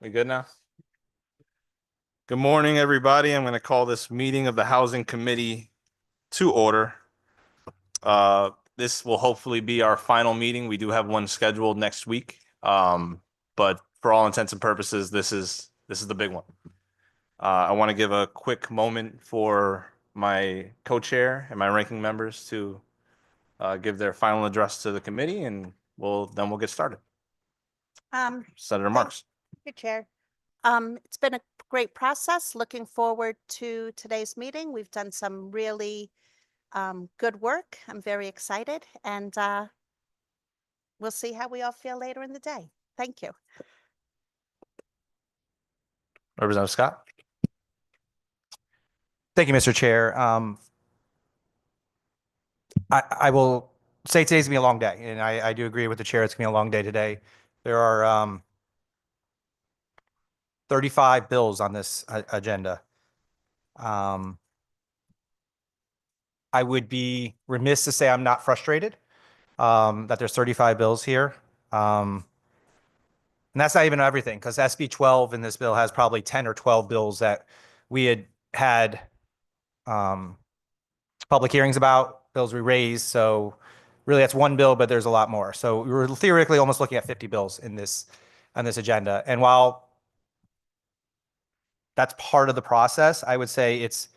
We good now? Good morning, everybody. I'm going to call this meeting of the Housing Committee to order. This will hopefully be our final meeting. We do have one scheduled next week. But for all intents and purposes, this is the big one. I want to give a quick moment for my co-chair and my ranking members to give their final address to the committee, and we'll get started. Senator Marks. Thank you, Chair. It's been a great process. Looking forward to today's meeting. We've done some really good work. I'm very excited, and we'll see how we all feel later in the day. Thank you. Representative Scott. Thank you, Mr. Chair. I will say today's gonna be a long day, and I do agree with the chair. It's gonna be a long day today. There are 35 bills on this agenda. I would be remiss to say I'm not frustrated that there's 35 bills here. And that's not even everything, because SB 12 in this bill has probably 10 or 12 bills that we had public hearings about, bills we raised. So really that's one bill, but there's a lot more. So we were theoretically almost looking at 50 bills on this agenda. And while that's part of the process, I would say it's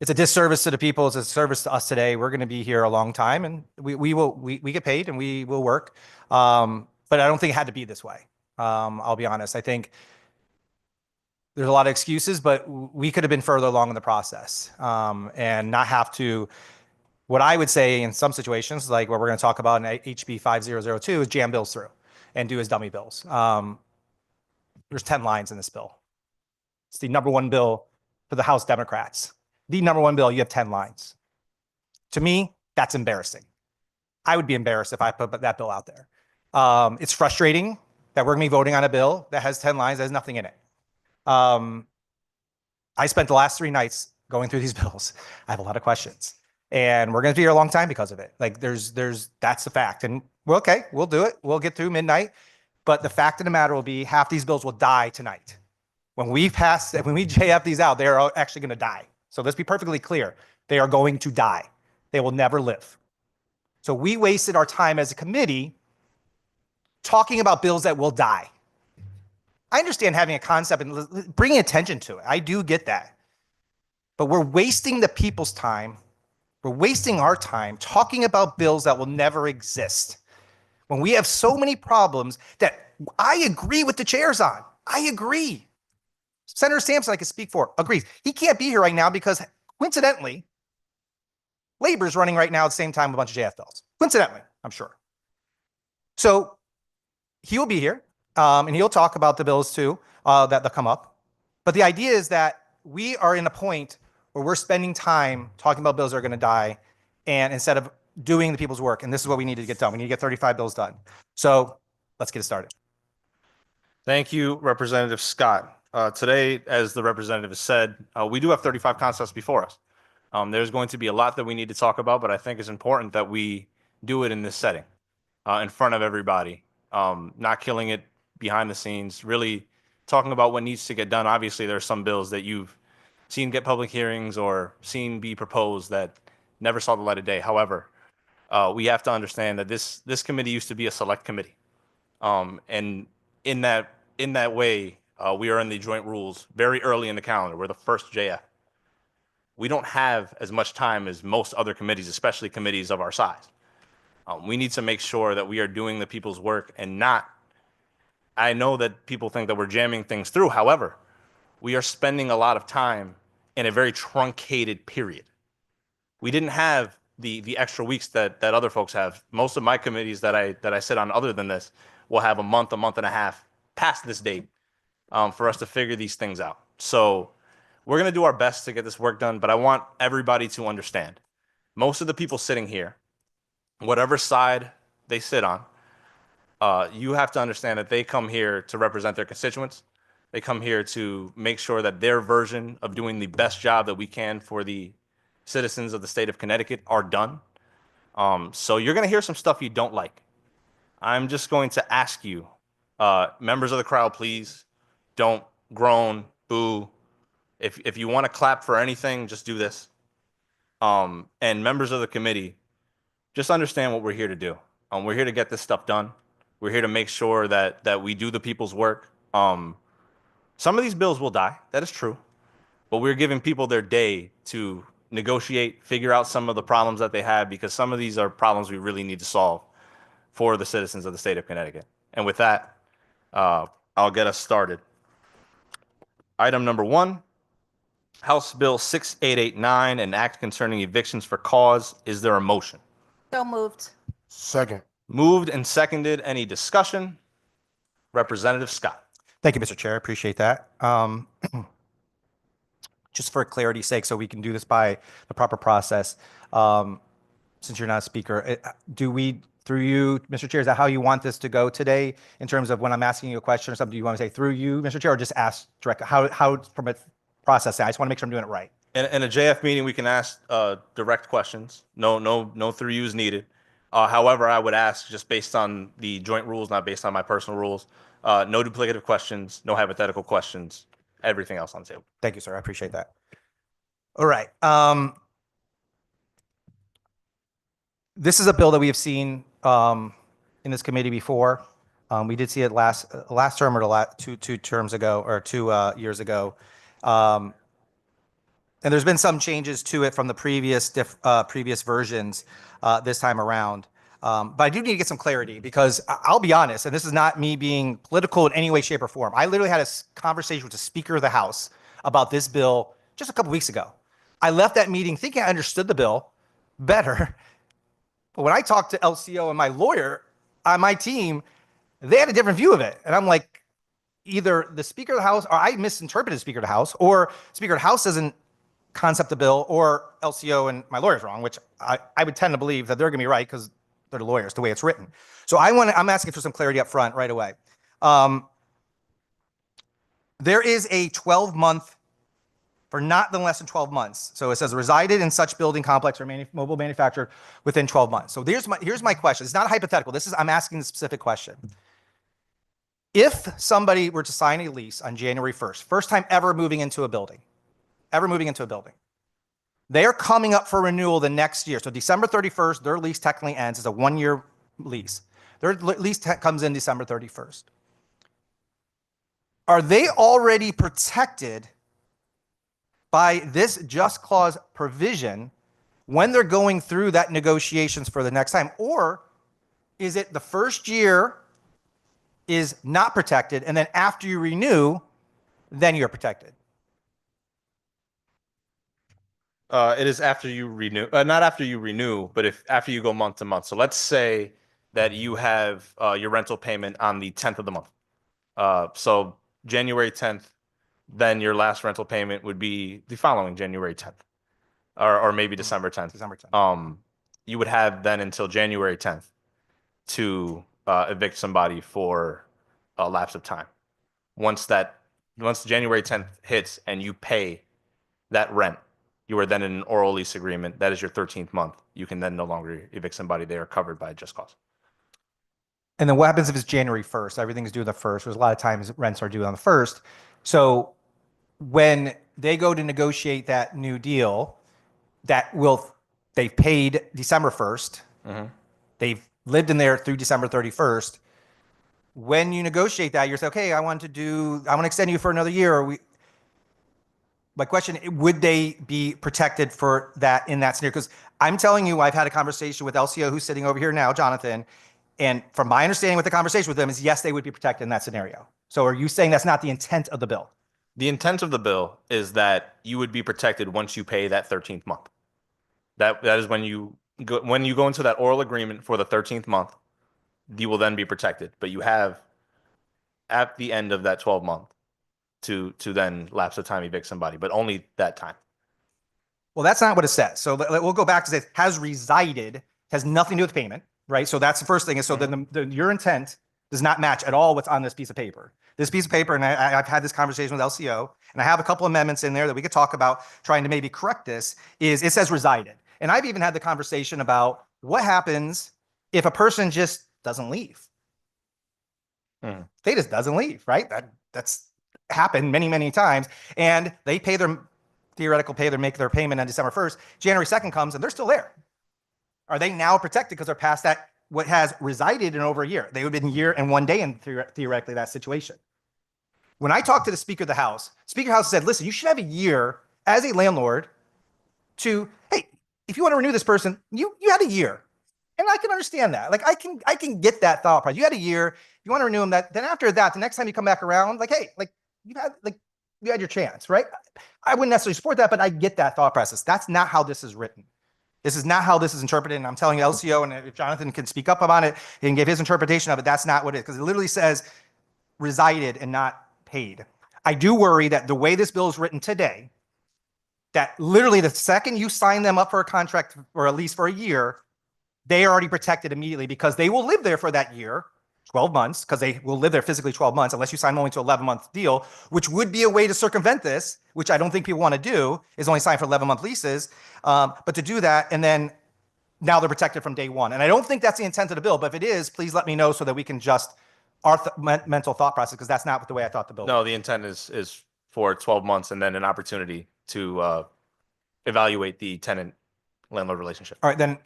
a disservice to the people. It's a service to us today. We're going to be here a long time, and we get paid and we will work. But I don't think it had to be this way. I'll be honest. I think there's a lot of excuses, but we could have been further along in the process and not have to. What I would say in some situations, like what we're going to talk about in HB 5002, is jam bills through and do as dummy bills. There's 10 lines in this bill. It's the number one bill for the House Democrats. The number one bill, you have 10 lines. To me, that's embarrassing. I would be embarrassed if I put that bill out there. It's frustrating that we're going to be voting on a bill that has 10 lines that has nothing in it. I spent the last 3 nights going through these bills. I have a lot of questions, and we're going to be here a long time because of it. Like that's the fact. And well, okay, we'll do it. We'll get through midnight. But the fact of the matter will be half these bills will die tonight. When we JF these out, they are actually going to die. So let's be perfectly clear. They are going to die. They will never live. So we wasted our time as a committee talking about bills that will die. I understand having a concept and bringing attention to it. I do get that. But we're wasting the people's time. We're wasting our time talking about bills that will never exist. When we have so many problems that I agree with the chairs on. I agree. Senator Sampson, I can speak for, agrees. He can't be here right now because, coincidentally, labor is running right now at the same time with a bunch of JF bills. Coincidentally, I'm sure. So he'll be here, and he'll talk about the bills too that'll come up. But the idea is that we are in a point where we're spending time talking about bills that are going to die, and instead of doing the people's work. And this is what we need to get done. We need to get 35 bills done. So let's get it started. Thank you, Representative Scott. Today, as the representative has said, we do have 35 concepts before us. There's going to be a lot that we need to talk about, but I think it's important that we do it in this setting, in front of everybody, not killing it behind the scenes, really talking about what needs to get done. Obviously, there are some bills that you've seen get public hearings or seen be proposed that never saw the light of day. However, we have to understand that this committee used to be a select committee. And in that way, we are in the joint rules very early in the calendar. We're the first JF. We don't have as much time as most other committees, especially committees of our size. We need to make sure that we are doing the people's work and not. I know that people think that we're jamming things through. However, we are spending a lot of time in a very truncated period. We didn't have the extra weeks that other folks have. Most of my committees that I sit on, other than this, will have a month and a half past this date for us to figure these things out. So we're going to do our best to get this work done, but I want everybody to understand. Most of the people sitting here, whatever side they sit on, you have to understand that they come here to represent their constituents. They come here to make sure that their version of doing the best job that we can for the citizens of the state of Connecticut are done. So you're going to hear some stuff you don't like. I'm just going to ask you, members of the crowd, please Don't groan, boo. If you want to clap for anything, just do this. And members of the committee, just understand what we're here to do. We're here to get this stuff done. We're here to make sure that we do the people's work. Some of these bills will die. That is true. But we're giving people their day to negotiate, figure out some of the problems that they have, because some of these are problems we really need to solve for the citizens of the state of Connecticut. And with that, I'll get us started. Item number 1, House Bill 6889, an act concerning evictions for cause. Is there a motion? So moved. Second. Moved and seconded. Any discussion? Representative Scott. Thank you, Mr. Chair. Appreciate that. Just for clarity's sake, so we can do this by the proper process, since you're not a speaker, do we, through you, Mr. Chair, is that how you want this to go today in terms of when I'm asking you a question or something? Do you want to say through you, Mr. Chair, or just ask directly? How from a process? I just want to make sure I'm doing it right. In a JF meeting, we can ask direct questions. No through yous needed. However, I would ask, just based on the joint rules, not based on my personal rules, no duplicative questions, no hypothetical questions, everything else on the table. Thank you, sir. I appreciate that. All right. This is a bill that we have seen in this committee before. We did see it last term or two terms ago, or 2 years ago. And there's been some changes to it from the previous versions this time around. But I do need to get some clarity, because I'll be honest, and this is not me being political in any way, shape, or form. I literally had a conversation with the Speaker of the House about this bill just a couple weeks ago. I left that meeting thinking I understood the bill better. But when I talked to LCO and my lawyer on my team, they had a different view of it. And I'm like, either the Speaker of the House, or I misinterpreted Speaker of the House, or Speaker of the House doesn't concept the bill, or LCO and my lawyer's wrong, which I would tend to believe that they're going to be right, because they're the lawyers, the way it's written. So I'm asking for some clarity up front right away. There is a 12-month, for not less than 12 months. So it says resided in such building complex or mobile manufactured within 12 months. So here's my question. It's not hypothetical. I'm asking the specific question. If somebody were to sign a lease on January 1st, first time ever moving into a building, they are coming up for renewal the next year. So December 31st, their lease technically ends. It's a 1-year lease. Their lease comes in December 31st. Are they already protected by this just clause provision when they're going through that negotiations for the next time? Or is it the first year is not protected, and then after you renew, then you're protected? It is after you renew, not after you renew, but after you go month to month. So let's say that you have your rental payment on the 10th of the month. So January 10th, then your last rental payment would be the following January 10th, or maybe December 10th. December 10th. You would have then until January 10th to evict somebody for a lapse of time. Once January 10th hits and you pay that rent, you are then in an oral lease agreement. That is your 13th month. You can then no longer evict somebody. They are covered by just cause. And then what happens if it's January 1st? Everything's due the 1st. There's a lot of times rents are due on the 1st. So when they go to negotiate that new deal, they've paid December 1st. Mm-hmm. They've lived in there through December 31st. When you negotiate that, you're saying, okay, I want to extend you for another year. My question, would they be protected for that in that scenario? Because I'm telling you, I've had a conversation with LCO, who's sitting over here now, Jonathan, and from my understanding with the conversation with them is, yes, they would be protected in that scenario. So are you saying that's not the intent of the bill? The intent of the bill is that you would be protected once you pay that 13th month. That is when you go into that oral agreement for the 13th month, you will then be protected. But you have at the end of that 12 month to then lapse of time evict somebody, but only that time. Well, that's not what it says. So we'll go back to say has resided, has nothing to do with payment, right? So that's the first thing. And so then your intent does not match at all what's on this piece of paper. This piece of paper, and I've had this conversation with LCO, and I have a couple amendments in there that we could talk about trying to maybe correct this, is it says resided. And I've even had the conversation about what happens if a person just doesn't leave. They just doesn't leave, right? happened many, many times, and they pay their make their payment on December 1st. January 2nd comes and they're still there. Are they now protected because they're past that, what has resided in over a year? They would have been a year and 1 day in theoretically that situation. When I talked to the Speaker of the House said, listen, you should have a year as a landlord to, hey, if you want to renew this person, you had a year. And I can understand that. Like I can get that thought process. You had a year, you want to renew them, that then after that, the next time you come back around, like, hey, like you had your chance, right? I wouldn't necessarily support that, but I get that thought process. That's not how this is written. This is not how this is interpreted. And I'm telling you, LCO, and if Jonathan can speak up about it, he can give his interpretation of it. That's not what it is, because it literally says resided and not paid. I do worry that the way this bill is written today, that literally the second you sign them up for a contract or at least for a year, they are already protected immediately because they will live there for that year, 12 months, because they will live there physically 12 months, unless you sign them only to an 11-month deal, which would be a way to circumvent this, which I don't think people want to do, is only sign for 11-month leases. But to do that, and then now they're protected from day one. And I don't think that's the intent of the bill, but if it is, please let me know so that we can just our mental thought process, because that's not the way I thought the bill. No, the intent is for 12 months and then an opportunity to evaluate the tenant landlord relationship. All right, then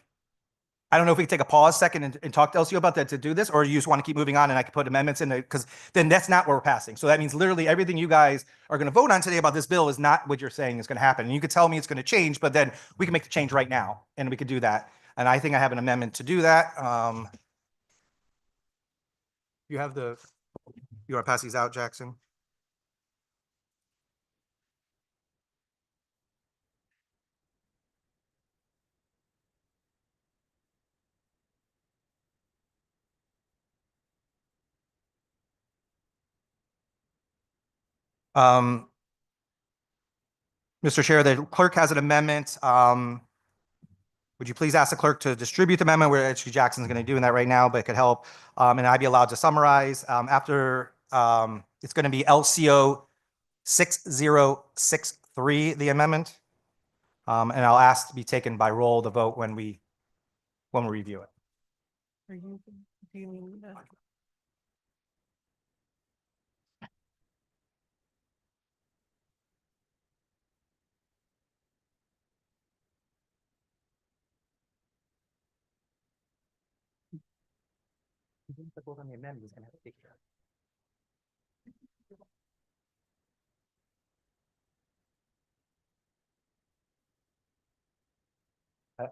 I don't know if we can take a pause second and talk to LCO about that to do this, or you just want to keep moving on and I can put amendments in there, because then that's not what we're passing. So that means literally everything you guys are going to vote on today about this bill is not what you're saying is going to happen. And you could tell me it's going to change, but then we can make the change right now and we could do that. And I think I have an amendment to do that. You want to pass these out, Jackson? Mr. Chair, the clerk has an amendment. Would you please ask the clerk to distribute the amendment, where HSG Jackson's going to be doing that right now, but it could help. And I'd be allowed to summarize after it's going to be LCO 6063, the amendment. And I'll ask to be taken by roll the vote when we review it.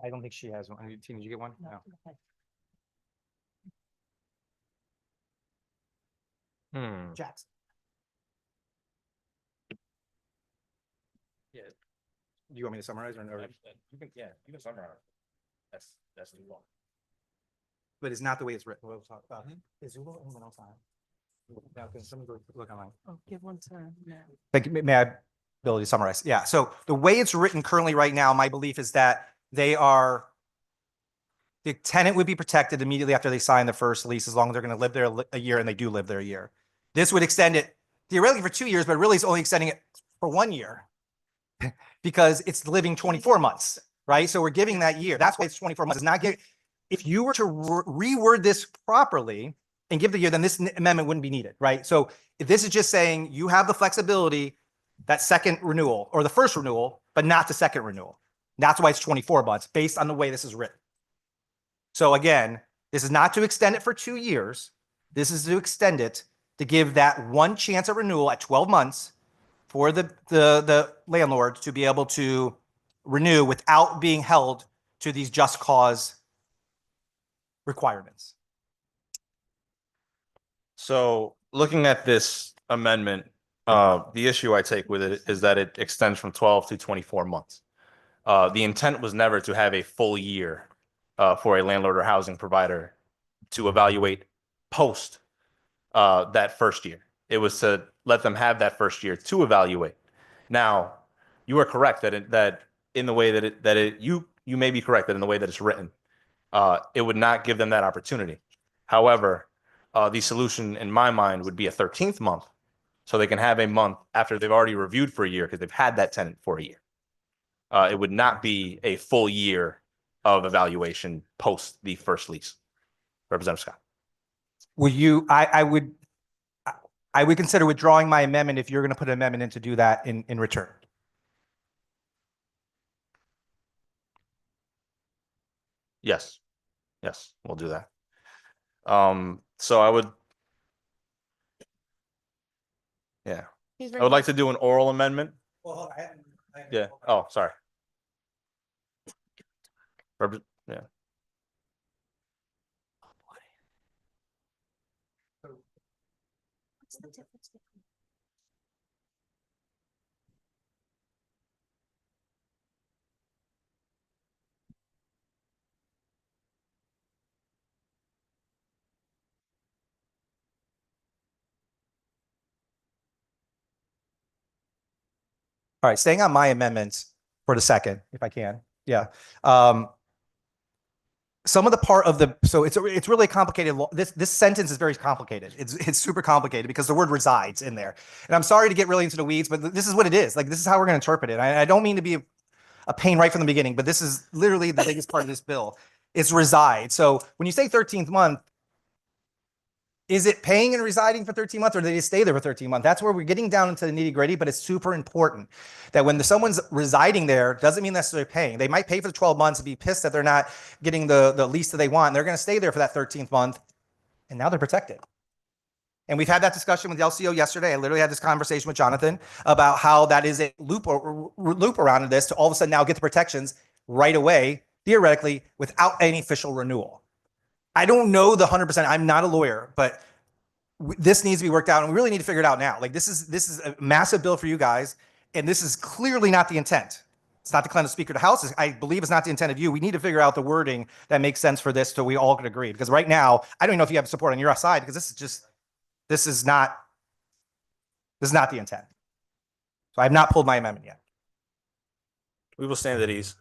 I don't think she has one. Tina, did you get one? No. Jackson. Yeah. Do you want me to summarize or no? You can summarize. That's too long. But it's not the way it's written. We'll talk about. Is Zula anyone else on? Yeah, can somebody go look online? Oh, give one time now. Thank you. May I ability to summarize? Yeah. So the way it's written currently right now, my belief is that the tenant would be protected immediately after they sign the first lease, as long as they're going to live there a year, and they do live there a year. This would extend it theoretically for 2 years, but really it's only extending it for 1 year because it's living 24 months, right? So we're giving that year. That's why it's 24 months. It's not getting, if you were to reword this properly and give the year, then this amendment wouldn't be needed, right? So if this is just saying you have the flexibility, that second renewal or the first renewal, but not the second renewal. That's why it's 24 months based on the way this is written. So again, this is not to extend it for 2 years. This is to extend it to give that one chance at renewal at 12 months for the landlord to be able to renew without being held to these just cause requirements. So looking at this amendment, the issue I take with it is that it extends from 12 to 24 months. The intent was never to have a full year for a landlord or housing provider to evaluate post that first year. It was to let them have that first year to evaluate. Now, you are correct that in the way you may be correct that in the way that it's written, it would not give them that opportunity. However, the solution in my mind would be a 13th month, so they can have a month after they've already reviewed for a year because they've had that tenant for a year. It would not be a full year of evaluation post the first lease. Representative Scott. Would you, I would consider withdrawing my amendment if you're going to put an amendment in to do that in return. Yes. Yes, we'll do that. So I would, yeah, I would like to do an oral amendment. Well, Yeah. Oh, sorry. Yeah. What's the difference between? All right, staying on my amendments for the second, if I can. Yeah. Some of the part of the, so it's really complicated. This sentence is very complicated. It's super complicated because the word resides in there. And I'm sorry to get really into the weeds, but this is what it is. Like, this is how we're going to interpret it. I don't mean to be a pain right from the beginning, but this is literally the biggest part of this bill. It's reside. So when you say 13th month, is it paying and residing for 13 months, or do they stay there for 13 months? That's where we're getting down into the nitty gritty, but it's super important that when someone's residing there, doesn't mean necessarily paying. They might pay for the 12 months and be pissed that they're not getting the lease that they want. And they're going to stay there for that 13th month, and now they're protected. And we've had that discussion with the LCO yesterday. I literally had this conversation with Jonathan about how that is a loop around this to all of a sudden now get the protections right away, theoretically, without any official renewal. I don't know the 100%. I'm not a lawyer, but this needs to be worked out, and we really need to figure it out now. Like, this is a massive bill for you guys, and this is clearly not the intent. It's not the kind of Speaker of the House. I believe it's not the intent of you. We need to figure out the wording that makes sense for this so we all can agree. Because right now, I don't even know if you have support on your side, because this is not the intent. So I have not pulled my amendment yet. We will stand at ease.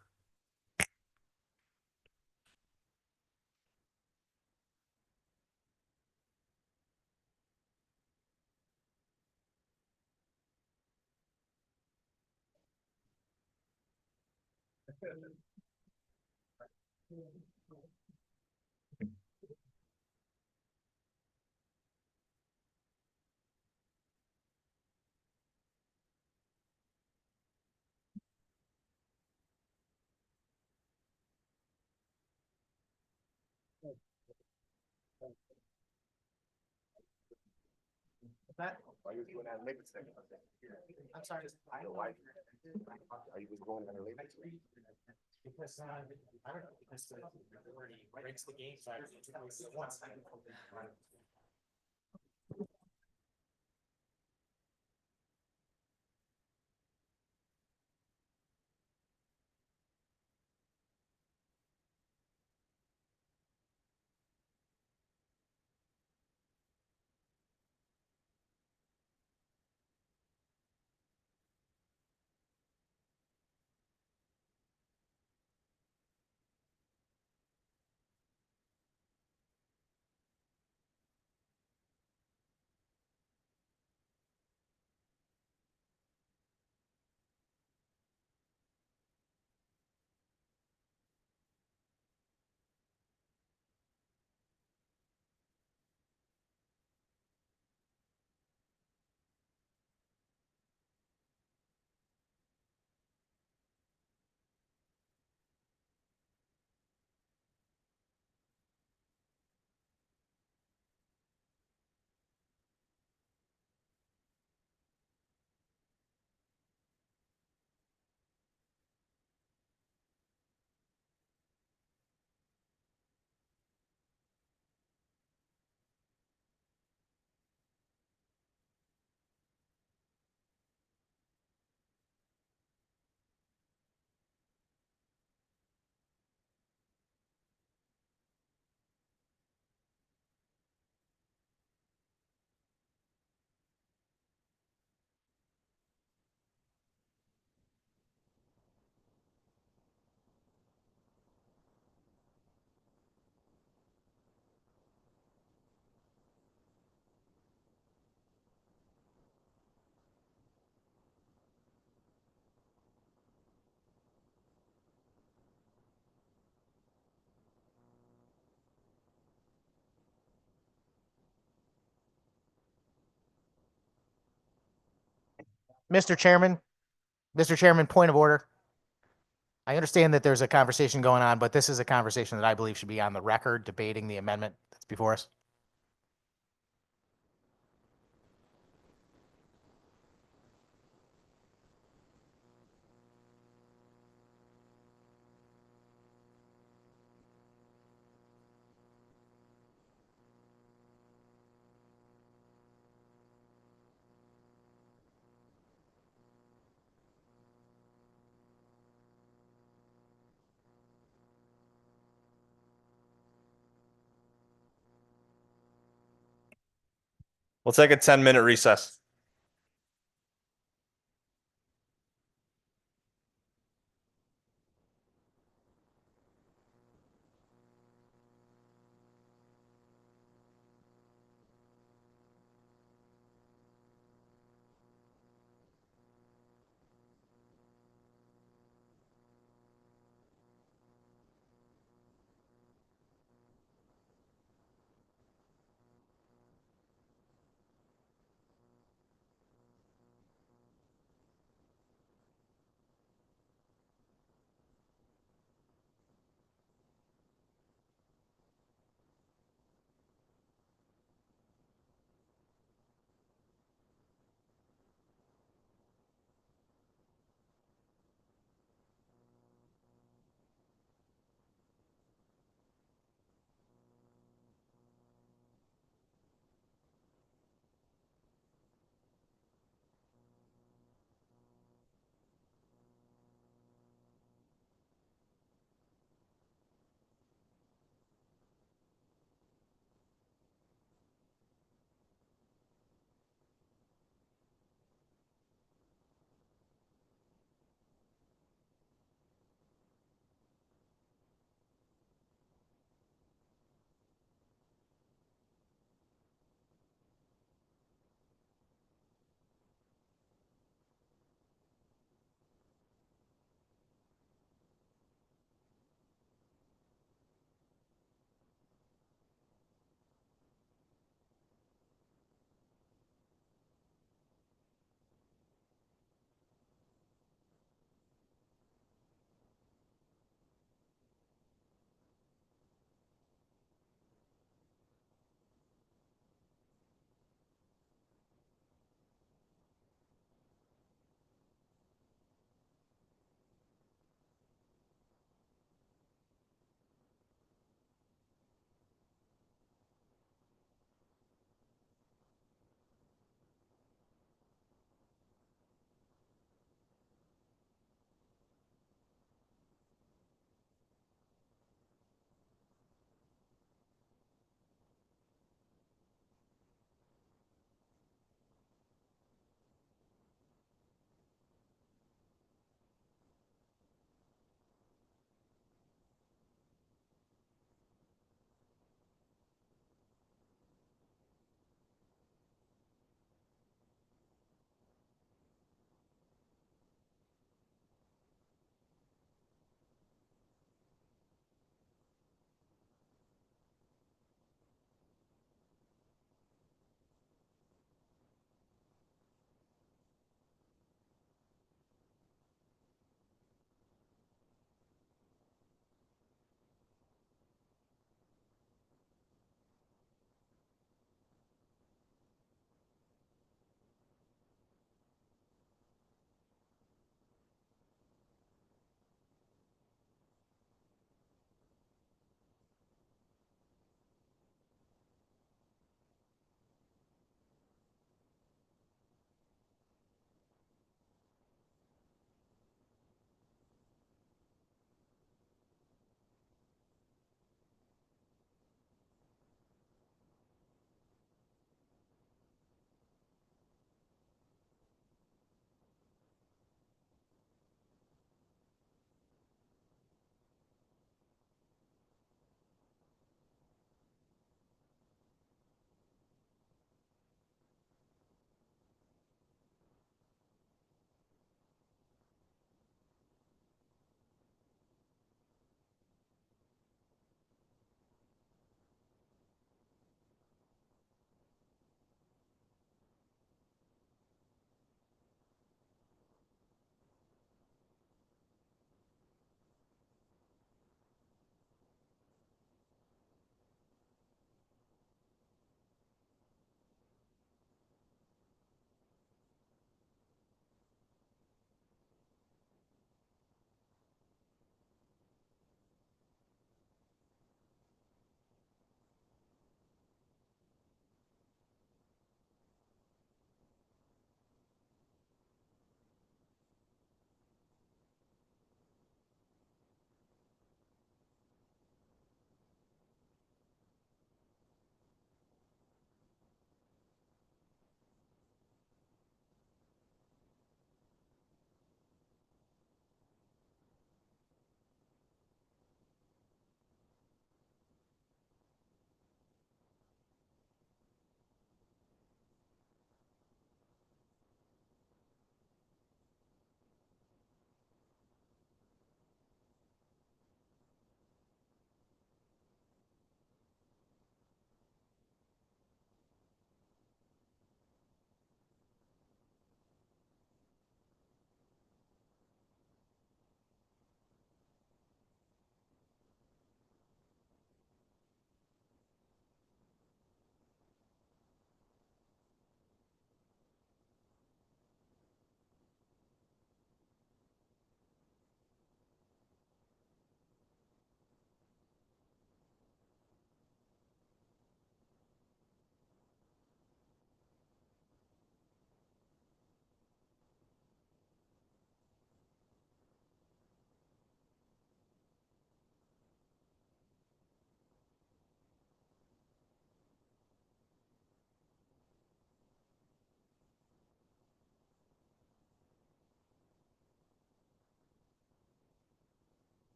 I'm sorry. I don't like. Are you going to because I don't know, because the breaks the game. Mr. Chairman, point of order. I understand that there's a conversation going on, but this is a conversation that I believe should be on the record, debating the amendment that's before us. We'll take a 10-minute recess.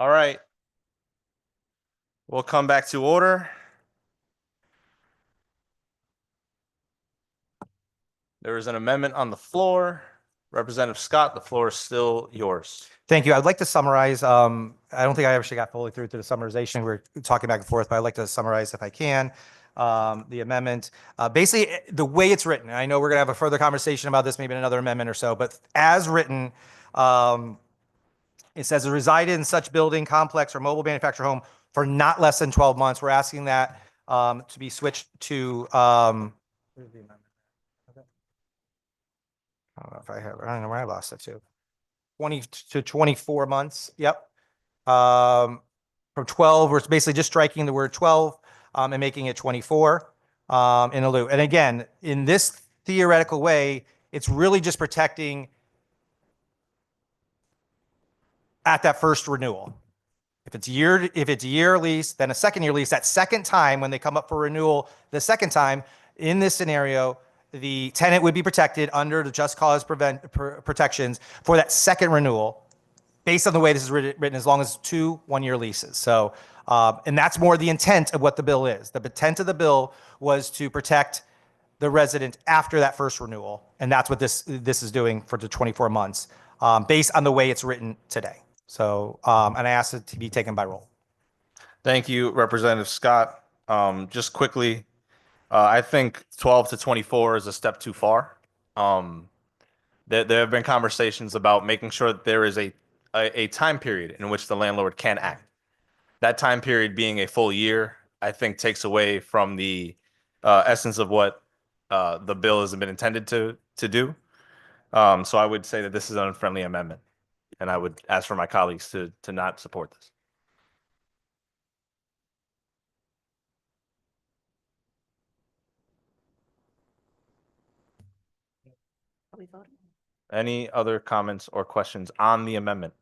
All right. We'll come back to order. There is an amendment on the floor. Representative Scott, the floor is still yours. Thank you. I'd like to summarize. I don't think I actually got fully through to the summarization. We're talking back and forth, but I'd like to summarize if I can. The amendment, basically the way it's written. And I know we're going to have a further conversation about this, maybe in another amendment or so, but as written, it says reside in such building, complex, or mobile manufactured home for not less than 12 months. We're asking that to be switched to. Where's the amendment? Okay. I don't know if I have. I don't know where I lost it to. 20 to 24 months. Yep. From 12, we're basically just striking the word 12 and making it 24 in a loop. And again, in this theoretical way, it's really just protecting at that first renewal. If it's a year lease, then a second year lease, that second time when they come up for renewal, the second time in this scenario, the tenant would be protected under the just cause protections for that second renewal based on the way this is written, as long as 2 1-year leases. So, and that's more the intent of what the bill is. The intent of the bill was to protect the resident after that first renewal. And that's what this is doing for the 24 months based on the way it's written today. So, and I asked it to be taken by roll. Thank you, Representative Scott. Just quickly, I think 12 to 24 is a step too far. There have been conversations about making sure that there is a time period in which the landlord can act. That time period being a full year, I think takes away from the essence of what the bill has been intended to do. So I would say that this is an unfriendly amendment, and I would ask for my colleagues to not support this. Are we voting? Any other comments or questions on the amendment?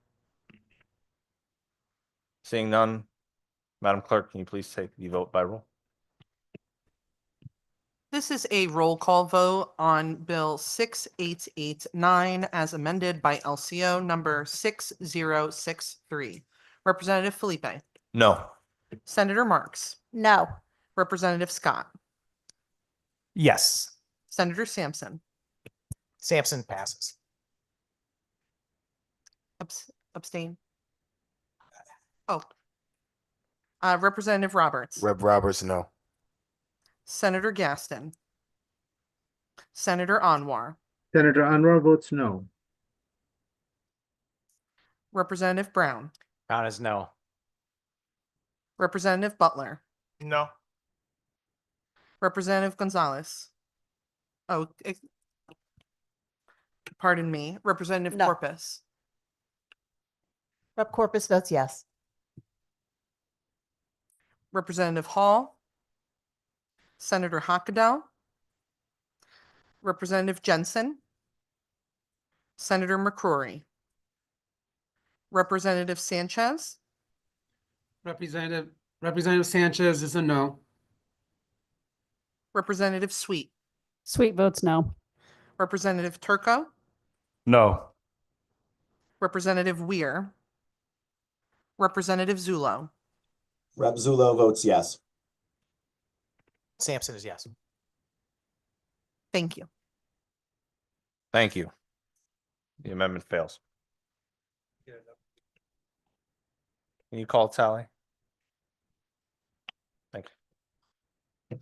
Seeing none, Madam Clerk, can you please take the vote by roll? This is a roll call vote on Bill 6889 as amended by LCO number 6063. Representative Felipe, No. Senator Marks, No. Representative Scott, Yes. Senator Sampson, Sampson passes. abstain. Oh. Representative Roberts, Rep. Roberts, no. Senator Gaston, Senator Anwar, Senator Anwar votes no. Representative Brown, Brown is no. Representative Butler, No. Representative Gonzalez. Oh, pardon me, Representative No. Corpus, Rep. Corpus votes yes. Representative Hall, Senator Hockadow, Representative Jensen, Senator McCrory, Representative Sanchez, Representative Sanchez is a no. Representative Sweet, Sweet votes no. Representative Turco, No. Representative Weir, Representative Zulo, Rep. Zulo votes yes. Sampson is yes. thank you. Thank you. The amendment fails. Can you call tally? Thank you.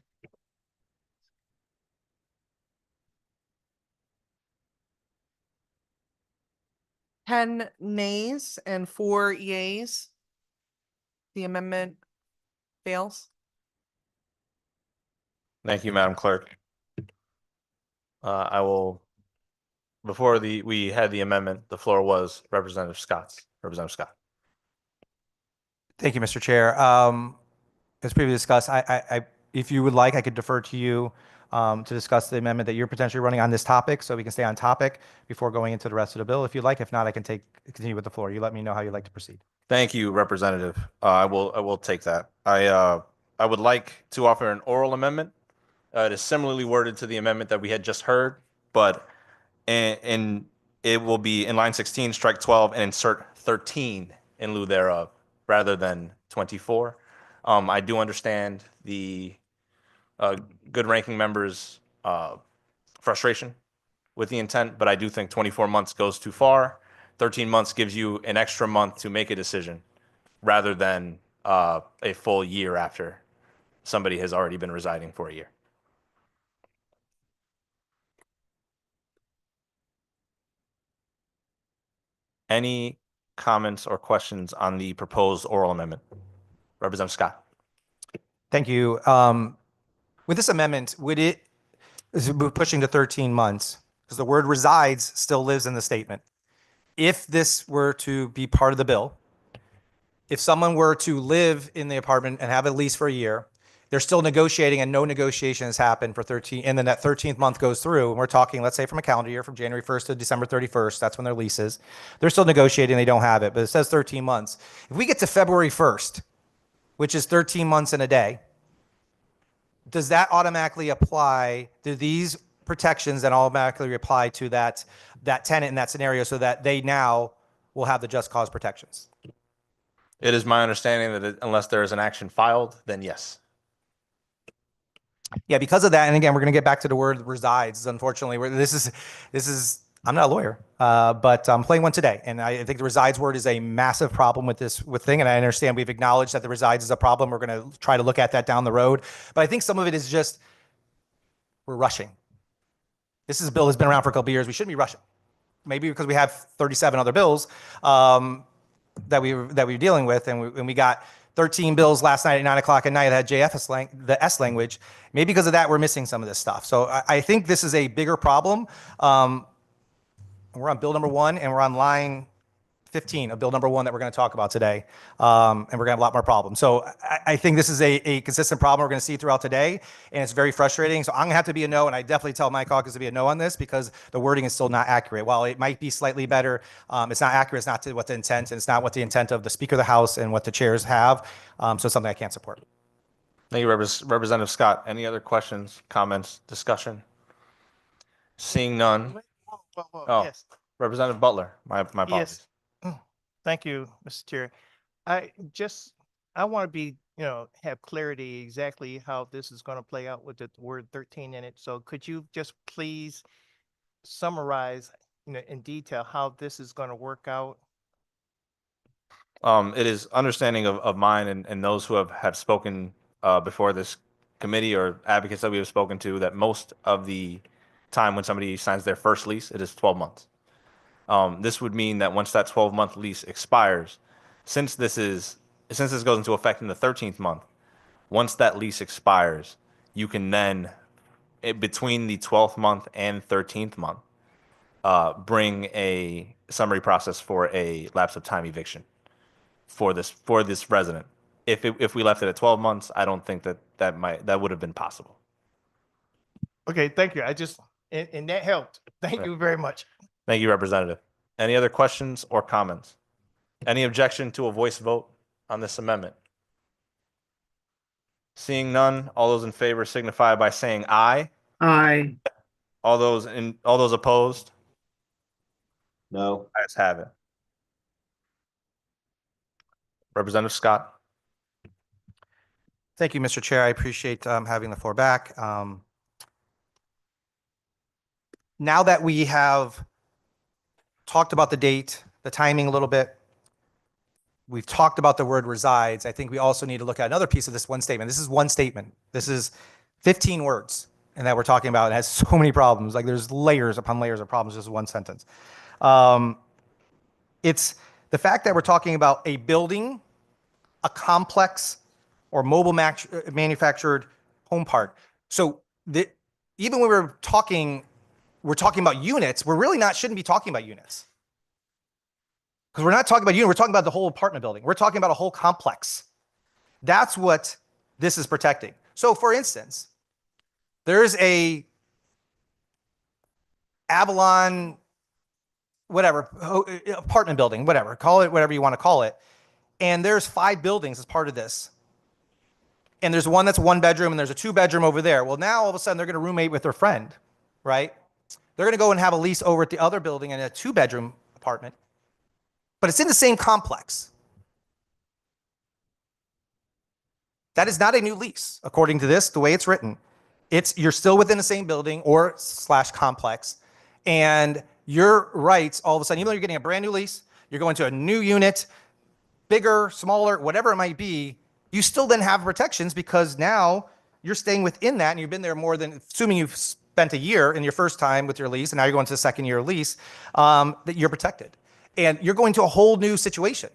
10 nays and 4 yays. The amendment fails. Thank you, Madam Clerk. I will, before we had the amendment, the floor was Representative Scott's. Representative Scott. Thank you, Mr. Chair. As previously discussed, if you would like, I could defer to you to discuss the amendment that you're potentially running on this topic, so we can stay on topic before going into the rest of the bill. If you'd like, if not, I can continue with the floor. You let me know how you'd like to proceed. Thank you, Representative. I will take that. I would like to offer an oral amendment. It is similarly worded to the amendment that we had just heard, but it will be in line 16, strike 12, and insert 13 in lieu thereof. rather than 24. I do understand the good ranking members' frustration with the intent, but I do think 24 months goes too far. 13 months gives you an extra month to make a decision rather than a full year after somebody has already been residing for a year. Any comments or questions on the proposed oral amendment? Representative Scott. Thank you. With this amendment, would it, is it pushing to 13 months? Because the word resides still lives in the statement. If this were to be part of the bill, if someone were to live in the apartment and have a lease for a year, they're still negotiating and no negotiation has happened for 13, and then that 13th month goes through, and we're talking, let's say from a calendar year, from January 1st to December 31st, that's when their lease is. They're still negotiating, they don't have it, but it says 13 months. If we get to February 1st, which is 13 months in a day, does that automatically apply? Do these protections then automatically apply to that tenant in that scenario so that they now will have the just cause protections? It is my understanding that unless there is an action filed, then yes. Yeah, because of that, and again, we're going to get back to the word resides. Unfortunately, this is. I'm not a lawyer, but I'm playing one today, and I think the resides word is a massive problem with this thing. And I understand we've acknowledged that the resides is a problem. We're going to try to look at that down the road, but I think some of it is just we're rushing. This is a bill that's been around for a couple of years. We shouldn't be rushing. Maybe because we have 37 other bills that we're dealing with, and we got 13 bills last night at 9 o'clock at night that had the S language. Maybe because of that, we're missing some of this stuff. So I think this is a bigger problem. We're on bill number 1, and we're on line 15 of bill number 1 that we're going to talk about today. And we're going to have a lot more problems. So I think this is a consistent problem we're going to see throughout today, and it's very frustrating. So I'm going to have to be a no, and I definitely tell my caucus to be a no on this because the wording is still not accurate. While it might be slightly better, it's not accurate. It's not to what the intent, and it's not what the intent of the Speaker of the House and what the chairs have. So it's something I can't support. Thank you, Representative Scott. Any other questions, comments, discussion? Seeing none. Oh, Yes, Representative Butler, my apologies. yes. Thank you, Mr. Chair. I want to be, have clarity exactly how this is going to play out with the word 13 in it. So could you just please summarize, in detail how this is going to work out? It is understanding of mine and those who have spoken before this committee or advocates that we have spoken to that most of the time when somebody signs their first lease, it is 12 months. This would mean that once that 12-month lease expires, since this goes into effect in the 13th month, once that lease expires, you can then, between the 12th month and 13th month, bring a summary process for a lapse of time eviction for this resident. If we left it at 12 months, I don't think that would have been possible. Okay, thank you. And that helped. Thank you very much. Thank you, Representative. Any other questions or comments? Any objection to a voice vote on this amendment? Seeing none, all those in favor signify by saying aye. Aye. All those opposed? No. Ayes have it. Representative Scott. Thank you, Mr. Chair. I appreciate having the floor back. Now that we have talked about the date, the timing a little bit, we've talked about the word resides, I think we also need to look at another piece of this one statement. This is one statement. This is 15 words, and that we're talking about. It has so many problems. Like there's layers upon layers of problems, just one sentence. It's the fact that we're talking about a building, a complex, or mobile manufactured home park. So even when we're talking about units, we're really shouldn't be talking about units. Because we're not talking about units, we're talking about the whole apartment building. We're talking about a whole complex. That's what this is protecting. So for instance, there's a Avalon, whatever, apartment building, whatever, call it whatever you want to call it. And there's 5 buildings as part of this. And there's one that's 1 bedroom and there's a 2-bedroom over there. Well, now all of a sudden they're going to roommate with their friend, right? They're going to go and have a lease over at the other building in a 2-bedroom apartment, but it's in the same complex. That is not a new lease, according to this, the way it's written. You're still within the same building or slash complex, and your rights, all of a sudden, even though you're getting a brand new lease, you're going to a new unit, bigger, smaller, whatever it might be, you still then have protections because now you're staying within that and you've been there more than, assuming you've spent a year in your first time with your lease and now you're going to the second year lease, that you're protected. And you're going to a whole new situation.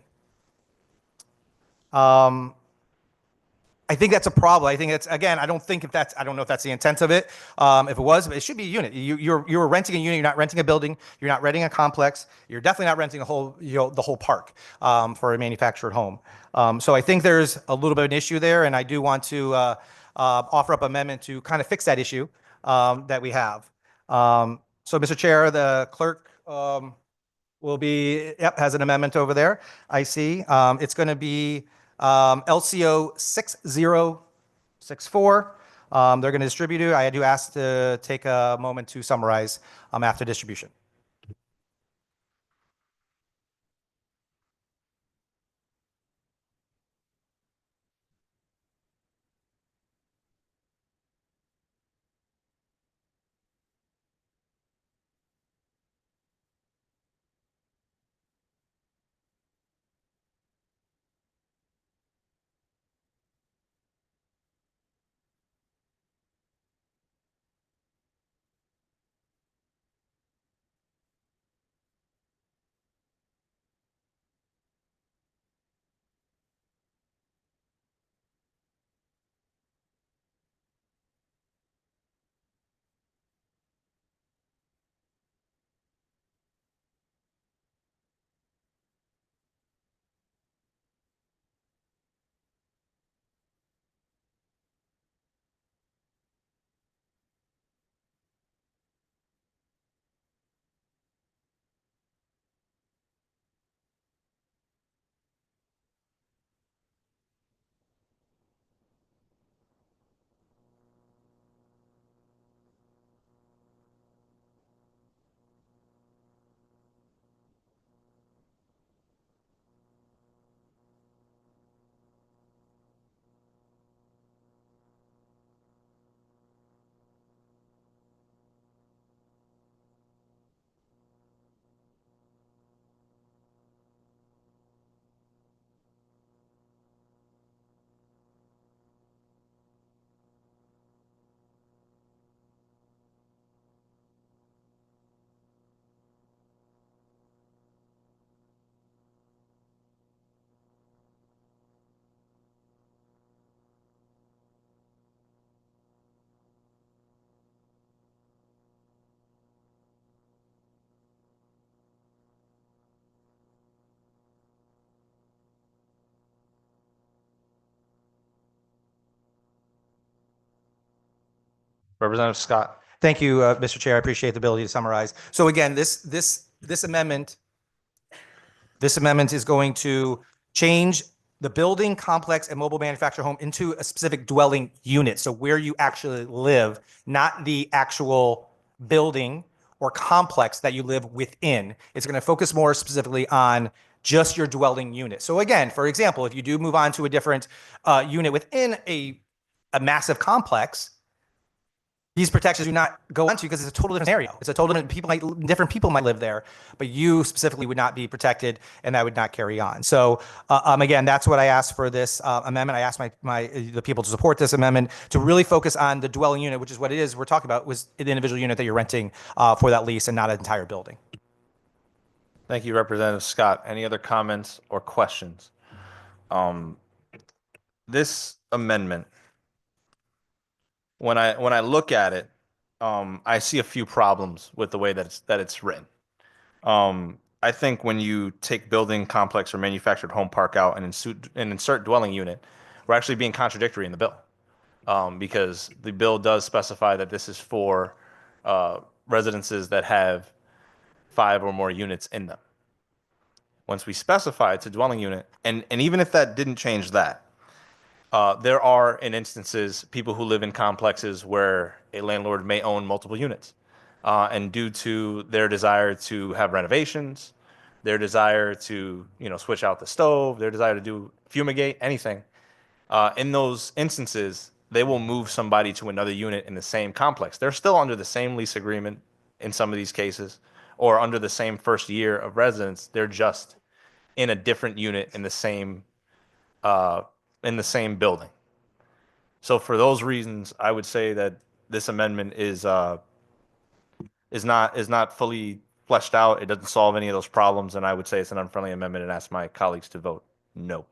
I think that's a problem. I think it's, again, I don't know if that's the intent of it. If it was, it should be a unit. You're renting a unit. You're not renting a building. You're not renting a complex. You're definitely not renting the whole park for a manufactured home. So I think there's a little bit of an issue there, and I do want to offer up amendment to kind of fix that issue that we have. So, Mr. Chair, the clerk has an amendment over there. I see. It's going to be LCO 6064. They're going to distribute it. I do ask to take a moment to summarize after distribution. Representative Scott. Thank you, Mr. Chair. I appreciate the ability to summarize. So again, this amendment is going to change the building, complex, and mobile manufactured home into a specific dwelling unit. So where you actually live, not the actual building or complex that you live within. It's going to focus more specifically on just your dwelling unit. So again, for example, if you do move on to a different unit within a massive complex, these protections do not go onto because it's a total different scenario. It's a total different people might live there, but you specifically would not be protected, and that would not carry on. So again, that's what I asked for this amendment. I asked the people to support this amendment to really focus on the dwelling unit, which is what it is we're talking about, was the individual unit that you're renting for that lease and not an entire building. Thank you, Representative Scott. Any other comments or questions? This amendment, when I look at it, I see a few problems with the way that it's written. I think when you take building, complex, or manufactured home park out and insert dwelling unit, we're actually being contradictory in the bill, because the bill does specify that this is for residences that have 5 or more units in them. Once we specify it's a dwelling unit, and even if that didn't change that, there are, in instances, people who live in complexes where a landlord may own multiple units. And due to their desire to have renovations, their desire to, switch out the stove, their desire to fumigate, anything, In those instances, they will move somebody to another unit in the same complex. They're still under the same lease agreement in some of these cases, or under the same first year of residence. They're just in a different unit uh, in the same building. So for those reasons, I would say that this amendment is not fully fleshed out. It doesn't solve any of those problems, and I would say it's an unfriendly amendment and ask my colleagues to vote no.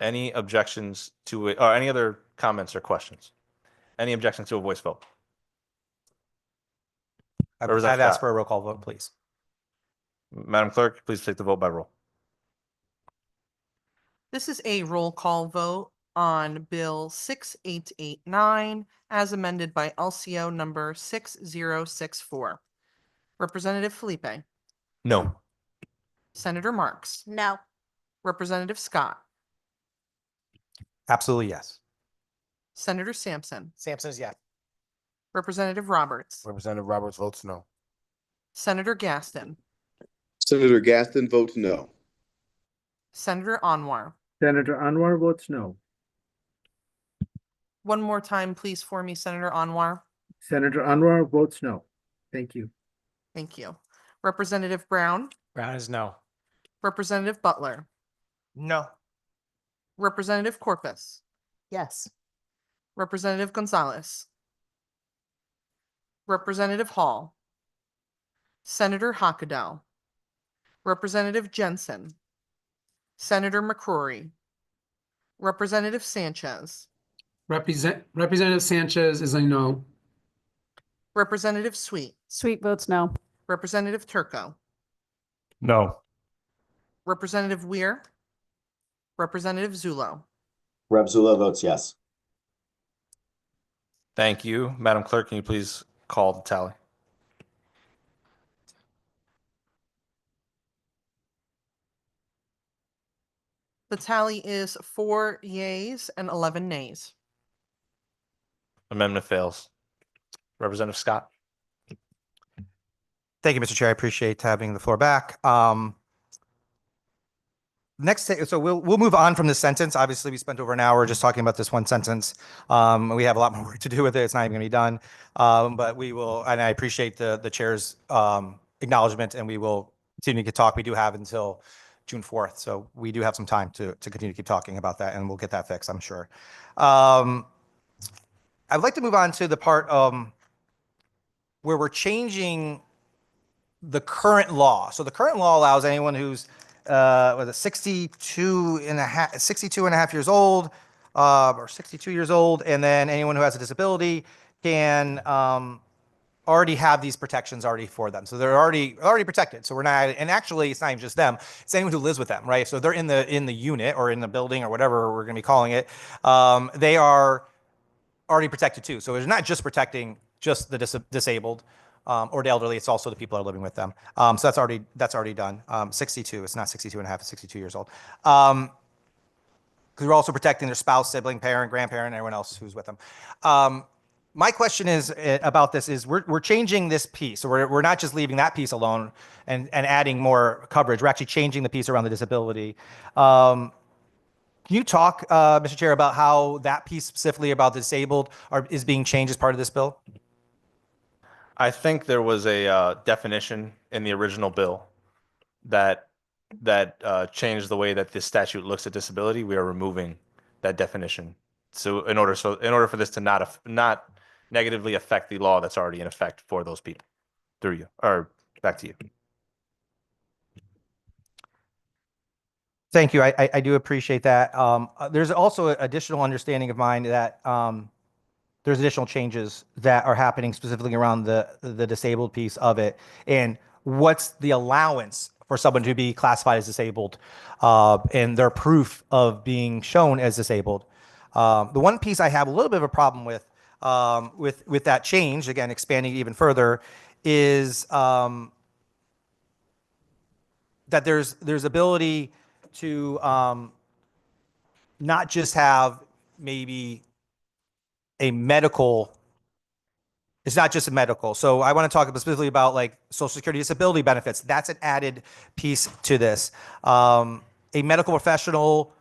Any objections to it, or any other comments or questions? Any objections to a voice vote? Or was that I'd ask Scott? for a roll call vote, please. Madam Clerk, please take the vote by roll. This is a roll call vote on Bill 6889 as amended by LCO number 6064. Representative Felipe, No. Senator Marks, No. Representative Scott, Absolutely, yes. Senator Sampson, Sampson is yes. Representative Roberts, Representative Roberts votes no. Senator Gaston, Senator Gaston votes no. Senator Anwar. Senator Anwar votes no. One more time, please, for me, Senator Anwar. Senator Anwar votes no. Thank you. Thank you. Representative Brown, Brown is no. Representative Butler, No. Representative Corpus, Yes. Representative Gonzalez, Representative Hall, Senator Hockadell, Representative Jensen, Senator McCrory, Representative Sanchez, Representative Sanchez is a no. Representative Sweet, Sweet votes no. Representative Turco, No. Representative Weir, Representative Zulo. Rep. Zula votes yes. Thank you. Madam Clerk, can you please call the tally? The tally is 4 yeas and 11 nays. Amendment fails. Representative Scott? Thank you, Mr. Chair. I appreciate having the floor back. So we'll move on from this sentence. Obviously, we spent over an hour just talking about this one sentence. We have a lot more work to do with it. It's not even going to be done. But we will, and I appreciate the chair's acknowledgement, and we will continue to talk. We do have until June 4th, so we do have some time to continue to keep talking about that, and we'll get that fixed, I'm sure. I'd like to move on to the part where we're changing the current law. So the current law allows anyone who's was it 62 and a half years old, or 62 years old, and then anyone who has a disability can already have these protections already for them. So they're already protected. So we're not, and actually it's not even just them, it's anyone who lives with them, right? So they're in the unit or in the building or whatever we're gonna be calling it. They are already protected too. So it's not just protecting just the disabled or the elderly, it's also the people that are living with them. So that's already done. 62, it's not 62 and a half, it's 62 years old. Because we're also protecting their spouse, sibling, parent, grandparent, and everyone else who's with them. My question is about this is we're changing this piece. So we're not just leaving that piece alone and adding more coverage. We're actually changing the piece around the disability. Can you talk, Mr. Chair, about how that piece specifically about the disabled is being changed as part of this bill? I think there was a definition in the original bill that changed the way that this statute looks at disability. We are removing that definition. So in order for this to not negatively affect the law that's already in effect for those people. Through you, or back to you. Thank you. I do appreciate that. There's also additional understanding of mine that there's additional changes that are happening specifically around the disabled piece of it, and what's the allowance for someone to be classified as disabled, and their proof of being shown as disabled. The one piece I have a little bit of a problem with that change, again expanding even further, is that there's ability to not just have maybe a medical, it's not just a medical. So I want to talk specifically about like Social Security disability benefits. That's an added piece to this. a medical professional,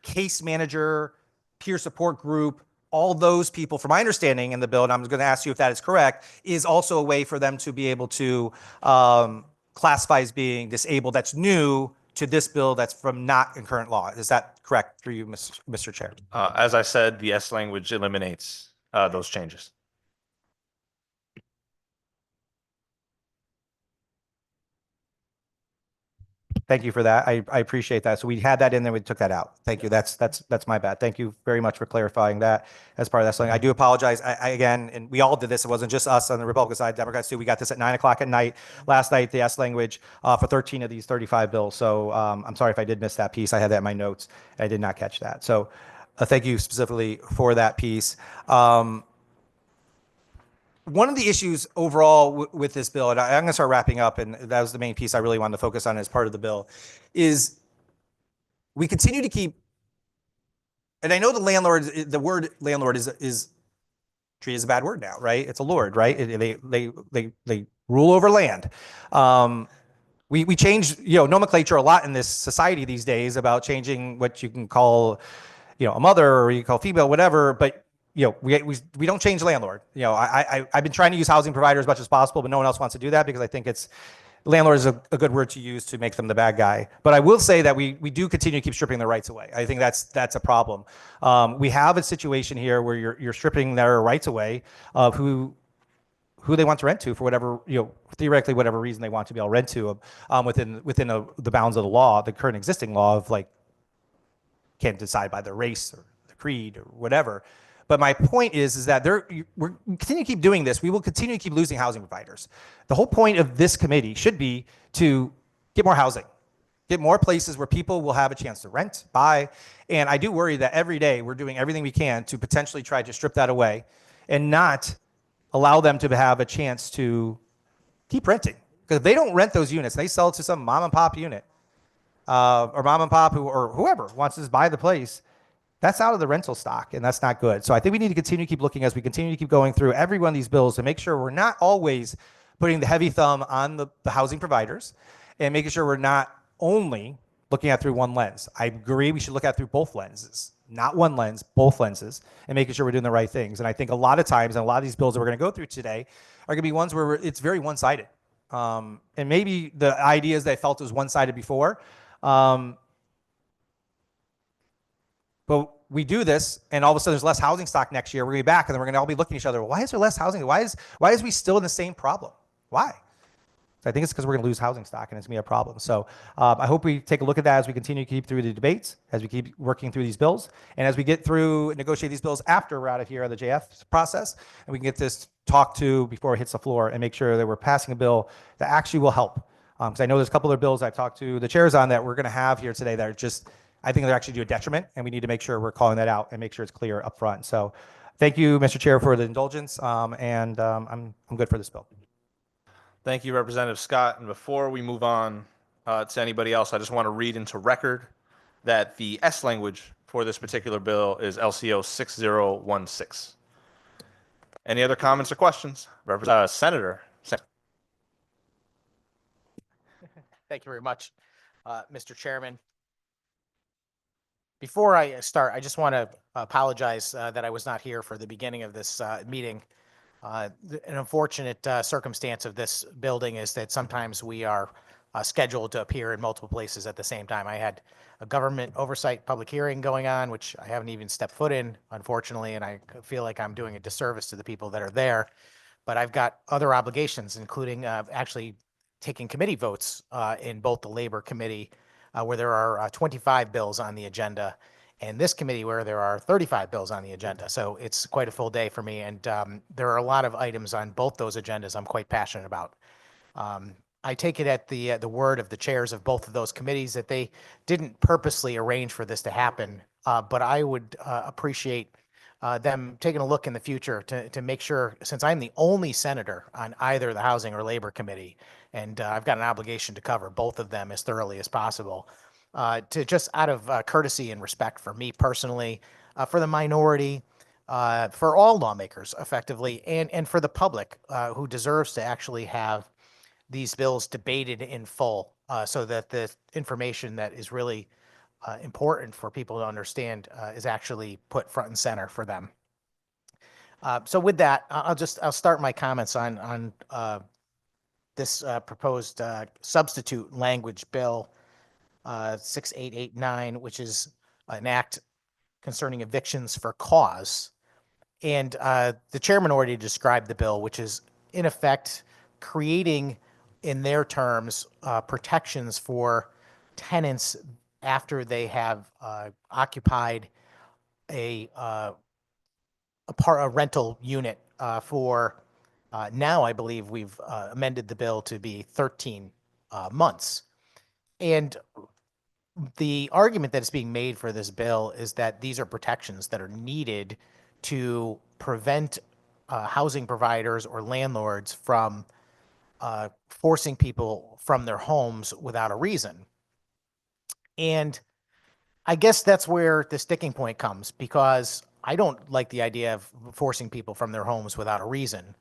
case manager, peer support group, all those people, from my understanding in the bill, and I'm going to ask you if that is correct, is also a way for them to be able to classify as being disabled. That's new to this bill. That's from not in current law. Is that correct through you, Mr. Chair? As I said, the S language eliminates those changes. Thank you for that. I appreciate that. So we had that in there, we took that out. Thank you. That's my bad. Thank you very much for clarifying that as part of that. So I do apologize. I again, and we all did this. It wasn't just us on the Republican side, Democrats too. We got this at 9 o'clock at night last night, the S language for 13 of these 35 bills. So I'm sorry if I did miss that piece. I had that in my notes. I did not catch that. So thank you specifically for that piece. One of the issues overall with this bill, and I'm going to start wrapping up, and that was the main piece I really wanted to focus on as part of the bill, is we continue to keep, and I know the word landlord is treated as a bad word now, right? It's a lord, right? They rule over land. We change, nomenclature a lot in this society these days about changing what you can call, a mother, or you call female, whatever, but we don't change landlord. I've been trying to use housing provider as much as possible, but no one else wants to do that because I think landlord is a good word to use to make them the bad guy. But I will say that we do continue to keep stripping their rights away. I think that's a problem. We have a situation here where you're stripping their rights away of who they want to rent to for whatever, theoretically, whatever reason they want to be able to rent to within the bounds of the law, the current existing law of can't decide by their race or their creed or whatever. But my point is that we're continue to keep doing this. We will continue to keep losing housing providers. The whole point of this committee should be to get more housing, get more places where people will have a chance to rent, buy. And I do worry that every day we're doing everything we can to potentially try to strip that away and not allow them to have a chance to keep renting. Because if they don't rent those units, they sell it to some mom and pop unit or mom and pop or whoever wants to just buy the place. That's out of the rental stock, and that's not good. So I think we need to continue to keep looking as we continue to keep going through every one of these bills to make sure we're not always putting the heavy thumb on the housing providers and making sure we're not only looking at through one lens. I agree we should look at through both lenses, not one lens, both lenses, and making sure we're doing the right things. And I think a lot of times, and a lot of these bills that we're going to go through today are going to be ones where it's very one-sided. And maybe the ideas that I felt was one-sided before, but we do this, and all of a sudden there's less housing stock next year. We're going to be back, and then we're going to all be looking at each other. Why is there less housing? Why is we still in the same problem? Why? So I think it's because we're going to lose housing stock, and it's going to be a problem. So I hope we take a look at that as we continue to keep through the debates, as we keep working through these bills, and as we get through negotiate these bills after we're out of here on the JF process, and we can get this talked to before it hits the floor and make sure that we're passing a bill that actually will help. Because I know there's a couple of bills I've talked to the chairs on that we're going to have here today that are just, I think they're actually do a detriment, and we need to make sure we're calling that out and make sure it's clear up front. So thank you, Mr. Chair, for the indulgence, and I'm good for this bill. Thank you, Representative Scott. And before we move on to anybody else, I just want to read into record that the S language for this particular bill is LCO 6016. Any other comments or questions? Senator. Thank you very much, Mr. Chairman. Before I start, I just want to apologize that I was not here for the beginning of this meeting. An unfortunate circumstance of this building is that sometimes we are scheduled to appear in multiple places at the same time. I had a government oversight public hearing going on, which I haven't even stepped foot in, unfortunately, and I feel like I'm doing a disservice to the people that are there. But I've got other obligations, including actually taking committee votes in both the Labor Committee, where there are 25 bills on the agenda, and this committee where there are 35 bills on the agenda. So it's quite a full day for me, and there are a lot of items on both those agendas I'm quite passionate about. I take it at the word of the chairs of both of those committees that they didn't purposely arrange for this to happen, but I would appreciate them taking a look in the future to make sure, since I'm the only senator on either the Housing or Labor Committee, and I've got an obligation to cover both of them as thoroughly as possible, to just out of courtesy and respect for me personally, for the minority, for all lawmakers effectively, and for the public who deserves to actually have these bills debated in full so that the information that is really important for people to understand is actually put front and center for them. So with that, I'll start my comments on this proposed substitute language bill 6889, which is an act concerning evictions for cause. And the chairman already described the bill, which is in effect creating, in their terms, protections for tenants after they have occupied a rental unit for now, I believe we've amended the bill to be 13 months. And the argument that is being made for this bill is that these are protections that are needed to prevent housing providers or landlords from forcing people from their homes without a reason. And I guess that's where the sticking point comes, because I don't like the idea of forcing people from their homes without a reason.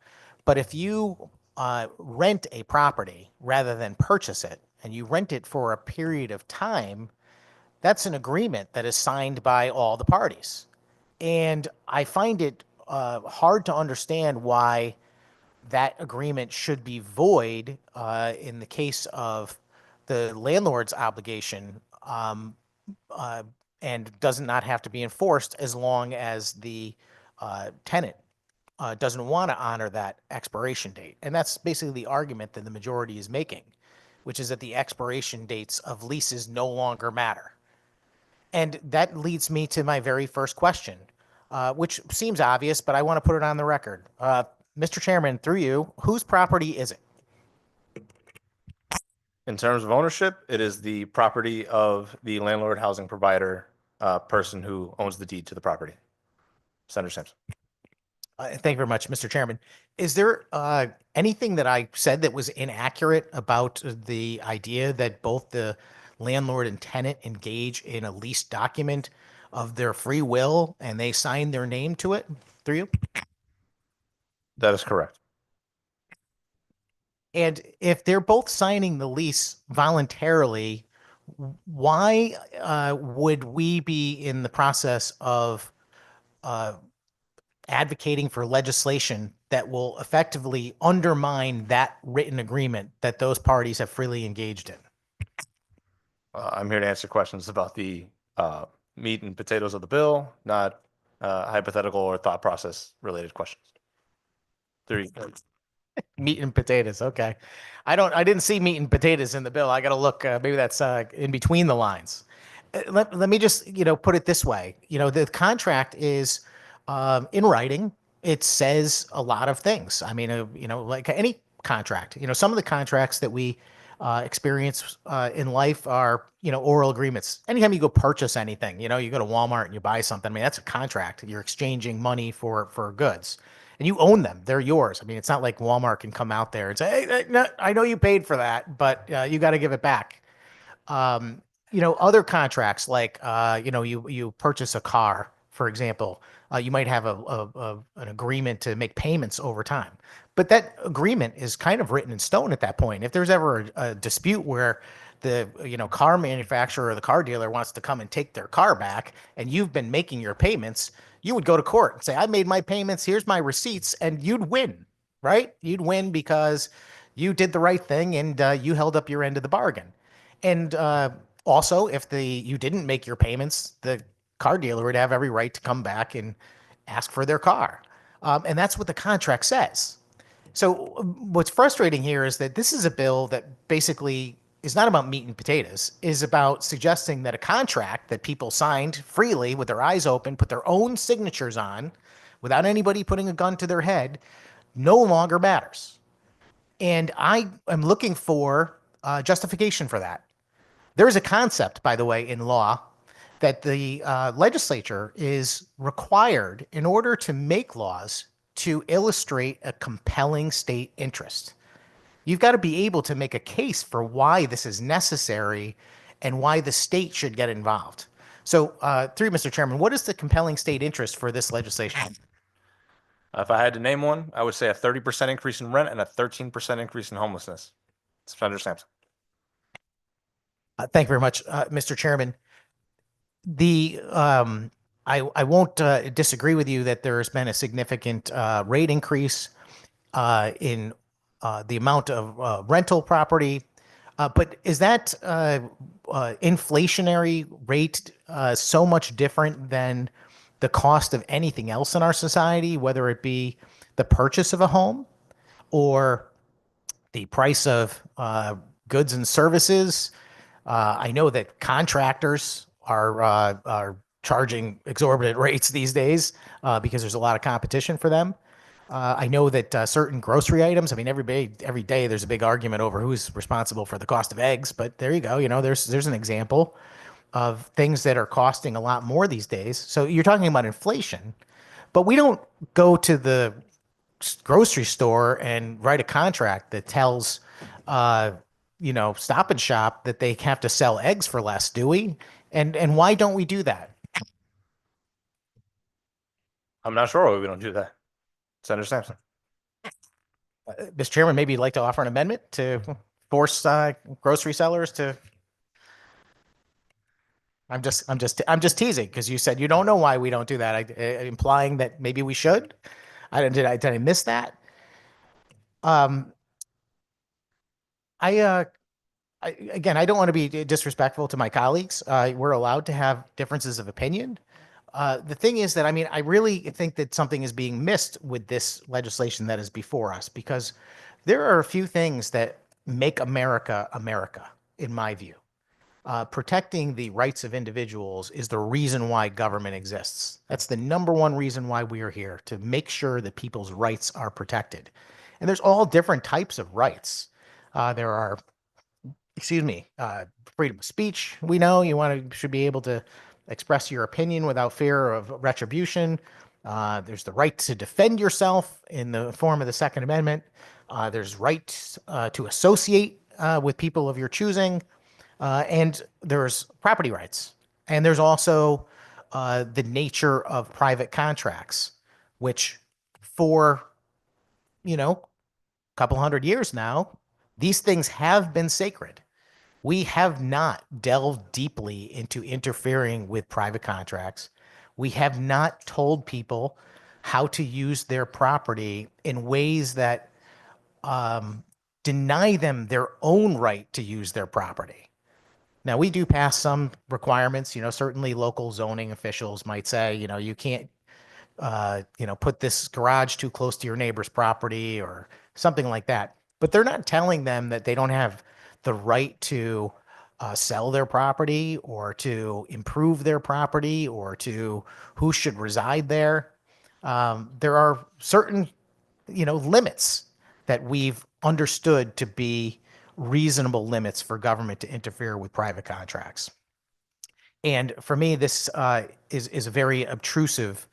But if you rent a property rather than purchase it, and you rent it for a period of time, that's an agreement that is signed by all the parties. And I find it hard to understand why that agreement should be void in the case of the landlord's obligation and does not have to be enforced as long as the tenant doesn't want to honor that expiration date. And that's basically the argument that the majority is making, which is that the expiration dates of leases no longer matter. And that leads me to my very first question, which seems obvious, but I want to put it on the record. Mr. Chairman, through you, whose property is it? In terms of ownership, it is the property of the landlord housing provider person who owns the deed to the property. Senator Sampson. Thank you very much, Mr. Chairman. Is there anything that I said that was inaccurate about the idea that both the landlord and tenant engage in a lease document of their free will and they sign their name to it? Through you? That is correct. And if they're both signing the lease voluntarily, why would we be in the process of advocating for legislation that will effectively undermine that written agreement that those parties have freely engaged in? I'm here to answer questions about the meat and potatoes of the bill, not hypothetical or thought process related questions. Meat and potatoes. Okay. I didn't see meat and potatoes in the bill. I got to look, maybe that's in between the lines. Let me just, put it this way. The contract is in writing. It says a lot of things. I mean, like any contract, some of the contracts that we experience in life are, oral agreements. Anytime you go purchase anything, you go to Walmart and you buy something, I mean, that's a contract. You're exchanging money for goods. And you own them. They're yours. I mean, it's not like Walmart can come out there and say, hey, no, I know you paid for that, but you got to give it back. Other contracts like, you purchase a car, for example, you might have an agreement to make payments over time. But that agreement is kind of written in stone at that point. If there's ever a dispute where the car manufacturer or the car dealer wants to come and take their car back and you've been making your payments, you would go to court and say, I made my payments, here's my receipts, and you'd win, right? You'd win because you did the right thing and you held up your end of the bargain. And also, if you didn't make your payments, the car dealer would have every right to come back and ask for their car. And that's what the contract says. So what's frustrating here is that this is a bill that basically is not about meat and potatoes, is about suggesting that a contract that people signed freely with their eyes open, put their own signatures on, without anybody putting a gun to their head, no longer matters. And I am looking for justification for that. There is a concept, by the way, in law that the legislature is required in order to make laws to illustrate a compelling state interest. You've got to be able to make a case for why this is necessary and why the state should get involved. So, through Mr. Chairman, what is the compelling state interest for this legislation? If I had to name one, I would say a 30% increase in rent and a 13% increase in homelessness. Senator Sampson. Thank you very much, Mr. Chairman. I won't disagree with you that there's been a significant rate increase in the amount of rental property. But is that inflationary rate so much different than the cost of anything else in our society, whether it be the purchase of a home or the price of goods and services? I know that contractors are charging exorbitant rates these days because there's a lot of competition for them. I know that certain grocery items, I mean, every day there's a big argument over who's responsible for the cost of eggs, but there you go. You know, there's an example of things that are costing a lot more these days. So you're talking about inflation, but we don't go to the grocery store and write a contract that tells, uh, Stop and Shop that they have to sell eggs for less, do we? And why don't we do that? I'm not sure why we don't do that. Senator Sampson. Mr. Chairman, maybe you'd like to offer an amendment to force grocery sellers to. I'm just teasing because you said you don't know why we don't do that. Implying that maybe we should. Did I miss that? Um, I again, I don't want to be disrespectful to my colleagues. We're allowed to have differences of opinion. The thing is that, I mean, I really think that something is being missed with this legislation that is before us because there are a few things that make America America, in my view. Protecting the rights of individuals is the reason why government exists. That's the number one reason why we are here, to make sure that people's rights are protected. And there's all different types of rights. There are freedom of speech. We know should be able to express your opinion without fear of retribution. There's the right to defend yourself in the form of the Second Amendment. There's rights to associate with people of your choosing. And there's property rights. And there's also the nature of private contracts, which for, a couple hundred years now, these things have been sacred. We have not delved deeply into interfering with private contracts. We have not told people how to use their property in ways that deny them their own right to use their property. Now, we do pass some requirements. Certainly local zoning officials might say, you can't, put this garage too close to your neighbor's property or something like that. But they're not telling them that they don't have the right to sell their property or to improve their property or to who should reside there. There are certain, limits that we've understood to be reasonable limits for government to interfere with private contracts. And for me, this is a very obtrusive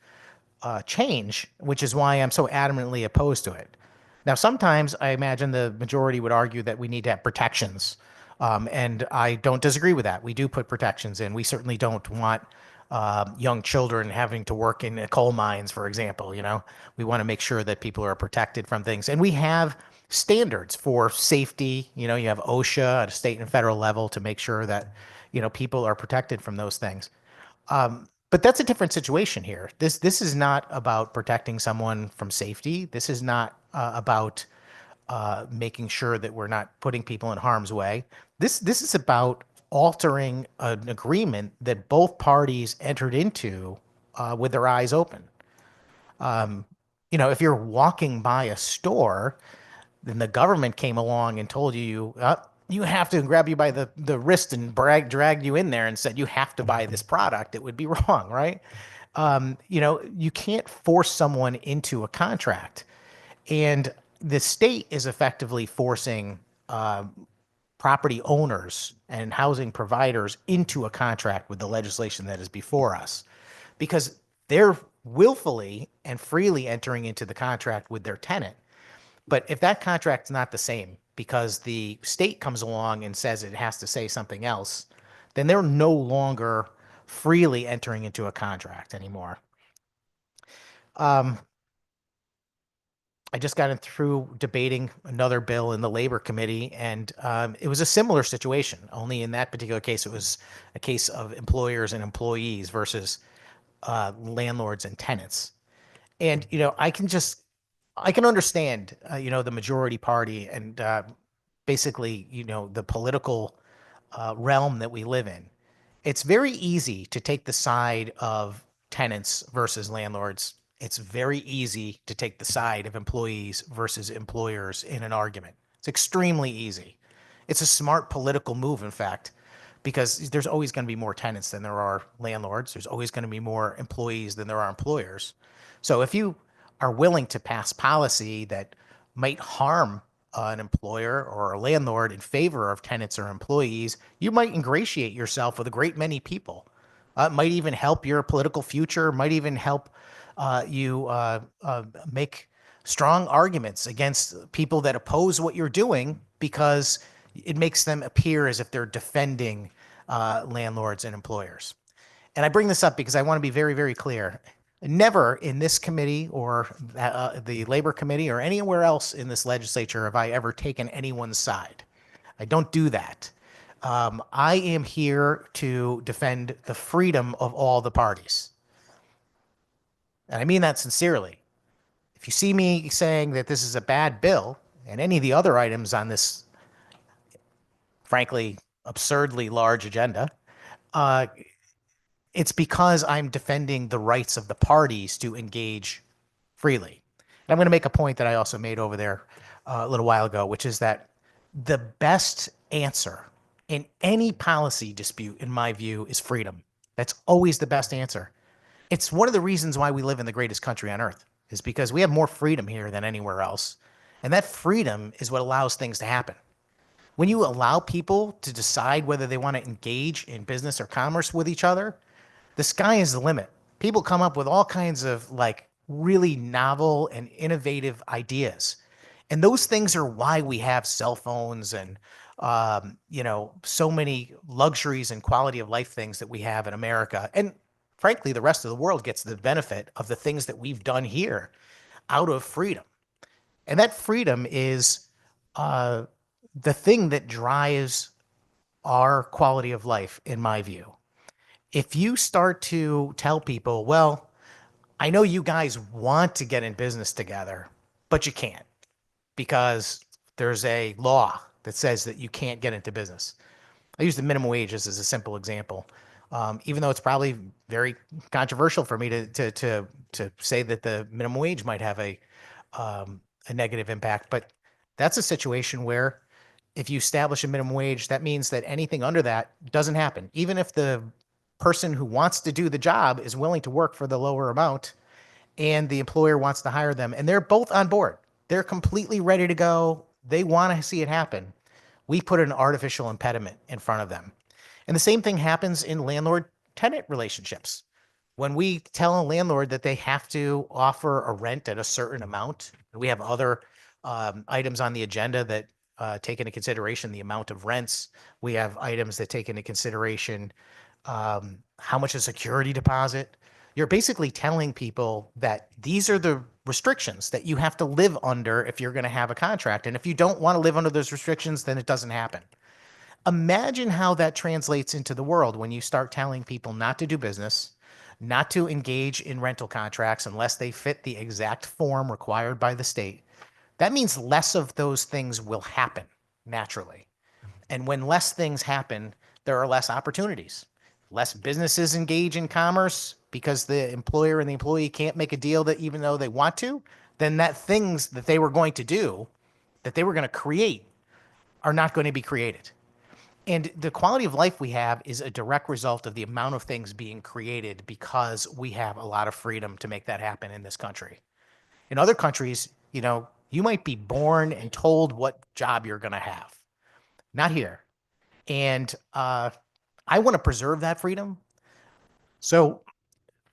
change, which is why I'm so adamantly opposed to it. Now, sometimes I imagine the majority would argue that we need to have protections. And I don't disagree with that. We do put protections in. We certainly don't want young children having to work in coal mines, for example. We want to make sure that people are protected from things. And we have standards for safety. You have OSHA at a state and federal level to make sure that, people are protected from those things. But that's a different situation here. This is not about protecting someone from safety. This is not about making sure that we're not putting people in harm's way. This is about altering an agreement that both parties entered into with their eyes open. If you're walking by a store, then the government came along and told you have to grab you by the wrist and drag you in there and said you have to buy this product, it would be wrong, right? You can't force someone into a contract. And the state is effectively forcing property owners and housing providers into a contract with the legislation that is before us because they're willfully and freely entering into the contract with their tenant. But if that contract's not the same because the state comes along and says it has to say something else, then they're no longer freely entering into a contract anymore. I just got through debating another bill in the Labor Committee, and it was a similar situation. Only in that particular case, it was a case of employers and employees versus landlords and tenants. And I can understand the majority party and basically the political realm that we live in. It's very easy to take the side of tenants versus landlords. It's very easy to take the side of employees versus employers in an argument. It's extremely easy. It's a smart political move, in fact, because there's always going to be more tenants than there are landlords. There's always going to be more employees than there are employers. So if you are willing to pass policy that might harm an employer or a landlord in favor of tenants or employees, you might ingratiate yourself with a great many people. It might even help your political future, might even help you make strong arguments against people that oppose what you're doing, because it makes them appear as if they're defending landlords and employers. And I bring this up because I want to be very, very clear. Never in this committee or the Labor Committee or anywhere else in this legislature have I ever taken anyone's side. I don't do that. I am here to defend the freedom of all the parties. And I mean that sincerely. If you see me saying that this is a bad bill and any of the other items on this, frankly, absurdly large agenda, it's because I'm defending the rights of the parties to engage freely. And I'm going to make a point that I also made over there a little while ago, which is that the best answer in any policy dispute, in my view, is freedom. That's always the best answer. It's one of the reasons why we live in the greatest country on earth, is because we have more freedom here than anywhere else. And that freedom is what allows things to happen. When you allow people to decide whether they want to engage in business or commerce with each other, the sky is the limit. People come up with all kinds of really novel and innovative ideas. And those things are why we have cell phones and, so many luxuries and quality of life things that we have in America. And frankly, the rest of the world gets the benefit of the things that we've done here out of freedom. And that freedom is the thing that drives our quality of life, in my view. If you start to tell people, well, I know you guys want to get in business together, but you can't because there's a law that says that you can't get into business. I use the minimum wage as a simple example, even though it's probably very controversial for me to say that the minimum wage might have a negative impact. But that's a situation where if you establish a minimum wage, that means that anything under that doesn't happen. Even if the person who wants to do the job is willing to work for the lower amount and the employer wants to hire them, and they're both on board, they're completely ready to go, they want to see it happen, we put an artificial impediment in front of them. And the same thing happens in landlord-tenant relationships. When we tell a landlord that they have to offer a rent at a certain amount, we have other items on the agenda that take into consideration the amount of rents. We have items that take into consideration how much a security deposit. You're basically telling people that these are the restrictions that you have to live under if you're going to have a contract. And if you don't want to live under those restrictions, then it doesn't happen. Imagine how that translates into the world when you start telling people not to do business, not to engage in rental contracts unless they fit the exact form required by the state. That means less of those things will happen naturally. And when less things happen, there are less opportunities. Less businesses engage in commerce because the employer and the employee can't make a deal that even though they want to, then that things that they were going to do, that they were going to create, are not going to be created. And the quality of life we have is a direct result of the amount of things being created because we have a lot of freedom to make that happen in this country. In other countries, you might be born and told what job you're going to have. Not here. And I want to preserve that freedom. So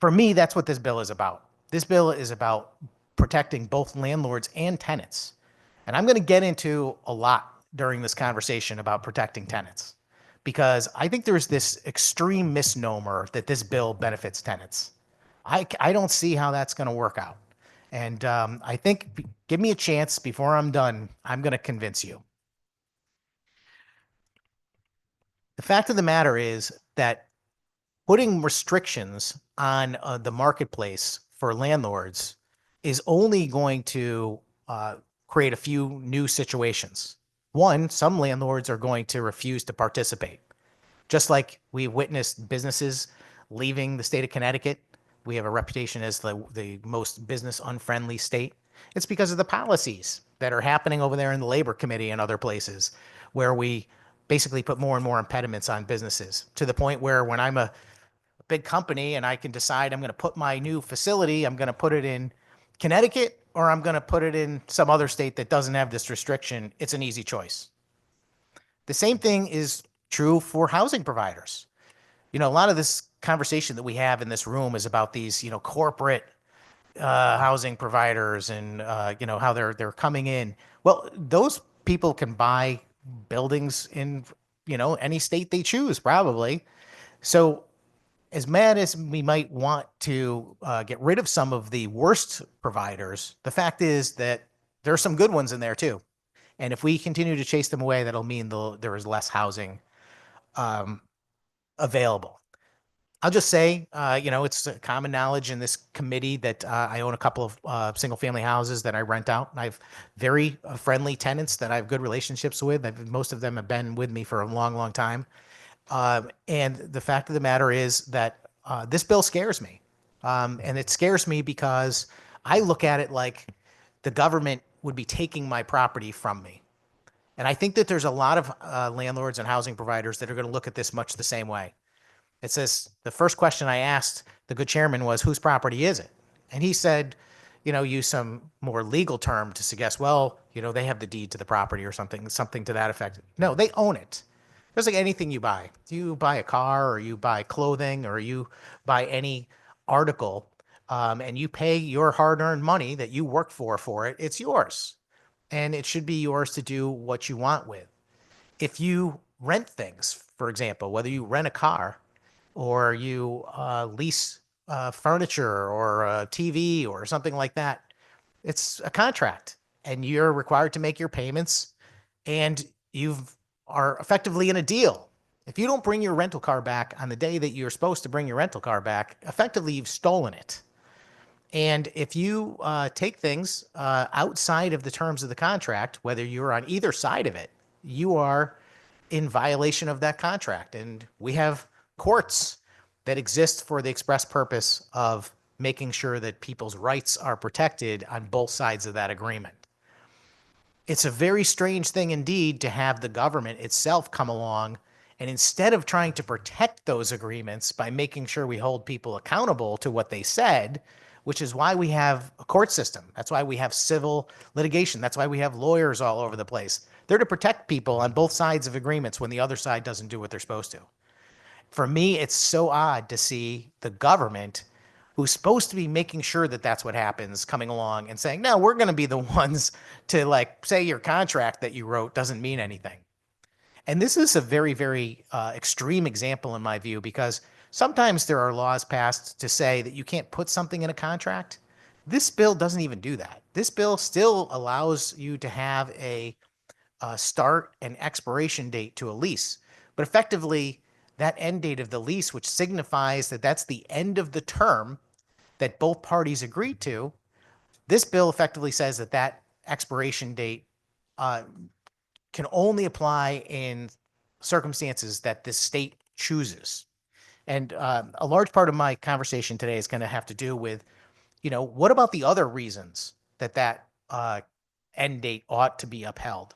for me, that's what this bill is about. This bill is about protecting both landlords and tenants. And I'm going to get into a lot during this conversation about protecting tenants, because I think there's this extreme misnomer that this bill benefits tenants. I don't see how that's going to work out. And I think give me a chance before I'm done. I'm going to convince you. The fact of the matter is that putting restrictions on the marketplace for landlords is only going to create a few new situations. One, some landlords are going to refuse to participate. Just like we witnessed businesses leaving the state of Connecticut, we have a reputation as the most business unfriendly state. It's because of the policies that are happening over there in the labor committee and other places where we basically put more and more impediments on businesses to the point where when I'm a big company and I can decide I'm going to put my new facility, I'm going to put it in Connecticut or I'm going to put it in some other state that doesn't have this restriction, it's an easy choice. The same thing is true for housing providers. You know, a lot of this conversation that we have in this room is about these, corporate housing providers and how they're coming in. Well, those people can buy buildings in any state they choose, probably. So, as mad as we might want to get rid of some of the worst providers, the fact is that there are some good ones in there too. And if we continue to chase them away, that'll mean there is less housing available. I'll just say, it's common knowledge in this committee that I own a couple of single family houses that I rent out. And I have very friendly tenants that I have good relationships with. Most of them have been with me for a long, long time. And the fact of the matter is that this bill scares me. And it scares me because I look at it like the government would be taking my property from me. And I think that there's a lot of landlords and housing providers that are going to look at this much the same way. It says the first question I asked the good chairman was, whose property is it? And he said, use some more legal term to suggest, well, they have the deed to the property or something to that effect. No, they own it. Just like anything you buy. You buy a car or you buy clothing or you buy any article and you pay your hard-earned money that you work for it, it's yours. And it should be yours to do what you want with. If you rent things, for example, whether you rent a car or you lease furniture or a TV or something like that, it's a contract and you're required to make your payments and you are effectively in a deal. If you don't bring your rental car back on the day that you're supposed to bring your rental car back, effectively you've stolen it. And if you take things outside of the terms of the contract, whether you're on either side of it, you are in violation of that contract. And we have courts that exist for the express purpose of making sure that people's rights are protected on both sides of that agreement. It's a very strange thing indeed to have the government itself come along and instead of trying to protect those agreements by making sure we hold people accountable to what they said, which is why we have a court system. That's why we have civil litigation. That's why we have lawyers all over the place. They're to protect people on both sides of agreements when the other side doesn't do what they're supposed to. For me, it's so odd to see the government, who's supposed to be making sure that that's what happens, coming along and saying, no, we're going to be the ones to say your contract that you wrote doesn't mean anything. And this is a very, very extreme example in my view, because sometimes there are laws passed to say that you can't put something in a contract. This bill doesn't even do that. This bill still allows you to have a start and expiration date to a lease, but effectively that end date of the lease, which signifies that that's the end of the term that both parties agreed to, this bill effectively says that that expiration date can only apply in circumstances that the state chooses. And a large part of my conversation today is going to have to do with, what about the other reasons that end date ought to be upheld?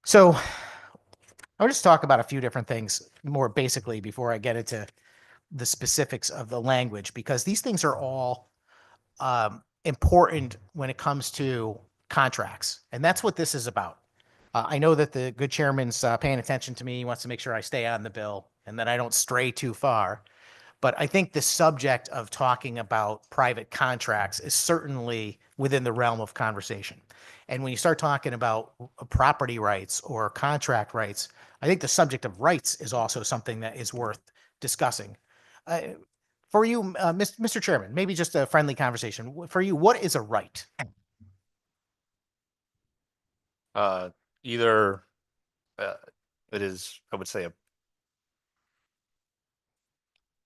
So I'll just talk about a few different things more basically before I get into the specifics of the language, because these things are all important when it comes to contracts. And that's what this is about. I know that the good chairman's paying attention to me. He wants to make sure I stay on the bill and that I don't stray too far. But I think the subject of talking about private contracts is certainly within the realm of conversation. And when you start talking about property rights or contract rights, I think the subject of rights is also something that is worth discussing. For you, Mr. Chairman, maybe just a friendly conversation. For you, what is a right? Either it is, I would say,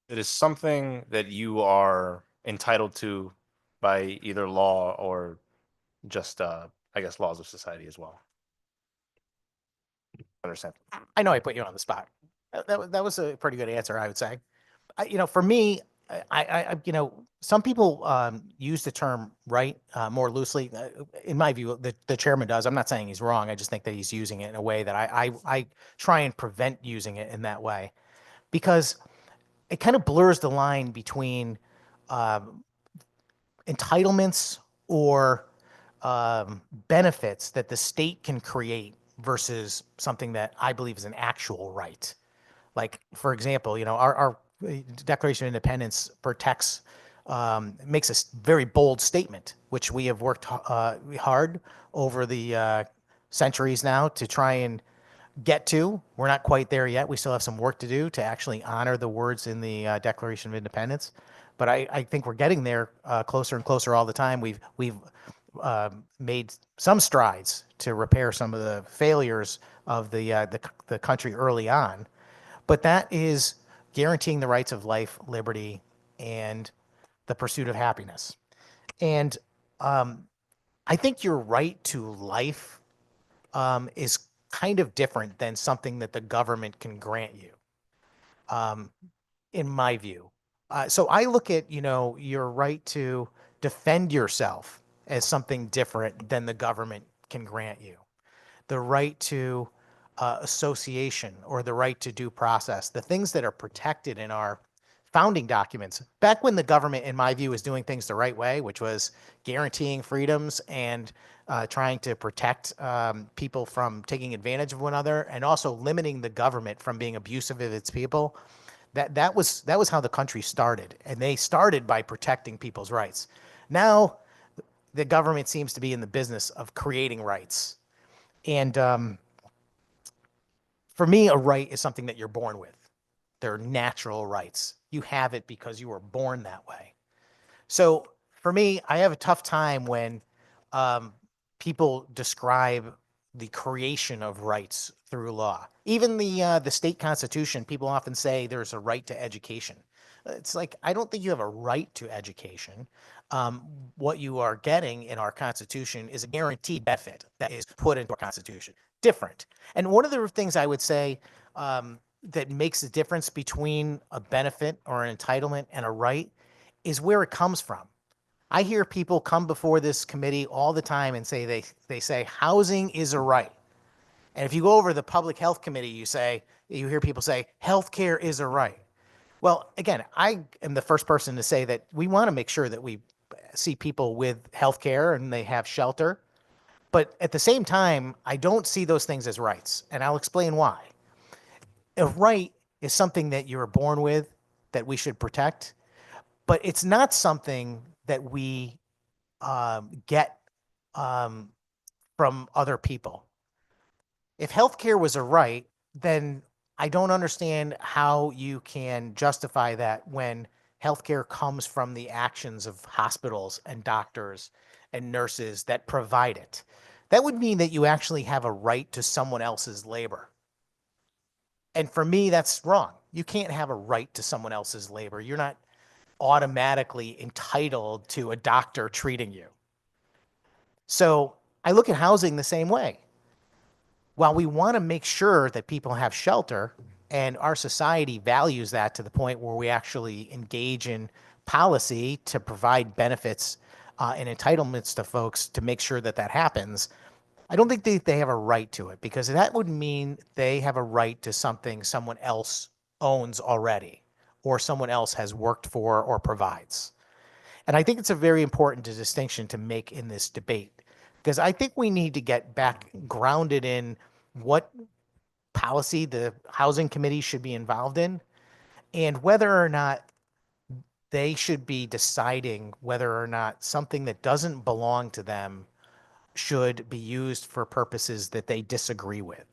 it is something that you are entitled to by either law or just, I guess, laws of society as well. Understand? I know I put you on the spot. That was a pretty good answer, I would say. For me, some people use the term right more loosely. In my view, the chairman does. I'm not saying he's wrong. I just think that he's using it in a way that I try and prevent using it in that way, because it kind of blurs the line between entitlements or benefits that the state can create versus something that I believe is an actual right. Like, for example, our Declaration of Independence protects, makes a very bold statement, which we have worked hard over the centuries now to try and get to. We're not quite there yet. We still have some work to do to actually honor the words in the Declaration of Independence. But I think we're getting there closer and closer all the time. We've made some strides to repair some of the failures of the country early on. But that is guaranteeing the rights of life, liberty, and the pursuit of happiness. And I think your right to life is kind of different than something that the government can grant you, in my view. So I look at, your right to defend yourself as something different than the government can grant you. The right to association or the right to due process, the things that are protected in our founding documents. Back when the government, in my view, was doing things the right way, which was guaranteeing freedoms and trying to protect people from taking advantage of one another, and also limiting the government from being abusive of its people. That was how the country started, and they started by protecting people's rights. Now, the government seems to be in the business of creating rights, and for me, a right is something that you're born with. They're natural rights. You have it because you were born that way. So for me, I have a tough time when people describe the creation of rights through law. Even the state constitution, people often say there's a right to education. It's like, I don't think you have a right to education. What you are getting in our constitution is a guaranteed benefit that is put into our constitution. Different. And one of the things I would say that makes the difference between a benefit or an entitlement and a right is where it comes from. I hear people come before this committee all the time and say they say housing is a right. And if you go over to the Public Health Committee, you hear people say healthcare is a right. Well, again, I am the first person to say that we want to make sure that we see people with healthcare and they have shelter. But at the same time, I don't see those things as rights, and I'll explain why. A right is something that you're born with that we should protect, but it's not something that we get from other people. If healthcare was a right, then I don't understand how you can justify that when healthcare comes from the actions of hospitals and doctors and nurses that provide it. That would mean that you actually have a right to someone else's labor. And for me, that's wrong. You can't have a right to someone else's labor. You're not automatically entitled to a doctor treating you. So I look at housing the same way. While we want to make sure that people have shelter, and our society values that to the point where we actually engage in policy to provide benefits and entitlements to folks to make sure that that happens, I don't think they have a right to it, because that would mean they have a right to something someone else owns already, or someone else has worked for or provides. And I think it's a very important distinction to make in this debate, because I think we need to get back grounded in what policy the Housing Committee should be involved in, and whether or not they should be deciding whether or not something that doesn't belong to them should be used for purposes that they disagree with.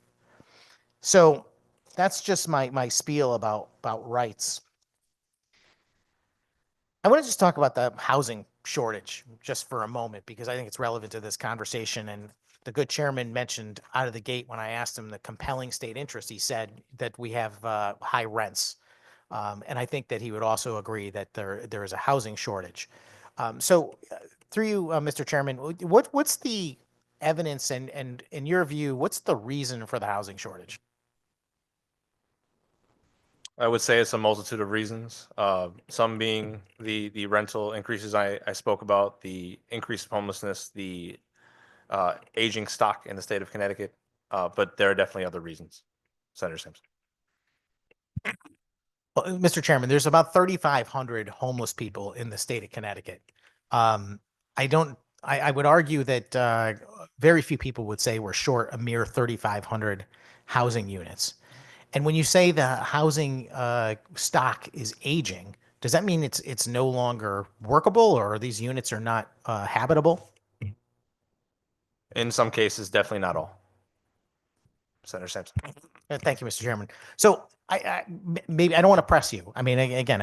So that's just my spiel about rights. I want to just talk about the housing shortage just for a moment, because I think it's relevant to this conversation. And the good chairman mentioned out of the gate, when I asked him the compelling state interest, he said that we have high rents. And I think that he would also agree that there is a housing shortage. Through you, Mr. Chairman, what's the evidence and in your view, what's the reason for the housing shortage? I would say it's a multitude of reasons. Some being the rental increases I spoke about, the increase of homelessness, the aging stock in the state of Connecticut. But there are definitely other reasons. Senator Simpson. Well, Mr. Chairman, there's about 3,500 homeless people in the state of Connecticut. I would argue that very few people would say we're short a mere 3,500 housing units. And when you say the housing stock is aging, does that mean it's no longer workable, or these units are not habitable? In some cases, definitely not all. Senator Simpson. Thank you, Mr. Chairman. So maybe I don't want to press you. I mean, again,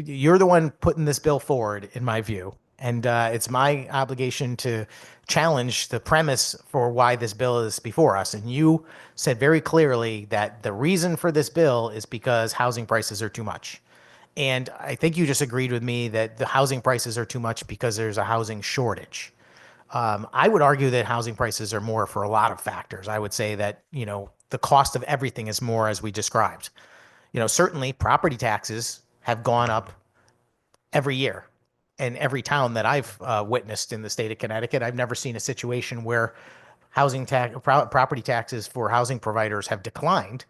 you're the one putting this bill forward, in my view, and it's my obligation to challenge the premise for why this bill is before us. And you said very clearly that the reason for this bill is because housing prices are too much. And I think you just agreed with me that the housing prices are too much because there's a housing shortage. I would argue that housing prices are more for a lot of factors. I would say that, the cost of everything is more, as we described. Certainly property taxes have gone up every year. In every town that I've witnessed in the state of Connecticut, I've never seen a situation where property taxes for housing providers have declined.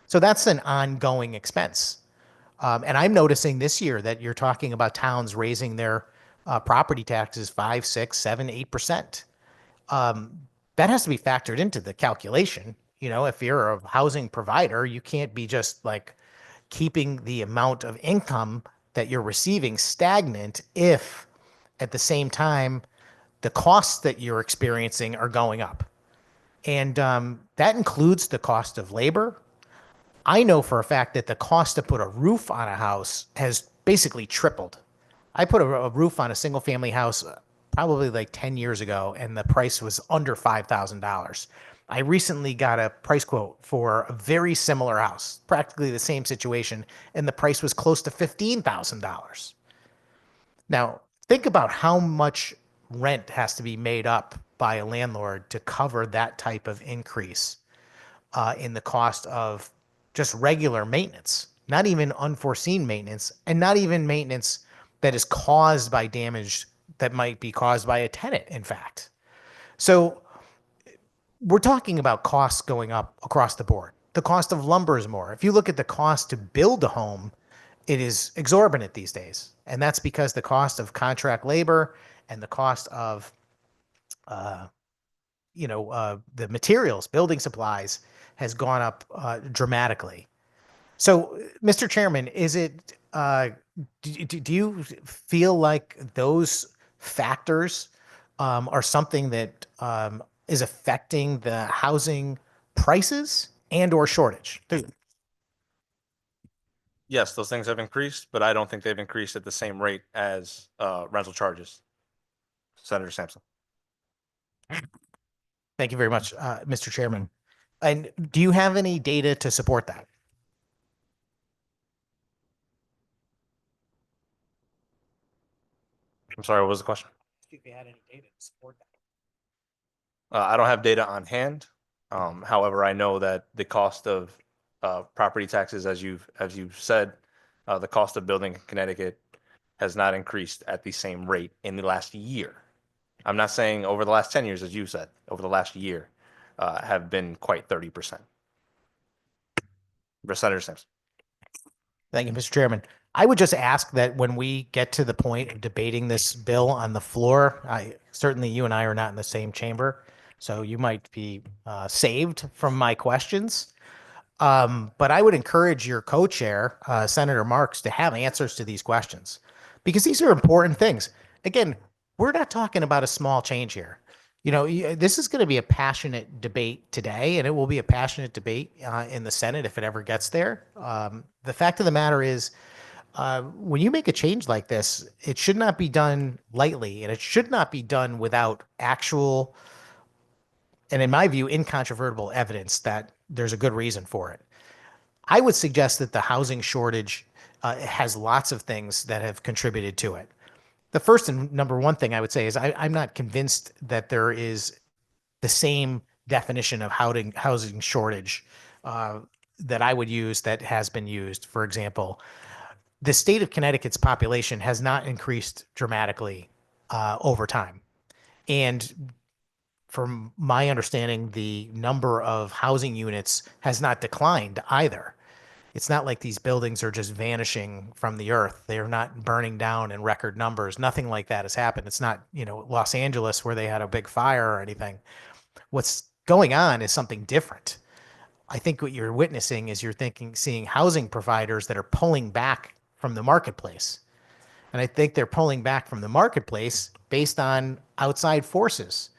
So that's an ongoing expense. And I'm noticing this year that you're talking about towns raising their property taxes 5, 6, 7, 8%. That has to be factored into the calculation. If you're a housing provider, you can't be just like keeping the amount of income that you're receiving stagnant if at the same time the costs that you're experiencing are going up. And that includes the cost of labor. I know for a fact that the cost to put a roof on a house has basically tripled. I put a roof on a single family house probably like 10 years ago, and the price was under $5,000. I recently got a price quote for a very similar house, practically the same situation, and the price was close to $15,000. Now, think about how much rent has to be made up by a landlord to cover that type of increase in the cost of just regular maintenance, not even unforeseen maintenance, and not even maintenance that is caused by damage that might be caused by a tenant, in fact. So we're talking about costs going up across the board. The cost of lumber is more. If you look at the cost to build a home, it is exorbitant these days. And that's because the cost of contract labor and the cost of, the materials, building supplies has gone up dramatically. So, Mr. Chairman, is it, do you feel like those factors are something that is affecting the housing prices and or shortage? Yes, those things have increased, but I don't think they've increased at the same rate as rental charges. Senator Sampson. Thank you very much, Mr. Chairman. And do you have any data to support that? I'm sorry, what was the question? If you had any data to support that. I don't have data on hand. However, I know that the cost of property taxes, as you've said, the cost of building in Connecticut has not increased at the same rate in the last year. I'm not saying over the last 10 years, as you said, over the last year, have been quite 30%. Senator Simpson. Thank you, Mr. Chairman. I would just ask that when we get to the point of debating this bill on the floor, certainly you and I are not in the same chamber, so you might be saved from my questions. But I would encourage your co-chair, Senator Marks, to have answers to these questions, because these are important things. Again, we're not talking about a small change here. This is going to be a passionate debate today, and it will be a passionate debate in the Senate if it ever gets there. The fact of the matter is, when you make a change like this, it should not be done lightly, and it should not be done without actual, and in my view, incontrovertible evidence that there's a good reason for it. I would suggest that the housing shortage has lots of things that have contributed to it. The first and number one thing I would say is I'm not convinced that there is the same definition of housing shortage that I would use that has been used. For example, the state of Connecticut's population has not increased dramatically over time. And from my understanding, the number of housing units has not declined either. It's not like these buildings are just vanishing from the earth. They are not burning down in record numbers. Nothing like that has happened. It's not, Los Angeles where they had a big fire or anything. What's going on is something different. I think what you're witnessing is seeing housing providers that are pulling back from the marketplace. And I think they're pulling back from the marketplace based on outside forces.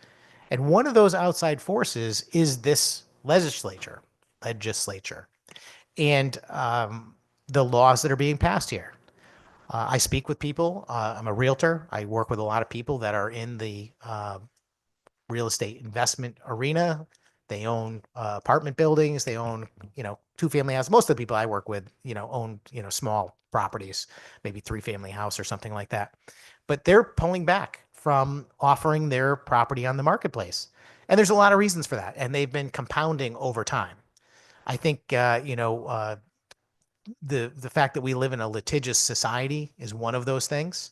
And one of those outside forces is this legislature, and the laws that are being passed here. I speak with people. I'm a realtor. I work with a lot of people that are in the real estate investment arena. They own apartment buildings. They own, two-family houses. Most of the people I work with, own, small properties, maybe three-family house or something like that. But they're pulling back from offering their property on the marketplace. And there's a lot of reasons for that. And they've been compounding over time. I think, the fact that we live in a litigious society is one of those things.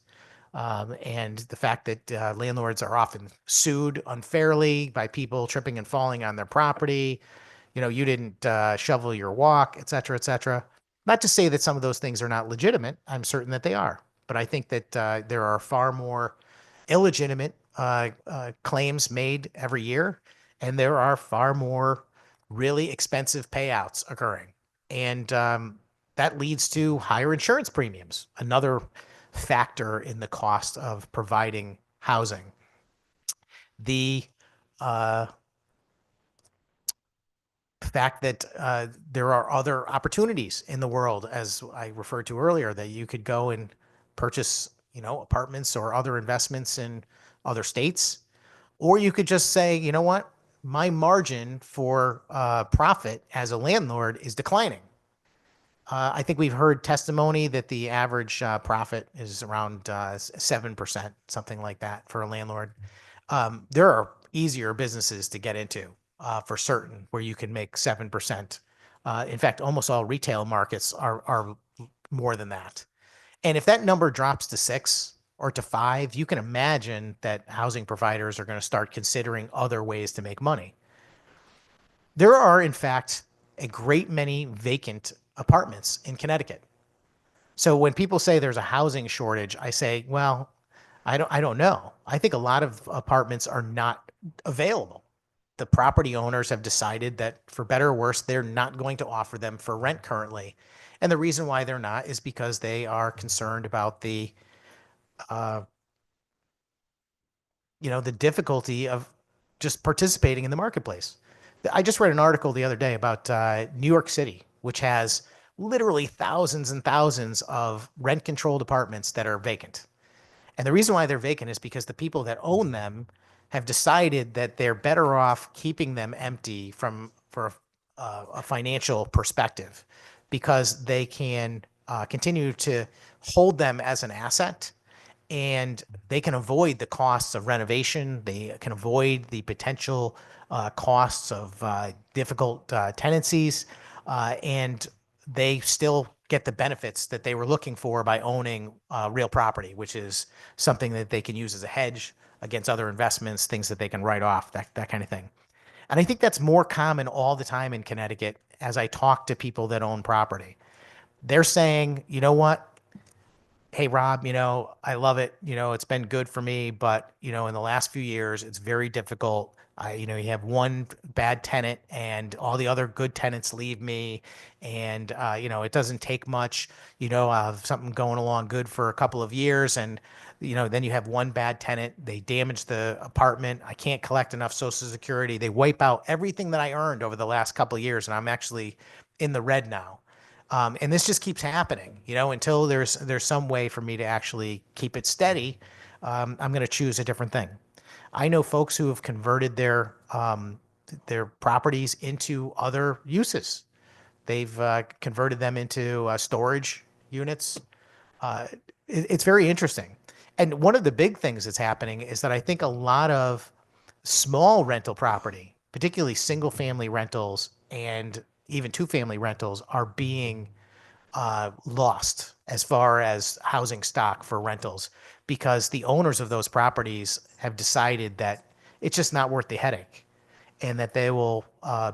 And the fact that landlords are often sued unfairly by people tripping and falling on their property. You didn't shovel your walk, et cetera, et cetera. Not to say that some of those things are not legitimate. I'm certain that they are. But I think that there are far more illegitimate claims made every year. And there are far more really expensive payouts occurring. And that leads to higher insurance premiums, another factor in the cost of providing housing. The fact that there are other opportunities in the world, as I referred to earlier, that you could go and purchase, apartments or other investments in other states, or you could just say, you know what, my margin for profit as a landlord is declining. I think we've heard testimony that the average profit is around 7%, something like that for a landlord. There are easier businesses to get into for certain where you can make 7%. In fact, almost all retail markets are more than that. And if that number drops to 6 or to 5, you can imagine that housing providers are going to start considering other ways to make money. There are, in fact, a great many vacant apartments in Connecticut. So when people say there's a housing shortage, I say, well, I don't know. I think a lot of apartments are not available. The property owners have decided that for better or worse, they're not going to offer them for rent currently. And the reason why they're not is because they are concerned about the difficulty of just participating in the marketplace. I just read an article the other day about New York City, which has literally thousands and thousands of rent-controlled apartments that are vacant. And the reason why they're vacant is because the people that own them have decided that they're better off keeping them empty for a financial perspective, because they can continue to hold them as an asset, and they can avoid the costs of renovation. They can avoid the potential costs of difficult tenancies, and they still get the benefits that they were looking for by owning real property, which is something that they can use as a hedge against other investments, things that they can write off, that kind of thing. And I think that's more common all the time in Connecticut as I talk to people that own property. They're saying, you know what? Hey, Rob, I love it. It's been good for me, but, in the last few years, it's very difficult. You have one bad tenant and all the other good tenants leave me. And, it doesn't take much, something going along good for a couple of years. And, then you have one bad tenant. They damage the apartment. I can't collect enough Social Security. They wipe out everything that I earned over the last couple of years. And I'm actually in the red now. And this just keeps happening, until there's some way for me to actually keep it steady. I'm going to choose a different thing. I know folks who have converted their properties into other uses. They've converted them into storage units. It's very interesting. And one of the big things that's happening is that I think a lot of small rental property, particularly single family rentals and even two family rentals, are being lost as far as housing stock for rentals because the owners of those properties have decided that it's just not worth the headache and that they will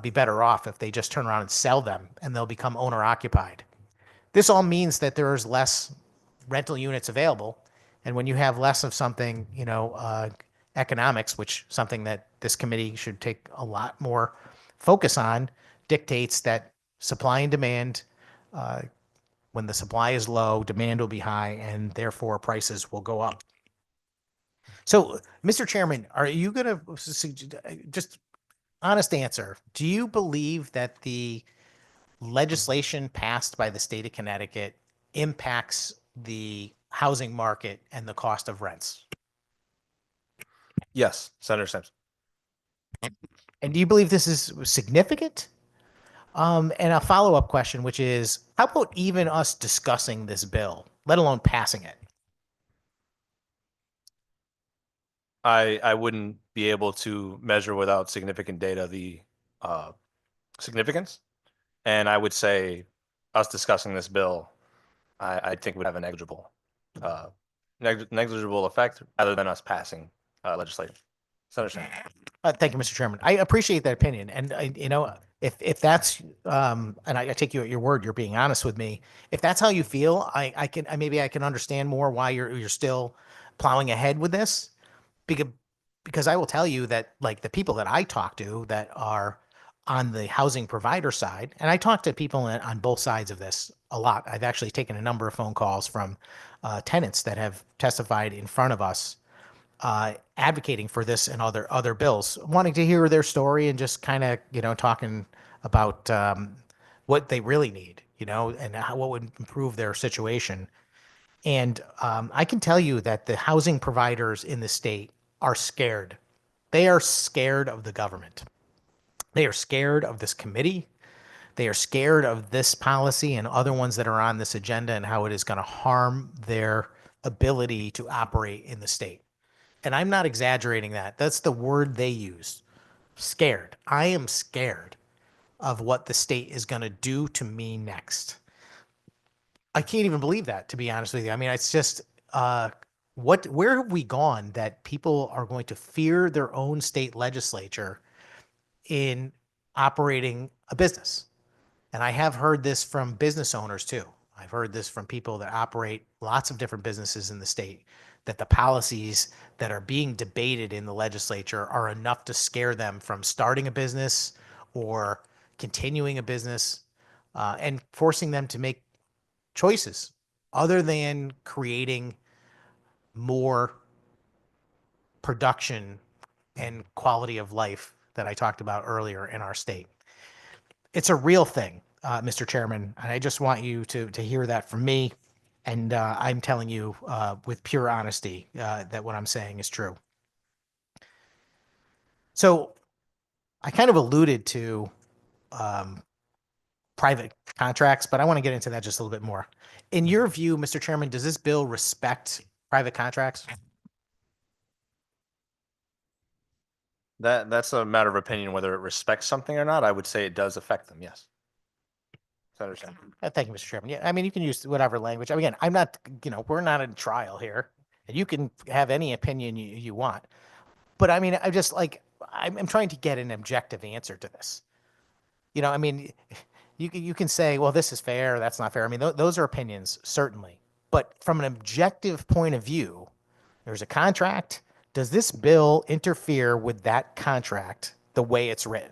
be better off if they just turn around and sell them and they'll become owner occupied. This all means that there's less rental units available. And when you have less of something, economics, which something that this committee should take a lot more focus on, dictates that supply and demand, when the supply is low, demand will be high, and therefore prices will go up. So, Mr. Chairman, are you going to just honest answer? Do you believe that the legislation passed by the state of Connecticut impacts the housing market and the cost of rents? Yes, Senator Simpson. And do you believe this is significant? And a follow-up question, which is, how about even us discussing this bill, let alone passing it? I wouldn't be able to measure without significant data the significance. And I would say us discussing this bill, I think would have a negligible effect rather than us passing legislation. Senator Simpson. Thank you, Mr. Chairman. I appreciate that opinion. And, if that's, and I take you at your word, you're being honest with me. If that's how you feel, maybe I can understand more why you're still plowing ahead with this. Because I will tell you that, like, the people that I talk to that are on the housing provider side, and I talk to people on both sides of this a lot. I've actually taken a number of phone calls from tenants that have testified in front of us, advocating for this and other bills, wanting to hear their story and just kind of, talking about what they really need, and what would improve their situation. And I can tell you that the housing providers in the state are scared. They are scared of the government. They are scared of this committee. They are scared of this policy and other ones that are on this agenda and how it is going to harm their ability to operate in the state. And I'm not exaggerating that. That's the word they use. Scared. I am scared of what the state is going to do to me next. I can't even believe that, to be honest with you. I mean, it's just, where have we gone that people are going to fear their own state legislature in operating a business? And I have heard this from business owners too. I've heard this from people that operate lots of different businesses in the state, that the policies that are being debated in the legislature are enough to scare them from starting a business or continuing a business, and forcing them to make choices other than creating more production and quality of life that I talked about earlier in our state. It's a real thing, Mr. Chairman, and I just want you to hear that from me. And I'm telling you with pure honesty that what I'm saying is true. So I kind of alluded to private contracts, but I want to get into that just a little bit more. In your view, Mr. Chairman, does this bill respect private contracts? That's a matter of opinion, whether it respects something or not. I would say it does affect them, yes. Senator Simpson. Thank you, Mr. Chairman. Yeah, I mean, you can use whatever language. Again, I'm not, we're not in trial here, and you can have any opinion you want. But I mean, I'm trying to get an objective answer to this. I mean, you can say, well, this is fair, that's not fair. I mean, those are opinions, certainly. But from an objective point of view, there's a contract. Does this bill interfere with that contract the way it's written?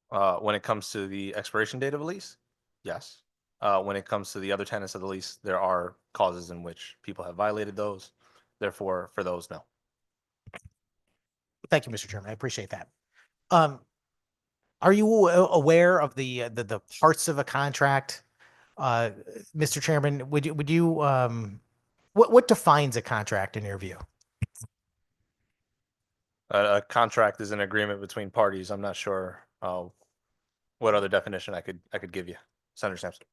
When it comes to the expiration date of a lease, yes. When it comes to the other tenants of the lease, there are causes in which people have violated those. Therefore, for those, no. Thank you, Mr. Chairman. I appreciate that. Are you aware of the parts of a contract? Mr. Chairman, would you, what defines a contract in your view? A contract is an agreement between parties. I'm not sure what other definition I could give you, Senator Sampson.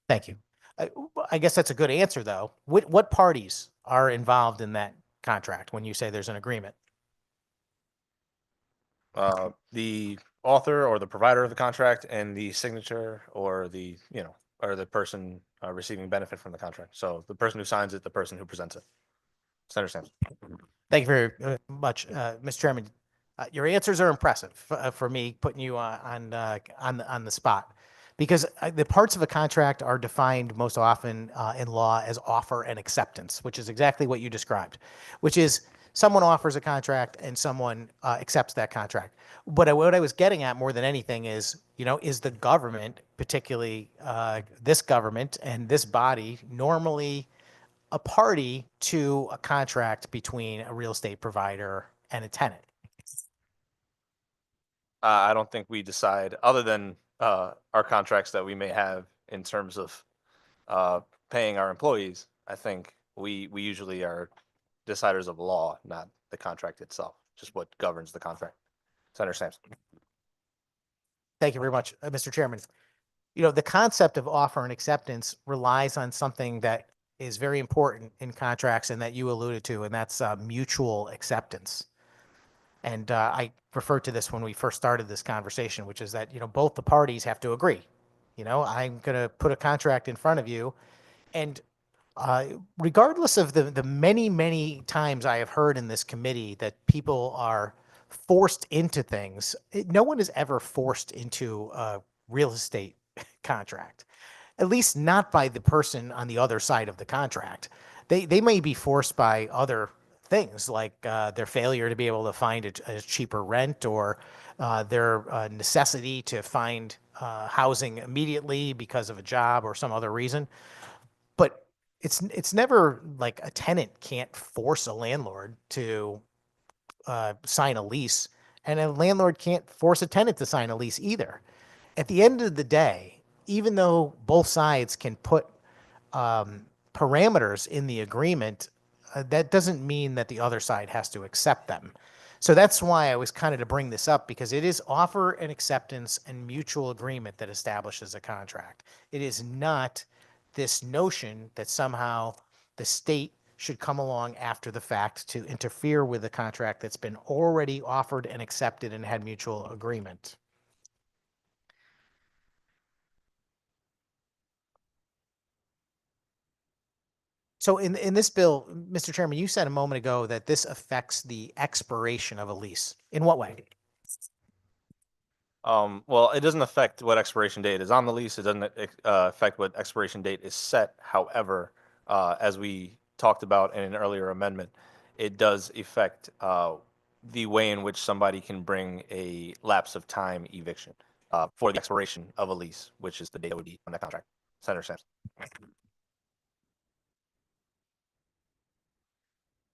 Thank you. I guess that's a good answer, though. What parties are involved in that contract when you say there's an agreement? The author or the provider of the contract and the signature or the or the person receiving benefit from the contract. So the person who signs it, the person who presents it. Senator Sampson. Thank you very much, Mr. Chairman. Your answers are impressive for me, putting you on the spot, because the parts of a contract are defined most often in law as offer and acceptance, which is exactly what you described, which is someone offers a contract and someone accepts that contract. But what I was getting at more than anything is, is the government, particularly this government and this body, normally a party to a contract between a real estate provider and a tenant? I don't think we decide, other than our contracts that we may have in terms of paying our employees. I think we usually are deciders of law, not the contract itself, just what governs the contract. Senator Sampson. Thank you very much, Mr. Chairman. The concept of offer and acceptance relies on something that is very important in contracts and that you alluded to, and that's mutual acceptance. And I referred to this when we first started this conversation, which is that, both the parties have to agree. I'm going to put a contract in front of you, and regardless of the many, many times I have heard in this committee that people are forced into things, no one is ever forced into a real estate contract, at least not by the person on the other side of the contract. They may be forced by other things, like their failure to be able to find a cheaper rent, or their necessity to find housing immediately because of a job or some other reason. But it's never like a tenant can't force a landlord to sign a lease, and a landlord can't force a tenant to sign a lease either. At the end of the day, even though both sides can put parameters in the agreement, that doesn't mean that the other side has to accept them. So that's why I was kind of to bring this up, because it is offer and acceptance and mutual agreement that establishes a contract. It is not this notion that somehow the state should come along after the fact to interfere with a contract that's been already offered and accepted and had mutual agreement. So in this bill, Mr. Chairman, you said a moment ago that this affects the expiration of a lease. In what way? Well, it doesn't affect what expiration date is on the lease. It doesn't affect what expiration date is set. However, as we talked about in an earlier amendment, it does affect the way in which somebody can bring a lapse of time eviction for the expiration of a lease, which is the date that would be on that contract. Senator Sampson.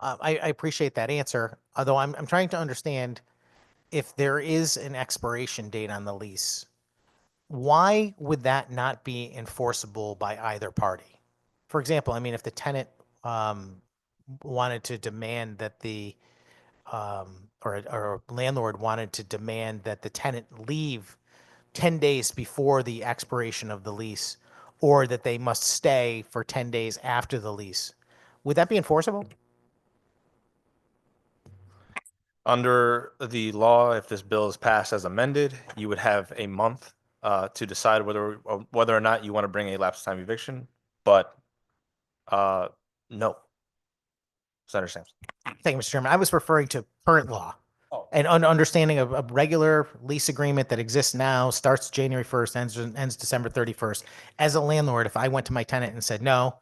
I appreciate that answer, although I'm trying to understand, if there is an expiration date on the lease, why would that not be enforceable by either party? For example, if the tenant wanted to demand that or landlord wanted to demand that the tenant leave 10 days before the expiration of the lease, or that they must stay for 10 days after the lease, would that be enforceable? Under the law, if this bill is passed as amended, you would have a month to decide whether or not you want to bring a lapse time eviction. But no. Senator Sampson. Thank you, Mr. Chairman. I was referring to current law. Oh. And understanding of a regular lease agreement that exists now, starts January 1st, ends December 31st. As a landlord, if I went to my tenant and said, no,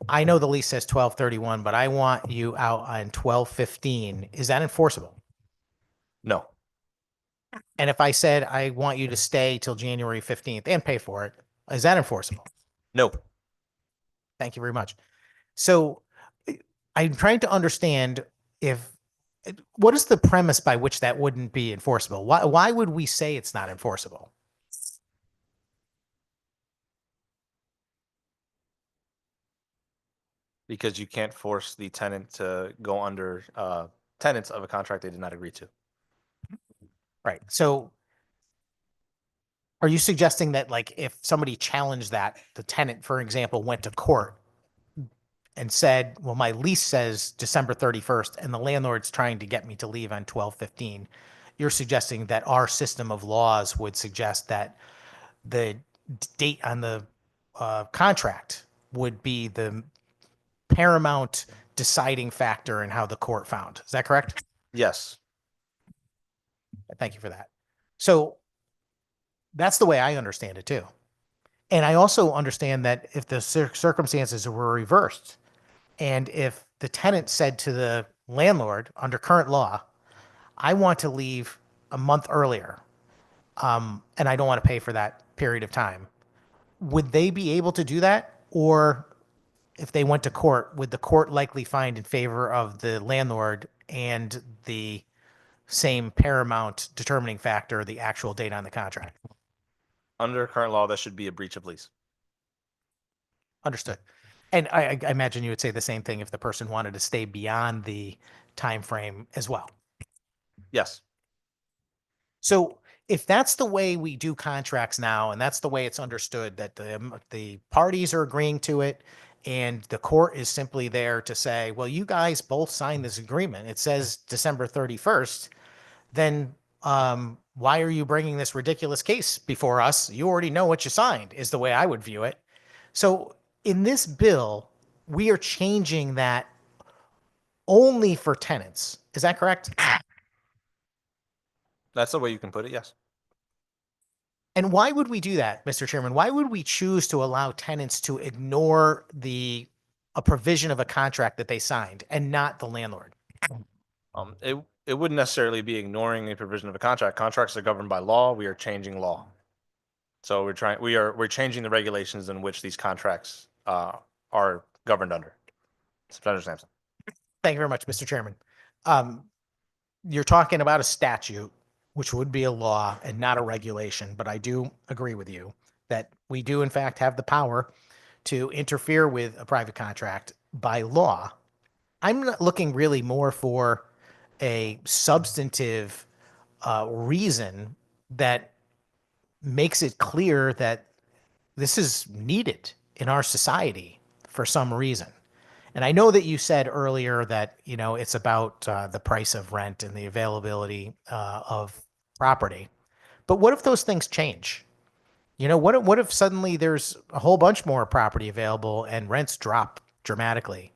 I know the lease says 12/31, but I want you out on 12/15, is that enforceable? No. And if I said, I want you to stay till January 15th and pay for it, is that enforceable? No. Thank you very much. So I'm trying to understand if what is the premise by which that wouldn't be enforceable? Why would we say it's not enforceable? Because you can't force the tenant to go under tenants of a contract they did not agree to. Right. So are you suggesting that like if somebody challenged that, the tenant, for example, went to court and said, well, my lease says December 31st and the landlord's trying to get me to leave on 12/15, you're suggesting that our system of laws would suggest that the date on the contract would be the paramount deciding factor in how the court found. Is that correct? Yes. Thank you for that. So that's the way I understand it too. And I also understand that if the circumstances were reversed, and if the tenant said to the landlord under current law, I want to leave a month earlier, and I don't want to pay for that period of time, would they be able to do that? Or if they went to court, would the court likely find in favor of the landlord and the same paramount determining factor, the actual date on the contract? Under current law, that should be a breach of lease. Understood. And I imagine you would say the same thing if the person wanted to stay beyond the time frame as well. Yes. So if that's the way we do contracts now, and that's the way it's understood, that the parties are agreeing to it, and the court is simply there to say, well, you guys both signed this agreement. It says December 31st. Then why are you bringing this ridiculous case before us? You already know what you signed, is the way I would view it. So in this bill, we are changing that only for tenants. Is that correct? That's the way you can put it. Yes. And why would we do that, Mr. Chairman? Why would we choose to allow tenants to ignore a provision of a contract that they signed and not the landlord? It wouldn't necessarily be ignoring a provision of a contract. Contracts are governed by law. We are changing law. So we're changing the regulations in which these contracts are governed under. Senator Sampson. Thank you very much, Mr. Chairman. You're talking about a statute, which would be a law and not a regulation, but I do agree with you that we do in fact have the power to interfere with a private contract by law. I'm not looking really more for a substantive reason that makes it clear that this is needed in our society for some reason. And I know that you said earlier that, you know, it's about the price of rent and the availability of property. But what if those things change? You know, what if suddenly there's a whole bunch more property available and rents drop dramatically?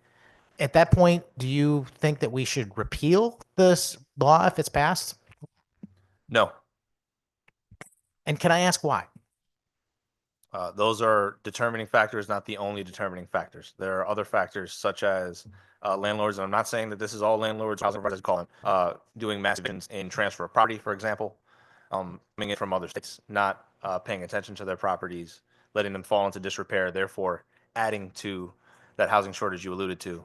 At that point, do you think that we should repeal this law if it's passed? No. And can I ask why? Those are determining factors, not the only determining factors. There are other factors such as landlords, and I'm not saying that this is all landlords, housing providers call them, doing massive evictions in transfer of property, for example, coming in from other states, not paying attention to their properties, letting them fall into disrepair, therefore adding to that housing shortage you alluded to,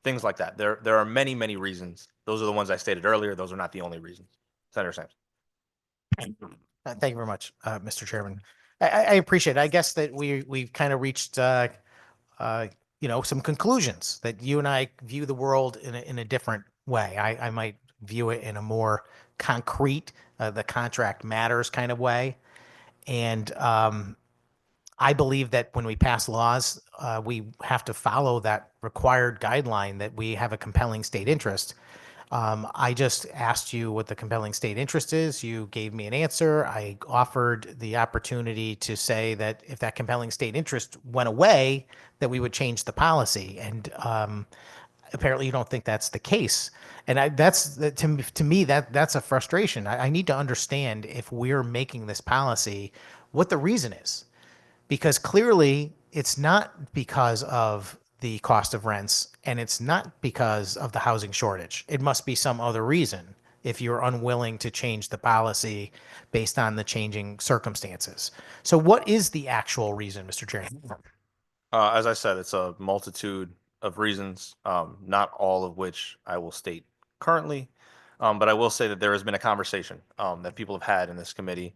things like that. There are many, many reasons. Those are the ones I stated earlier. Those are not the only reasons. Senator Sampson. Thank you very much, Mr. Chairman. I appreciate it. I guess that we've kind of reached, you know, some conclusions that you and I view the world in a different way. I might view it in a more concrete, the contract matters kind of way. And I believe that when we pass laws, we have to follow that required guideline that we have a compelling state interest. I just asked you what the compelling state interest is. You gave me an answer. I offered the opportunity to say that if that compelling state interest went away, that we would change the policy. And apparently you don't think that's the case. And that's to me, that's a frustration. I need to understand, if we're making this policy, what the reason is. Because clearly it's not because of the cost of rents, and it's not because of the housing shortage. It must be some other reason if you're unwilling to change the policy based on the changing circumstances. So what is the actual reason, Mr. Chairman? As I said, it's a multitude of reasons, not all of which I will state currently. But I will say that there has been a conversation that people have had in this committee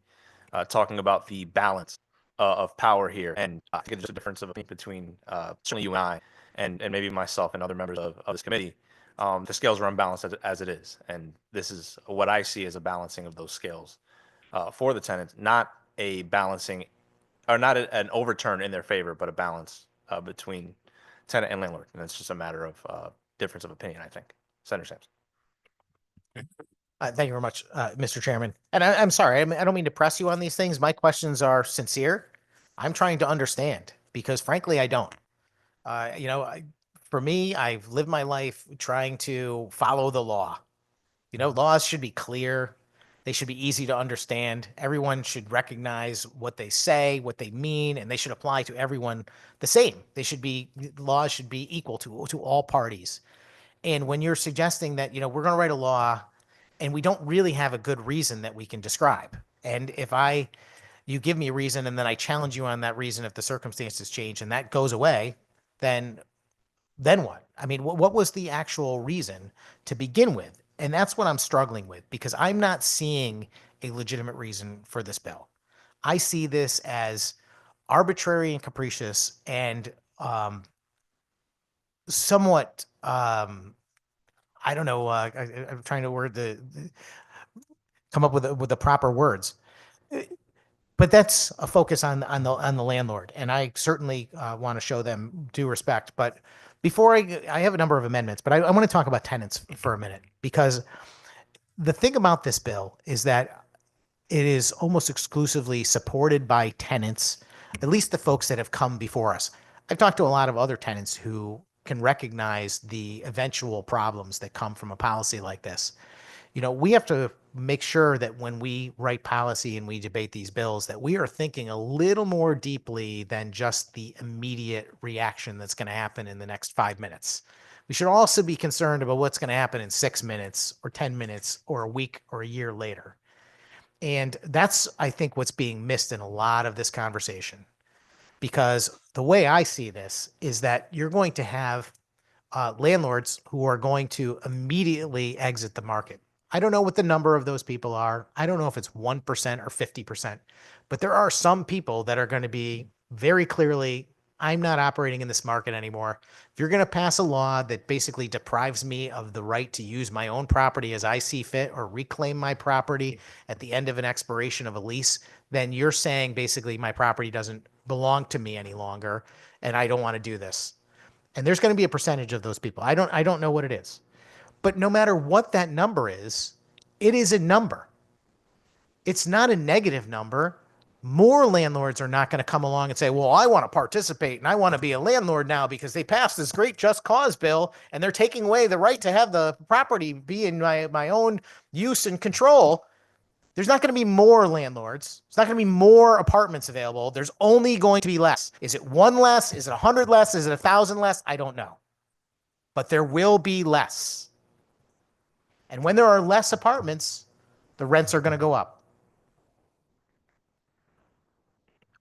talking about the balance of power here. And I think there's a difference of opinion between certainly you and I, and maybe myself and other members of this committee. The scales are unbalanced as it is. And this is what I see as a balancing of those scales for the tenants, not a balancing or not an overturn in their favor, but a balance between tenant and landlord. And it's just a matter of difference of opinion, I think. Senator Sampson. Thank you very much, Mr. Chairman. And I'm sorry, I don't mean to press you on these things. My questions are sincere. I'm trying to understand because frankly, I don't. For me, I've lived my life trying to follow the law. Laws should be clear. They should be easy to understand. Everyone should recognize what they say, what they mean, and they should apply to everyone the same. Laws should be equal to all parties. And when you're suggesting that, we're going to write a law and we don't really have a good reason that we can describe. And if you give me a reason and then I challenge you on that reason, if the circumstances change and that goes away, then what? I mean, what was the actual reason to begin with? And that's what I'm struggling with because I'm not seeing a legitimate reason for this bill. I see this as arbitrary and capricious and somewhat, I don't know, I'm trying to come up with the proper words. But that's a focus on the landlord, and I certainly want to show them due respect. But before I have a number of amendments, but I want to talk about tenants for a minute because the thing about this bill is that it is almost exclusively supported by tenants, at least the folks that have come before us. I've talked to a lot of other tenants who can recognize the eventual problems that come from a policy like this. We have to make sure that when we write policy and we debate these bills, that we are thinking a little more deeply than just the immediate reaction that's going to happen in the next 5 minutes. We should also be concerned about what's going to happen in 6 minutes or 10 minutes or a week or a year later. And that's, I think, what's being missed in a lot of this conversation. Because the way I see this is that you're going to have landlords who are going to immediately exit the market. I don't know what the number of those people are. I don't know if it's 1% or 50%, but there are some people that are going to be very clearly, I'm not operating in this market anymore. If you're going to pass a law that basically deprives me of the right to use my own property as I see fit or reclaim my property at the end of an expiration of a lease, then you're saying basically my property doesn't belong to me any longer and I don't want to do this. And there's going to be a percentage of those people. I don't know what it is. But no matter what that number is, it is a number. It's not a negative number. More landlords are not going to come along and say, well, I want to participate and I want to be a landlord now because they passed this great just cause bill and they're taking away the right to have the property be in my own use and control. There's not going to be more landlords. There's not going to be more apartments available. There's only going to be less. Is it 1 less? Is it 100 less? Is it 1,000 less? I don't know. But there will be less. And when there are less apartments, the rents are going to go up.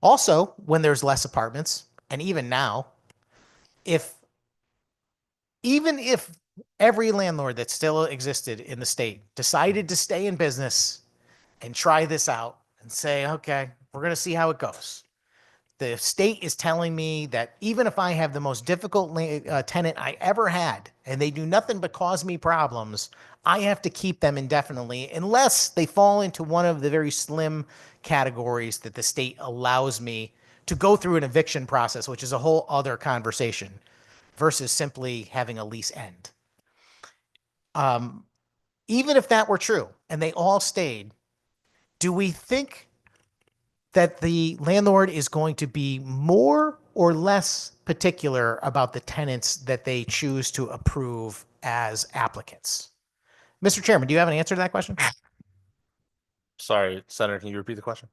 Also, when there's less apartments, and even now, even if every landlord that still existed in the state decided to stay in business and try this out and say, okay, we're going to see how it goes. The state is telling me that even if I have the most difficult tenant I ever had, and they do nothing but cause me problems, I have to keep them indefinitely unless they fall into one of the very slim categories that the state allows me to go through an eviction process, which is a whole other conversation, versus simply having a lease end. Even if that were true and they all stayed, do we think that the landlord is going to be more or less particular about the tenants that they choose to approve as applicants? Mr. Chairman, do you have an answer to that question? Sorry, Senator, can you repeat the question?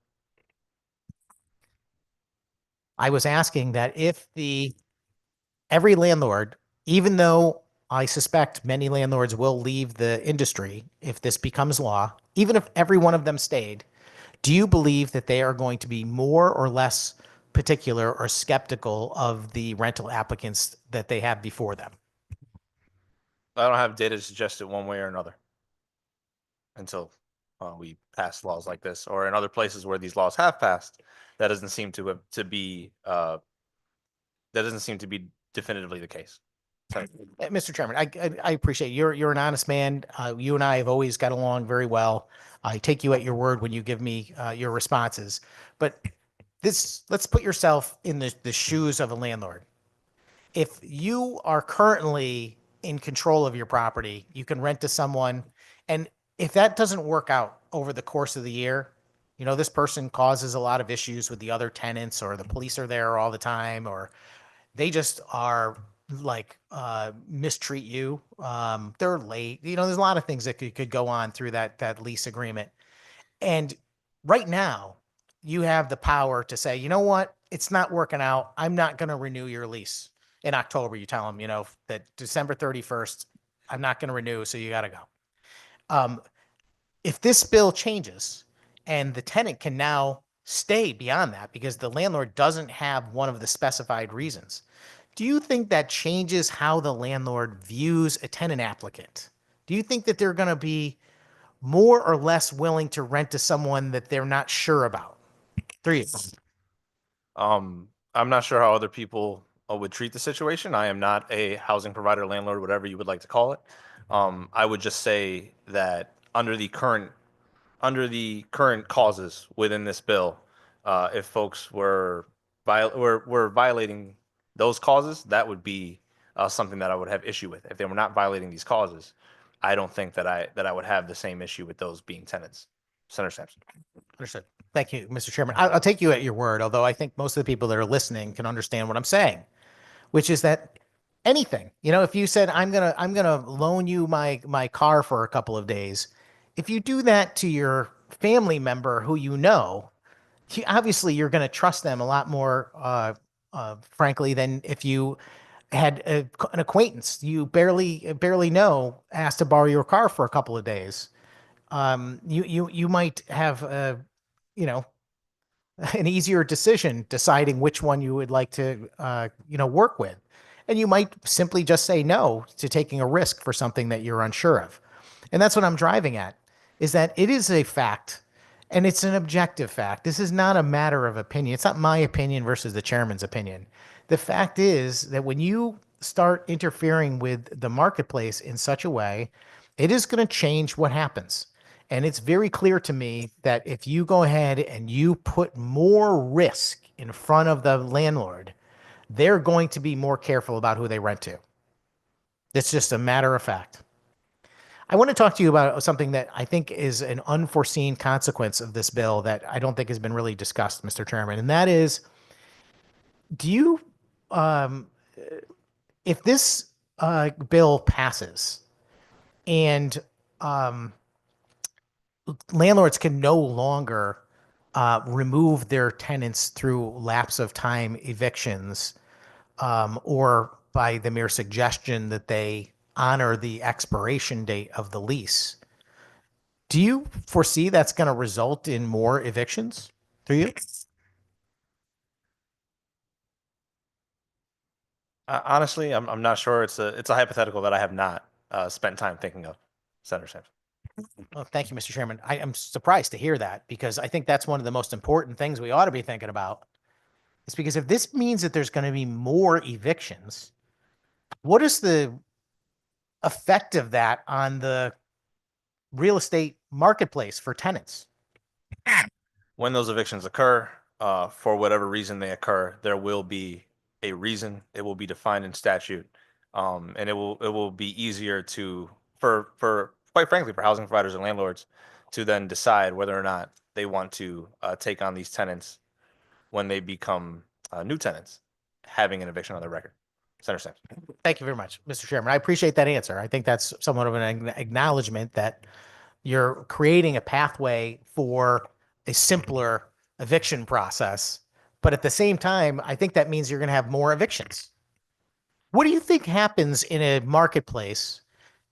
I was asking that if every landlord, even though I suspect many landlords will leave the industry if this becomes law, even if every one of them stayed, do you believe that they are going to be more or less particular or skeptical of the rental applicants that they have before them? I don't have data to suggest it one way or another. until we pass laws like this, or in other places where these laws have passed, that doesn't seem to be definitively the case. So, Mr. Chairman, I appreciate you're an honest man. You and I have always got along very well. I take you at your word when you give me your responses. But let's put yourself in the shoes of a landlord. If you are currently in control of your property, you can rent to someone, and if that doesn't work out over the course of the year, this person causes a lot of issues with the other tenants, or the police are there all the time, or they just are like mistreat you. They're late. There's a lot of things that could go on through that lease agreement. And right now, you have the power to say, you know what, it's not working out. I'm not going to renew your lease. In October, you tell them, that December 31st, I'm not going to renew, so you got to go. If this bill changes and the tenant can now stay beyond that because the landlord doesn't have one of the specified reasons, do you think that changes how the landlord views a tenant applicant? Do you think that they're going to be more or less willing to rent to someone that they're not sure about? Three. I'm not sure how other people would treat the situation. I am not a housing provider, landlord, whatever you would like to call it. I would just say that under the current causes within this bill, if folks were violating those causes, that would be something that I would have issue with. If they were not violating these causes, I don't think that I would have the same issue with those being tenants. Senator Sampson. Understood. Thank you, Mr. Chairman. I'll take you at your word, although I think most of the people that are listening can understand what I'm saying, which is that anything, if you said, I'm gonna loan you my car for a couple of days, if you do that to your family member who obviously you're going to trust them a lot more, frankly, than if you had an acquaintance you barely know asked to borrow your car for a couple of days. You might have you know an easier decision deciding which one you would like to work with, and you might simply just say no to taking a risk for something that you're unsure of. And that's what I'm driving at, is that it is a fact, and it's an objective fact. This is not a matter of opinion. It's not my opinion versus the chairman's opinion. The fact is that when you start interfering with the marketplace in such a way, it is going to change what happens. And it's very clear to me that if you go ahead and you put more risk in front of the landlord, they're going to be more careful about who they rent to. It's just a matter of fact. I want to talk to you about something that I think is an unforeseen consequence of this bill that I don't think has been really discussed, Mr. Chairman. And that is, do you, if this bill passes and landlords can no longer remove their tenants through lapse of time evictions, or by the mere suggestion that they honor the expiration date of the lease, do you foresee that's going to result in more evictions? Do you? Honestly, I'm not sure. It's a hypothetical that I have not spent time thinking of, Senator Sampson. Well, thank you, Mr. Chairman. I am surprised to hear that, because I think that's one of the most important things we ought to be thinking about. It's because if this means that there's going to be more evictions, what is the effect of that on the real estate marketplace for tenants? When those evictions occur, for whatever reason they occur, there will be a reason. It will be defined in statute, and it will be easier for quite frankly, for housing providers and landlords to then decide whether or not they want to take on these tenants when they become new tenants, having an eviction on their record. Senator Sampson. Thank you very much, Mr. Chairman. I appreciate that answer. I think that's somewhat of an acknowledgement that you're creating a pathway for a simpler eviction process. But at the same time, I think that means you're going to have more evictions. What do you think happens in a marketplace?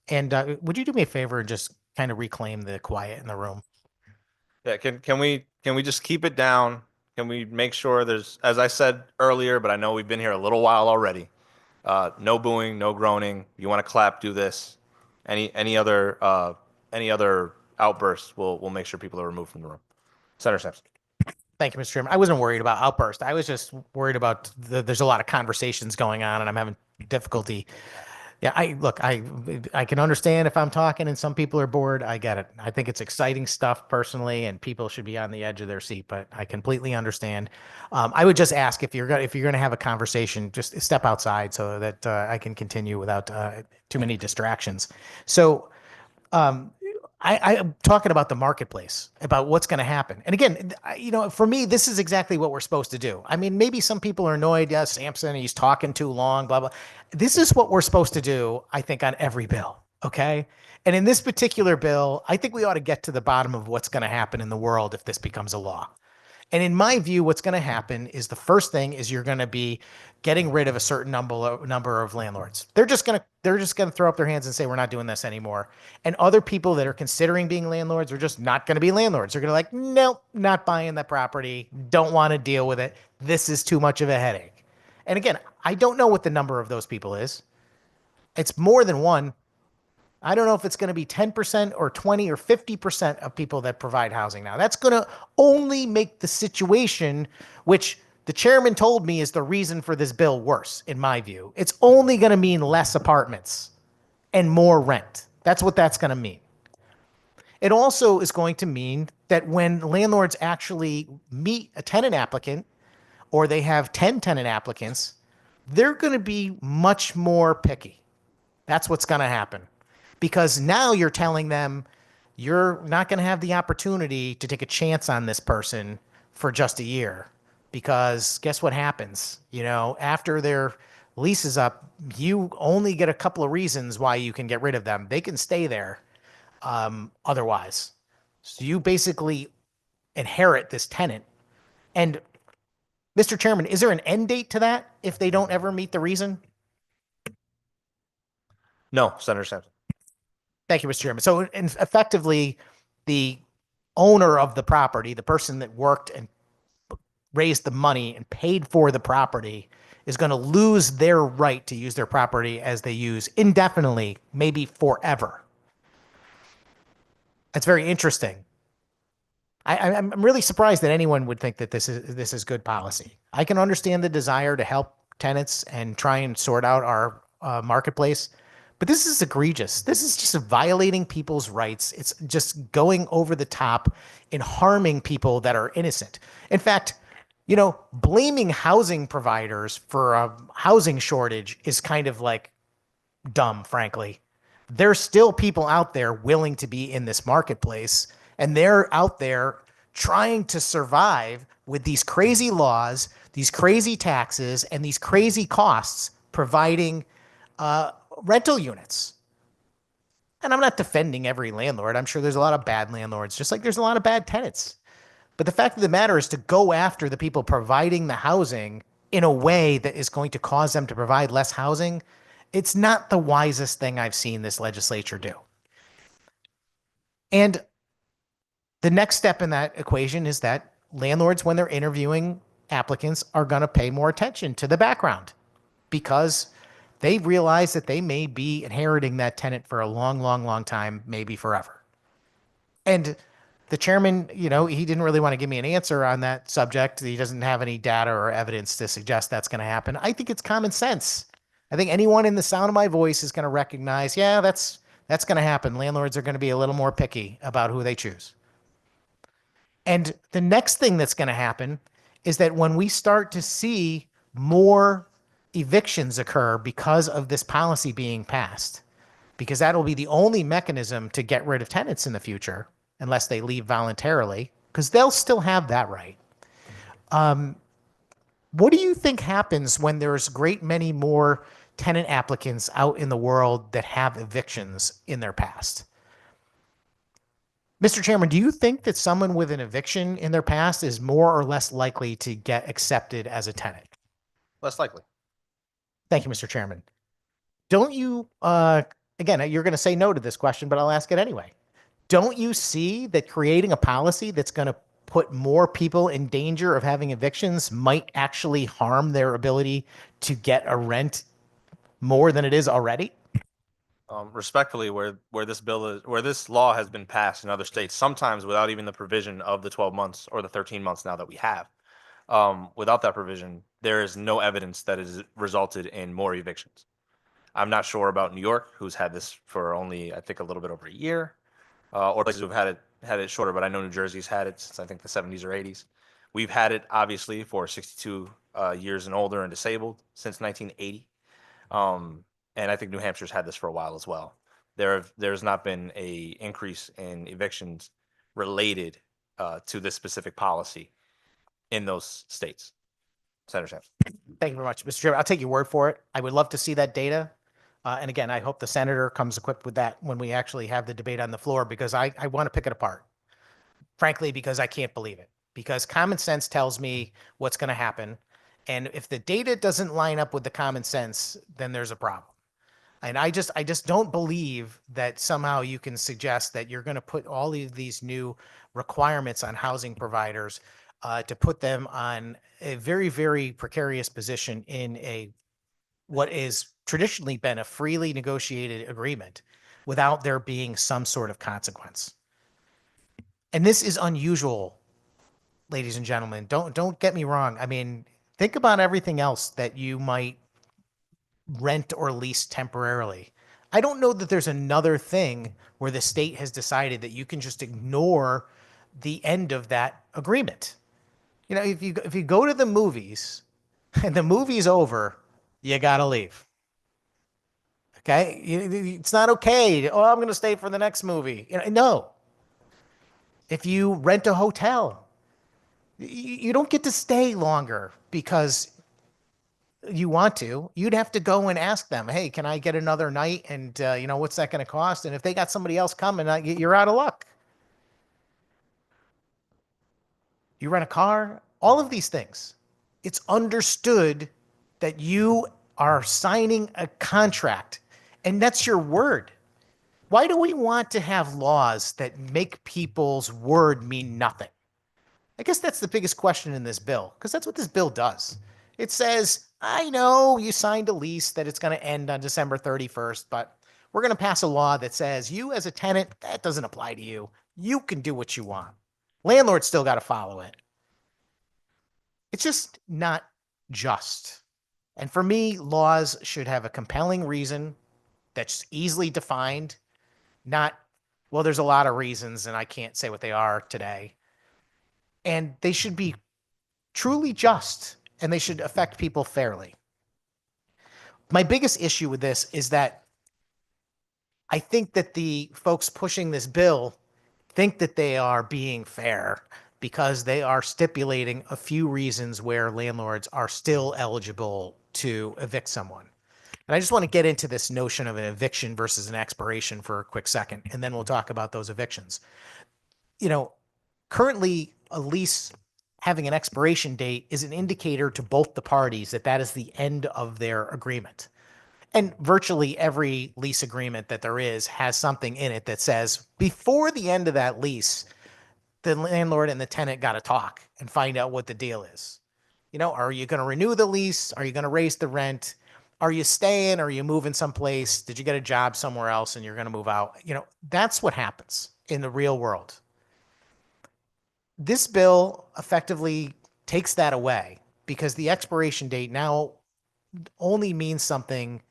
And would you do me a favor and just kind of reclaim the quiet in the room? Yeah, can we just keep it down? Can we make sure there's, as I said earlier, but I know we've been here a little while already. No booing, no groaning. You want to clap, do this. Any other outbursts, we'll make sure people are removed from the room. Senator Sampson. Thank you, Mr. Chairman. I wasn't worried about outburst. I was just worried about there's a lot of conversations going on and I'm having difficulty. Yeah, I can understand if I'm talking and some people are bored. I get it. I think it's exciting stuff personally, and people should be on the edge of their seat. But I completely understand. I would just ask if you're gonna have a conversation, just step outside so that I can continue without too many distractions. So I'm talking about the marketplace, about what's going to happen. And again, for me, this is exactly what we're supposed to do. I mean, maybe some people are annoyed. Yeah, Sampson, he's talking too long, blah, blah. This is what we're supposed to do, I think, on every bill. Okay. And in this particular bill, I think we ought to get to the bottom of what's going to happen in the world if this becomes a law. And in my view, what's going to happen is the first thing is you're going to be getting rid of a certain number of landlords. They're just going to throw up their hands and say, we're not doing this anymore. And other people that are considering being landlords are just not going to be landlords. They're going to like, nope, not buying that property. Don't want to deal with it. This is too much of a headache. And again, I don't know what the number of those people is. It's more than one. I don't know if it's going to be 10% or 20 or 50% of people that provide housing now. That's going to only make the situation, which the chairman told me is the reason for this bill, worse, in my view. It's only going to mean less apartments and more rent. That's what that's going to mean. It also is going to mean that when landlords actually meet a tenant applicant or they have 10 tenant applicants, they're going to be much more picky. That's what's going to happen. Because now you're telling them you're not going to have the opportunity to take a chance on this person for just a year. Because guess what happens? After their lease is up, you only get a couple of reasons why you can get rid of them. They can stay there otherwise. So you basically inherit this tenant. And Mr. Chairman, is there an end date to that if they don't ever meet the reason? No, Senator Sampson. Thank you, Mr. Chairman. So effectively, the owner of the property, the person that worked and raised the money and paid for the property, is going to lose their right to use their property as they use indefinitely, maybe forever. That's very interesting. I'm really surprised that anyone would think that this is good policy. I can understand the desire to help tenants and try and sort out our marketplace. But this is egregious. This is just violating people's rights. It's just going over the top and harming people that are innocent. In fact, blaming housing providers for a housing shortage is kind of like dumb, frankly. There's still people out there willing to be in this marketplace, and they're out there trying to survive with these crazy laws, these crazy taxes, and these crazy costs providing rental units. And I'm not defending every landlord. I'm sure there's a lot of bad landlords, just like there's a lot of bad tenants. But the fact of the matter is to go after the people providing the housing in a way that is going to cause them to provide less housing, it's not the wisest thing I've seen this legislature do. And the next step in that equation is that landlords, when they're interviewing applicants, are going to pay more attention to the background because they realize that they may be inheriting that tenant for a long, long, long time, maybe forever. And the chairman, he didn't really want to give me an answer on that subject. He doesn't have any data or evidence to suggest that's going to happen. I think it's common sense. I think anyone in the sound of my voice is going to recognize, yeah, that's going to happen. Landlords are going to be a little more picky about who they choose. And the next thing that's going to happen is that when we start to see more evictions occur because of this policy being passed, because that'll be the only mechanism to get rid of tenants in the future, unless they leave voluntarily, because they'll still have that right. What do you think happens when there's a great many more tenant applicants out in the world that have evictions in their past? Mr. Chairman, do you think that someone with an eviction in their past is more or less likely to get accepted as a tenant? Less likely. Thank you, Mr. Chairman. Don't you, again, you're going to say no to this question, but I'll ask it anyway. Don't you see that creating a policy that's going to put more people in danger of having evictions might actually harm their ability to get a rent more than it is already? Respectfully, where this law has been passed in other states, sometimes without even the provision of the 12 months or the 13 months now that we have, without that provision, there is no evidence that it has resulted in more evictions. I'm not sure about New York, who's had this for only, I think, a little bit over a year, or places who've had it shorter. But I know New Jersey's had it since I think the 70s or 80s. We've had it obviously for 62 years and older and disabled since 1980. And I think New Hampshire's had this for a while as well. There's not been a increase in evictions related to this specific policy in those states. Senator Sampson. Thank you very much, Mr. Chairman. I'll take your word for it. I would love to see that data. And again, I hope the senator comes equipped with that when we actually have the debate on the floor, because I want to pick it apart. Frankly, because I can't believe it. Because common sense tells me what's going to happen. And if the data doesn't line up with the common sense, then there's a problem. And I just don't believe that somehow you can suggest that you're going to put all of these new requirements on housing providers to put them on a very, very precarious position in what is traditionally been a freely negotiated agreement without there being some sort of consequence. And this is unusual, ladies and gentlemen. Don't get me wrong. I mean, think about everything else that you might rent or lease temporarily. I don't know that there's another thing where the state has decided that you can just ignore the end of that agreement. You know, if you go to the movies and the movie's over, you got to leave. Okay? It's not okay. Oh, I'm going to stay for the next movie. No. If you rent a hotel, you don't get to stay longer because you want to. You'd have to go and ask them, hey, can I get another night? And, what's that going to cost? And if they got somebody else coming, you're out of luck. You rent a car, all of these things. It's understood that you are signing a contract, and that's your word. Why do we want to have laws that make people's word mean nothing? I guess that's the biggest question in this bill, because that's what this bill does. It says, I know you signed a lease that it's going to end on December 31st, but we're going to pass a law that says you as a tenant, that doesn't apply to you. You can do what you want. Landlord's still got to follow it. It's just not just. And for me, laws should have a compelling reason that's easily defined, not, well, there's a lot of reasons and I can't say what they are today. And they should be truly just, and they should affect people fairly. My biggest issue with this is that I think that the folks pushing this bill think that they are being fair because they are stipulating a few reasons where landlords are still eligible to evict someone. And I just want to get into this notion of an eviction versus an expiration for a quick second, and then we'll talk about those evictions. Currently, a lease having an expiration date is an indicator to both the parties that that is the end of their agreement. And virtually every lease agreement that there is has something in it that says before the end of that lease, the landlord and the tenant got to talk and find out what the deal is. Are you going to renew the lease? Are you going to raise the rent? Are you staying? Are you moving someplace? Did you get a job somewhere else and you're going to move out? That's what happens in the real world. This bill effectively takes that away because the expiration date now only means something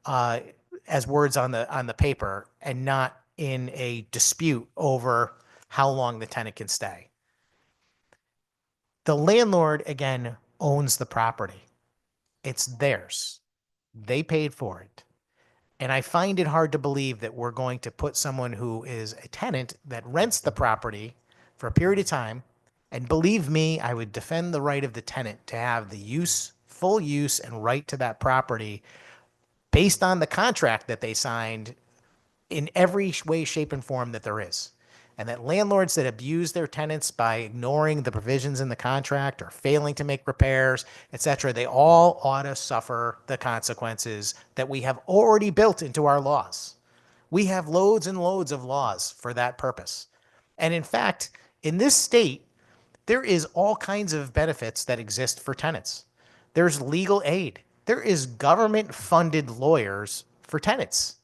as words on the paper and not in a dispute over how long the tenant can stay. The landlord, again, owns the property. It's theirs. They paid for it. And I find it hard to believe that we're going to put someone who is a tenant that rents the property for a period of time. And believe me, I would defend the right of the tenant to have the use, full use and right to that property based on the contract that they signed in every way, shape, and form that there is. And that landlords that abuse their tenants by ignoring the provisions in the contract or failing to make repairs, etc., they all ought to suffer the consequences that we have already built into our laws. We have loads and loads of laws for that purpose. And in fact, in this state, there is all kinds of benefits that exist for tenants. There's legal aid. There is government-funded lawyers for tenants.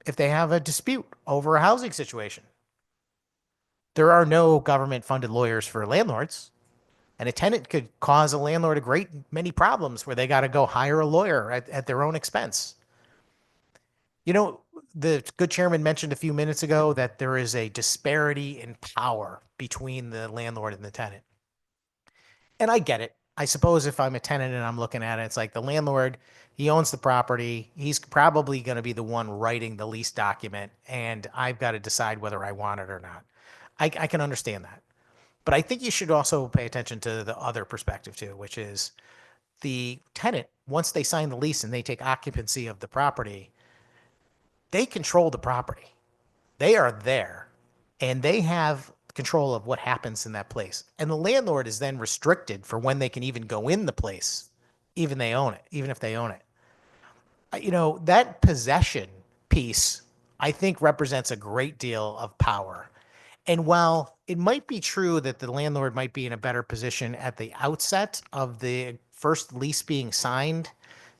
if they have a dispute over a housing situation. There are no government funded lawyers for landlords. And a tenant could cause a landlord a great many problems where they got to go hire a lawyer at their own expense. You know, the good chairman mentioned a few minutes ago that there is a disparity in power between the landlord and the tenant. And I get it. I suppose if I'm a tenant and I'm looking at it, it's like the landlord, he owns the property. He's probably going to be the one writing the lease document, and I've got to decide whether I want it or not. I can understand that. But I think you should also pay attention to the other perspective too, which is the tenant, once they sign the lease and they take occupancy of the property, they control the property. They are there and they have control of what happens in that place. And the landlord is then restricted for when they can even go in the place, even if they own it. You know, that possession piece, I think, represents a great deal of power. And while it might be true that the landlord might be in a better position at the outset of the first lease being signed,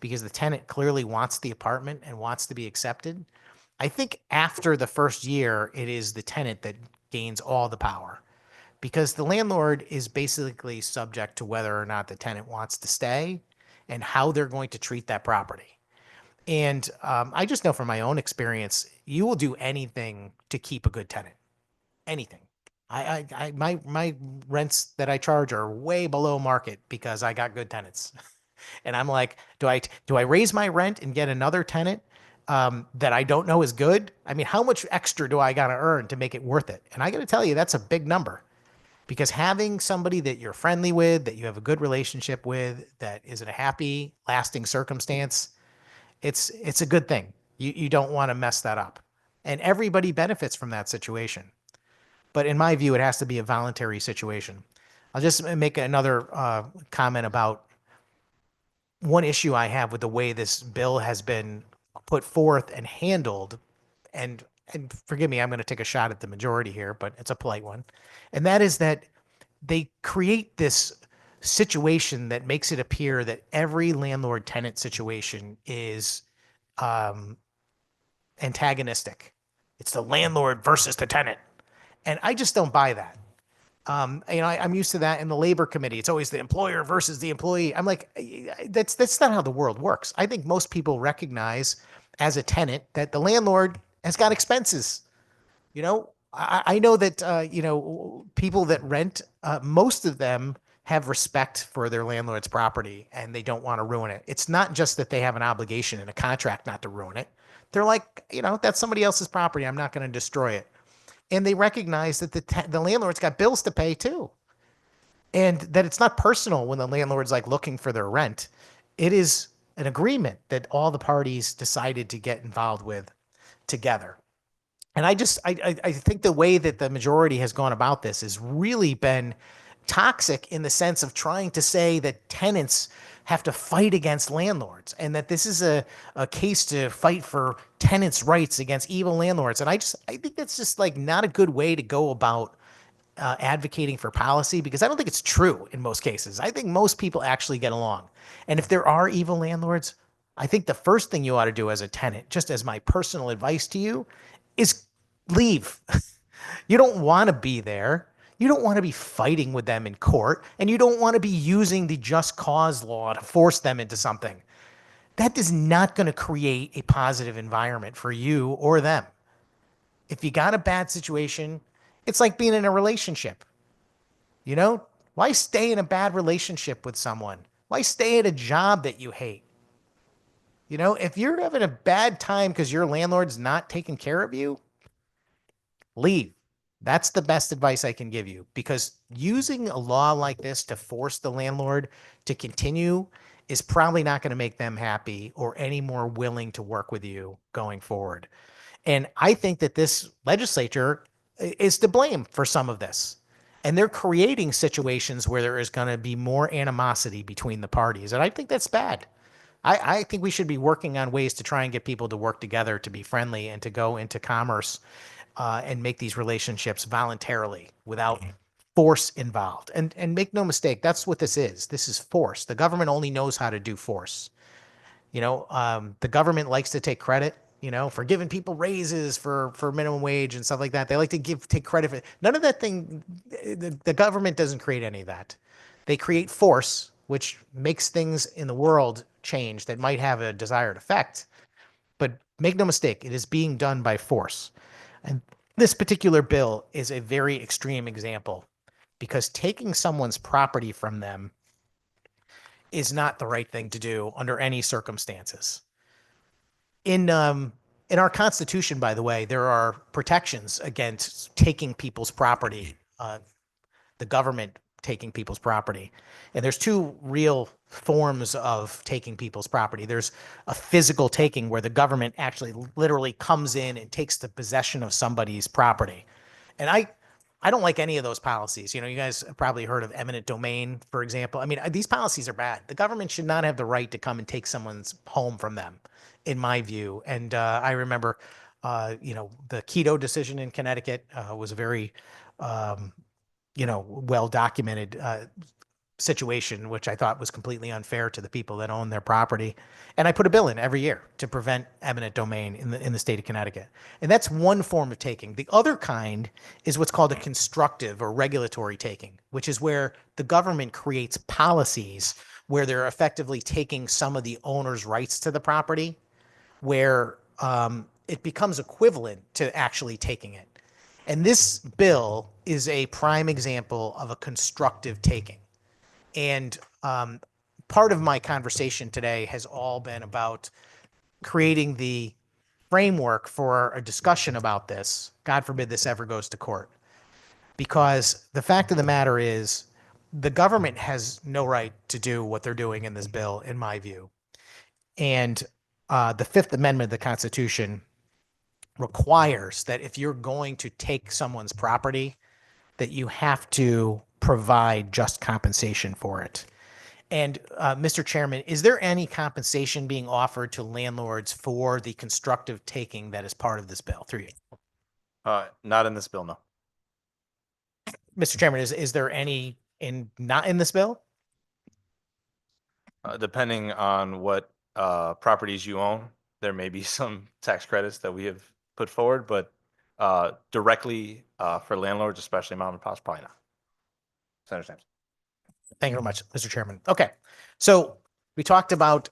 because the tenant clearly wants the apartment and wants to be accepted, I think after the first year, it is the tenant that gains all the power, because the landlord is basically subject to whether or not the tenant wants to stay and how they're going to treat that property. And I just know from my own experience, you will do anything to keep a good tenant. Anything. My rents that I charge are way below market because I got good tenants. And I'm like, do I raise my rent and get another tenant that I don't know is good? I mean, how much extra do I got to earn to make it worth it? And I got to tell you, that's a big number, because having somebody that you're friendly with, that you have a good relationship with, that is in a happy, lasting circumstance, it's a good thing. You don't want to mess that up. And everybody benefits from that situation. But in my view, it has to be a voluntary situation. I'll just make another comment about one issue I have with the way this bill has been put forth and handled. And forgive me, I'm going to take a shot at the majority here, but it's a polite one. And that is that they create this situation that makes it appear that every landlord-tenant situation is antagonistic. It's the landlord versus the tenant. And I just don't buy that. I'm used to that in the labor committee. It's always the employer versus the employee. I'm like, that's not how the world works. I think most people recognize as a tenant that the landlord has got expenses. You know, I know that, people that rent, most of them have respect for their landlord's property and they don't want to ruin it. It's not just that they have an obligation in a contract not to ruin it. They're like, that's somebody else's property. I'm not going to destroy it. And they recognize that the landlord's got bills to pay too. And that it's not personal when the landlord's like looking for their rent. It is an agreement that all the parties decided to get involved with together. And I think the way that the majority has gone about this has really been toxic in the sense of trying to say that tenants have to fight against landlords and that this is a case to fight for tenants' rights against evil landlords. And I think that's just like not a good way to go about advocating for policy, because I don't think it's true in most cases. I think most people actually get along. And if there are evil landlords, I think the first thing you ought to do as a tenant, just as my personal advice to you, is leave. You don't want to be there. You don't want to be fighting with them in court, and you don't want to be using the just cause law to force them into something. That is not going to create a positive environment for you or them. If you got a bad situation, it's like being in a relationship. Why stay in a bad relationship with someone? Why stay at a job that you hate? If you're having a bad time because your landlord's not taking care of you, leave. That's the best advice I can give you, because using a law like this to force the landlord to continue is probably not going to make them happy or any more willing to work with you going forward. And I think that this legislature is to blame for some of this. And they're creating situations where there is going to be more animosity between the parties. And I think that's bad. I think we should be working on ways to try and get people to work together, to be friendly, and to go into commerce and make these relationships voluntarily without force involved. And make no mistake, that's what this is. This is force. The government only knows how to do force. The government likes to take credit for giving people raises for minimum wage and stuff like that. They like to take credit for none of that thing. The government doesn't create any of that. They create force, which makes things in the world change that might have a desired effect. But make no mistake, it is being done by force. And this particular bill is a very extreme example because taking someone's property from them is not the right thing to do under any circumstances. In our Constitution, by the way, there are protections against taking people's property, the government taking people's property. And there's two real forms of taking people's property. There's a physical taking where the government actually literally comes in and takes the possession of somebody's property. And I don't like any of those policies. You guys have probably heard of eminent domain, for example. I mean, these policies are bad. The government should not have the right to come and take someone's home from them, in my view. And I remember, the Keto decision in Connecticut was a very, well documented situation, which I thought was completely unfair to the people that own their property. And I put a bill in every year to prevent eminent domain in the state of Connecticut. And that's one form of taking. The other kind is what's called a constructive or regulatory taking, which is where the government creates policies where they're effectively taking some of the owner's rights to the property, where it becomes equivalent to actually taking it. And this bill is a prime example of a constructive taking. And part of my conversation today has all been about creating the framework for a discussion about this. God forbid this ever goes to court. Because the fact of the matter is, the government has no right to do what they're doing in this bill, in my view. And the Fifth Amendment of the Constitution requires that if you're going to take someone's property, that you have to provide just compensation for it. And Mr. Chairman, is there any compensation being offered to landlords for the constructive taking that is part of this bill through you? Not in this bill, no. Mr. Chairman, is there any not in this bill? Depending on what properties you own, there may be some tax credits that we have put forward, but directly for landlords, especially mom and pops, probably not. Senator Sampson. Thank you very much, Mr. Chairman. Okay, so we talked about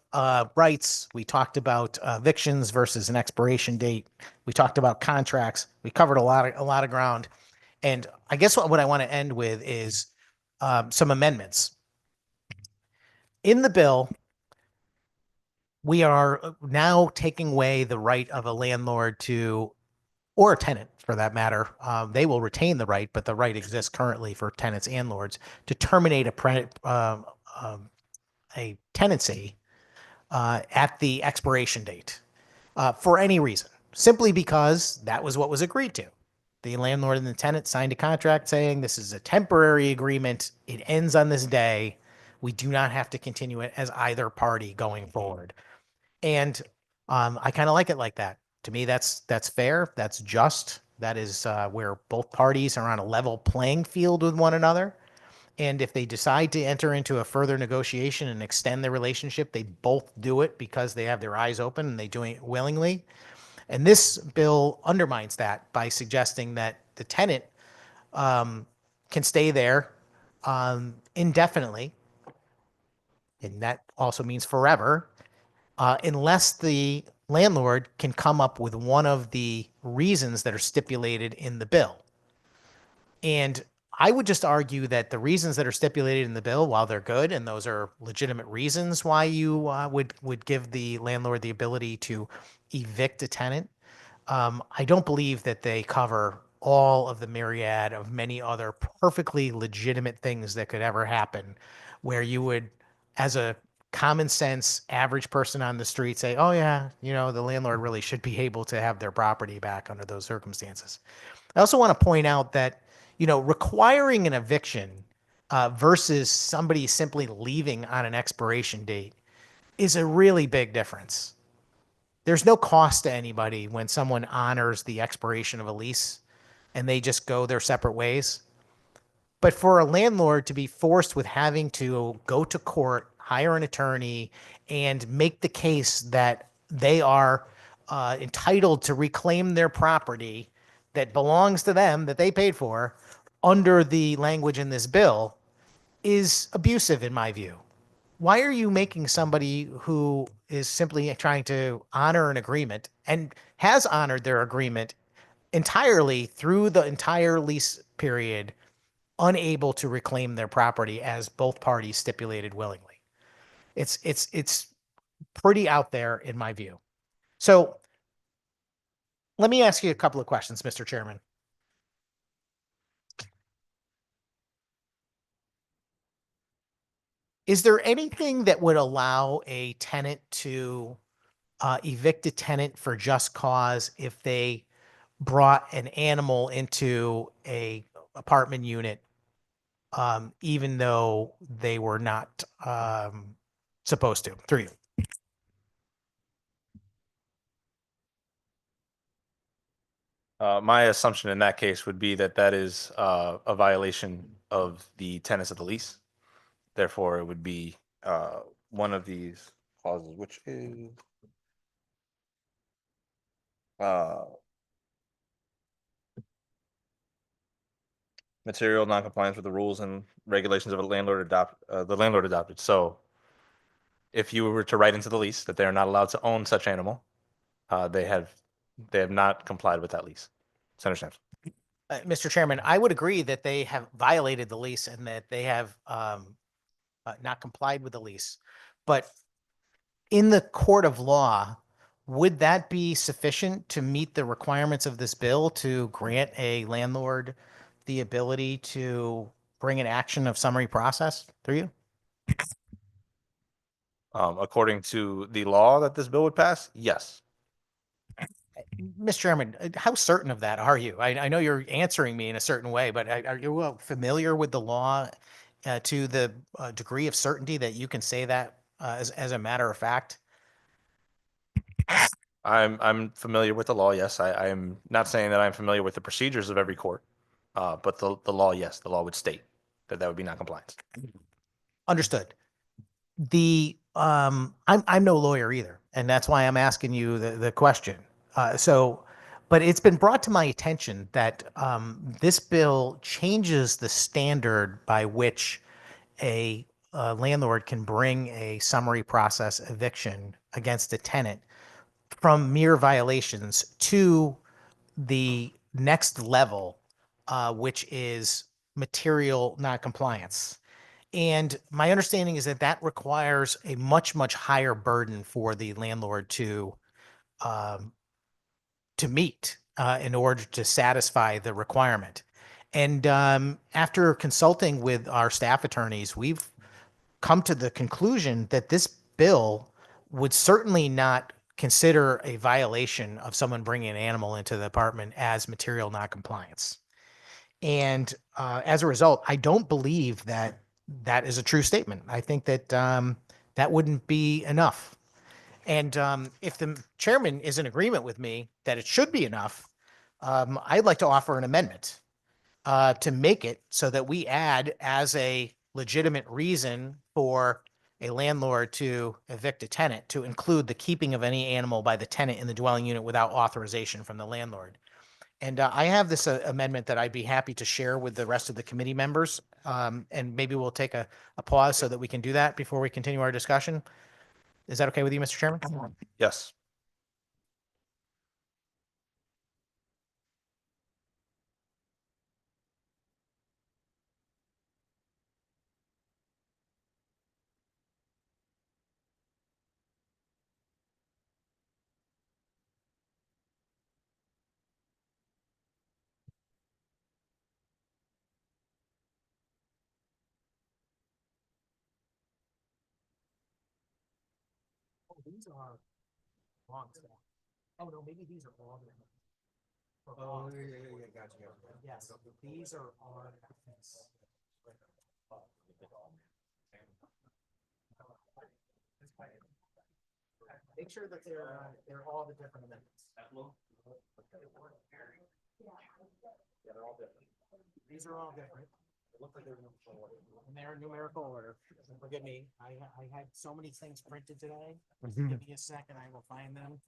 rights. We talked about evictions versus an expiration date. We talked about contracts. We covered a lot of ground. And I guess what I want to end with is some amendments. In the bill, we are now taking away the right of a landlord to, or a tenant for that matter. They will retain the right, but the right exists currently for tenants and landlords to terminate a tenancy at the expiration date for any reason, simply because that was what was agreed to. The landlord and the tenant signed a contract saying this is a temporary agreement. It ends on this day. We do not have to continue it as either party going forward. And I kind of like it like that. To me, that's fair. That's just. That is where both parties are on a level playing field with one another. And if they decide to enter into a further negotiation and extend their relationship, they both do it because they have their eyes open and they do it willingly. And this bill undermines that by suggesting that the tenant can stay there indefinitely, and that also means forever, unless the landlord can come up with one of the reasons that are stipulated in the bill. And I would just argue that the reasons that are stipulated in the bill, while they're good, and those are legitimate reasons why you would give the landlord the ability to evict a tenant, I don't believe that they cover all of the myriad of many other perfectly legitimate things that could ever happen, where you would, as a common sense average person on the street, say, oh yeah, the landlord really should be able to have their property back under those circumstances. I also want to point out that requiring an eviction versus somebody simply leaving on an expiration date is a really big difference. There's no cost to anybody when someone honors the expiration of a lease and they just go their separate ways. But for a landlord to be forced with having to go to court, hire an attorney, and make the case that they are entitled to reclaim their property that belongs to them, that they paid for, under the language in this bill, is abusive in my view. Why are you making somebody who is simply trying to honor an agreement and has honored their agreement entirely through the entire lease period unable to reclaim their property as both parties stipulated willingly? It's pretty out there in my view. So let me ask you a couple of questions, Mr. Chairman. Is there anything that would allow a tenant to evict a tenant for just cause if they brought an animal into a apartment unit, even though they were not supposed to? Through you. My assumption in that case would be that that is a violation of the tenets of the lease. Therefore, it would be one of these clauses, which is material noncompliance with the rules and regulations of a landlord the landlord adopted. So, if you were to write into the lease that they are not allowed to own such animal, they have not complied with that lease. Senator Sampson. Mr. Chairman, I would agree that they have violated the lease and that they have not complied with the lease. But in the court of law, would that be sufficient to meet the requirements of this bill to grant a landlord the ability to bring an action of summary process through you? According to the law that this bill would pass, yes. Mr. Chairman, how certain of that are you? I know you're answering me in a certain way, but are you familiar with the law to the degree of certainty that you can say that as a matter of fact? I'm familiar with the law. Yes, I am not saying that I'm familiar with the procedures of every court, but the law, yes, the law would state that that would be non-compliance. Understood. I'm no lawyer either, and that's why I'm asking you the question. But it's been brought to my attention that this bill changes the standard by which a landlord can bring a summary process eviction against a tenant from mere violations to the next level, which is material noncompliance. And my understanding is that that requires a much, much higher burden for the landlord um, to meet in order to satisfy the requirement. And after consulting with our staff attorneys, we've come to the conclusion that this bill would certainly not consider a violation of someone bringing an animal into the apartment as material noncompliance. And as a result, I don't believe that that is a true statement. I think that that wouldn't be enough. And if the chairman is in agreement with me that it should be enough, I'd like to offer an amendment to make it so that we add as a legitimate reason for a landlord to evict a tenant to include the keeping of any animal by the tenant in the dwelling unit without authorization from the landlord. And I have this amendment that I'd be happy to share with the rest of the committee members. And maybe we'll take a pause so that we can do that before we continue our discussion. Is that okay with you, Mr. Chairman? Yes. Oh, these are wrong stuff. Oh, no, maybe these are all different. Oh, yeah, gotcha. Yes, these are all. Make sure that they're all the different amendments. Yeah, they're all different. These are all different. They look like they're numerical order. And they're in numerical order. Forgive me, I had so many things printed today. Give me a second, I will find them.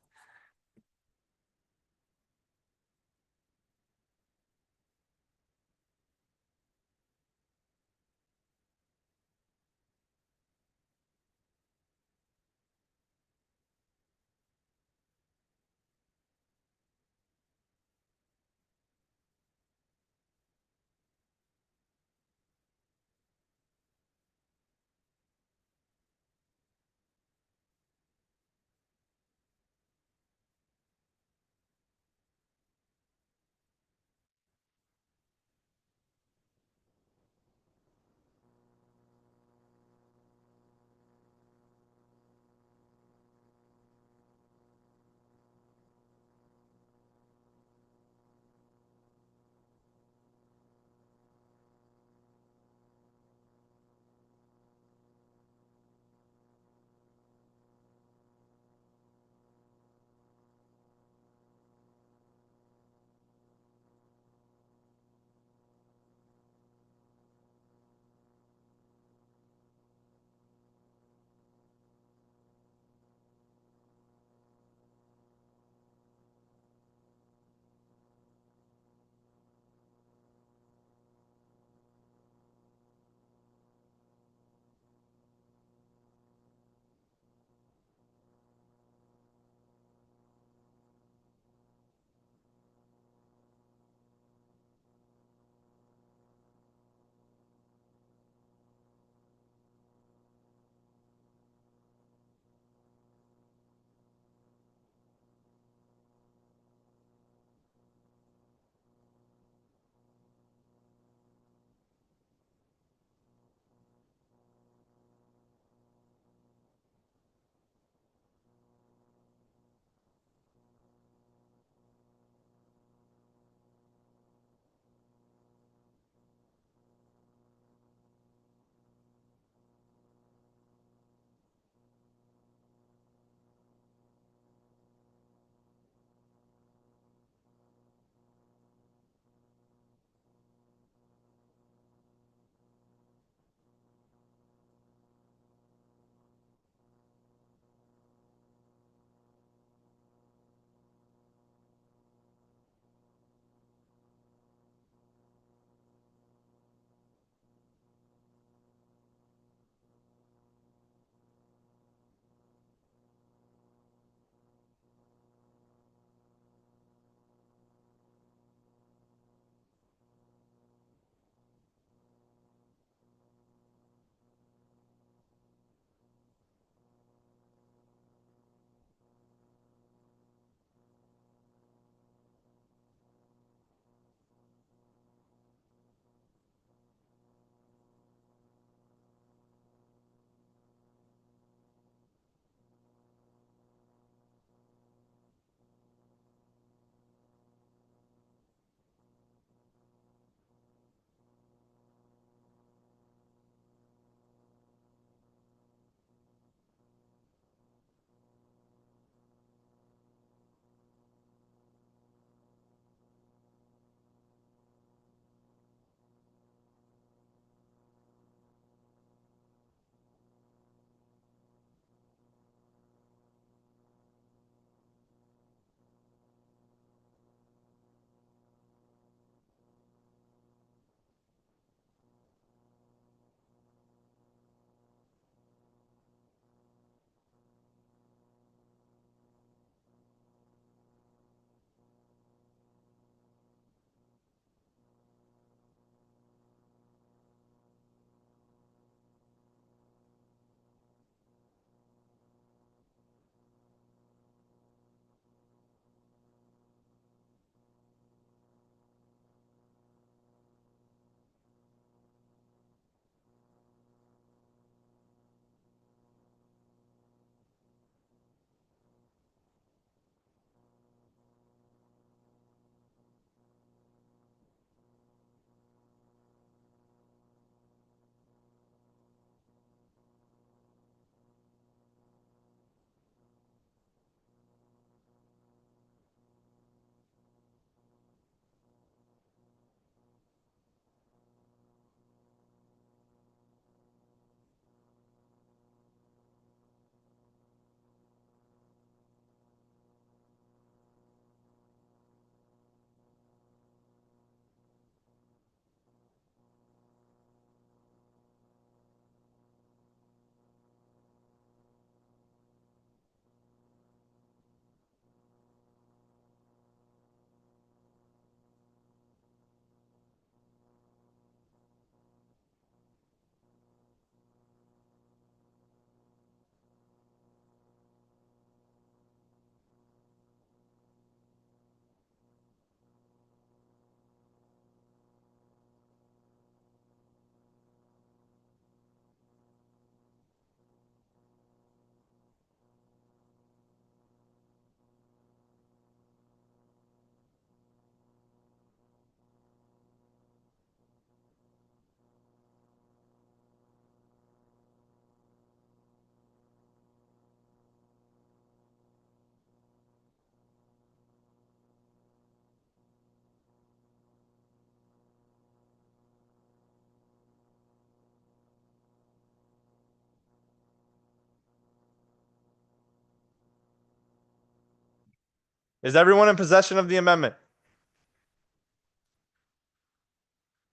Is everyone in possession of the amendment?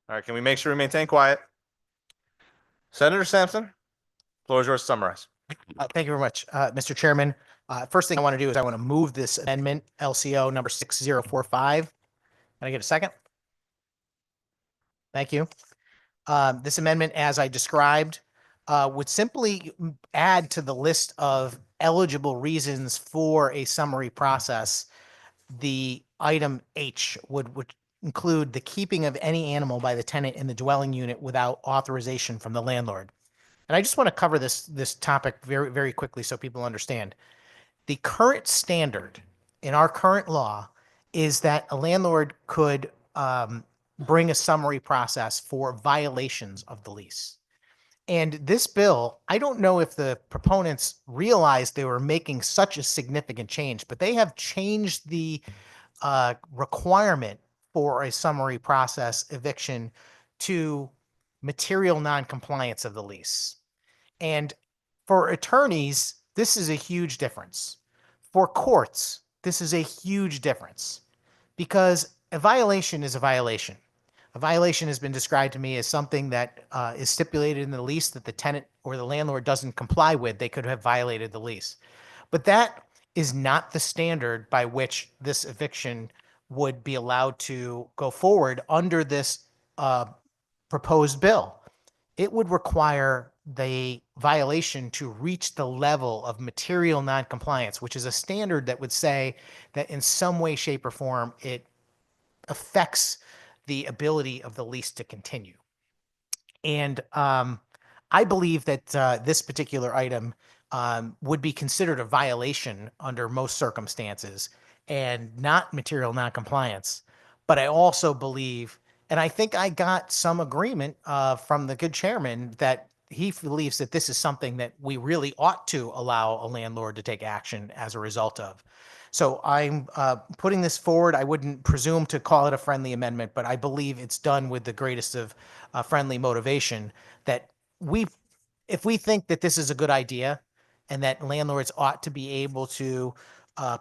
All right, can we make sure we maintain quiet? Senator Sampson, floor is yours to summarize. Thank you very much, Mr. Chairman. First thing I want to do is I want to move this amendment, LCO number 6045. Can I get a second? Thank you. This amendment, as I described, would simply add to the list of eligible reasons for a summary process. The item H would include the keeping of any animal by the tenant in the dwelling unit without authorization from the landlord. And I just want to cover this topic very, very quickly so people understand. The current standard in our current law is that a landlord could bring a summary process for violations of the lease. And this bill, I don't know if the proponents realized they were making such a significant change, but they have changed the requirement for a summary process eviction to material noncompliance of the lease. And for attorneys, this is a huge difference. For courts, this is a huge difference because a violation is a violation. A violation has been described to me as something that is stipulated in the lease that the tenant or the landlord doesn't comply with. They could have violated the lease. But that is not the standard by which this eviction would be allowed to go forward under this proposed bill. It would require the violation to reach the level of material noncompliance, which is a standard that would say that in some way, shape, or form, it affects the ability of the lease to continue. And I believe that this particular item would be considered a violation under most circumstances and not material noncompliance. But I also believe, and I think I got some agreement from the good chairman that he believes that this is something that we really ought to allow a landlord to take action as a result of. So I'm putting this forward. I wouldn't presume to call it a friendly amendment, but I believe it's done with the greatest of friendly motivation that if we think that this is a good idea and that landlords ought to be able to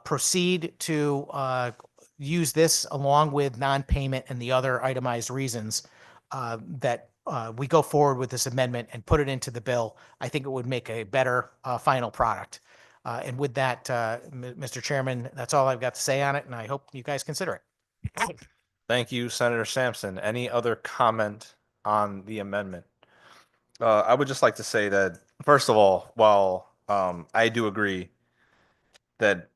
proceed to use this along with non-payment and the other itemized reasons that we go forward with this amendment and put it into the bill, I think it would make a better final product. And with that, Mr. Chairman, that's all I've got to say on it, and I hope you guys consider it. Thank you, Senator Sampson. Any other comment on the amendment? I would just like to say that, first of all, while I do agree that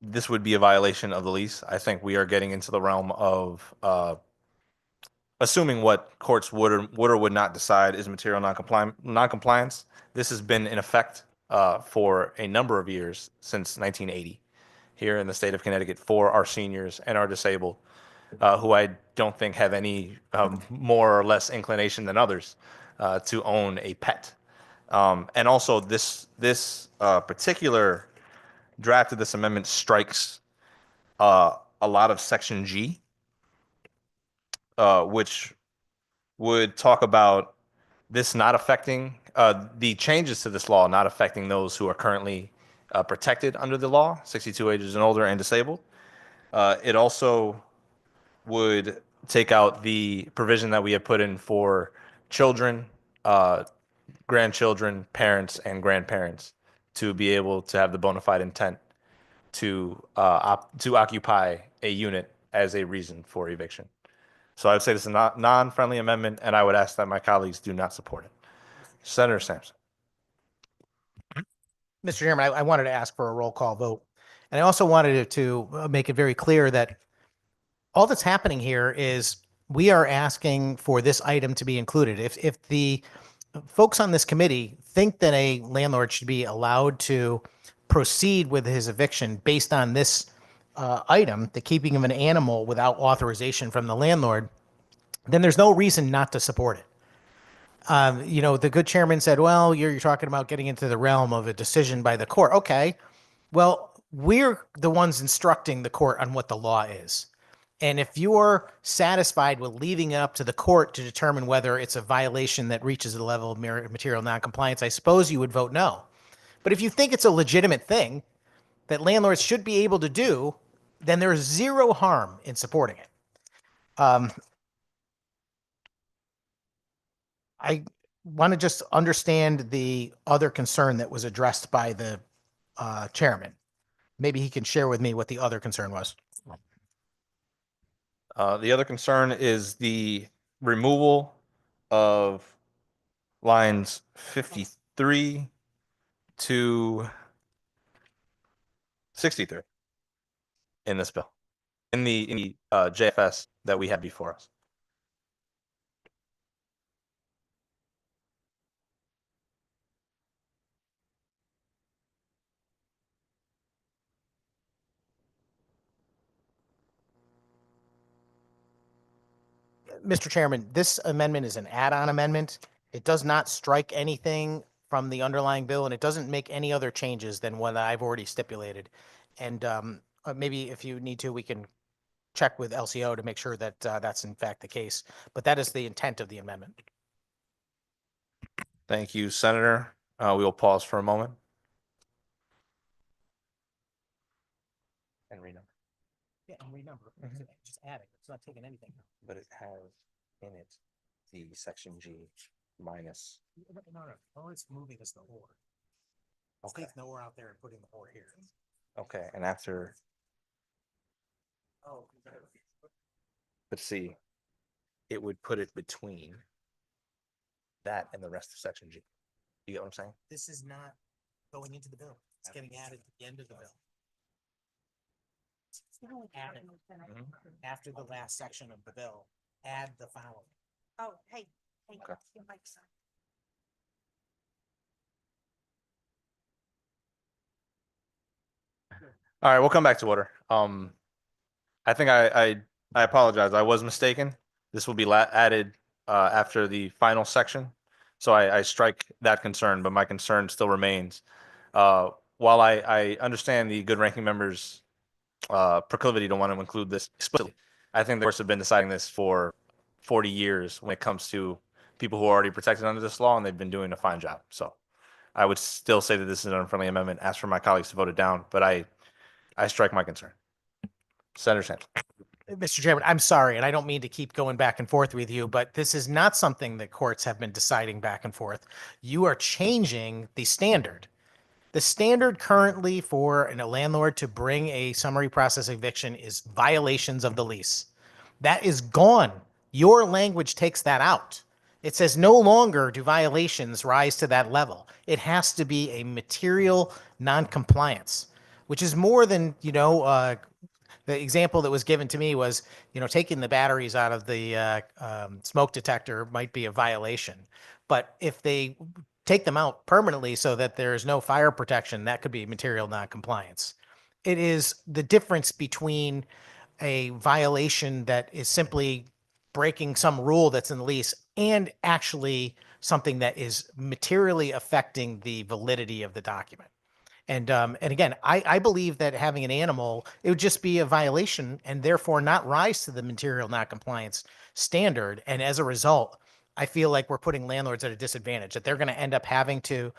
this would be a violation of the lease, I think we are getting into the realm of assuming what courts would or would not decide is material noncompliance. This has been in effect for a number of years since 1980 here in the state of Connecticut for our seniors and our disabled, who I don't think have any more or less inclination than others to own a pet. And also, this particular draft of this amendment strikes a lot of Section G, which would talk about this not affecting the changes to this law, not affecting those who are currently protected under the law, 62 ages and older and disabled. It also would take out the provision that we have put in for children, grandchildren, parents, and grandparents to be able to have the bona fide intent to occupy a unit as a reason for eviction. So I would say this is a non-friendly amendment, and I would ask that my colleagues do not support it. Senator Sampson. Mr. Chairman, I wanted to ask for a roll call vote. And I also wanted to make it very clear that all that's happening here is we are asking for this item to be included. If the folks on this committee think that a landlord should be allowed to proceed with his eviction based on this item, the keeping of an animal without authorization from the landlord, then there's no reason not to support it. The good chairman said, well, you're talking about getting into the realm of a decision by the court. Okay, well, we're the ones instructing the court on what the law is. And if you're satisfied with leaving it up to the court to determine whether it's a violation that reaches the level of material noncompliance, I suppose you would vote no. But if you think it's a legitimate thing that landlords should be able to do, then there is zero harm in supporting it. I want to just understand the other concern that was addressed by the chairman. Maybe he can share with me what the other concern was. The other concern is the removal of lines 53 to 63 in this bill, in the JFS that we had before us. Mr. Chairman, this amendment is an add-on amendment. It does not strike anything from the underlying bill, and it doesn't make any other changes than what I've already stipulated. And maybe if you need to, we can check with LCO to make sure that that's in fact the case. But that is the intent of the amendment. Thank you, Senator. We will pause for a moment. And renumber. Yeah, and renumber. Just add it. It's not taking anything. But it has in it the section G minus. No. All it's moving is the or. It's taking the or out there and putting the or here. Okay, and after, Oh. but see, it would put it between that and the rest of section G. You get what I'm saying? This is not going into the bill. It's getting added to the end of the bill. Add it after the last section of the bill. Add the following. Oh, hey, Okay. your mic's on. All right, we'll come back to order. I think I apologize. I was mistaken. This will be added after the final section. So I strike that concern, but my concern still remains. While I understand the good ranking members' proclivity to want to include this explicitly, I think the courts have been deciding this for 40 years when it comes to people who are already protected under this law, and they've been doing a fine job. So I would still say that this is an unfriendly amendment. Ask for my colleagues to vote it down, but I strike my concern. Senator Sanchez. Mr. Chairman, I'm sorry, and I don't mean to keep going back and forth with you, but this is not something that courts have been deciding back and forth. You are changing the standard. The standard currently for a landlord to bring a summary process eviction is violations of the lease. That is gone. Your language takes that out. It says no longer do violations rise to that level. It has to be a material noncompliance, which is more than, the example that was given to me was, taking the batteries out of the smoke detector might be a violation. But if they take them out permanently so that there is no fire protection, that could be material noncompliance. It is the difference between a violation that is simply breaking some rule that's in the lease and actually something that is materially affecting the validity of the document. And again, I believe that having an animal, it would just be a violation and therefore not rise to the material noncompliance standard. And as a result, I feel like we're putting landlords at a disadvantage, that they're going to end up having to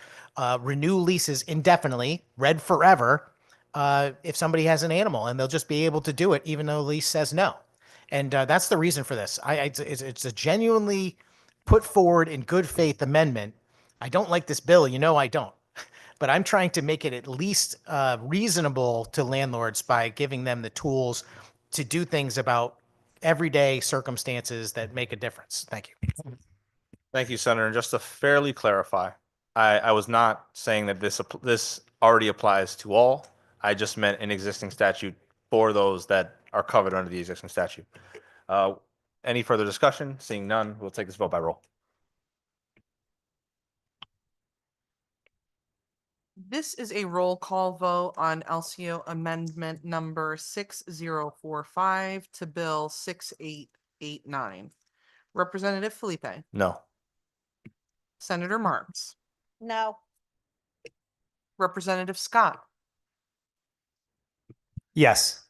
renew leases indefinitely, read forever, if somebody has an animal, and they'll just be able to do it even though the lease says no. And that's the reason for this. It's a genuinely put forward in good faith amendment. I don't like this bill. I don't. But I'm trying to make it at least reasonable to landlords by giving them the tools to do things about everyday circumstances that make a difference. Thank you. Thank you, Senator. And just to fairly clarify, I was not saying that this already applies to all. I just meant an existing statute for those that are covered under the existing statute. Any further discussion? Seeing none, we'll take this vote by roll. This is a roll call vote on LCO amendment number 6045 to Bill 6889. Representative Felipe, No. Senator Marks, No, Representative Scott, Yes.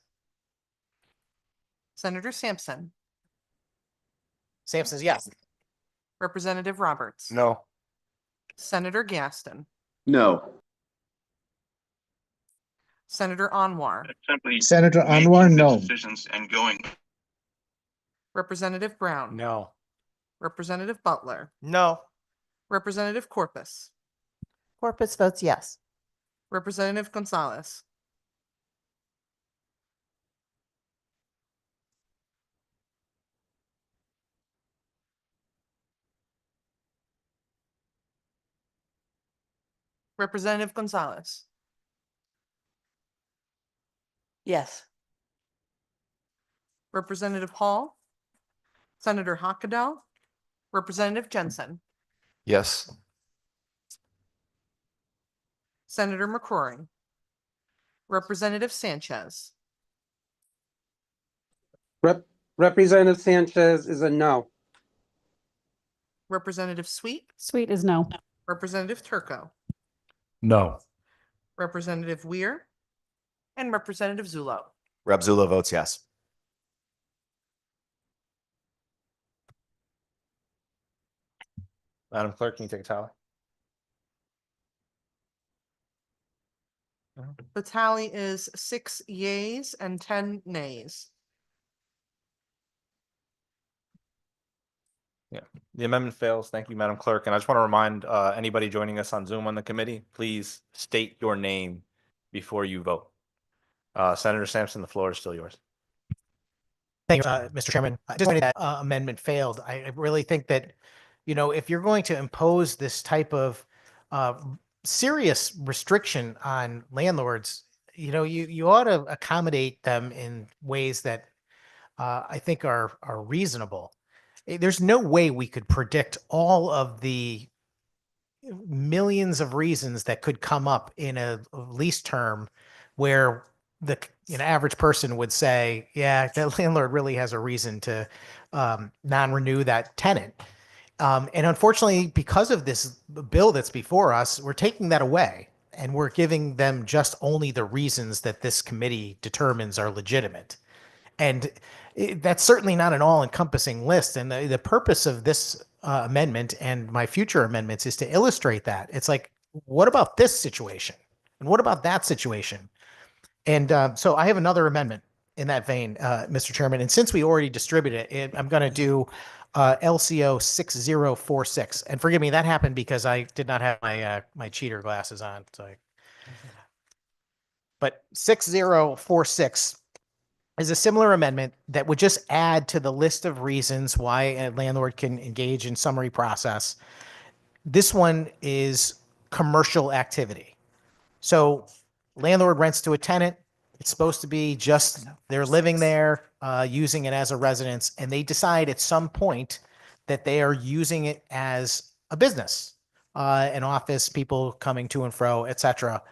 Senator Sampson, Sampson's yes. Representative Roberts. No. Senator Gaston, No. Senator Anwar, Senator Anwar, no. Representative Brown. No. Representative Butler, No. Representative Corpus, Corpus votes yes. Representative Gonzalez, Representative Gonzalez, Yes. Representative Hall, Senator Hockendahl, Representative Jensen, Yes. Senator McCrory, Representative Sanchez, Representative Sanchez is a no. Representative Sweet, Sweet is no. Representative Turco, No. Representative Weir, and Representative Zulo. Rep. Zulo votes yes. Madam Clerk, can you take a tally? The tally is 6 yeas and 10 nays. The amendment fails. Thank you, Madam Clerk. And I just want to remind anybody joining us on Zoom on the committee, please state your name before you vote. Senator Sampson, the floor is still yours. Thank you, Mr. Chairman. I just wanted that amendment failed. I really think that, if you're going to impose this type of serious restriction on landlords, you ought to accommodate them in ways that I think are reasonable. There's no way we could predict all of the millions of reasons that could come up in a lease term where the average person would say, yeah, that landlord really has a reason to non-renew that tenant. And unfortunately, because of this bill that's before us, we're taking that away and we're giving them just only the reasons that this committee determines are legitimate. And that's certainly not an all-encompassing list. And the purpose of this amendment and my future amendments is to illustrate that. It's like, what about this situation? And what about that situation? And so I have another amendment in that vein, Mr. Chairman. And since we already distributed it, I'm going to do LCO 6046. And forgive me, that happened because I did not have my cheater glasses on. But 6046 is a similar amendment that would just add to the list of reasons why a landlord can engage in summary process. This one is commercial activity. So landlord rents to a tenant. It's supposed to be just they're living there, using it as a residence, and they decide at some point that they are using it as a business, an office, people coming to and fro, etc.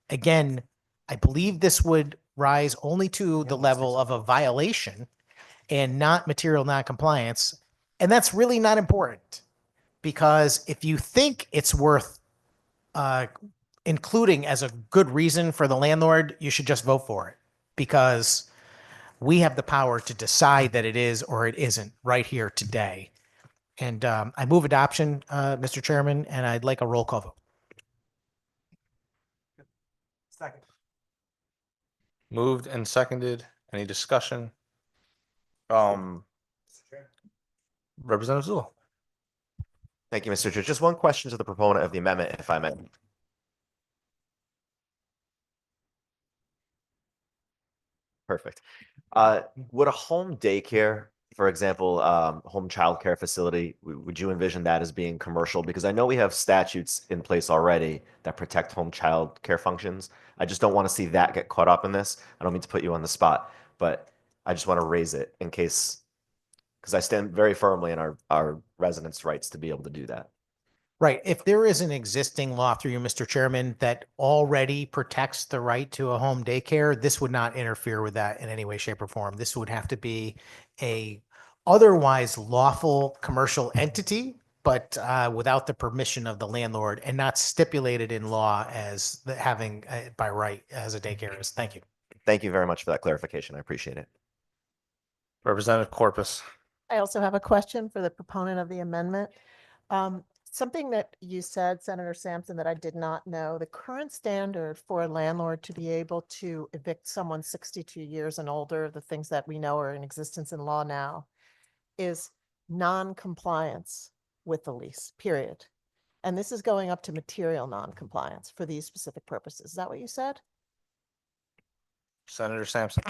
Again, I believe this would rise only to the level of a violation and not material noncompliance. And that's really not important because if you think it's worth including as a good reason for the landlord, you should just vote for it because we have the power to decide that it is or it isn't right here today. And I move adoption, Mr. Chairman, and I'd like a roll call vote. Second. Moved and seconded. Any discussion? Representative Zulo. Thank you, Mr. Chair. Just one question to the proponent of the amendment, if I may. Perfect. Would a home daycare, for example, home childcare facility, would you envision that as being commercial? Because I know we have statutes in place already that protect home child care functions. I just don't want to see that get caught up in this. I don't mean to put you on the spot, but I just want to raise it in case, because I stand very firmly in our residents' rights to be able to do that. Right. If there is an existing law through you, Mr. Chairman, that already protects the right to a home daycare, this would not interfere with that in any way, shape, or form. This would have to be a otherwise lawful commercial entity, but without the permission of the landlord and not stipulated in law as having by right as a daycare is. Thank you. Thank you very much for that clarification. I appreciate it. Representative Corpus. I also have a question for the proponent of the amendment. Something that you said, Senator Sampson, that I did not know, the current standard for a landlord to be able to evict someone 62 years and older, the things that we know are in existence in law now, is non-compliance with the lease, period. And this is going up to material non-compliance for these specific purposes. Is that what you said? Senator Sampson.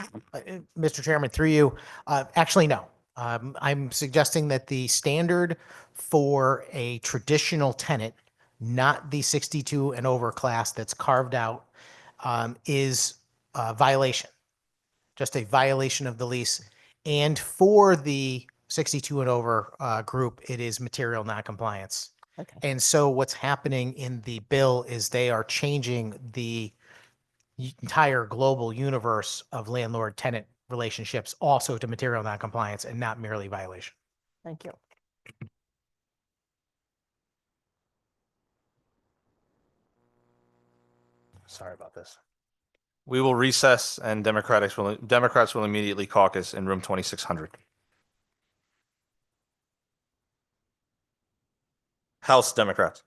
Mr. Chairman, through you, actually, no. I'm suggesting that the standard for a traditional tenant, not the 62 and over class that's carved out, is a violation, just a violation of the lease. And for the 62 and over group, it is material noncompliance. Okay. And so what's happening in the bill is they are changing the entire global universe of landlord-tenant relationships also to material noncompliance and not merely violation. Thank you. Sorry about this. We will recess and Democrats will immediately caucus in room 2600. House Democrats.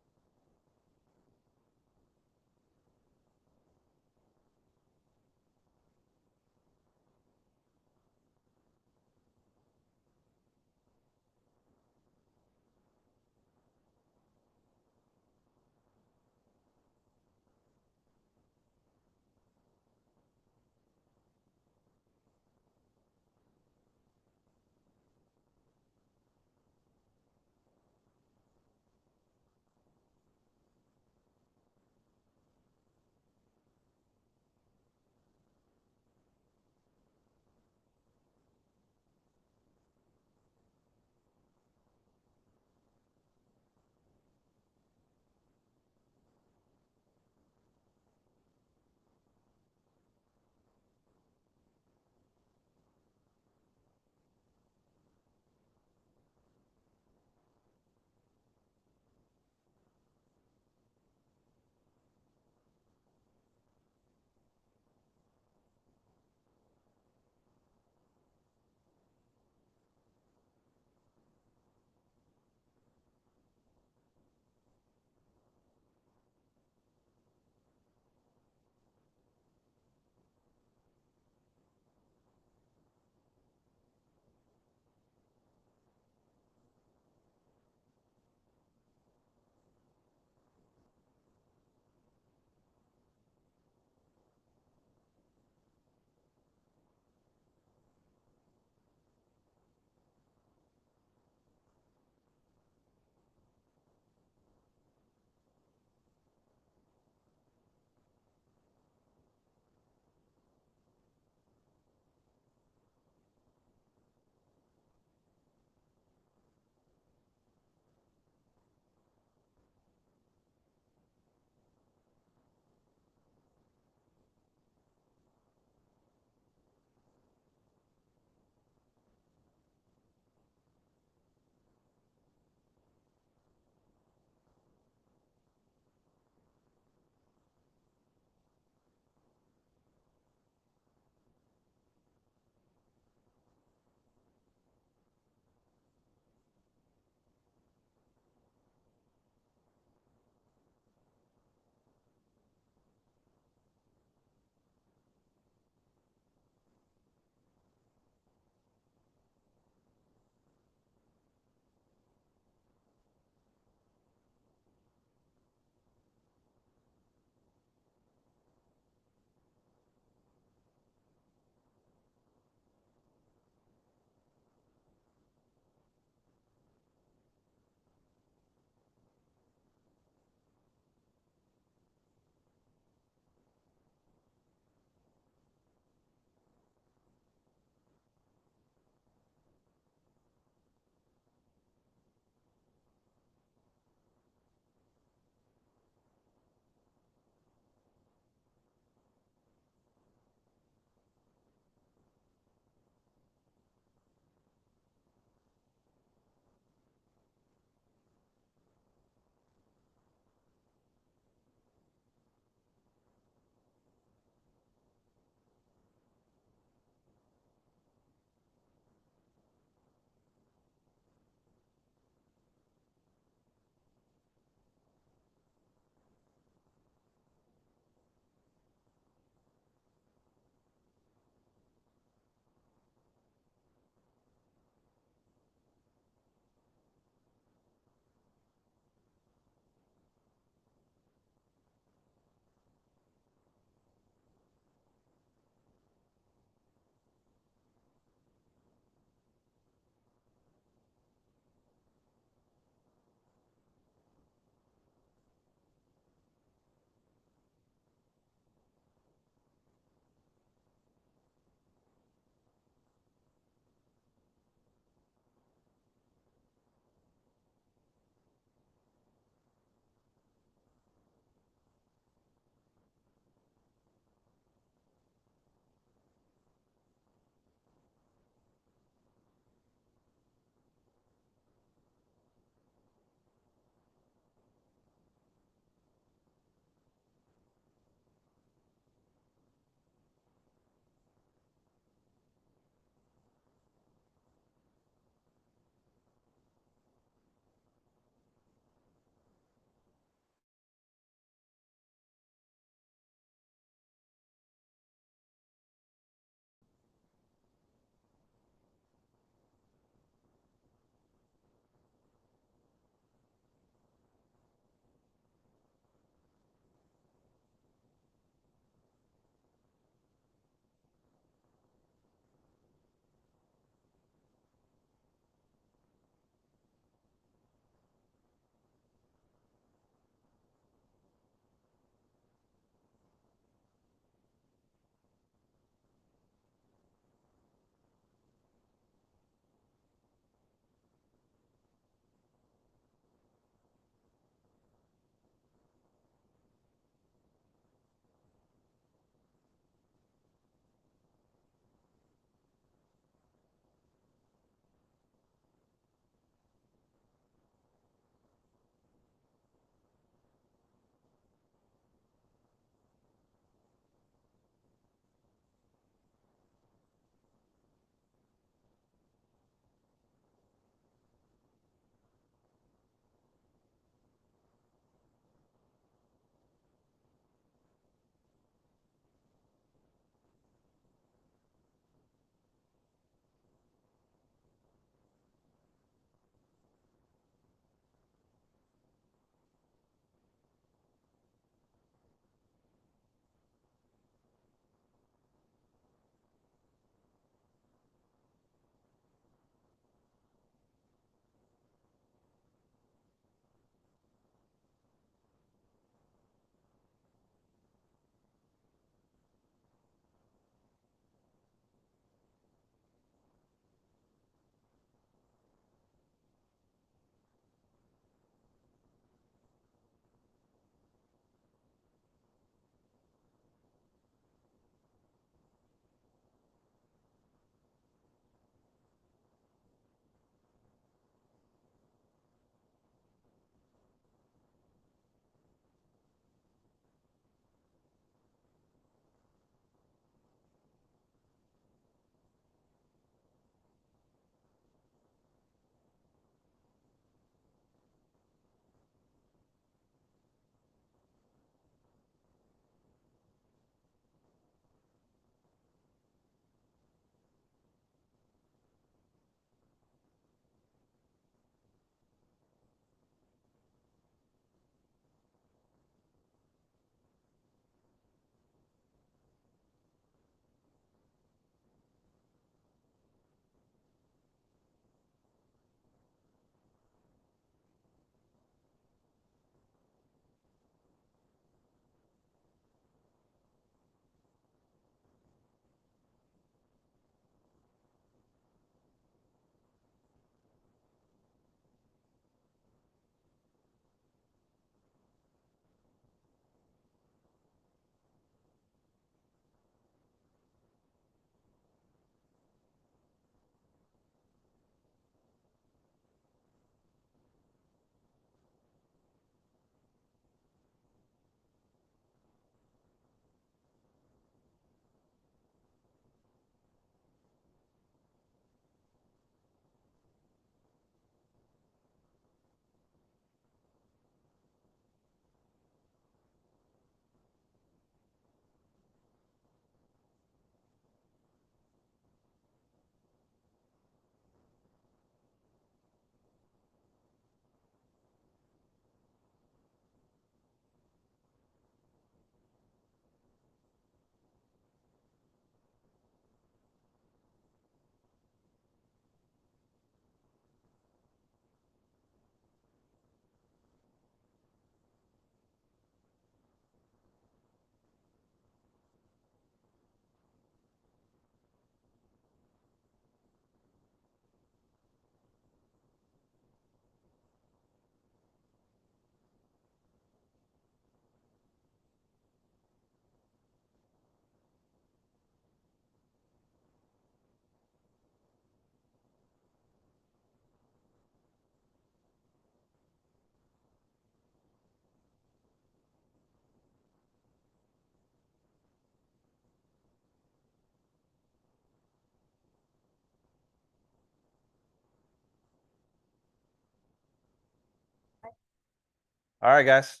All right, guys.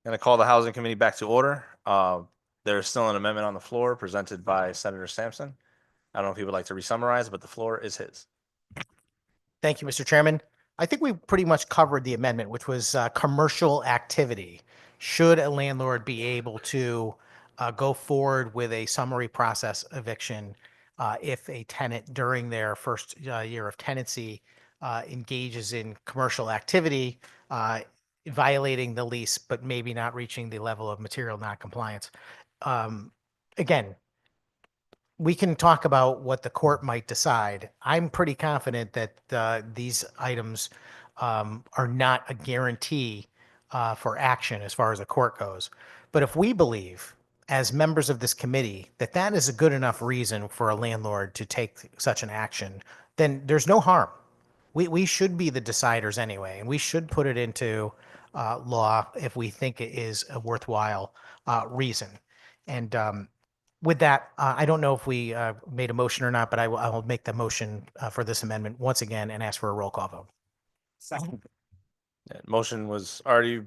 Going to call the Housing Committee back to order. There's still an amendment on the floor presented by Senator Sampson. I don't know if he would like to re-summarize, but the floor is his. Thank you, Mr. Chairman. I think we pretty much covered the amendment, which was commercial activity. Should a landlord be able to go forward with a summary process eviction if a tenant during their first year of tenancy engages in commercial activity, violating the lease, but maybe not reaching the level of material noncompliance? Again, we can talk about what the court might decide. I'm pretty confident that these items are not a guarantee for action as far as the court goes. But if we believe, as members of this committee, that that is a good enough reason for a landlord to take such an action, then there's no harm. We should be the deciders anyway, and we should put it into law if we think it is a worthwhile reason. And with that, I don't know if we made a motion or not, but I will make the motion for this amendment once again and ask for a roll call vote. Motion was already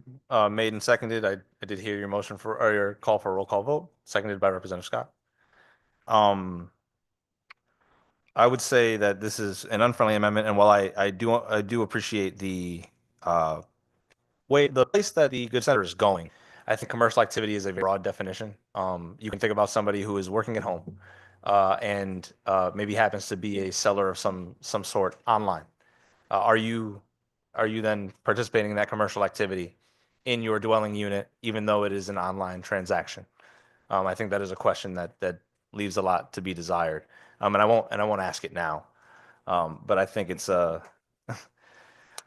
made and seconded. I did hear your motion or your call for a roll call vote, seconded by Representative Scott. I would say that this is an unfriendly amendment, and while I do appreciate the place that the good senator is going, I think commercial activity is a very broad definition. You can think about somebody who is working at home and maybe happens to be a seller of some sort online. Are you then participating in that commercial activity in your dwelling unit, even though it is an online transaction? I think that is a question that leaves a lot to be desired. And I won't ask it now. But I think it's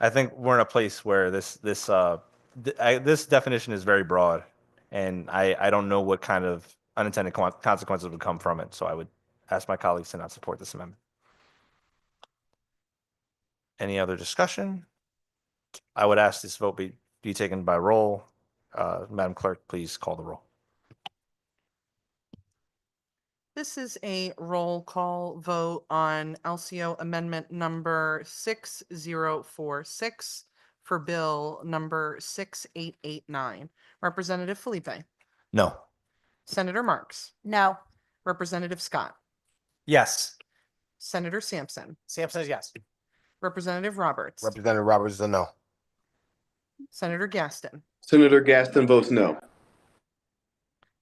I think we're in a place where this definition is very broad, and I don't know what kind of unintended consequences would come from it. So I would ask my colleagues to not support this amendment. Any other discussion? I would ask this vote be taken by roll. Madam Clerk, please call the roll. This is a roll call vote on LCO amendment number 6046 for bill number 6889. Representative Felipe, No. Senator Marks, No. Representative Scott, Yes. Senator Sampson, Sam says yes. Representative Roberts, Representative Roberts is a no. Senator Gaston, Senator Gaston votes no.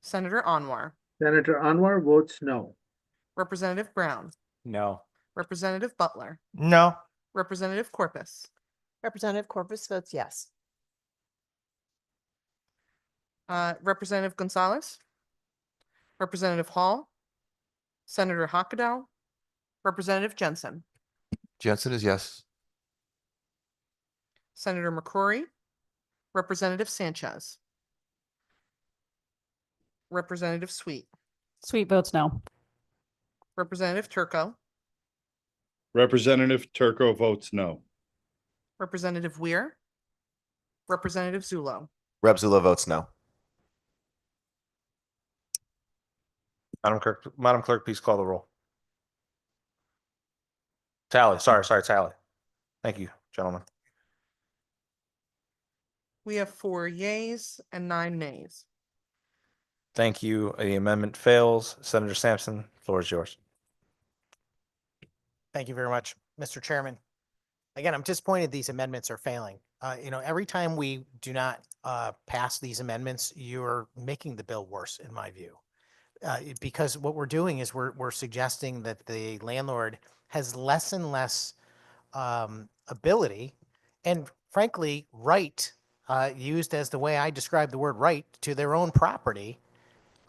Senator Anwar, Senator Anwar votes no. Representative Brown, No. Representative Butler, No. Representative Corpus, Representative Corpus votes yes. Representative Gonzalez, Representative Hall, Senator Hockadow, Representative Jensen, Jensen is yes. Senator McCrory, Representative Sanchez, Representative Sweet, Sweet votes no. Representative Turco, Representative Turco votes no. Representative Weir, Representative Zulo, Rep. Zula votes no. Madam Clerk, please call the roll. Tally. Sorry, tally. Thank you, gentlemen. We have 4 yeas and 9 nays. Thank you. The amendment fails. Senator Sampson, floor is yours. Thank you very much, Mr. Chairman. Again, I'm disappointed these amendments are failing. Every time we do not pass these amendments, you're making the bill worse, in my view. Because what we're doing is we're suggesting that the landlord has less and less ability and frankly, right, used as the way I describe the word right, to their own property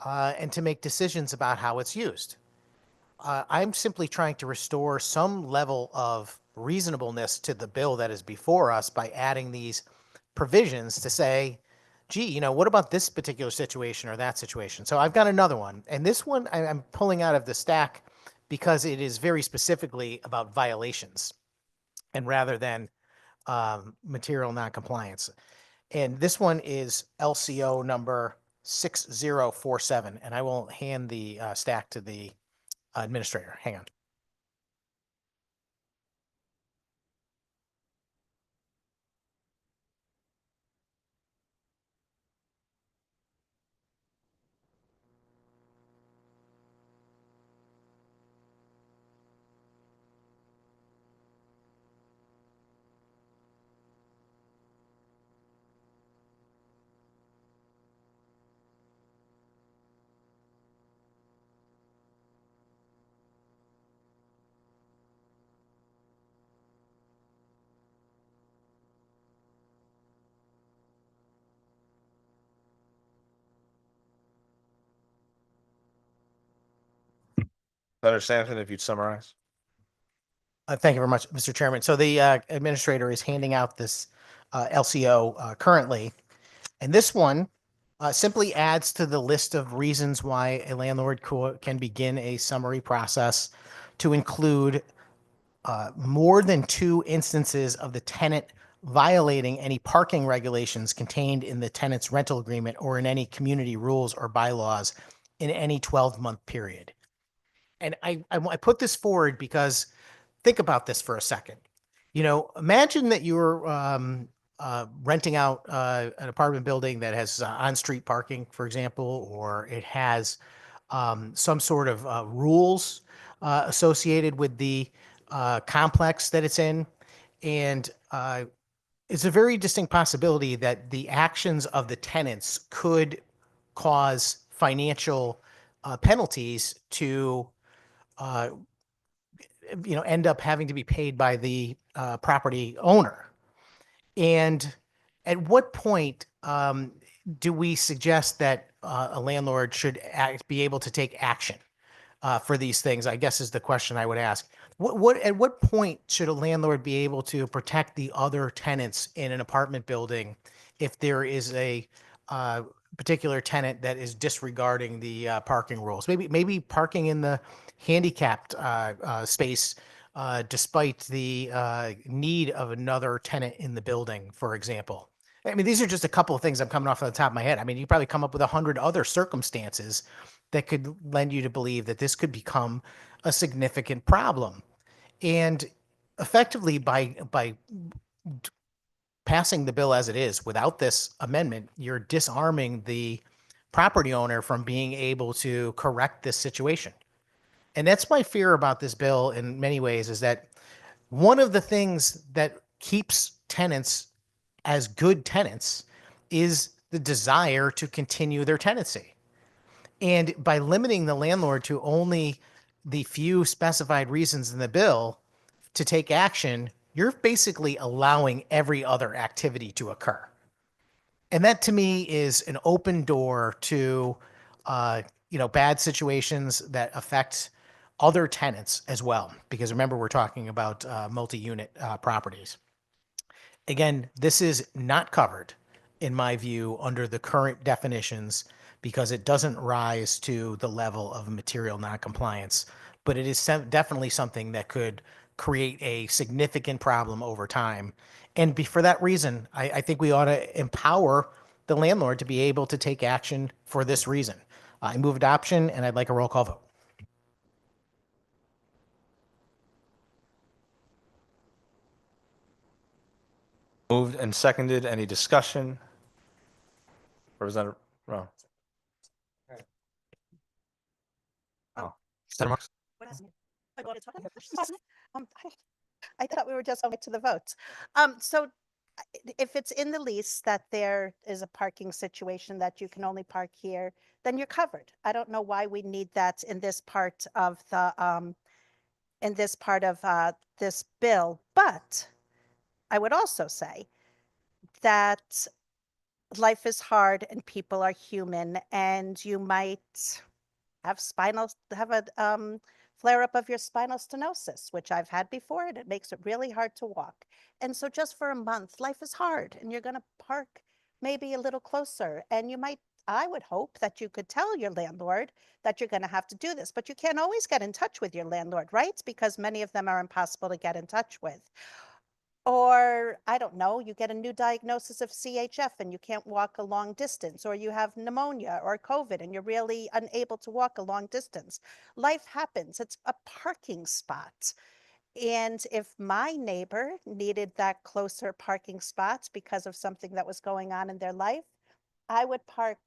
and to make decisions about how it's used. I'm simply trying to restore some level of reasonableness to the bill that is before us by adding these provisions to say, gee, what about this particular situation or that situation? So I've got another one. And this one I'm pulling out of the stack because it is very specifically about violations and rather than material noncompliance. And this one is LCO number 6047. And I will hand the stack to the administrator. Hang on. Senator Sampson, if you'd summarize. Thank you very much, Mr. Chairman. So the administrator is handing out this LCO currently, and this one simply adds to the list of reasons why a landlord can begin a summary process to include more than 2 instances of the tenant violating any parking regulations contained in the tenant's rental agreement or in any community rules or bylaws in any 12-month period. And I put this forward because think about this for a second. You know, imagine that you're renting out an apartment building that has on-street parking, for example, or it has some sort of rules associated with the complex that it's in. And it's a very distinct possibility that the actions of the tenants could cause financial penalties to end up having to be paid by the property owner. And at what point do we suggest that a landlord should be able to take action for these things? I guess is the question I would ask. At what point should a landlord be able to protect the other tenants in an apartment building if there is a particular tenant that is disregarding the parking rules? Maybe parking in the handicapped space despite the need of another tenant in the building, for example. I mean, these are just a couple of things I'm coming off the top of my head. I mean, you probably come up with 100 other circumstances that could lend you to believe that this could become a significant problem. And effectively, by passing the bill as it is without this amendment, you're disarming the property owner from being able to correct this situation. And that's my fear about this bill in many ways, is that one of the things that keeps tenants as good tenants is the desire to continue their tenancy. And by limiting the landlord to only the few specified reasons in the bill to take action, you're basically allowing every other activity to occur. And that to me is an open door to bad situations that affect other tenants as well. Because remember, we're talking about multi-unit properties. Again, this is not covered, in my view, under the current definitions because it doesn't rise to the level of material noncompliance. But it is definitely something that could create a significant problem over time. And for that reason, I think we ought to empower the landlord to be able to take action for this reason. I move adoption, and I'd like a roll call vote. Moved and seconded. Any discussion? Representative Rowe. Senator Marks? I thought we were just going to the votes. So if it's in the lease that there is a parking situation that you can only park here, then you're covered. I don't know why we need that in this part of the this bill, but I would also say that life is hard and people are human, and you might have a flare up of your spinal stenosis, which I've had before, and it makes it really hard to walk. And so just for a month, life is hard, and you're going to park maybe a little closer, and I would hope that you could tell your landlord that you're going to have to do this, but you can't always get in touch with your landlord, right? Because many of them are impossible to get in touch with. Or I don't know, you get a new diagnosis of CHF and you can't walk a long distance, or you have pneumonia or COVID and you're really unable to walk a long distance. Life happens. It's a parking spot. And if my neighbor needed that closer parking spot because of something that was going on in their life, I would park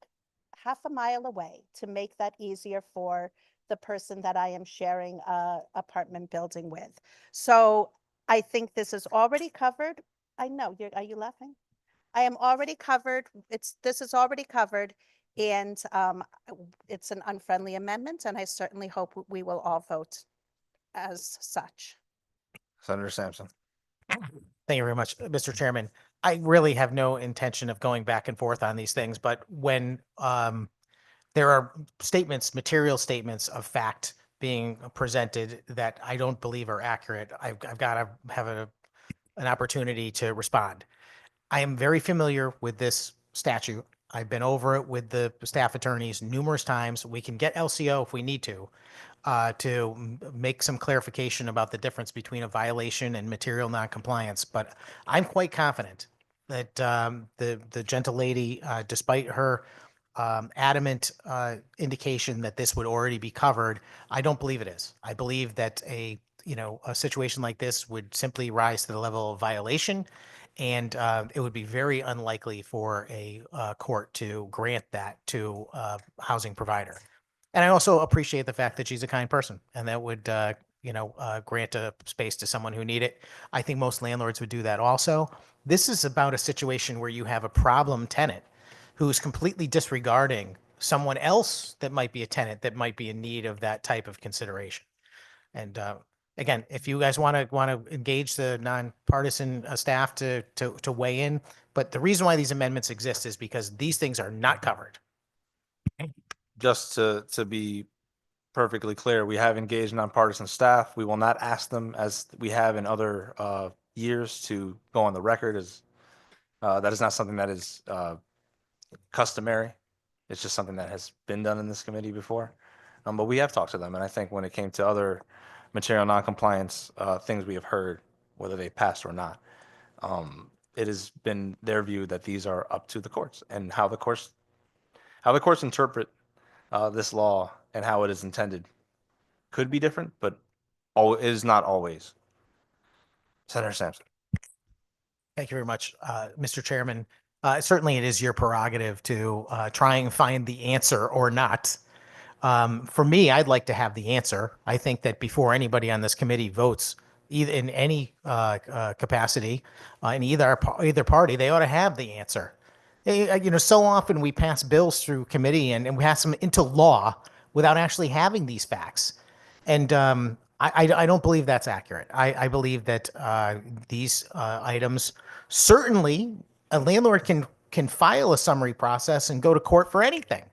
half a mile away to make that easier for the person that I am sharing a apartment building with. So I think this is already covered. I know, are you laughing? I am already covered. This is already covered, and it's an unfriendly amendment, and I certainly hope we will all vote as such. Senator Sampson. Thank you very much, Mr. Chairman. I really have no intention of going back and forth on these things, but when there are material statements of fact being presented that I don't believe are accurate, I've got to have an opportunity to respond. I am very familiar with this statute. I've been over it with the staff attorneys numerous times. We can get LCO if we need to make some clarification about the difference between a violation and material noncompliance. But I'm quite confident that the gentle lady, despite her adamant indication that this would already be covered, I don't believe it is. I believe that a situation like this would simply rise to the level of violation, and it would be very unlikely for a court to grant that to a housing provider. And I also appreciate the fact that she's a kind person and that would, grant a space to someone who need it. I think most landlords would do that also. This is about a situation where you have a problem tenant who's completely disregarding someone else that might be a tenant that might be in need of that type of consideration. And again, if you guys want to engage the nonpartisan staff to weigh in, but the reason why these amendments exist is because these things are not covered. Just to be perfectly clear, we have engaged nonpartisan staff. We will not ask them, as we have in other years, to go on the record as that is not something that is customary. It's just something that has been done in this committee before. But we have talked to them, and I think when it came to other material noncompliance things we have heard, whether they passed or not, it has been their view that these are up to the courts, and how the courts interpret this law and how it is intended could be different, but is not always. Senator Sampson. Thank you very much, Mr. Chairman. Certainly, it is your prerogative to try and find the answer or not. For me, I'd like to have the answer. I think that before anybody on this committee votes, either in any capacity, in either party, they ought to have the answer. So often we pass bills through committee and we pass them into law without actually having these facts. And I don't believe that's accurate. I believe that these items, certainly a landlord can file a summary process and go to court for anything.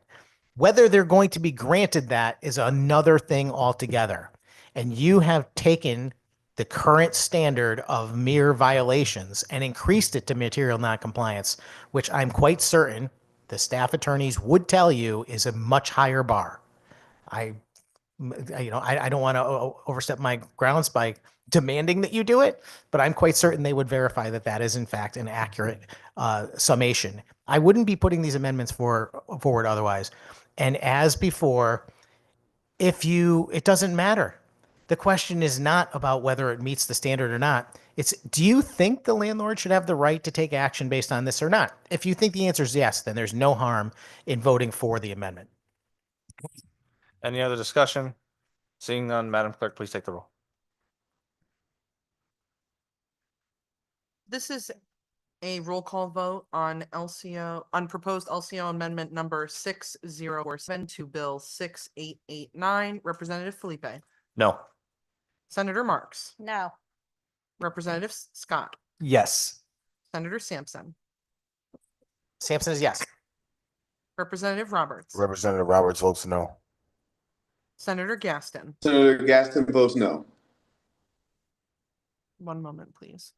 Whether they're going to be granted that is another thing altogether. And you have taken the current standard of mere violations and increased it to material noncompliance, which I'm quite certain the staff attorneys would tell you is a much higher bar. I don't want to overstep my grounds by demanding that you do it, but I'm quite certain they would verify that that is in fact an accurate summation. I wouldn't be putting these amendments forward otherwise. And as before, it doesn't matter. The question is not about whether it meets the standard or not. It's, do you think the landlord should have the right to take action based on this or not? If you think the answer is yes, then there's no harm in voting for the amendment. Any other discussion? Seeing none, Madam Clerk, please take the roll. This is a roll call vote on proposed LCO amendment number 6047 to Bill 6889. Representative Felipe, No. Senator Marks, No. Representative Scott, Yes. Senator Sampson, Sampson is yes. Representative Roberts, Representative Roberts votes no. Senator Gaston. Senator Gaston votes no. One moment, please.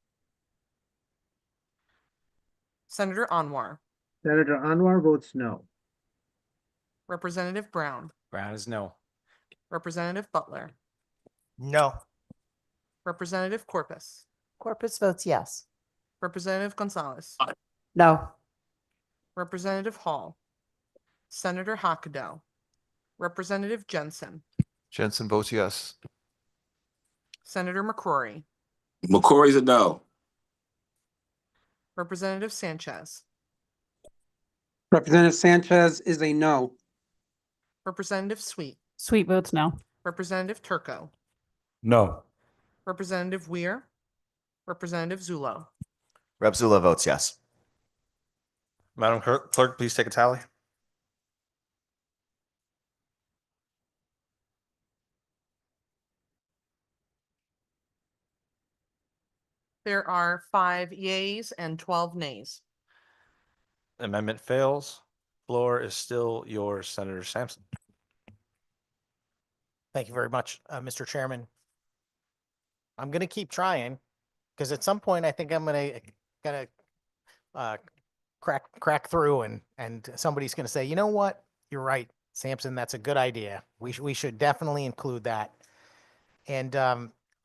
Senator Anwar, Senator Anwar votes no. Representative Brown, Brown is no. Representative Butler, No. Representative Corpus, Corpus votes yes. Representative Gonzalez, No. Representative Hall, Senator Hockadell, Representative Jensen, Jensen votes yes. Senator McCrory, McCory's a no. Representative Sanchez, Representative Sanchez is a no. Representative Sweet, Sweet votes no. Representative Turco, No. Representative Weir, Representative Zulo. Rep. Zula votes yes. Madam Clerk, please take a tally. There are 5 yeas and 12 nays. Amendment fails. Floor is still yours, Senator Sampson. Thank you very much, Mr. Chairman. I'm going to keep trying because at some point I think I'm gonna crack through and somebody's going to say, you know what, you're right, Sampson, that's a good idea. We should definitely include that. And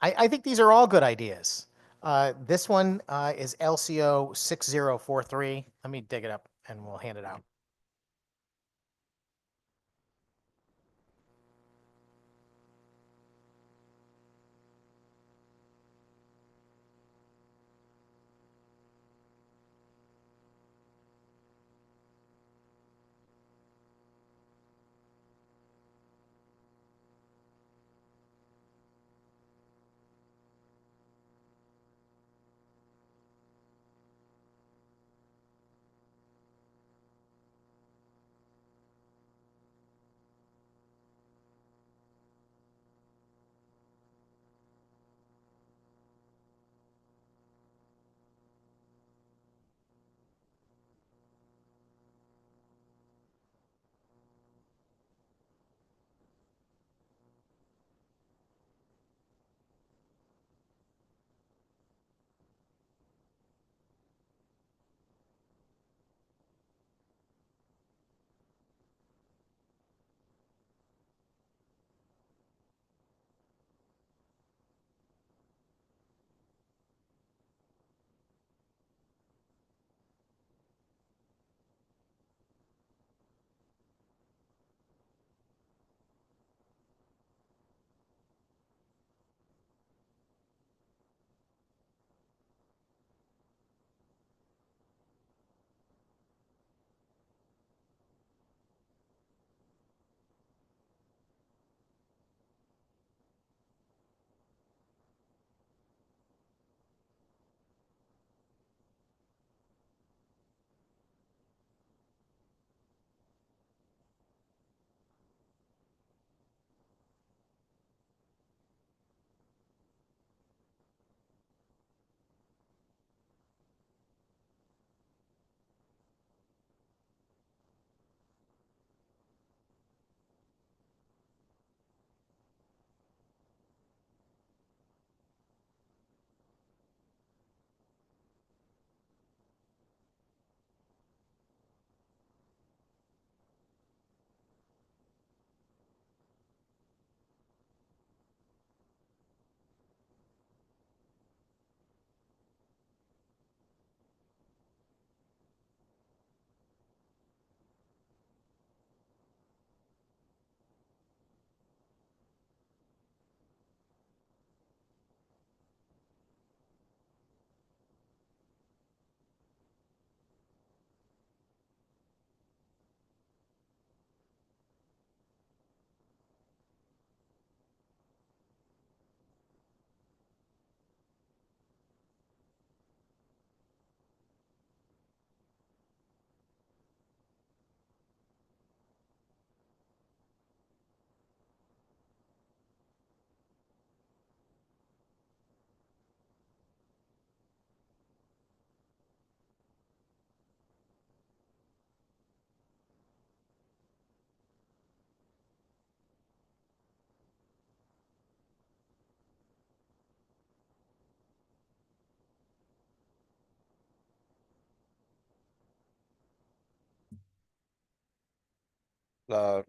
I think these are all good ideas. This one is LCO 6043. Let me dig it up and we'll hand it out.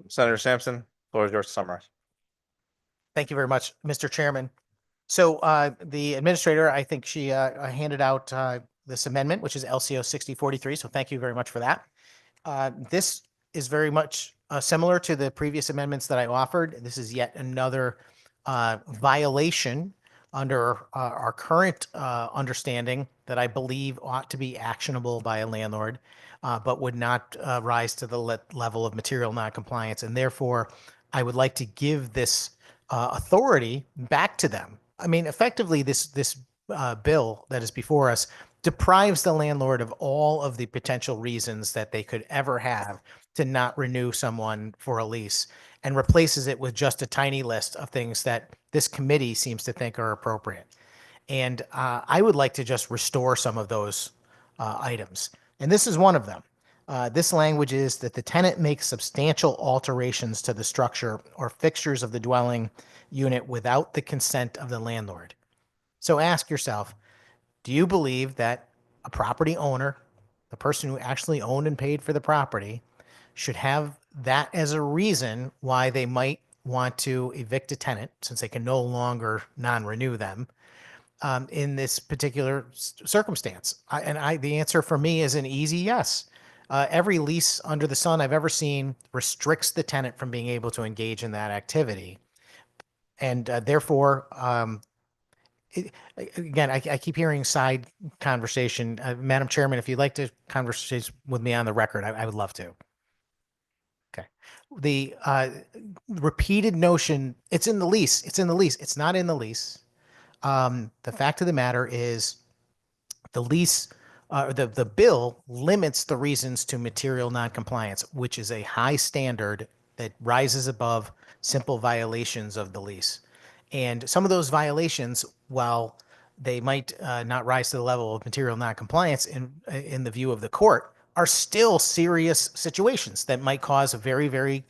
Senator Sampson, floor is yours to summarize. Thank you very much, Mr. Chairman. So the administrator, I think she handed out this amendment, which is LCO 6043. So thank you very much for that. This is very much similar to the previous amendments that I offered. This is yet another violation under our current understanding that I believe ought to be actionable by a landlord, but would not rise to the level of material noncompliance. And therefore, I would like to give this authority back to them. I mean, effectively, this bill that is before us deprives the landlord of all of the potential reasons that they could ever have to not renew someone for a lease, and replaces it with just a tiny list of things that this committee seems to think are appropriate. And I would like to just restore some of those items. And this is one of them. This language is that the tenant makes substantial alterations to the structure or fixtures of the dwelling unit without the consent of the landlord. So ask yourself, do you believe that a property owner, the person who actually owned and paid for the property, should have that as a reason why they might want to evict a tenant since they can no longer non-renew them in this particular circumstance? The answer for me is an easy yes. Every lease under the sun I've ever seen restricts the tenant from being able to engage in that activity. And therefore, again, I keep hearing side conversation. Madam Chairman, if you'd like to conversate with me on the record, I would love to. Okay. The repeated notion, it's in the lease. It's in the lease. It's not in the lease. The fact of the matter is the lease, the bill limits the reasons to material noncompliance, which is a high standard that rises above simple violations of the lease. And some of those violations, while they might not rise to the level of material noncompliance in the view of the court, are still serious situations that might cause a very, very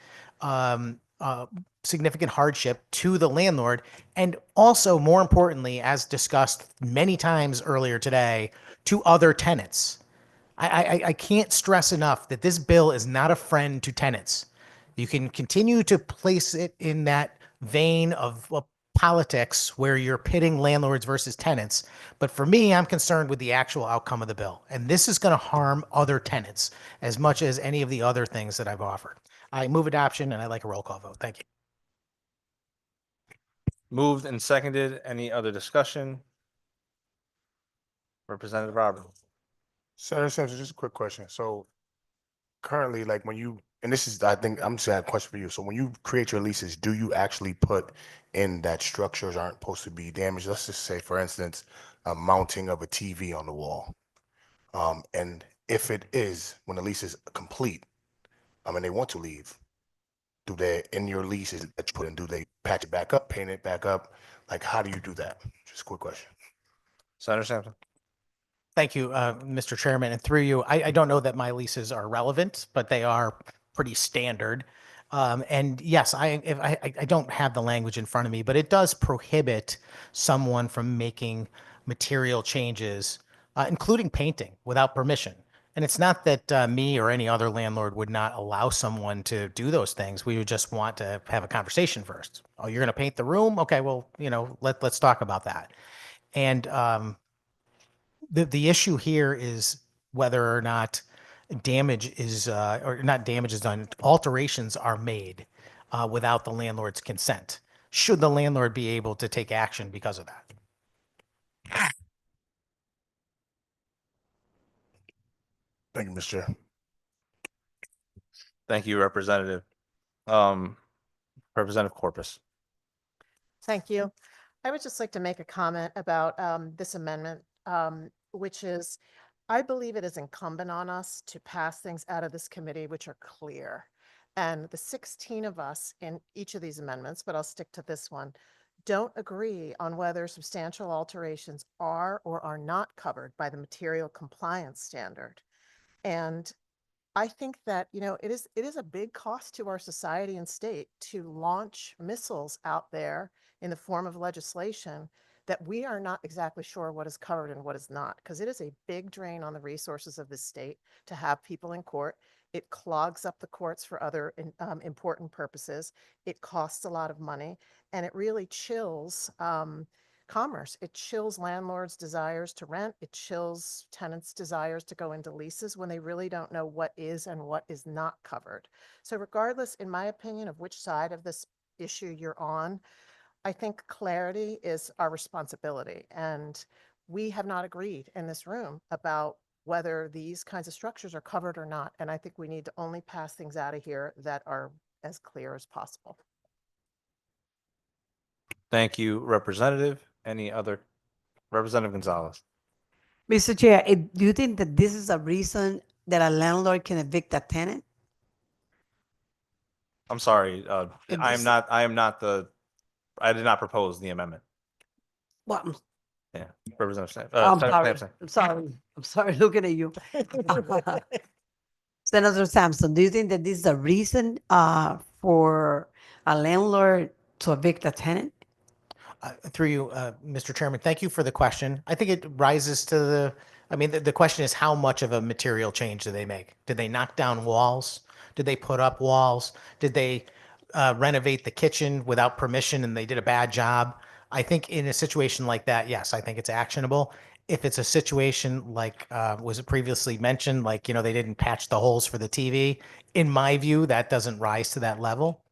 significant hardship to the landlord. And also, more importantly, as discussed many times earlier today, to other tenants. I can't stress enough that this bill is not a friend to tenants. You can continue to place it in that vein of politics where you're pitting landlords versus tenants. But for me, I'm concerned with the actual outcome of the bill. And this is going to harm other tenants as much as any of the other things that I've offered. I move adoption and I like a roll call vote. Thank you. Moved and seconded. Any other discussion? Representative Roberts. Senator Simpson, just a quick question. So currently, like when you, and this is, I think, I'm just gonna have a question for you. So when you create your leases, do you actually put in that structures aren't supposed to be damaged? Let's just say, for instance, a mounting of a TV on the wall. And if it is, when the lease is complete, they want to leave, do they, in your leases that you put in, do they patch it back up, paint it back up? Like, how do you do that? Just a quick question. Senator Sampson. Thank you, Mr. Chairman. And through you, I don't know that my leases are relevant, but they are pretty standard. And yes, I don't have the language in front of me, but it does prohibit someone from making material changes, including painting, without permission. And it's not that me or any other landlord would not allow someone to do those things. We would just want to have a conversation first. Oh, you're going to paint the room? Okay, well, let's talk about that. And the issue here is whether or not damage is or not damage is done, alterations are made without the landlord's consent. Should the landlord be able to take action because of that? Thank you, Mr. Chair. Thank you, Representative. Representative Corpus. Thank you. I would just like to make a comment about this amendment, which is, I believe it is incumbent on us to pass things out of this committee which are clear. And the 16 of us in each of these amendments, but I'll stick to this one, don't agree on whether substantial alterations are or are not covered by the material compliance standard. And I think that, it is a big cost to our society and state to launch missiles out there in the form of legislation that we are not exactly sure what is covered and what is not, because it is a big drain on the resources of the state to have people in court. It clogs up the courts for other important purposes. It costs a lot of money, and it really chills commerce. It chills landlords' desires to rent. It chills tenants' desires to go into leases when they really don't know what is and what is not covered. So regardless, in my opinion, of which side of this issue you're on, I think clarity is our responsibility. And we have not agreed in this room about whether these kinds of structures are covered or not. And I think we need to only pass things out of here that are as clear as possible. Thank you, Representative. Any other? Representative Gonzalez. Mr. Chair, do you think that this is a reason that a landlord can evict a tenant? I'm sorry. If I this- am not I did not propose the amendment. Well, Yeah, Representative I'm Senator sorry. Sampson. I'm sorry. I'm sorry looking at you. Senator Sampson, do you think that this is a reason for a landlord to evict a tenant? Through you, Mr. Chairman, thank you for the question. I think it rises to the question is how much of a material change do they make? Did they knock down walls? Did they put up walls? Did they renovate the kitchen without permission and they did a bad job? I think in a situation like that, yes, I think it's actionable. If it's a situation like was it previously mentioned, like, they didn't patch the holes for the TV, in my view, that doesn't rise to that level.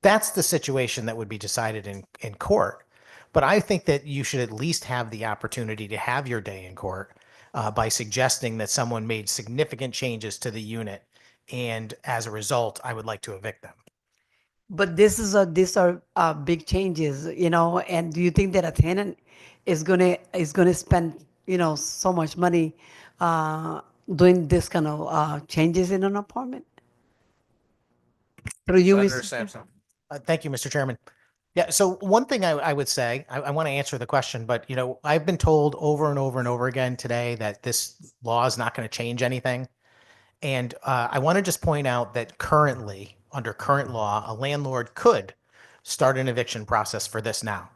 That's the situation that would be decided in court. But I think that you should at least have the opportunity to have your day in court by suggesting that someone made significant changes to the unit. And as a result, I would like to evict them. But these are big changes, and do you think that a tenant is gonna spend, so much money doing this kind of changes in an apartment? Through you, Senator Mr. Sampson. Thank you, Mr. Chairman. Yeah, so one thing I would say, I want to answer the question, but I've been told over and over and over again today that this law is not going to change anything. And I want to just point out that currently, under current law, a landlord could start an eviction process for this now.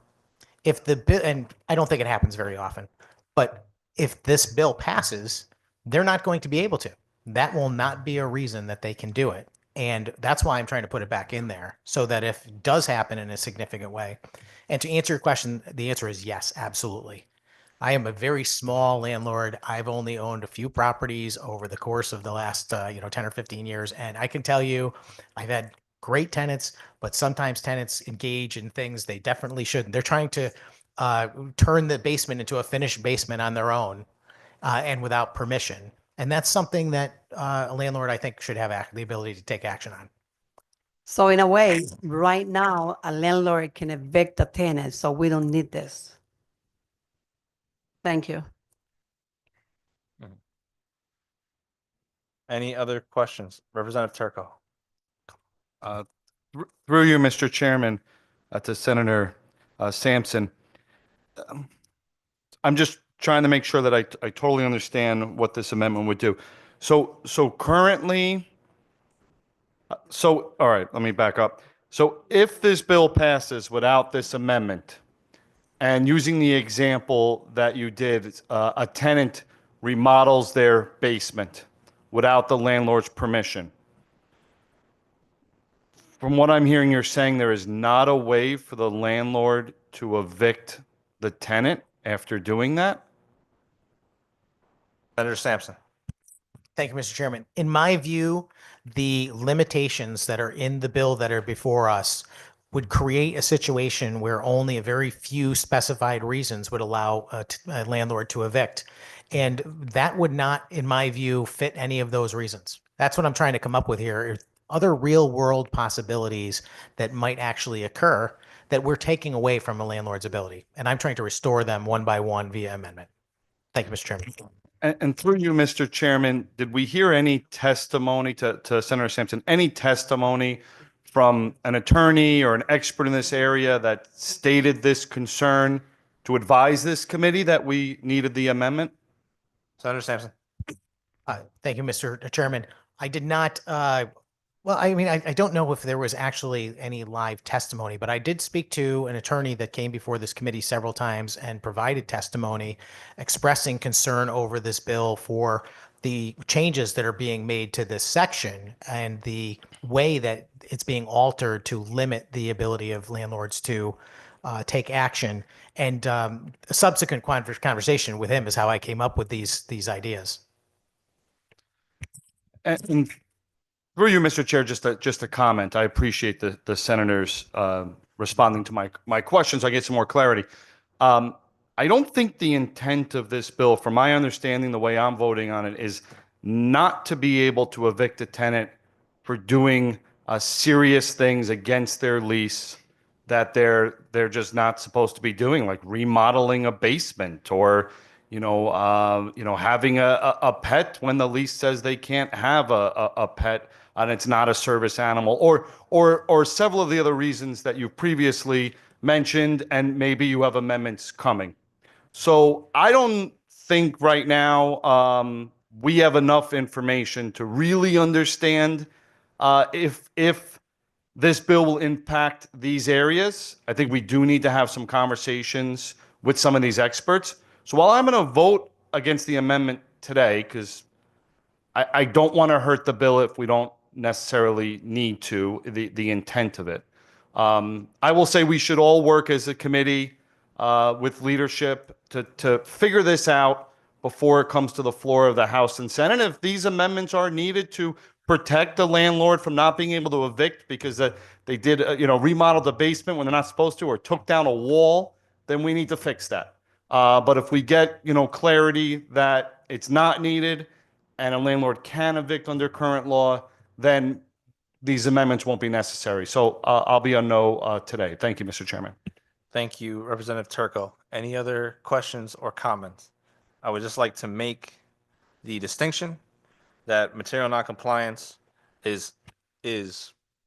If the bill, and I don't think it happens very often, but if this bill passes, they're not going to be able to. That will not be a reason that they can do it. And that's why I'm trying to put it back in there so that if it does happen in a significant way. And to answer your question, the answer is yes, absolutely. I am a very small landlord. I've only owned a few properties over the course of the last 10 or 15 years. And I can tell you, I've had great tenants, but sometimes tenants engage in things they definitely shouldn't. They're trying to turn the basement into a finished basement on their own and without permission. And that's something that a landlord, I think, should have the ability to take action on. So in a way, right now, a landlord can evict a tenant, so we don't need this. Thank you. Any other questions? Representative Turco. Through you, Mr. Chairman, to Senator Sampson. I'm just trying to make sure that I totally understand what this amendment would do. So currently, all right, let me back up. So if this bill passes without this amendment, and using the example that you did, a tenant remodels their basement without the landlord's permission. From what I'm hearing, you're saying there is not a way for the landlord to evict the tenant after doing that? Senator Sampson. Thank you, Mr. Chairman. In my view, the limitations that are in the bill that are before us would create a situation where only a very few specified reasons would allow a landlord to evict. And that would not, in my view, fit any of those reasons. That's what I'm trying to come up with here. Other real world possibilities that might actually occur that we're taking away from a landlord's ability. And I'm trying to restore them one by one via amendment. Thank you, Mr. Chairman. And through you, Mr. Chairman, did we hear any testimony to Senator Sampson, any testimony from an attorney or an expert in this area that stated this concern to advise this committee that we needed the amendment? Senator Sampson. Thank you, Mr. Chairman. I did not, well, I mean, I don't know if there was actually any live testimony, but I did speak to an attorney that came before this committee several times and provided testimony expressing concern over this bill for the changes that are being made to this section and the way that it's being altered to limit the ability of landlords to take action. And a subsequent conversation with him is how I came up with these ideas. And through you, Mr. Chair, just a comment. I appreciate the senators responding to my questions. I get some more clarity. I don't think the intent of this bill, from my understanding, the way I'm voting on it, is not to be able to evict a tenant for doing serious things against their lease that they're just not supposed to be doing, like remodeling a basement or having a pet when the lease says they can't have a pet and it's not a service animal, or several of the other reasons that you previously mentioned, and maybe you have amendments coming. So I don't think right now we have enough information to really understand if this bill will impact these areas. I think we do need to have some conversations with some of these experts. So while I'm going to vote against the amendment today, because I don't want to hurt the bill if we don't necessarily need to, the intent of it. I will say we should all work as a committee with leadership to figure this out before it comes to the floor of the House and Senate. If these amendments are needed to protect the landlord from not being able to evict because they did, remodel the basement when they're not supposed to, or took down a wall, then we need to fix that. But if we get, clarity that it's not needed and a landlord can evict under current law, then these amendments won't be necessary. So I'll be on no today. Thank you, Mr. Chairman. Thank you, Representative Turco. Any other questions or comments? I would just like to make the distinction that material noncompliance is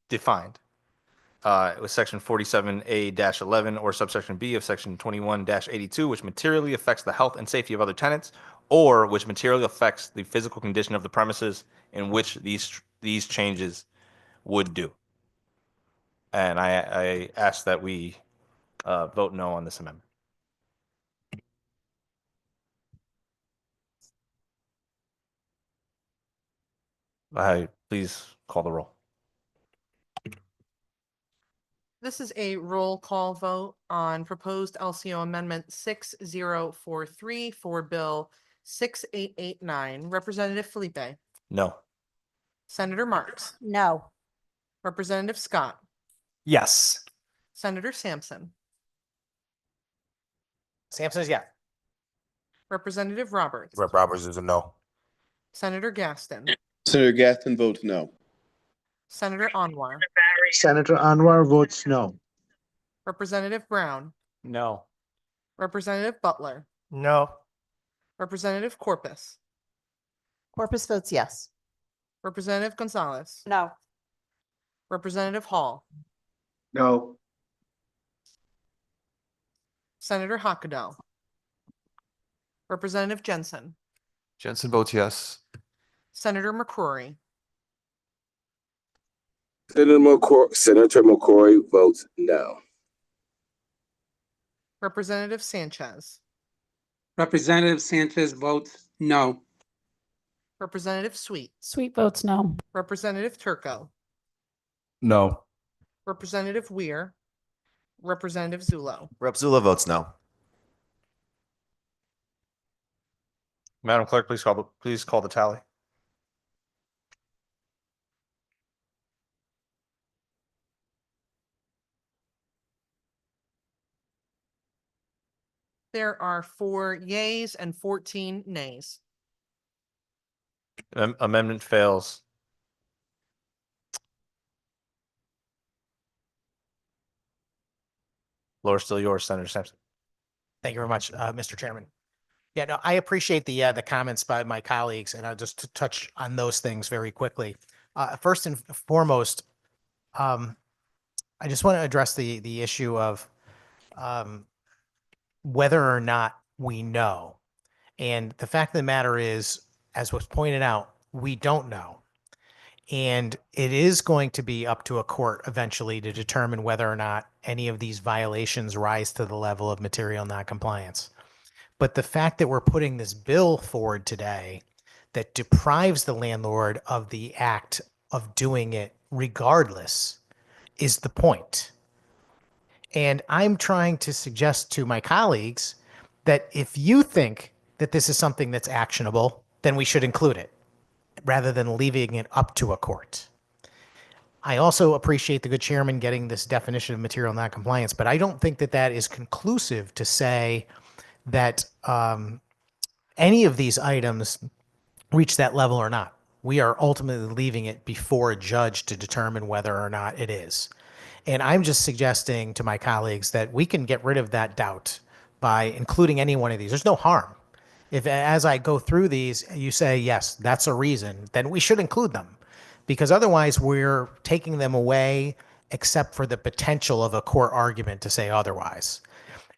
defined with section 47A-11 or subsection B of section 21-82, which materially affects the health and safety of other tenants, or which materially affects the physical condition of the premises in which these changes would do. And I ask that we vote no on this amendment. Please call the roll. This is a roll call vote on proposed LCO Amendment 6043 for Bill 6889. Representative Felipe, No. Senator Marks, No. Representative Scott, Yes. Senator Sampson, Sampson is yeah. Representative Roberts, Rep. Roberts is a no. Senator Gaston, Senator Gaston votes no. Senator Anwar, Senator Anwar votes no. Representative Brown, No. Representative Butler, No. Representative Corpus, Corpus votes yes. Representative Gonzalez, No. Representative Hall, No. Senator Hockadell, Representative Jensen, Jensen votes yes. Senator McCrory, Senator McCrory votes no. Representative Sanchez, Representative Sanchez votes no. Representative Sweet, Sweet votes no. Representative Turco, No. Representative Weir, Representative Zulo. Rep. Zula votes no. Madam Clerk, please call the tally. There are 4 yeas and 14 nays. Amendment fails. Floor is still yours, Senator Sampson. Thank you very much, Mr. Chairman. Yeah, no, I appreciate the comments by my colleagues, and I'll just touch on those things very quickly. First and foremost, I just want to address the issue of whether or not we know. And the fact of the matter is, as was pointed out, we don't know. And it is going to be up to a court eventually to determine whether or not any of these violations rise to the level of material noncompliance. But the fact that we're putting this bill forward today that deprives the landlord of the act of doing it regardless is the point. And I'm trying to suggest to my colleagues that if you think that this is something that's actionable, then we should include it rather than leaving it up to a court. I also appreciate the good chairman getting this definition of material noncompliance, but I don't think that that is conclusive to say that any of these items reach that level or not. We are ultimately leaving it before a judge to determine whether or not it is. And I'm just suggesting to my colleagues that we can get rid of that doubt by including any one of these. There's no harm. If as I go through these, you say, yes, that's a reason, then we should include them. Because otherwise we're taking them away except for the potential of a court argument to say otherwise.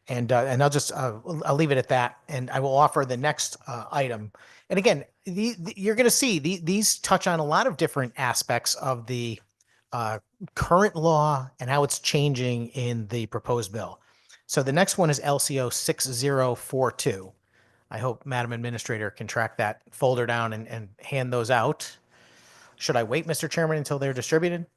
And I'll leave it at that. And I will offer the next item And again, you're going to see these touch on a lot of different aspects of the current law and how it's changing in the proposed bill. So the next one is LCO 6042. I hope Madam Administrator can track that folder down and hand those out. Should I wait, Mr. Chairman, until they're distributed?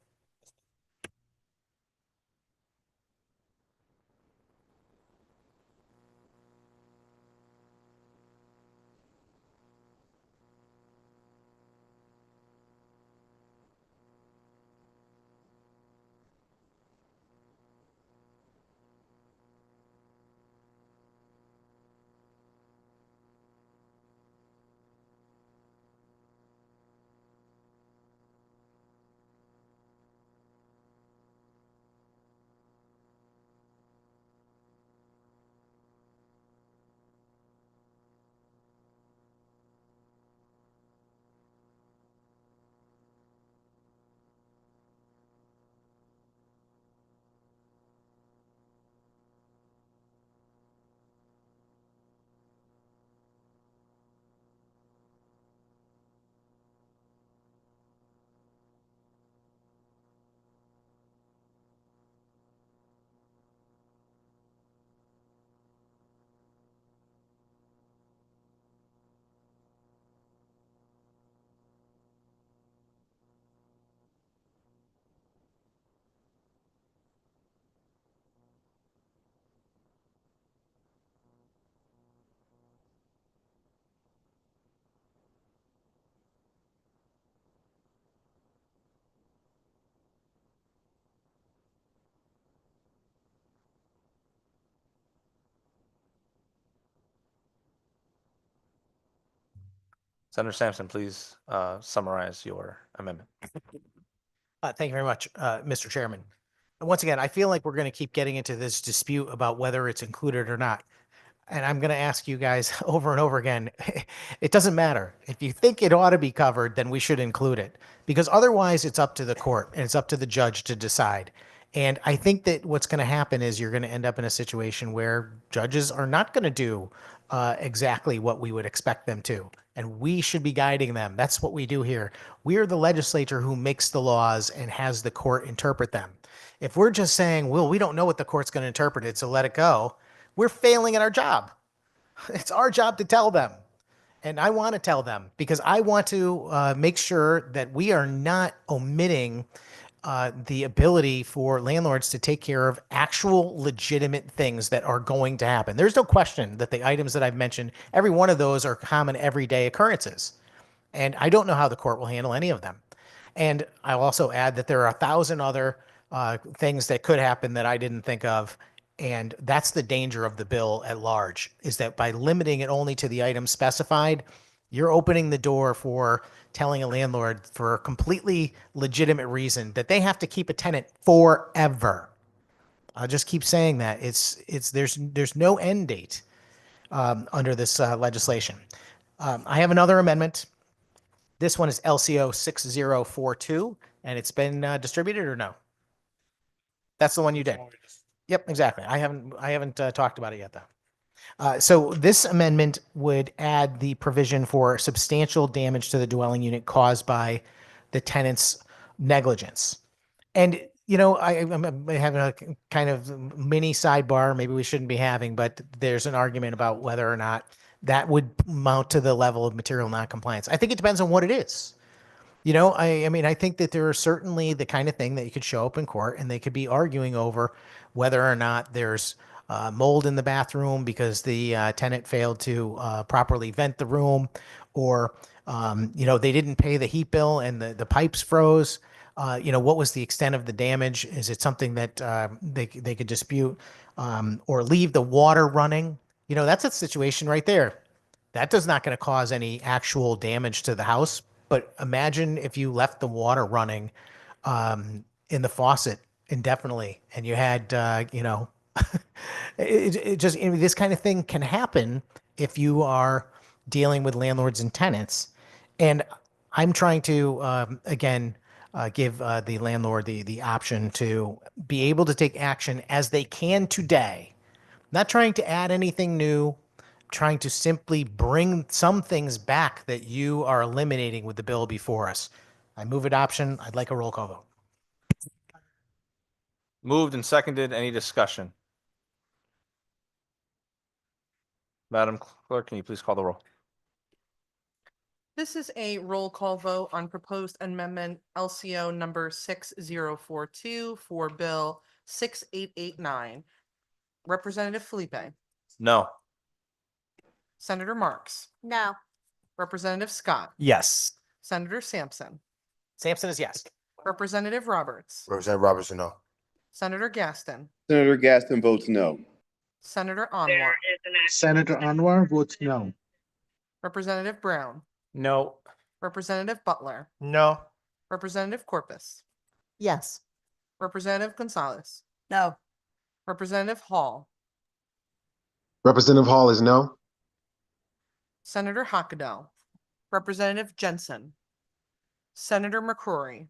Senator Sampson, please summarize your amendment. Thank you very much, Mr. Chairman. And once again, I feel like we're going to keep getting into this dispute about whether it's included or not. And I'm going to ask you guys over and over again, it doesn't matter. If you think it ought to be covered, then we should include it. Because otherwise, it's up to the court and it's up to the judge to decide. And I think that what's going to happen is you're going to end up in a situation where judges are not going to do exactly what we would expect them to. And we should be guiding them. That's what we do here. We are the legislature who makes the laws and has the court interpret them. If we're just saying, well, we don't know what the court's going to interpret it, so let it go, we're failing at our job. It's our job to tell them. And I want to tell them because I want to make sure that we are not omitting the ability for landlords to take care of actual legitimate things that are going to happen. There's no question that the items that I've mentioned, every one of those are common everyday occurrences. And I don't know how the court will handle any of them. And I'll also add that there are 1,000 other things that could happen that I didn't think of. And that's the danger of the bill at large, is that by limiting it only to the items specified, you're opening the door for telling a landlord for a completely legitimate reason that they have to keep a tenant forever. I'll just keep saying that. There's no end date under this legislation. I have another amendment. This one is LCO 6042, and it's been distributed or no? That's the one you did. Yep, exactly. I haven't talked about it yet though. So this amendment would add the provision for substantial damage to the dwelling unit caused by the tenant's negligence. And, you know, I'm having a kind of mini sidebar, maybe we shouldn't be having, but there's an argument about whether or not that would mount to the level of material noncompliance. I think it depends on what it is. You know, I mean, I think that there are certainly the kind of thing that you could show up in court and they could be arguing over whether or not there's mold in the bathroom because the tenant failed to properly vent the room, or, you know, they didn't pay the heat bill and the pipes froze. You know, what was the extent of the damage? Is it something that they could dispute, or leave the water running? You know, that's a situation right there. That is not going to cause any actual damage to the house. But imagine if you left the water running in the faucet indefinitely and you had, you know, it just, I mean, this kind of thing can happen if you are dealing with landlords and tenants. And I'm trying to, again, give the landlord the option to be able to take action as they can today. Not trying to add anything new, trying to simply bring some things back that you are eliminating with the bill before us. I move adoption. I'd like a roll call vote. Moved and seconded. Any discussion? Madam Clerk, can you please call the roll? This is a roll call vote on proposed amendment LCO number 6042 for Bill 6889. Representative Felipe, No. Senator Marks, No. Representative Scott, Yes. Senator Sampson, Sampson is yes. Representative Roberts, Representative Robertson, no. Senator Gaston, Senator Gaston votes no. Senator Anwar, Senator Anwar votes no. Representative Brown, No. Representative Butler, No. Representative Corpus, Yes. Representative Gonzalez, No. Representative Hall, Representative Hall is no. Senator Hockadell, Representative Jensen, Senator McCrory,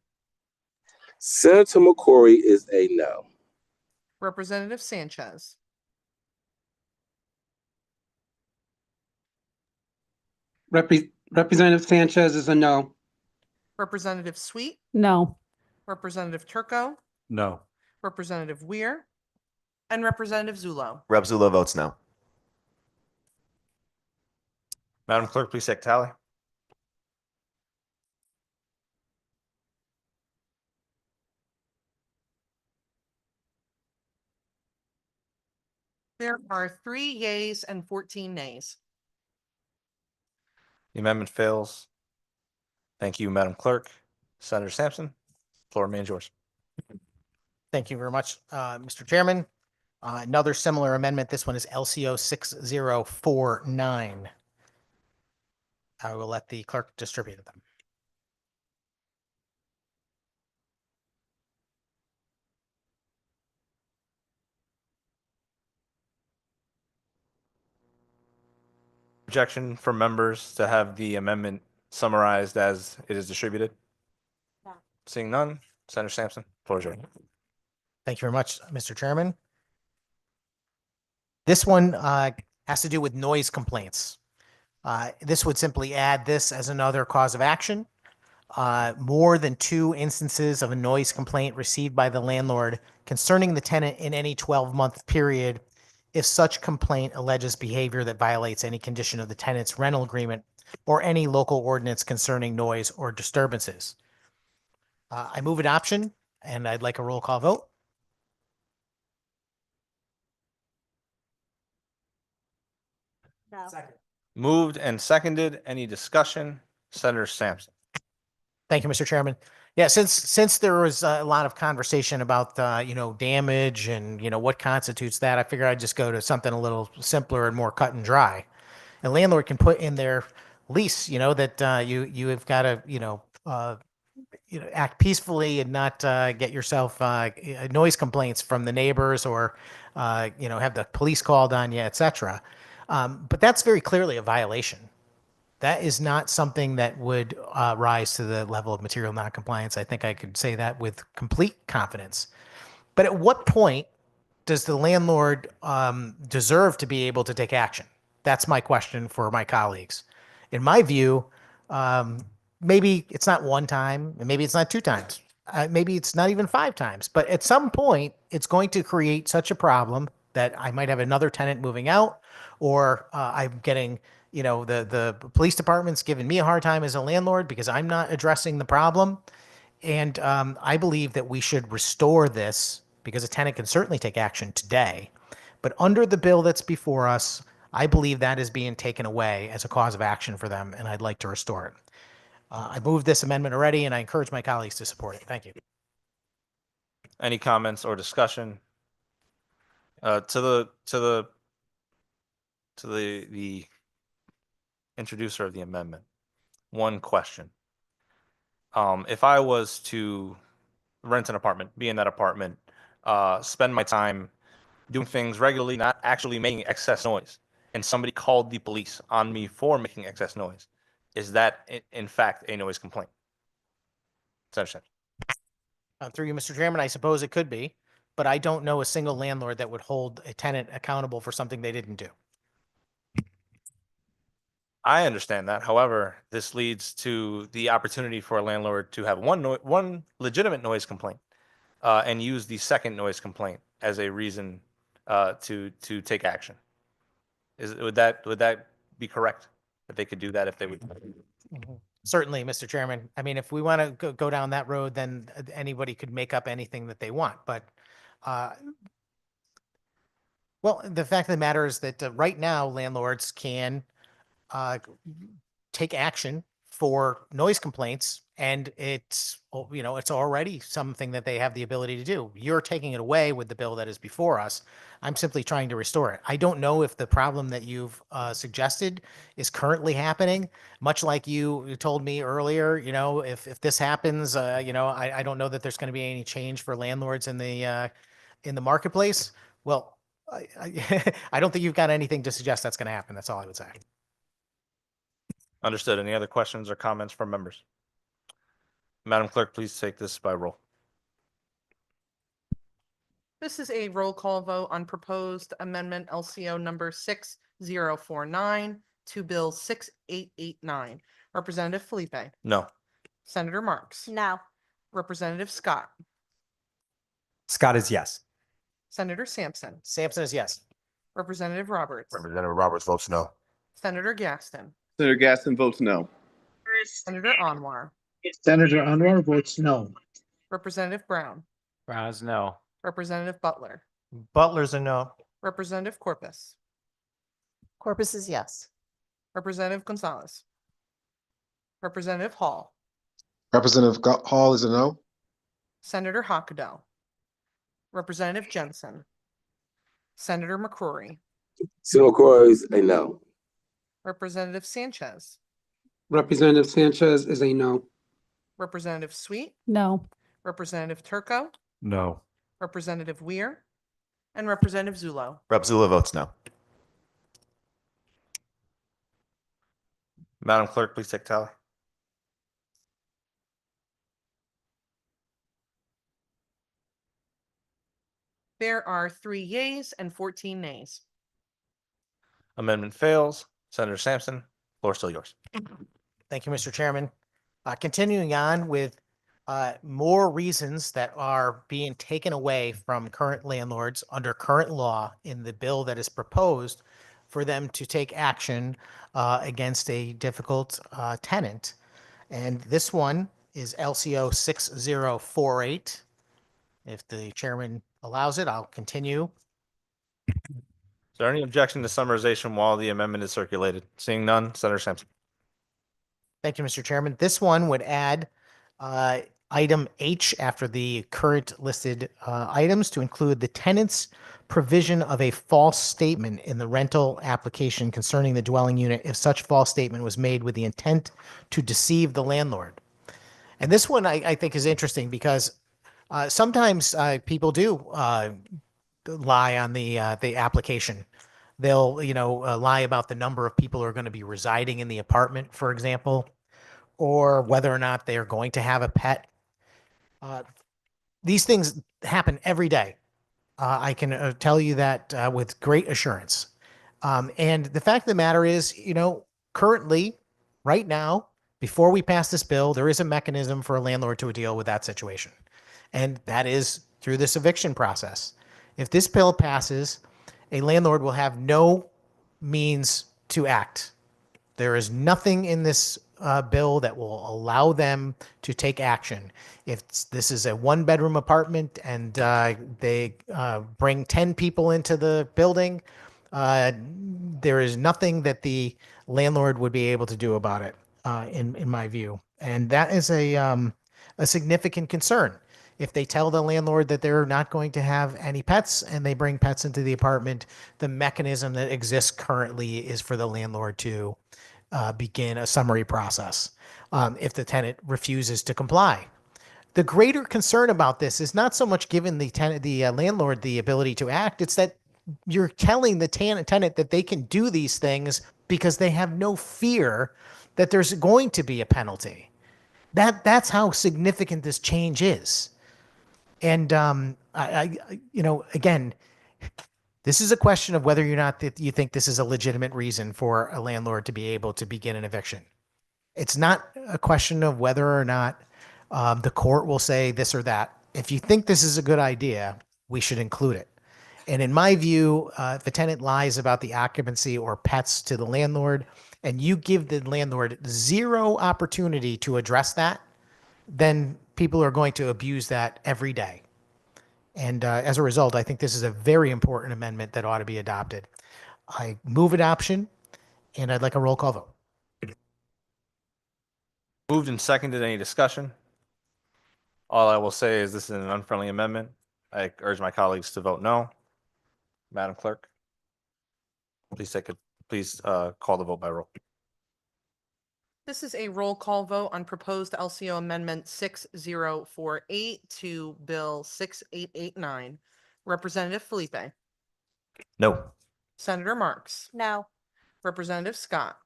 Senator McCory is a no. Representative Sanchez, Representative Sanchez is a no. Representative Sweet, No. Representative Turco, No. Representative Weir, and Representative Zulo. Rep. Zulo votes no. Madam Clerk, please take tally. There are 3 yeas and 14 nays. The amendment fails. Thank you, Madam Clerk. Senator Sampson, floor remains yours. Thank you very much, Mr. Chairman. Another similar amendment. This one is LCO 6049. I will let the clerk distribute them. Objection from members to have the amendment summarized as it is distributed? No. Seeing none, Senator Sampson, floor is yours. Thank you very much, Mr. Chairman. This one has to do with noise complaints. This would simply add this as another cause of action. More than 2 instances of a noise complaint received by the landlord concerning the tenant in any 12-month period if such complaint alleges behavior that violates any condition of the tenant's rental agreement or any local ordinance concerning noise or disturbances. I move adoption, and I'd like a roll call vote. No. Moved and seconded. Any discussion? Senator Sampson. Thank you, Mr. Chairman. Yeah, since there was a lot of conversation about damage and what constitutes that, I figured I'd just go to something a little simpler and more cut and dry. A landlord can put in their lease, that you have got to act peacefully and not get yourself noise complaints from the neighbors or have the police called on you, etc. But that's very clearly a violation. That is not something that would rise to the level of material noncompliance. I think I could say that with complete confidence. But at what point does the landlord deserve to be able to take action? That's my question for my colleagues. In my view, maybe it's not 1 time, and maybe it's not 2 times. Maybe it's not even 5 times. But at some point, it's going to create such a problem that I might have another tenant moving out, or I'm getting the police department's giving me a hard time as a landlord because I'm not addressing the problem. And I believe that we should restore this because a tenant can certainly take action today. But under the bill that's before us, I believe that is being taken away as a cause of action for them, and I'd like to restore it. I moved this amendment already, and I encourage my colleagues to support it. Thank you. Any comments or discussion? To the introducer of the amendment, one question. If I was to rent an apartment, be in that apartment, spend my time doing things regularly, not actually making excess noise, and somebody called the police on me for making excess noise, is that in fact a noise complaint? Senator Sampson. Through you, Mr. Chairman, I suppose it could be, but I don't know a single landlord that would hold a tenant accountable for something they didn't do. I understand that. However, this leads to the opportunity for a landlord to have one legitimate noise complaint, and use the second noise complaint as a reason to take action. Would that be correct? That they could do that if they would? Certainly, Mr. Chairman. I mean, if we want to go down that road, then anybody could make up anything that they want. But, well, the fact of the matter is that right now landlords can take action for noise complaints, and it's, it's already something that they have the ability to do. You're taking it away with the bill that is before us. I'm simply trying to restore it. I don't know if the problem that you've suggested is currently happening, much like you told me earlier, if this happens, I don't know that there's going to be any change for landlords in the marketplace. Well, I don't think you've got anything to suggest that's going to happen. That's all I would say. Understood. Any other questions or comments from members? Madam Clerk, please take this by roll. This is a roll call vote on proposed amendment LCO number 6049 to Bill 6889. Representative Felipe, No. Senator Marks, No. Representative Scott, Scott is yes. Senator Sampson, Sampson is yes. Representative Roberts, Representative Roberts votes no. Senator Gaston, Senator Gaston votes no. Senator Anwar, Senator Anwar votes no. Representative Brown, Brown's no. Representative Butler, Butler's a no. Representative Corpus, Corpus is yes. Representative Gonzalez, Representative Hall, Representative Hall is a no. Senator Hockadell, Representative Jensen, Senator McCrory, Senator McCrory is a no. Representative Sanchez, Representative Sanchez is a no. Representative Sweet, No. Representative Turco, No. Representative Weir, and Representative Zulo. Rep. Zula votes no. Madam Clerk, please take tally. There are 3 yeas and 14 nays. Amendment fails. Senator Sampson, floor is still yours. Thank you, Mr. Chairman. Continuing on with more reasons that are being taken away from current landlords under current law in the bill that is proposed for them to take action against a difficult tenant. And this one is LCO 6048. If the chairman allows it, I'll continue. Is there any objection to summarization while the amendment is circulated? Seeing none, Senator Sampson. Thank you, Mr. Chairman. This one would add item H after the current listed items to include the tenant's provision of a false statement in the rental application concerning the dwelling unit if such false statement was made with the intent to deceive the landlord. And this one I think is interesting because sometimes people do lie on the application. They'll, lie about the number of people who are going to be residing in the apartment, for example, or whether or not they are going to have a pet. These things happen every day. I can tell you that with great assurance. And the fact of the matter is, currently, right now, before we pass this bill, there is a mechanism for a landlord to deal with that situation. And that is through this eviction process. If this bill passes, a landlord will have no means to act. There is nothing in this bill that will allow them to take action. If this is a one-bedroom apartment and they bring 10 people into the building, there is nothing that the landlord would be able to do about it, in my view. And that is a significant concern. If they tell the landlord that they're not going to have any pets and they bring pets into the apartment, the mechanism that exists currently is for the landlord to begin a summary process if the tenant refuses to comply. The greater concern about this is not so much giving the landlord the ability to act. It's that you're telling the tenant that they can do these things because they have no fear that there's going to be a penalty. That's how significant this change is. And again, This is a question of whether or not that you think this is a legitimate reason for a landlord to be able to begin an eviction. It's not a question of whether or not the court will say this or that. If you think this is a good idea, we should include it. And in my view, if a tenant lies about the occupancy or pets to the landlord, and you give the landlord zero opportunity to address that, then people are going to abuse that every day. And as a result, I think this is a very important amendment that ought to be adopted. I move adoption, and I'd like a roll call vote. Moved and seconded. Any discussion? All I will say is this is an unfriendly amendment. I urge my colleagues to vote no. Madam Clerk, please call the vote by roll. This is a roll call vote on proposed LCO Amendment 6048 to Bill 6889. Representative Felipe, No. Senator Marks, No. Representative Scott,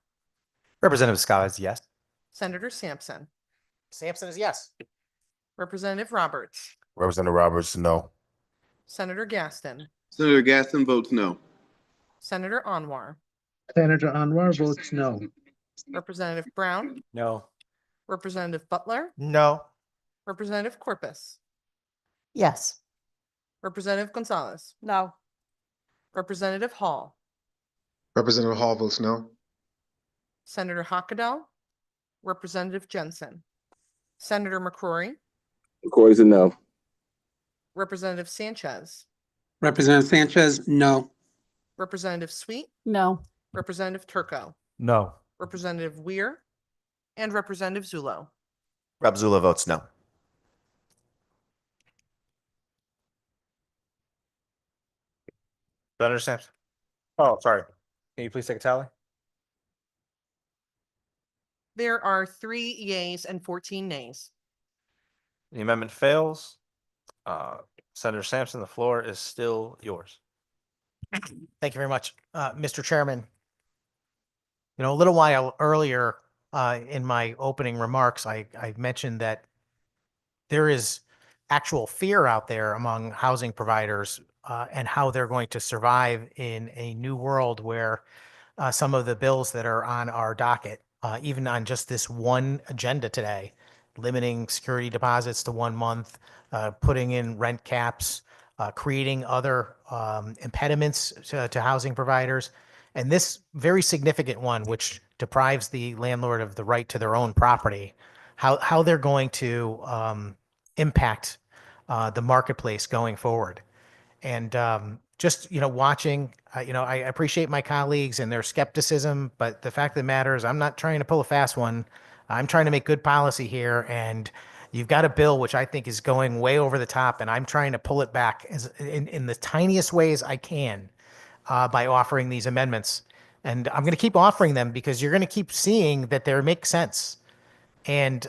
Representative Scott is yes. Senator Sampson, Sampson is yes. Representative Roberts, Representative Roberts, no. Senator Gaston, Senator Gaston votes no. Senator Anwar, Senator Anwar votes no. Representative Brown, No. Representative Butler, No. Representative Corpus, Yes. Representative Gonzalez, No. Representative Hall, Representative Hall votes no. Senator Hockadell, Representative Jensen, Senator McCrory, McCoy's a no. Representative Sanchez, Representative Sanchez, no. Representative Sweet, No. Representative Turco, No. Representative Weir, and Representative Zulo. Rep. Zula votes no. Senator Sampson. Oh, sorry. Can you please take a tally? There are 3 yeas and 14 nays. The amendment fails. Senator Sampson, the floor is still yours. Thank you very much. Mr. Chairman, a little while earlier in my opening remarks, I mentioned that there is actual fear out there among housing providers and how they're going to survive in a new world where some of the bills that are on our docket, even on just this one agenda today, limiting security deposits to 1 month, putting in rent caps, creating other impediments to housing providers, and this very significant one, which deprives the landlord of the right to their own property, how they're going to impact the marketplace going forward. And just watching, I appreciate my colleagues and their skepticism, but the fact of the matter is I'm not trying to pull a fast one. I'm trying to make good policy here, and you've got a bill which I think is going way over the top, and I'm trying to pull it back in the tiniest ways I can by offering these amendments. And I'm going to keep offering them because you're going to keep seeing that they make sense. And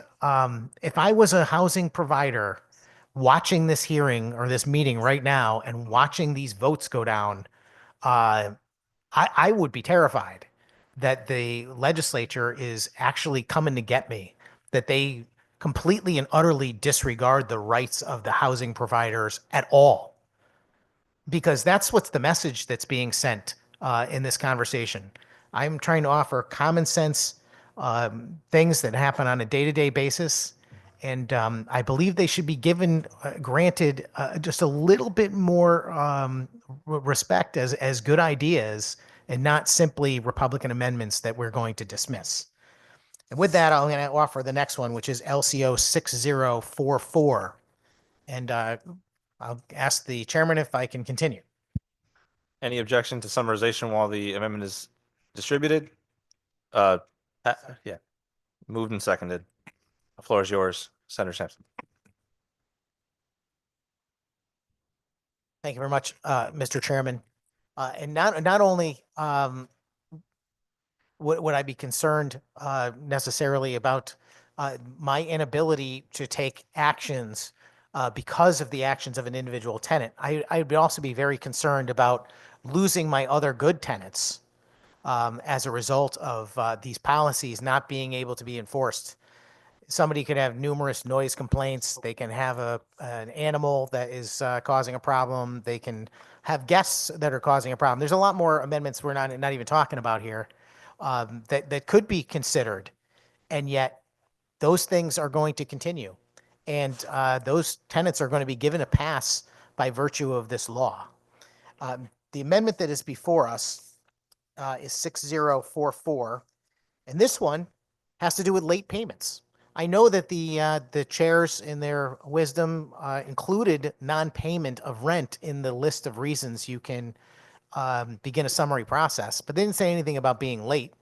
if I was a housing provider watching this hearing or this meeting right now and watching these votes go down, I would be terrified that the legislature is actually coming to get me, that they completely and utterly disregard the rights of the housing providers at all. Because that's what's the message that's being sent in this conversation. I'm trying to offer common sense things that happen on a day-to-day basis. And I believe they should be granted just a little bit more respect as good ideas and not simply Republican amendments that we're going to dismiss. And with that, I'm going to offer the next one, which is LCO 6044. And I'll ask the chairman if I can continue. Any objection to summarization while the amendment is distributed? Yeah. Moved and seconded. The floor is yours, Senator Sampson. Thank you very much, Mr. Chairman. And not only would I be concerned necessarily about my inability to take actions because of the actions of an individual tenant, I would also be very concerned about losing my other good tenants as a result of these policies not being able to be enforced. somebody could have numerous noise complaints. They can have an animal that is causing a problem. They can have guests that are causing a problem. There's a lot more amendments we're not even talking about here that could be considered, and yet those things are going to continue, and those tenants are going to be given a pass by virtue of this law. The amendment that is before us is 6044, and this one has to do with late payments. I know that the chairs in their wisdom included non-payment of rent in the list of reasons you can begin a summary process, but they didn't say anything about being late.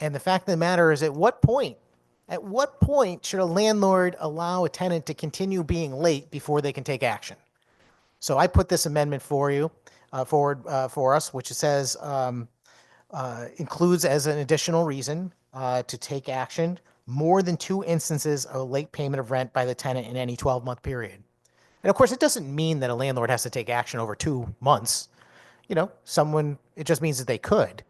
And the fact of the matter is, at what point should a landlord allow a tenant to continue being late before they can take action? So I put this amendment for you, for us, which says includes as an additional reason to take action more than 2 instances of late payment of rent by the tenant in any 12-month period. And of course, it doesn't mean that a landlord has to take action over 2 months. It just means that they could.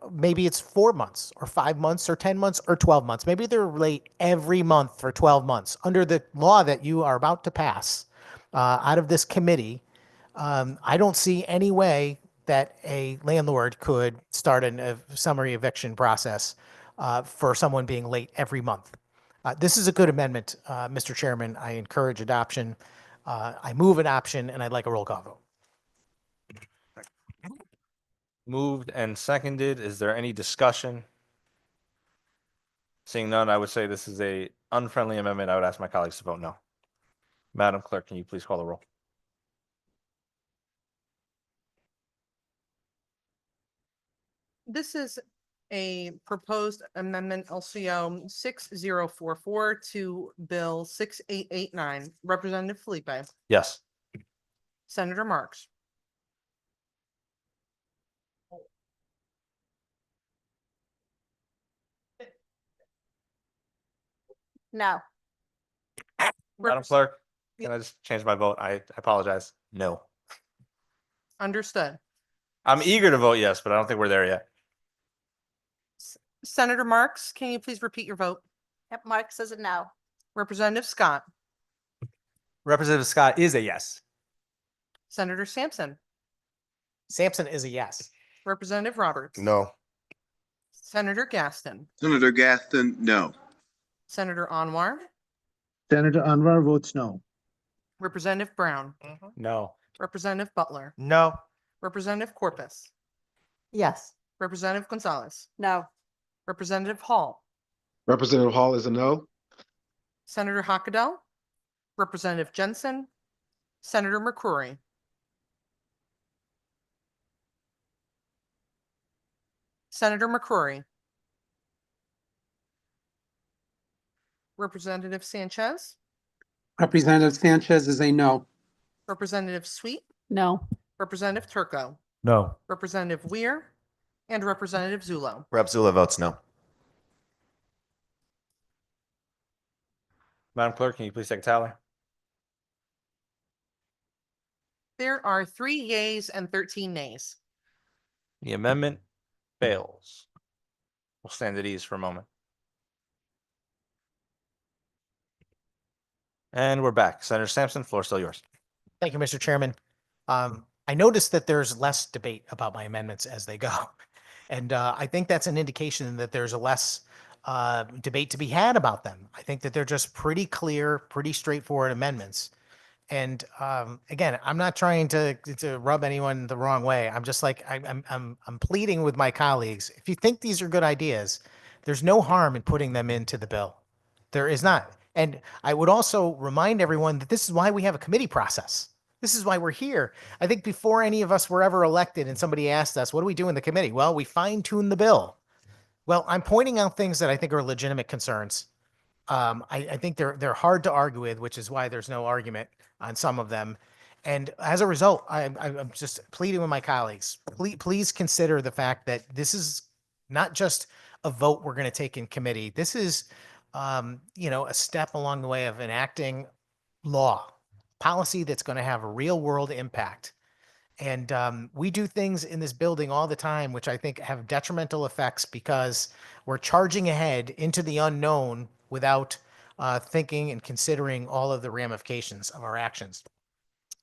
Maybe it's 4 months or 5 months or 10 months or 12 months. Maybe they're late every month for 12 months. Under the law that you are about to pass out of this committee, I don't see any way that a landlord could start a summary eviction process for someone being late every month. This is a good amendment, Mr. Chairman. I encourage adoption. I move adoption, and I'd like a roll call vote. Moved and seconded. Is there any discussion? Seeing none, I would say this is a unfriendly amendment. I would ask my colleagues to vote no. Madam Clerk, can you please call the roll? This is a proposed amendment LCO 6044 to Bill 6889. Representative Felipe, Yes. Senator Marks, No. Madam Clerk, can I just change my vote? I apologize. No. Understood. I'm eager to vote yes, but I don't think we're there yet. Senator Marks, can you please repeat your vote? Yep, Mark says a no. Representative Scott, Representative Scott is a yes. Senator Sampson, Sampson is a yes. Representative Roberts. No. Senator Gaston, Senator Gaston, no. Senator Anwar, Senator Anwar votes no. Representative Brown, No. Representative Butler, No. Representative Corpus, Yes. Representative Gonzalez, No. Representative Hall, Representative Hall is a no. Senator Hockadell, Representative Jensen, Senator McCrory, Senator McCrory, Representative Sanchez, Representative Sanchez is a no. Representative Sweet, No. Representative Turco, No. Representative Weir, and Representative Zulo. Rep. Zula votes no. Madam Clerk, can you please take a tally? There are 3 yeas and 13 nays. The amendment fails. We'll stand at ease for a moment. And we're back. Senator Sampson, floor is still yours. Thank you, Mr. Chairman. I noticed that there's less debate about my amendments as they go. And I think that's an indication that there's a less debate to be had about them. I think that they're just pretty clear, pretty straightforward amendments. And again, I'm not trying to rub anyone the wrong way. I'm just like, I'm pleading with my colleagues. If you think these are good ideas, there's no harm in putting them into the bill. There is not. And I would also remind everyone that this is why we have a committee process. This is why we're here. I think before any of us were ever elected and somebody asked us, what do we do in the committee? Well, we fine tune the bill. Well, I'm pointing out things that I think are legitimate concerns. I think they're hard to argue with, which is why there's no argument on some of them. And as a result, I'm just pleading with my colleagues, please consider the fact that this is not just a vote we're going to take in committee. This is, a step along the way of enacting law, policy that's going to have a real world impact. And we do things in this building all the time, which I think have detrimental effects because we're charging ahead into the unknown without thinking and considering all of the ramifications of our actions.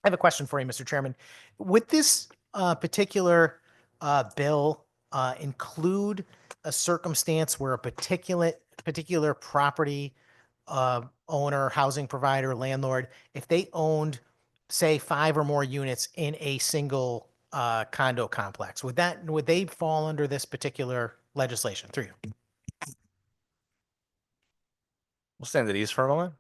I have a question for you, Mr. Chairman. Would this particular bill include a circumstance where a particular property owner, housing provider, landlord, if they owned, say, 5 or more units in a single condo complex, would they fall under this particular legislation? Through you. We'll stand at ease for a moment.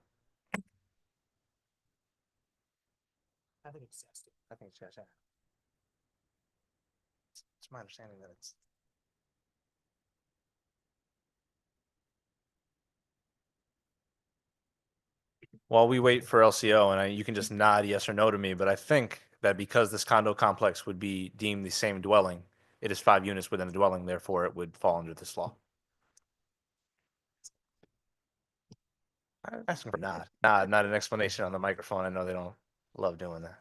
I think it's yes. I think it's yes. Yeah. It's my understanding that it's. While we wait for LCO, and you can just nod yes or no to me, but I think that because this condo complex would be deemed the same dwelling, it is 5 units within a dwelling, therefore it would fall under this law. I'm asking for nod. Nod, not an explanation on the microphone. I know they don't love doing that.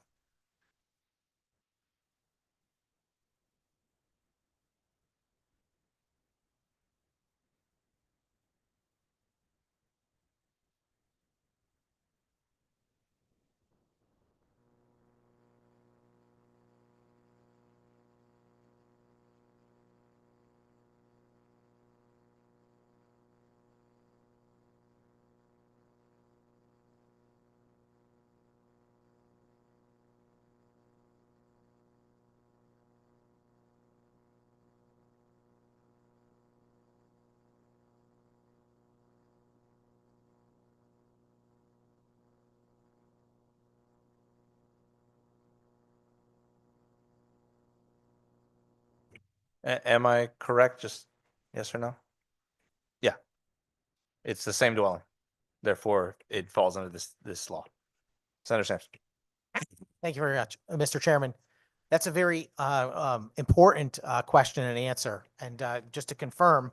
Am I correct? Just yes or no? Yeah. It's the same dwelling. Therefore, it falls under this law. Senator Sampson. Thank you very much, Mr. Chairman. That's a very important question and answer. And just to confirm,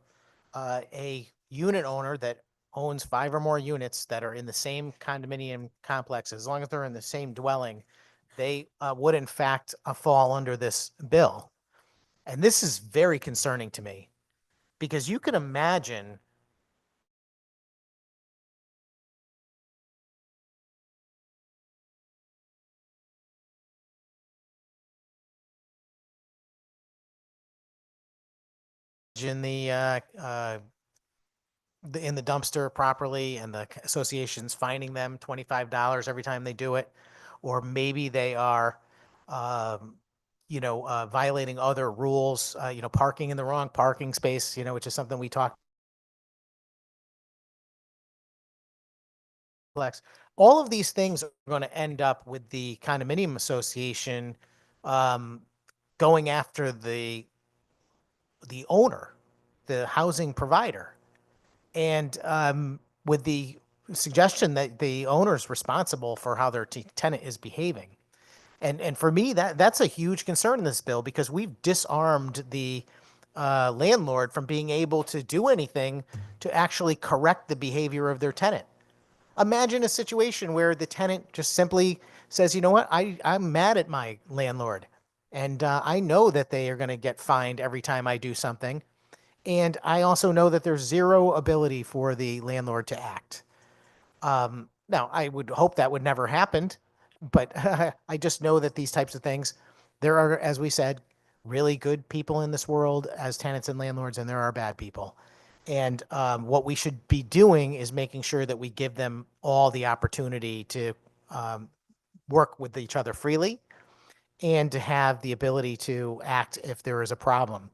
a unit owner that owns 5 or more units that are in the same condominium complex, as long as they're in the same dwelling, they would in fact fall under this bill. And this is very concerning to me because you can imagine in in the dumpster properly and the associations fining them $25 every time they do it, or maybe they are, violating other rules, parking in the wrong parking space, which is something we talked. All of these things are going to end up with the condominium association going after the owner, the housing provider. And with the suggestion that the owner is responsible for how their tenant is behaving. And for me, that's a huge concern in this bill because we've disarmed the landlord from being able to do anything to actually correct the behavior of their tenant. Imagine a situation where the tenant just simply says, you know what, I'm mad at my landlord. And I know that they are going to get fined every time I do something. And I also know that there's zero ability for the landlord to act. Now, I would hope that would never happen, but I just know that these types of things, there are, as we said, really good people in this world as tenants and landlords, and there are bad people. And what we should be doing is making sure that we give them all the opportunity to work with each other freely and to have the ability to act if there is a problem.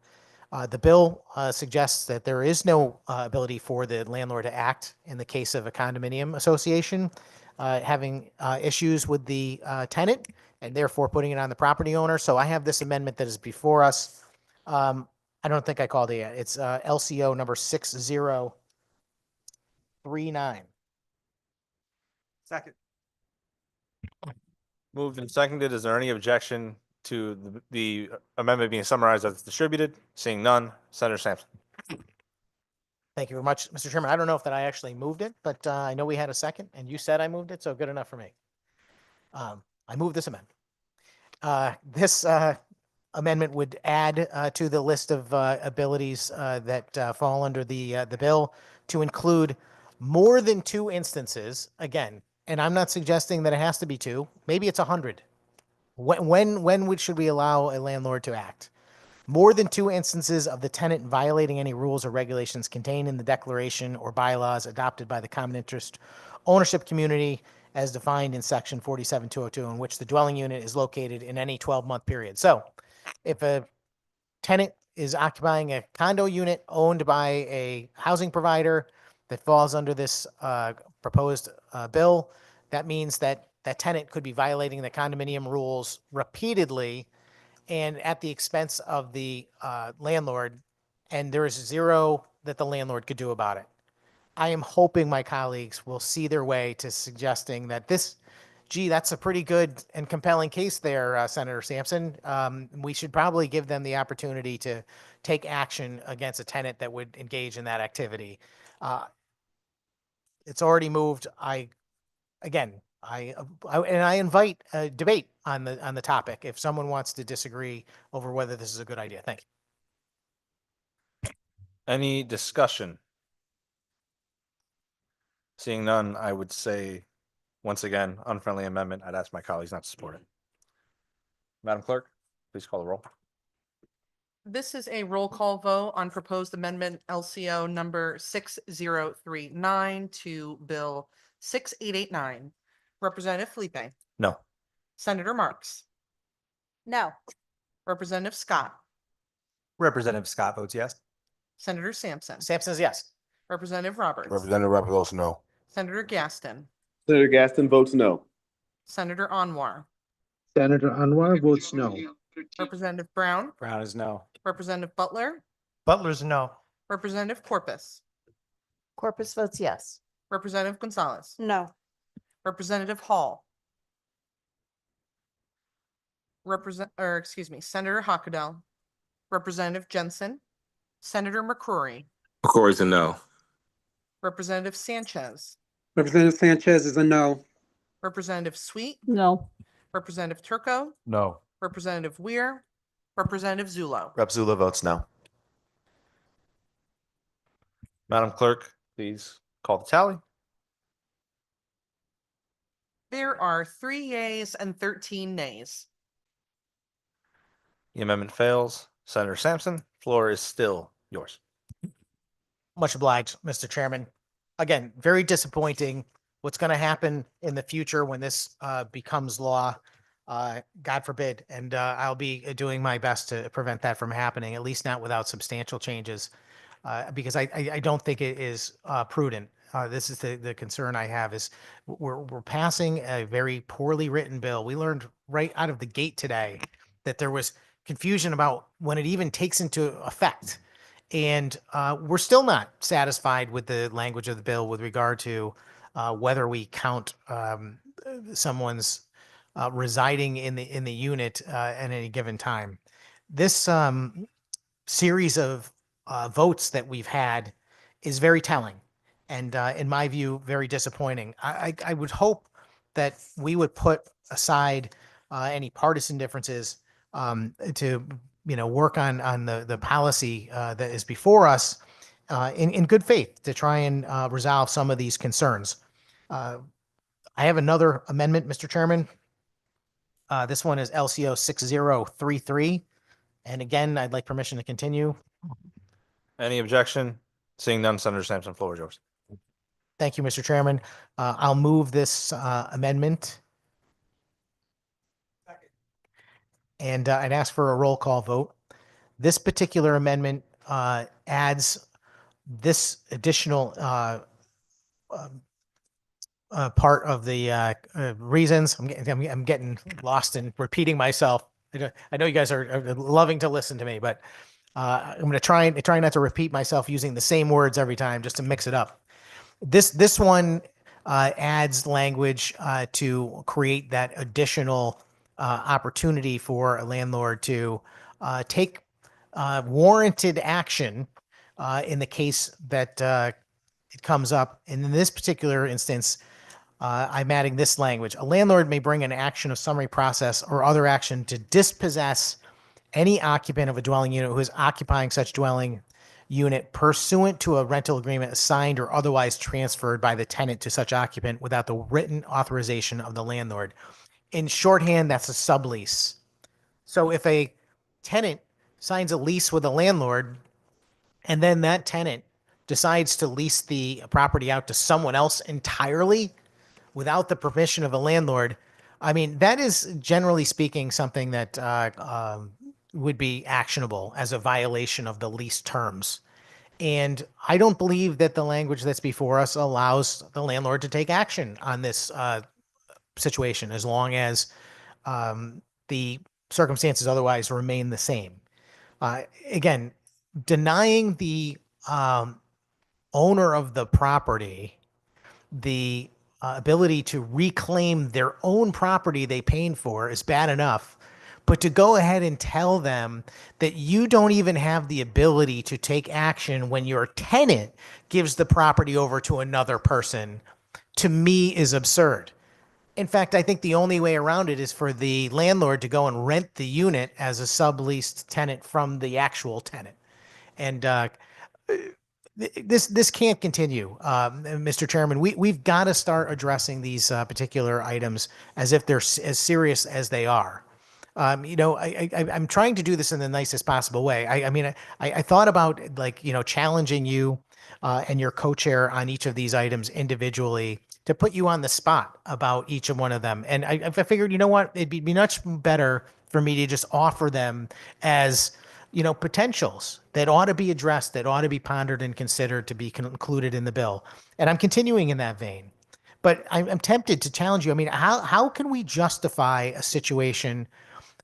The bill suggests that there is no ability for the landlord to act in the case of a condominium association having issues with the tenant and therefore putting it on the property owner. So I have this amendment that is before us. I don't think I called it yet. It's LCO number 6039. Second. Moved and seconded. Is there any objection to the amendment being summarized as distributed? Seeing none, Senator Sampson. Thank you very much, Mr. Chairman. I don't know if that I actually moved it, but I know we had a second and you said I moved it, so good enough for me. I moved this amendment. This amendment would add to the list of abilities that fall under the bill to include more than 2 instances, again, and I'm not suggesting that it has to be 2, maybe it's 100. Should we allow a landlord to act? More than 2 instances of the tenant violating any rules or regulations contained in the declaration or bylaws adopted by the common interest ownership community as defined in section 47202, in which the dwelling unit is located in any 12-month period. So if a tenant is occupying a condo unit owned by a housing provider that falls under this proposed bill, that means that that tenant could be violating the condominium rules repeatedly and at the expense of the landlord, and there is zero that the landlord could do about it. I am hoping my colleagues will see their way to suggesting that that's a pretty good and compelling case there, Senator Sampson. We should probably give them the opportunity to take action against a tenant that would engage in that activity. It's already moved. I invite a debate on the topic if someone wants to disagree over whether this is a good idea. Thank you. Any discussion? Seeing none, I would say, once again, unfriendly amendment. I'd ask my colleagues not to support it. Madam Clerk, please call the roll. This is a roll call vote on proposed amendment LCO number 6039 to Bill 6889. Representative Felipe, No. Senator Marks, No. Representative Scott, Representative Scott votes yes. Senator Sampson, Sampson's yes. Representative Roberts, Representative Roberts votes no. Senator Gaston, Senator Gaston votes no. Senator Anwar, Senator Anwar votes no. Representative Brown, Brown is no. Representative Butler, Butler's no. Representative Corpus, Corpus votes yes. Representative Gonzalez, No. Representative Hall, Senator Hockedal, Representative Jensen, Senator McCrory, McCory's a no. Representative Sanchez, Representative Sanchez is a no. Representative Sweet, No. Representative Turco, No. Representative Weir, Representative Zulo. Rep. Zula votes no. Madam Clerk, please call the tally. There are 3 yeas and 13 nays. The amendment fails. Senator Sampson, floor is still yours. Much obliged, Mr. Chairman. Again, very disappointing what's going to happen in the future when this becomes law. God forbid. And I'll be doing my best to prevent that from happening, at least not without substantial changes, because I don't think it is prudent. This is the concern I have is we're passing a very poorly written bill. We learned right out of the gate today that there was confusion about when it even takes into effect. And we're still not satisfied with the language of the bill with regard to whether we count someone's residing in the unit at any given time. This series of votes that we've had is very telling, and in my view, very disappointing. I would hope that we would put aside any partisan differences to work on the policy that is before us in good faith to try and resolve some of these concerns. I have another amendment, Mr. Chairman. This one is LCO 6033. And again, I'd like permission to continue. Any objection? Seeing none, Senator Sampson, floor is yours. Thank you, Mr. Chairman. I'll move this amendment. And I'd ask for a roll call vote. This particular amendment adds this additional part of the reasons. I'm getting lost in repeating myself. I know you guys are loving to listen to me, but I'm going to try not to repeat myself using the same words every time, just to mix it up. This one adds language to create that additional opportunity for a landlord to take warranted action in the case that it comes up. And in this particular instance, I'm adding this language. A landlord may bring an action of summary process or other action to dispossess any occupant of a dwelling unit who is occupying such dwelling unit pursuant to a rental agreement assigned or otherwise transferred by the tenant to such occupant without the written authorization of the landlord. In shorthand, that's a sublease. So if a tenant signs a lease with a landlord and then that tenant decides to lease the property out to someone else entirely without the permission of a landlord, I mean, that is generally speaking something that would be actionable as a violation of the lease terms. And I don't believe that the language that's before us allows the landlord to take action on this situation as long as the circumstances otherwise remain the same. Again, denying the owner of the property the ability to reclaim their own property they paid for is bad enough. But to go ahead and tell them that you don't even have the ability to take action when your tenant gives the property over to another person, to me is absurd. In fact, I think the only way around it is for the landlord to go and rent the unit as a subleased tenant from the actual tenant. And this can't continue, Mr. Chairman. We've got to start addressing these particular items as if they're as serious as they are. I'm trying to do this in the nicest possible way. I thought about challenging you and your co-chair on each of these items individually to put you on the spot about each of one of them. And I figured, you know what, it'd be much better for me to just offer them as potentials that ought to be addressed, that ought to be pondered and considered to be included in the bill. And I'm continuing in that vein. But I'm tempted to challenge you. I mean, how can we justify a situation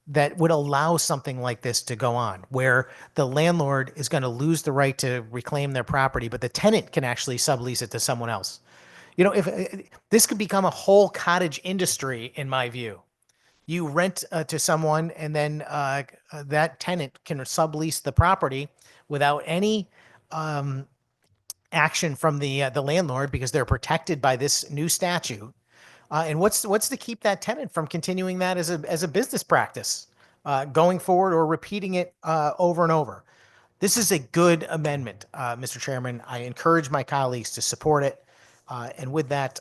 that would allow something like this to go on, where the landlord is going to lose the right to reclaim their property, but the tenant can actually sublease it to someone else? If this could become a whole cottage industry, in my view. You rent to someone, and then that tenant can sublease the property without any action from the landlord because they're protected by this new statute. And what's to keep that tenant from continuing that as a business practice going forward or repeating it over and over? This is a good amendment, Mr. Chairman. I encourage my colleagues to support it. And with that,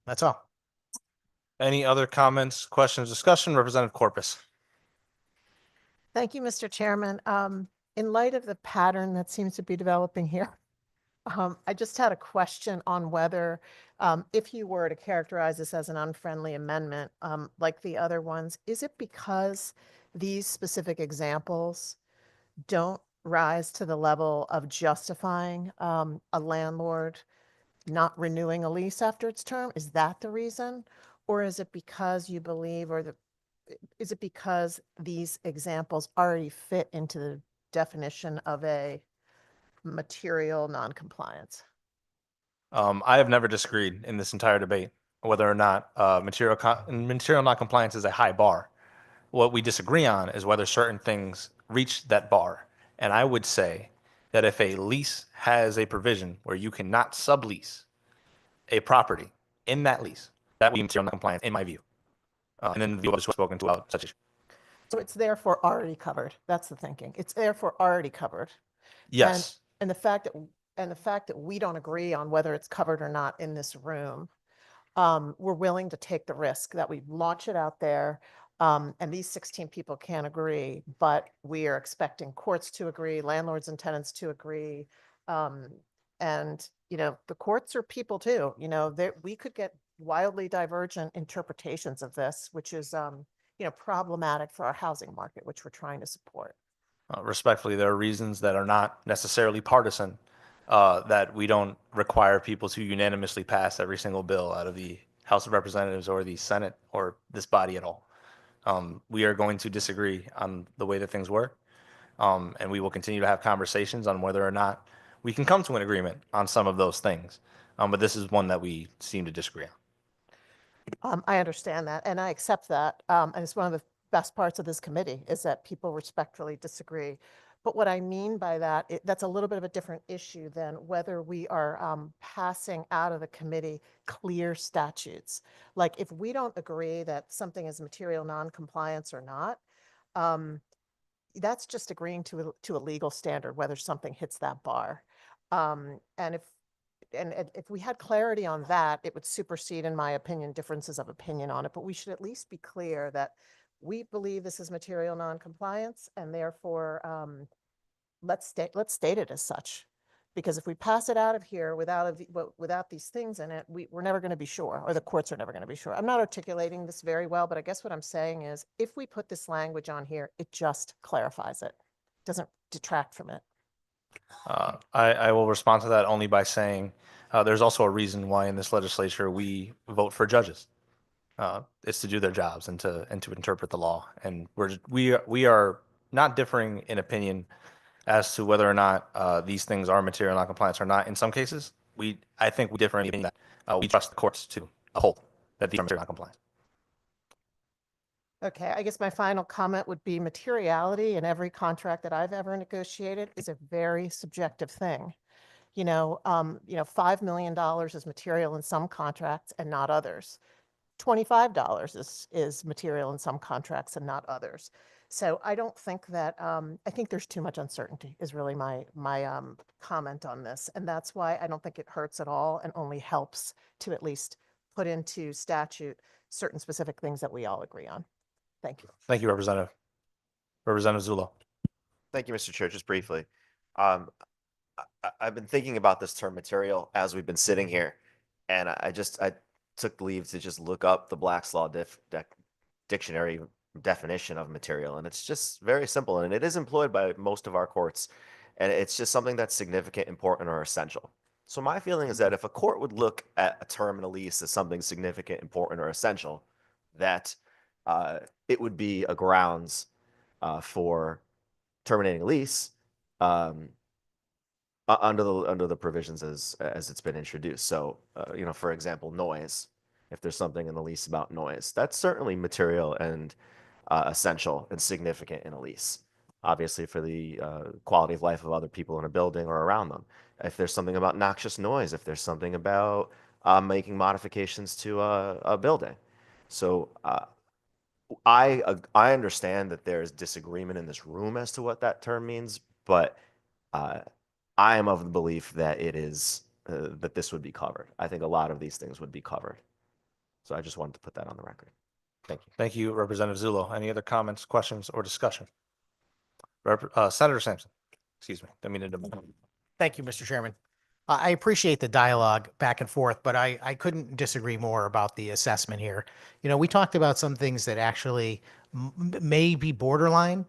that's all. Any other comments, questions, discussion? Representative Corpus. Thank you, Mr. Chairman. In light of the pattern that seems to be developing here, I just had a question on whether, if you were to characterize this as an unfriendly amendment, like the other ones, is it because these specific examples don't rise to the level of justifying a landlord not renewing a lease after its term? Is that the reason? Or is it because you believe, is it because these examples already fit into the definition of a material noncompliance? I have never disagreed in this entire debate whether or not material noncompliance is a high bar. What we disagree on is whether certain things reach that bar. And I would say that if a lease has a provision where you cannot sublease a property in that lease, that would be material noncompliance, in my view. And then the others who have spoken to about such issue. So it's therefore already covered. That's the thinking. It's therefore already covered. Yes. And the fact that we don't agree on whether it's covered or not in this room, we're willing to take the risk that we launch it out there. And these 16 people can't agree, but we are expecting courts to agree, landlords and tenants to agree. And the courts are people too. We could get wildly divergent interpretations of this, which is problematic for our housing market, which we're trying to support. Respectfully, there are reasons that are not necessarily partisan that we don't require people to unanimously pass every single bill out of the House of Representatives or the Senate or this body at all. We are going to disagree on the way that things work, and we will continue to have conversations on whether or not we can come to an agreement on some of those things. But this is one that we seem to disagree on. I understand that, and I accept that. And it's one of the best parts of this committee is that people respectfully disagree. But what I mean by that, that's a little bit of a different issue than whether we are passing out of the committee clear statutes. Like if we don't agree that something is material noncompliance or not, that's just agreeing to a legal standard, whether something hits that bar. And if we had clarity on that, it would supersede, in my opinion, differences of opinion on it. But we should at least be clear that we believe this is material non-compliance, and therefore let's state it as such. Because if we pass it out of here without these things in it, we're never going to be sure, or the courts are never going to be sure. I'm not articulating this very well, but I guess what I'm saying is, if we put this language on here, it just clarifies it. Doesn't detract from it. I will respond to that only by saying there's also a reason why in this legislature we vote for judges. It's to do their jobs and to interpret the law. And we are not differing in opinion as to whether or not these things are material non-compliance or not. In some cases, I think we differ in the opinion that we trust the courts to uphold that these are material non-compliance. Okay, I guess my final comment would be materiality in every contract that I've ever negotiated is a very subjective thing. $5 million is material in some contracts and not others. $25 is material in some contracts and not others. So I don't think that, I think there's too much uncertainty is really my comment on this. And that's why I don't think it hurts at all and only helps to at least put into statute certain specific things that we all agree on. Thank you. Thank you, Representative. Representative Zullo. Thank you, Mr. Chair. Just briefly, I've been thinking about this term material as we've been sitting here, and I took leave to just look up the Black's Law dictionary definition of material, and it's just very simple, and it is employed by most of our courts, and it's just something that's significant, important, or essential. So my feeling is that if a court would look at a term in a lease as something significant, important, or essential, that it would be a grounds for terminating a lease under the provisions as it's been introduced. So, for example, noise. If there's something in the lease about noise, that's certainly material and essential and significant in a lease. Obviously, for the quality of life of other people in a building or around them. If there's something about noxious noise, if there's something about making modifications to a building. So I understand that there's disagreement in this room as to what that term means, but I am of the belief that it is that this would be covered. I think a lot of these things would be covered. So I just wanted to put that on the record. Thank you. Thank you, Representative Zullo. Any other comments, questions, or discussion? Senator Sampson. Excuse me. Didn't mean to. Thank you, Mr. Chairman. I appreciate the dialogue back and forth, but I couldn't disagree more about the assessment here. We talked about some things that actually may be borderline.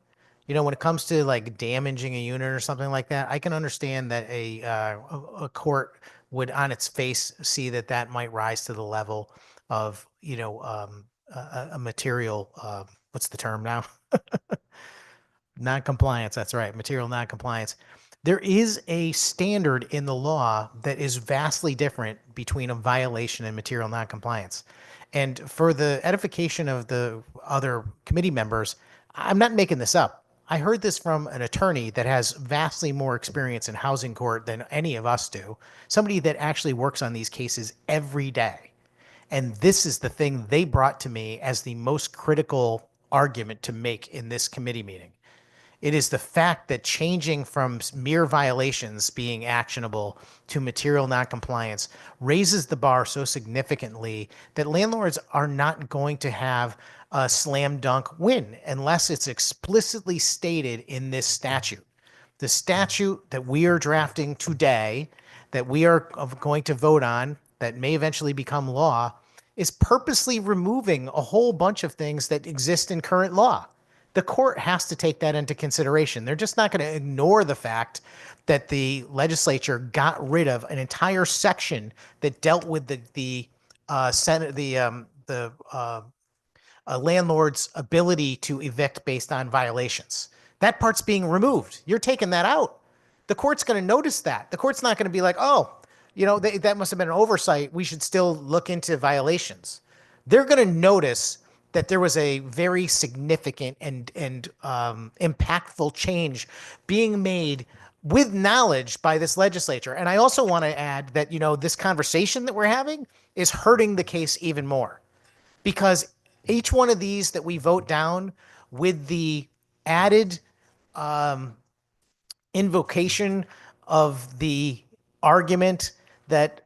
When it comes to like damaging a unit or something like that, I can understand that a court would on its face see that might rise to the level of, a material, what's the term now? Non-compliance. That's right. Material non-compliance. There is a standard in the law that is vastly different between a violation and material non-compliance. And for the edification of the other committee members, I'm not making this up. I heard this from an attorney that has vastly more experience in housing court than any of us do, somebody that actually works on these cases every day. And this is the thing they brought to me as the most critical argument to make in this committee meeting. It is the fact that changing from mere violations being actionable to material noncompliance raises the bar so significantly that landlords are not going to have a slam dunk win unless it's explicitly stated in this statute. The statute that we are drafting today, that we are going to vote on, that may eventually become law, is purposely removing a whole bunch of things that exist in current law. The court has to take that into consideration. They're just not going to ignore the fact that the legislature got rid of an entire section that dealt with the landlord's ability to evict based on violations. That part's being removed. You're taking that out. The court's going to notice that. The court's not going to be like, oh, that must have been an oversight. We should still look into violations. They're going to notice that there was a very significant and impactful change being made with knowledge by this legislature. And I also want to add that, this conversation that we're having is hurting the case even more, because each one of these that we vote down with the added invocation of the argument that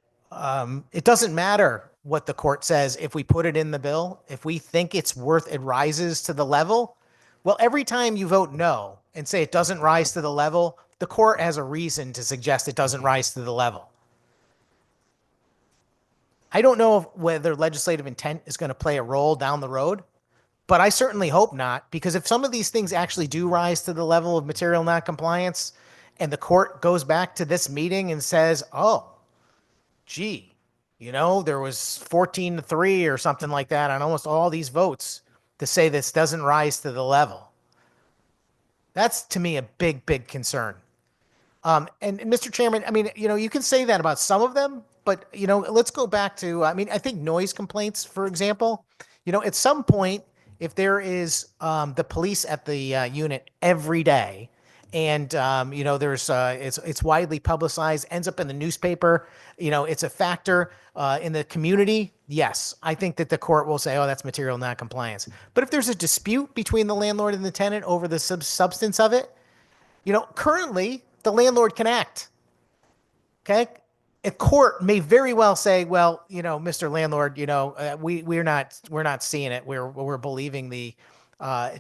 it doesn't matter what the court says if we put it in the bill. If we think it rises to the level, well, every time you vote no and say it doesn't rise to the level, the court has a reason to suggest it doesn't rise to the level. I don't know whether legislative intent is going to play a role down the road, but I certainly hope not, because if some of these things actually do rise to the level of material noncompliance and the court goes back to this meeting and says, oh, gee, there was 14-3 or something like that on almost all these votes to say this doesn't rise to the level. That's to me a big, big concern. And Mr. Chairman, I mean, you can say that about some of them, but, let's go back to, I think noise complaints, for example, at some point, if there is the police at the unit every day and, there's it's widely publicized, ends up in the newspaper, it's a factor in the community. Yes, I think that the court will say, oh, that's material noncompliance. But if there's a dispute between the landlord and the tenant over the substance of it, currently the landlord can act. Okay. A court may very well say, well, Mr. Landlord, we're not seeing it. We're believing the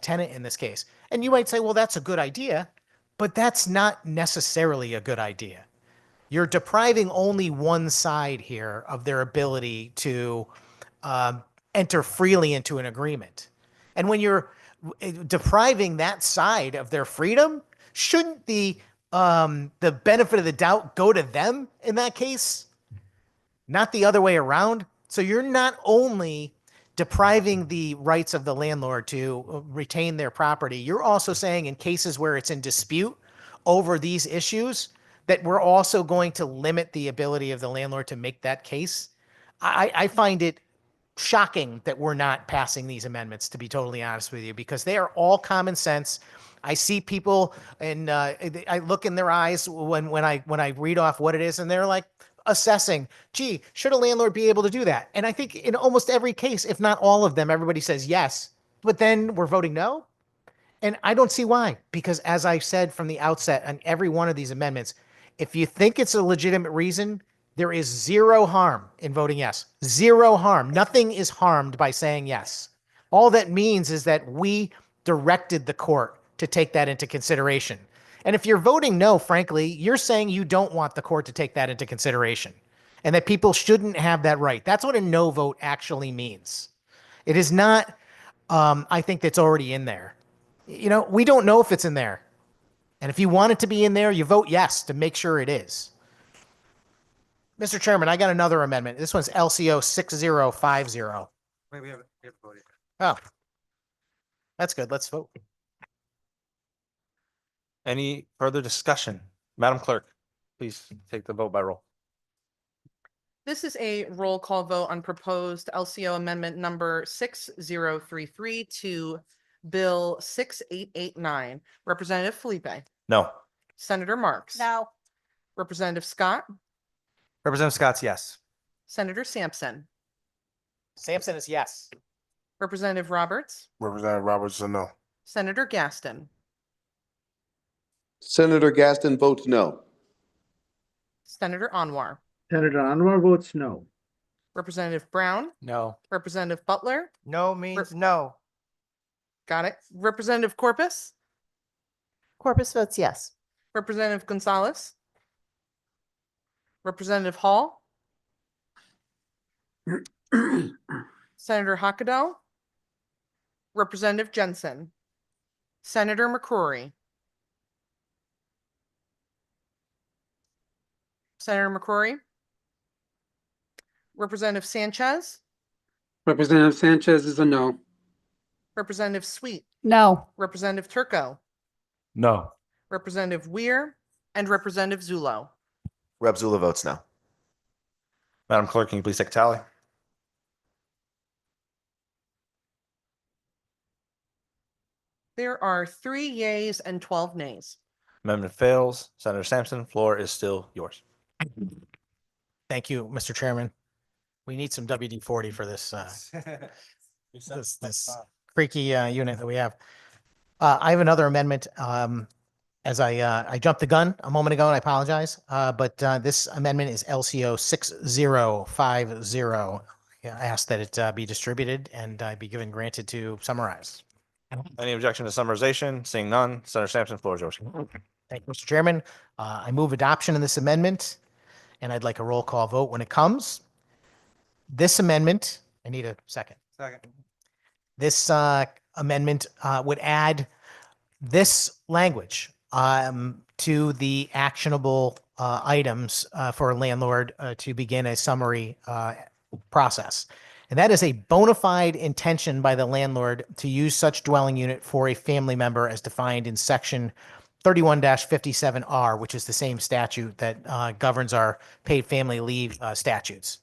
tenant in this case. And you might say, well, that's a good idea, but that's not necessarily a good idea. You're depriving only one side here of their ability to enter freely into an agreement. And when you're depriving that side of their freedom, shouldn't the benefit of the doubt go to them in that case, not the other way around? So you're not only depriving the rights of the landlord to retain their property, you're also saying in cases where it's in dispute over these issues that we're also going to limit the ability of the landlord to make that case. I find it shocking that we're not passing these amendments, to be totally honest with you, because they are all common sense. I see people and I look in their eyes when I read off what it is, and they're like assessing, gee, should a landlord be able to do that? And I think in almost every case, if not all of them, everybody says yes, but then we're voting no. And I don't see why, because as I said from the outset on every one of these amendments, if you think it's a legitimate reason, there is zero harm in voting yes. Zero harm. Nothing is harmed by saying yes. All that means is that we directed the court to take that into consideration. And if you're voting no, frankly, you're saying you don't want the court to take that into consideration and that people shouldn't have that right. That's what a no vote actually means. It is not, I think that's already in there. We don't know if it's in there. And if you want it to be in there, you vote yes to make sure it is. Mr. Chairman, I got another amendment. This one's LCO 6050. Wait, we haven't voted. Oh, that's good. Let's vote. Any further discussion? Madam Clerk, please take the vote by roll. This is a roll call vote on proposed LCO amendment number 6033 to Bill 6889. Representative Felipe, No. Senator Marks. No. Representative Scott, Representative Scott's yes. Senator Sampson, Sampson is yes. Representative Roberts, Representative Roberts, a no. Senator Gaston, Senator Gaston votes no. Senator Anwar, Senator Anwar votes no. Representative Brown, No. Representative Butler, No means no. got it. Representative Corpus, Corpus votes yes. Representative Gonzalez, Representative Hall, Senator Hockadell, Representative Jensen, Senator McCrory, Senator McCrory, Representative Sanchez, Representative Sanchez is a no. Representative Sweet, No. Representative Turco, No. Representative Weir, and Representative Zulo. Rep. Zula votes no. Madam Clerk, can you please take a tally? There are 3 yeas and 12 nays. Amendment fails. Senator Sampson, floor is still yours. Thank you, Mr. Chairman. We need some WD-40 for this, this creaky unit that we have. I have another amendment. As I jumped the gun a moment ago, and I apologize. But this amendment is LCO 6050. Yeah, I ask that it be distributed and be given granted to summarize. Any objection to summarization? Seeing none, Senator Sampson, floor is yours. Thank you, Mr. Chairman. I move adoption of this amendment, and I'd like a roll call vote when it comes. This amendment, I need a second. Second. This amendment would add this language to the actionable items for a landlord to begin a summary process. And that is a bona fide intention by the landlord to use such dwelling unit for a family member as defined in section 31-57R, which is the same statute that governs our paid family leave statutes.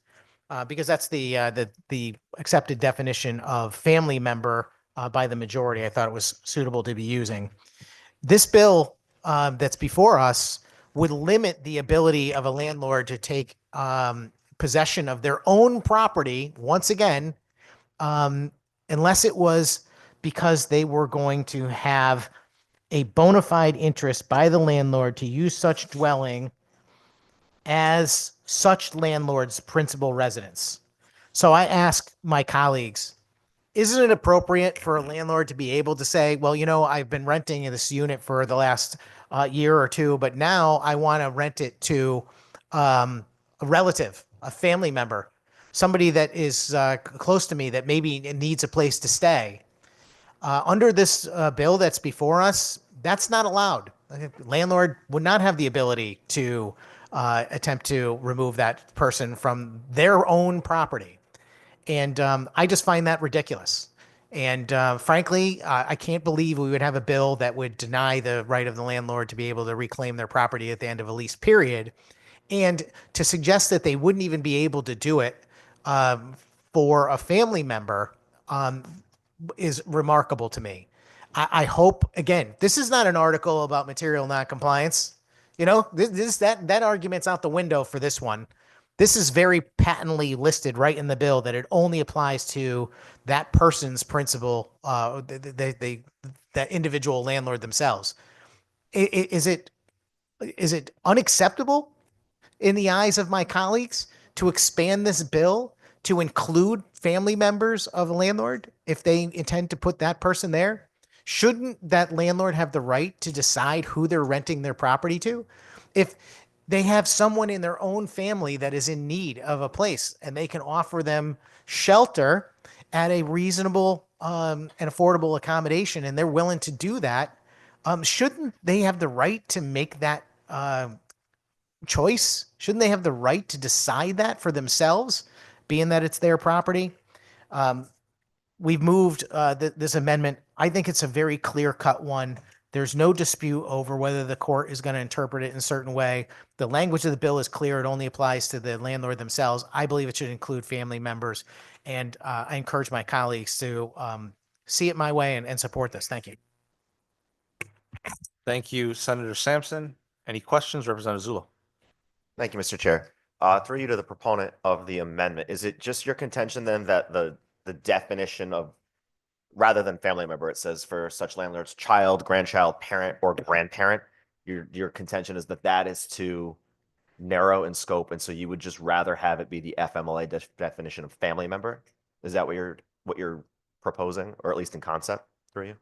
Because that's the accepted definition of family member by the majority. I thought it was suitable to be using. This bill that's before us would limit the ability of a landlord to take possession of their own property once again, unless it was because they were going to have a bona fide interest by the landlord to use such dwelling as such landlord's principal residence. So I ask my colleagues, isn't it appropriate for a landlord to be able to say, well, you know, I've been renting this unit for the last year or two, but now I want to rent it to a relative, a family member, somebody that is close to me that maybe needs a place to stay. Under this bill that's before us, that's not allowed. Landlord would not have the ability to attempt to remove that person from their own property. And I just find that ridiculous. And frankly, I can't believe we would have a bill that would deny the right of the landlord to be able to reclaim their property at the end of a lease period. And to suggest that they wouldn't even be able to do it for a family member is remarkable to me. I hope, again, this is not an article about material noncompliance. You know, that argument's out the window for this one. This is very patently listed right in the bill that it only applies to that person's principal, that individual landlord themselves. Is it unacceptable in the eyes of my colleagues to expand this bill to include family members of a landlord if they intend to put that person there? Shouldn't that landlord have the right to decide who they're renting their property to? If they have someone in their own family that is in need of a place and they can offer them shelter at a reasonable and affordable accommodation and they're willing to do that, shouldn't they have the right to make that choice? Shouldn't they have the right to decide that for themselves, being that it's their property? We've moved this amendment. I think it's a very clear-cut one. There's no dispute over whether the court is going to interpret it in a certain way. The language of the bill is clear. It only applies to the landlord themselves. I believe it should include family members. And I encourage my colleagues to see it my way and support this. Thank you. Thank you, Senator Sampson. Any questions, Representative Zullo? Thank you, Mr. Chair. Through you to the proponent of the amendment, is it just your contention then that the definition of, rather than family member, it says for such landlords, child, grandchild, parent, or grandparent, your contention is that is too narrow in scope, and so you would just rather have it be the FMLA definition of family member? Is that what you're proposing, or at least in concept, through you?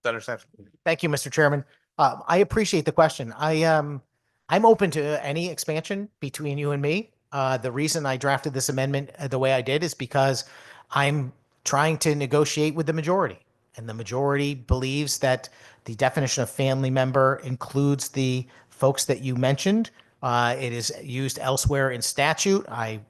Senator Sampson. Thank you, Mr. Chairman. I appreciate the question. I'm open to any expansion between you and me. The reason I drafted this amendment the way I did is because I'm trying to negotiate with the majority. And the majority believes that the definition of family member includes the folks that you mentioned. It is used elsewhere in statute. I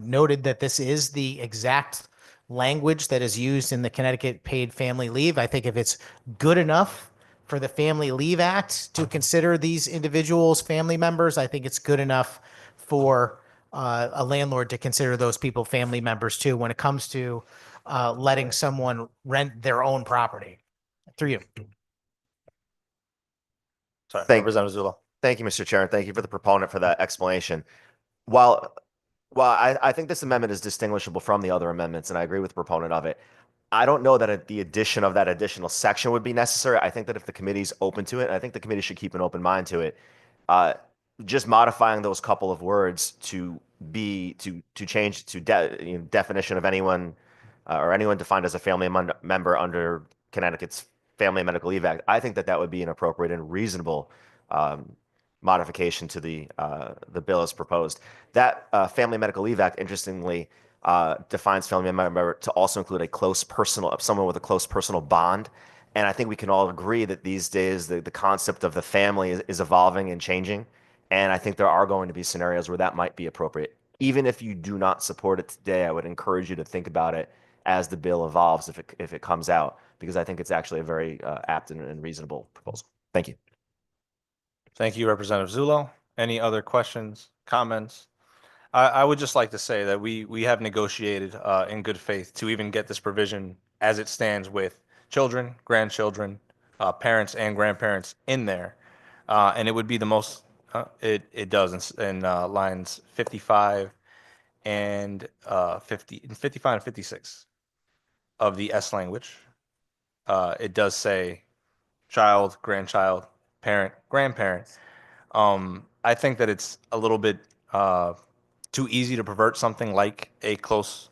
noted that this is the exact language that is used in the Connecticut Paid Family Leave. I think if it's good enough for the Family Leave Act to consider these individuals family members, I think it's good enough for a landlord to consider those people family members too when it comes to letting someone rent their own property. Through you. Sorry, Thank Representative Zullo. Thank you, Mr. Chair, and thank you for the proponent for that explanation. While I think this amendment is distinguishable from the other amendments, and I agree with the proponent of it, I don't know that the addition of that additional section would be necessary. I think that if the committee's open to it, and I think the committee should keep an open mind to it, just modifying those couple of words to change to definition of anyone or anyone defined as a family member under Connecticut's Family and Medical Leave Act. I think that would be an appropriate and reasonable modification to the bill as proposed. That Family Medical Leave Act, interestingly, defines family member to also include someone with a close personal bond. And I think we can all agree that these days the concept of the family is evolving and changing. And I think there are going to be scenarios where that might be appropriate. Even if you do not support it today, I would encourage you to think about it as the bill evolves if it comes out, because I think it's actually a very apt and reasonable proposal. Thank you. Thank you, Representative Zullo. Any other questions, comments? I would just like to say that we have negotiated in good faith to even get this provision as it stands with children, grandchildren, parents, and grandparents in there. And it would be the most, it does in lines 55 and 55 and 56 of the S language. It does say child, grandchild, parent, grandparent. I think that it's a little bit too easy to pervert something like a close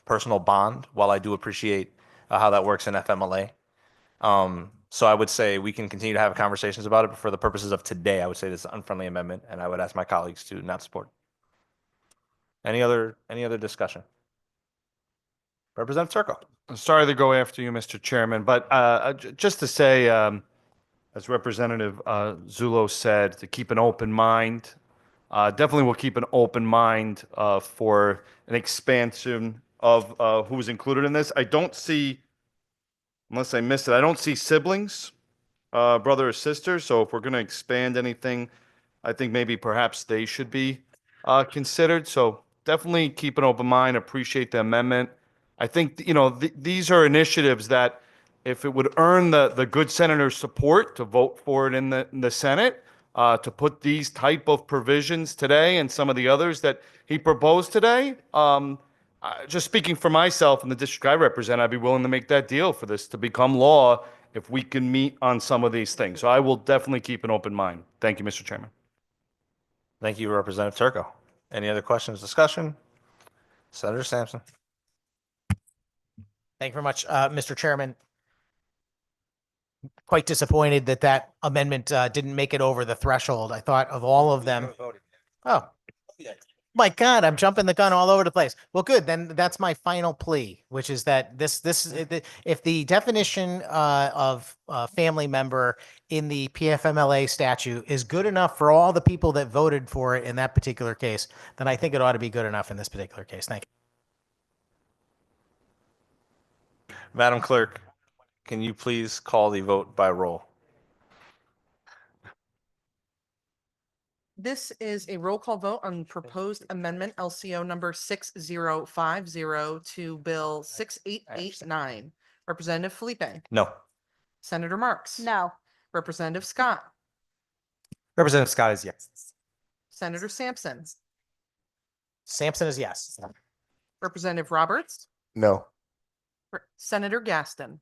personal bond, while I do appreciate how that works in FMLA. So I would say we can continue to have conversations about it, but for the purposes of today, I would say this is an unfriendly amendment, and I would ask my colleagues to not support. Any other discussion? Representative Turco. Sorry to go after you, Mr. Chairman, but just to say, as Representative Zullo said, to keep an open mind. Definitely will keep an open mind for an expansion of who's included in this. I don't see, unless I missed it, I don't see siblings, brother or sister. So if we're going to expand anything, I think maybe perhaps they should be considered. So definitely keep an open mind, appreciate the amendment. I think, these are initiatives that if it would earn the good senator's support to vote for it in the Senate, to put these type of provisions today and some of the others that he proposed today, just speaking for myself and the district I represent, I'd be willing to make that deal for this to become law if we can meet on some of these things. So I will definitely keep an open mind. Thank you, Mr. Chairman. Thank you, Representative Turco. Any other questions, discussion? Senator Sampson. Thank you very much, Mr. Chairman. Quite disappointed that amendment didn't make it over the threshold. I thought of all of them. Oh, my God, I'm jumping the gun all over the place. Well, good. Then that's my final plea, which is that if the definition of family member in the PFMLA statute is good enough for all the people that voted for it in that particular case, then I think it ought to be good enough in this particular case. Thank you. Madam Clerk, can you please call the vote by roll? This is a roll call vote on proposed amendment LCO number 6050 to Bill 6889. Representative Felipe, No. Senator Marks. No. Representative Scott, Representative Scott is yes. Senator Sampson, Sampson is yes. Representative Roberts, No. Senator Gaston,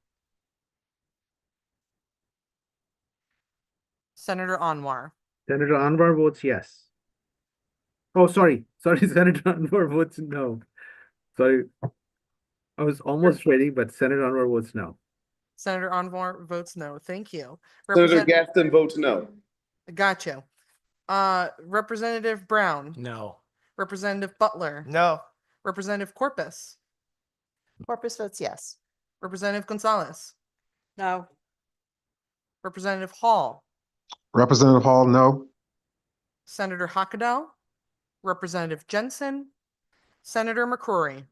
Senator Anwar. Senator Anwar votes yes. Oh, sorry. Senator Anwar votes no. Sorry. I was almost ready, but Senator Anwar votes no. Senator Anwar votes no. Thank you. Senator Gaston votes no. Got you. Representative Brown, No. Representative Butler, No. Representative Corpus, Corpus votes yes. Representative Gonzalez, No. Representative Hall, Representative Hall, no. Senator Hockadell, Representative Jensen, Senator McCrory.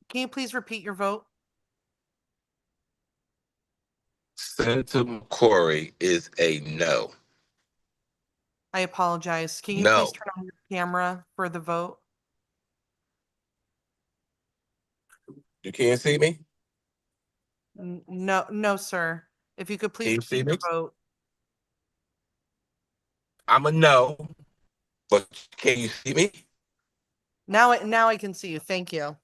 Can you please repeat your vote? Senator McCrory is a no. I apologize. Can you No. please turn on your camera for the vote? You can't see me? No, sir. If you could Can please you see repeat your me? vote. I'm a no, but can you see me? Now I can see you. Thank you.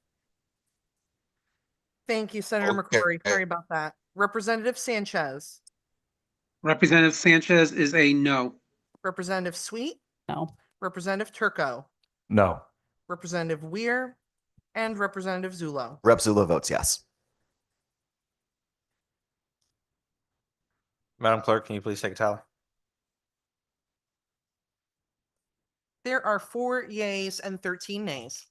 Thank you, Senator McCrory. Sorry about that. Representative Sanchez, Representative Sanchez is a no. Representative Sweet, No. Representative Turco, No. Representative Weir, and Representative Zulo. Rep. Zula votes yes. Madam Clerk, can you please take a tally? There are 4 yeas and 13 nays.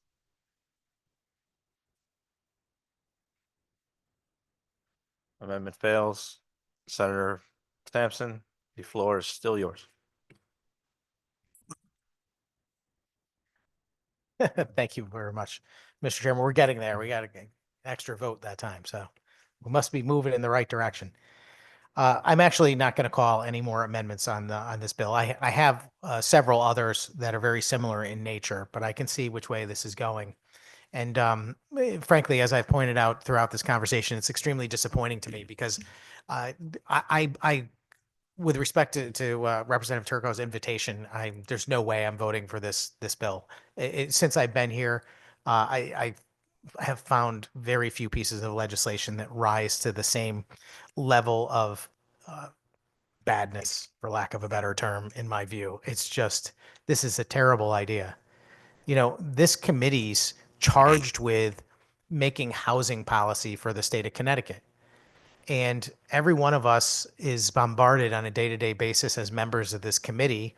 Amendment fails. Senator Sampson, the floor is still yours. Thank you very much, Mr. Chairman. We're getting there. We got an extra vote that time, so we must be moving in the right direction. I'm actually not going to call any more amendments on this bill. I have several others that are very similar in nature, but I can see which way this is going. And frankly, as I've pointed out throughout this conversation, it's extremely disappointing to me because I with respect to Representative Turco's invitation, there's no way I'm voting for this bill. Since I've been here, I have found very few pieces of legislation that rise to the same level of badness, for lack of a better term, in my view. It's just, this is a terrible idea. You know, this committee's charged with making housing policy for the state of Connecticut. And every one of us is bombarded on a day-to-day basis as members of this committee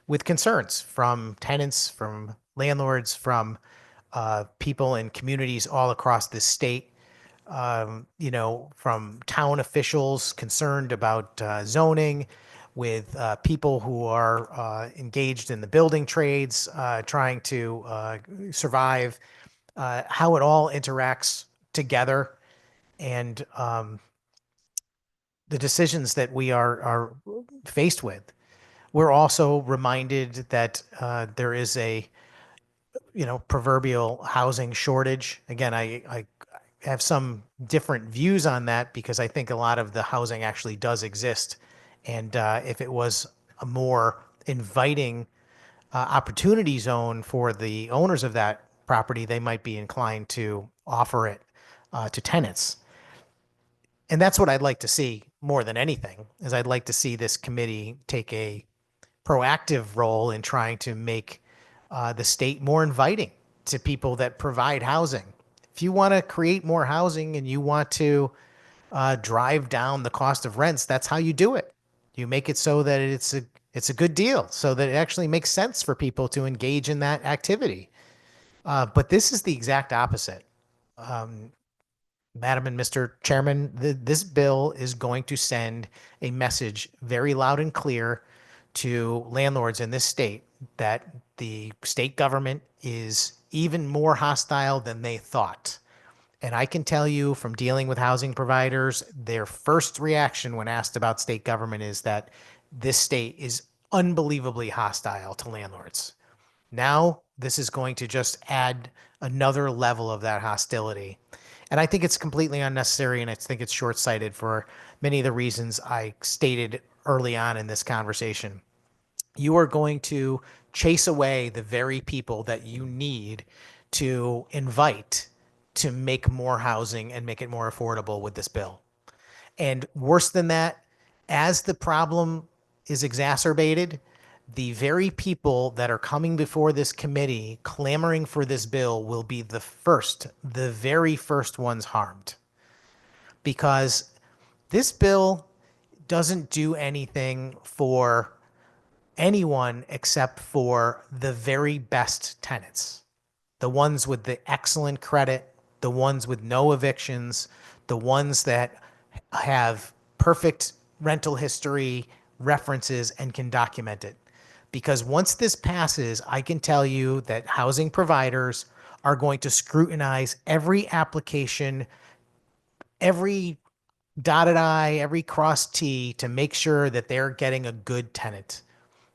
with concerns from tenants, from landlords, from people in communities all across the state, you know, from town officials concerned about zoning, with people who are engaged in the building trades, trying to survive, how it all interacts together, and the decisions that we are faced with. We're also reminded that there is a, you know, proverbial housing shortage. Again, I have some different views on that because I think a lot of the housing actually does exist. And if it was a more inviting opportunity zone for the owners of that property, they might be inclined to offer it to tenants. And that's what I'd like to see more than anything, is I'd like to see this committee take a proactive role in trying to make the state more inviting to people that provide housing. If you want to create more housing and you want to drive down the cost of rents, that's how you do it. You make it so that it's a good deal, so that it actually makes sense for people to engage in that activity. But this is the exact opposite. Madam and Mr. Chairman, this bill is going to send a message very loud and clear to landlords in this state that the state government is even more hostile than they thought. And I can tell you from dealing with housing providers, their first reaction when asked about state government is that this state is unbelievably hostile to landlords. Now, this is going to just add another level of that hostility. And I think it's completely unnecessary, and I think it's short-sighted for many of the reasons I stated early on in this conversation. You are going to chase away the very people that you need to invite to make more housing and make it more affordable with this bill. And worse than that, as the problem is exacerbated, the very people that are coming before this committee clamoring for this bill will be the very first ones harmed. Because this bill doesn't do anything for anyone except for the very best tenants, the ones with the excellent credit, the ones with no evictions, the ones that have perfect rental history, references, and can document it. Because once this passes, I can tell you that housing providers are going to scrutinize every application, every dotted I, every crossed T, to make sure that they're getting a good tenant.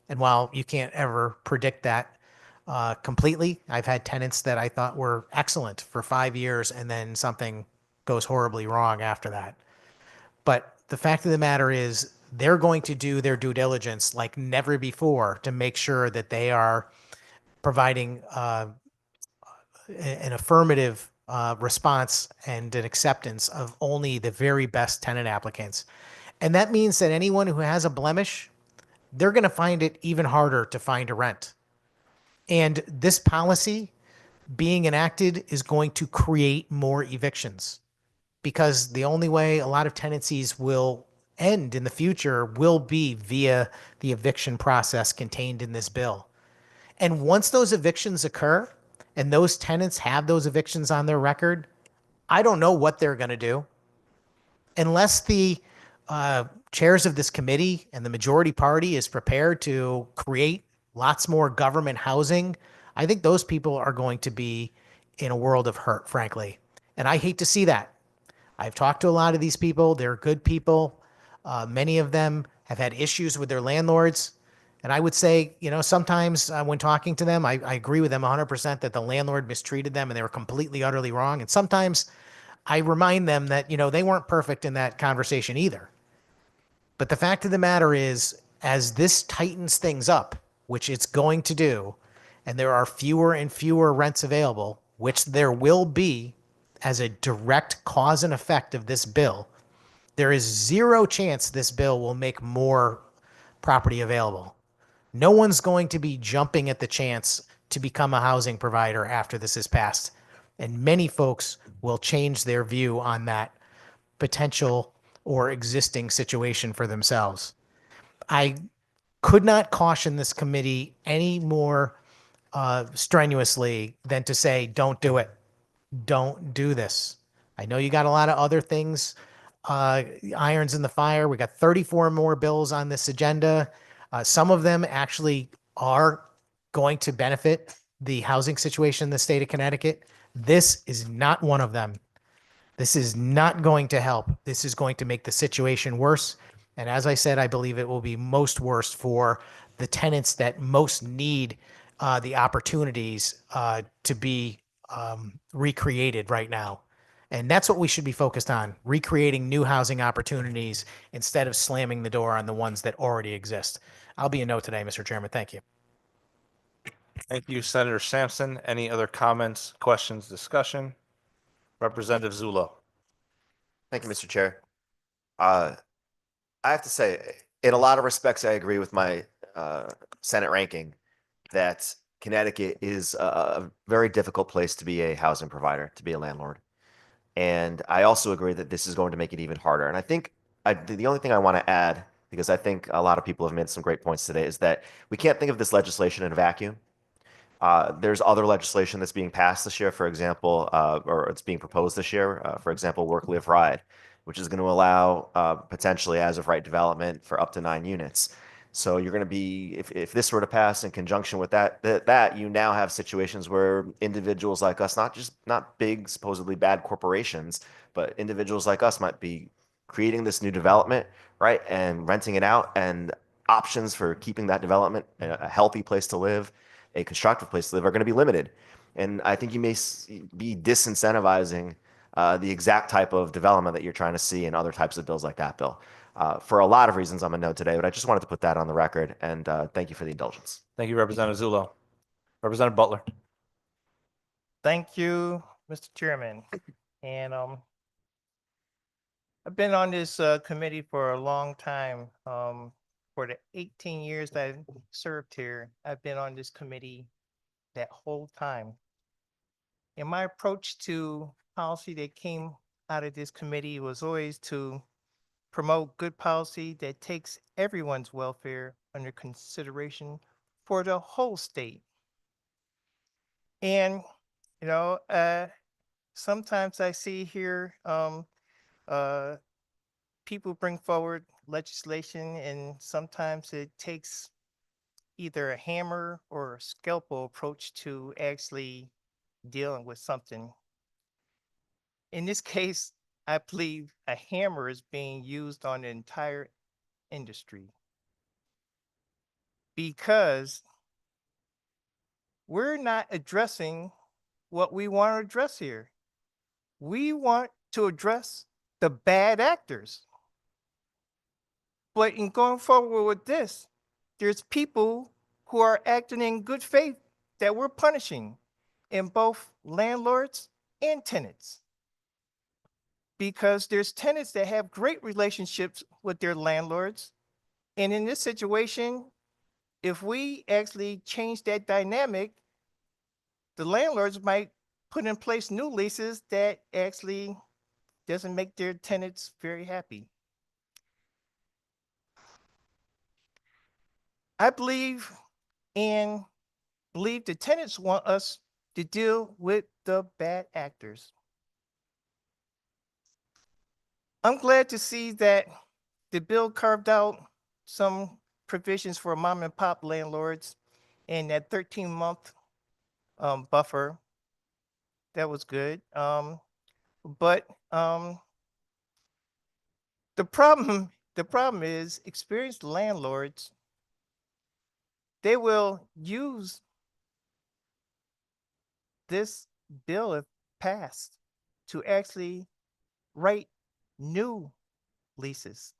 And while you can't ever predict that completely, I've had tenants that I thought were excellent for 5 years, and then something goes horribly wrong after that. But the fact of the matter is, they're going to do their due diligence like never before to make sure that they are providing an affirmative response and an acceptance of only the very best tenant applicants. And that means that anyone who has a blemish, they're going to find it even harder to find a rent. And this policy being enacted is going to create more evictions, because the only way a lot of tenancies will end in the future will be via the eviction process contained in this bill. And once those evictions occur and those tenants have those evictions on their record, I don't know what they're going to do unless the chairs of this committee and the majority party is prepared to create lots more government housing. I think those people are going to be in a world of hurt, frankly. And I hate to see that. I've talked to a lot of these people. They're good people. Many of them have had issues with their landlords. And I would say, sometimes when talking to them, I agree with them 100% that the landlord mistreated them and they were completely, utterly wrong. And sometimes I remind them that, they weren't perfect in that conversation either. But the fact of the matter is, as this tightens things up, which it's going to do, and there are fewer and fewer rents available, which there will be as a direct cause and effect of this bill, there is zero chance this bill will make more property available. No one's going to be jumping at the chance to become a housing provider after this is passed. And many folks will change their view on that potential or existing situation for themselves. I could not caution this committee any more strenuously than to say, don't do it. Don't do this. I know you got a lot of other things, irons in the fire. We got 34 more bills on this agenda. Some of them actually are going to benefit the housing situation in the state of Connecticut. This is not one of them. This is not going to help. This is going to make the situation worse. And as I said, I believe it will be most worst for the tenants that most need the opportunities to be recreated right now. And that's what we should be focused on, recreating new housing opportunities instead of slamming the door on the ones that already exist. I'll be a no today, Mr. Chairman. Thank you. Thank you, Senator Sampson. Any other comments, questions, discussion? Representative Zullo. Thank you, Mr. Chair. I have to say, in a lot of respects, I agree with my Senate ranking that Connecticut is a very difficult place to be a housing provider, to be a landlord. And I also agree that this is going to make it even harder. And I think the only thing I want to add, because I think a lot of people have made some great points today, is that we can't think of this legislation in a vacuum. There's other legislation that's being passed this year, for example, or it's being proposed this year, for example, Work, Live, Ride, which is going to allow potentially as of right development for up to 9 units. So you're going to be, if this were to pass in conjunction with that you now have situations where individuals like us, not big, supposedly bad corporations, but individuals like us might be creating this new development, right, and renting it out, and options for keeping that development a healthy place to live, a constructive place to live, are going to be limited. And I think you may be disincentivizing the exact type of development that you're trying to see in other types of bills like that bill. For a lot of reasons, I'm a no today, but I just wanted to put that on the record, and thank you for the indulgence. Thank you, Representative Zullo. Representative Butler. Thank you, Mr. Chairman. And I've been on this committee for a long time. For the 18 years that I served here, I've been on this committee that whole time. And my approach to policy that came out of this committee was always to promote good policy that takes everyone's welfare under consideration for the whole state. And, sometimes I see here people bring forward legislation, and sometimes it takes either a hammer or a scalpel approach to actually dealing with something. In this case, I believe a hammer is being used on the entire industry, because we're not addressing what we want to address here. We want to address the bad actors. But in going forward with this, there's people who are acting in good faith that we're punishing. in both landlords and tenants. Because there's tenants that have great relationships with their landlords. And in this situation, if we actually change that dynamic, the landlords might put in place new leases that actually doesn't make their tenants very happy. I believe the tenants want us to deal with the bad actors. I'm glad to see that the bill carved out some provisions for mom and pop landlords and that 13-month buffer. That was good. But the problem is experienced landlords, they will use this bill if passed to actually write new leases.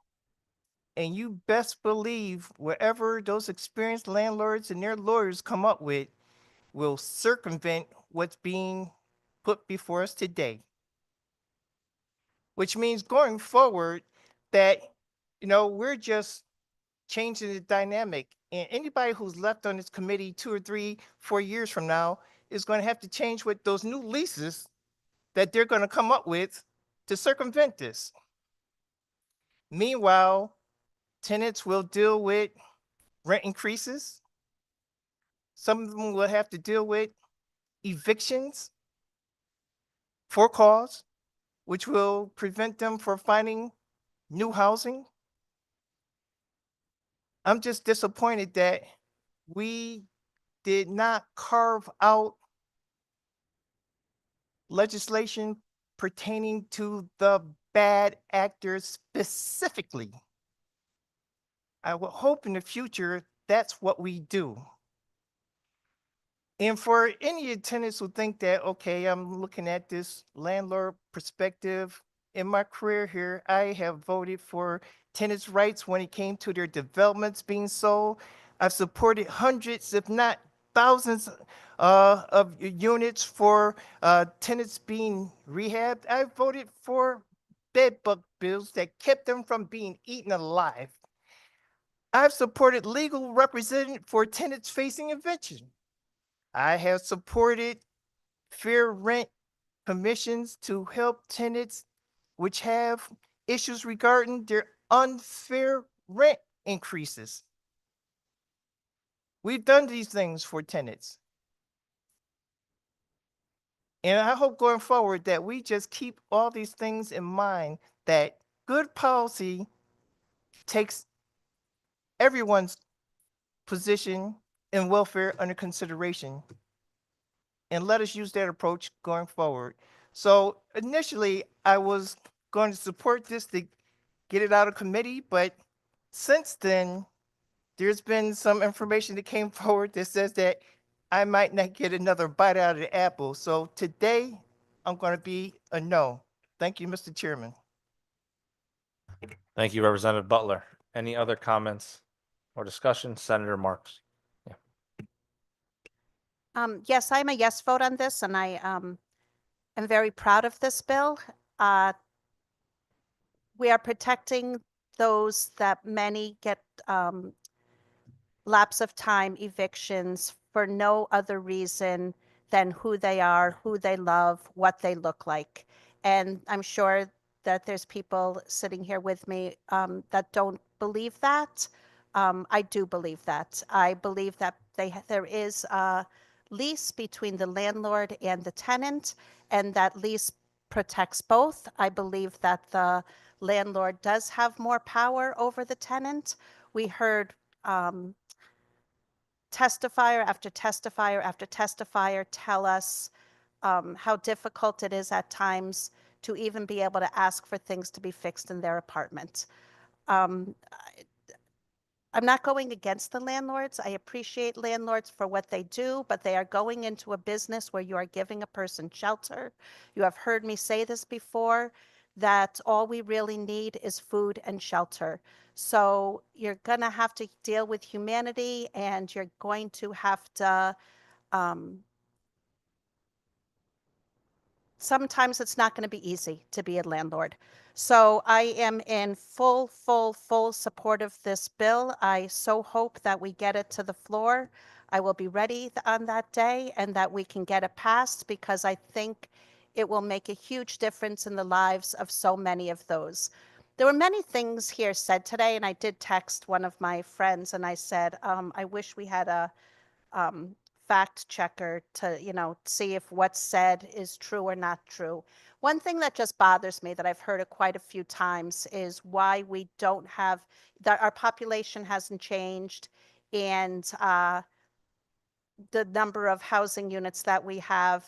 And you best believe wherever those experienced landlords and their lawyers come up with will circumvent what's being put before us today. Which means going forward that, we're just changing the dynamic. And anybody who's left on this committee 2 or 3, 4 years from now is going to have to change with those new leases that they're going to come up with to circumvent this. Meanwhile, tenants will deal with rent increases. Some of them will have to deal with evictions for cause, which will prevent them from finding new housing. I'm just disappointed that we did not carve out legislation pertaining to the bad actors specifically. I would hope in the future that's what we do. And for any tenants who think that, okay, I'm looking at this landlord perspective, in my career here, I have voted for tenants' rights when it came to their developments being sold. I've supported hundreds, if not thousands, of units for tenants being rehabbed. I voted for bed bug bills that kept them from being eaten alive. I've supported legal representative for tenants facing eviction. I have supported fair rent commissions to help tenants which have issues regarding their unfair rent increases. We've done these things for tenants. And I hope going forward that we just keep all these things in mind, that good policy takes everyone's position and welfare under consideration. And let us use that approach going forward. So initially, I was going to support this to get it out of committee, but since then, there's been some information that came forward that says that I might not get another bite out of the apple. So today, I'm going to be a no. Thank you, Mr. Chairman. Thank you, Representative Butler. Any other comments or discussion? Senator Marks. Yes, I'm a yes vote on this, and I am very proud of this bill. We are protecting those that many get lapse of time evictions for no other reason than who they are, who they love, what they look like. And I'm sure that there's people sitting here with me that don't believe that. I do believe that. I believe that there is a lease between the landlord and the tenant, and that lease protects both. I believe that the landlord does have more power over the tenant. We heard testifier after testifier after testifier tell us how difficult it is at times to even be able to ask for things to be fixed in their apartment. I'm not going against the landlords. I appreciate landlords for what they do, but they are going into a business where you are giving a person shelter. You have heard me say this before, that all we really need is food and shelter. So you're going to have to deal with humanity, and you're going to have to sometimes it's not going to be easy to be a landlord. So I am in full support of this bill. I so hope that we get it to the floor. I will be ready on that day and that we can get it passed, because I think it will make a huge difference in the lives of so many of those. There were many things here said today, and I did text one of my friends and I said, I wish we had a fact checker to, see if what's said is true or not true. One thing that just bothers me that I've heard it quite a few times is why we don't have, that our population hasn't changed, and the number of housing units that we have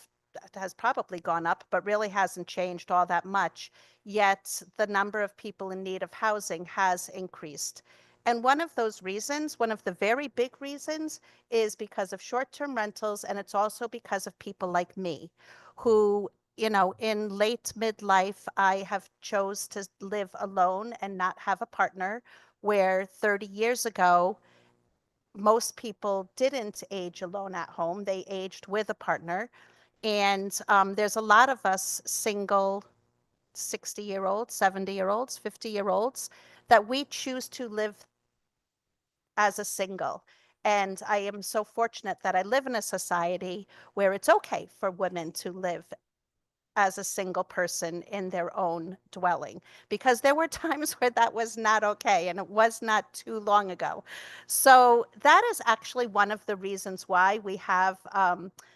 has probably gone up, but really hasn't changed all that much. Yet the number of people in need of housing has increased. And one of those reasons, one of the very big reasons, is because of short-term rentals, and it's also because of people like me who, in late midlife, I have chose to live alone and not have a partner, where 30 years ago, most people didn't age alone at home. They aged with a partner. And there's a lot of us single 60-year-olds, 70-year-olds, 50-year-olds that we choose to live as a single. And I am so fortunate that I live in a society where it's okay for women to live as a single person in their own dwelling, because there were times where that was not okay, and it was not too long ago. So that is actually one of the reasons why we have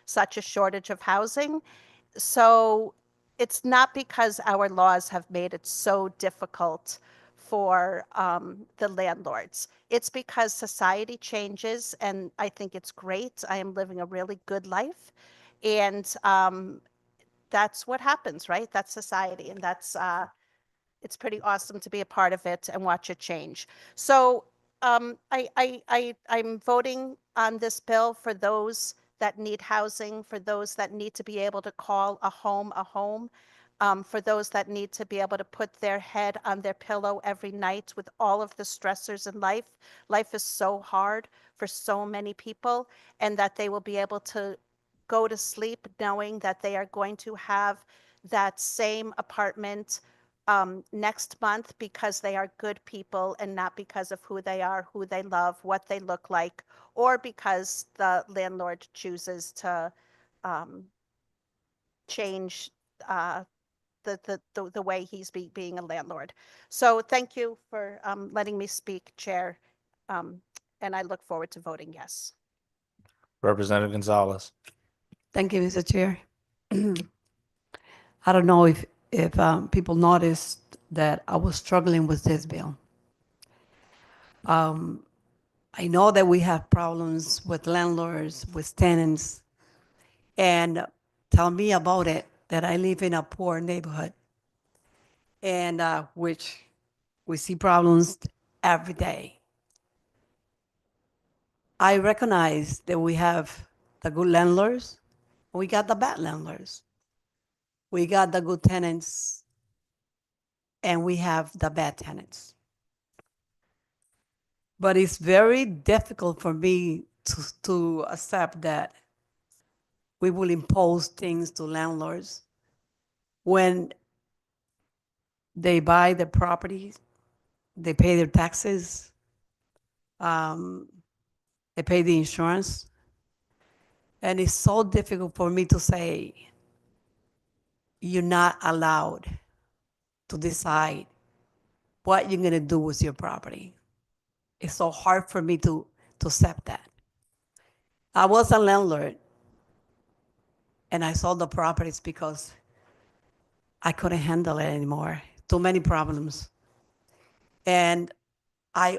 such a shortage of housing. So it's not because our laws have made it so difficult for the landlords. It's because society changes, and I think it's great. I am living a really good life, and that's what happens, right? That's society, and that's it's pretty awesome to be a part of it and watch it change. So I'm voting on this bill for those that need housing, for those that need to be able to call a home, for those that need to be able to put their head on their pillow every night with all of the stressors in life. Life is so hard for so many people, and that they will be able to go to sleep knowing that they are going to have that same apartment next month, because they are good people and not because of who they are, who they love, what they look like, or because the landlord chooses to change the way he's being a landlord. So thank you for letting me speak, Chair, and I look forward to voting yes. Representative Gonzalez. Thank you, Mr. Chair. I don't know if people noticed that I was struggling with this bill. I know that we have problems with landlords, with tenants, and tell me about it, that I live in a poor neighborhood, and which we see problems every day. I recognize that we have the good landlords, we got the bad landlords. We got the good tenants, and we have the bad tenants. But it's very difficult for me to accept that we will impose things to landlords when they buy the properties, they pay their taxes, they pay the insurance. And it's so difficult for me to say, you're not allowed to decide what you're gonna do with your property. It's so hard for me to accept that. I was a landlord, and I sold the properties because I couldn't handle it anymore. Too many problems. And I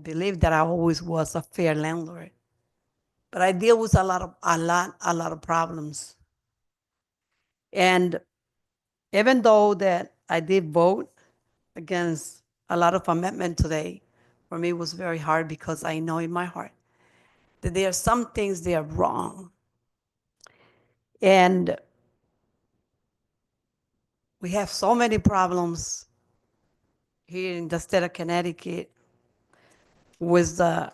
believe that I always was a fair landlord. But I deal with a lot of problems. And even though that I did vote against a lot of amendment today, for me it was very hard, because I know in my heart that there are some things that are wrong. And we have so many problems here in the state of Connecticut with the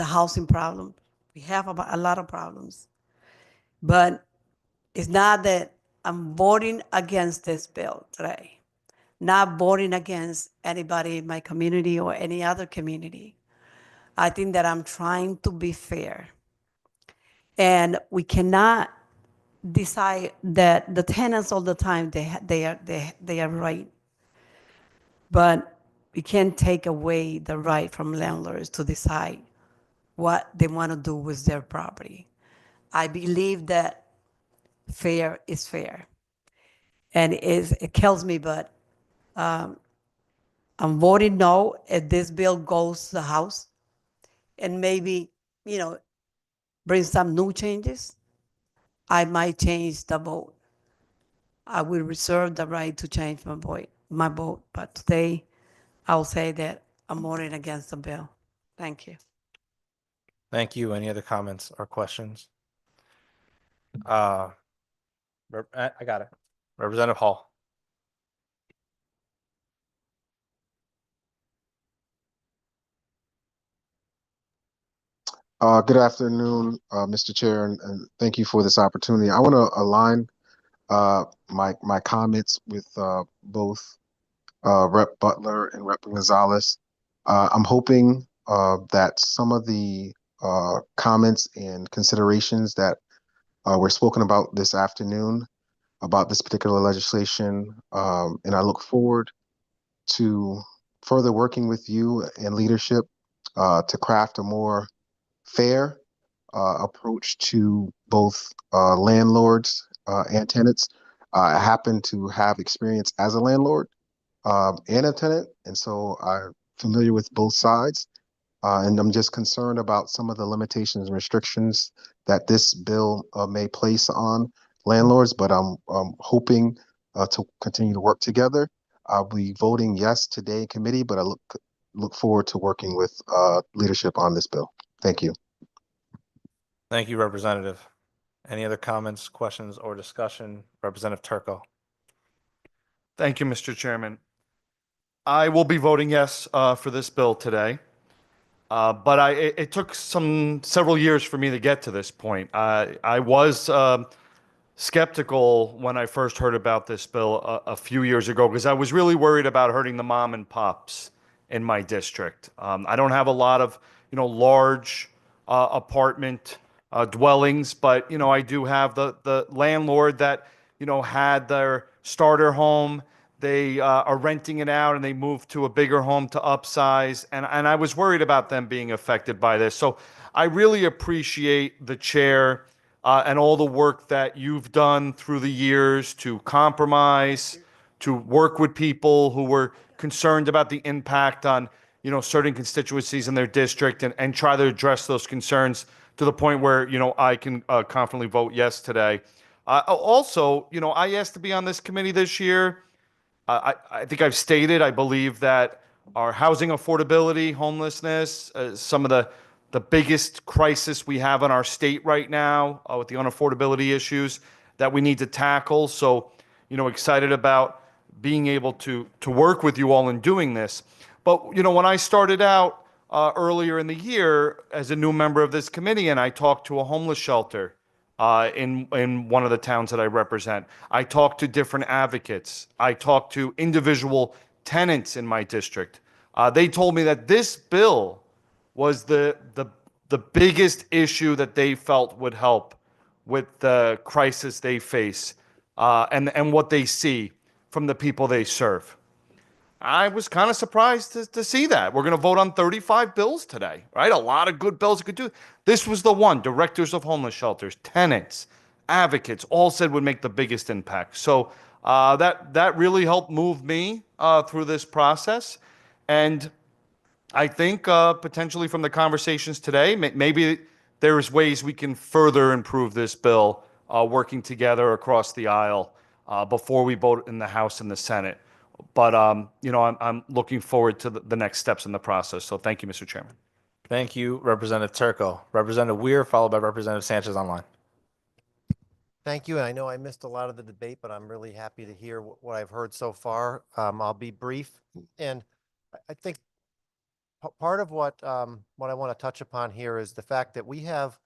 housing problem. We have a lot of problems. But It's not that I'm voting against this bill today, not voting against anybody in my community or any other community. I think that I'm trying to be fair. And we cannot decide that the tenants all the time, they are right. But we can't take away the right from landlords to decide what they want to do with their property. I believe that fair is fair. And it kills me, but I'm voting no if this bill goes to the House and maybe, bring some new changes. I might change the vote. I will reserve the right to change my vote. But today, I'll say that I'm voting against the bill. Thank you. Thank you. Any other comments or questions? I got it. Representative Hall. Good afternoon, Mr. Chair, and thank you for this opportunity. I want to align my comments with both Rep. Butler and Rep. Gonzalez. I'm hoping that some of the comments and considerations that were spoken about this afternoon about this particular legislation, and I look forward to further working with you and leadership to craft a more fair approach to both landlords and tenants. I happen to have experience as a landlord and a tenant, and so I'm familiar with both sides. And I'm just concerned about some of the limitations and restrictions that this bill may place on landlords, but I'm hoping to continue to work together. I'll be voting yes today in committee, but I look forward to working with leadership on this bill. Thank you. Thank you, Representative. Any other comments, questions, or discussion? Representative Turco. Thank you, Mr. Chairman. I will be voting yes for this bill today. But it took several years for me to get to this point. I was skeptical when I first heard about this bill a few years ago because I was really worried about hurting the mom and pops in my district. I don't have a lot of large apartment dwellings, but I do have the landlord that had their starter home. They are renting it out and they moved to a bigger home to upsize. And I was worried about them being affected by this. So I really appreciate the chair and all the work that you've done through the years to compromise, to work with people who were concerned about the impact on certain constituencies in their district and try to address those concerns to the point where I can confidently vote yes today. Also, I asked to be on this committee this year. I think I've stated, I believe that our housing affordability, homelessness, some of the biggest crisis we have in our state right now with the unaffordability issues that we need to tackle. So, excited about being able to work with you all in doing this. But, when I started out earlier in the year as a new member of this committee and I talked to a homeless shelter, in one of the towns that I represent. I talked to different advocates. I talked to individual tenants in my district. They told me that this bill was the biggest issue that they felt would help with the crisis they face and what they see from the people they serve. I was kind of surprised to see that. We're going to vote on 35 bills today, right? A lot of good bills we could do. This was the one. Directors of homeless shelters, tenants, advocates, all said would make the biggest impact. So that really helped move me through this process. And I think potentially from the conversations today, maybe there's ways we can further improve this bill working together across the aisle before we vote in the House and the Senate. But, I'm looking forward to the next steps in the process. So thank you, Mr. Chairman. Thank you, Representative Turco. Representative Weir, followed by Representative Sanchez online. Thank you. And I know I missed a lot of the debate, but I'm really happy to hear what I've heard so far. I'll be brief. And I think part of what I want to touch upon here is the fact that we have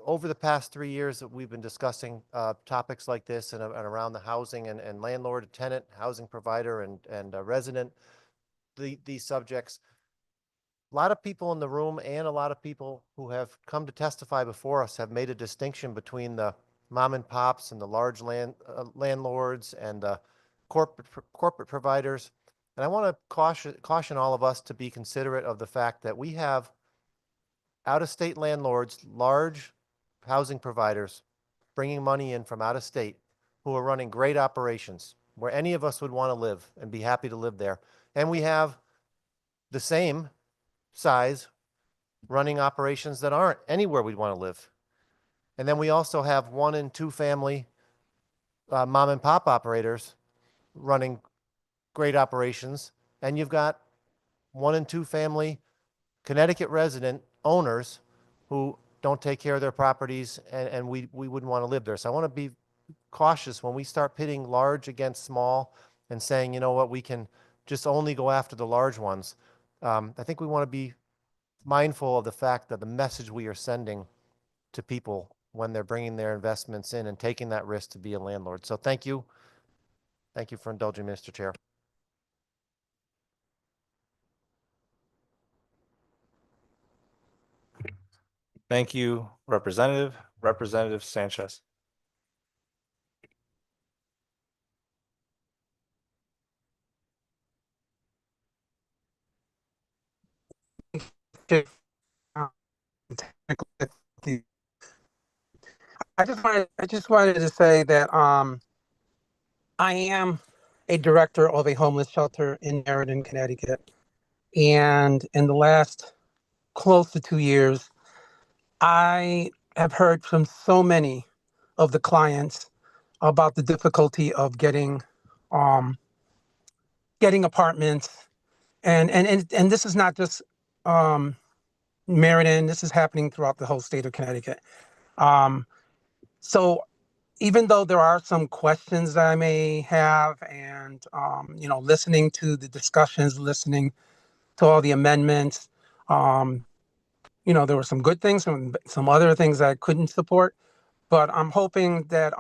over the past 3 years that we've been discussing topics like this and around the housing and landlord, tenant, housing provider, and resident, these subjects, a lot of people in the room and a lot of people who have come to testify before us have made a distinction between the mom and pops and the large landlords and the corporate providers. And I want to caution all of us to be considerate of the fact that we have out-of-state landlords, large housing providers, bringing money in from out of state who are running great operations where any of us would want to live and be happy to live there. And we have the same size running operations that aren't anywhere we'd want to live. And then we also have 1 and 2 family mom and pop operators running great operations. And you've got 1 and 2 family Connecticut resident owners who don't take care of their properties, and we wouldn't want to live there. So I want to be cautious when we start pitting large against small and saying, you know what, we can just only go after the large ones. I think we want to be mindful of the fact that the message we are sending to people when they're bringing their investments in and taking that risk to be a landlord. So thank you. Thank you for indulging me, Mr. Chair. Thank you, Representative. Representative Sanchez. I just wanted to say that I am a director of a homeless shelter in Meriden, Connecticut. And in the last close to 2 years, I have heard from so many of the clients about the difficulty of getting apartments. And this is not just Meriden, this is happening throughout the whole state of Connecticut. So even though there are some questions that I may have and, listening to the discussions, listening to all the amendments, there were some good things and some other things I couldn't support, but I'm hoping that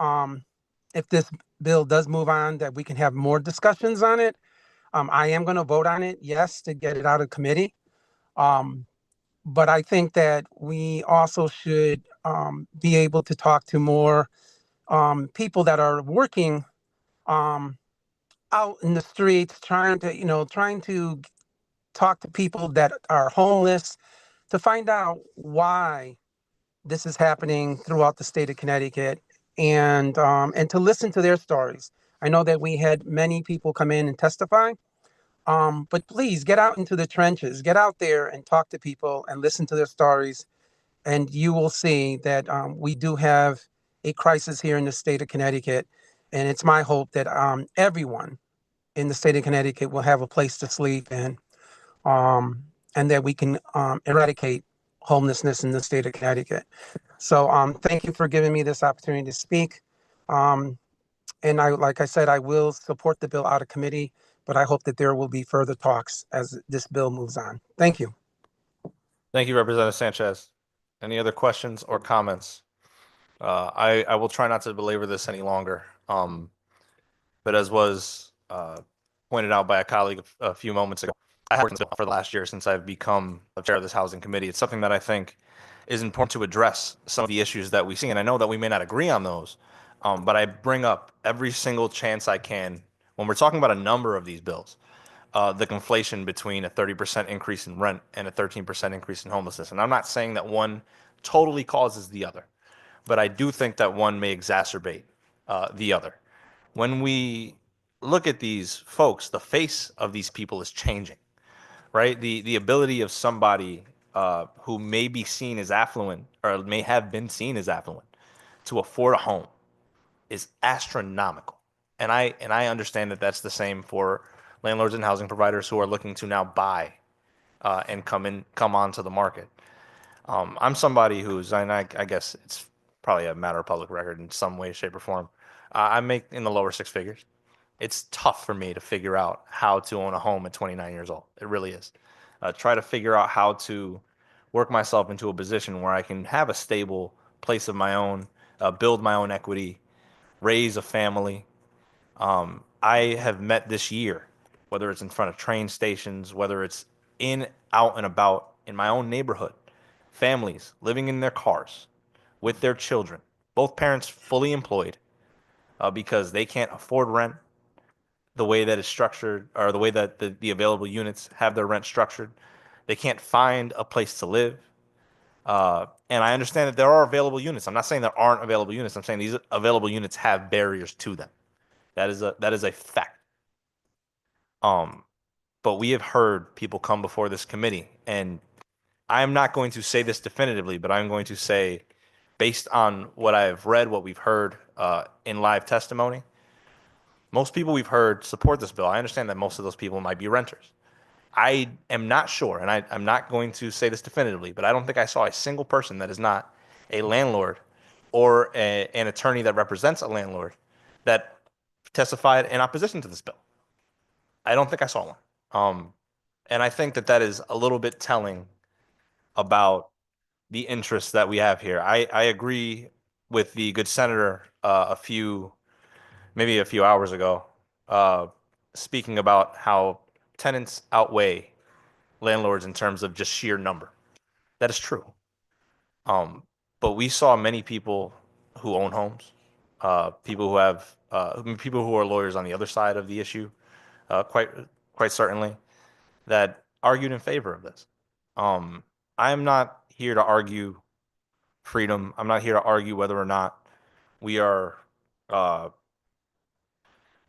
if this bill does move on, that we can have more discussions on it. I am going to vote on it, yes, to get it out of committee. But I think that we also should be able to talk to more people that are working out in the streets, trying to talk to people that are homeless to find out why this is happening throughout the state of Connecticut, and to listen to their stories. I know that we had many people come in and testify, but please get out into the trenches, get out there and talk to people and listen to their stories, and you will see that we do have a crisis here in the state of Connecticut, and it's my hope that everyone in the state of Connecticut will have a place to sleep and that we can eradicate homelessness in the state of Connecticut. So thank you for giving me this opportunity to speak. And like I said, I will support the bill out of committee, but I hope that there will be further talks as this bill moves on. Thank you. Thank you, Representative Sanchez. Any other questions or comments? I will try not to belabor this any longer. But as was pointed out by a colleague a few moments ago, I have worked for the last year since I've become the chair of this housing committee. It's something that I think is important to address some of the issues that we see. And I know that we may not agree on those, but I bring up every single chance I can when we're talking about a number of these bills, the conflation between a 30% increase in rent and a 13% increase in homelessness. And I'm not saying that one totally causes the other, but I do think that one may exacerbate the other. When we look at these folks, the face of these people is changing, right? The ability of somebody who may be seen as affluent or may have been seen as affluent to afford a home is astronomical. And I understand that that's the same for landlords and housing providers who are looking to now buy and come onto the market. I'm somebody who's, and I guess it's probably a matter of public record in some way, shape, or form. I make in the lower six figures. It's tough for me to figure out how to own a home at 29 years old. It really is. Try to figure out how to work myself into a position where I can have a stable place of my own, build my own equity, raise a family. I have met this year, whether it's in front of train stations, whether it's in, out and about in my own neighborhood, families living in their cars with their children, both parents fully employed, because they can't afford rent the way that it's structured, or the way that the available units have their rent structured. They can't find a place to live. And I understand that there are available units. I'm not saying there aren't available units. I'm saying these available units have barriers to them. That is a fact. But we have heard people come before this committee, and I'm not going to say this definitively, but I'm going to say, based on what I've read, what we've heard in live testimony, most people we've heard support this bill. I understand that most of those people might be renters. I am not sure, and I'm not going to say this definitively, but I don't think I saw a single person that is not a landlord or an attorney that represents a landlord that testified in opposition to this bill. I don't think I saw one. And I think that that is a little bit telling about the interests that we have here. I agree with the good senator maybe a few hours ago, speaking about how tenants outweigh landlords in terms of just sheer number. That is true. But we saw many people who own homes, people who have, people who are lawyers on the other side of the issue, quite certainly, that argued in favor of this. I am not here to argue freedom. I'm not here to argue whether or not we are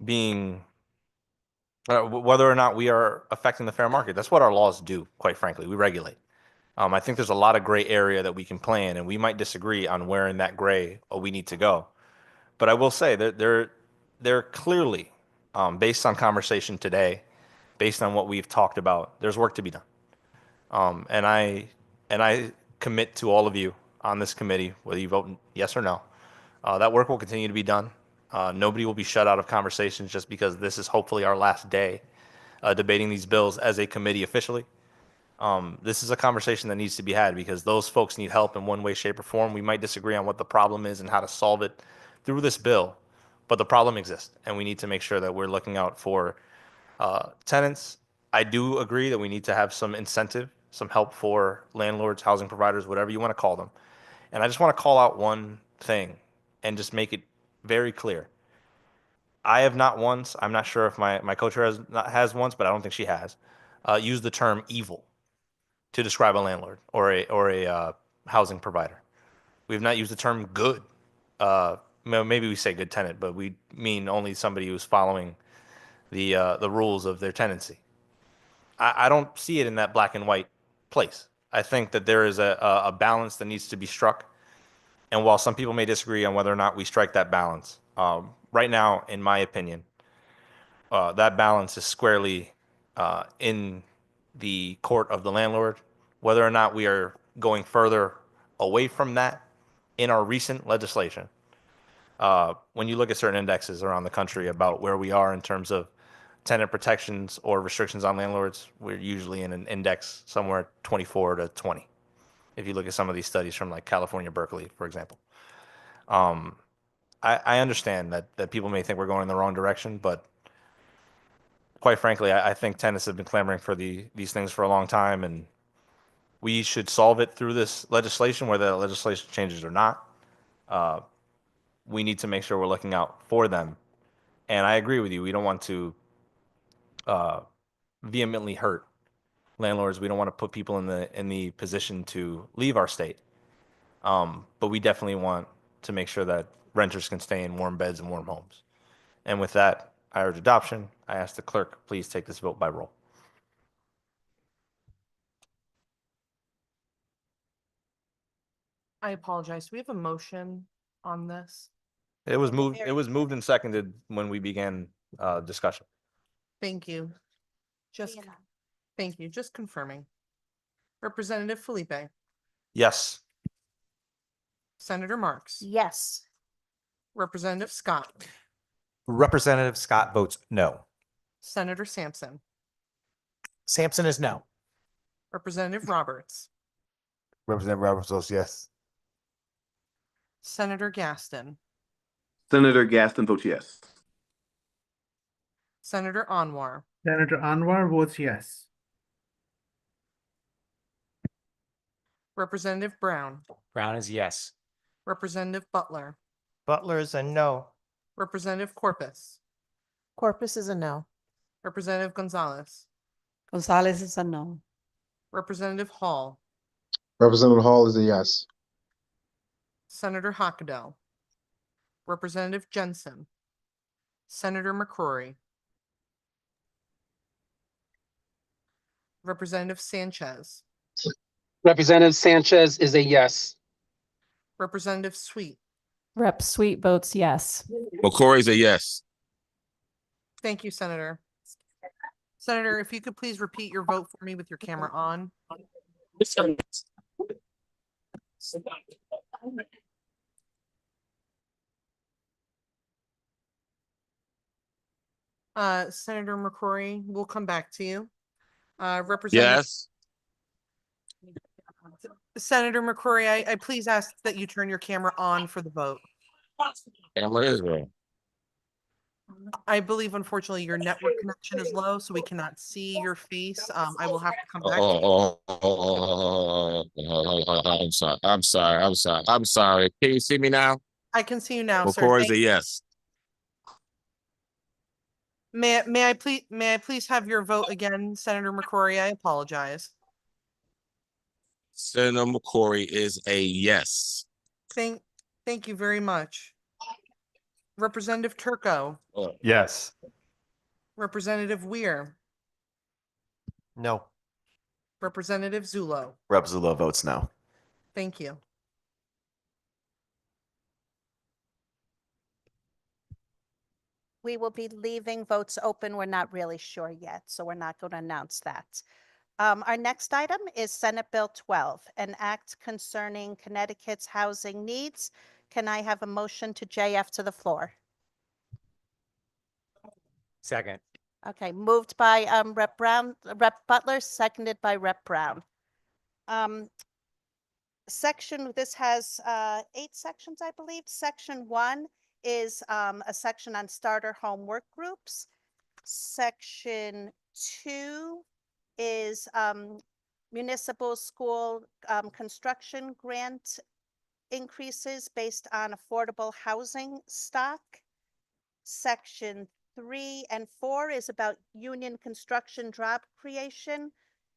being whether or not we are affecting the fair market. That's what our laws do, quite frankly. We regulate. I think there's a lot of gray area that we can play in, and we might disagree on where in that gray we need to go. But I will say that there clearly, based on conversation today, based on what we've talked about, there's work to be done. And I commit to all of you on this committee, whether you vote yes or no, that work will continue to be done. Nobody will be shut out of conversations just because this is hopefully our last day debating these bills as a committee officially. This is a conversation that needs to be had because those folks need help in one way, shape, or form. We might disagree on what the problem is and how to solve it through this bill, but the problem exists, and we need to make sure that we're looking out for tenants. I do agree that we need to have some incentive, some help for landlords, housing providers, whatever you want to call them. And I just want to call out one thing and just make it very clear. I have not once, I'm not sure if my co-chair has once, but I don't think she has, used the term evil to describe a landlord or a housing provider. We have not used the term good. Maybe we say good tenant, but we mean only somebody who's following the rules of their tenancy. I don't see it in that black and white place. I think that there is a balance that needs to be struck. And while some people may disagree on whether or not we strike that balance, right now, in my opinion, that balance is squarely in the court of the landlord. Whether or not we are going further away from that in our recent legislation, when you look at certain indexes around the country about where we are in terms of tenant protections or restrictions on landlords, we're usually in an index somewhere 24 to 20. If you look at some of these studies from like California, Berkeley, for example. I understand that people may think we're going in the wrong direction, but quite frankly, I think tenants have been clamoring for these things for a long time, and we should solve it through this legislation, whether the legislation changes or not. We need to make sure we're looking out for them. And I agree with you. We don't want to vehemently hurt landlords. We don't want to put people in the position to leave our state. But we definitely want to make sure that renters can stay in warm beds and warm homes. And with that, I urge adoption. I ask the clerk, please take this vote by roll. I apologize. Do we have a motion on this? It was moved and seconded when we began discussion. Thank you. Just, thank you. Just confirming. Representative Felipe, Yes. Senator Marks, Yes. Representative Scott, Representative Scott votes no. Senator Sampson, Sampson is no. Representative Roberts, Representative Roberts, yes. Senator Gaston, Senator Gaston votes yes. Senator Anwar, Senator Anwar votes yes. Representative Brown, Brown is yes. Representative Butler, Butler is a no. Representative Corpus, Corpus is a no. Representative Gonzalez, Gonzalez is a no. Representative Hall, Representative Hall is a yes. Senator Hockadell, Representative Jensen, Senator McCrory, Representative Sanchez, Representative Sanchez is a yes. Representative Sweet. Rep Sweet votes yes. McCory's a yes. Thank you, Senator. Senator, if you could please repeat your vote for me with your camera on. Senator McCrory, we'll come back to you. Representative Yes. Senator McCrory, I please ask that you turn your camera on for the vote. Camera is on. I believe unfortunately your network connection is low, so we cannot see your face. I will have to come back. I'm sorry. I'm sorry. Can you see me now? I can see you now, sir. McCory's a yes. May I please have your vote again, Senator McCrory? I apologize. Senator McCory is a yes. Thank you very much. Representative Turco, Yes. Representative Weir, No. Representative Zulo. Rep Zulo votes no. Thank you. We will be leaving votes open. We're not really sure yet, so we're not going to announce that. Our next item is Senate Bill 12, an act concerning Connecticut's housing needs. Can I have a motion to JF to the floor? Second. Okay, moved by Rep. Butler, seconded by Rep. Brown. This has 8 sections, I believe. Section 1 is a section on starter home work groups. Section 2 is municipal school construction grant increases based on affordable housing stock. Section 3 and 4 is about union construction job creation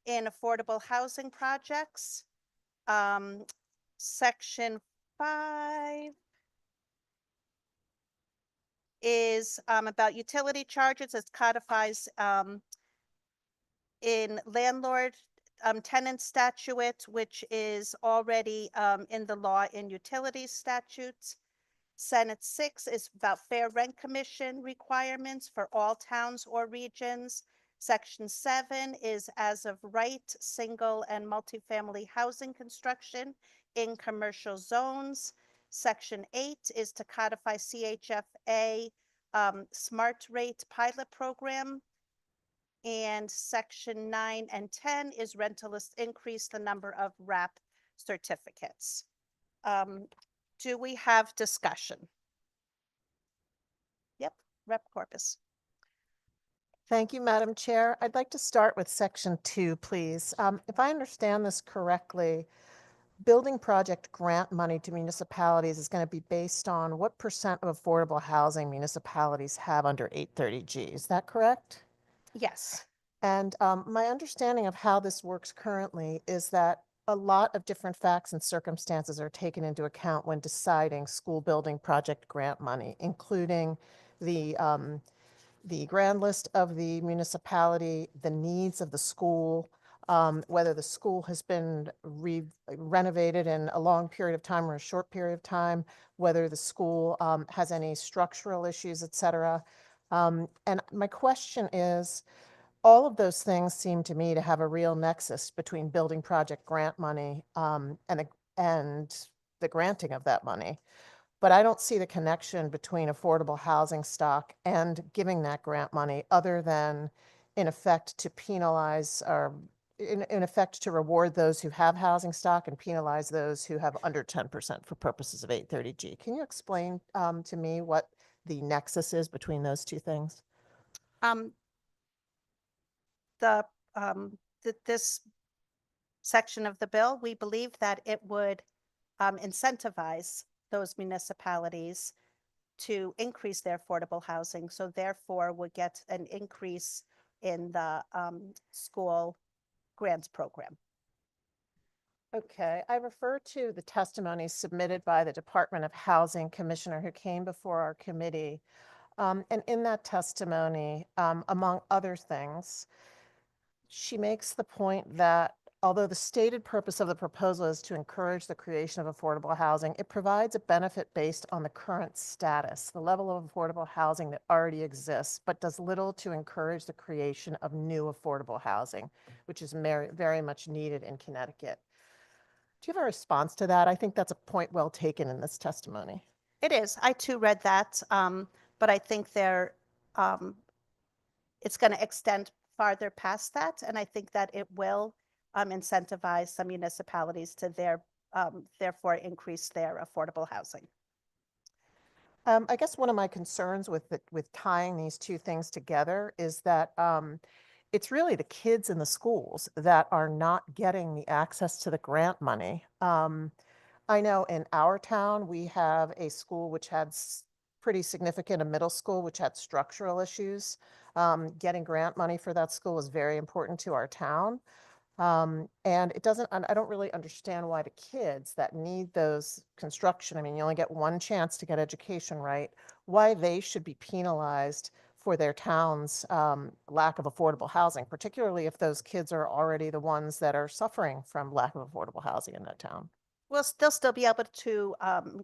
in affordable housing projects. Section 5 is about utility charges. It codifies in landlord tenant statute, which is already in the law in utilities statutes. Senate 6 is about fair rent commission requirements for all towns or regions. Section 7 is as of right, single and multifamily housing construction in commercial zones. Section 8 is to codify CHFA smart rate pilot program. And section 9 and 10 is rentalist increase the number of RAP certificates. Do we have discussion? Yep, Rep. Corpus. Thank you, Madam Chair. I'd like to start with Section 2, please. If I understand this correctly, building project grant money to municipalities is going to be based on what percent of affordable housing municipalities have under 830G. Is that correct? Yes. And my understanding of how this works currently is that a lot of different facts and circumstances are taken into account when deciding school building project grant money, including the grand list of the municipality, the needs of the school, whether the school has been renovated in a long period of time or a short period of time, whether the school has any structural issues, et cetera. And my question is, all of those things seem to me to have a real nexus between building project grant money and the granting of that money. But I don't see the connection between affordable housing stock and giving that grant money other than, in effect, to penalize or in effect, to reward those who have housing stock and penalize those who have under 10% for purposes of 830G. Can you explain to me what the nexus is between those two things? The this section of the bill, we believe that it would incentivize those municipalities to increase their affordable housing, so therefore would get an increase in the school grants program. Okay, I refer to the testimony submitted by the Department of Housing Commissioner who came before our committee. And in that testimony, among other things, she makes the point that although the stated purpose of the proposal is to encourage the creation of affordable housing, it provides a benefit based on the current status, the level of affordable housing that already exists, but does little to encourage the creation of new affordable housing, which is very much needed in Connecticut. Do you have a response to that? I think that's a point well taken in this testimony. It is. I too read that, but I think it's going to extend farther past that, and I think that it will incentivize some municipalities to therefore increase their affordable housing. I guess one of my concerns with tying these two things together is that it's really the kids in the schools that are not getting the access to the grant money. I know in our town, we have a school which had pretty significant, a middle school, which had structural issues. Getting grant money for that school is very important to our town. And I don't really understand why the kids that need those construction, I mean, you only get one chance to get education right, why they should be penalized for their town's lack of affordable housing, particularly if those kids are already the ones that are suffering from lack of affordable housing in that town. Well, they'll still be able to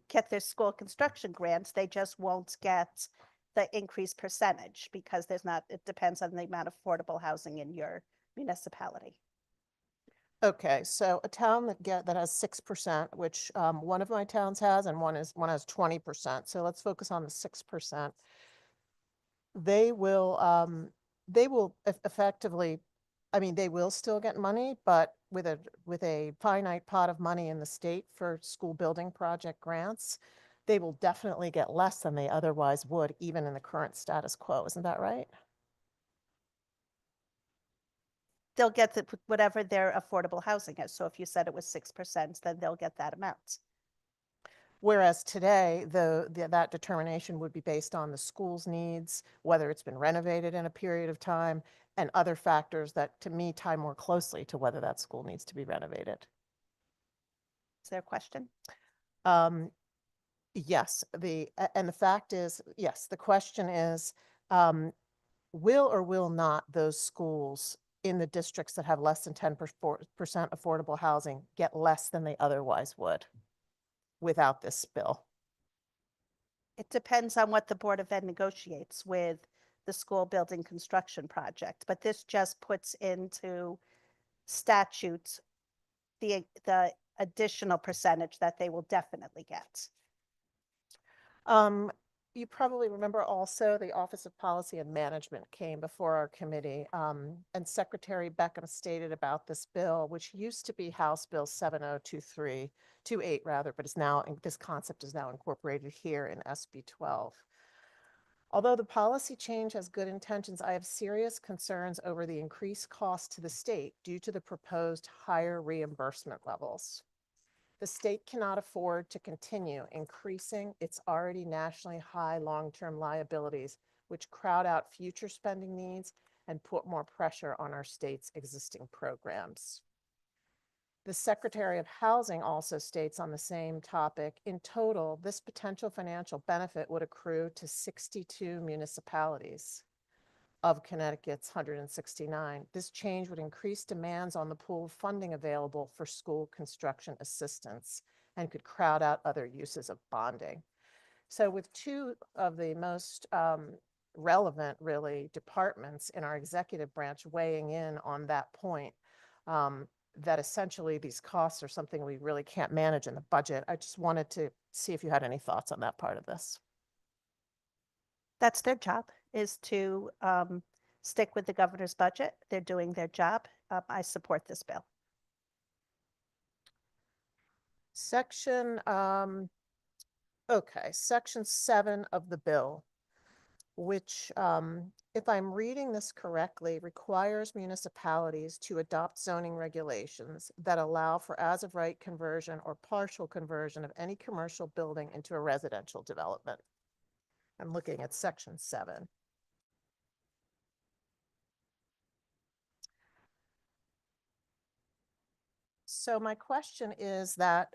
get their school construction grants. They just won't get the increased percentage because it depends on the amount of affordable housing in your municipality. Okay, so a town that has 6%, which one of my towns has, and one has 20%. So let's focus on the 6%. They will effectively, I mean, they will still get money, but with a finite pot of money in the state for school building project grants, they will definitely get less than they otherwise would, even in the current status quo. Isn't that right? They'll get whatever their affordable housing is. So if you said it was 6%, then they'll get that amount. Whereas today, that determination would be based on the school's needs, whether it's been renovated in a period of time, and other factors that, to me, tie more closely to whether that school needs to be renovated. Is there a question? Yes, and the fact is, yes, the question is, will or will not those schools in the districts that have less than 10% affordable housing get less than they otherwise would without this bill? It depends on what the Board of Ed negotiates with the school building construction project, but this just puts into statute the additional percentage that they will definitely get. You probably remember also the Office of Policy and Management came before our committee, and Secretary Beckham stated about this bill, which used to be House Bill 7028 rather, but is now, this concept is now incorporated here in SB 12. Although the policy change has good intentions, I have serious concerns over the increased cost to the state due to the proposed higher reimbursement levels. The state cannot afford to continue increasing its already nationally high long-term liabilities, which crowd out future spending needs and put more pressure on our state's existing programs. The Secretary of Housing also states on the same topic, in total, this potential financial benefit would accrue to 62 municipalities of Connecticut's 169. This change would increase demands on the pool of funding available for school construction assistance and could crowd out other uses of bonding. So with two of the most relevant, really, departments in our executive branch weighing in on that point, that essentially these costs are something we really can't manage in the budget. I just wanted to see if you had any thoughts on that part of this. That's their job, is to stick with the governor's budget. They're doing their job. I support this bill. Section, okay, section 7 of the bill, which, if I'm reading this correctly, requires municipalities to adopt zoning regulations that allow for as-of-right conversion or partial conversion of any commercial building into a residential development. I'm looking at section 7. So my question is that,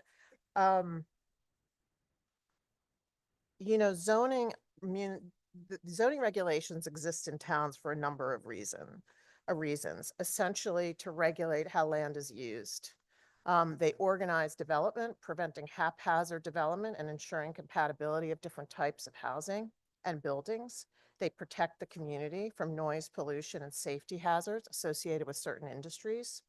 zoning, zoning regulations exist in towns for a number of reasons, essentially to regulate how land is used. They organize development, preventing haphazard development and ensuring compatibility of different types of housing and buildings. They protect the community from noise pollution and safety hazards associated with certain industries.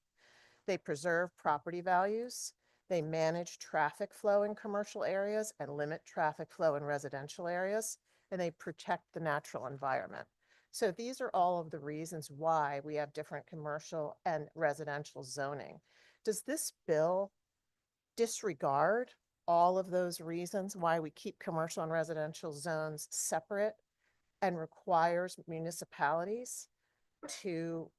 They preserve property values. They manage traffic flow in commercial areas and limit traffic flow in residential areas, and they protect the natural environment. So these are all of the reasons why we have different commercial and residential zoning. Does this bill disregard all of those reasons why we keep commercial and residential zones separate and requires municipalities to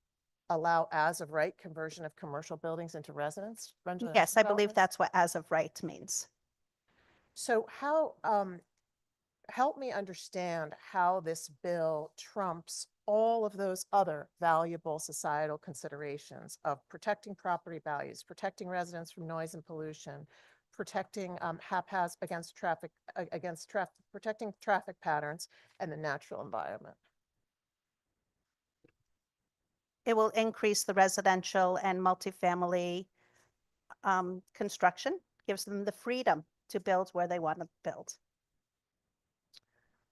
allow as-of-right conversion of commercial buildings into residence? Yes, I believe developments? that's what as of right means. So how, help me understand how this bill trumps all of those other valuable societal considerations of protecting property values, protecting residents from noise and pollution, protecting protecting traffic patterns and the natural environment. It will increase the residential and multifamily construction, gives them the freedom to build where they want to build.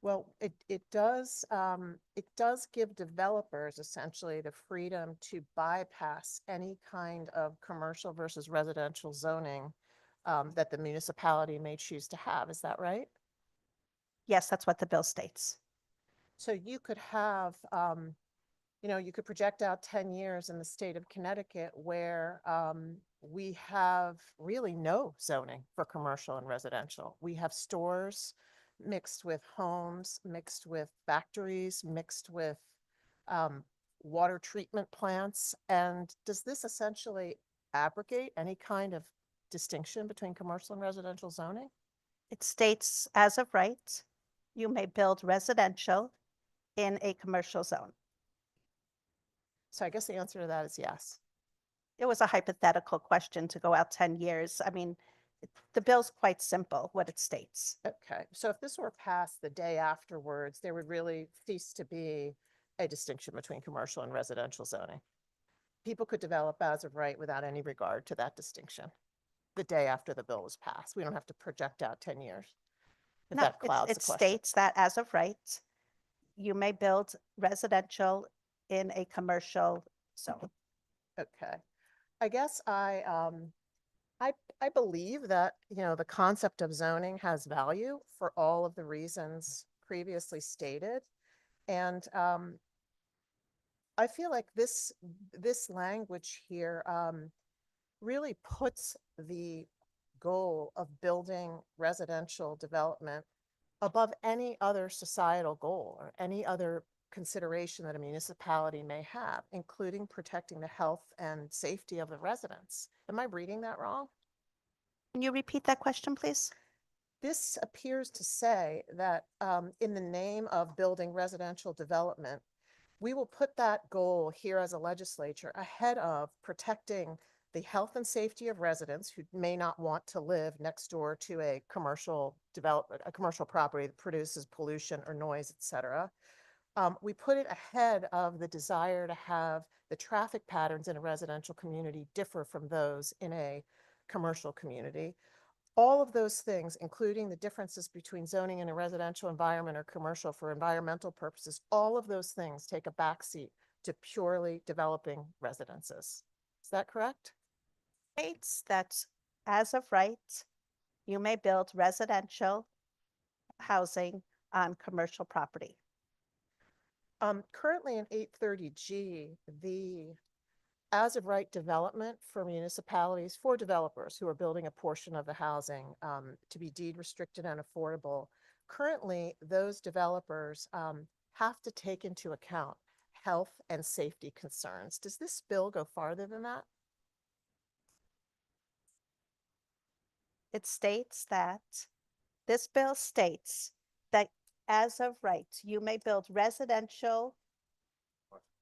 Well, it does give developers essentially the freedom to bypass any kind of commercial versus residential zoning that the municipality may choose to have. Is that right? Yes, that's what the bill states. So you could have, you could project out 10 years in the state of Connecticut where we have really no zoning for commercial and residential. We have stores mixed with homes, mixed with factories, mixed with water treatment plants. And does this essentially abrogate any kind of distinction between commercial and residential zoning? It states as of right, you may build residential in a commercial zone. So I guess the answer to that is yes. It was a hypothetical question to go out 10 years. I mean, the bill's quite simple, what it states. Okay, so if this were passed the day afterwards, there would really cease to be a distinction between commercial and residential zoning. People could develop as of right without any regard to that distinction the day after the bill was passed. We don't have to project out 10 years. If No, that clouds the it question. states that as of right, you may build residential in a commercial zone. Okay. I guess I believe that, the concept of zoning has value for all of the reasons previously stated. And I feel like this language here really puts the goal of building residential development above any other societal goal or any other consideration that a municipality may have, including protecting the health and safety of the residents. Am I reading that wrong? Can you repeat that question, please? This appears to say that in the name of building residential development, we will put that goal here as a legislature ahead of protecting the health and safety of residents who may not want to live next door to a commercial development, a commercial property that produces pollution or noise, et cetera. We put it ahead of the desire to have the traffic patterns in a residential community differ from those in a commercial community. All of those things, including the differences between zoning in a residential environment or commercial for environmental purposes, all of those things take a backseat to purely developing residences. Is that correct? States that as of right, you may build residential housing on commercial property. Currently in 830G, the as of right development for municipalities, for developers who are building a portion of the housing to be deed restricted and affordable. Currently, those developers have to take into account health and safety concerns. Does this bill go farther than that? It states that, this bill states that as of right, you may build residential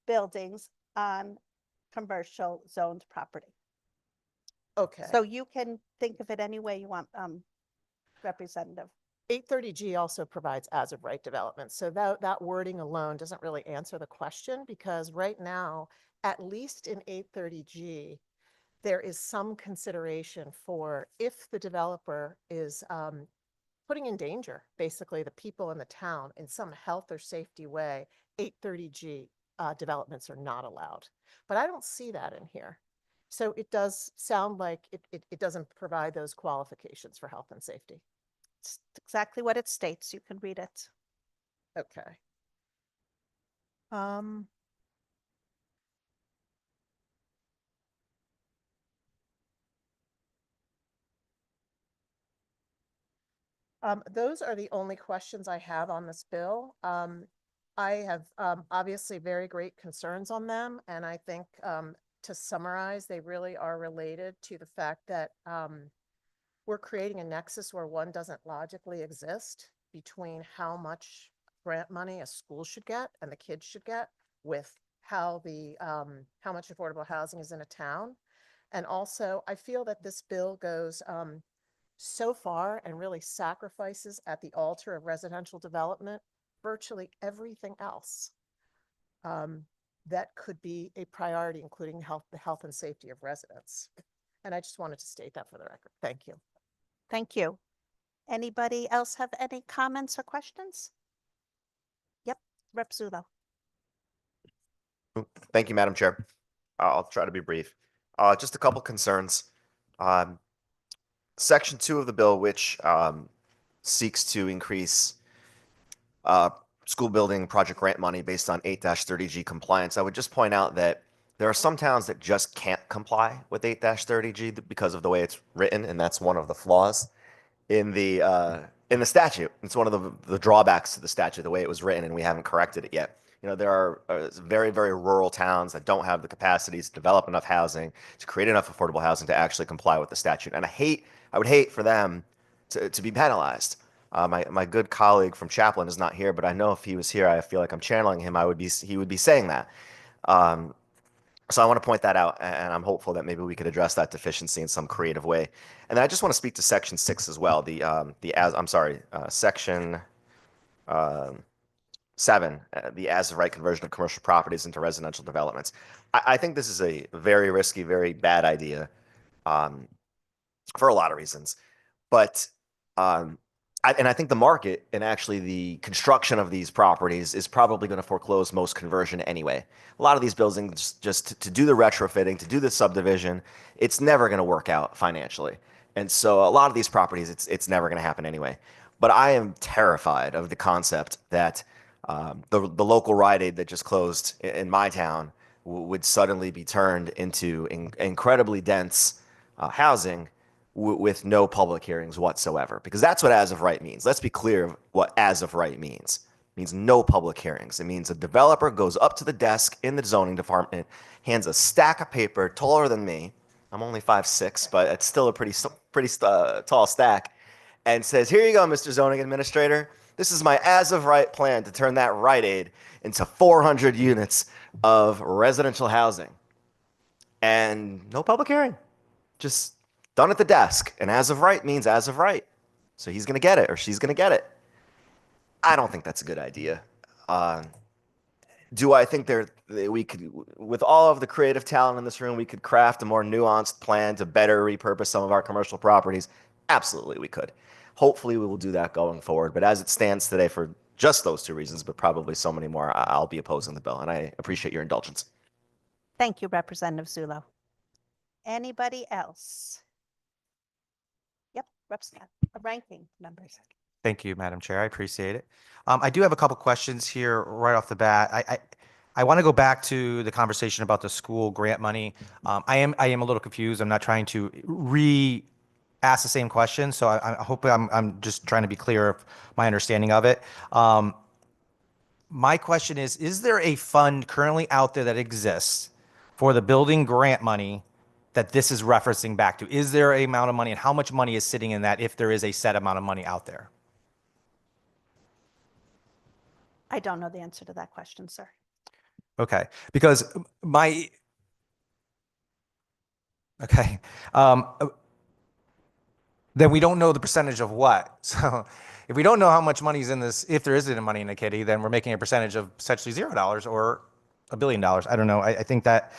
buildings on commercial zoned property. Okay. So you can think of it any way you want, Representative. 830G also provides as of right development. So that wording alone doesn't really answer the question, because right now, at least in 830G, there is some consideration for if the developer is putting in danger, basically, the people in the town in some health or safety way, 830G developments are not allowed. But I don't see that in here. So it does sound like it doesn't provide those qualifications for health and safety. It's exactly what it states. You can read it. Okay. Those are the only questions I have on this bill. I have obviously very great concerns on them, and I think to summarize, they really are related to the fact that we're creating a nexus where one doesn't logically exist between how much grant money a school should get and the kids should get with how much affordable housing is in a town. And also, I feel that this bill goes so far and really sacrifices at the altar of residential development virtually everything else that could be a priority, including the health and safety of residents. And I just wanted to state that for the record. Thank you. Thank you. Anybody else have any comments or questions? Yep, Rep. Zulo. Thank you, Madam Chair. I'll try to be brief. Just a couple concerns. Section 2 of the bill, which seeks to increase school building project grant money based on 8-30G compliance. I would just point out that there are some towns that just can't comply with 8-30G because of the way it's written, and that's one of the flaws in the statute. It's one of the drawbacks to the statute, the way it was written, and we haven't corrected it yet. You know, there are very, very rural towns that don't have the capacities to develop enough housing, to create enough affordable housing to actually comply with the statute. And I would hate for them to be penalized. My good colleague from Chaplin is not here, but I know if he was here, I feel like I'm channeling him. He would be saying that. So I want to point that out, and I'm hopeful that maybe we could address that deficiency in some creative way. And then I just want to speak to Section 6 as well. Section 7, the as of right conversion of commercial properties into residential developments. I think this is a very risky, very bad idea for a lot of reasons. But I think the market and actually the construction of these properties is probably going to foreclose most conversion anyway. A lot of these buildings, just to do the retrofitting, to do the subdivision, it's never going to work out financially. And so a lot of these properties, it's never going to happen anyway. But I am terrified of the concept that the local Rite Aid that just closed in my town would suddenly be turned into incredibly dense housing with no public hearings whatsoever, because that's what as of right means. Let's be clear what as of right means. It means no public hearings. It means a developer goes up to the desk in the zoning department, hands a stack of paper taller than me. I'm only 5'6", but it's still a pretty tall stack, and says, "Here you go, Mr. Zoning Administrator. This is my as of right plan to turn that Rite Aid into 400 units of residential housing." And no public hearing. Just done at the desk. And as of right means as of right. So he's going to get it or she's going to get it. I don't think that's a good idea. Do I think we could, with all of the creative talent in this room, we could craft a more nuanced plan to better repurpose some of our commercial properties? Absolutely, we could. Hopefully, we will do that going forward. But as it stands today, for just those two reasons, but probably so many more, I'll be opposing the bill. And I appreciate your indulgence. Thank you, Representative Zulo. Anybody else? Yep, ranking members. Thank you, Madam Chair. I appreciate it. I do have a couple questions here right off the bat. I want to go back to the conversation about the school grant money. I am a little confused. I'm not trying to ask the same question, so I hope I'm just trying to be clear of my understanding of it. My question is there a fund currently out there that exists for the building grant money that this is referencing back to? Is there a amount of money, and how much money is sitting in that if there is a set amount of money out there? I don't know the answer to that question, sir. Okay, because okay, then we don't know the percentage of what. So if we don't know how much money is in this, if there isn't any money in the kitty, then we're making a percentage of essentially $0 or $1 billion. I don't know. I think that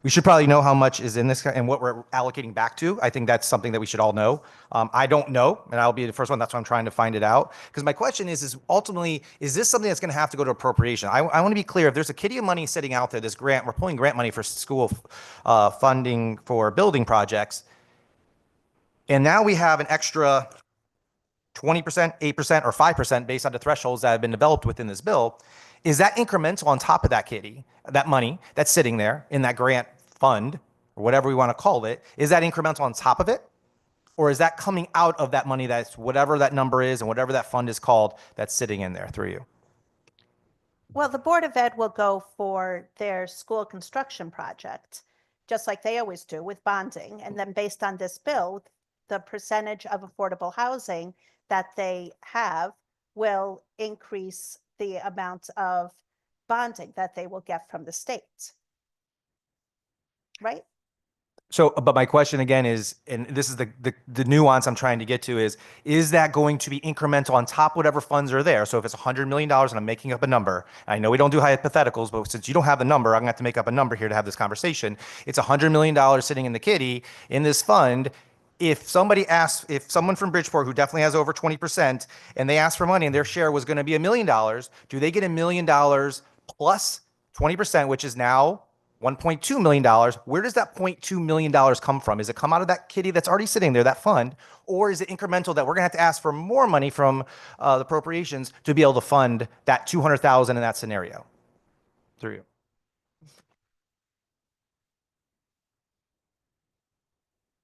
we should probably know how much is in this and what we're allocating back to. I think that's something that we should all know. I don't know, and I'll be the first one. That's why I'm trying to find it out. Because my question is ultimately, is this something that's going to have to go to appropriation? I want to be clear. If there's a kitty of money sitting out there, this grant, we're pulling grant money for school funding for building projects, and now we have an extra 20%, 8%, or 5% based on the thresholds that have been developed within this bill. Is that incremental on top of that kitty, that money that's sitting there in that grant fund, or whatever we want to call it? Is that incremental on top of it? Or is that coming out of that money that's whatever that number is and whatever that fund is called that's sitting in there through you? Well, the Board of Ed will go for their school construction project, just like they always do with bonding. And then based on this bill, the percentage of affordable housing that they have will increase the amount of bonding that they will get from the state. Right? So, but my question again is, and this is the nuance I'm trying to get to is that going to be incremental on top whatever funds are there? So if it's $100 million and I'm making up a number, I know we don't do hypotheticals, but since you don't have the number, I'm gonna have to make up a number here to have this conversation. It's $100 million sitting in the kitty in this fund. If someone from Bridgeport who definitely has over 20% and they ask for money and their share was gonna be $1 million, do they get $1 million plus 20%, which is now $1.2 million? Where does that $0.2 million come from? Is it come out of that kitty that's already sitting there, that fund? Or is it incremental that we're gonna have to ask for more money from the appropriations to be able to fund that 200,000 in that scenario? Through you.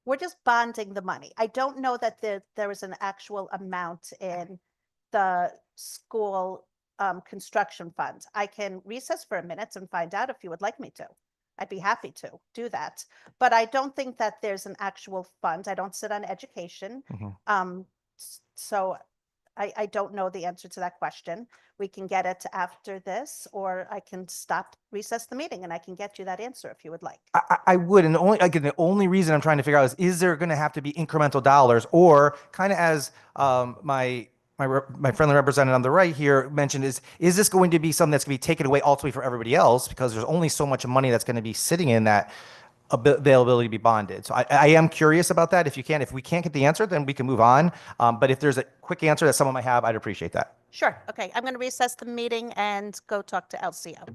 We're just bonding the money. I don't know that there is an actual amount in the school construction fund. I can recess for a minute and find out if you would like me to. I'd be happy to do that. But I don't think that there's an actual fund. I don't sit on education. So I don't know the answer to that question. We can get it after this, or I can recess the meeting and I can get you that answer if you would like. I would, and the only reason I'm trying to figure out is there going to have to be incremental dollars, or kind of as my friendly representative on the right here mentioned, is this going to be something that's going to be taken away ultimately for everybody else because there's only so much money that's going to be sitting in that availability to be bonded? So I am curious about that. If we can't get the answer, then we can move on. But if there's a quick answer that someone might have, I'd appreciate that. Sure. Okay. I'm going to recess the meeting and go talk to LCO.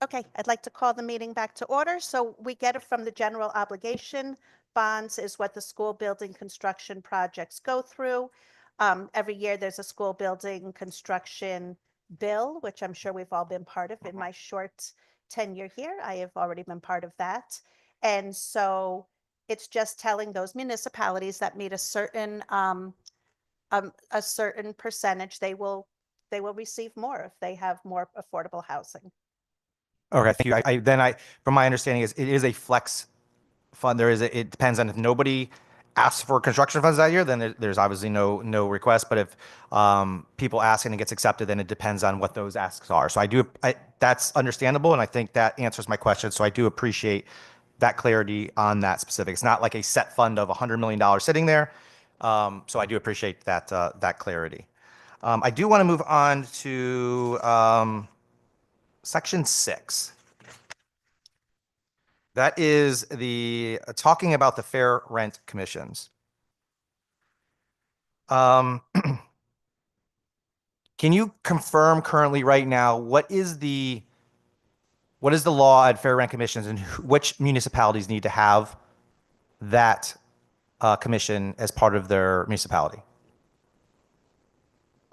Okay, I'd like to call the meeting back to order. So we get it from the general obligation. Bonds is what the school building construction projects go through. Every year there's a school building construction bill, which I'm sure we've all been part of. In my short tenure here, I have already been part of that. And so it's just telling those municipalities that meet a certain percentage, they will receive more if they have more affordable housing. Okay, thank you. From my understanding, is it is a flex fund. It depends on if nobody asks for construction funds that year, then there's obviously no request. But if people ask and it gets accepted, then it depends on what those asks are. So that's understandable, and I think that answers my question. So I do appreciate that clarity on that specific. It's not like a set fund of $100 million sitting there. So I do appreciate that clarity. I do want to move on to Section 6. That is the talking about the fair rent commissions. Can you confirm currently right now what is the law at fair rent commissions and which municipalities need to have that commission as part of their municipality? I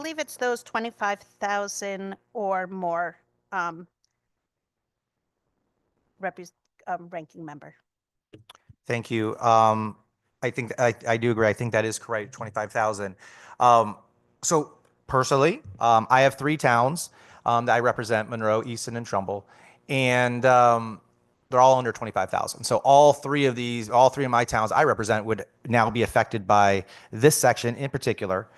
believe it's those 25,000 or more ranking member. Thank you. I think I do agree. I think that is correct. 25,000. So personally, I have 3 towns that I represent: Monroe, Easton, and Trumbull, and they're all under 25,000. So all three of my towns I represent would now be affected by this section in particular.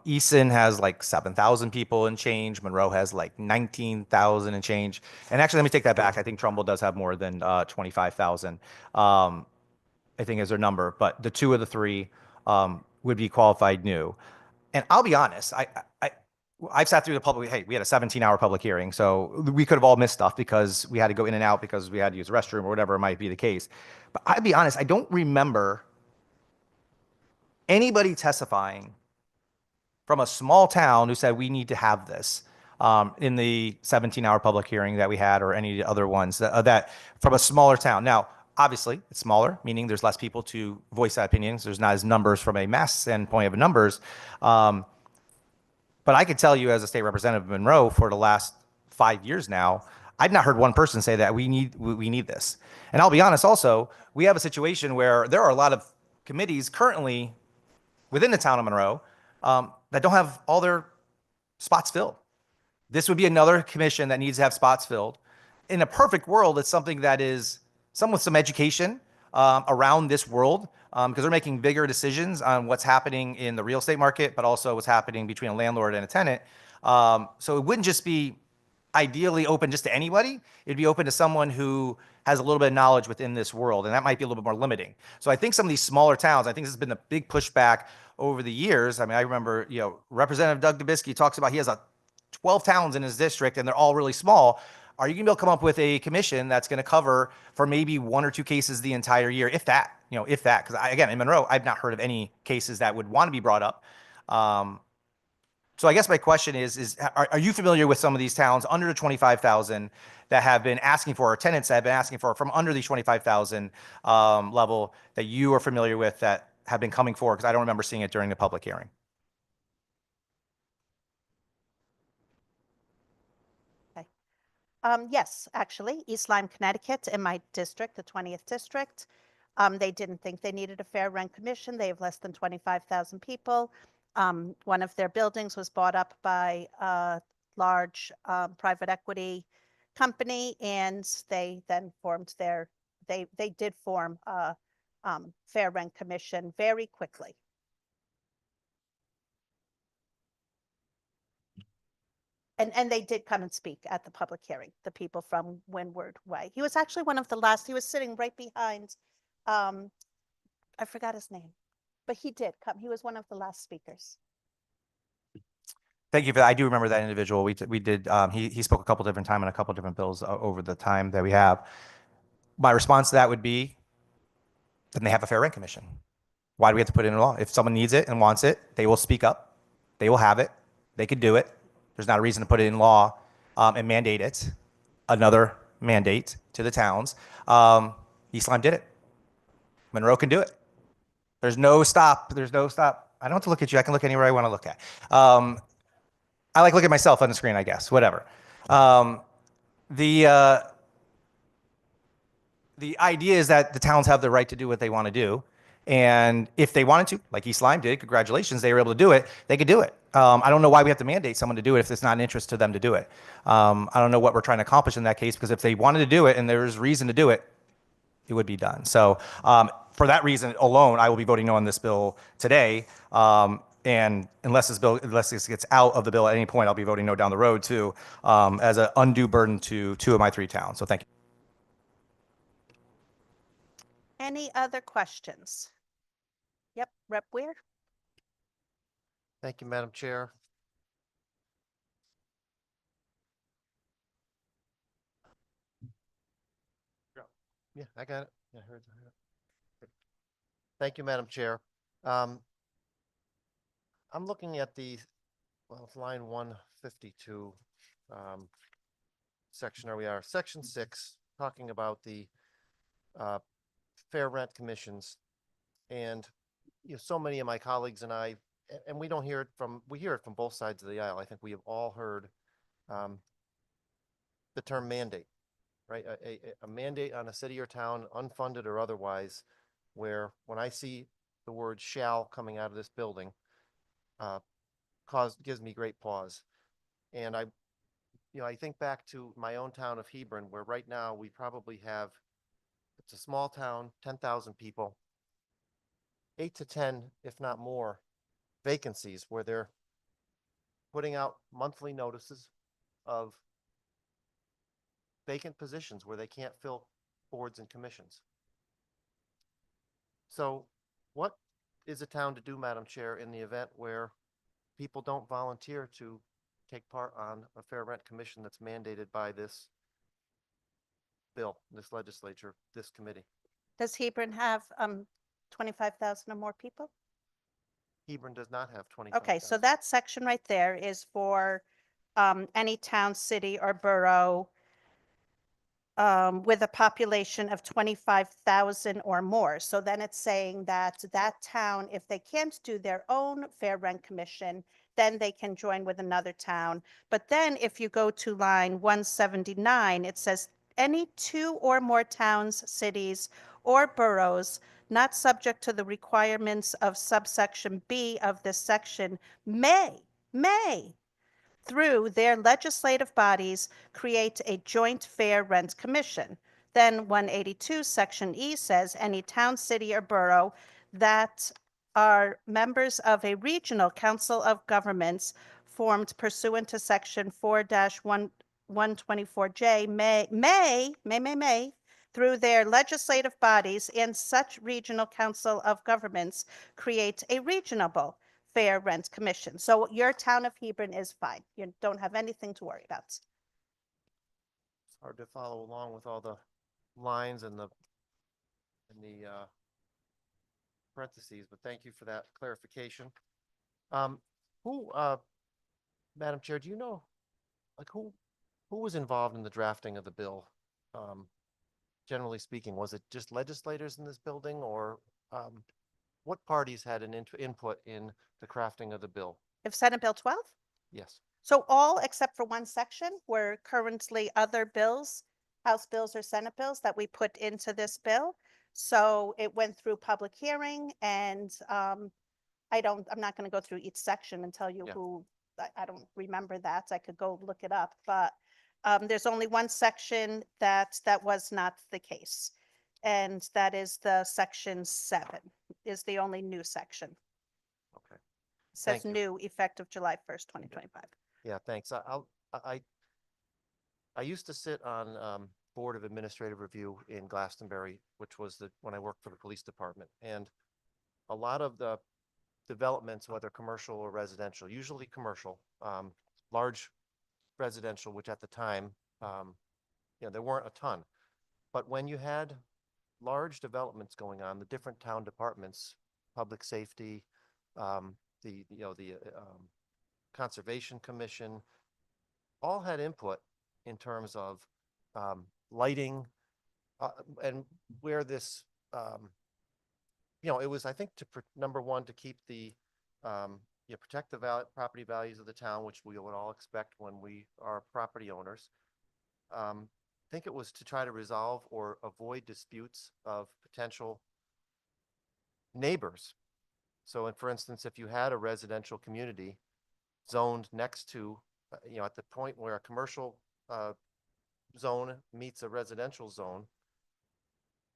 Easton has like 7,000 people and change. Monroe has like 19,000 and change. And actually, let me take that back. I think Trumbull does have more than 25,000. I think is their number, but the 2 of the 3 would be qualified new. And I'll be honest, I've sat through the public. Hey, we had a 17-hour public hearing, so we could have all missed stuff because we had to go in and out because we had to use the restroom or whatever might be the case. But I'll be honest, I don't remember anybody testifying from a small town who said we need to have this in the 17-hour public hearing that we had, or any other ones that from a smaller town. Now, obviously, it's smaller, meaning there's less people to voice that opinions. There's not as numbers from a mass standpoint of numbers. But I could tell you, as a state representative of Monroe for the last 5 years now, I've not heard one person say that we need this. And I'll be honest, also, we have a situation where there are a lot of committees currently within the town of Monroe that don't have all their spots filled. This would be another commission that needs to have spots filled. In a perfect world, it's something that is some with some education around this world, because they're making bigger decisions on what's happening in the real estate market, but also what's happening between a landlord and a tenant. So it wouldn't just be ideally open just to anybody. It'd be open to someone who has a little bit of knowledge within this world, and that might be a little bit more limiting. So I think some of these smaller towns, I think this has been a big pushback over the years. I mean, I remember, Representative Doug Dubisky talks about he has 12 towns in his district, and they're all really small. Are you going to be able to come up with a commission that's going to cover for maybe 1 or 2 cases the entire year, if that? Because again, in Monroe, I've not heard of any cases that would want to be brought up. So I guess my question is are you familiar with some of these towns under the 25,000 that have been asking for, or tenants that have been asking for from under the 25,000 level that you are familiar with that have been coming forward? Because I don't remember seeing it during the public hearing. Yes, actually, East Lyme, Connecticut, in my district, the 20th district. They didn't think they needed a fair rent commission. They have less than 25,000 people. One of their buildings was bought up by a large private equity company, and they then formed they did form a fair rent commission very quickly. And they did come and speak at the public hearing, the people from Windward Way. He was actually one of the last. He was sitting right behind, I forgot his name, but he did come. He was one of the last speakers. Thank you for that. I do remember that individual. We did. He spoke a couple different times on a couple different bills over the time that we have. My response to that would be, then they have a fair rent commission. Why do we have to put it in law? If someone needs it and wants it, they will speak up. They will have it. They could do it. There's not a reason to put it in law and mandate it. another mandate to the towns. East Lyme did it. Monroe can do it. There's no stop. There's no stop. I don't have to look at you. I can look anywhere I want to look at. I like looking at myself on the screen, I guess. Whatever. The idea is that the towns have the right to do what they want to do. And if they wanted to, like East Lyme did, congratulations, they were able to do it, they could do it. I don't know why we have to mandate someone to do it if it's not an interest to them to do it. I don't know what we're trying to accomplish in that case, because if they wanted to do it and there's reason to do it, it would be done. So for that reason alone, I will be voting no on this bill today. And unless this gets out of the bill at any point, I'll be voting no down the road too, as an undue burden to 2 of my 3 towns. So thank you. Any other questions? Yep, Rep. Weir. Thank you, Madam Chair. Yeah, I got it. Yeah, I heard it. Thank you, Madam Chair. I'm looking at the, well, line 152, section, where we are, section 6, talking about the fair rent commissions. And so many of my colleagues and I, and we don't hear it from, we hear it from both sides of the aisle. I think we have all heard the term mandate, right? A mandate on a city or town, unfunded or otherwise, where when I see the word shall coming out of this building, gives me great pause. And I think back to my own town of Hebron, where right now we probably have, it's a small town, 10,000 people, 8 to 10, if not more, vacancies where they're putting out monthly notices of vacant positions where they can't fill boards and commissions. So what is a town to do, Madam Chair, in the event where people don't volunteer to take part on a fair rent commission that's mandated by this bill, this legislature, this committee? Does Hebron have 25,000 or more people? Hebron does not have 25,000. Okay, so that section right there is for any town, city, or borough with a population of 25,000 or more. So then it's saying that that town, if they can't do their own fair rent commission, then they can join with another town. But then if you go to line 179, it says any 2 or more towns, cities, or boroughs not subject to the requirements of subsection B of this section may, through their legislative bodies, create a joint fair rent commission. Then 182 section E says any town, city, or borough that are members of a regional council of governments formed pursuant to section 4-124J may, through their legislative bodies and such regional council of governments, create a regional fair rent commission. So your town of Hebron is fine. You don't have anything to worry about. It's hard to follow along with all the lines and the parentheses, but thank you for that clarification. Madam Chair, do you know, like, who was involved in the drafting of the bill? Generally speaking, was it just legislators in this building, or what parties had an input in the crafting of the bill? If Senate Bill 12? Yes. So all except for one section were currently other bills, House bills or Senate bills that we put into this bill. So it went through public hearing, and I'm not going to go through each section and tell you who, I don't remember that. I could go look it up, but there's only one section that was not the case. And that is the section 7 is the only new section. Okay. It says Thank you. new, effective July 1st, 2025. Yeah, thanks. I used to sit on Board of Administrative Review in Glastonbury, which was when I worked for the police department. And a lot of the developments, whether commercial or residential, usually commercial, large residential, which at the time, there weren't a ton. But when you had large developments going on, the different town departments, public safety, the Conservation Commission, all had input in terms of lighting, and where this, it was, I think, number one, to keep protect the property values of the town, which we would all expect when we are property owners. I think it was to try to resolve or avoid disputes of potential neighbors. So, for instance, if you had a residential community zoned next to, at the point where a commercial zone meets a residential zone,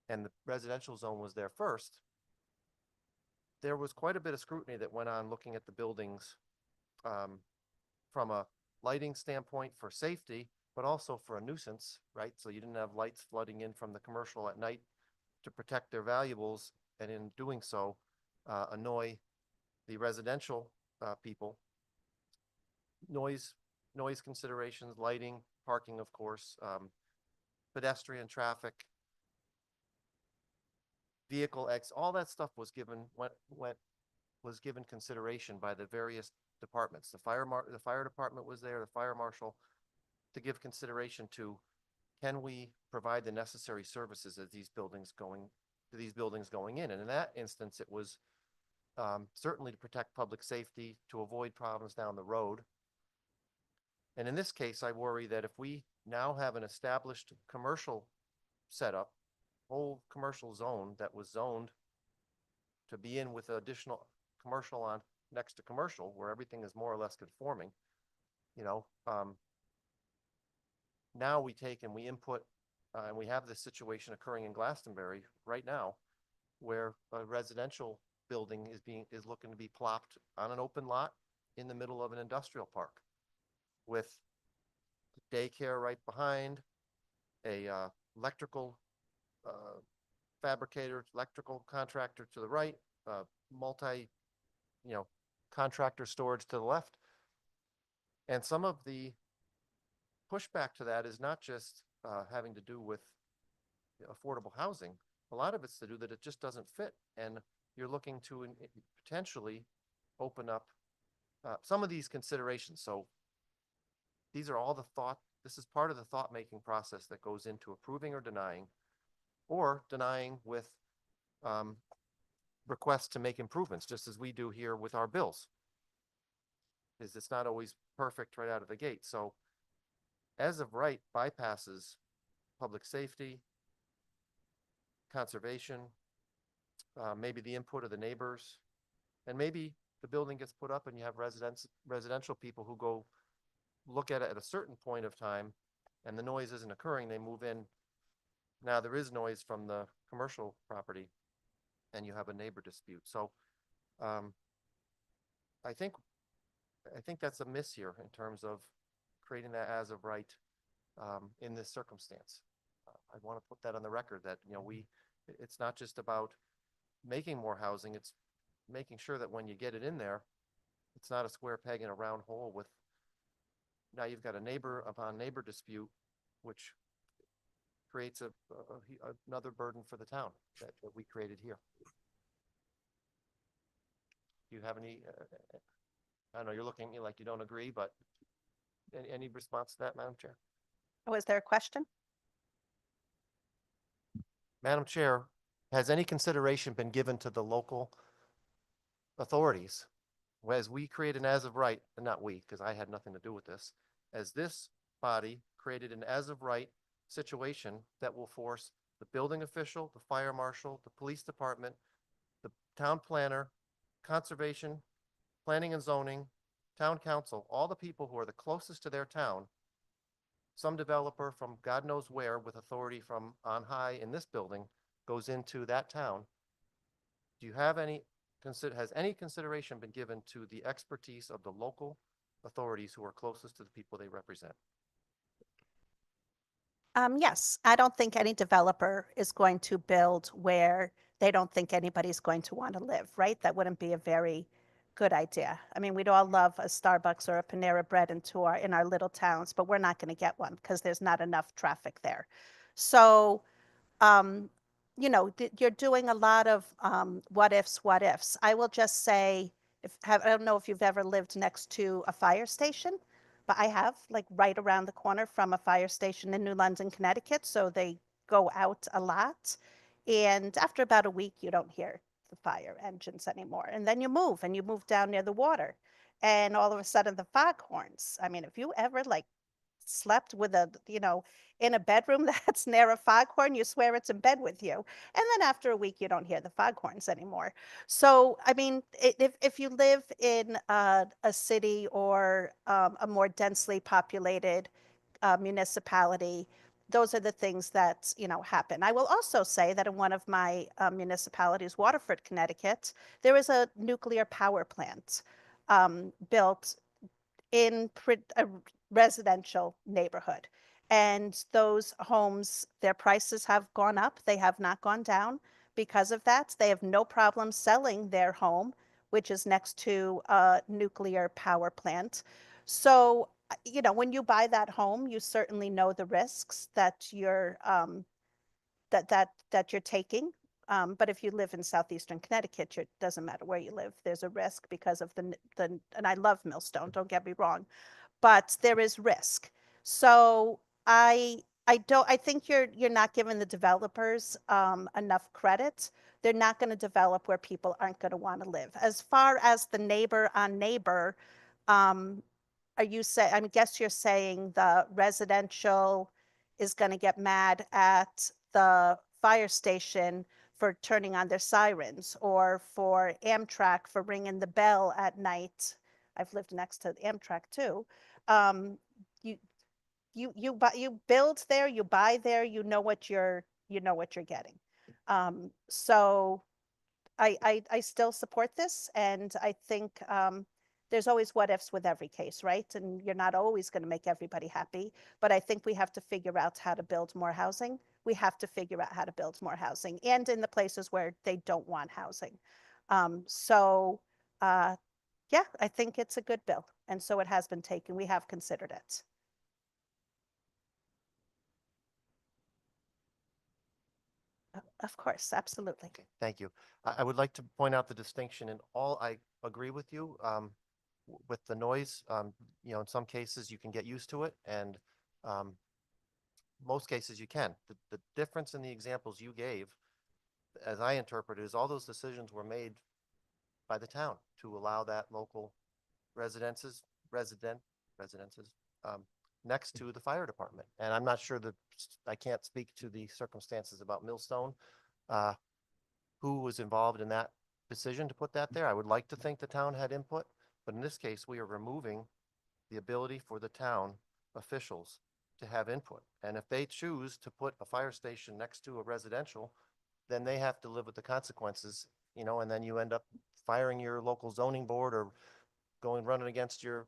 and the residential zone was there first, there was quite a bit of scrutiny that went on looking at the buildings from a lighting standpoint for safety, but also for a nuisance, right? So you didn't have lights flooding in from the commercial at night to protect their valuables, and in doing so, annoy the residential people. Noise considerations, lighting, parking, of course, pedestrian traffic, vehicle all that stuff was given consideration by the various departments. The fire department was there, the fire marshal, to give consideration to, can we provide the necessary services as these buildings going in? And in that instance, it was certainly to protect public safety, to avoid problems down the road. And in this case, I worry that if we now have an established commercial setup, whole commercial zone that was zoned to be in with additional commercial on next to commercial, where everything is more or less conforming, now we take and we input, and we have this situation occurring in Glastonbury right now, where a residential building is looking to be plopped on an open lot in the middle of an industrial park, with daycare right behind, a electrical fabricator, electrical contractor to the right, contractor storage to the left. And some of the pushback to that is not just having to do with affordable housing. A lot of it's to do that it just doesn't fit, and you're looking to potentially open up some of these considerations. So these are all this is part of the thought-making process that goes into approving or denying with requests to make improvements, just as we do here with our bills. It's not always perfect right out of the gate. So as of right bypasses public safety, conservation, maybe the input of the neighbors, and maybe the building gets put up and you have residential people who go look at it at a certain point of time, and the noise isn't occurring, they move in. Now there is noise from the commercial property, and you have a neighbor dispute. So I think that's a miss here in terms of creating that as of right in this circumstance. I want to put that on the record that it's not just about making more housing, it's making sure that when you get it in there, it's not a square peg in a round hole with, now you've got a neighbor upon neighbor dispute, which creates another burden for the town that we created here. Do you have any, I don't know, you're looking at me like you don't agree, but any response to that, Madam Chair? Was there a question? Madam Chair, has any consideration been given to the local authorities as we create an as of right, and not we, because I had nothing to do with this, as this body created an as of right situation that will force the building official, the fire marshal, the police department, the town planner, conservation, planning and zoning, town council, all the people who are the closest to their town, some developer from God knows where with authority from on high in this building goes into that town. Do you have has any consideration been given to the expertise of the local authorities who are closest to the people they represent? Yes, I don't think any developer is going to build where they don't think anybody's going to want to live, right? That wouldn't be a very good idea. I mean, we'd all love a Starbucks or a Panera Bread in our little towns, but we're not going to get one because there's not enough traffic there. So, you're doing a lot of what ifs. I will just say, I don't know if you've ever lived next to a fire station, but I have like right around the corner from a fire station in New London, Connecticut. So they go out a lot. And after about a week, you don't hear the fire engines anymore. And then you move down near the water. And all of a sudden the foghorns. I mean, if you ever like slept with a, in a bedroom that's near a foghorn, you swear it's in bed with you. And then after a week, you don't hear the foghorns anymore. So, I mean, if you live in a city or a more densely populated municipality, those are the things that, happen. I will also say that in one of my municipalities, Waterford, Connecticut, there is a nuclear power plant built in a residential neighborhood. And those homes, their prices have gone up. They have not gone down because of that. They have no problem selling their home, which is next to a nuclear power plant. So, when you buy that home, you certainly know the risks that you're that you're taking. But if you live in southeastern Connecticut, it doesn't matter where you live. There's a risk because of the and I love Millstone, don't get me wrong, but there is risk. So I think you're not giving the developers enough credit. They're not going to develop where people aren't going to want to live. As far as the neighbor on neighbor, are you say? I guess you're saying the residential is going to get mad at the fire station for turning on their sirens, or for Amtrak for ringing the bell at night. I've lived next to Amtrak too. You you build there, you buy there, you know what you're getting. So I still support this, and I think there's always what ifs with every case, right? And you're not always going to make everybody happy, but I think we have to figure out how to build more housing. We have to figure out how to build more housing, and in the places where they don't want housing. So yeah, I think it's a good bill, and so it has been taken. We have considered it. Of course, absolutely. Okay, thank you. I would like to point out the distinction in all, I agree with you with the noise. In some cases you can get used to it, and most cases you can. The difference in the examples you gave, as I interpret it, is all those decisions were made by the town to allow that local residences next to the fire department. And I'm not sure that, I can't speak to the circumstances about Millstone, who was involved in that decision to put that there. I would like to think the town had input, but in this case, we are removing the ability for the town officials to have input. And if they choose to put a fire station next to a residential, then they have to live with the consequences, and then you end up firing your local zoning board or running against your,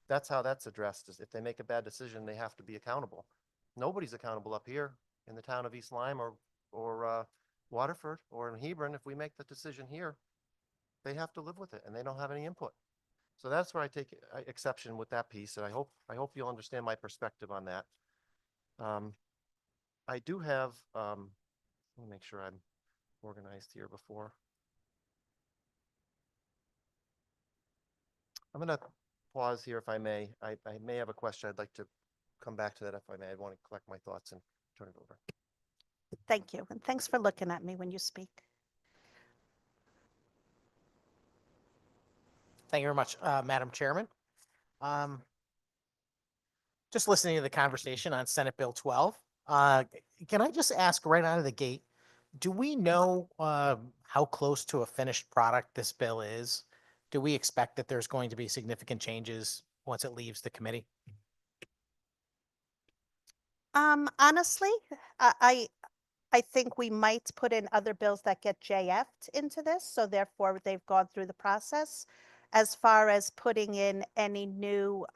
that's how that's addressed. Is if they make a bad decision, they have to be accountable. Nobody's accountable up here in the town of East Lyme or Waterford or in Hebron. If we make the decision here, they have to live with it, and they don't have any input. So that's where I take exception with that piece, and I hope you'll understand my perspective on that. I do have, let me make sure I'm organized here before. I'm going to pause here if I may. I may have a question. I'd like to come back to that if I may. I want to collect my thoughts and turn it over. Thank you. And thanks for looking at me when you speak. Thank you very much, Madam Chairman. Just listening to the conversation on Senate Bill 12, can I just ask right out of the gate, do we know how close to a finished product this bill is? Do we expect that there's going to be significant changes once it leaves the committee? Honestly, I think we might put in other bills that get JF'd into this, so therefore they've gone through the process. As far as putting in any new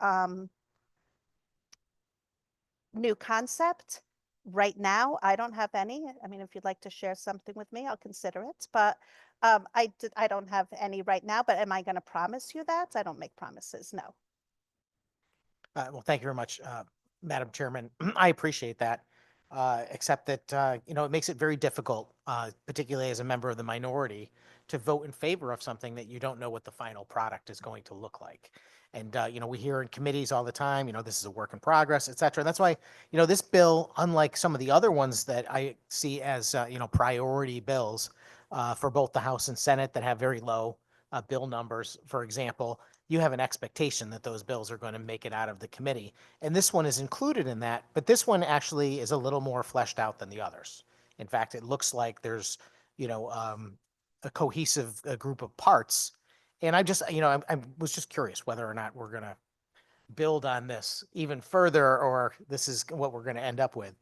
concept, right now, I don't have any. I mean, if you'd like to share something with me, I'll consider it. But I don't have any right now. But am I going to promise you that? I don't make promises. No. Well, thank you very much, Madam Chairman. I appreciate that. Except that, it makes it very difficult, particularly as a member of the minority, to vote in favor of something that you don't know what the final product is going to look like. And, we hear in committees all the time, this is a work in progress, et cetera. That's why, this bill, unlike some of the other ones that I see as, priority bills for both the House and Senate that have very low bill numbers, for example, you have an expectation that those bills are going to make it out of the committee. And this one is included in that, but this one actually is a little more fleshed out than the others. In fact, it looks like there's, a cohesive group of parts. And I just, I was just curious whether or not we're going to build on this even further, or this is what we're going to end up with.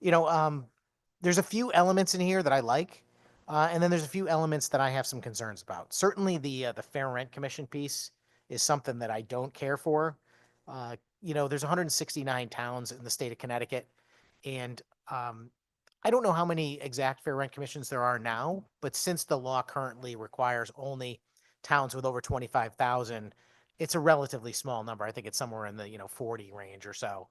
There's a few elements in here that I like. And then there's a few elements that I have some concerns about. Certainly the Fair Rent Commission piece is something that I don't care for. There's 169 towns in the state of Connecticut, and I don't know how many exact fair rent commissions there are now, but since the law currently requires only towns with over 25,000, it's a relatively small number. I think it's somewhere in the 40 range or so.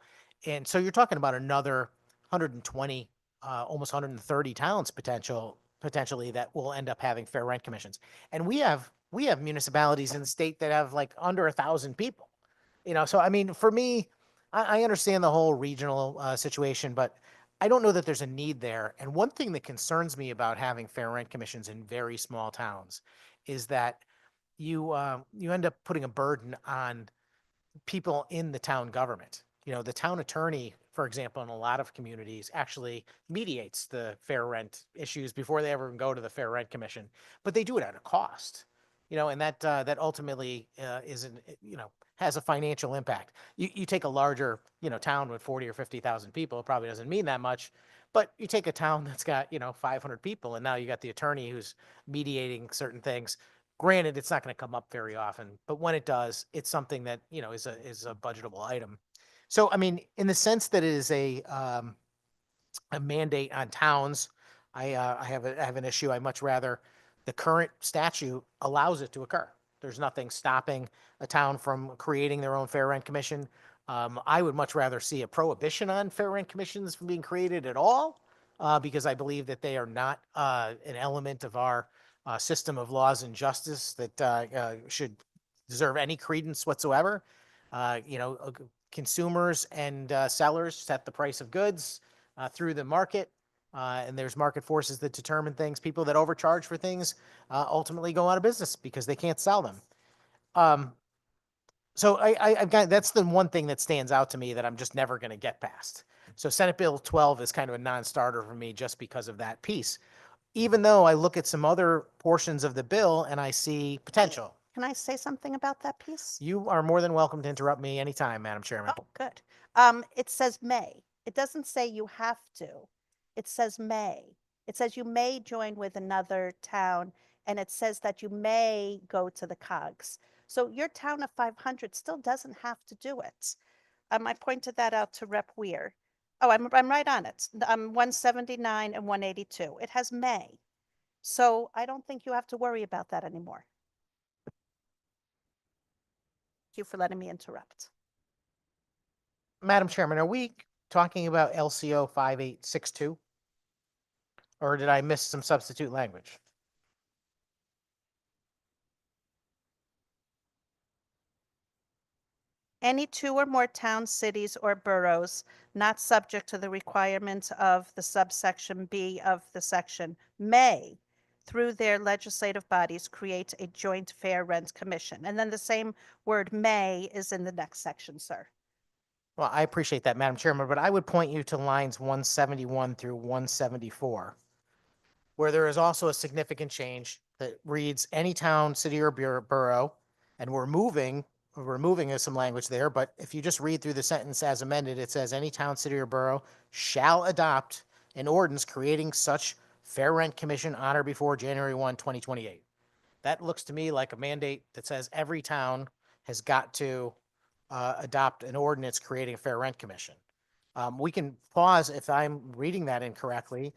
And so you're talking about another 120, almost 130 towns potentially that will end up having fair rent commissions. And we have municipalities in the state that have like under 1,000 people. So I mean, for me, I understand the whole regional situation, but I don't know that there's a need there. And one thing that concerns me about having fair rent commissions in very small towns is that you end up putting a burden on people in the town government. The town attorney, for example, in a lot of communities actually mediates the fair rent issues before they ever go to the Fair Rent Commission, but they do it at a cost. And that ultimately has a financial impact. You take a larger, town with 40 or 50,000 people, it probably doesn't mean that much, but you take a town that's got, 500 people, and now you got the attorney who's mediating certain things. Granted, it's not going to come up very often, but when it does, it's something that, is a budgetable item. So, I mean, in the sense that it is a mandate on towns, I have an issue. I much rather the current statute allows it to occur. There's nothing stopping a town from creating their own fair rent commission. I would much rather see a prohibition on fair rent commissions from being created at all, because I believe that they are not an element of our system of laws and justice that should deserve any credence whatsoever. Consumers and sellers set the price of goods through the market. And there's market forces that determine things. People that overcharge for things ultimately go out of business because they can't sell them. So I've got, that's the one thing that stands out to me that I'm just never going to get past. So Senate Bill 12 is kind of a non-starter for me just because of that piece, even though I look at some other portions of the bill and I see potential. Can I say something about that piece? You are more than welcome to interrupt me anytime, Madam Chairman. Oh, good. It says may. It doesn't say you have to. It says may. It says you may join with another town, and it says that you may go to the COGS. So your town of 500 still doesn't have to do it. I pointed that out to Rep. Weir. Oh, I'm right on it. 179 and 182. It has may. So I don't think you have to worry about that anymore. Thank you for letting me interrupt. Madam Chairman, are we talking about LCO 5862? Or did I miss some substitute language? Any two or more towns, cities, or boroughs not subject to the requirements of the subsection B of the section may, through their legislative bodies, create a joint fair rent commission. And then the same word may is in the next section, sir. Well, I appreciate that, Madam Chairman, but I would point you to lines 171 through 174, where there is also a significant change that reads any town, city, or borough, and we're removing some language there, but if you just read through the sentence as amended, it says any town, city, or borough shall adopt an ordinance creating such fair rent commission on or before January 1, 2028. That looks to me like a mandate that says every town has got to adopt an ordinance creating a fair rent commission. We can pause if I'm reading that incorrectly,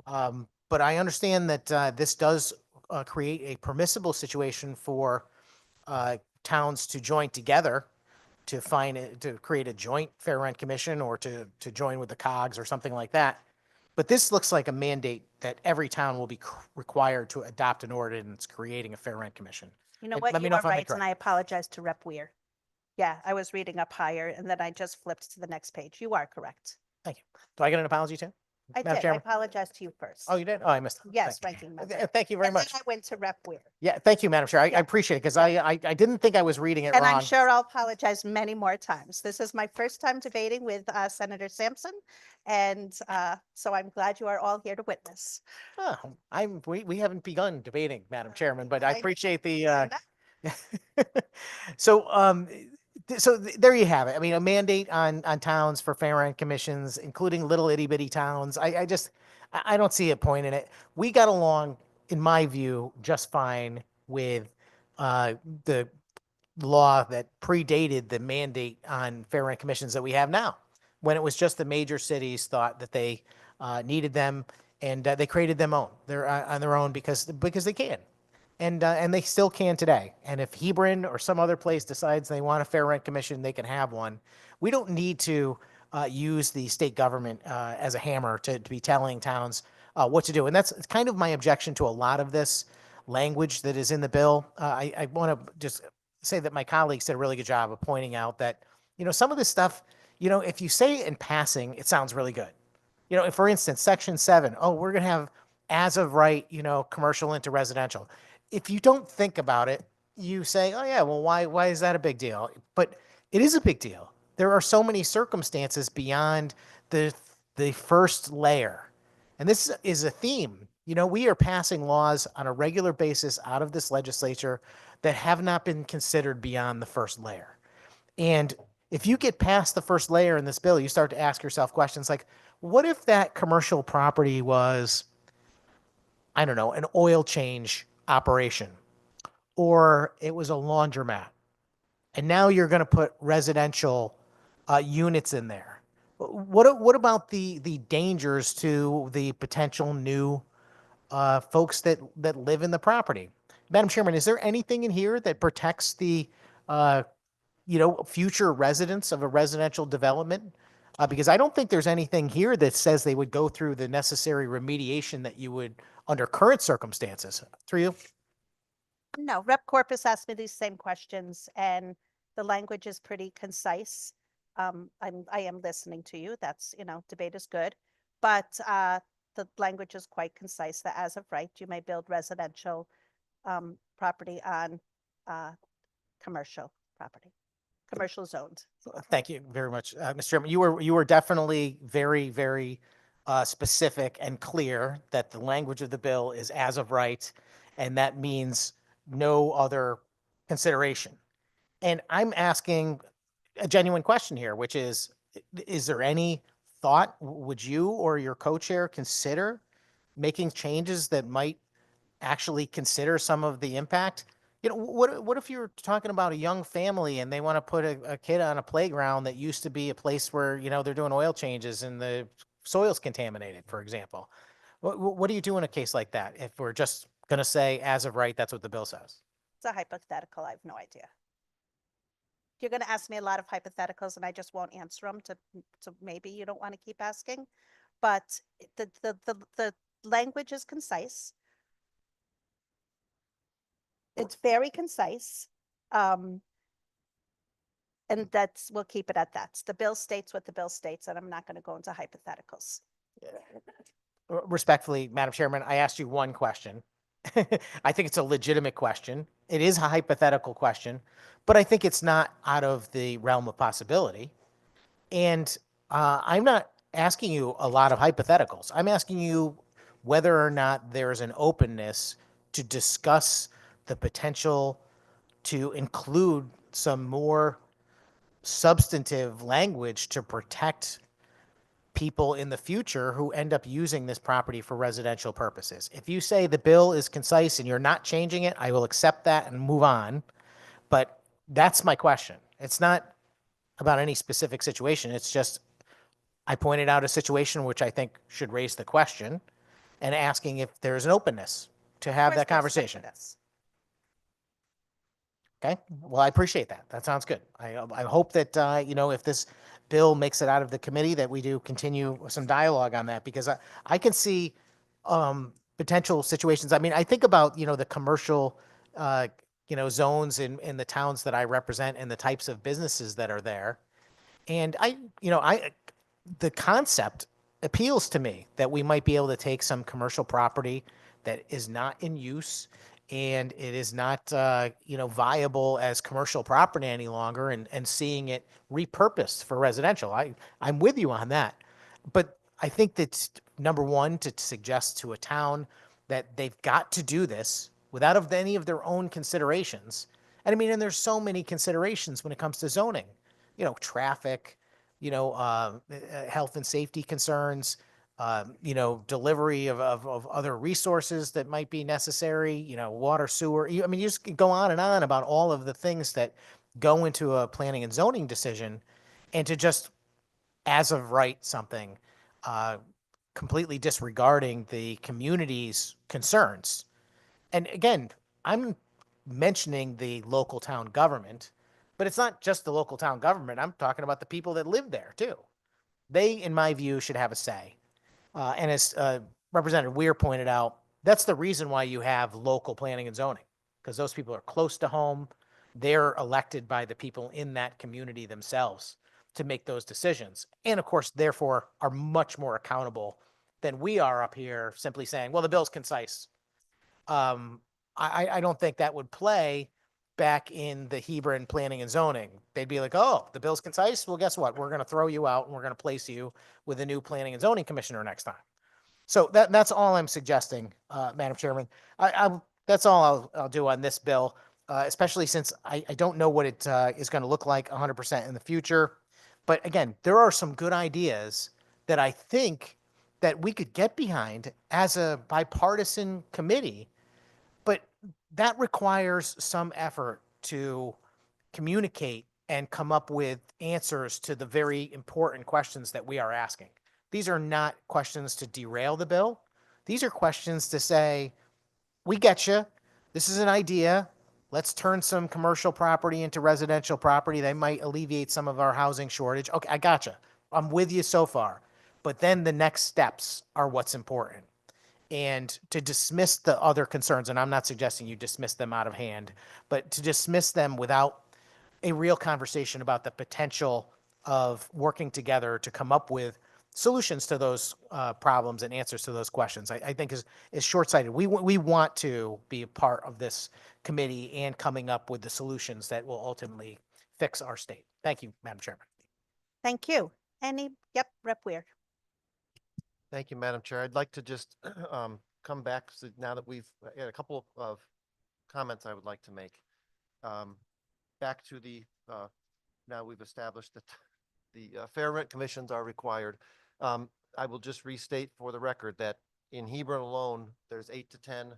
but I understand that this does create a permissible situation for towns to join together to create a joint fair rent commission or to join with the COGS or something like that. But this looks like a mandate that every town will be required to adopt an ordinance creating a fair rent commission. You know what? Let me You know are if I'm right, incorrect. and I apologize to Rep. Weir. Yeah, I was reading up higher and then I just flipped to the next page. You are correct. Thank you. Do I get an apology too? I Madam did. I Chairman? apologize to you first. Oh, you did? Oh, I missed it. Yes, Thank you. ranking member. Thank you very And then much. I went to Rep Weir. Yeah, thank you, Madam Chair. I Yeah. appreciate it because Yeah. I didn't think I was reading it And wrong. I'm sure I'll apologize many more times. This is my first time debating with Senator Sampson. And so I'm glad you are all here to witness. Oh, we haven't begun debating, Madam Chairman, but I I- appreciate the, And so, there you have it. I mean, a mandate on towns for fair rent commissions, including little itty bitty towns. I don't see a point in it. We got along, in my view, just fine with, the law that predated the mandate on fair rent commissions that we have now, when it was just the major cities thought that they needed them, and they created them on their own because they can, and they still can today. And if Hebron or some other place decides they want a fair rent commission, they can have one. We don't need to use the state government as a hammer to be telling towns what to do. And that's kind of my objection to a lot of this language that is in the bill. I want to just say that my colleagues did a really good job of pointing out that, some of this stuff, if you say it in passing, it sounds really good. For instance, section 7, oh, we're going to have as of right, commercial into residential. If you don't think about it, you say, oh yeah, well, why is that a big deal? But it is a big deal. There are so many circumstances beyond the first layer. And this is a theme. We are passing laws on a regular basis out of this legislature that have not been considered beyond the first layer. And if you get past the first layer in this bill, you start to ask yourself questions like, what if that commercial property was, I don't know, an oil change operation, or it was a laundromat, and now you're going to put residential units in there? What about the dangers to the potential new folks that live in the property? Madam Chairman, is there anything in here that protects the future residents of a residential development? Because I don't think there's anything here that says they would go through the necessary remediation that you would under current circumstances. Through you. No, Rep Corpus asked me these same questions and the language is pretty concise. I am listening to you. That's, debate is good. But the language is quite concise that as of right, you may build residential property on commercial property, commercial zoned. Thank you very much, Mr. Chairman. You were definitely very, very specific and clear that the language of the bill is as of right, and that means no other consideration. And I'm asking a genuine question here, which is there any thought, would you or your co-chair consider making changes that might actually consider some of the impact? What if you're talking about a young family and they want to put a kid on a playground that used to be a place where, they're doing oil changes and the soil's contaminated, for example? What do you do in a case like that if we're just going to say as of right, that's what the bill says? It's a hypothetical. I have no idea. You're going to ask me a lot of hypotheticals and I just won't answer them to maybe you don't want to keep asking. But the language is concise. It's very concise. And we'll keep it at that. The bill states what the bill states, and I'm not going to go into hypotheticals. Respectfully, Madam Chairman, I asked you one question. I think it's a legitimate question. It is a hypothetical question, but I think it's not out of the realm of possibility. And I'm not asking you a lot of hypotheticals. I'm asking you whether or not there is an openness to discuss the potential to include some more substantive language to protect people in the future who end up using this property for residential purposes. If you say the bill is concise and you're not changing it, I will accept that and move on. But that's my question. It's not about any specific situation. It's just, I pointed out a situation which I think should raise the question and asking if there's an openness to have that conversation. Okay, well, I appreciate that. That sounds good. I hope that, if this bill makes it out of the committee, that we do continue some dialogue on that, because I can see potential situations. I mean, I think about, the commercial, zones in the towns that I represent and the types of businesses that are there. And the concept appeals to me that we might be able to take some commercial property that is not in use and it is not, viable as commercial property any longer and seeing it repurposed for residential. I'm with you on that. But I think that's number one, to suggest to a town that they've got to do this without of any of their own considerations. And I mean, and there's so many considerations when it comes to zoning, traffic, health and safety concerns, delivery of other resources that might be necessary, water, sewer. I mean, you just go on and on about all of the things that go into a planning and zoning decision, and to just as of right something, completely disregarding the community's concerns. And again, I'm mentioning the local town government, but it's not just the local town government. I'm talking about the people that live there too. They, in my view, should have a say. And as Representative Weir pointed out, that's the reason why you have local planning and zoning, because those people are close to home. They're elected by the people in that community themselves to make those decisions. And of course, therefore, are much more accountable than we are up here simply saying, well, the bill's concise. I don't think that would play back in the Hebron planning and zoning. They'd be like, oh, the bill's concise. Well, guess what? We're going to throw you out and we're going to place you with a new planning and zoning commissioner next time. So that's all I'm suggesting, Madam Chairman. That's all I'll do on this bill, especially since I don't know what it is going to look like 100% in the future. But again, there are some good ideas that I think that we could get behind as a bipartisan committee, but that requires some effort to communicate and come up with answers to the very important questions that we are asking. These are not questions to derail the bill. These are questions to say, we get you. This is an idea. Let's turn some commercial property into residential property. That might alleviate some of our housing shortage. Okay, I gotcha. I'm with you so far. But then the next steps are what's important. And to dismiss the other concerns, and I'm not suggesting you dismiss them out of hand, but to dismiss them without a real conversation about the potential of working together to come up with solutions to those problems and answers to those questions, I think is short-sighted. We want to be a part of this committee and coming up with the solutions that will ultimately fix our state. Thank you, Madam Chairman. Thank you. Yep, Rep. Weir. Thank you, Madam Chair. I'd like to just come back now that we've had a couple of comments I would like to make. Back to the, now we've established that the fair rent commissions are required. I will just restate for the record that in Hebron alone, there's 8 to 10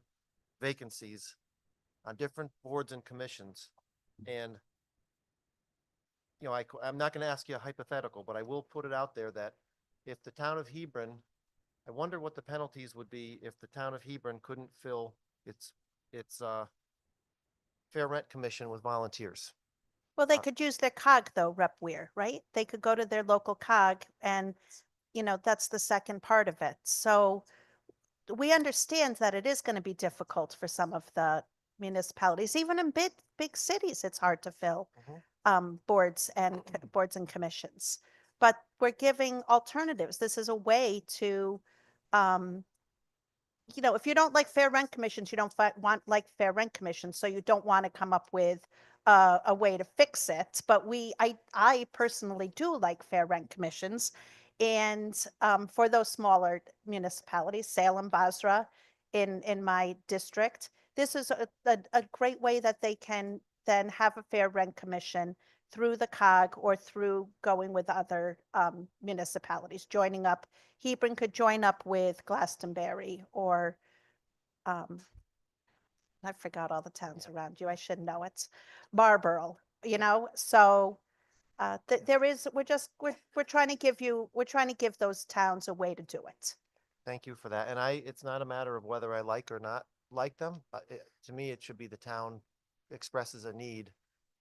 vacancies on different boards and commissions. And, I'm not going to ask you a hypothetical, but I will put it out there that if the town of Hebron, I wonder what the penalties would be if the town of Hebron couldn't fill its fair rent commission with volunteers. Well, they could use their COG though, Rep. Weir, right? They could go to their local COG and, that's the second part of it. So we understand that it is going to be difficult for some of the municipalities, even in big cities, it's hard to fill boards and commissions. But we're giving alternatives. This is a way to, if you don't like fair rent commissions, you don't like fair rent commissions, so you don't want to come up with a way to fix it. But I personally do like fair rent commissions, and for those smaller municipalities, Salem, Basra, in my district, this is a great way that they can then have a fair rent commission through the COG or through going with other municipalities, joining up. Hebron could join up with Glastonbury or I forgot all the towns around you. I should know it. Marlborough, so we're trying to give those towns a way to do it. Thank you for that. And it's not a matter of whether I like or not like them. To me, it should be the town expresses a need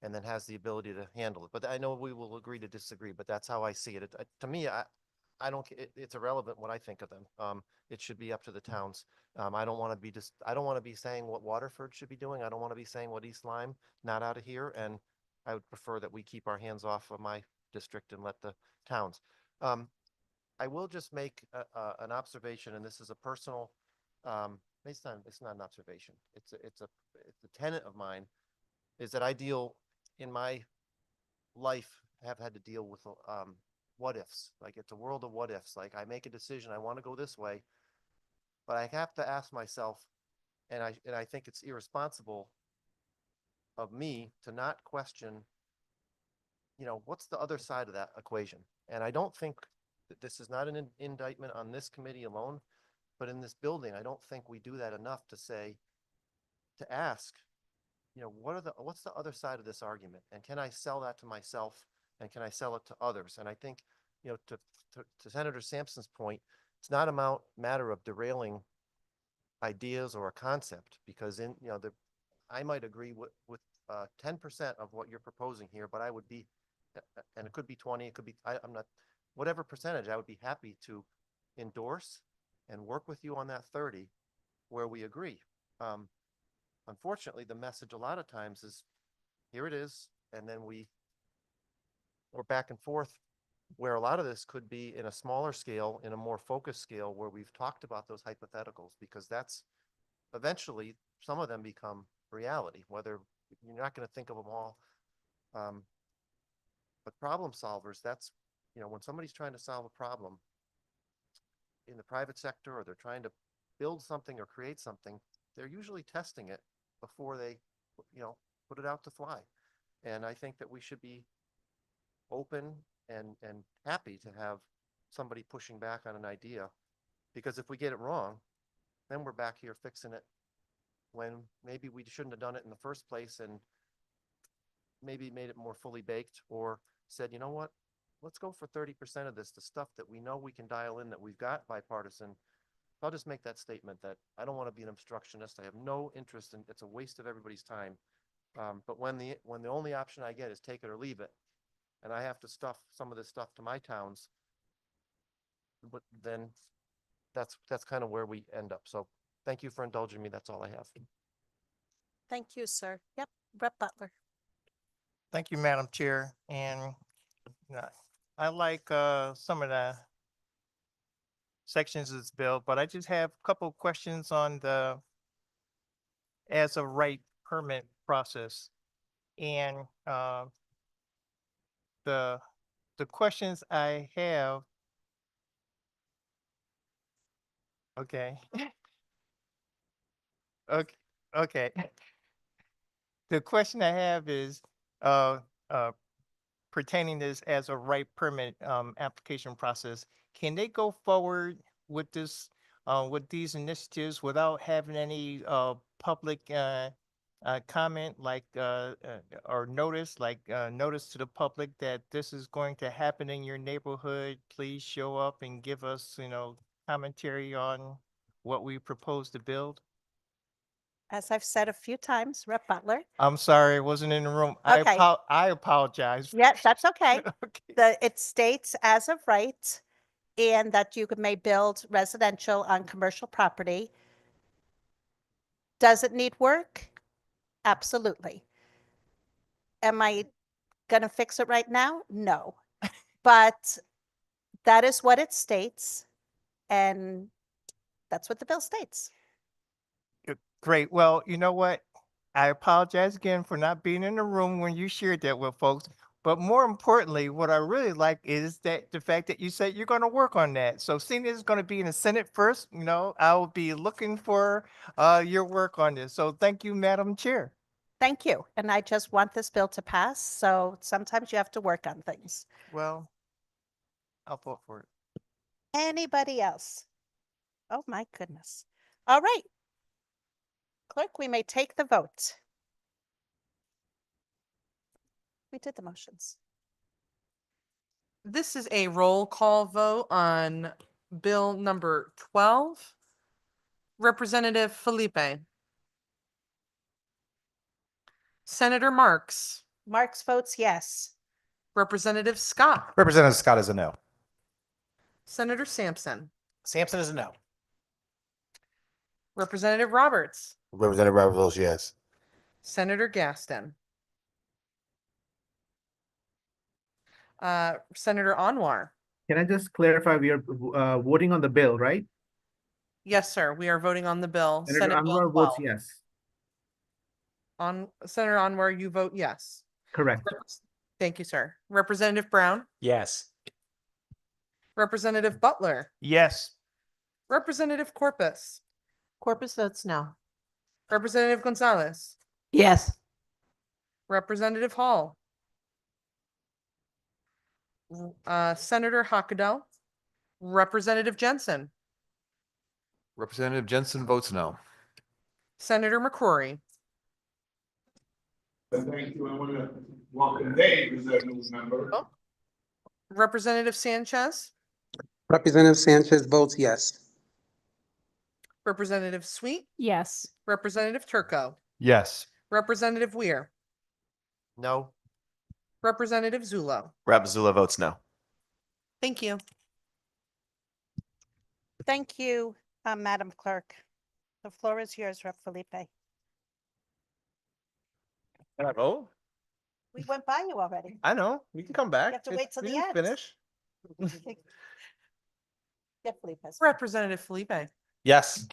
and then has the ability to handle it. But I know we will agree to disagree, but that's how I see it. To me, I I don't, it's irrelevant what I think of them. It should be up to the towns. I don't want to be I don't want to be saying what Waterford should be doing. I don't want to be saying what East Lyme, not out of here. And I would prefer that we keep our hands off of my district and let the towns. I will just make an observation, and this is a personal, it's not an observation. It's a tenet of mine, is that I deal in my life, have had to deal with what ifs. Like, it's a world of what ifs. Like, I make a decision, I want to go this way, but I have to ask myself, and I think it's irresponsible of me to not question, what's the other side of that equation? And I don't think that this is not an indictment on this committee alone, but in this building, I don't think we do that enough to ask, what's the other side of this argument? And can I sell that to myself, and can I sell it to others? And I think, to Senator Sampson's point, it's not a matter of derailing ideas or a concept, because I might agree with 10% of what you're proposing here, but I would be, and it could be 20, it could be, I'm not, whatever percentage, I would be happy to endorse and work with you on that 30 where we agree. Unfortunately, the message a lot of times is, here it is, and then we're back and forth, where a lot of this could be in a smaller scale, in a more focused scale, where we've talked about those hypotheticals, because that's eventually some of them become reality, whether you're not going to think of them all. But problem solvers, that's, when somebody's trying to solve a problem in the private sector, or they're trying to build something or create something, they're usually testing it before they, put it out to fly. And I think that we should be open and happy to have somebody pushing back on an idea, because if we get it wrong, then we're back here fixing it when maybe we shouldn't have done it in the first place, and maybe made it more fully baked, or said, you know what, let's go for 30% of this, the stuff that we know we can dial in, that we've got bipartisan. I'll just make that statement, that I don't want to be an obstructionist. I have no interest in, it's a waste of everybody's time. But when the only option I get is take it or leave it, and I have to stuff some of this stuff to my towns, but then that's kind of where we end up. So thank you for indulging me. That's all I have. Thank you, sir. Yep, Rep. Butler. Thank you, Madam Chair. And I like some of the sections of this bill, but I just have a couple of questions on the as of right permit process. And the questions I have, okay. Okay, okay. The question I have is uh pertaining this as a right permit application process. Can they go forward with this with these initiatives without having any public comment, like or notice, like notice to the public that this is going to happen in your neighborhood? Please show up and give us, commentary on what we propose to build. As I've said a few times, Rep. Butler. I'm sorry, I wasn't in the room. Okay. I apologize. Yes, that's okay. Okay. It states as of right, and that you may build residential on commercial property. Does it need work? Absolutely. Am I gonna fix it right now? No. But that is what it states, and that's what the bill states. Great. Well, you know what? I apologize again for not being in the room when you shared that with folks. But more importantly, what I really like is that the fact that you said you're going to work on that. So seeing it's going to be in the Senate first, I will be looking for your work on this. So thank you, Madam Chair. Thank you. And I just want this bill to pass. So sometimes you have to work on things. Well, I'll vote for it. Anybody else? Oh, my goodness. All right. Clerk, we may take the vote. We did the motions. This is a roll call vote on bill number 12. Representative Felipe. Senator Marks. Marks votes yes. Representative Scott. Representative Scott is a no. Senator Sampson, Sampson is a no. Representative Roberts, Representative Roberts votes yes. Senator Gaston, Senator Anwar. Can I just clarify, we are voting on the bill, right? Yes, sir. We are voting on the bill. Senator Senate Bill Anwar votes 12. yes. On Senator Anwar, you vote yes. Correct. Thank you, sir. Representative Brown, Yes. Representative Butler, Yes. Representative Corpus, Corpus votes no. Representative Gonzalez, Yes. Representative Hall, Senator Hockadell, Representative Jensen, Representative Jensen votes no. Senator McCrory, Thank you. I want to welcome Dave as a new member. Representative Sanchez, Representative Sanchez votes yes. Representative Sweet, Yes. Representative Turco, Yes. Representative Weir, No. Representative Zulo. Rep. Zula votes no. Thank you. Thank you, Madam Clerk. The floor is yours, Rep. Felipe. Can I vote? We went by you already. I know. We can come back. You have to wait till We the didn't end. Finish. Yeah, Felipe. Representative Felipe. Yes.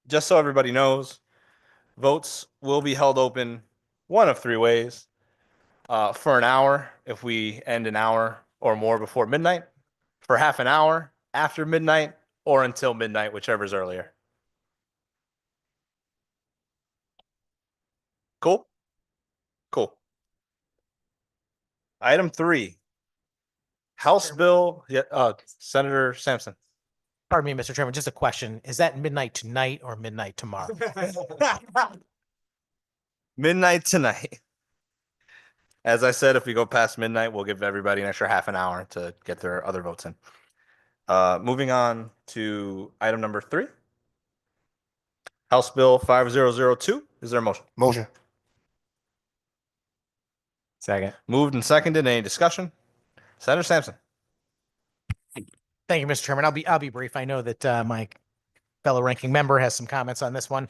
Just so everybody knows, votes will be held open one of three ways. For an hour, if we end an hour or more before midnight, for half an hour after midnight, or until midnight, whichever's earlier. Cool? Cool. Item 3. House Bill, Senator Sampson. Pardon me, Mr. Chairman, just a question. Is that midnight tonight or midnight tomorrow? Midnight tonight. As I said, if we go past midnight, we'll give everybody an extra half an hour to get their other votes in. Moving on to item number 3. House Bill 5002. Is there a motion? Motion. Second. Moved and seconded. Any discussion? Senator Sampson. Thank you, Mr. Chairman. I'll be brief. I know that my fellow ranking member has some comments on this one.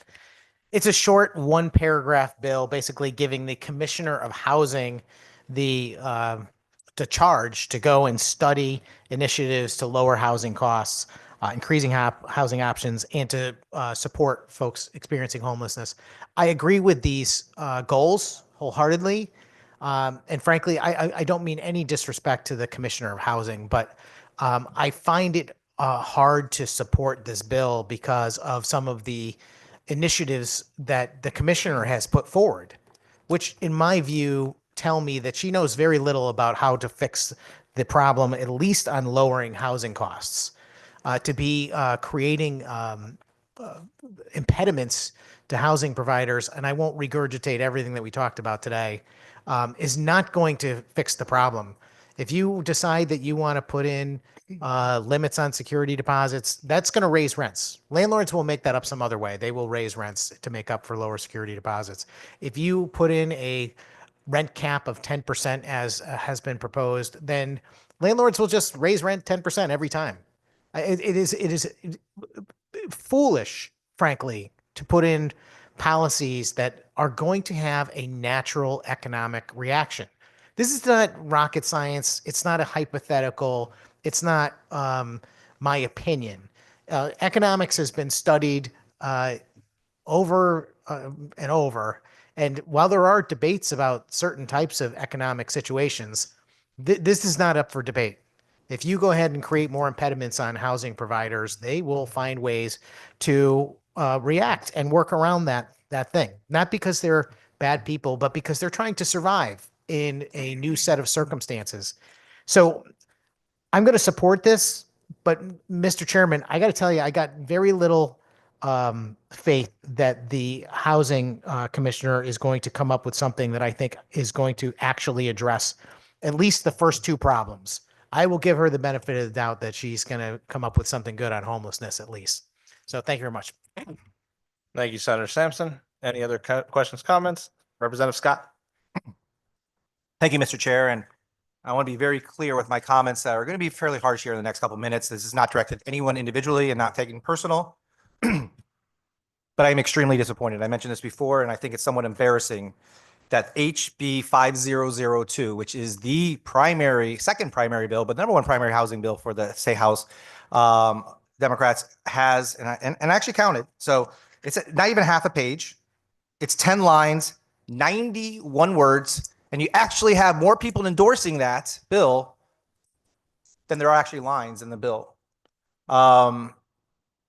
It's a short one paragraph bill, basically giving the Commissioner of Housing the charge to go and study initiatives to lower housing costs, increasing housing options, and to support folks experiencing homelessness. I agree with these goals wholeheartedly. And frankly, I don't mean any disrespect to the Commissioner of Housing, but I find it hard to support this bill because of some of the initiatives that the commissioner has put forward, which in my view tell me that she knows very little about how to fix the problem, at least on lowering housing costs. To be creating impediments to housing providers, and I won't regurgitate everything that we talked about today, is not going to fix the problem. If you decide that you want to put in limits on security deposits, that's going to raise rents. Landlords will make that up some other way. They will raise rents to make up for lower security deposits. If you put in a rent cap of 10% as has been proposed, then landlords will just raise rent 10% every time. It is foolish, frankly, to put in policies that are going to have a natural economic reaction. This is not rocket science. It's not a hypothetical. It's not my opinion. Economics has been studied over and over. And while there are debates about certain types of economic situations, this is not up for debate. If you go ahead and create more impediments on housing providers, they will find ways to react and work around that thing. Not because they're bad people, but because they're trying to survive in a new set of circumstances. So I'm going to support this, but Mr. Chairman, I got to tell you, I got very little faith that the housing commissioner is going to come up with something that I think is going to actually address at least the first two problems. I will give her the benefit of the doubt that she's going to come up with something good on homelessness at least. So thank you very much. Thank you, Senator Sampson. Any other questions, comments? Representative Scott. Thank you, Mr. Chair. And I want to be very clear with my comments that are going to be fairly harsh here in the next couple of minutes. This is not directed at anyone individually and not taken personal. But I am extremely disappointed. I mentioned this before, and I think it's somewhat embarrassing that HB 5002, which is the second primary bill, but number one primary housing bill for the state house, Democrats has, and I actually counted. So it's not even half a page. It's 10 lines, 91 words, and you actually have more people endorsing that bill than there are actually lines in the bill.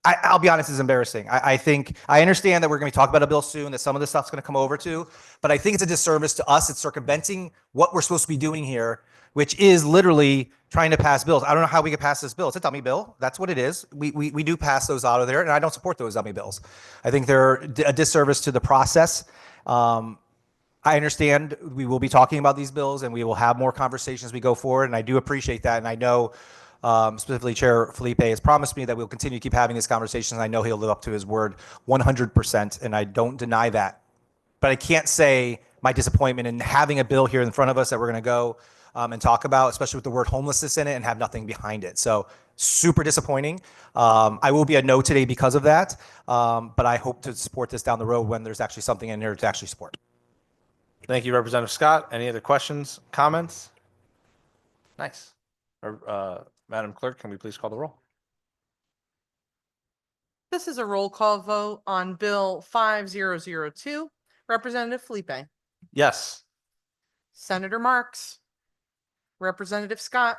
I'll be honest, it's embarrassing. I think I understand that we're going to be talking about a bill soon, that some of this stuff's going to come over to, but I think it's a disservice to us. It's circumventing what we're supposed to be doing here, which is literally trying to pass bills. I don't know how we could pass this bill. It's a dummy bill. That's what it is. We do pass those out of there, and I don't support those dummy bills. I think they're a disservice to the process. I understand we will be talking about these bills, and we will have more conversations as we go forward, and I do appreciate that, and I know specifically Chair Felipe has promised me that we'll continue to keep having these conversations. And I know he'll live up to his word 100%, and I don't deny that. But I can't say my disappointment in having a bill here in front of us that we're going to go and talk about, especially with the word homelessness in it, and have nothing behind it. So super disappointing. I will be a no today because of that, but I hope to support this down the road when there's actually something in there to actually support. Thank you, Representative Scott. Any other questions, comments? Nice. Madam Clerk, can we please call the roll? This is a roll call vote on Bill 5002. Representative Felipe, Yes. Senator Marks, Representative Scott,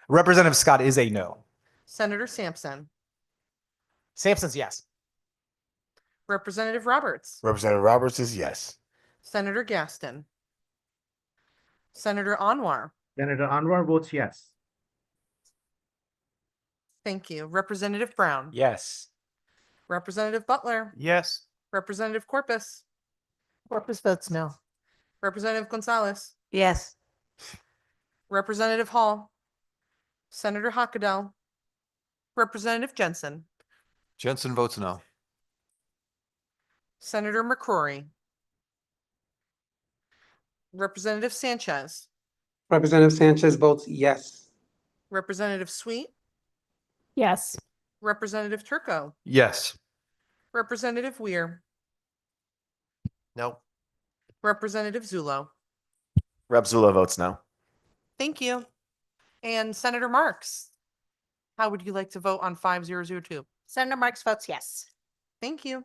Representative Scott is a no. Senator Sampson, Sampson's yes. Representative Roberts, Representative Roberts is yes. Senator Gaston, Senator Anwar. Senator Anwar votes yes. Thank you. Representative Brown, Yes. Representative Butler, Yes. Representative Corpus, Corpus votes no. Representative Gonzalez, Yes. Representative Hall, Senator Hockadell, Representative Jensen, Jensen votes no. Senator McCrory, Representative Sanchez, Representative Sanchez votes yes. Representative Sweet, Yes. Representative Turco, Yes. Representative Weir, No. Representative Zulo. Rep. Zula votes no. Thank you. And Senator Marks, how would you like to vote on 5002? Senator Marks votes yes. Thank you.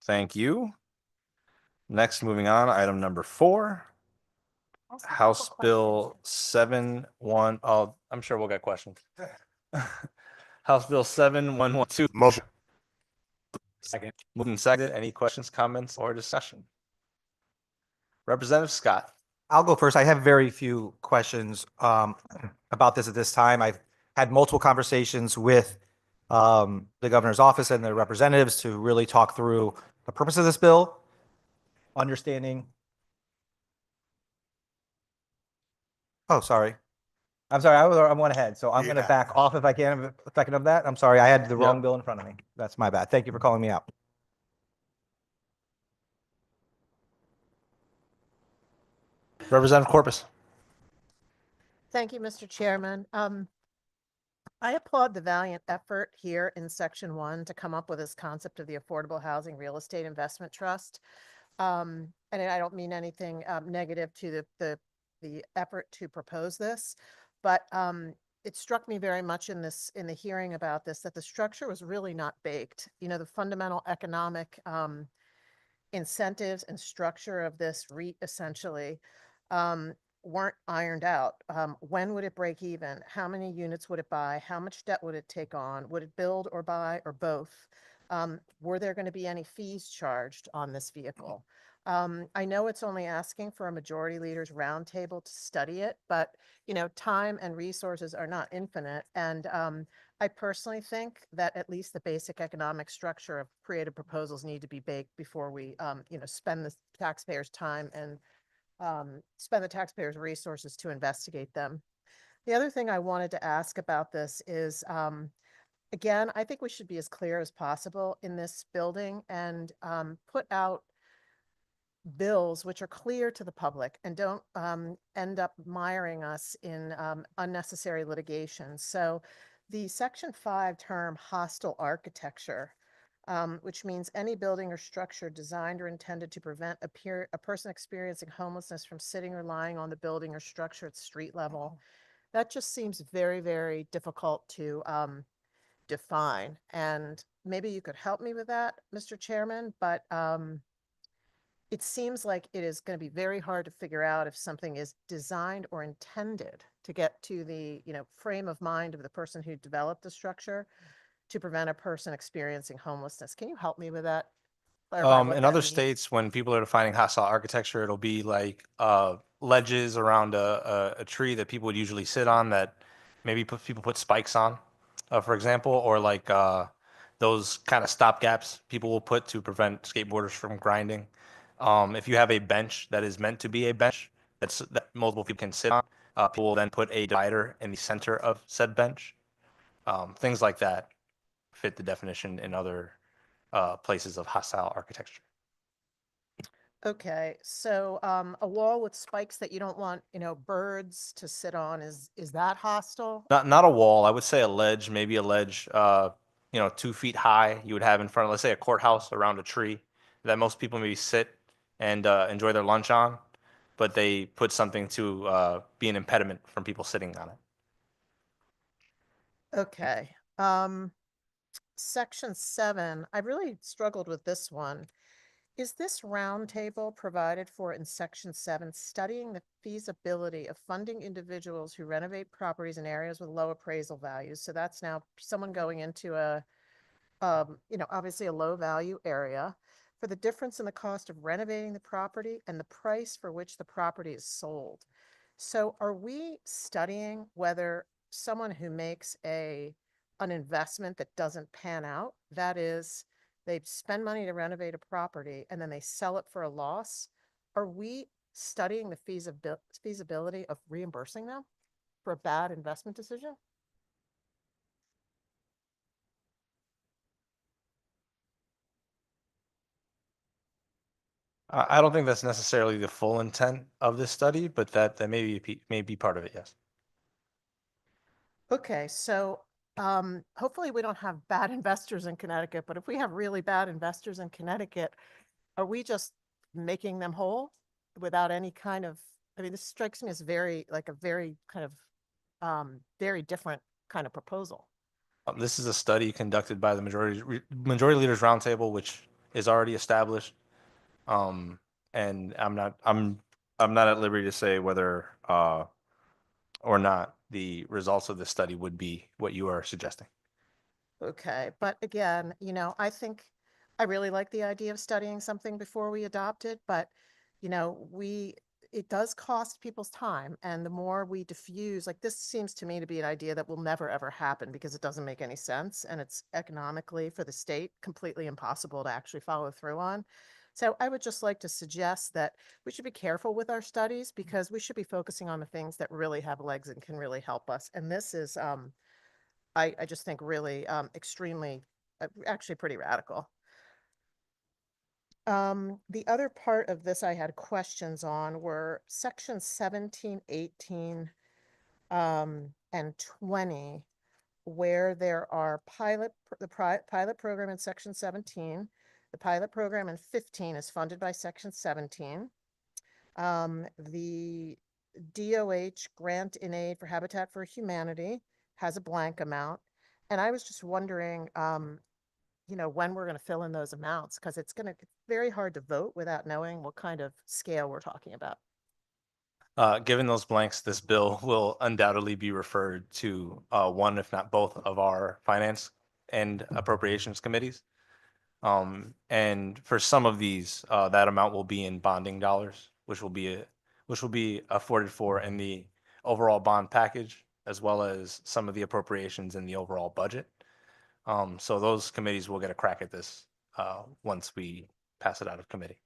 Thank you. Next, moving on, item number 4, House Bill 71. Oh, I'm sure we'll get questions. House Bill 7112. Motion. Second. Moving second. Any questions, comments, or discussion? Representative Scott. I'll go first. I have very few questions about this at this time. I've had multiple conversations with the governor's office and the representatives to really talk through the purpose of this bill, understanding. Oh, sorry. I'm sorry. I went ahead. So I'm going to back off if I can, a second of that. I'm sorry. I had the wrong bill in front of me. That's my bad. Thank you for calling me out. Representative Corpus. Thank you, Mr. Chairman. I applaud the valiant effort here in Section 1 to come up with this concept of the Affordable Housing Real Estate Investment Trust. And I don't mean anything negative to the effort to propose this, but it struck me very much in the hearing about this that the structure was really not baked. You know, the fundamental economic incentives and structure of this REIT essentially weren't ironed out. When would it break even? How many units would it buy? How much debt would it take on? Would it build or buy or both? Were there going to be any fees charged on this vehicle? I know it's only asking for a majority leaders roundtable to study it, but you know, time and resources are not infinite. And I personally think that at least the basic economic structure of creative proposals need to be baked before we, spend the taxpayers' time and spend the taxpayers' resources to investigate them. The other thing I wanted to ask about this is, again, I think we should be as clear as possible in this building and put out bills which are clear to the public and don't end up miring us in unnecessary litigation. So the Section 5 term hostile architecture, which means any building or structure designed or intended to prevent a person experiencing homelessness from sitting or lying on the building or structure at street level. That just seems very, very difficult to define. And maybe you could help me with that, Mr. Chairman, but it seems like it is going to be very hard to figure out if something is designed or intended to get to the, frame of mind of the person who developed the structure to prevent a person experiencing homelessness. Can you help me with that? Clarify what In that other means? states, when people are defining hostile architecture, it'll be like ledges around a tree that people would usually sit on that maybe people put spikes on, for example, or like those kind of stop gaps people will put to prevent skateboarders from grinding. If you have a bench that is meant to be a bench that multiple people can sit on, people will then put a divider in the center of said bench. Things like that fit the definition in other places of hostile architecture. Okay, so a wall with spikes that you don't want, birds to sit on, is that hostile? Not a wall. I would say a ledge, maybe a ledge, 2 feet high. You would have in front of, let's say, a courthouse around a tree that most people maybe sit and enjoy their lunch on, but they put something to be an impediment from people sitting on it. Okay. Section 7, I really struggled with this one. Is this roundtable provided for in Section 7 studying the feasibility of funding individuals who renovate properties in areas with low appraisal values? So that's now someone going into obviously a low value area for the difference in the cost of renovating the property and the price for which the property is sold. So are we studying whether someone who makes an investment that doesn't pan out, that is, they spend money to renovate a property and then they sell it for a loss, are we studying the feasibility of reimbursing them for a bad investment decision? I don't think that's necessarily the full intent of this study, but that may be part of it, yes. Okay, so hopefully we don't have bad investors in Connecticut, but if we have really bad investors in Connecticut, are we just making them whole without any kind of, I mean, this strikes me as very kind of very different kind of proposal. This is a study conducted by the Majority Leaders Roundtable, which is already established. And I'm not at liberty to say whether or not the results of the study would be what you are suggesting. Okay, but again, I think I really like the idea of studying something before we adopt it, but it does cost people's time, and the more we diffuse, like this seems to me to be an idea that will never ever happen because it doesn't make any sense and it's economically for the state completely impossible to actually follow through on. So I would just like to suggest that we should be careful with our studies because we should be focusing on the things that really have legs and can really help us. And this is I just think really extremely, actually pretty radical. The other part of this I had questions on were section 17, 18, and 20, where there are pilot program in section 17. The pilot program in 15 is funded by section 17. The DOH grant in aid for Habitat for Humanity has a blank amount. And I was just wondering, when we're going to fill in those amounts, because it's very hard to vote without knowing what kind of scale we're talking about. Given those blanks, this bill will undoubtedly be referred to one, if not both, of our finance and appropriations committees. And for some of these, that amount will be in bonding dollars, which will be afforded for in the overall bond package, as well as some of the appropriations in the overall budget. So those committees will get a crack at this once we pass it out of committee.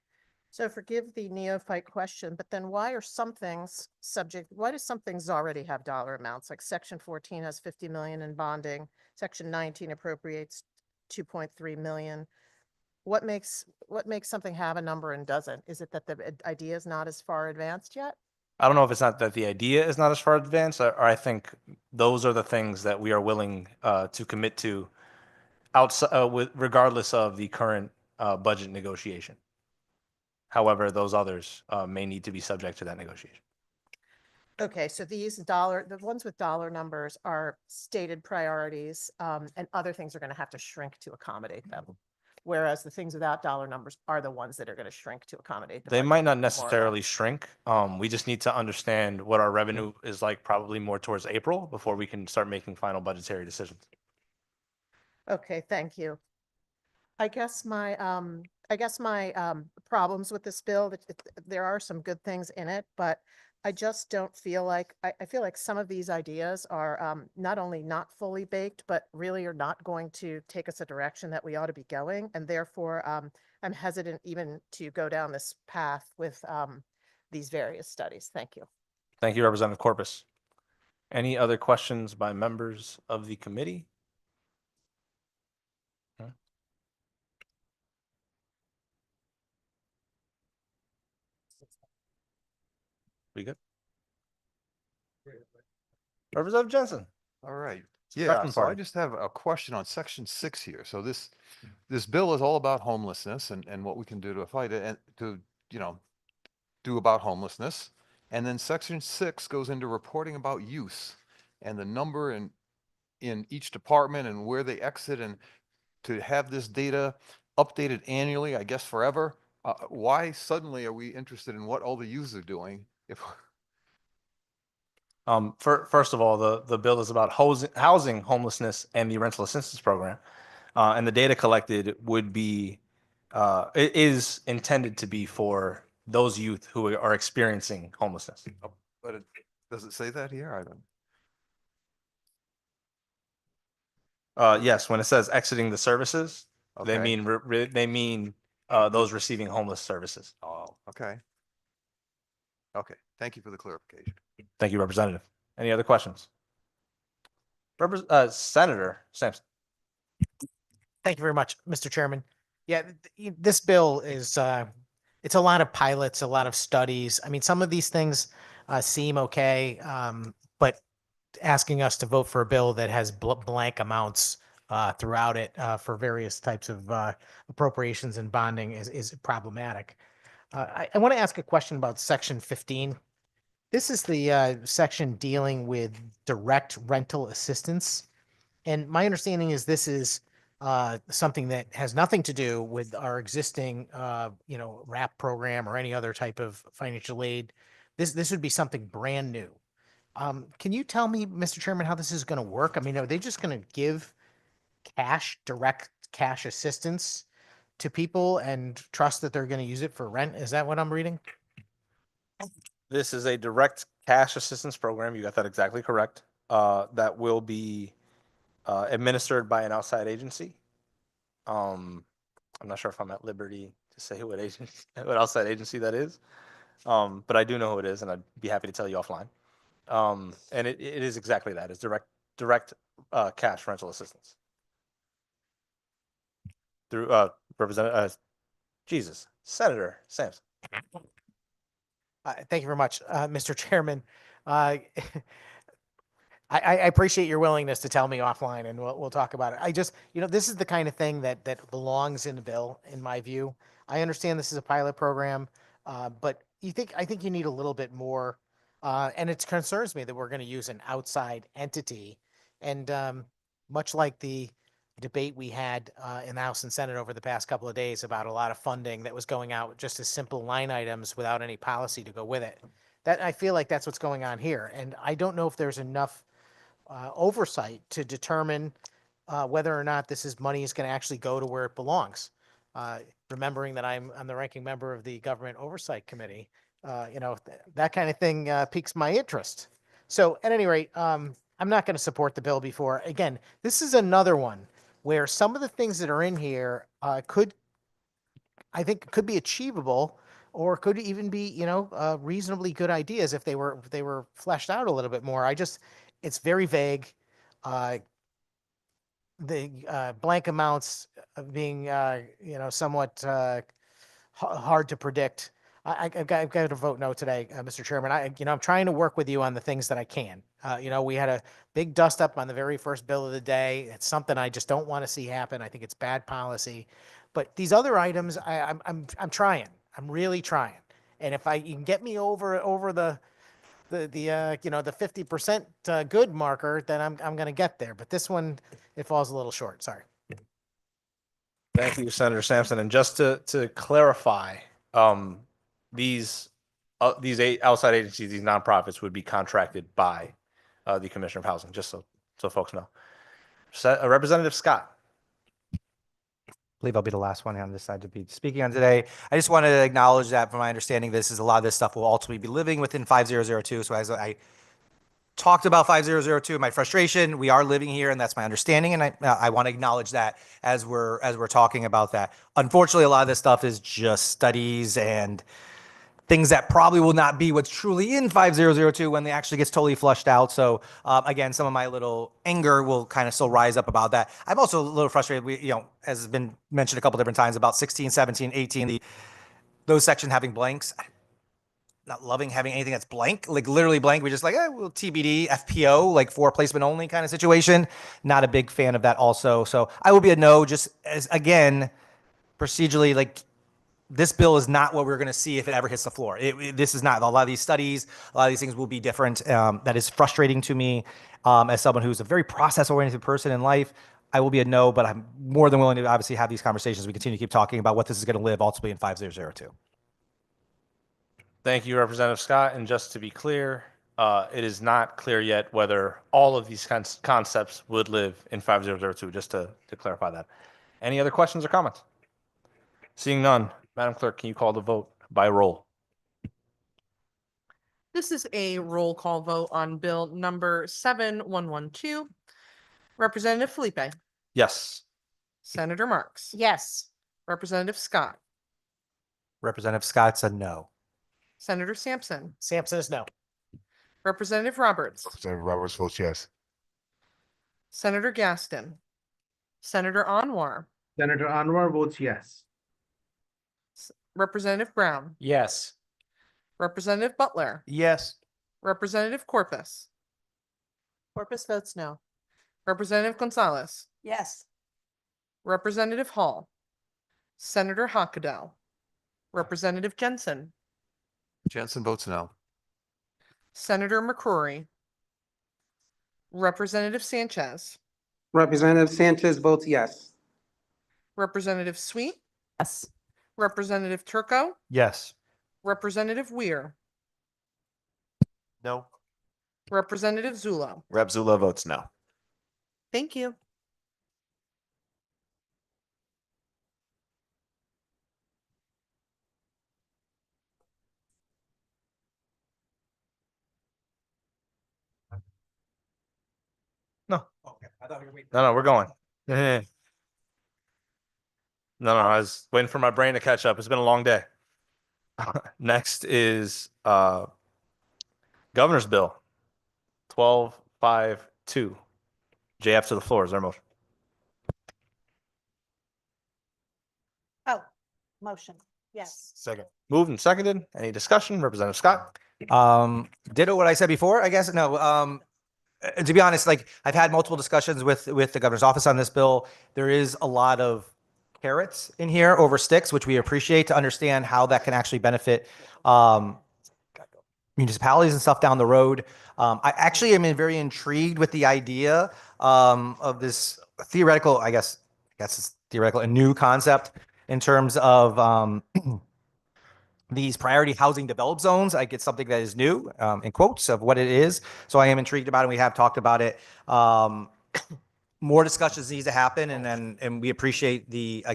So forgive the neophyte question, but then why do some things already have dollar amounts? Like section 14 has 50 million in bonding, section 19 appropriates 2.3 million. what makes something have a number and doesn't? Is it that the idea is not as far advanced yet? I don't know if it's not that the idea is not as far advanced, or I think those are the things that we are willing to commit to outside with regardless of the current budget negotiation. However, those others may need to be subject to that negotiation. Okay, so the ones with dollar numbers are stated priorities, and other things are going to have to shrink to accommodate them. Whereas the things without dollar numbers are the ones that are going to shrink to accommodate the They budget, might not more or necessarily less. shrink. We just need to understand what our revenue is like probably more towards April before we can start making final budgetary decisions. Okay, thank you. I guess my problems with this bill, there are some good things in it, but I just don't feel like, I feel like some of these ideas are not only not fully baked, but really are not going to take us a direction that we ought to be going. And therefore, I'm hesitant even to go down this path with these various studies. Thank you. Thank you, Representative Corpus. Any other questions by members of the committee? Huh? We good? Representative Jensen. All right. Yeah, Captain so I Party. just have a question on section 6 here. So this bill is all about homelessness and what we can do to fight it and to, do about homelessness. And then section 6 goes into reporting about use and the number in each department and where they exit, and to have this data updated annually, I guess forever. Why suddenly are we interested in what all the youths are doing if First of all, the bill is about housing homelessness and the rental assistance program. And the data collected would be, it is intended to be for those youth who are experiencing homelessness. but does it say that here? I don't. Yes, when it says exiting the services, they Okay. mean those receiving homeless services. Oh, okay. Okay, thank you for the clarification. Thank you, Representative. Any other questions? Senator Sampson. Thank you very much, Mr. Chairman. Yeah, this bill is, it's a lot of pilots, a lot of studies. I mean, some of these things seem okay, but asking us to vote for a bill that has blank amounts throughout it for various types of appropriations and bonding is problematic. I want to ask a question about section 15. This is the section dealing with direct rental assistance. And my understanding is this is something that has nothing to do with our existing, RAP program or any other type of financial aid. This would be something brand new. Can you tell me, Mr. Chairman, how this is going to work? I mean, are they just going to give direct cash assistance to people and trust that they're going to use it for rent? Is that what I'm reading? This is a direct cash assistance program. You got that exactly correct. That will be administered by an outside agency. I'm not sure if I'm at liberty to say what outside agency that is. But I do know who it is, and I'd be happy to tell you offline. And it is exactly that. It's direct cash rental assistance through Senator Sampson. Thank you very much, Mr. Chairman. I appreciate your willingness to tell me offline, and we'll talk about it. I just, this is the kind of thing that belongs in the bill, in my view. I understand this is a pilot program, but I think you need a little bit more. And it concerns me that we're going to use an outside entity, and much like the debate we had in the House and Senate over the past couple of days about a lot of funding that was going out just as simple line items without any policy to go with it. That I feel like that's what's going on here, and I don't know if there's enough oversight to determine whether or not money is going to actually go to where it belongs. Remembering that I'm the ranking member of the Government Oversight Committee, that kind of thing piques my interest. So at any rate, I'm not going to support the bill before. Again, this is another one where some of the things that are in here could be achievable, or could even be, reasonably good ideas if they were fleshed out a little bit more. It's very vague. the blank amounts of being, somewhat hard to predict. I've got to vote no today, Mr. Chairman. I'm trying to work with you on the things that I can. We had a big dust up on the very first bill of the day. It's something I just don't want to see happen. I think it's bad policy. But these other items, I'm trying. I'm really trying. And if you can get me over the 50% good marker, then I'm going to get there. But this one, it falls a little short. Sorry. Thank you, Senator Sampson. And just to clarify, these outside agencies, these nonprofits would be contracted by the Commissioner of Housing, just so folks know. Representative Scott. Believe I'll be the last one on this side to be speaking on today. I just wanted to acknowledge that from my understanding, this is a lot of this stuff will ultimately be living within 5002. So as I talked about 5002, my frustration, we are living here and that's my understanding. And I want to acknowledge that as we're talking about that. Unfortunately, a lot of this stuff is just studies and things that probably will not be what's truly in 5002 when they actually gets totally flushed out. So again, some of my little anger will kind of still rise up about that. I'm also a little frustrated. As has been mentioned a couple different times about 16, 17, 18, those sections having blanks. Not loving having anything that's blank, like literally blank. We're just like, well, TBD, FPO, like for placement only kind of situation. Not a big fan of that also. So I will be a no, just as, again, procedurally, like this bill is not what we're going to see if it ever hits the floor. This is not. A lot of these studies, a lot of these things will be different. That is frustrating to me as someone who's a very process-oriented person in life. I will be a no, but I'm more than willing to obviously have these conversations. We continue to keep talking about what this is going to live ultimately in 5002. Thank you, Representative Scott. And just to be clear, it is not clear yet whether all of these concepts would live in 5002, just to clarify that. Any other questions or comments? Seeing none, Madam Clerk, can you call the vote by roll? This is a roll call vote on bill number 7112. Representative Felipe, Yes. Senator Marks, Yes. Representative Scott, Representative Scott's a no. Senator Sampson, Sampson is no. Representative Roberts, Representative Roberts votes yes. Senator Gaston, Senator Anwar, Senator Anwar votes yes. Representative Brown, Yes. Representative Butler, Yes. Representative Corpus, Corpus votes no. Representative Gonzalez, Yes. Representative Hall, Senator Hockadell, Representative Jensen, Jensen votes no. Senator McCrory, Representative Sanchez, Representative Sanchez votes yes. Representative Sweet, Yes. Representative Turco, Yes. Representative Weir, No. Representative Zulo. Rep. Zula votes no. Thank you. No. Okay. I thought we were waiting. No, we're going. No, I was waiting for my brain to catch up. It's been a long day. Next is Governor's Bill 1252. JF to the floor. Is there a motion? Oh, motion. Yes. Second. Moved and seconded. Any discussion? Representative Scott? Ditto what I said before, I guess. No, to be honest, like I've had multiple discussions with the governor's office on this bill. There is a lot of carrots in here over sticks, which we appreciate to understand how that can actually benefit municipalities and stuff down the road. I actually am very intrigued with the idea of this theoretical, I guess it's theoretical, a new concept in terms of these priority housing developed zones. I get something that is new, in quotes of what it is. So I am intrigued about it. We have talked about it. More discussions needs to happen, and we appreciate the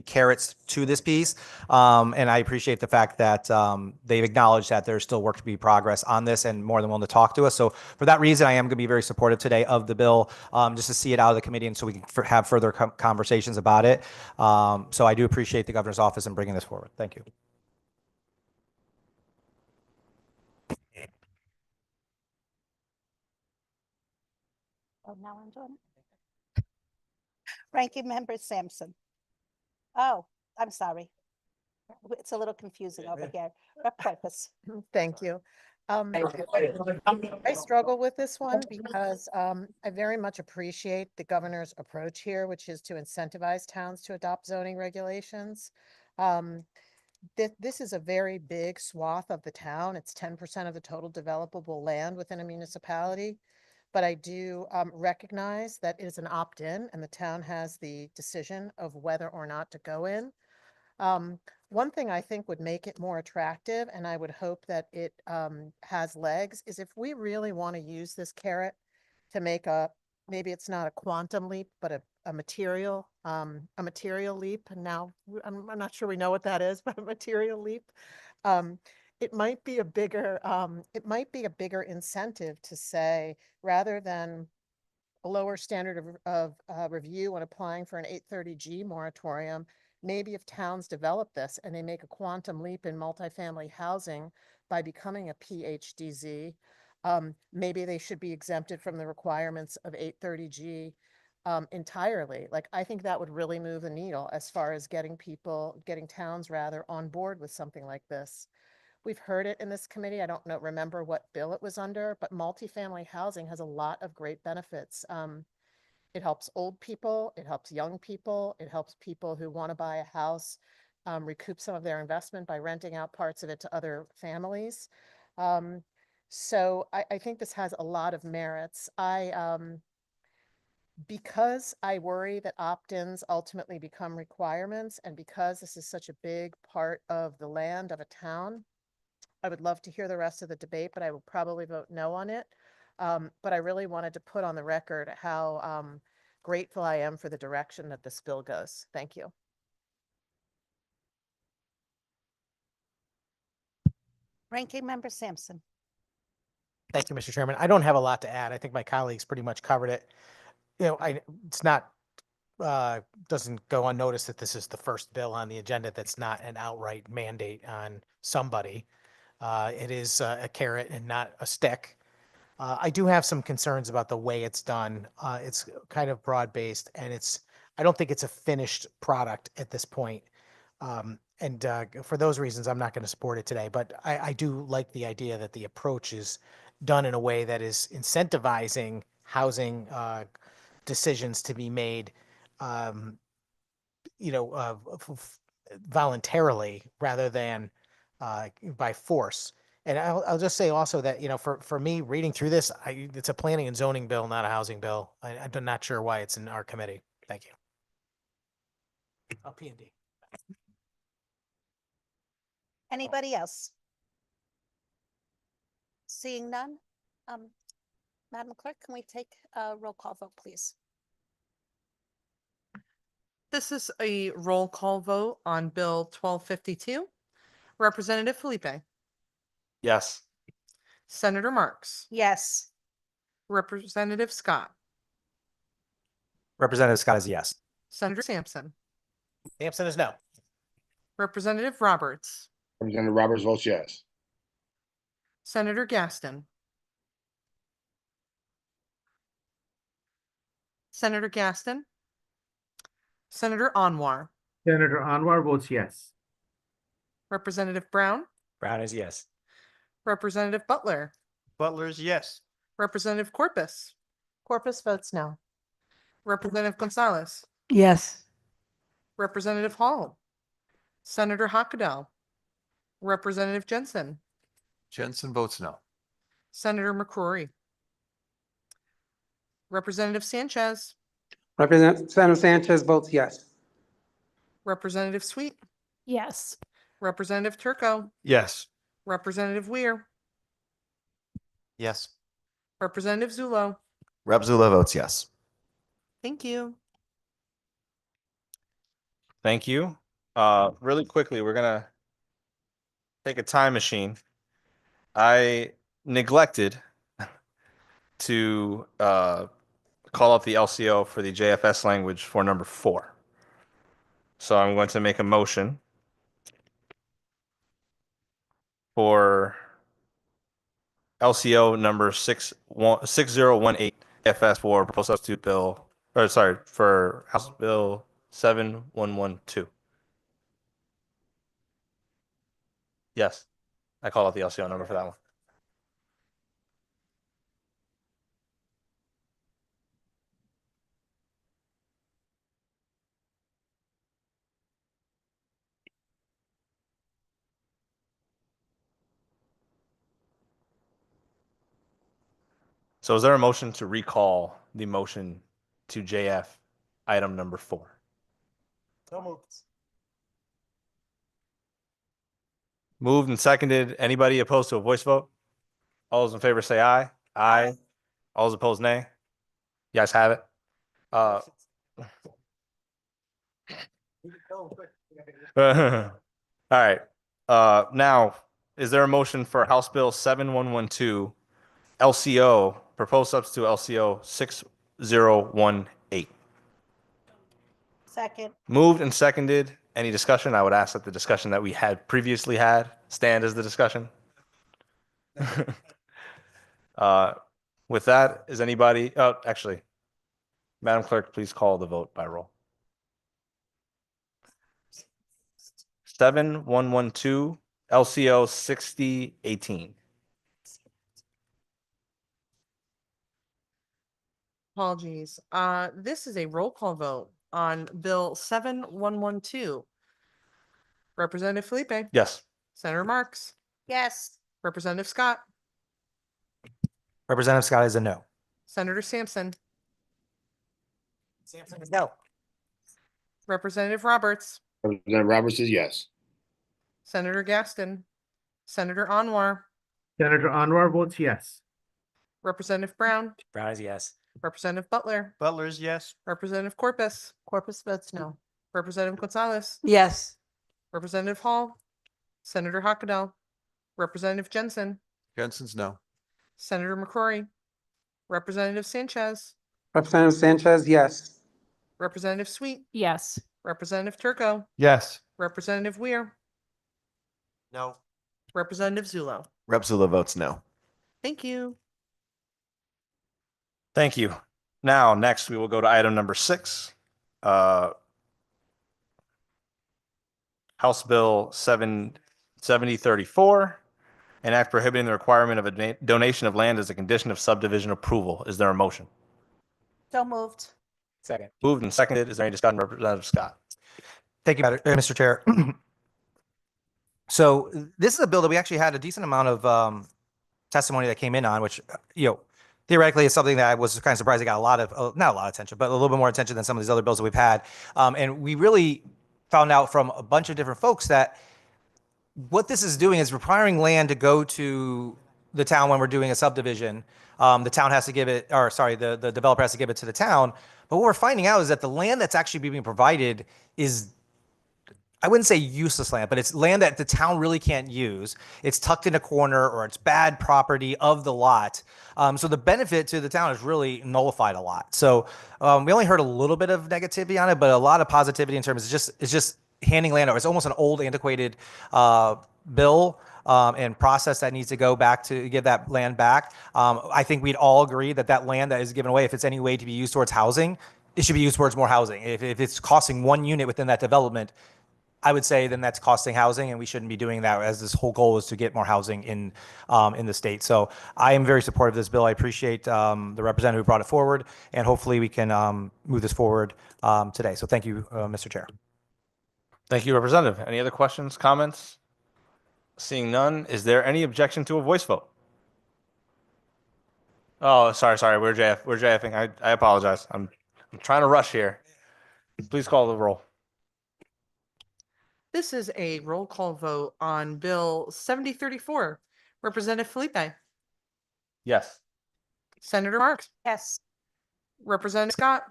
carrots to this piece. And I appreciate the fact that they've acknowledged that there's still work to be progress on this and more than willing to talk to us. So for that reason, I am going to be very supportive today of the bill, just to see it out of the committee and so we can have further conversations about it. So I do appreciate the governor's office in bringing this forward. Thank you. Oh, now I'm doing it. Ranking Member Sampson. Oh, I'm sorry. It's a little confusing over here. Rep. Caucus. Thank you. I struggle with this one because I very much appreciate the governor's approach here, which is to incentivize towns to adopt zoning regulations. This is a very big swath of the town. It's 10% of the total developable land within a municipality. But I do recognize that it is an opt-in and the town has the decision of whether or not to go in. One thing I think would make it more attractive, and I would hope that it has legs, is if we really want to use this carrot to make maybe it's not a quantum leap, but a material leap. And now I'm not sure we know what that is, but a material leap. It might be a bigger incentive to say, rather than a lower standard of review when applying for an 830G moratorium, maybe if towns develop this and they make a quantum leap in multifamily housing by becoming a PHDZ, maybe they should be exempted from the requirements of 830G entirely. Like, I think that would really move the needle as far as getting towns rather on board with something like this. We've heard it in this committee. I don't remember what bill it was under, but multifamily housing has a lot of great benefits. It helps old people, it helps young people, it helps people who want to buy a house, recoup some of their investment by renting out parts of it to other families. So I think this has a lot of merits. Because I worry that opt-ins ultimately become requirements, and because this is such a big part of the land of a town, I would love to hear the rest of the debate, but I will probably vote no on it. But I really wanted to put on the record how grateful I am for the direction that this bill goes. Thank you. Ranking Member Sampson. Thank you, Mr. Chairman. I don't have a lot to add. I think my colleagues pretty much covered it. You know, it's not, doesn't go unnoticed that this is the first bill on the agenda that's not an outright mandate on somebody. It is a carrot and not a stick. I do have some concerns about the way it's done. It's kind of broad-based, and I don't think it's a finished product at this point. And for those reasons, I'm not going to support it today. But I do like the idea that the approach is done in a way that is incentivizing housing decisions to be made, voluntarily rather than by force. And I'll just say also that, for me, reading through this, it's a planning and zoning bill, not a housing bill. I'm not sure why it's in our committee. Thank you. Oh, P&D. Anybody else? Seeing none? Madam Clerk, can we take a roll call vote, please? This is a roll call vote on Bill 1252. Representative Felipe, Yes. Senator Marks, Yes. Representative Scott, Representative Scott is yes. Senator Sampson, Sampson is no. Representative Roberts, Representative Roberts votes yes. Senator Gaston, Senator Gaston, Senator Anwar, Senator Anwar votes yes. Representative Brown, Brown is yes. Representative Butler, Butler's yes. Representative Corpus, Corpus votes no. Representative Gonzalez, Yes. Representative Hall, Senator Hockadell, Representative Jensen, Jensen votes no. Senator McCrory, Representative Sanchez, Senator Sanchez votes yes. Representative Sweet, Yes. Representative Turco, Yes. Representative Weir, Yes. Representative Zulo. Rep. Zula votes yes. Thank you. Thank you. Really quickly, we're gonna take a time machine. I neglected to call up the LCO for the JFS language for number 4. So I'm going to make a motion for LCO number 6018 FS for proposed substitute bill or sorry, for House Bill 7112. Yes, I call out the LCO number for that one. So is there a motion to recall the motion to JF item number 4? So moved. Moved and seconded. Anybody opposed to a voice vote? All those in favor say aye. Aye. All those opposed, nay. You guys have it. All right. Now, is there a motion for House Bill 7112 LCO, proposed substitute LCO 6018? Second. Moved and seconded. Any discussion? I would ask that the discussion that we had previously had stand as the discussion. With that, is anybody, oh, actually, Madam Clerk, please call the vote by roll. 7112 LCO 6018. Apologies. This is a roll call vote on Bill 7112. Representative Felipe, Yes. Senator Marks, Yes. Representative Scott, Representative Scott is a no. Senator Sampson, Sampson is no. Representative Roberts, Representative Roberts is yes. Senator Gaston, Senator Anwar, Senator Anwar votes yes. Representative Brown, Brown is yes. Representative Butler, Butler's yes. Representative Corpus, Corpus votes no. Representative Gonzalez, Yes. Representative Hall, Senator Hockadell, Representative Jensen, Jensen's no. Senator McCrory, Representative Sanchez, Representative Sanchez, yes. Representative Sweet, Yes. Representative Turco, Yes. Representative Weir, No. Representative Zulo. Rep Zula votes no. Thank you. Thank you. Now, next, we will go to item number 6. House Bill 7034, an act prohibiting the requirement of a donation of land as a condition of subdivision approval. Is there a motion? So moved. Second. Moved and seconded. Is there any discussion, Representative Scott? Thank you, Mr. Chair. So this is a bill that we actually had a decent amount of testimony that came in on, which, theoretically is something that I was kind of surprised it got a lot of, not a lot of attention, but a little bit more attention than some of these other bills that we've had. And we really found out from a bunch of different folks that what this is doing is requiring land to go to the town when we're doing a subdivision. The town has to give it, or sorry, the developer has to give it to the town. But what we're finding out is that the land that's actually being provided is, I wouldn't say useless land, but it's land that the town really can't use. It's tucked in a corner or it's bad property of the lot. So the benefit to the town is really nullified a lot. So we only heard a little bit of negativity on it, but a lot of positivity in terms of it's just handing land over. It's almost an old antiquated bill and process that needs to go back to give that land back. I think we'd all agree that that land that is given away, if it's any way to be used towards housing, it should be used towards more housing. If it's costing one unit within that development, I would say then that's costing housing, and we shouldn't be doing that, as this whole goal is to get more housing in the state. So I am very supportive of this bill. I appreciate the representative who brought it forward, and hopefully we can move this forward today. So thank you, Mr. Chair. Thank you, Representative. Any other questions, comments? Seeing none, is there any objection to a voice vote? Oh, sorry. We're JFing. I apologize. I'm trying to rush here. Please call the roll. This is a roll call vote on Bill 7034. Representative Felipe, Yes. Senator Marks, Yes. Representative Scott,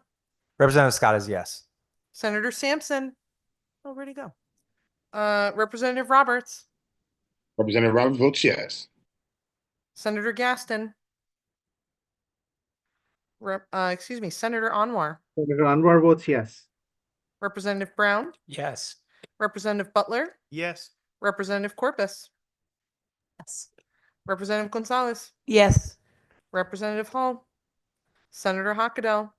Representative Scott is yes. Senator Sampson. Oh, where'd he go? Representative Roberts, Representative Roberts votes yes. Senator Gaston, Senator Anwar, Senator Anwar votes yes. Representative Brown, Yes. Representative Butler, Yes. Representative Corpus, Yes. Representative Gonzalez, Yes. Representative Hall, Senator Hockadell,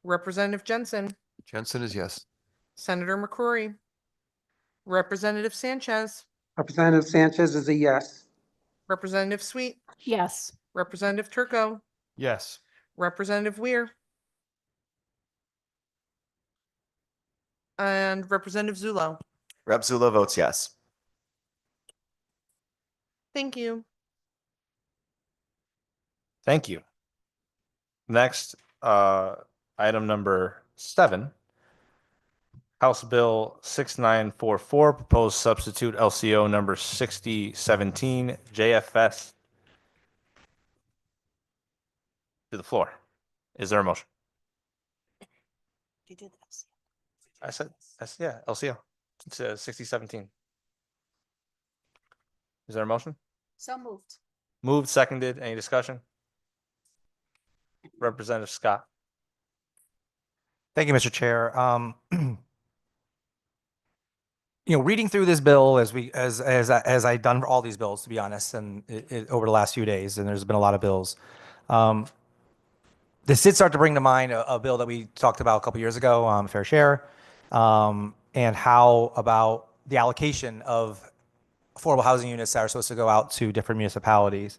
Representative Jensen, Jensen is yes. Senator McCrory, Representative Sanchez, Representative Sanchez is a yes. Representative Sweet, Yes. Representative Turco, Yes. Representative Weir, and Representative Zulo. Rep. Zula votes yes. Thank you. Thank you. Next, item number 7. House Bill 6944, proposed substitute LCO number 6017, JFS. To the floor. Is there a motion? You do this. I said, yeah, LCO. It's 6017. Is there a motion? So moved. Moved, seconded. Any discussion? Representative Scott. Thank you, Mr. Chair. Reading through this bill as I've done for all these bills, to be honest, and over the last few days, and there's been a lot of bills. This did start to bring to mind a bill that we talked about a couple years ago, fair share, and how about the allocation of affordable housing units that are supposed to go out to different municipalities.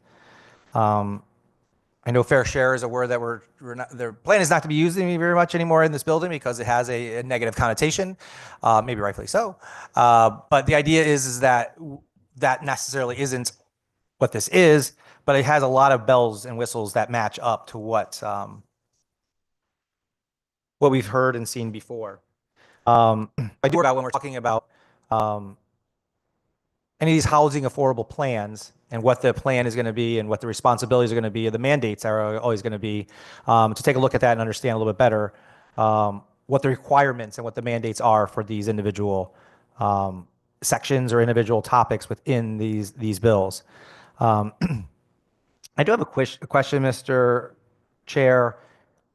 I know fair share is a word that we're not, their plan is not to be used very much anymore in this building because it has a negative connotation, maybe rightfully so. But the idea is that that necessarily isn't what this is, but it has a lot of bells and whistles that match up to what we've heard and seen before. I do about when we're talking about any of these housing affordable plans and what the plan is going to be and what the responsibilities are going to be, the mandates are always going to be, to take a look at that and understand a little bit better what the requirements and what the mandates are for these individual sections or individual topics within these bills. I do have a question, Mr. Chair.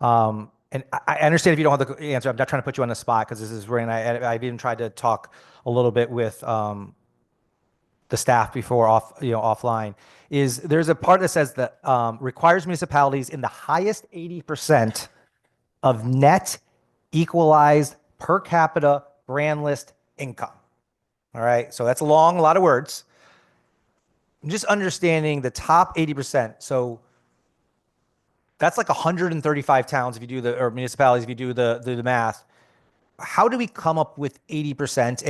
And I understand if you don't have the answer. I'm not trying to put you on the spot because this is where I've even tried to talk a little bit with the staff before offline. There's a part that says that requires municipalities in the highest 80% of net equalized per capita brand list income. All right, so that's a lot of words. I'm just understanding the top 80%. So that's like 135 towns if you do or municipalities if you do the math. How do we come up with 80%?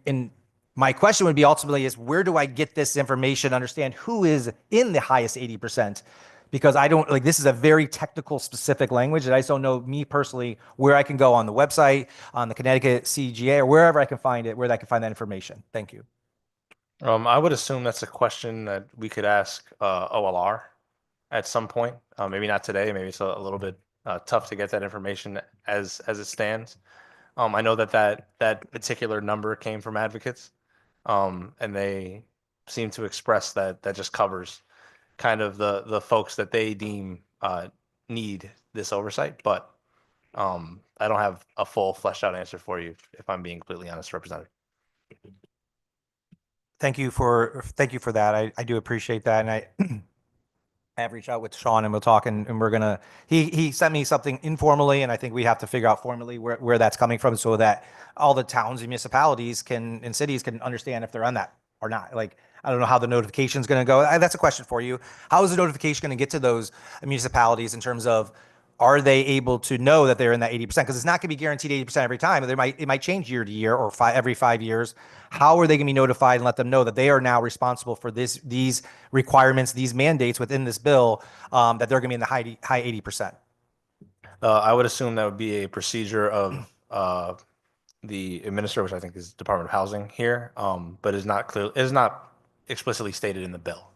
And my question would be ultimately is where do I get this information, understand who is in the highest 80%? Because I don't this is a very technical specific language that I just don't know me personally where I can go on the website, on the Connecticut CGA or wherever I can find it, where I can find that information. Thank you. I would assume that's a question that we could ask OLR at some point. Maybe not today. Maybe it's a little bit tough to get that information as it stands. I know that particular number came from advocates, and they seem to express that just covers kind of the folks that they deem need this oversight. But I don't have a full fleshed out answer for you, if I'm being completely honest, Representative. Thank you for that. I do appreciate that, and I have reached out with Sean and we'll talk and we're gonna he sent me something informally and I think we have to figure out formally where that's coming from so that all the towns and municipalities and cities can understand if they're on that or not. Like I don't know how the notification is going to go. That's a question for you. How is the notification going to get to those municipalities in terms of are they able to know that they're in that 80%? Because it's not going to be guaranteed 80% every time. It might change year to year or every 5 years. How are they going to be notified and let them know that they are now responsible for these requirements, these mandates within this bill, that they're going to be in the high 80%? I would assume that would be a procedure of the administrator, which I think is Department of Housing here, but is not explicitly stated in the bill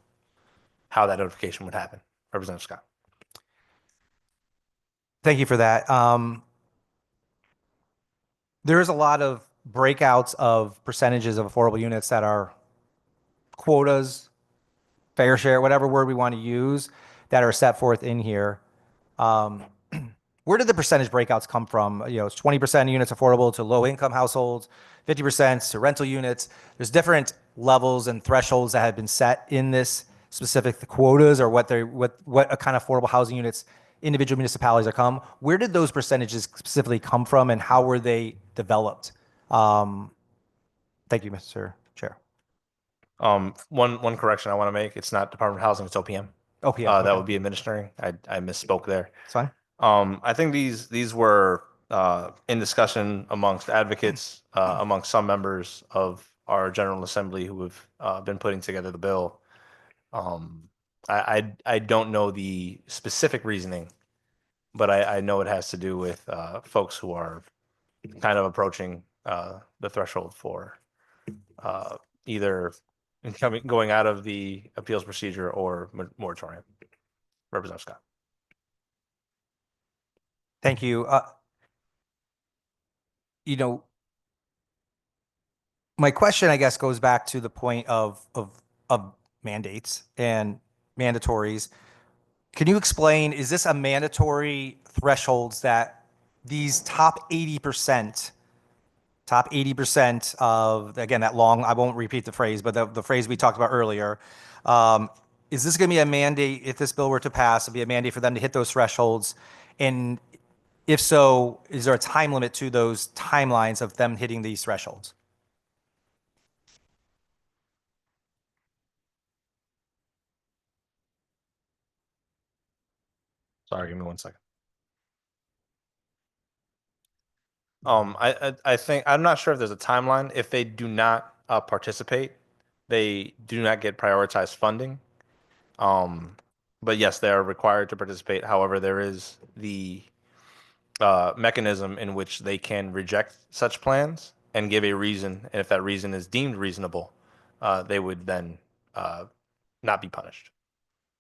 how that notification would happen. Representative Scott. Thank you for that. There is a lot of breakouts of percentages of affordable units that are quotas, fair share, whatever word we want to use, that are set forth in here. Where did the percentage breakouts come from? It's 20% units affordable to low income households, 50% to rental units. There's different levels and thresholds that have been set in this specific quotas or what kind of affordable housing units individual municipalities are come. Where did those percentages specifically come from and how were they developed? Thank you, Mr. Chair. One correction I want to make. It's not Department of Housing, it's OPM. OPM, That okay. would be administering. I misspoke there. It's fine. I think these were in discussion amongst advocates, amongst some members of our General Assembly who have been putting together the bill. I don't know the specific reasoning, but I know it has to do with folks who are kind of approaching the threshold for either going out of the appeals procedure or moratorium. Representative Scott. Thank you. You know, my question, I guess, goes back to the point of mandates and mandatories. Can you explain, is this a mandatory thresholds that these top 80% of, again, that long, I won't repeat the phrase, but the phrase we talked about earlier, is this going to be a mandate, if this bill were to pass, it'd be a mandate for them to hit those thresholds? And if so, is there a time limit to those timelines of them hitting these thresholds? Sorry, give me 1 second. I think I'm not sure if there's a timeline. If they do not participate, they do not get prioritized funding. But yes, they are required to participate. However, there is the mechanism in which they can reject such plans and give a reason. And if that reason is deemed reasonable, they would then not be punished.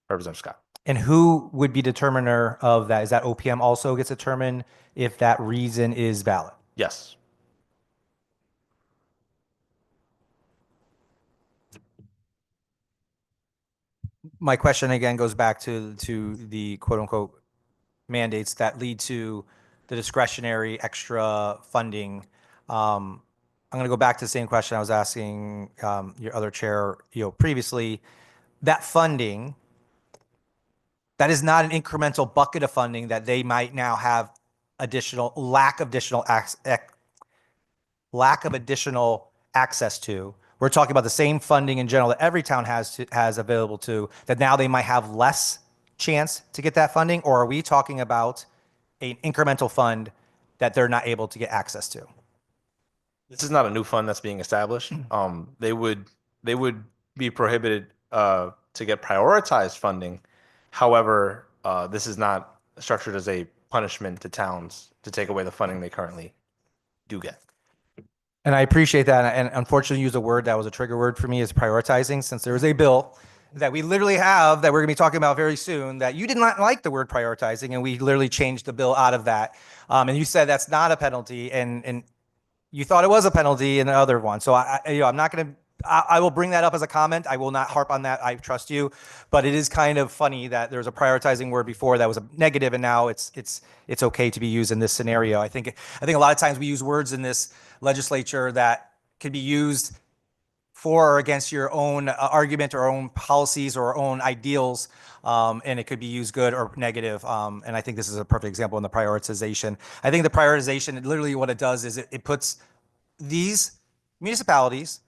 Representative Scott. And who would be determiner of that? Is that OPM also gets determined if that reason is valid? Yes. My question again goes back to the quote unquote mandates that lead to the discretionary extra funding. I'm going to go back to the same question I was asking your other chair, previously. That funding, that is not an incremental bucket of funding that they might now have lack of additional access to. We're talking about the same funding in general that every town has available to, that now they might have less chance to get that funding, or are we talking about an incremental fund that they're not able to get access to? This is not a new fund that's being established. They would be prohibited to get prioritized funding. However, this is not structured as a punishment to towns to take away the funding they currently do get. And I appreciate that. And unfortunately, use a word that was a trigger word for me is prioritizing, since there is a bill that we literally have that we're going to be talking about very soon that you did not like the word prioritizing, and we literally changed the bill out of that. And you said that's not a penalty, and you thought it was a penalty in the other one. So I'm not going to. I will bring that up as a comment. I will not harp on that. I trust you, but it is kind of funny that there was a prioritizing word before that was a negative, and now it's okay to be used in this scenario. I think a lot of times we use words in this legislature that could be used for or against your own argument or own policies or own ideals, and it could be used good or negative. And I think this is a perfect example in the prioritization. I think the prioritization, literally what it does is it puts these municipalities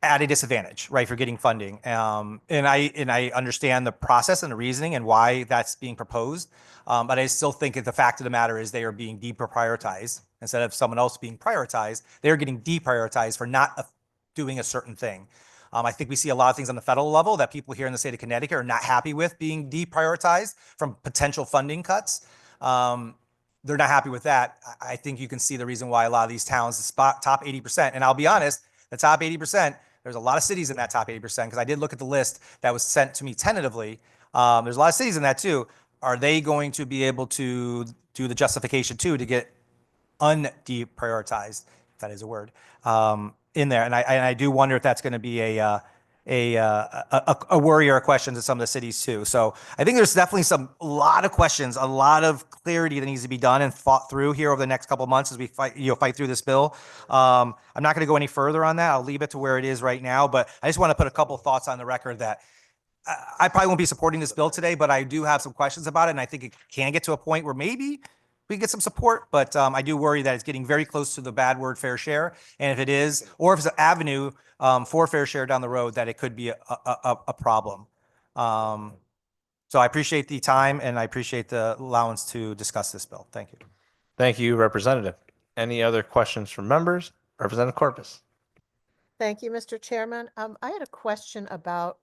at a disadvantage, right, for getting funding. And I understand the process and the reasoning and why that's being proposed. But I still think that the fact of the matter is they are being deprioritized. Instead of someone else being prioritized, they're getting deprioritized for not doing a certain thing. I think we see a lot of things on the federal level that people here in the state of Connecticut are not happy with being deprioritized from potential funding cuts. They're not happy with that. I think you can see the reason why a lot of these towns, the top 80%, and I'll be honest, the top 80%, there's a lot of cities in that top 80% because I did look at the list that was sent to me tentatively. There's a lot of cities in that too. Are they going to be able to do the justification too to get undeprioritized, if that is a word, in there? And I do wonder if that's going to be a worry or a question to some of the cities too. So I think there's definitely a lot of questions, a lot of clarity that needs to be done and thought through here over the next couple of months as we fight through this bill. I'm not going to go any further on that. I'll leave it to where it is right now, but I just want to put a couple of thoughts on the record that I probably won't be supporting this bill today, but I do have some questions about it, and I think it can get to a point where maybe we can get some support, but I do worry that it's getting very close to the bad word fair share. And if it is, or if it's an avenue for fair share down the road, that it could be a problem. So I appreciate the time and I appreciate the allowance to discuss this bill. Thank you. Thank you, Representative. Any other questions from members? Representative Corpus. Thank you, Mr. Chairman. I had a question about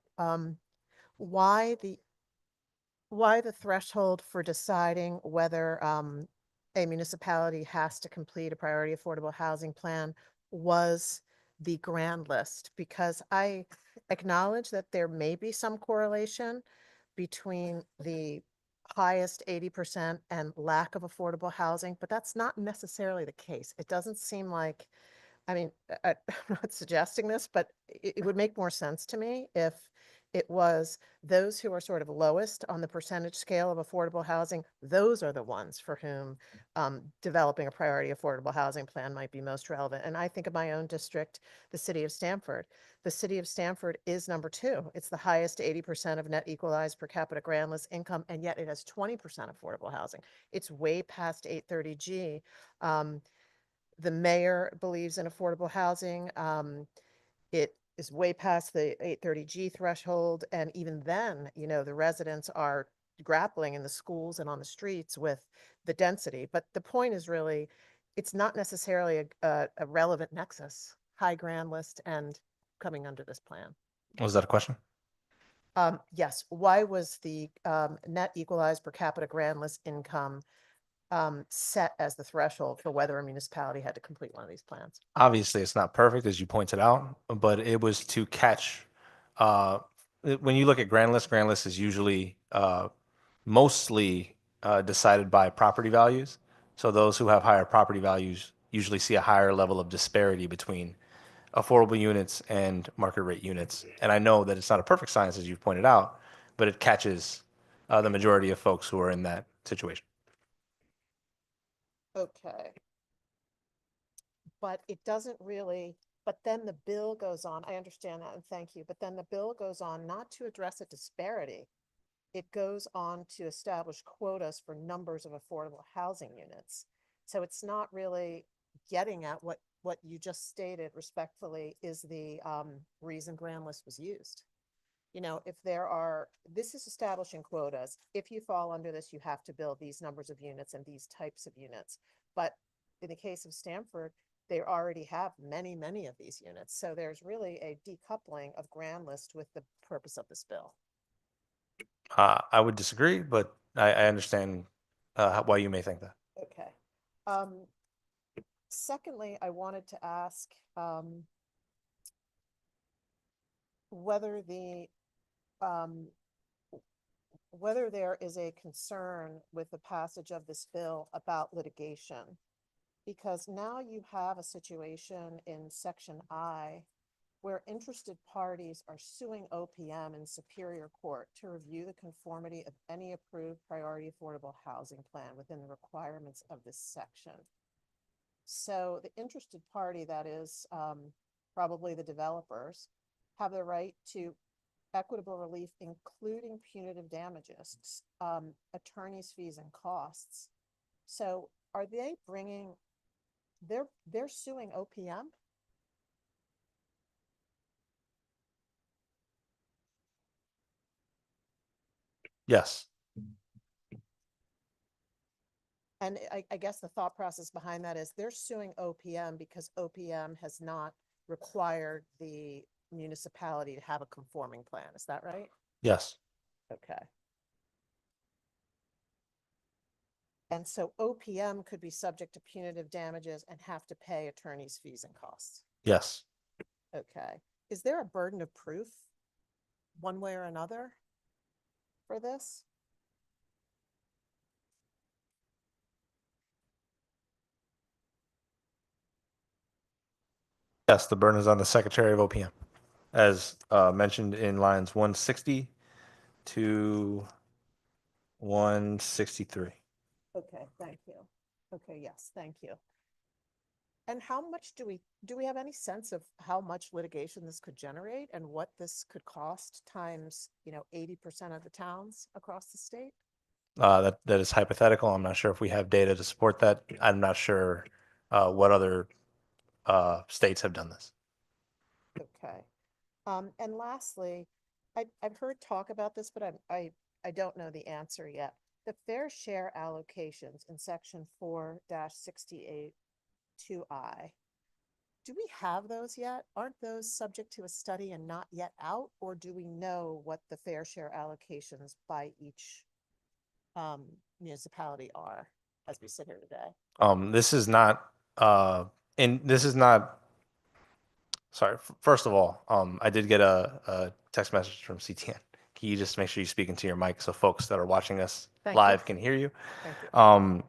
why the threshold for deciding whether a municipality has to complete a priority affordable housing plan was the grand list, because I acknowledge that there may be some correlation between the highest 80% and lack of affordable housing, but that's not necessarily the case. It doesn't seem like, I mean, I'm not suggesting this, but it would make more sense to me if it was those who are sort of lowest on the percentage scale of affordable housing, those are the ones for whom developing a priority affordable housing plan might be most relevant. And I think of my own district, the city of Stamford. The city of Stamford is number 2. It's the highest 80% of net equalized per capita grand list income, and yet it has 20% affordable housing. It's way past 830G. The mayor believes in affordable housing. It is way past the 830G threshold. And even then, the residents are grappling in the schools and on the streets with the density. But the point is really, it's not necessarily a relevant nexus, high grand list and coming under this plan. Was that a question? Yes. Why was the net equalized per capita grand list income set as the threshold for whether a municipality had to complete one of these plans? Obviously, it's not perfect, as you pointed out, but it was to catch. When you look at grand list is usually mostly decided by property values. So those who have higher property values usually see a higher level of disparity between affordable units and market rate units. And I know that it's not a perfect science, as you've pointed out, but it catches the majority of folks who are in that situation. Okay. But it doesn't really, but then the bill goes on, I understand that, and thank you, but then the bill goes on not to address a disparity. It goes on to establish quotas for numbers of affordable housing units. So it's not really getting at what you just stated respectfully is the reason grand list was used. If this is establishing quotas. If you fall under this, you have to build these numbers of units and these types of units. But in the case of Stamford, they already have many, many of these units. So there's really a decoupling of grand list with the purpose of this bill. I would disagree, but I understand why you may think that. Okay. Secondly, I wanted to ask whether whether there is a concern with the passage of this bill about litigation, because now you have a situation in Section I where interested parties are suing OPM in Superior Court to review the conformity of any approved priority affordable housing plan within the requirements of this section. So the interested party, that is probably the developers, have the right to equitable relief, including punitive damages, attorney's fees and costs. So are they bringing, they're suing OPM? Yes. And I guess the thought process behind that is they're suing OPM because OPM has not required the municipality to have a conforming plan. Is that right? Yes. Okay. And so OPM could be subject to punitive damages and have to pay attorney's fees and costs. Yes. Okay. Is there a burden of proof one way or another for this? Yes, the burden is on the Secretary of OPM, as mentioned in lines 160 to 163. Okay, thank you. Okay, yes, thank you. And how much do we have any sense of how much litigation this could generate and what this could cost times, 80% of the towns across the state? That is hypothetical. I'm not sure if we have data to support that. I'm not sure what other states have done this. Okay. And lastly, I've heard talk about this, but I don't know the answer yet. The fair share allocations in section 4-68 2I. Do we have those yet? Aren't those subject to a study and not yet out? Or do we know what the fair share allocations by each municipality are as we sit here today? This is not, this is not, sorry, first of all, I did get a text message from CTN. Can you just make sure you speak into your mic so folks that are watching us Thank live you. can hear you? Thank you.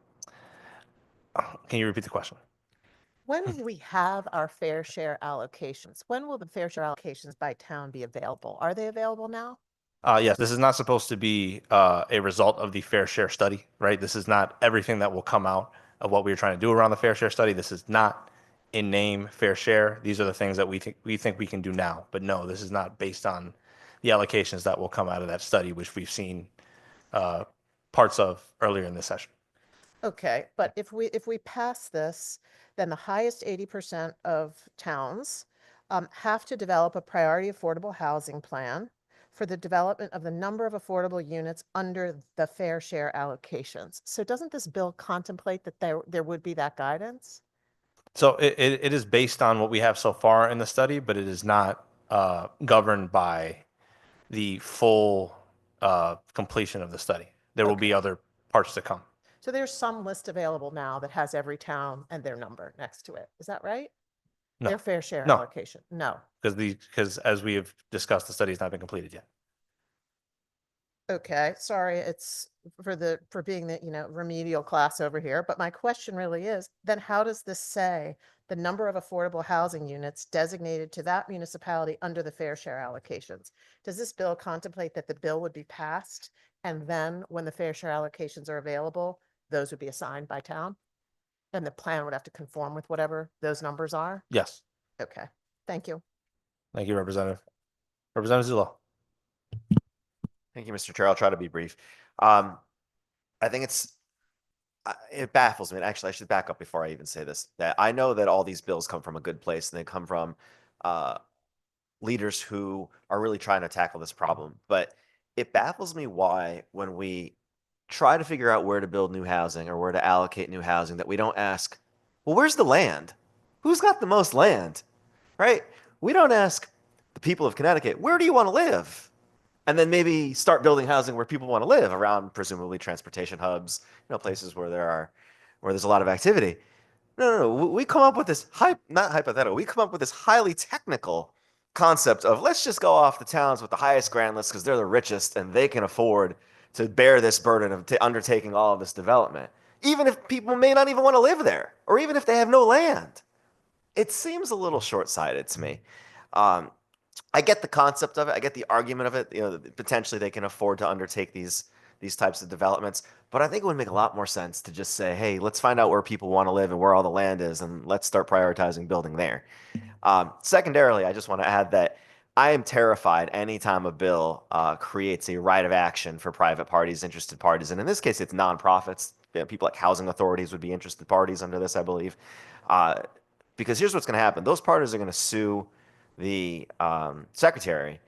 Can you repeat the question? When will we have our fair share allocations? When will the fair share allocations by town be available? Are they available now? Yes, this is not supposed to be a result of the fair share study, right? This is not everything that will come out of what we were trying to do around the fair share study. This is not in name fair share. These are the things that we think we can do now. But no, this is not based on the allocations that will come out of that study, which we've seen parts of earlier in this session. Okay, but if we pass this, then the highest 80% of towns have to develop a priority affordable housing plan for the development of the number of affordable units under the fair share allocations. So doesn't this bill contemplate that there would be that guidance? So it is based on what we have so far in the study, but it is not governed by the full completion of the study. There will be other parts to come. So there's some list available now that has every town and their number next to it. Is that right? No. Their fair share No. allocation? No. Because as we have discussed, the study has not been completed yet. Okay, sorry, it's for being the, remedial class over here, but my question really is, then how does this say the number of affordable housing units designated to that municipality under the fair share allocations? Does this bill contemplate that the bill would be passed and then when the fair share allocations are available, those would be assigned by town? And the plan would have to conform with whatever those numbers are? Yes. Okay, thank you. Thank you, Representative. Representative Zillow. Thank you, Mr. Chair. I'll try to be brief. I think it baffles me. And actually, I should back up before I even say this. That I know that all these bills come from a good place and they come from leaders who are really trying to tackle this problem. But it baffles me why, when we try to figure out where to build new housing or where to allocate new housing, that we don't ask, well, where's the land? Who's got the most land? Right? We don't ask the people of Connecticut, where do you want to live? And then maybe start building housing where people want to live around presumably transportation hubs, places where there's a lot of activity. No. We come up with this not hypothetical. We come up with this highly technical concept of let's just go off the towns with the highest grand list because they're the richest and they can afford to bear this burden of undertaking all of this development, even if people may not even want to live there, or even if they have no land. It seems a little short-sighted to me. I get the concept of it. I get the argument of it. Potentially they can afford to undertake these types of developments. But I think it would make a lot more sense to just say, hey, let's find out where people want to live and where all the land is, and let's start prioritizing building there. Secondarily, I just want to add that I am terrified anytime a bill creates a right of action for private parties, interested parties. And in this case, it's nonprofits. People like housing authorities would be interested parties under this, I believe. Because here's what's going to happen. Those parties are going to sue the secretary,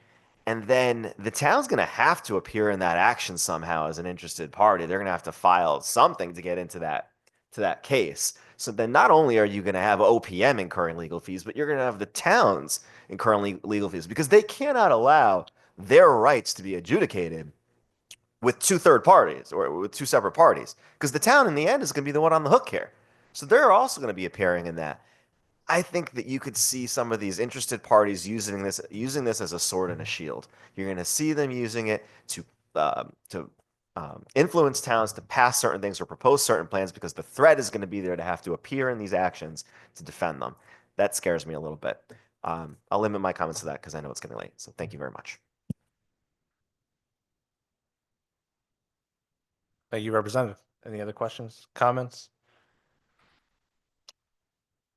and then the town's going to have to appear in that action somehow as an interested party. They're going to have to file something to get into that case. So then not only are you going to have OPM incurring legal fees, but you're going to have the towns incurring legal fees because they cannot allow their rights to be adjudicated with two third parties or with two separate parties, because the town in the end is going to be the one on the hook here. So they're also going to be appearing in that. I think that you could see some of these interested parties using this as a sword and a shield. You're going to see them using it to influence towns to pass certain things or propose certain plans because the threat is going to be there to have to appear in these actions to defend them. That scares me a little bit. I'll limit my comments to that because I know it's getting late. So thank you very much. Thank you, Representative. Any other questions, comments?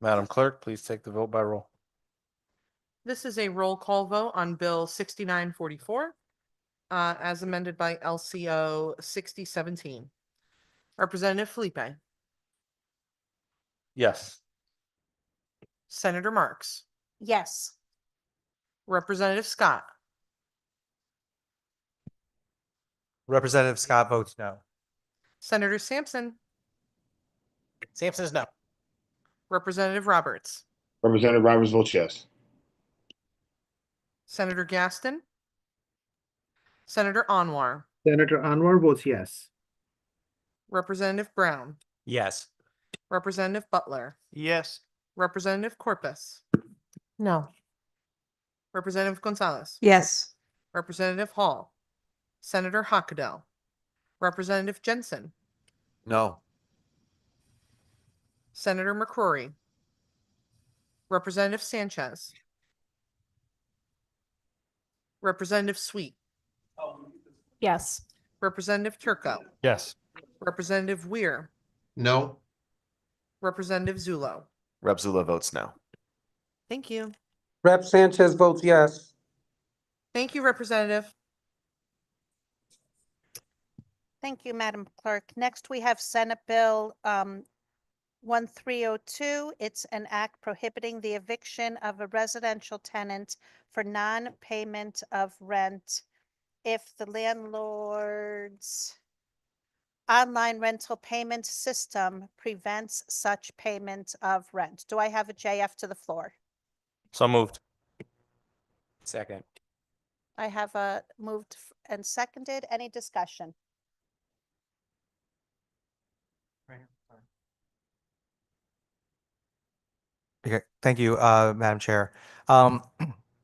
Madam Clerk, please take the vote by roll. This is a roll call vote on Bill 6944, as amended by LCO 6017. Representative Felipe, Yes. Senator Marks, Yes. Representative Scott, Representative Scott votes no. Senator Sampson, Sampson is no. Representative Roberts, Representative Roberts votes yes. Senator Gaston, Senator Anwar, Senator Anwar votes yes. Representative Brown, Yes. Representative Butler, Yes. Representative Corpus, No. Representative Gonzalez, Yes. Representative Hall, Senator Hockadell, Representative Jensen, No. Senator McCrory, Representative Sanchez, Representative Sweet, Yes. Representative Turco, Yes. Representative Weir, No. Representative Zulo. Rep. Zula votes no. Thank you. Rep. Sanchez votes yes. Thank you, Representative. Thank you, Madam Clerk. Next, we have Senate Bill 1302. It's an act prohibiting the eviction of a residential tenant for non-payment of rent if the landlord's online rental payment system prevents such payment of rent. Do I have a JF to the floor? So moved. Second. I have a moved and seconded. Any discussion? Okay, thank you, Madam Chair. I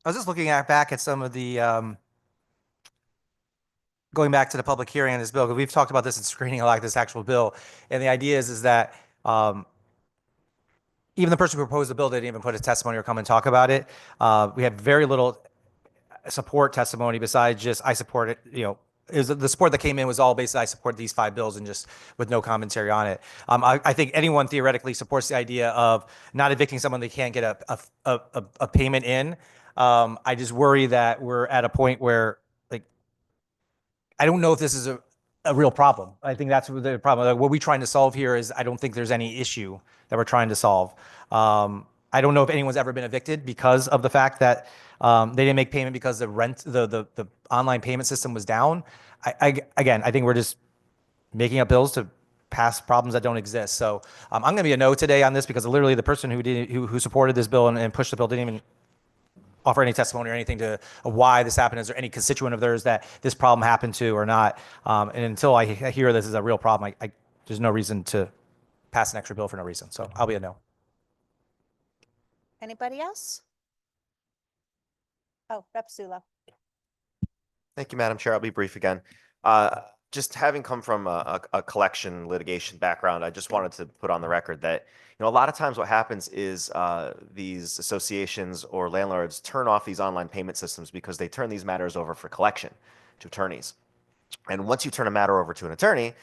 was just looking back at some of the, going back to the public hearing on this bill, because we've talked about this in screening a lot, this actual bill. And the idea is that even the person who proposed the bill didn't even put his testimony or come and talk about it. We had very little support testimony besides just, I support it, the support that came in was all basically, I support these 5 bills and just with no commentary on it. I think anyone theoretically supports the idea of not evicting someone they can't get a payment in. I just worry that we're at a point where, like, I don't know if this is a real problem. I think that's the problem. Like, what we're trying to solve here is I don't think there's any issue that we're trying to solve. I don't know if anyone's ever been evicted because of the fact that they didn't make payment because the online payment system was down. Again, I think we're just making up bills to pass problems that don't exist. So I'm going to be a no today on this because literally the person who supported this bill and pushed the bill didn't even offer any testimony or anything to why this happened. Is there any constituent of theirs that this problem happened to or not? And until I hear this is a real problem, there's no reason to pass an extra bill for no reason. So I'll be a no. Anybody else? Oh, Rep. Zula. Thank you, Madam Chair. I'll be brief again. Just having come from a collection litigation background, I just wanted to put on the record that, a lot of times what happens is these associations or landlords turn off these online payment systems because they turn these matters over for collection to attorneys. And once you turn a matter over to an attorney,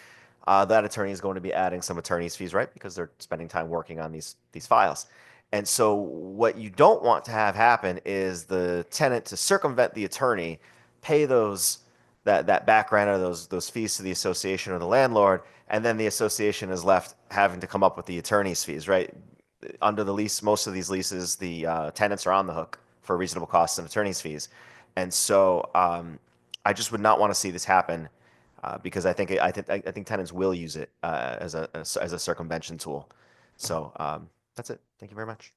that attorney is going to be adding some attorney's fees, right? Because they're spending time working on these files. And so what you don't want to have happen is the tenant to circumvent the attorney, pay that back rent or those fees to the association or the landlord, and then the association is left having to come up with the attorney's fees, right? Under the lease, most of these leases, the tenants are on the hook for reasonable costs and attorney's fees. And so I just would not want to see this happen because I think tenants will use it as a circumvention tool. So that's it. Thank you very much.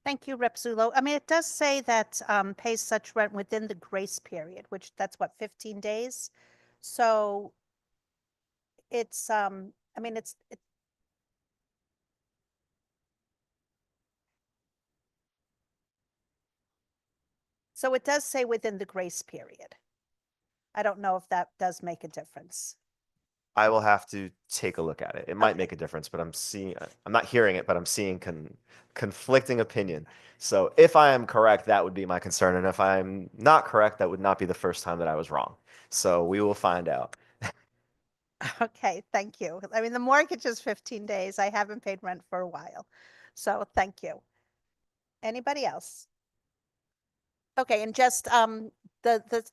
Thank you, Rep. Zulo. I mean, it does say that pays such rent within the grace period, which that's what, 15 days? So it's, I mean, so it does say within the grace period. I don't know if that does make a difference. I will have to take a look at it. It might make a difference, but I'm not hearing it, but I'm seeing conflicting opinion. So if I am correct, that would be my concern. And if I'm not correct, that would not be the first time that I was wrong. So we will find out. Okay, thank you. I mean, the mortgage is 15 days. I haven't paid rent for a while. So thank you. Anybody else? Okay, and just the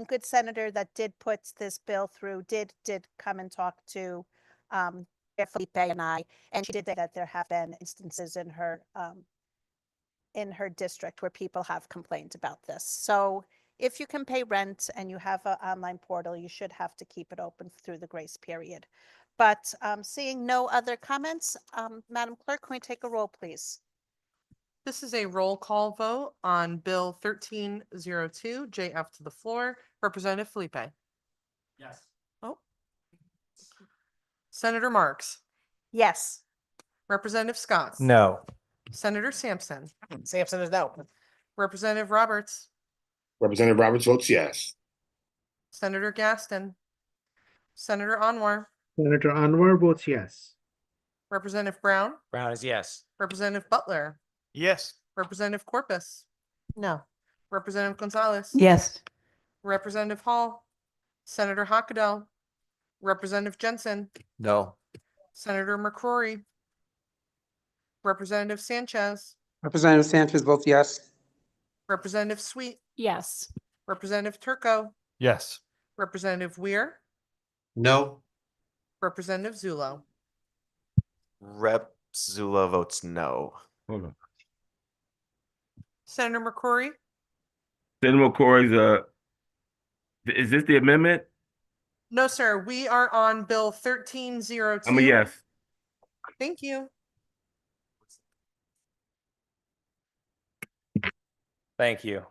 good senator that did put this bill through did come and talk to Chair Felipe and I, and she did say that there have been instances in her district where people have complained about this. So if you can pay rent and you have an online portal, you should have to keep it open through the grace period. But seeing no other comments, Madam Clerk, can we take a roll, please? This is a roll call vote on Bill 1302, JF to the floor. Representative Felipe. Yes. Oh. Senator Marks. Yes. Representative Scott. No. Senator Sampson. Sampson is no. Representative Roberts. Representative Roberts votes yes. Senator Gaston. Senator Anwar. Senator Anwar votes yes. Representative Brown. Brown is yes. Representative Butler. Yes. Representative Corpus. No. Representative Gonzalez. Yes. Representative Hall. Senator Hockadell. Representative Jensen. No. Senator McCrory. Representative Sanchez. Representative Sanchez votes yes. Representative Sweet. Yes. Representative Turco. Yes. Representative Weir. No. Representative Zulo. Rep Zula votes no. Hold on. Senator McCrory. Senator McCoy's, is this the amendment? No, sir. We are on Bill 1302. I'm a yes. Thank you. Thank you.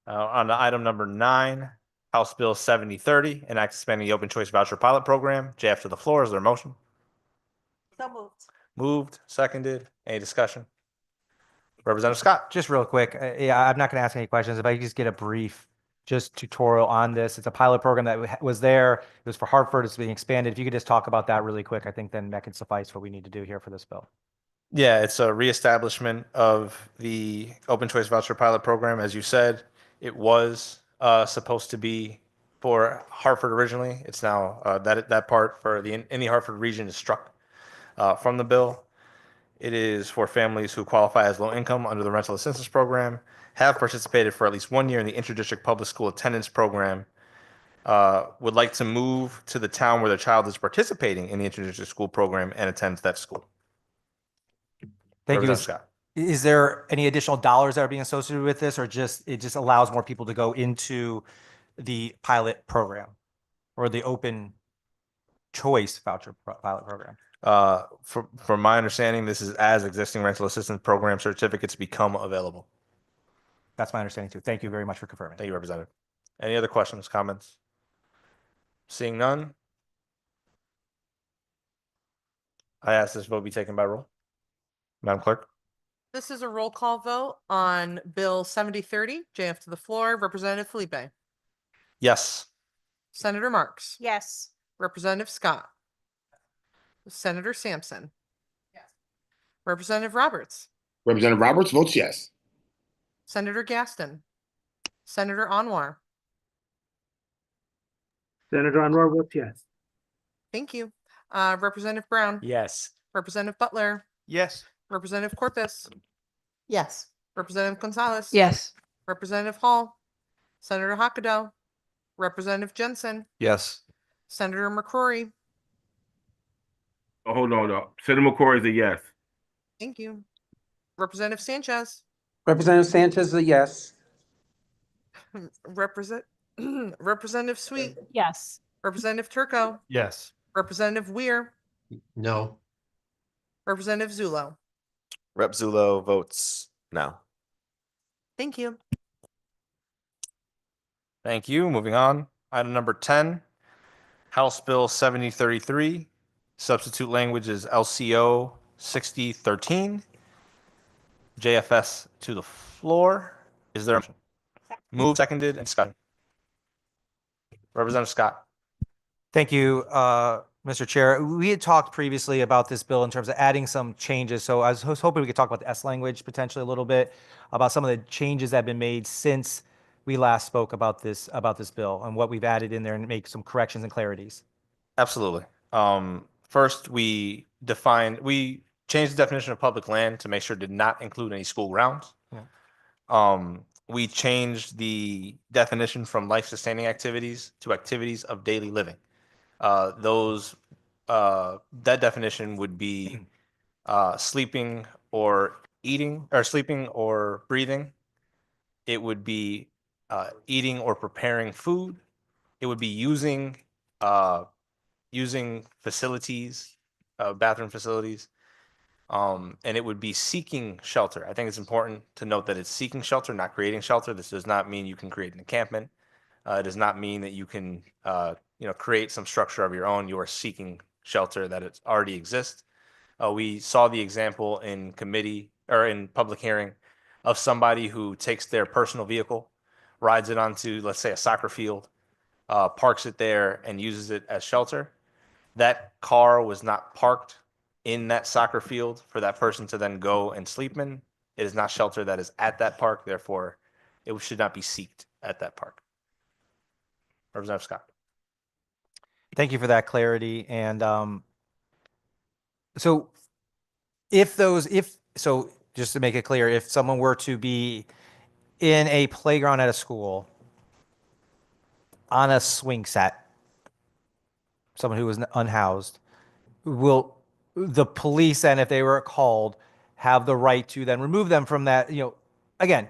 On to item number 9, House Bill 7030, an act expanding the open choice voucher pilot program. JF to the floor. Is there a motion? So moved. Moved, seconded. Any discussion? Representative Scott. Just real quick, yeah, I'm not going to ask any questions. If I could just get a brief just tutorial on this. It's a pilot program that was there. It was for Hartford. It's being expanded. If you could just talk about that really quick, I think then that could suffice what we need to do here for this bill. Yeah, it's a reestablishment of the open choice voucher pilot program. As you said, it was supposed to be for Hartford originally. It's now that part for in the Hartford region is struck from the bill. It is for families who qualify as low income under the rental assistance program, have participated for at least 1 year in the interdistrict public school attendance program, would like to move to the town where their child is participating in the interdistrict school program and attends that school. Thank you. Representative Scott. Is there any additional dollars that are being associated with this, or it just allows more people to go into the pilot program or the open choice voucher pilot program? From my understanding, this is as existing rental assistance program certificates become available. That's my understanding too. Thank you very much for confirming. Thank you, Representative. Any other questions, comments? Seeing none, I ask this vote be taken by roll. Madam Clerk. This is a roll call vote on Bill 7030. JF to the floor. Representative Felipe. Yes. Senator Marks. Yes. Representative Scott. Senator Sampson. Yes. Representative Roberts. Representative Roberts votes yes. Senator Gaston. Senator Anwar. Senator Anwar votes yes. Thank you. Representative Brown. Yes. Representative Butler. Yes. Representative Corpus. Yes. Representative Gonzalez. Yes. Representative Hall. Senator Hockadell. Representative Jensen. Yes. Senator McCrory. Oh, hold on. Senator McCoy is a yes. Thank you. Representative Sanchez. Representative Sanchez is a yes. Representative Sweet. Yes. Representative Turco. Yes. Representative Weir. No. Representative Zulo. Rep Zulo votes no. Thank you. Thank you. Moving on. Item number 10, House Bill 7033. Substitute language is LCO 6013. JFS to the floor. Is there a motion? Move, seconded, and discussion. Representative Scott. Thank you, Mr. Chair. We had talked previously about this bill in terms of adding some changes. So I was hoping we could talk about the S language potentially a little bit, about some of the changes that have been made since we last spoke about this bill and what we've added in there and make some corrections and clarities. Absolutely. First, we changed the definition of public land to make sure it did not include any school grounds. We changed the definition from life-sustaining activities to activities of daily living. That definition would be sleeping or eating, or sleeping or breathing. It would be eating or preparing food. It would be using facilities, bathroom facilities. And it would be seeking shelter. I think it's important to note that it's seeking shelter, not creating shelter. This does not mean you can create an encampment. It does not mean that you can, create some structure of your own. You are seeking shelter that it already exists. We saw the example in committee or in public hearing of somebody who takes their personal vehicle, rides it onto, let's say, a soccer field, parks it there, and uses it as shelter. That car was not parked in that soccer field for that person to then go and sleep in. It is not shelter that is at that park. Therefore, it should not be seeked at that park. Representative Scott. Thank you for that clarity. And so just to make it clear, if someone were to be in a playground at a school on a swing set, someone who was unhoused, will the police then, if they were called, have the right to then remove them from that, again,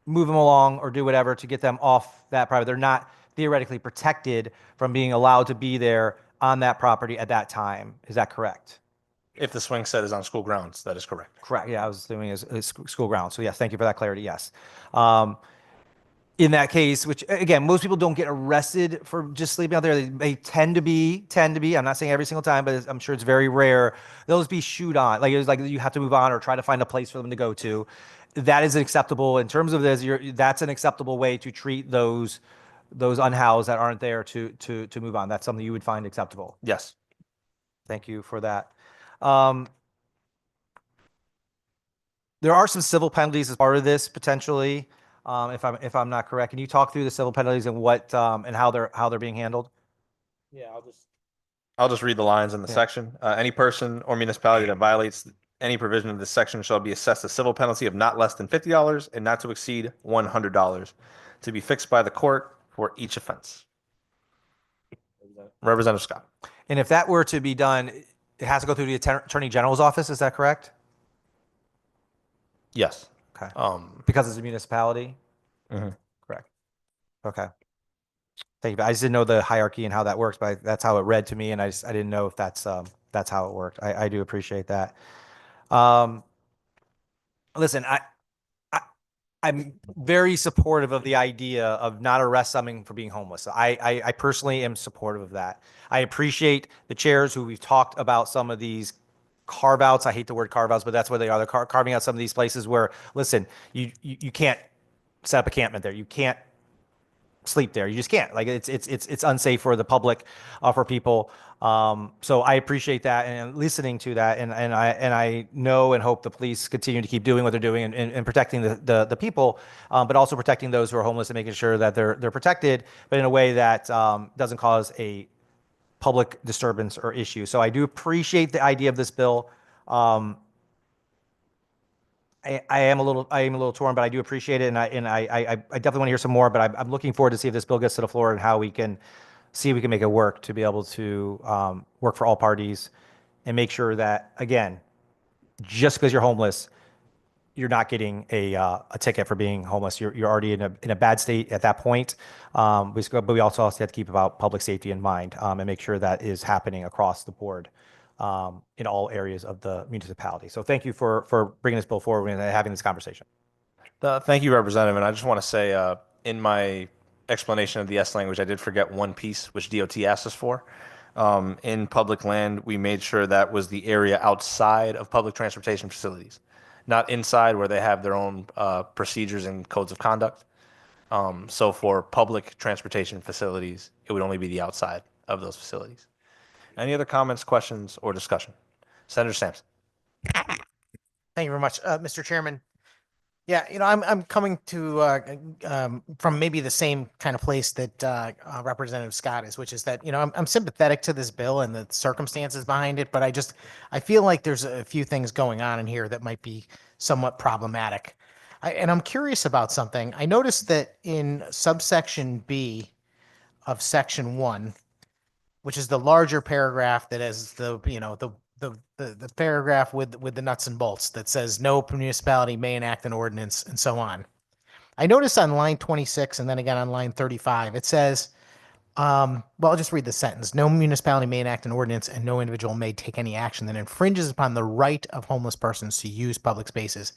move them along or do whatever to get them off that property? They're not theoretically protected from being allowed to be there on that property at that time. Is that correct? If the swing set is on school grounds, that is correct. Correct. Yeah, I was assuming is school grounds. So yes, thank you for that clarity. Yes. In that case, which again, most people don't get arrested for just sleeping out there. They tend to be. I'm not saying every single time, but I'm sure it's very rare. Those be shoot on. Like it's like you have to move on or try to find a place for them to go to. That is acceptable in terms of this. That's an acceptable way to treat those unhoused that aren't there to move on. That's something you would find acceptable. Yes. Thank you for that. There are some civil penalties as part of this potentially. If I'm not correct, can you talk through the civil penalties and what and how they're being handled? Yeah, I'll just read the lines in the section. Any person or municipality that violates any provision of this section shall be assessed a civil penalty of not less than $50 and not to exceed $100, to be fixed by the court for each offense. Representative Scott. And if that were to be done, it has to go through the Attorney General's office. Is that correct? Yes. Okay. Because it's a municipality. Correct. Okay. Thank you. I just didn't know the hierarchy and how that works, but that's how it read to me, and I didn't know if that's how it worked. I do appreciate that. Listen, I'm very supportive of the idea of not arrest someone for being homeless. I personally am supportive of that. I appreciate the chairs who we've talked about some of these carve outs. I hate the word carve outs, but that's what they are. They're carving out some of these places where, listen, you can't set up a campment there. You can't sleep there. You just can't. Like it's unsafe for the public, for people. So I appreciate that and listening to that, and I know and hope the police continue to keep doing what they're doing and protecting the people, but also protecting those who are homeless and making sure that they're protected, but in a way that doesn't cause a public disturbance or issue. So I do appreciate the idea of this bill. I am a little torn, but I do appreciate it, and I definitely want to hear some more. But I'm looking forward to see if this bill gets to the floor and how we can see if we can make it work to be able to work for all parties and make sure that, again, just because you're homeless, you're not getting a ticket for being homeless. You're already in a bad state at that point. But we also have to keep about public safety in mind and make sure that is happening across the board in all areas of the municipality. So thank you for bringing this bill forward and having this conversation. Thank you, Representative. And I just want to say, in my explanation of the S language, I did forget one piece, which DOT asked us for. In public land, we made sure that was the area outside of public transportation facilities, not inside where they have their own procedures and codes of conduct. So for public transportation facilities, it would only be the outside of those facilities. Any other comments, questions, or discussion? Senator Sampson. Thank you very much, Mr. Chairman. Yeah, I'm coming to from maybe the same kind of place that Representative Scott is, which is that I'm sympathetic to this bill and the circumstances behind it, but I feel like there's a few things going on in here that might be somewhat problematic. And I'm curious about something. I noticed that in subsection B of section 1, which is the larger paragraph that has the paragraph with the nuts and bolts that says no municipality may enact an ordinance and so on. I noticed on line 26 and then again on line 35, it says, well, I'll just read the sentence. No municipality may enact an ordinance and no individual may take any action that infringes upon the right of homeless persons to use public spaces.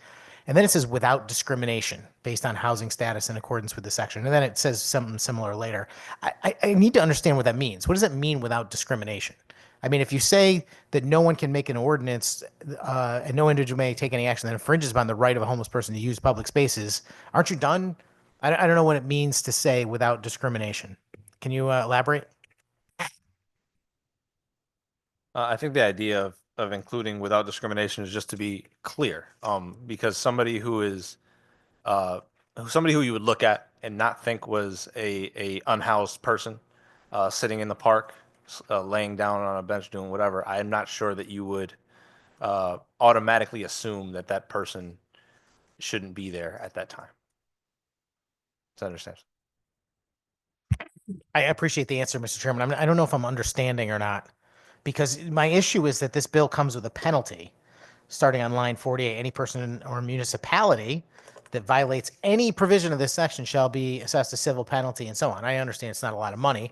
And then it says without discrimination based on housing status in accordance with the section. And then it says something similar later. I need to understand what that means. What does it mean without discrimination? I mean, if you say that no one can make an ordinance and no individual may take any action that infringes upon the right of a homeless person to use public spaces, aren't you done? I don't know what it means to say without discrimination. Can you elaborate? I think the idea of including without discrimination is just to be clear, because somebody who you would look at and not think was a unhoused person, sitting in the park, laying down on a bench doing whatever, I am not sure that you would automatically assume that that person shouldn't be there at that time. Does that understand? I appreciate the answer, Mr. Chairman. I don't know if I'm understanding or not, because my issue is that this bill comes with a penalty starting on line 48. Any person or municipality that violates any provision of this section shall be assessed a civil penalty and so on. I understand it's not a lot of money,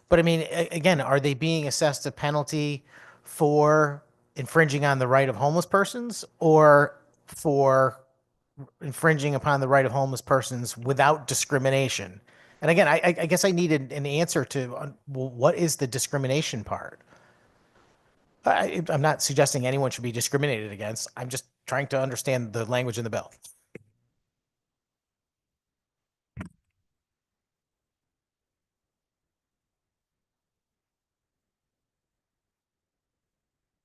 but I mean, again, are they being assessed a penalty for infringing on the right of homeless persons or for infringing upon the right of homeless persons without discrimination? And again, I guess I need an answer to well, what is the discrimination part? I'm not suggesting anyone should be discriminated against. I'm just trying to understand the language in the bill.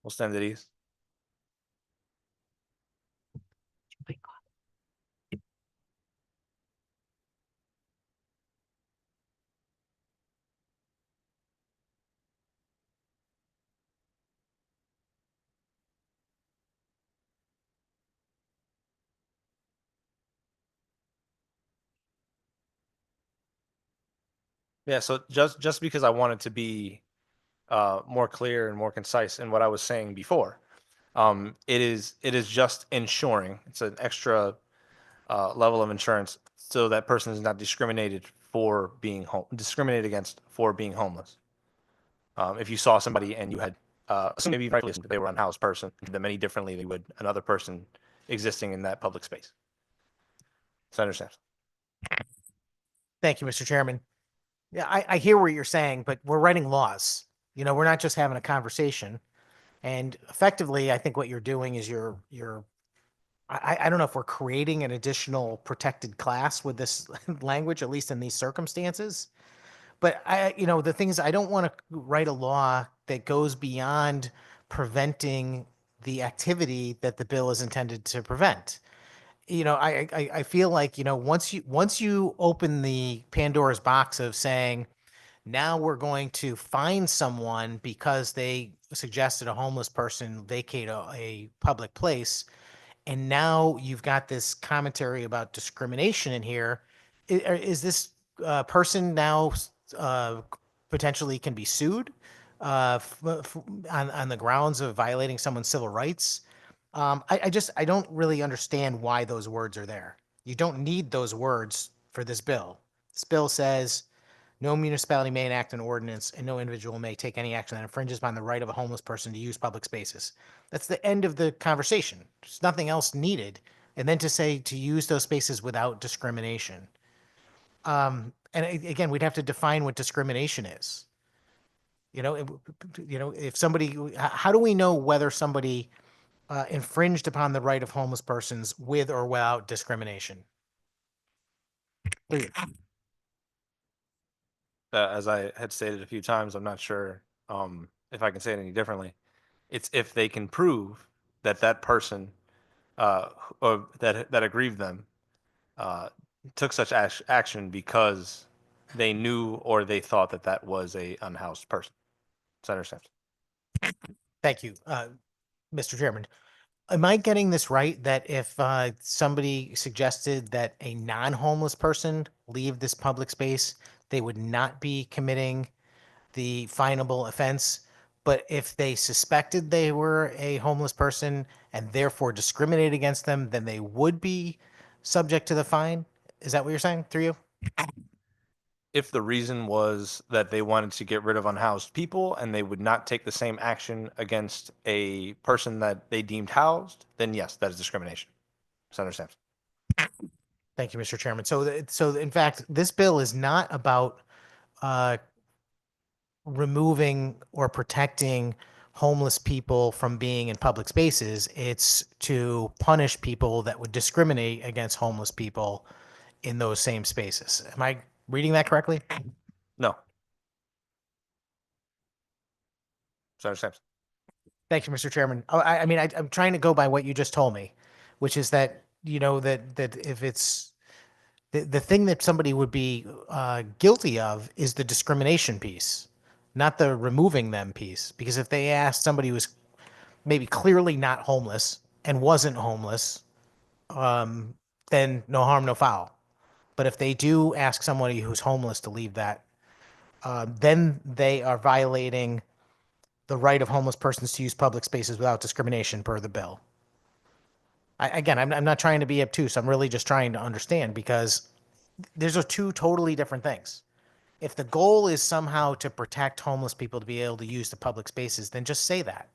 We'll stand at ease. Yeah, so just because I wanted to be more clear and more concise in what I was saying before, it is just ensuring it's an extra level of insurance so that person is not discriminated against for being homeless. If you saw somebody and you had maybe rightfully assumed that they were an unhoused person, treated them any differently than you would another person existing in that public space. So I understand. Thank you, Mr. Chairman. Yeah, I hear what you're saying, but we're writing laws. We're not just having a conversation. And effectively, I think what you're doing is I don't know if we're creating an additional protected class with this language, at least in these circumstances. But the thing is, I don't want to write a law that goes beyond preventing the activity that the bill is intended to prevent. I feel like, once you open the Pandora's box of saying, now we're going to fine someone because they suggested a homeless person vacate a public place, and now you've got this commentary about discrimination in here. Is this person now potentially can be sued on the grounds of violating someone's civil rights? I don't really understand why those words are there. You don't need those words for this bill. This bill says no municipality may enact an ordinance and no individual may take any action that infringes upon the right of a homeless person to use public spaces. That's the end of the conversation. There's nothing else needed. And then to say to use those spaces without discrimination. Again, we'd have to define what discrimination is. If somebody, how do we know whether somebody infringed upon the right of homeless persons with or without discrimination? As I had stated a few times, I'm not sure if I can say it any differently. It's if they can prove that that person or that aggrieved them took such action because they knew or they thought that that was a unhoused person. Senator Simpson. Thank you, Mr. Chairman. Am I getting this right that if somebody suggested that a non-homeless person leave this public space, they would not be committing the finable offense? But if they suspected they were a homeless person and therefore discriminated against them, then they would be subject to the fine? Is that what you're saying, through you? If the reason was that they wanted to get rid of unhoused people and they would not take the same action against a person that they deemed housed, then yes, that is discrimination. Senator Sampson. Thank you, Mr. Chairman. So in fact, this bill is not about removing or protecting homeless people from being in public spaces. It's to punish people that would discriminate against homeless people in those same spaces. Am I reading that correctly? No. Senator Sampson. Thank you, Mr. Chairman. Oh, I mean, I'm trying to go by what you just told me, which is that, you know, that if it's the thing that somebody would be guilty of is the discrimination piece, not the removing them piece. Because if they asked somebody who was maybe clearly not homeless and wasn't homeless, then no harm, no foul. But if they do ask somebody who's homeless to leave that, then they are violating the right of homeless persons to use public spaces without discrimination per the bill. Again, I'm not trying to be obtuse. I'm really just trying to understand because these are two totally different things. If the goal is somehow to protect homeless people to be able to use the public spaces, then just say that.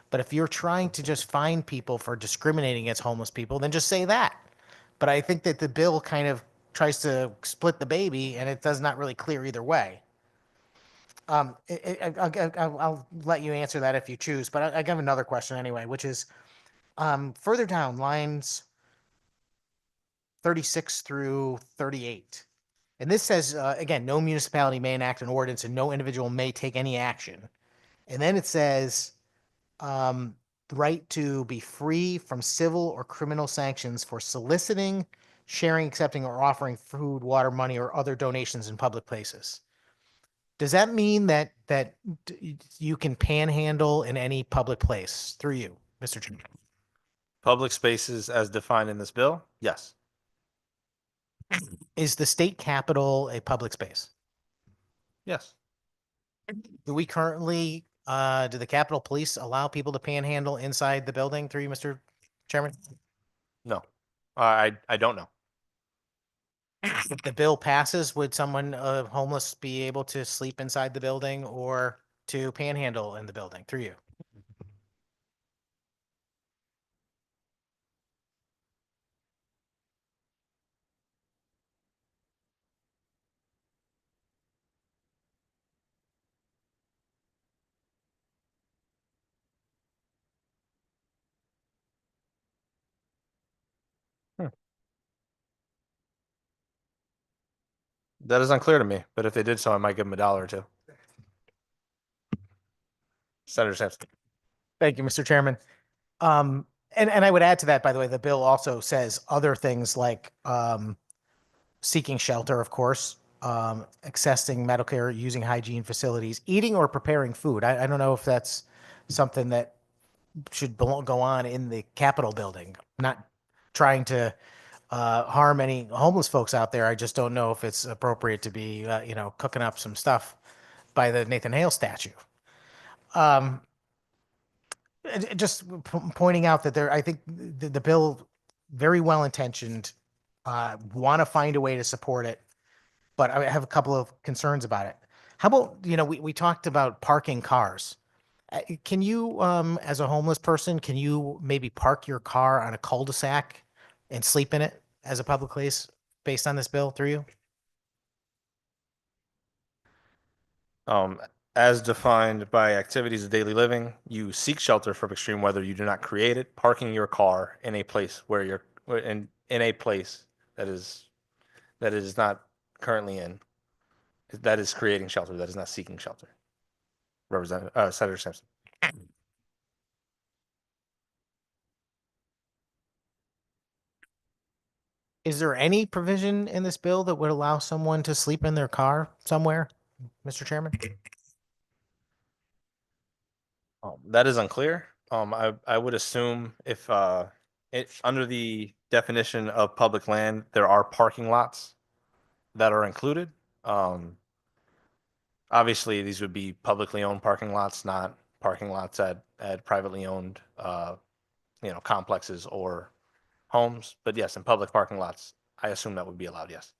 But if you're trying to just fine people for discriminating against homeless people, then just say that. But I think that the bill kind of tries to split the baby, and it does not really clear either way. I'll let you answer that if you choose, but I have another question anyway, which is further down, lines 36 through 38. And this says, again, no municipality may enact an ordinance and no individual may take any action. And then it says, the right to be free from civil or criminal sanctions for soliciting, sharing, accepting, or offering food, water, money, or other donations in public places. Does that mean that you can panhandle in any public place through you, Mr. Chairman? Public spaces as defined in this bill? Yes. Is the state capitol a public space? Yes. Do we currently, do the Capitol Police allow people to panhandle inside the building through you, Mr. Chairman? No. I don't know. If the bill passes, would someone homeless be able to sleep inside the building or to panhandle in the building through you? That is unclear to me, but if they did so, I might give them $1 or two. Senator Sampson. Thank you, Mr. Chairman. And I would add to that, by the way, the bill also says other things like seeking shelter, of course, accessing medical care, using hygiene facilities, eating or preparing food. I don't know if that's something that should go on in the Capitol building. Not trying to harm any homeless folks out there. I just don't know if it's appropriate to be, cooking up some stuff by the Nathan Hale statue. Just pointing out that I think the bill, very well intentioned, want to find a way to support it, but I have a couple of concerns about it. How about, we talked about parking cars. Can you, as a homeless person, can you maybe park your car on a cul-de-sac and sleep in it as a public place based on this bill through you? As defined by activities of daily living, you seek shelter from extreme weather. You do not create it. Parking your car in a place in a place that is not currently in, that is creating shelter. That is not seeking shelter. Senator Simpson. Is there any provision in this bill that would allow someone to sleep in their car somewhere, Mr. Chairman? That is unclear. I would assume if under the definition of public land, there are parking lots that are included. Obviously, these would be publicly owned parking lots, not parking lots at privately owned complexes or homes. But yes, in public parking lots, I assume that would be allowed. Yes.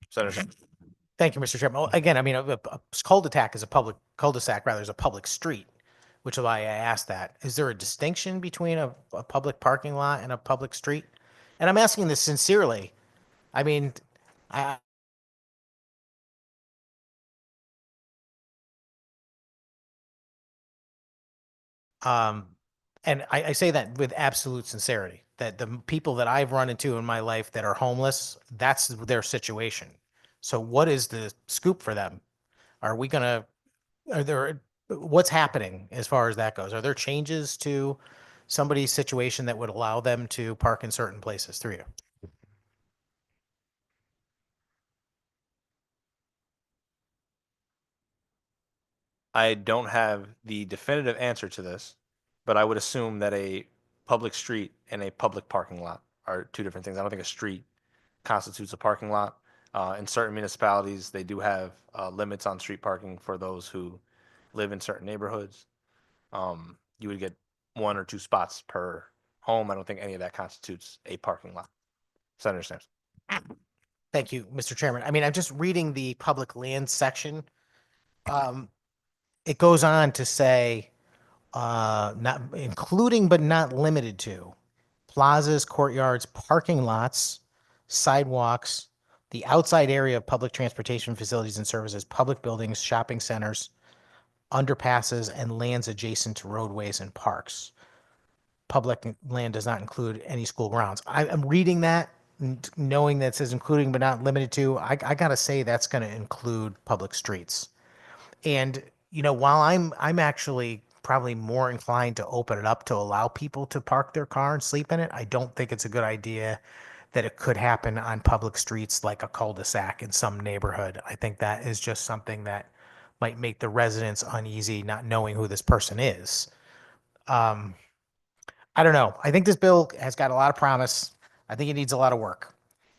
Senator Sanders. Thank you, Mr. Chairman. Well, again, I mean, a cul-de-sac is a public cul-de-sac, rather is a public street, which is why I asked that. Is there a distinction between a public parking lot and a public street? And I'm asking this sincerely. I mean, I and I say that with absolute sincerity, that the people that I've run into in my life that are homeless, that's their situation. So what is the scoop for them? Are there, what's happening as far as that goes? Are there changes to somebody's situation that would allow them to park in certain places through you? I don't have the definitive answer to this, but I would assume that a public street and a public parking lot are two different things. I don't think a street constitutes a parking lot. In certain municipalities, they do have limits on street parking for those who live in certain neighborhoods. You would get 1 or 2 spots per home. I don't think any of that constitutes a parking lot. Senator Sampson. Thank you, Mr. Chairman. I mean, I'm just reading the public land section. It goes on to say, not including but not limited to plazas, courtyards, parking lots, sidewalks, the outside area of public transportation facilities and services, public buildings, shopping centers, underpasses, and lands adjacent to roadways and parks. Public land does not include any school grounds. I'm reading that, knowing that it says including but not limited to. I gotta say that's going to include public streets. And while I'm actually probably more inclined to open it up to allow people to park their car and sleep in it, I don't think it's a good idea that it could happen on public streets like a cul-de-sac in some neighborhood. I think that is just something that might make the residents uneasy, not knowing who this person is. I don't know. I think this bill has got a lot of promise. I think it needs a lot of work.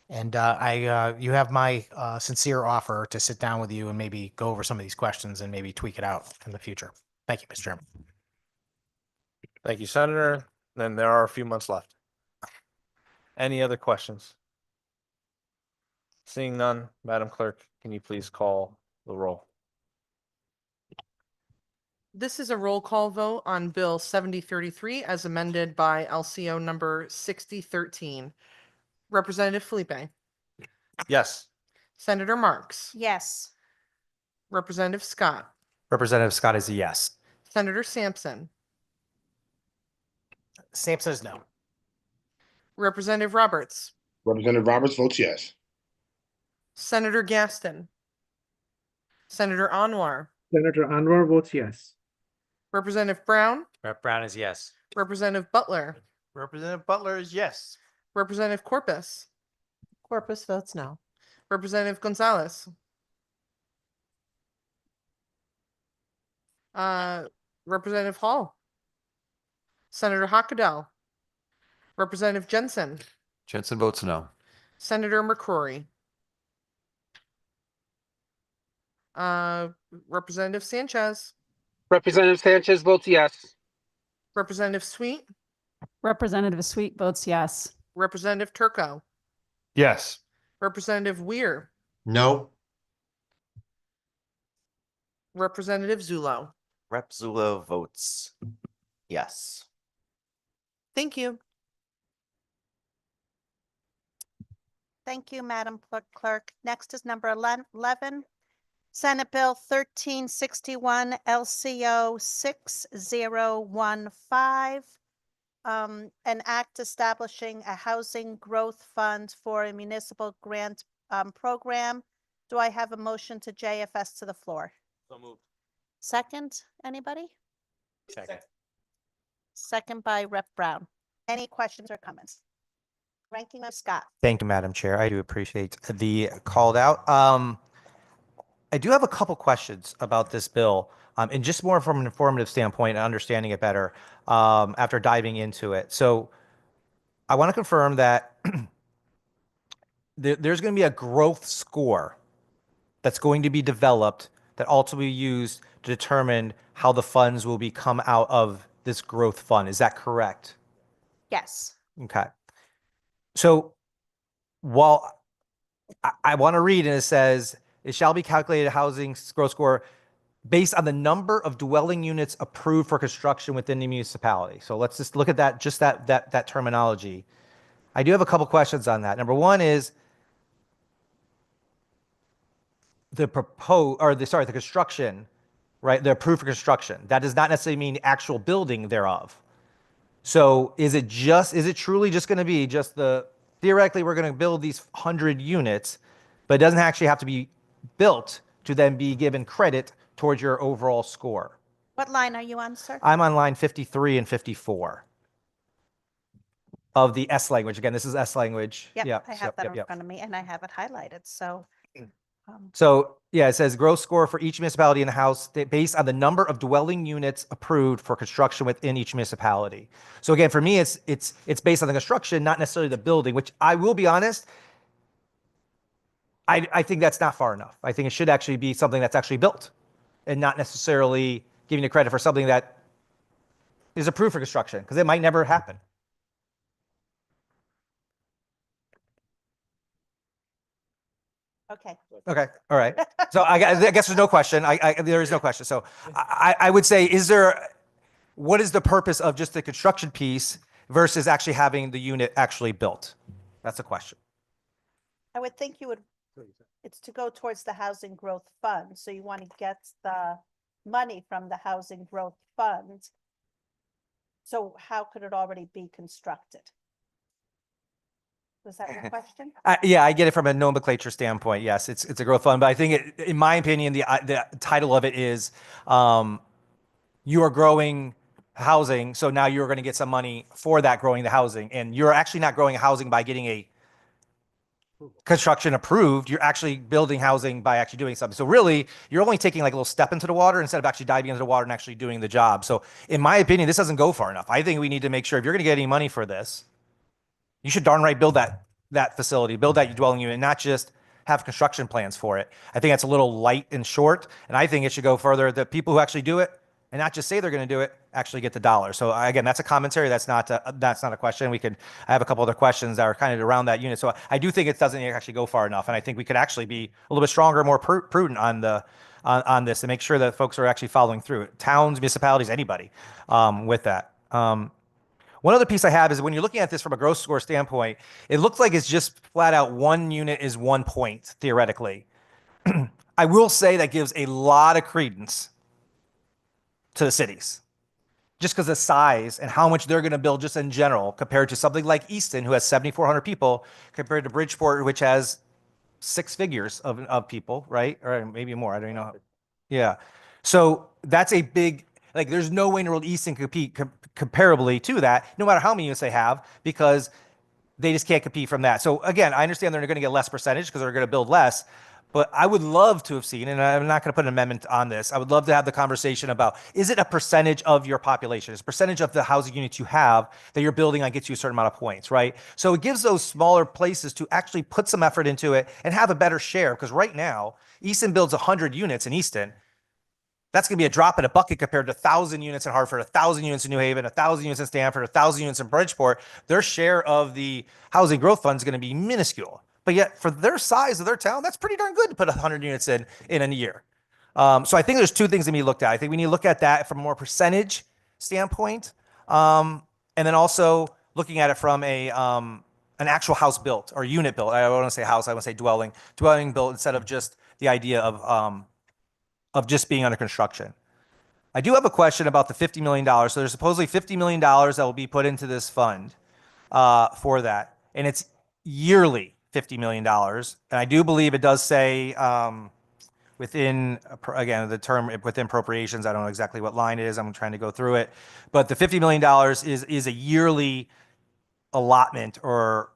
And you have my sincere offer to sit down with you and maybe go over some of these questions and maybe tweak it out in the future. Thank you, Mr. Chairman. Thank you, Senator. Then there are a few months left. Any other questions? Seeing none, Madam Clerk, can you please call the roll? This is a roll call vote on Bill 7033 as amended by LCO number 6013. Representative Felipe, Yes. Senator Marks, Yes. Representative Scott, Representative Scott is a yes. Senator Sampson, Sampson is no. Representative Roberts, Representative Roberts votes yes. Senator Gaston, Senator Anwar, Senator Anwar votes yes. Representative Brown, Rep. Brown is yes. Representative Butler, Representative Butler is yes. Representative Corpus, Corpus votes no. Representative Gonzalez, Representative Hall, Senator Hockadell, Representative Jensen, Jensen votes no. Senator McCrory, Representative Sanchez, Representative Sanchez votes yes. Representative Sweet, Representative Sweet votes yes. Representative Turco, Yes. Representative Weir, No. Representative Zulo. Rep Zulo votes yes. Thank you. Thank you, Madam Clerk. Next is number 11, Senate Bill 1361, LCO 6015. An act establishing a housing growth fund for a municipal grant program. Do I have a motion to JFS to the floor? So moved. Second, anybody? Second. Second by Rep. Brown. Any questions or comments? Ranking Member Scott. Thank you, Madam Chair. I do appreciate the called out. I do have a couple questions about this bill, and just more from an informative standpoint and understanding it better after diving into it. So I want to confirm that there's going to be a growth score that's going to be developed that ultimately used to determine how the funds will be come out of this growth fund. Is that correct? Yes. Okay. So while I want to read, and it says, it shall be calculated housing growth score based on the number of dwelling units approved for construction within the municipality. So let's just look at that, just that terminology. I do have a couple questions on that. Number one is the construction, right? The approved for construction. That does not necessarily mean the actual building thereof. So is it truly just going to be just theoretically, we're going to build these 100 units, but it doesn't actually have to be built to then be given credit towards your overall score? What line are you on, sir? I'm on line 53 and 54 of the S language. Again, this is S language. Yep, I have that in front of me and I have it highlighted. So So yeah, it says gross score for each municipality in the house based on the number of dwelling units approved for construction within each municipality. So again, for me, it's based on the construction, not necessarily the building, which I will be honest, I think that's not far enough. I think it should actually be something that's actually built and not necessarily giving you credit for something that is approved for construction, because it might never happen. okay. Okay. All right. So I guess there's no question. There is no question. So I would say, what is the purpose of just the construction piece versus actually having the unit actually built? That's a question. I would think you would, it's to go towards the housing growth fund. So you want to get the money from the housing growth fund. So how could it already be constructed? Was that your question? Yeah, I get it from a nomenclature standpoint. Yes, it's a growth fund, but I think in my opinion, the title of it is you are growing housing, so now you're going to get some money for that growing the housing, and you're actually not growing housing by getting a construction approved. You're actually building housing by actually doing something. So really, you're only taking like a little step into the water instead of actually diving into the water and actually doing the job. So in my opinion, this doesn't go far enough. I think we need to make sure if you're going to get any money for this, you should darn right build that facility, build that dwelling unit, not just have construction plans for it. I think that's a little light and short, and I think it should go further. The people who actually do it and not just say they're going to do it actually get the dollar. So again, that's a commentary. That's not a question. I have a couple other questions that are kind of around that unit. So I do think it doesn't actually go far enough, and I think we could actually be a little bit stronger, more prudent on this, and make sure that folks are actually following through. Towns, municipalities, anybody with that. One other piece I have is when you're looking at this from a gross score standpoint, it looks like it's just flat out one unit is 1 point, theoretically. I will say that gives a lot of credence to the cities, just because of size and how much they're going to build just in general compared to something like Easton, who has 7,400 people, compared to Bridgeport, which has 6 figures of people, right? Or maybe more. I don't even know. Yeah. So that's a big, like, there's no way in the world Easton can compete comparably to that, no matter how many units they have, because they just can't compete from that. So again, I understand they're going to get less percentage because they're going to build less, but I would love to have seen, and I'm not going to put an amendment on this, I would love to have the conversation about, is it a percentage of your population? Is a percentage of the housing units you have that you're building on gets you a certain amount of points, right? So it gives those smaller places to actually put some effort into it and have a better share, because right now, Easton builds 100 units in Easton. That's going to be a drop in a bucket compared to 1,000 units in Hartford, 1,000 units in New Haven, 1,000 units in Stamford, 1,000 units in Bridgeport. Their share of the housing growth fund is going to be minuscule. But yet, for their size of their town, that's pretty darn good to put 100 units in a year. So I think there's 2 things that we looked at. I think we need to look at that from a more percentage standpoint, and then also looking at it from an actual house built or unit built. I don't want to say house, I want to say dwelling built, instead of just the idea of just being under construction. I do have a question about the $50 million. So there's supposedly $50 million that will be put into this fund for that. And it's yearly $50 million. And I do believe it does say within, again, the term within appropriations, I don't know exactly what line it is. I'm trying to go through it. But the $50 million is a yearly allotment or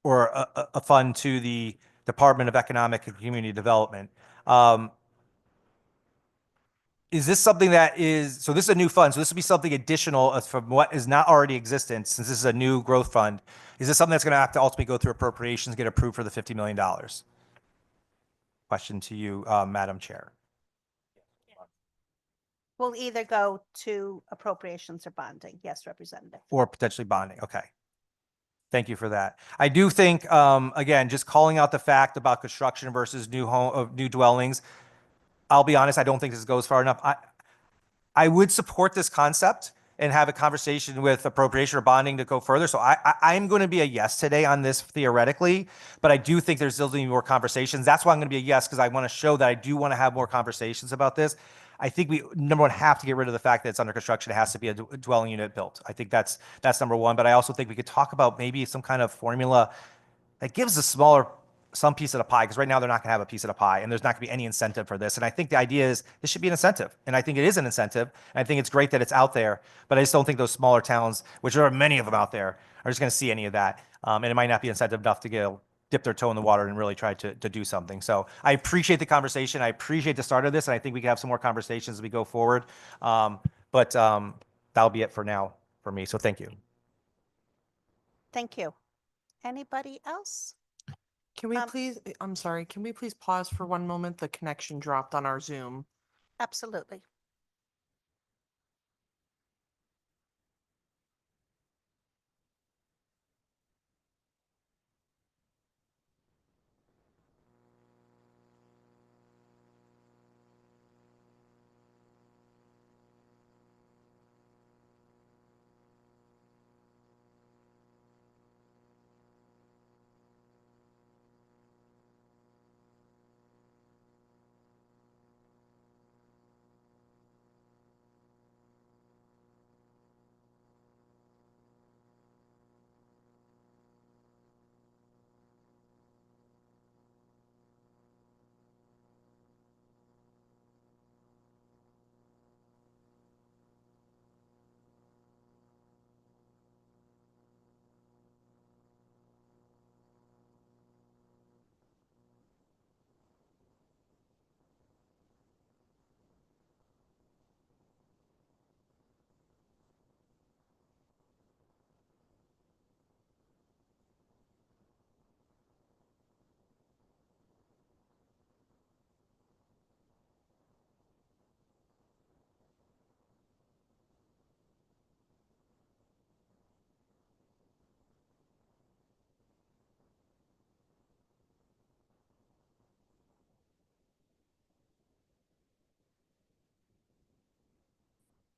or a fund to the Department of Economic and Community Development. Is this something that is, so this is a new fund, so this would be something additional from what is not already existent, since this is a new growth fund. Is this something that's going to have to ultimately go through appropriations, get approved for the $50 million? Question to you, Madam Chair. We'll either go to appropriations or bonding. Yes, Representative. Or potentially bonding, okay. Thank you for that. I do think, again, just calling out the fact about construction versus new dwellings. I'll be honest, I don't think this goes far enough. I would support this concept and have a conversation with appropriation or bonding to go further. So I'm going to be a yes today on this theoretically, but I do think there's still need more conversations. That's why I'm going to be a yes, because I want to show that I do want to have more conversations about this. I think we, number one, have to get rid of the fact that it's under construction. It has to be a dwelling unit built. I think that's number one. But I also think we could talk about maybe some kind of formula that gives a smaller some piece of the pie, because right now they're not going to have a piece of the pie, and there's not going to be any incentive for this. And I think the idea is this should be an incentive, and I think it is an incentive. And I think it's great that it's out there, but I just don't think those smaller towns, which there are many of them out there, are just going to see any of that. And it might not be incentive enough to dip their toe in the water and really try to do something. So I appreciate the conversation. I appreciate the start of this, and I think we can have some more conversations as we go forward. But that'll be it for now for me. So thank you. Thank you. Anybody else? Can we please, I'm sorry, can we please pause for one moment? The connection dropped on our Zoom. Absolutely.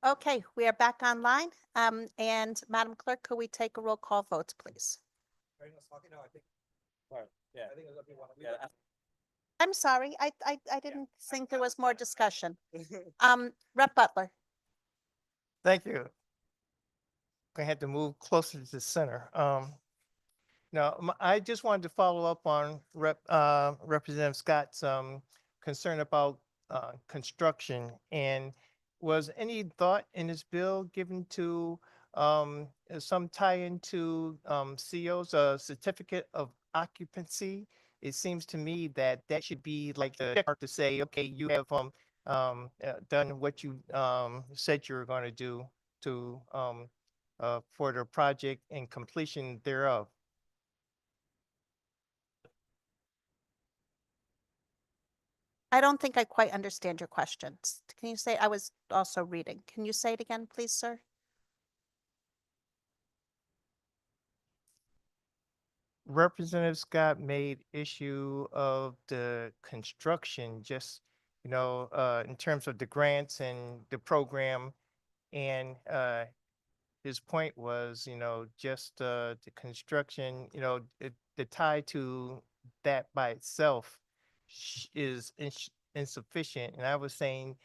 Okay, we are back online. And Madam Clerk, could we take a roll call vote, please? I'm sorry, I didn't think there was more discussion. Rep. Butler. Thank you. I had to move closer to the center. Now, I just wanted to follow up on Representative Scott's concern about construction. And was any thought in this bill given to some tie into CO's certificate of occupancy? It seems to me that that should be like the check mark to say, okay, you have done what you said you were going to do to for the project and completion thereof. I don't think I quite understand your questions. Can you say, I was also reading. Can you say it again, please, sir? Representative Scott made issue of the construction, just, in terms of the grants and the program. And his point was, just the construction, the tie to that by itself is insufficient. And I was saying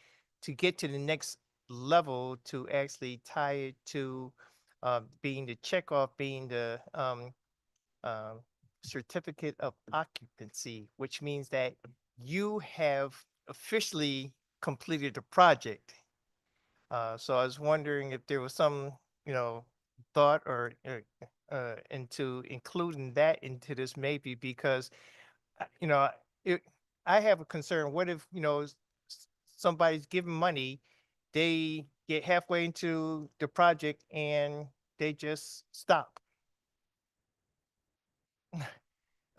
to get to the next level, to actually tie it to being the checkoff, being the certificate of occupancy, which means that you have officially completed the project. So I was wondering if there was some, thought or into including that into this maybe because, you know, it, I have a concern. What if, somebody's giving money, they get halfway into the project and they just stop?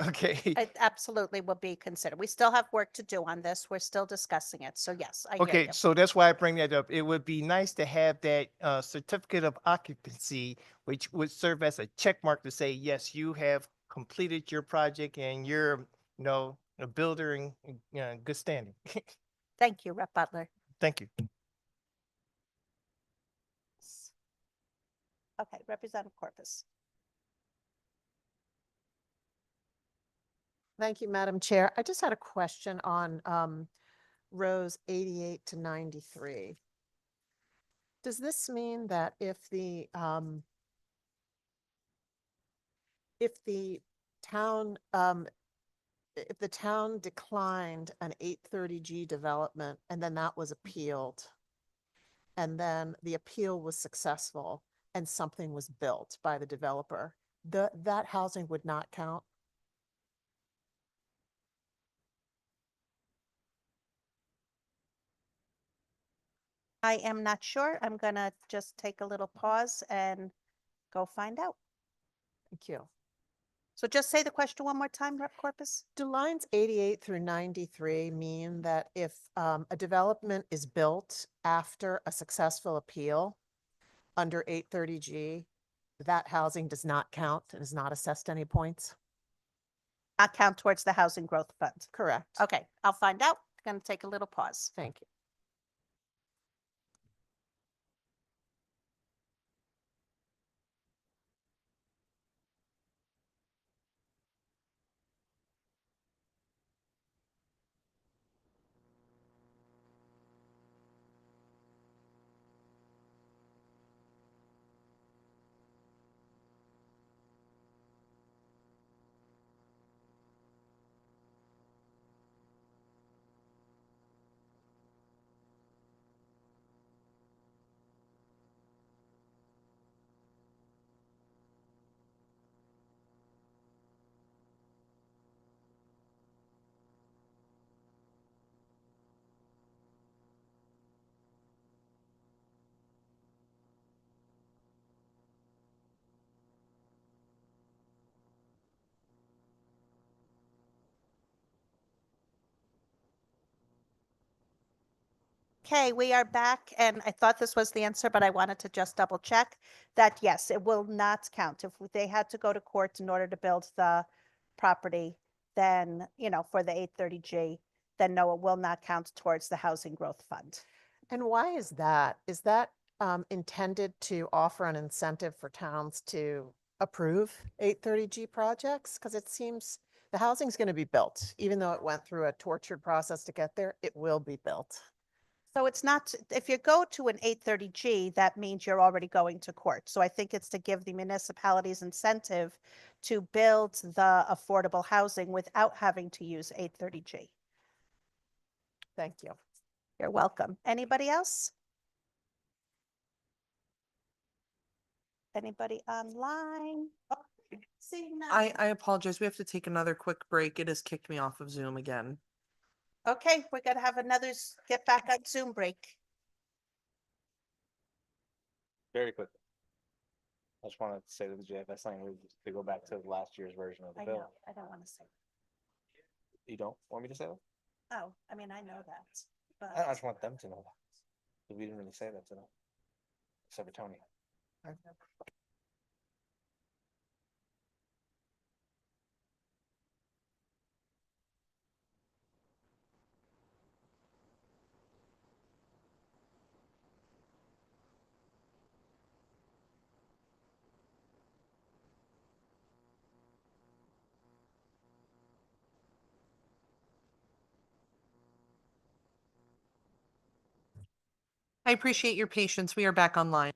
Okay. It absolutely will be considered. We still have work to do on this. We're still discussing it. So yes, I hear Okay, you. so that's why I bring that up. It would be nice to have that certificate of occupancy, which would serve as a check mark to say, yes, you have completed your project and you're, a builder in good standing. Thank you, Rep. Butler. Thank you. Okay, Representative Corpus. Thank you, Madam Chair. I just had a question on rows 88 to 93. Does this mean that if the town if the town declined an 830G development and then that was appealed, and then the appeal was successful and something was built by the developer, that housing would not count? I am not sure. I'm gonna just take a little pause and go find out. Thank you. So just say the question one more time, Rep. Corpus. Do lines 88 through 93 mean that if a development is built after a successful appeal under 830G, that housing does not count and is not assessed any points? Not count towards the housing growth fund. Correct. Okay, I'll find out. Gonna take a little pause. Thank you. Okay, we are back, and I thought this was the answer, but I wanted to just double check that yes, it will not count. If they had to go to court in order to build the property, then, for the 830G, then no, it will not count towards the housing growth fund. And why is that? Is that intended to offer an incentive for towns to approve 830G projects? Because it seems the housing's going to be built. Even though it went through a tortured process to get there, it will be built. So it's not, if you go to an 830G, that means you're already going to court. So I think it's to give the municipalities incentive to build the affordable housing without having to use 830G. Thank you. You're welcome. Anybody else? Anybody online? Oh, seeing none. I apologize. We have to take another quick break. It has kicked me off of Zoom again. Okay, we're gonna have another get back on Zoom break. Very quick. I just wanted to say to the JFS thing, to go back to last year's version of the I bill. know, I don't want to say. You don't want me to say that? Oh, I mean, I know that, but. I just want them to know that. 'Cause we didn't really say that to them. Except for Tony. I appreciate your patience. We are back online.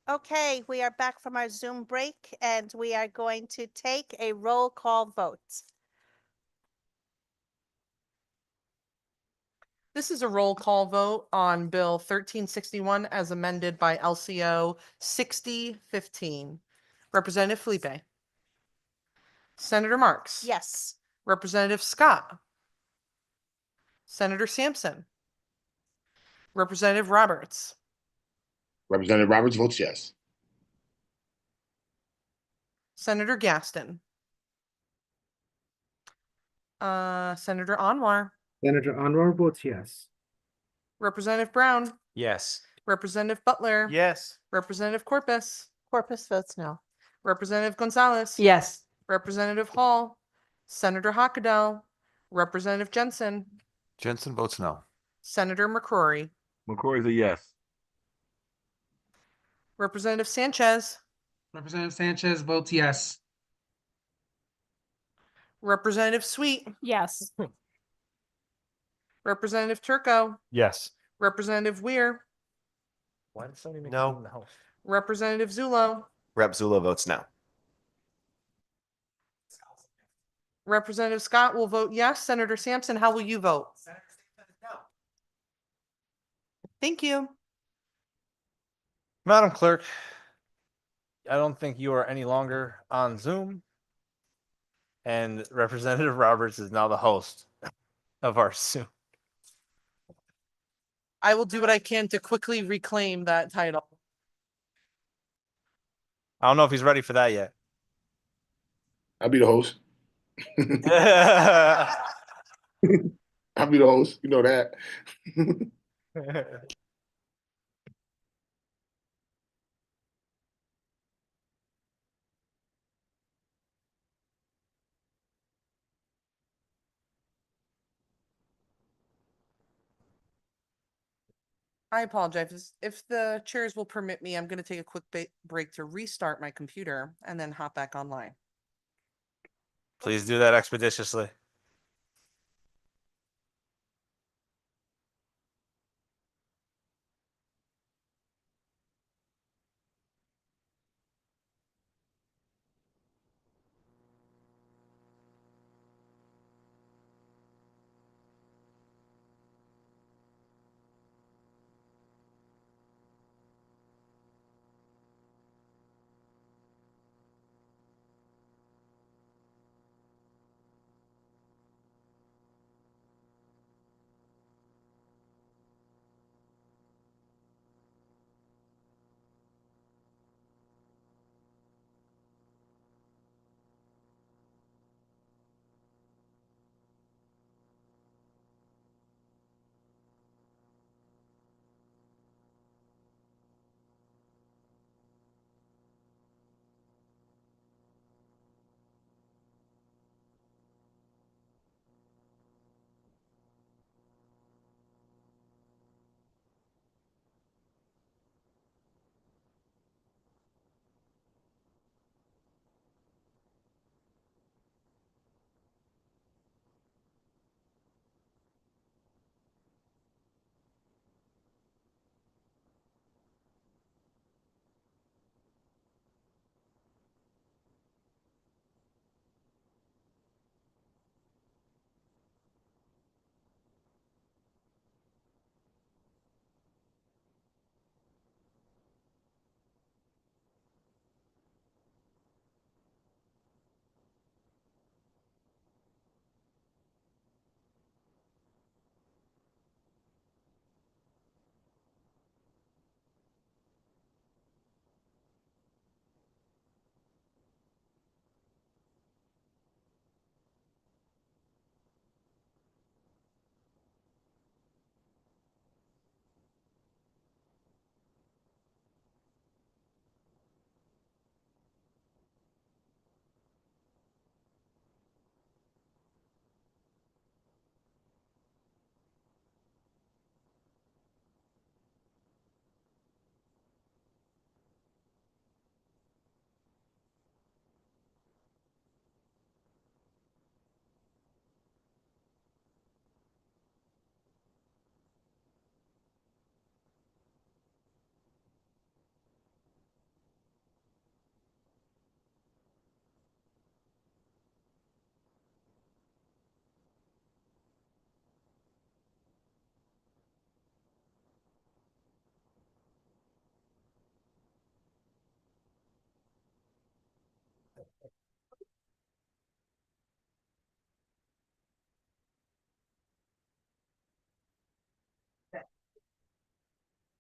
Okay, we are back from our Zoom break and we are going to take a roll call vote. This is a roll call vote on Bill 1361 as amended by LCO 6015. Representative Felipe. Senator Marks. Yes. Representative Scott. Senator Sampson. Representative Roberts. Representative Roberts votes yes. Senator Gaston. Senator Anwar. Senator Anwar votes yes. Representative Brown. Yes. Representative Butler. Yes. Representative Corpus. Corpus votes no. Representative Gonzalez. Yes. Representative Hall. Senator Hockadell. Representative Jensen. Jensen votes no. Senator McCrory. McCoy's a yes. Representative Sanchez. Representative Sanchez votes yes. Representative Sweet. Yes. Representative Turco. Yes. Representative Weir. Why did somebody make No. the host? Representative Zulo. Rep Zula votes no. Representative Scott will vote yes. Senator Sampson, how will you vote? Thank you. Madam Clerk, I don't think you are any longer on Zoom. And Representative Roberts is now the host of our Zoom. I will do what I can to quickly reclaim that title. I don't know if he's ready for that yet. I'll be the host. Yeah. I'll be the host. You know that. I apologize. If the chairs will permit me, I'm going to take a quick break to restart my computer and then hop back online. Please do that expeditiously.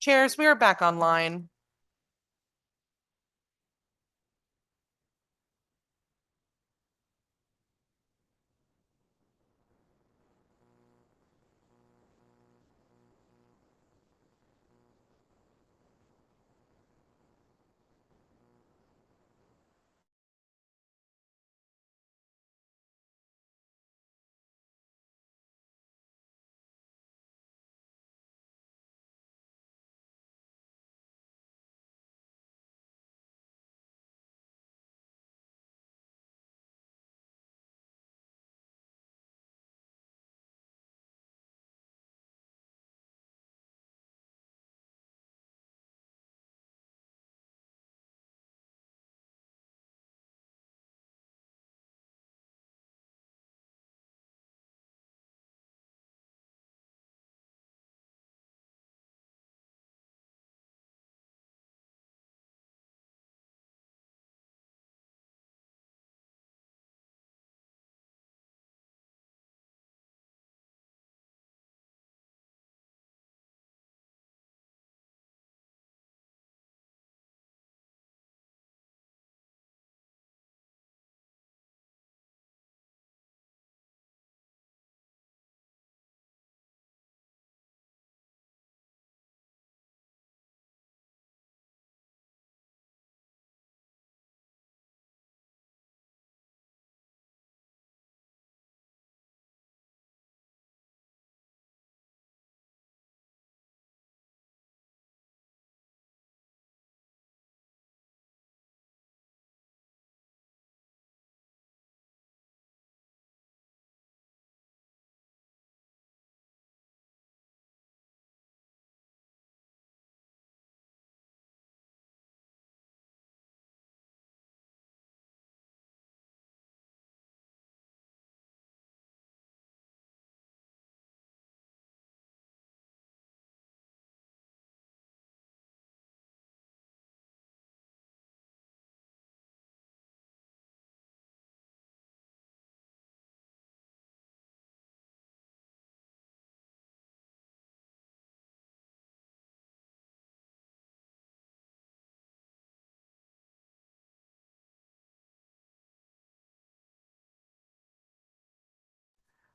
Chairs, we are back online.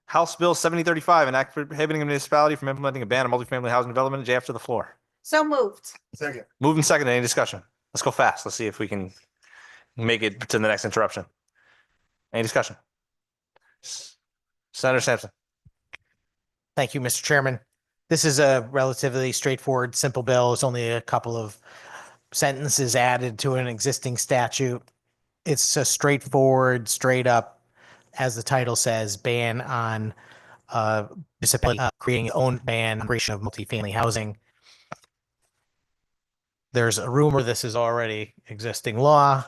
House Bill 7035, an act prohibiting a municipality from implementing a ban on multifamily housing development. Jay, after the floor. So moved. Second. Moving second. Any discussion? Let's go fast. Let's see if we can make it to the next interruption. Any discussion? Senator Sampson. Thank you, Mr. Chairman. This is a relatively straightforward, simple bill. It's only a couple of sentences added to an existing statute. It's a straightforward, straight up, as the title says, ban on municipality creating its own ban on creation of multifamily housing. There's a rumor this is already existing law.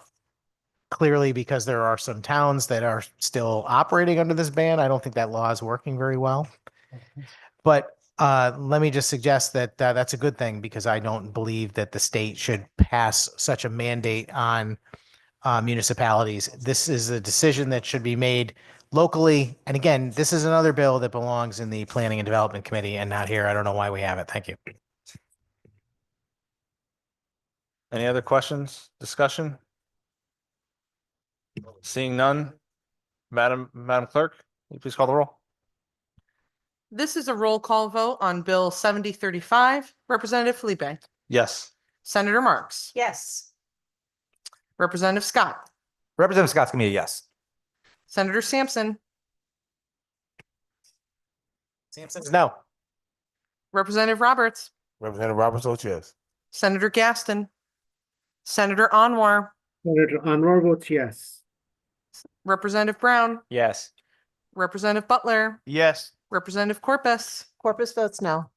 Clearly, because there are some towns that are still operating under this ban, I don't think that law is working very well. But let me just suggest that that's a good thing, because I don't believe that the state should pass such a mandate on municipalities. This is a decision that should be made locally. And again, this is another bill that belongs in the Planning and Development Committee and not here. I don't know why we have it. Thank you. Any other questions, discussion? Seeing none. Madam Clerk, will you please call the roll? This is a roll call vote on Bill 7035. Representative Felipe, Yes. Senator Marks, Yes. Representative Scott, Representative Scott's gonna be a yes. Senator Sampson, Sampson's no. Representative Roberts, Representative Roberts votes yes. Senator Gaston, Senator Anwar, Senator Anwar votes yes. Representative Brown, Yes. Representative Butler, Yes. Representative Corpus, Corpus votes no.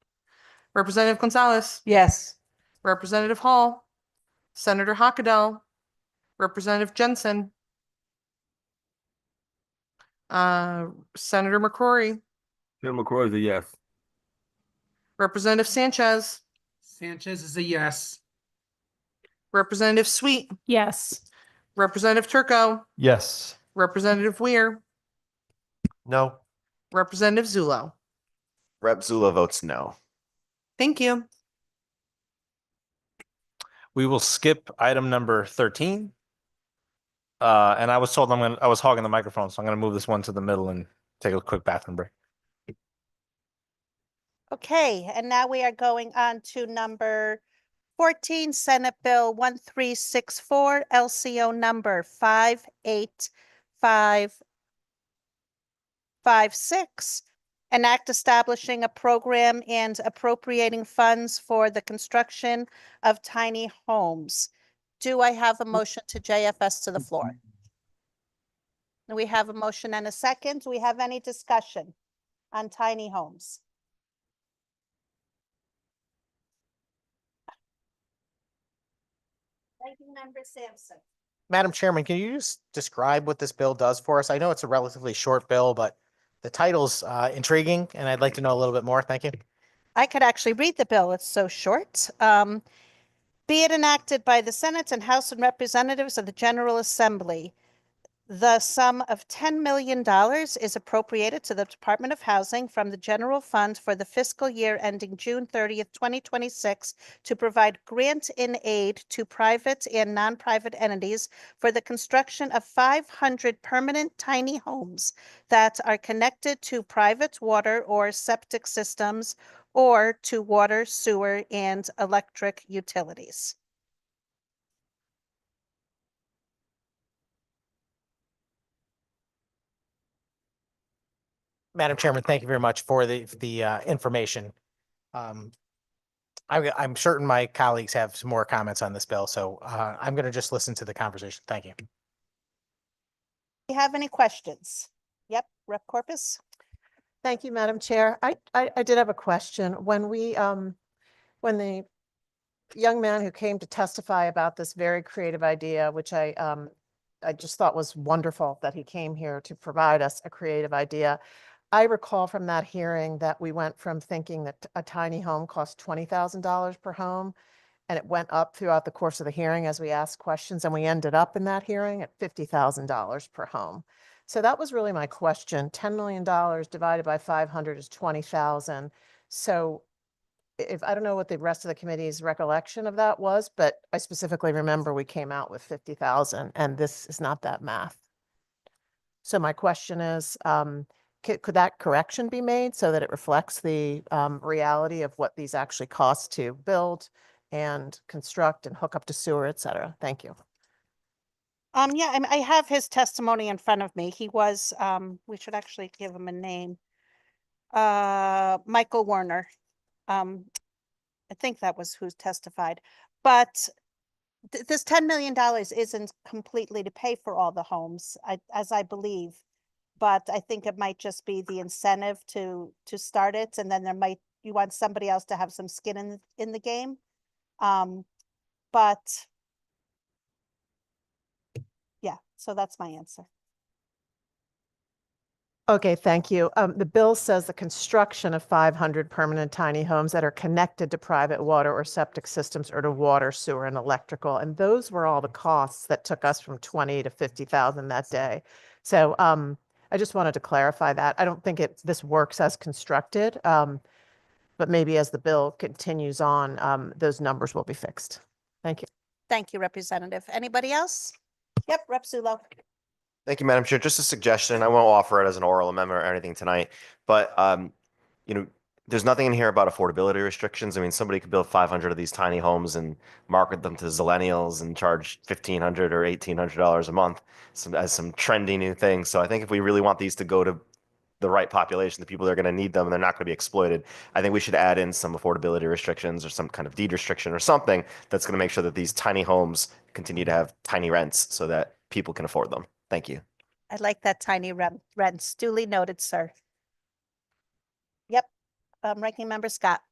Representative Gonzalez, Yes. Representative Hall, Senator Hockedal, Representative Jensen, Senator McCrory, Tim McCroy is a yes. Representative Sanchez, Sanchez is a yes. Representative Sweet, Yes. Representative Turco, Yes. Representative Weir, No. Representative Zulo. Rep. Zula votes no. Thank you. We will skip item number 13. And I was told I was hogging the microphone, so I'm gonna move this one to the middle and take a quick bathroom break. Okay, and now we are going on to number 14, Senate Bill 1364, LCO number 58556. An act establishing a program and appropriating funds for the construction of tiny homes. Do I have a motion to JFS to the floor? We have a motion and a second. Do we have any discussion on tiny homes? Ranking Member Sampson. Madam Chairman, can you just describe what this bill does for us? I know it's a relatively short bill, but the title's intriguing, and I'd like to know a little bit more. Thank you. I could actually read the bill. It's so short. Be it enacted by the Senate and House of Representatives of the General Assembly, the sum of $10 million is appropriated to the Department of Housing from the general fund for the fiscal year ending June 30th, 2026 to provide grant in aid to private and non-private entities for the construction of 500 permanent tiny homes that are connected to private water or septic systems or to water, sewer, and electric utilities. Madam Chairman, thank you very much for the information. I'm certain my colleagues have some more comments on this bill, so I'm going to just listen to the conversation. Thank you. Do you have any questions? Yep, Rep. Corpus. Thank you, Madam Chair. I did have a question. When the young man who came to testify about this very creative idea, which I just thought was wonderful that he came here to provide us a creative idea. I recall from that hearing that we went from thinking that a tiny home cost $20,000 per home, and it went up throughout the course of the hearing as we asked questions, and we ended up in that hearing at $50,000 per home. So that was really my question. $10 million divided by 500 is 20,000. So if I don't know what the rest of the committee's recollection of that was, but I specifically remember we came out with 50,000, and this is not that math. So my question is, could that correction be made so that it reflects the reality of what these actually cost to build and construct and hook up to sewer, et cetera? Thank you. Yeah, I have his testimony in front of me. He was, we should actually give him a name. Michael Werner. I think that was who testified. But this $10 million isn't completely to pay for all the homes, as I believe. But I think it might just be the incentive to start it, and then you want somebody else to have some skin in the game. But yeah, so that's my answer. Okay, thank you. The bill says the construction of 500 permanent tiny homes that are connected to private water or septic systems or to water, sewer, and electrical. And those were all the costs that took us from 20 to 50,000 that day. So I just wanted to clarify that. I don't think this works as constructed, but maybe as the bill continues on, those numbers will be fixed. Thank you. Thank you, Representative. Anybody else? Yep, Rep. Zulo. Thank you, Madam Chair. Just a suggestion. I won't offer it as an oral amendment or anything tonight, but there's nothing in here about affordability restrictions. I mean, somebody could build 500 of these tiny homes and market them to zillennials and charge $1,500 or $1,800 a month as some trendy new thing. So I think if we really want these to go to the right population, the people that are going to need them, and they're not going to be exploited, I think we should add in some affordability restrictions or some kind of deed restriction or something that's going to make sure that these tiny homes continue to have tiny rents so that people can afford them. Thank you. I like that tiny rents. Duly noted, sir. Yep. Ranking Member Scott.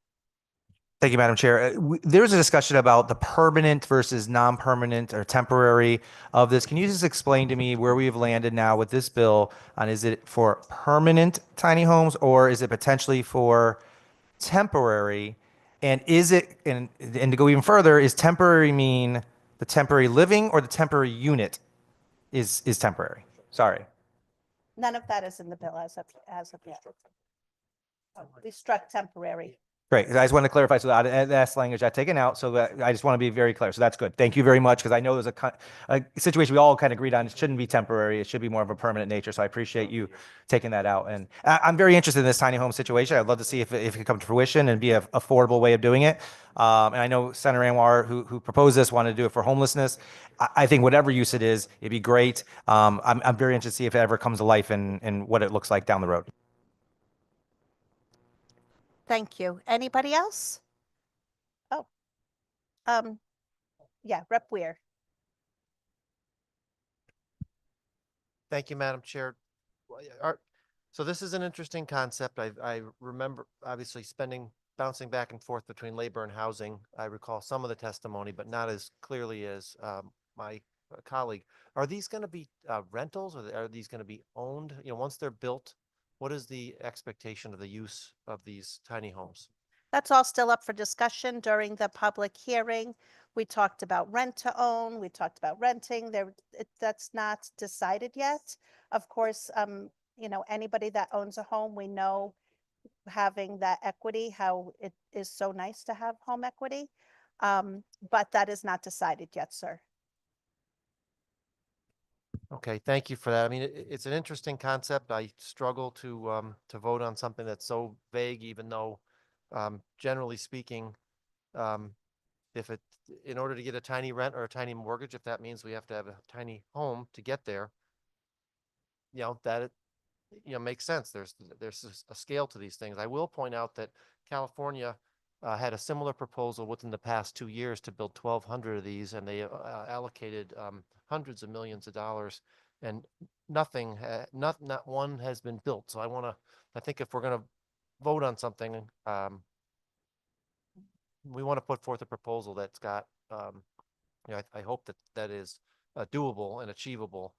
Thank you, Madam Chair. There was a discussion about the permanent versus non-permanent or temporary of this. Can you just explain to me where we've landed now with this bill on, is it for permanent tiny homes or is it potentially for temporary? And is it, and to go even further, is temporary mean the temporary living or the temporary unit is temporary? Sorry. None of that is in the bill as of yet. Oh, we struck temporary. Great. I just want to clarify. So that's language I've taken out. So that I just want to be very clear. So that's good. Thank you very much. Because I know there's a situation we all kind of agreed on. It shouldn't be temporary. It should be more of a permanent nature. So I appreciate you taking that out. And I'm very interested in this tiny home situation. I'd love to see if it can come to fruition and be an affordable way of doing it. And I know Senator Anwar, who proposed this, wanted to do it for homelessness. I think whatever use it is, it'd be great. I'm very interested to see if it ever comes to life and what it looks like down the road. Thank you. Anybody else? Oh, yeah, Rep. Weir. Thank you, Madam Chair. So this is an interesting concept. I remember obviously bouncing back and forth between labor and housing. I recall some of the testimony, but not as clearly as my colleague. Are these going to be rentals, or are these going to be owned? You know, once they're built, what is the expectation of the use of these tiny homes? That's all still up for discussion during the public hearing. We talked about rent to own. We talked about renting. That's not decided yet. Of course, you know, anybody that owns a home, we know having that equity, how it is so nice to have home equity. But that is not decided yet, sir. Okay, thank you for that. I mean, it's an interesting concept. I struggle to vote on something that's so vague, even though, generally speaking, in order to get a tiny rent or a tiny mortgage, if that means we have to have a tiny home to get there, you know, makes sense. There's a scale to these things. I will point out that California had a similar proposal within the past 2 years to build 1,200 of these, and they allocated hundreds of millions of dollars, and not one has been built. So I think if we're going to vote on something, we want to put forth a proposal that's got, you know, I hope that is doable and achievable,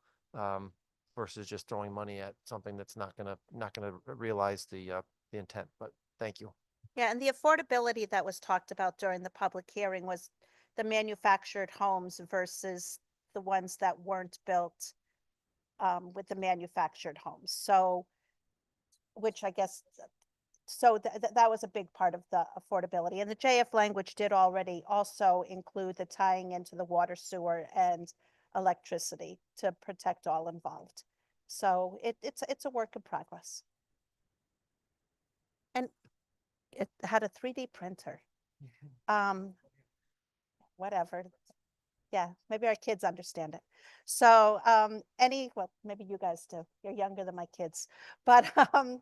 versus just throwing money at something that's not gonna realize the intent. But thank you. Yeah, and the affordability that was talked about during the public hearing was the manufactured homes versus the ones that weren't built with the manufactured homes. So, which I guess, so that was a big part of the affordability. And the JF language did already also include the tying into the water, sewer, and electricity to protect all involved. So it's a work in progress. And it had a 3D printer. Whatever. Yeah, maybe our kids understand it. So well, maybe you guys do. You're younger than my kids. But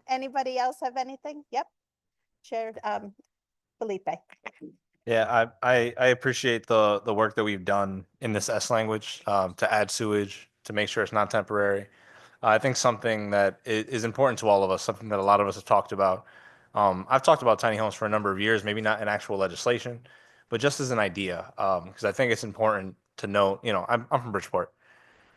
anybody else have anything? Yep. Chair Felipe. Yeah, I appreciate the work that we've done in this S language to add sewage, to make sure it's not temporary. I think something that is important to all of us, something that a lot of us have talked about. I've talked about tiny homes for a number of years, maybe not in actual legislation, but just as an idea, because I think it's important to note, you know, I'm from Bridgeport.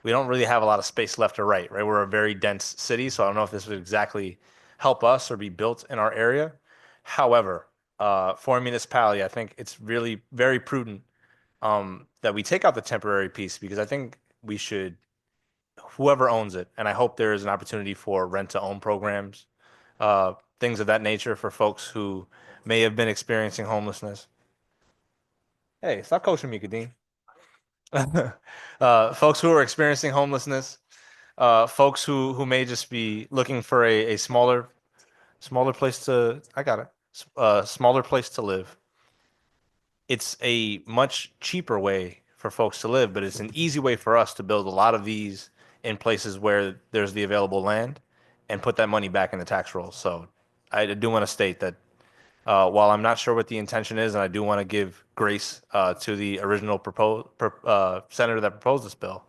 We don't really have a lot of space left or right? We're a very dense city, so I don't know if this would exactly help us or be built in our area. However, for a municipality, I think it's really very prudent that we take out the temporary piece, because I think we should, whoever owns it, and I hope there is an opportunity for rent to own programs, things of that nature for folks who may have been experiencing homelessness. Hey, stop coaching me, Kadeem. Folks who are experiencing homelessness, folks who may just be looking for a smaller place to, smaller place to live. It's a much cheaper way for folks to live, but it's an easy way for us to build a lot of these in places where there's the available land and put that money back in the tax rolls. So I do want to state that while I'm not sure what the intention is, and I do want to give grace to the original senator that proposed this bill,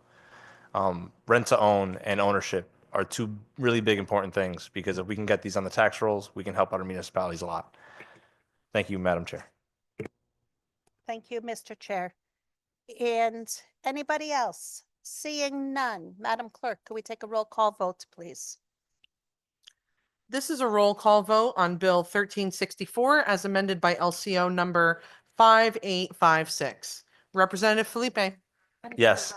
rent to own and ownership are two really big important things, because if we can get these on the tax rolls, we can help our municipalities a lot. Thank you, Madam Chair. Thank you, Mr. Chair. And anybody else? Seeing none. Madam Clerk, could we take a roll call vote, please? This is a roll call vote on Bill 1364 as amended by LCO number 5856. Representative Felipe, Yes.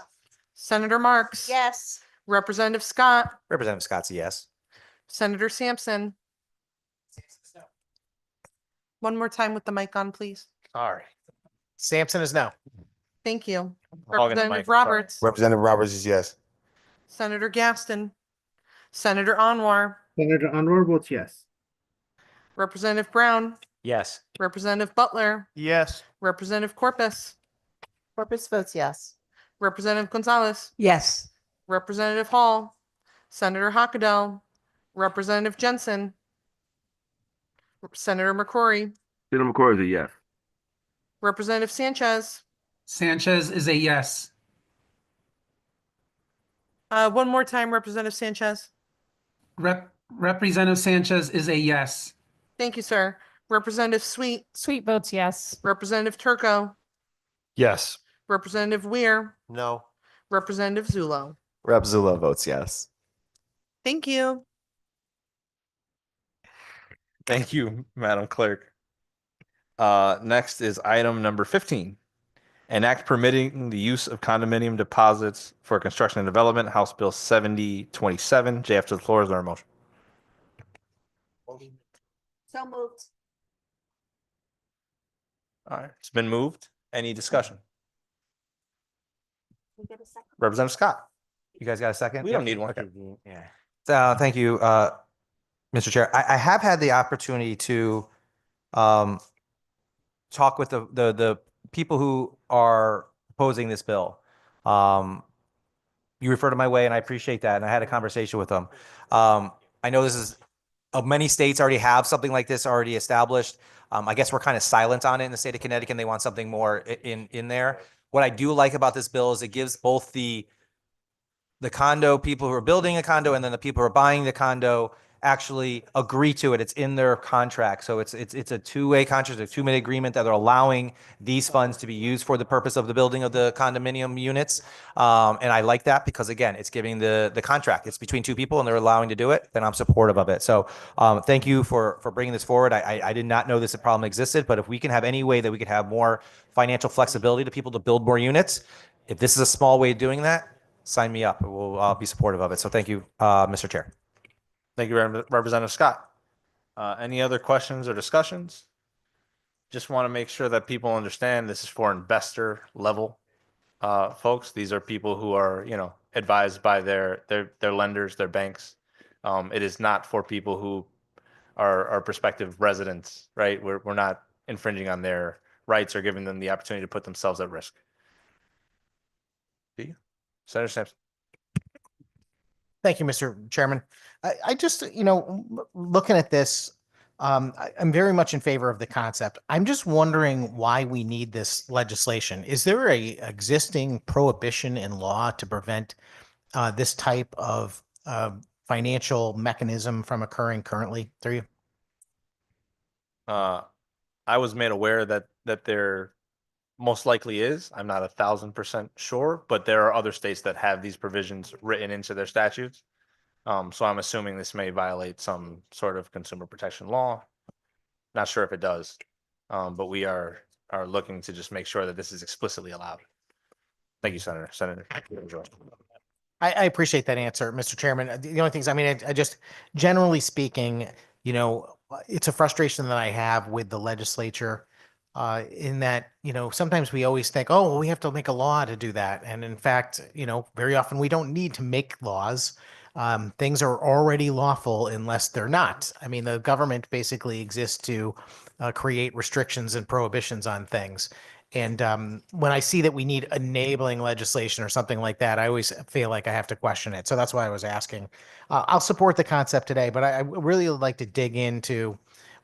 Senator Marks. Yes. Representative Scott, Representative Scott's a yes. Senator Sampson. One more time with the mic on, please. Sorry. Sampson is no. Thank you. Hogging the Representative mic, sorry. Roberts, Representative Roberts is yes. Senator Gaston, Senator Anwar, Senator Anwar votes yes. Representative Brown, Yes. Representative Butler, Yes. Representative Corpus, Corpus votes yes. Representative Gonzalez, Yes. Representative Hall, Senator Hockadell, Representative Jensen, Senator McCrory, Senator McCoy is a yes. Representative Sanchez. Sanchez is a yes. One more time, Representative Sanchez. Representative Sanchez is a yes. Thank you, sir. Representative Sweet, Sweet votes yes. Representative Turco, Yes. Representative Weir, No. Representative Zulo. Rep Zula votes yes. Thank you. Thank you, Madam Clerk. Next is item number 15. An act permitting the use of condominium deposits for construction and development, House Bill 7027. JF to the floor. Is there a motion? So moved. All right, it's been moved. Any discussion? Can we get a second? Representative Scott. You guys got a second? We don't need one. Yeah. Thank you, Mr. Chair. I have had the opportunity to talk with the people who are opposing this bill. You referred to my way, and I appreciate that. And I had a conversation with them. I know this is many states already have something like this already established. I guess we're kind of silent on it in the state of Connecticut, and they want something more in there. What I do like about this bill is it gives both the condo people who are building a condo and then the people who are buying the condo actually agree to it. It's in their contract. So it's a two-way contract, a two-minute agreement that they're allowing these funds to be used for the purpose of the building of the condominium units. And I like that because again, it's giving the contract. It's between two people and they're allowing to do it. Then I'm supportive of it. So thank you for bringing this forward. I did not know this problem existed, but if we can have any way that we could have more financial flexibility to people to build more units, if this is a small way of doing that, sign me up. I'll be supportive of it. So thank you, Mr. Chair. Thank you, Representative Scott. Any other questions or discussions? Just want to make sure that people understand this is for investor level folks. These are people who are, advised by their lenders, their banks. It is not for people who are prospective residents, right? We're not infringing on their rights or giving them the opportunity to put themselves at risk. Senator Sampson. Thank you, Mr. Chairman. I just, looking at this, I'm very much in favor of the concept. I'm just wondering why we need this legislation. Is there a existing prohibition in law to prevent this type of financial mechanism from occurring currently through you? I was made aware that there most likely is. I'm not 1,000% sure, but there are other states that have these provisions written into their statutes. So I'm assuming this may violate some sort of consumer protection law. Not sure if it does, but we are looking to just make sure that this is explicitly allowed. Thank you, Senator. I appreciate that answer, Mr. Chairman. The only things, I just, generally speaking, it's a frustration that I have with the legislature in that, sometimes we always think, oh, well, we have to make a law to do that. And in fact, very often we don't need to make laws. Things are already lawful unless they're not. The government basically exists to create restrictions and prohibitions on things. And when I see that we need enabling legislation or something like that, I always feel like I have to question it. So that's why I was asking. I'll support the concept today, but I really would like to dig into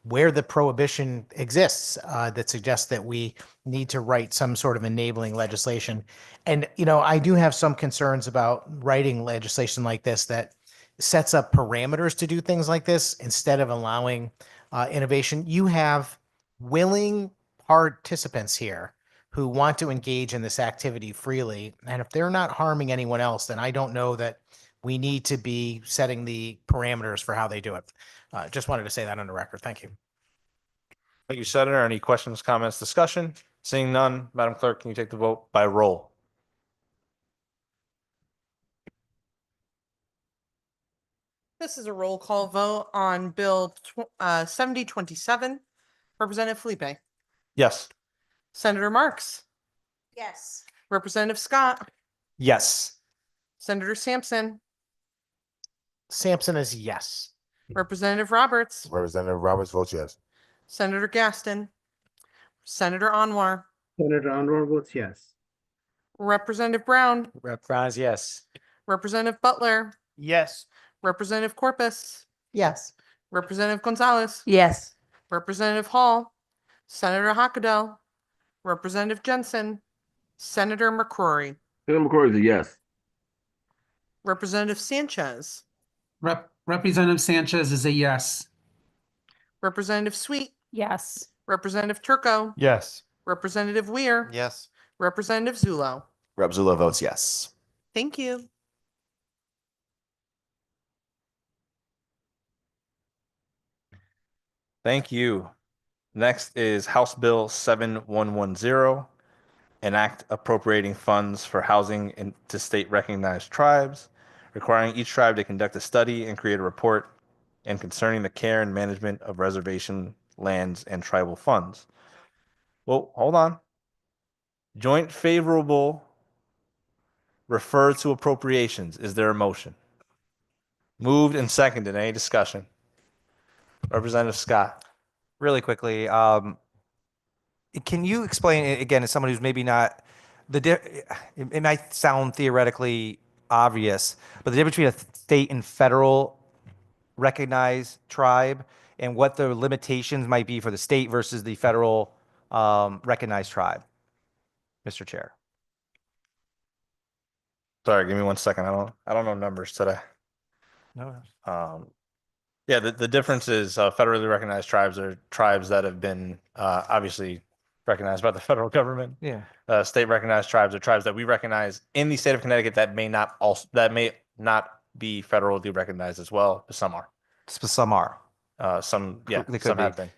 where the prohibition exists that suggests that we need to write some sort of enabling legislation. And, I do have some concerns about writing legislation like this that sets up parameters to do things like this instead of allowing innovation. You have willing participants here who want to engage in this activity freely. And if they're not harming anyone else, then I don't know that we need to be setting the parameters for how they do it. Just wanted to say that on the record. Thank you. Thank you, Senator. Any questions, comments, discussion? Seeing none, Madam Clerk, can you take the vote by roll? This is a roll call vote on Bill 7027. Representative Felipe, Yes. Senator Marks, Yes. Representative Scott, Yes. Senator Sampson, Sampson is yes. Representative Roberts, Representative Roberts votes yes. Senator Gaston, Senator Anwar, Senator Anwar votes yes. Representative Brown, Rep. Franz, yes. Representative Butler, Yes. Representative Corpus, Yes. Representative Gonzalez, Yes. Representative Hall, Senator Hockadell, Representative Jensen, Senator McCrory, Senator McCoy is a yes. Representative Sanchez, Representative Sanchez is a yes. Representative Sweet, Yes. Representative Turco, Yes. Representative Weir, Yes. Representative Zulo. Rep. Zulo votes yes. Thank you. Thank you. Next is House Bill 7110, an act appropriating funds for housing to state recognized tribes, requiring each tribe to conduct a study and create a report, and concerning the care and management of reservation lands and tribal funds. Well, hold on. Joint favorable, refer to appropriations. Is there a motion? Moved and seconded. Any discussion? Representative Scott. Really quickly, can you explain again, as someone who's maybe not it might sound theoretically obvious, but the difference between a state and federal recognized tribe and what the limitations might be for the state versus the federal recognized tribe, Mr. Chair. Sorry, give me 1 second. I don't know numbers today. No. Yeah, the difference is federally recognized tribes are tribes that have been obviously recognized by the federal government. Yeah. State recognized tribes are tribes that we recognize in the state of Connecticut that may not be federally recognized as well, but some are. Some are. Some They could some be. have been.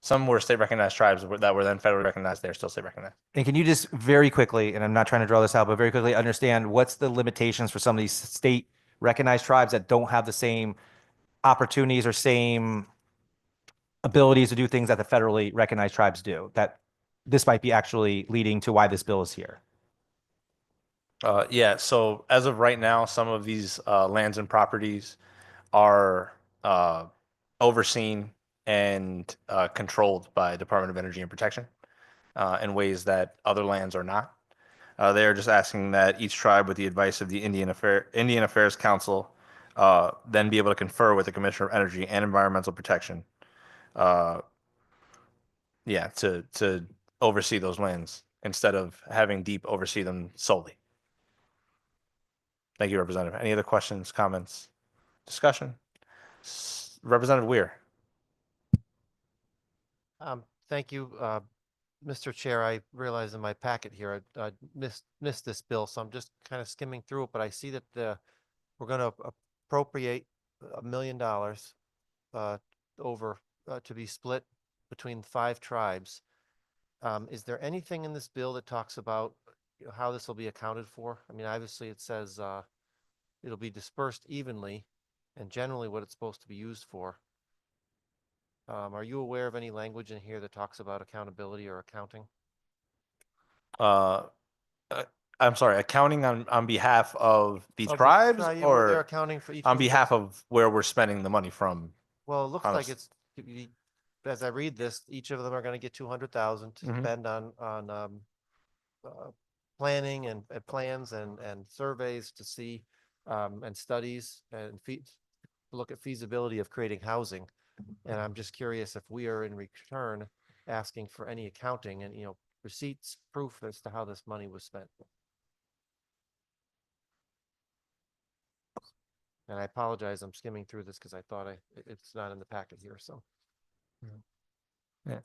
Some were state recognized tribes that were then federally recognized. They're still state recognized. And can you just very quickly, and I'm not trying to draw this out, but very quickly understand what's the limitations for some of these state recognized tribes that don't have the same opportunities or same abilities to do things that the federally recognized tribes do, that this might be actually leading to why this bill is here? Yeah, so as of right now, some of these lands and properties are overseen and controlled by Department of Energy and Protection in ways that other lands are not. They are just asking that each tribe, with the advice of the Indian Affairs Council, then be able to confer with the Commissioner of Energy and Environmental Protection. Yeah, to oversee those lands instead of having DEEP oversee them solely. Thank you, Representative. Any other questions, comments, discussion? Representative Weir. Thank you, Mr. Chair. I realize in my packet here, I missed this bill, so I'm just kind of skimming through it, but I see that we're going to appropriate $1 million over to be split between 5 tribes. Is there anything in this bill that talks about how this will be accounted for? I mean, obviously it says it'll be dispersed evenly and generally what it's supposed to be used for. Are you aware of any language in here that talks about accountability or accounting? I'm sorry, accounting on behalf of the Of the tribes tri- yeah, or they're accounting for each on of the- behalf of where we're spending the money from? Well, it looks on a like s- as I read this, each of them are going to get 200,000 to Mhm. spend on planning and plans and surveys to see and studies and look at feasibility of creating housing. And I'm just curious if we are in return asking for any accounting and, receipts, proof as to how this money was spent. And I apologize, I'm skimming through this because I thought it's not in the packet here, so. Yeah.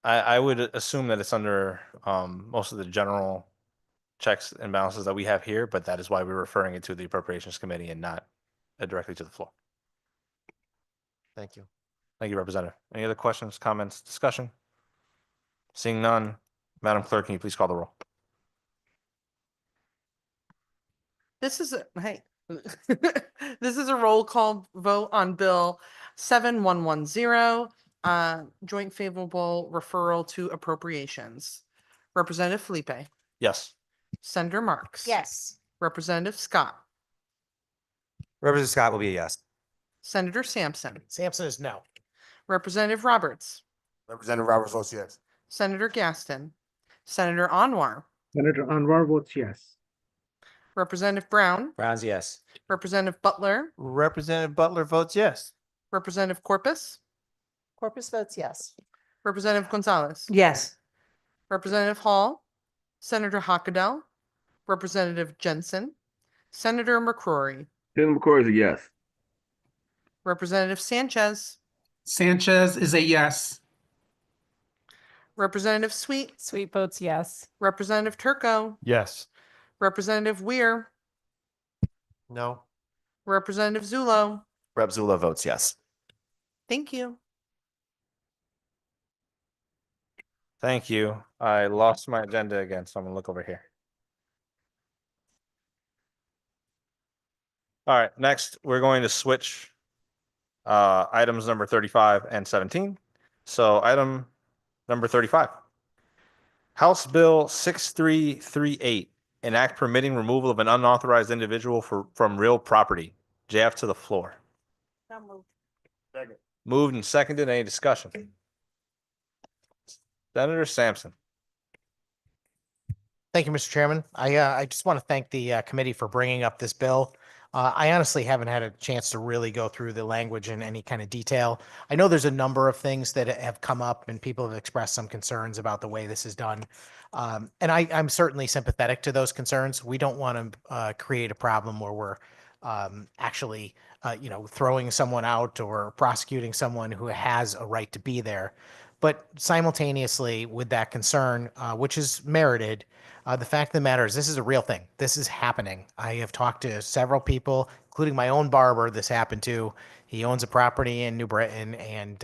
I would assume that it's under most of the general checks and balances that we have here, but that is why we're referring it to the Appropriations Committee and not directly to the floor. Thank you. Thank you, Representative. Any other questions, comments, discussion? Seeing none, Madam Clerk, can you please call the roll? This is this is a roll call vote on Bill 7110, Joint favorable referral to appropriations. Representative Felipe, Yes. Senator Marks. Yes. Representative Scott, Representative Scott will be a yes. Senator Sampson, Sampson is no. Representative Roberts, Representative Roberts votes yes. Senator Gaston, Senator Anwar, Senator Anwar votes yes. Representative Brown, Brown's yes. Representative Butler, Representative Butler votes yes. Representative Corpus, Corpus votes yes. Representative Gonzalez, Yes. Representative Hall, Senator Hockadell, Representative Jensen, Senator McCrory, Senator McCoy is a yes. Representative Sanchez, Sanchez is a yes. Representative Sweet, Sweet votes yes. Representative Turco, Yes. Representative Weir, No. Representative Zulo. Rep. Zula votes yes. Thank you. Thank you. I lost my agenda again, so I'm gonna look over here. All right, next, we're going to switch items number 35 and 17. So item number 35. House Bill 6338, an act permitting removal of an unauthorized individual from real property. JF to the floor. Moved and seconded. Any discussion? Senator Sampson. Thank you, Mr. Chairman. I just want to thank the committee for bringing up this bill. I honestly haven't had a chance to really go through the language in any kind of detail. I know there's a number of things that have come up and people have expressed some concerns about the way this is done. And I'm certainly sympathetic to those concerns. We don't want to create a problem where we're actually, throwing someone out or prosecuting someone who has a right to be there. But simultaneously with that concern, which is merited, the fact of the matter is this is a real thing. This is happening. I have talked to several people, including my own barber. This happened to. He owns a property in New Britain and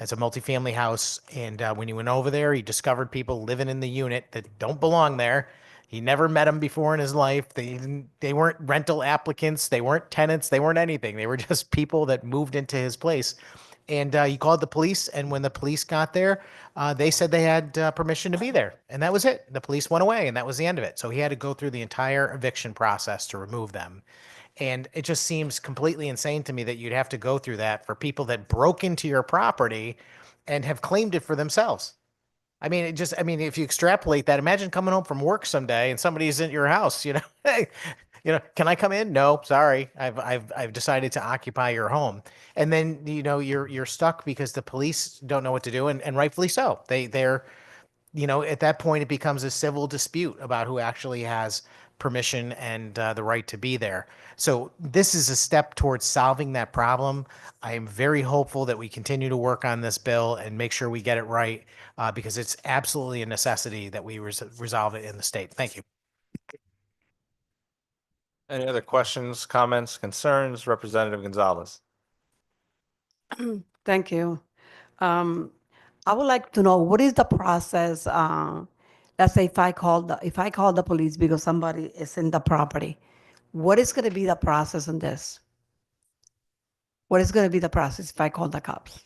it's a multifamily house. And when he went over there, he discovered people living in the unit that don't belong there. He never met them before in his life. They weren't rental applicants. They weren't tenants. They weren't anything. They were just people that moved into his place. And he called the police. And when the police got there, they said they had permission to be there. And that was it. The police went away and that was the end of it. So he had to go through the entire eviction process to remove them. And it just seems completely insane to me that you'd have to go through that for people that broke into your property and have claimed it for themselves. I mean, if you extrapolate that, imagine coming home from work someday and somebody's in your house, hey, can I come in? No, sorry. I've decided to occupy your home. And then, you're stuck because the police don't know what to do, and rightfully so. They're at that point, it becomes a civil dispute about who actually has permission and the right to be there. So this is a step towards solving that problem. I am very hopeful that we continue to work on this bill and make sure we get it right because it's absolutely a necessity that we resolve it in the state. Thank you. Any other questions, comments, concerns? Representative Gonzalez. Thank you. I would like to know what is the process. Let's say if I call the police because somebody is in the property, what is going to be the process in this? What is going to be the process if I call the cops?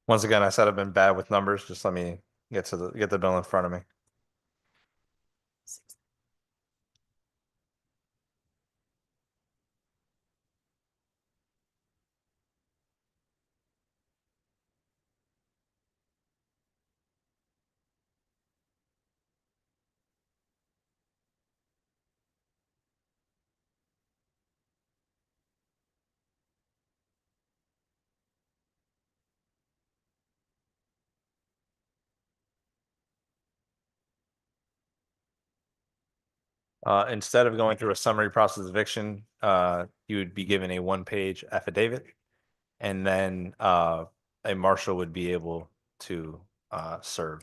Once again, I said I've been bad with numbers. Just let me get the bill in front of me. Instead of going through a summary process of eviction, you would be given a one-page affidavit, and then a marshal would be able to serve.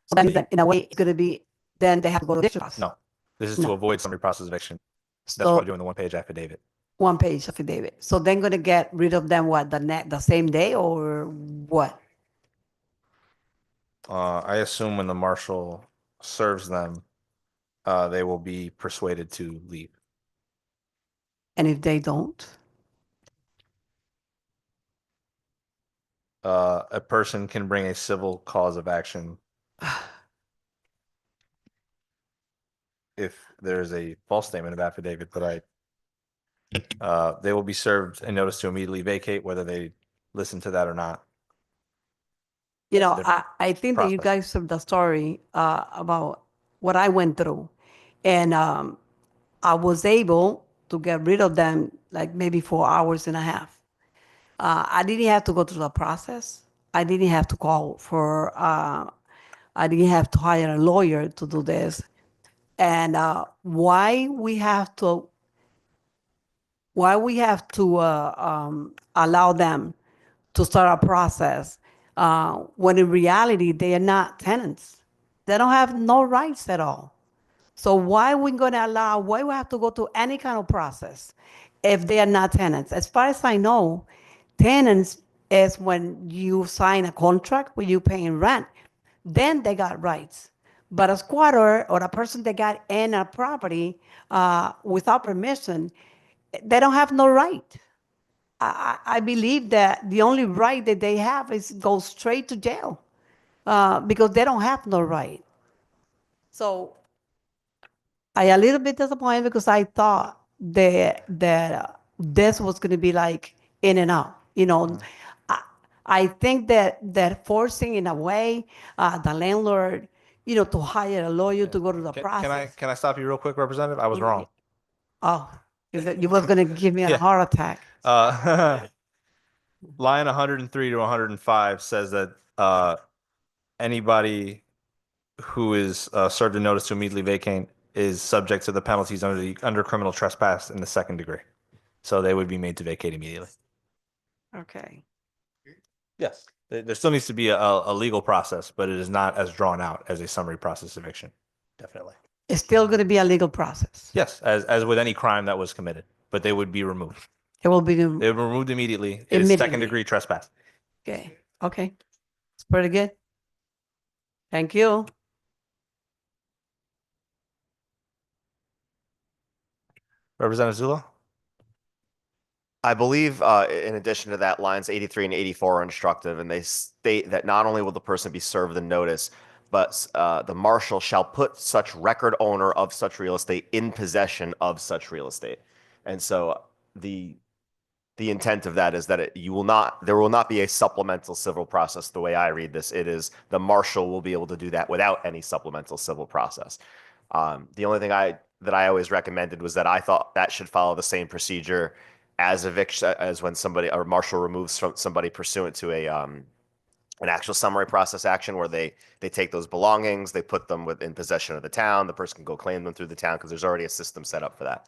So that means that in a way it's going to be, then they have to go to the district office. No, this is to No. avoid summary process eviction. That's So- why we're doing the one-page affidavit. One page affidavit. So then going to get rid of them what, the same day or what? I assume when the marshal serves them, they will be persuaded to leave. And if they don't? A person can bring a civil cause of action if there's a false statement of affidavit, but they will be served a notice to immediately vacate, whether they listen to that or not. You know, Different I think that you process. guys have the story about what I went through. And I was able to get rid of them like maybe 4 hours and a half. I didn't have to go through the process. I didn't have to call for, I didn't have to hire a lawyer to do this. And why we have to allow them to start a process when in reality they are not tenants. They don't have no rights at all. So why we have to go through any kind of process if they are not tenants? As far as I know, tenants is when you sign a contract where you're paying rent, then they got rights. But a squatter or a person that got in a property without permission, they don't have no right. I believe that the only right that they have is go straight to jail because they don't have no right. So I a little bit disappointed because I thought that this was going to be like in and out. You know, I think that forcing in a way the landlord, you know, to hire a lawyer to go to the process. Can I stop you real quick, Representative? I was Yeah. wrong. Oh, you was going to give me a Yeah. heart attack. Line 103 to 105 says that anybody who is served a notice to immediately vacate is subject to the penalties under criminal trespass in the second degree. So they would be made to vacate immediately. Okay. Yes. There still needs to be a legal process, but it is not as drawn out as a summary process eviction. Definitely. It's still going to be a legal process. Yes, as with any crime that was committed, but they would be removed. It will be They would be removed immediately. It is Immediately. second degree trespass. okay. Okay. It's pretty good. Thank you. Representative Zula? I believe, in addition to that, lines 83 and 84 are instructive, and they state that not only will the person be served the notice, but the marshal shall put such record owner of such real estate in possession of such real estate. And so the intent of that is that there will not be a supplemental civil process. The way I read this, it is the marshal will be able to do that without any supplemental civil process. The only thing that I always recommended was that I thought that should follow the same procedure as eviction, as when somebody or marshal removes from somebody pursuant to an actual summary process action where they take those belongings, they put them in possession of the town. The person can go claim them through the town because there's already a system set up for that.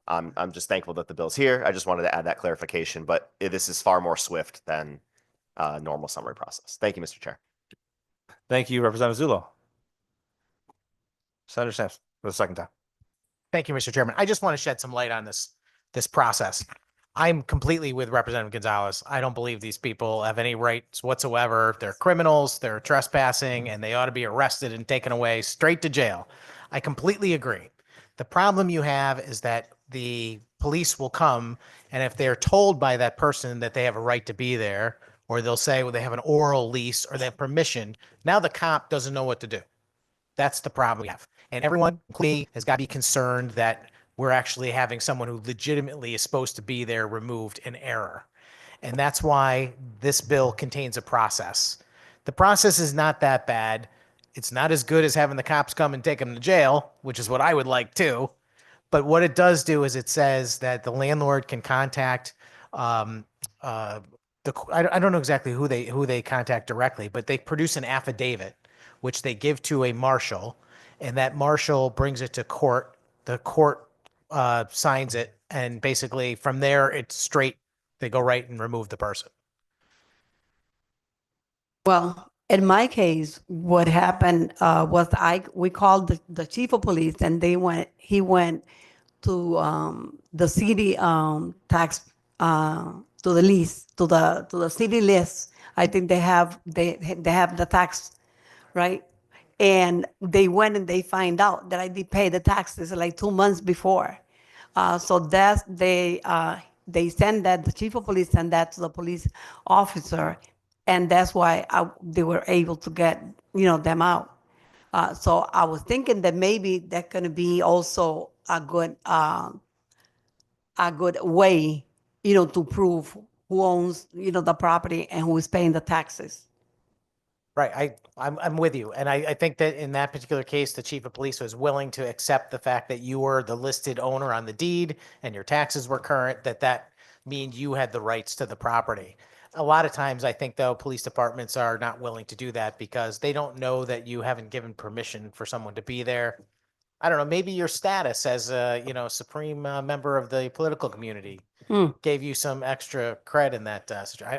I'm just thankful that the bill's here. I just wanted to add that clarification, but this is far more swift than normal summary process. Thank you, Mr. Chair. Thank you, Representative Zula. Senator Sampson, for the second time. Thank you, Mr. Chairman. I just want to shed some light on this process. I'm completely with Representative Gonzalez. I don't believe these people have any rights whatsoever. They're criminals, they're trespassing, and they ought to be arrested and taken away straight to jail. I completely agree. The problem you have is that the police will come, and if they're told by that person that they have a right to be there, or they'll say, well, they have an oral lease or they have permission, now the cop doesn't know what to do. That's the problem we have. And everyone, including me, has got to be concerned that we're actually having someone who legitimately is supposed to be there removed in error. And that's why this bill contains a process. The process is not that bad. It's not as good as having the cops come and take them to jail, which is what I would like too. But what it does do is it says that the landlord can contact I don't know exactly who they contact directly, but they produce an affidavit which they give to a marshal, and that marshal brings it to court. The court signs it, and basically from there it's straight. They go right and remove the person. Well, in my case, what happened was we called the chief of police, and he went to the city tax to the lease to the city list. I think they have the tax, right? And they went and they find out that I did pay the taxes like 2 months before. So they send that, the chief of police sent that to the police officer, and that's why they were able to get, them out. So I was thinking that maybe that going to be also a good way, to prove who owns, the property and who is paying the taxes. Right. I'm with you. And I think that in that particular case, the chief of police was willing to accept the fact that you were the listed owner on the deed and your taxes were current, that means you had the rights to the property. A lot of times, I think, though, police departments are not willing to do that because they don't know that you haven't given permission for someone to be there. I don't know, maybe your status as a, supreme member of the political community gave you some extra cred in that.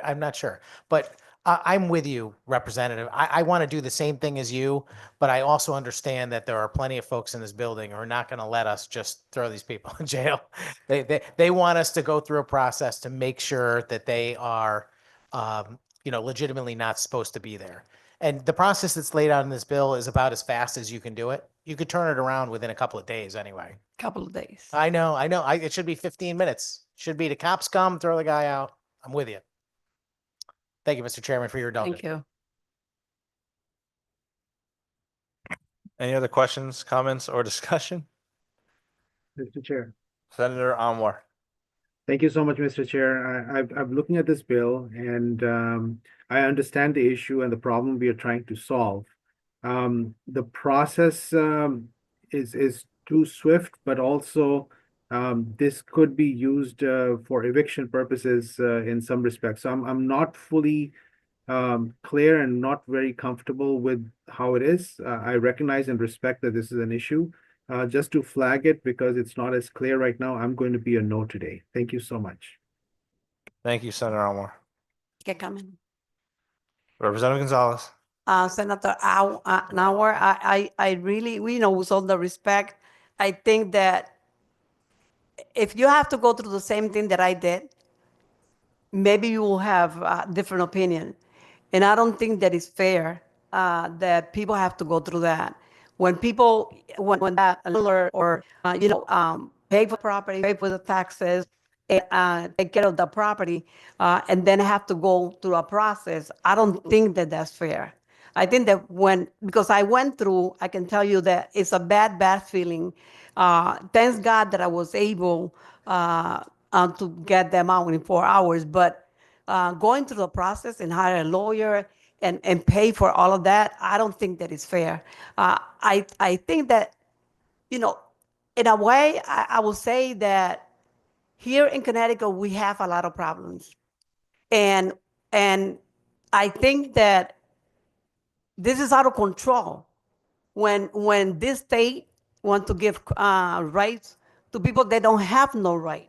I'm not sure, but I'm with you, Representative. I want to do the same thing as you, but I also understand that there are plenty of folks in this building who are not going to let us just throw these people in jail. They want us to go through a process to make sure that they are, legitimately not supposed to be there. And the process that's laid out in this bill is about as fast as you can do it. You could turn it around within a couple of days anyway. Couple of days. I know. It should be 15 minutes. Should be the cops come, throw the guy out. I'm with you. Thank you, Mr. Chairman, for your indulgence. Thank you. Any other questions, comments, or discussion? Mr. Chair. Senator Anwar. Thank you so much, Mr. Chair. I'm looking at this bill and I understand the issue and the problem we are trying to solve. The process is too swift, but also this could be used for eviction purposes in some respects. So I'm not fully clear and not very comfortable with how it is. I recognize and respect that this is an issue. Just to flag it because it's not as clear right now, I'm going to be a no today. Thank you so much. Thank you, Senator Anwar. Get coming. Representative Gonzalez. Senator Nauer, I really, with all the respect, I think that if you have to go through the same thing that I did, maybe you will have a different opinion. And I don't think that it's fair that people have to go through that. When that landlord or, pay for property, pay for the taxes, and take care of the property, and then have to go through a process, I don't think that that's fair. I think that because I went through, I can tell you that it's a bad feeling. Thanks God that I was able to get them out in 4 hours, but going through the process and hire a lawyer and pay for all of that, I don't think that is fair. I think that, in a way, I will say that here in Connecticut, we have a lot of problems. And I think that this is out of control. When this state want to give rights to people that don't have no right.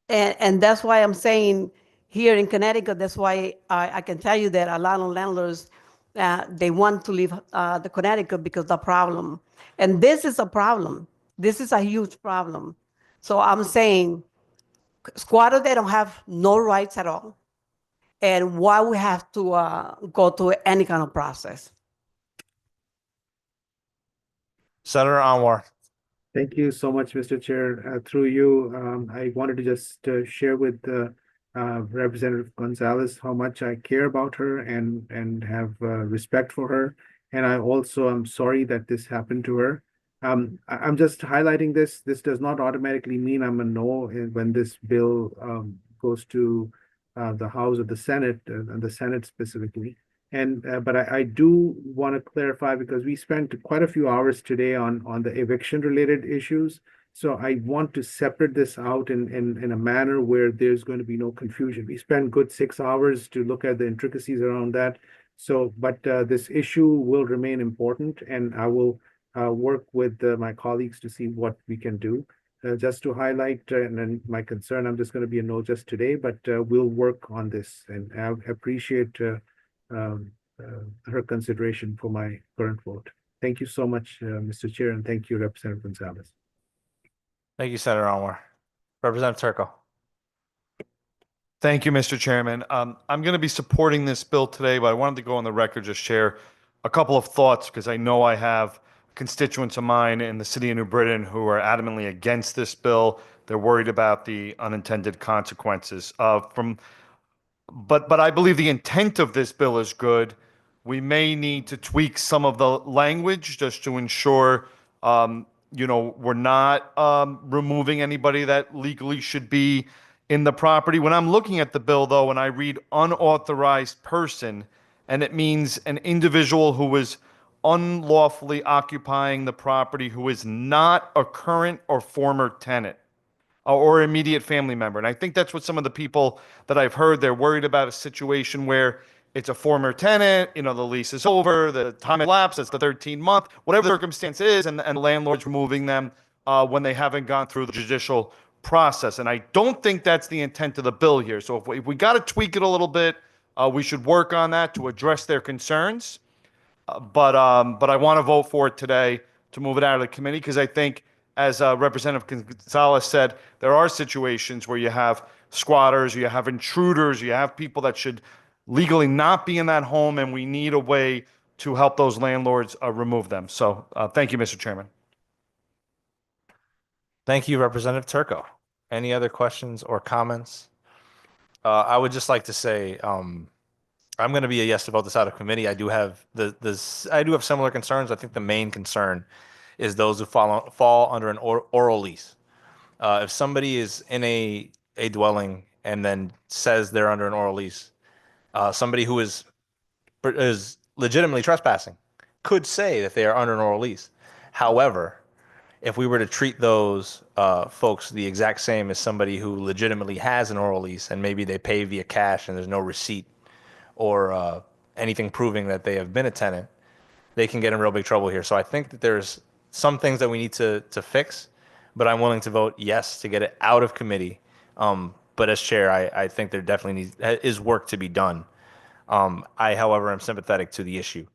And that's why I'm saying here in Connecticut, that's why I can tell you that a lot of landlords, they want to leave the Connecticut because of the problem. And this is a problem. This is a huge problem. So I'm saying squatters, they don't have no rights at all. And why we have to go to any kind of process. Senator Anwar. Thank you so much, Mr. Chair. Through you, I wanted to just share with Representative Gonzalez how much I care about her and have respect for her. And I also am sorry that this happened to her. I'm just highlighting this. This does not automatically mean I'm a no when this bill goes to the House or the Senate, and the Senate specifically. But I do want to clarify because we spent quite a few hours today on the eviction related issues. So I want to separate this out in a manner where there's going to be no confusion. We spent good 6 hours to look at the intricacies around that. So, but this issue will remain important, and I will work with my colleagues to see what we can do. Just to highlight and then my concern, I'm just going to be a no just today, but we'll work on this, and I appreciate her consideration for my current vote. Thank you so much, Mr. Chair, and thank you, Representative Gonzalez. Thank you, Senator Anwar. Representative Turco. Thank you, Mr. Chairman. I'm going to be supporting this bill today, but I wanted to go on the record, just share a couple of thoughts because I know I have constituents of mine in the city of New Britain who are adamantly against this bill. They're worried about the unintended consequences but I believe the intent of this bill is good. We may need to tweak some of the language just to ensure, we're not removing anybody that legally should be in the property. When I'm looking at the bill, though, and I read unauthorized person, and it means an individual who is unlawfully occupying the property who is not a current or former tenant or immediate family member. And I think that's what some of the people that I've heard, they're worried about a situation where it's a former tenant, the lease is over, the time elapsed, it's the 13-month, whatever the circumstance is, and the landlord's removing them when they haven't gone through the judicial process. And I don't think that's the intent of the bill here. So if we got to tweak it a little bit, we should work on that to address their concerns. But I want to vote for it today to move it out of the committee because I think, as Representative Gonzalez said, there are situations where you have squatters, you have intruders, you have people that should legally not be in that home, and we need a way to help those landlords remove them. So thank you, Mr. Chairman. Thank you, Representative Turco. Any other questions or comments? I would just like to say, I'm going to be a yes to vote this out of committee. I do have similar concerns. I think the main concern is those who fall under an oral lease. If somebody is in a dwelling and then says they're under an oral lease, somebody who is legitimately trespassing could say that they are under an oral lease. However, if we were to treat those folks the exact same as somebody who legitimately has an oral lease and maybe they pay via cash and there's no receipt or anything proving that they have been a tenant, they can get in real big trouble here. So I think that there's some things that we need to fix, but I'm willing to vote yes to get it out of committee. But as chair, I think there definitely is work to be done. However, am sympathetic to the issue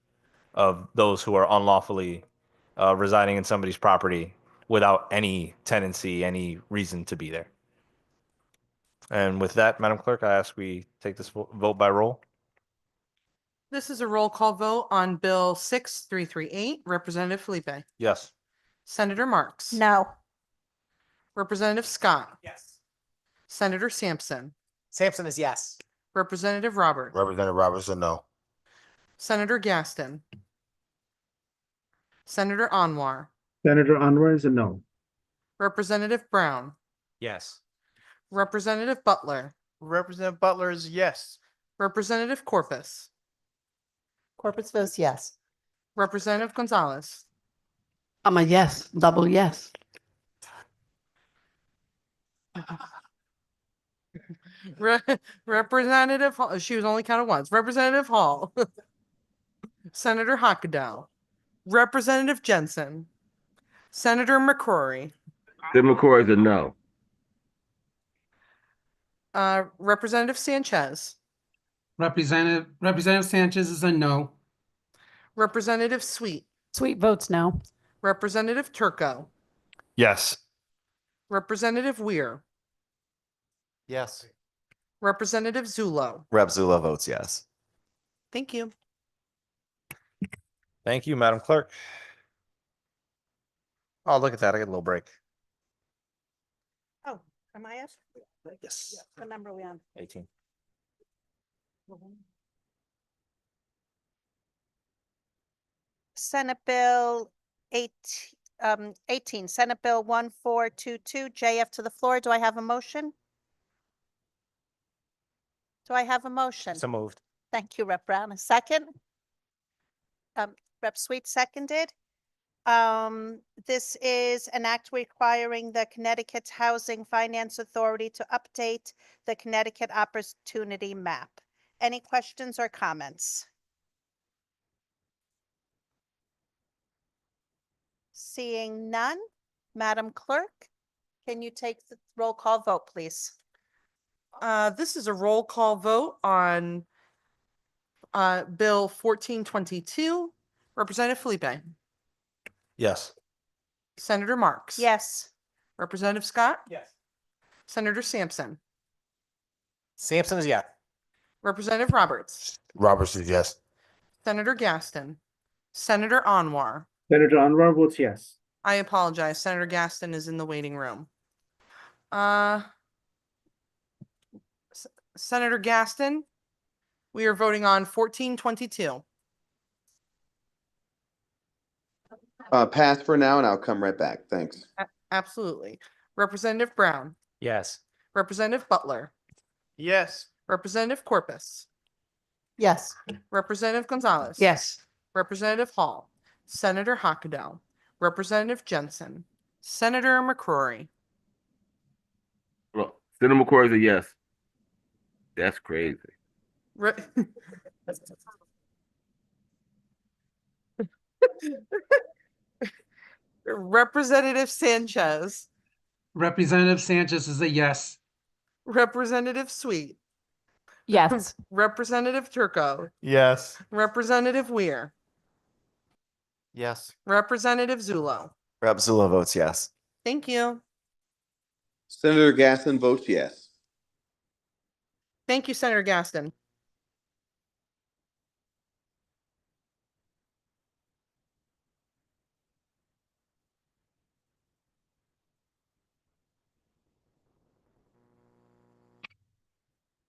of those who are unlawfully residing in somebody's property without any tenancy, any reason to be there. And with that, Madam Clerk, I ask we take this vote by roll. This is a roll call vote on Bill 6338. Representative Felipe. Yes. Senator Marks. No. Representative Scott. Yes. Senator Sampson. Sampson is yes. Representative Roberts. Representative Robertson, no. Senator Gaston. Senator Anwar. Senator Anwar is a no. Representative Brown. Yes. Representative Butler. Representative Butler is yes. Representative Corpus. Corpus votes yes. Representative Gonzalez. I'm a yes, double yes. Representative Hall, she was only counted once. Representative Hall. Senator Hockadow. Representative Jensen. Senator McCrory. Tim McCoy is a no. Representative Sanchez. Representative Sanchez is a no. Representative Sweet. Sweet votes no. Representative Turco. Yes. Representative Weir. Yes. Representative Zulo. Rep. Zula votes yes. Thank you. Thank you, Madam Clerk. Oh, look at that. I get a little break. Oh, am I up? Yes. What number are we on? 18. Senate Bill 18, Senate Bill 1422, JF to the floor. Do I have a motion? Do I have a motion? So moved. Thank you, Rep. Brown. A second? Rep. Sweet seconded. This is an act requiring the Connecticut Housing Finance Authority to update the Connecticut Opportunity Map. Any questions or comments? Seeing none, Madam Clerk, can you take the roll call vote, please? This is a roll call vote on Bill 1422. Representative Felipe. Yes. Senator Marks. Yes. Representative Scott. Yes. Senator Sampson. Sampson is yes. Representative Roberts. Roberts is yes. Senator Gaston. Senator Anwar. Senator Anwar votes yes. I apologize. Senator Gaston is in the waiting room. Uh, Senator Gaston, we are voting on 1422. Pass for now, and I'll come right back. Thanks. Absolutely. Representative Brown, Yes. Representative Butler, Yes. Representative Corpus, Yes. Representative Gonzalez. Yes. Representative Hall, Senator Hockadell, Representative Jensen, Senator McCrory. Well, Senator McCoy is a yes. That's crazy. Re- Representative Sanchez, Representative Sanchez is a yes. Representative Sweet, Yes. Representative Turco, Yes. Representative Weir, Yes. Representative Zulo. Rep. Zula votes yes. Thank you. Senator Gaston votes yes. Thank you, Senator Gaston.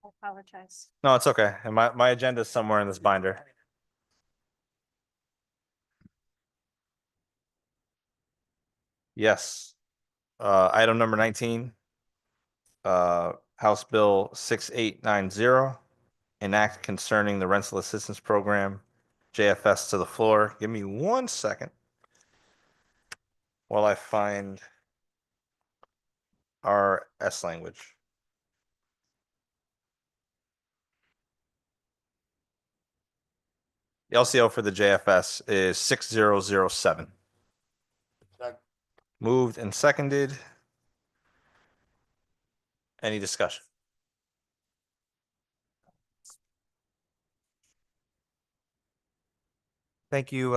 I apologize. No, it's okay. And my agenda is somewhere in this binder. Yes. Item number 19. House Bill 6890. An act concerning the rental assistance program. JFS to the floor. Give me 1 second while I find our S language. The LCO for the JFS is 6007. Moved and seconded. Any discussion? Thank you,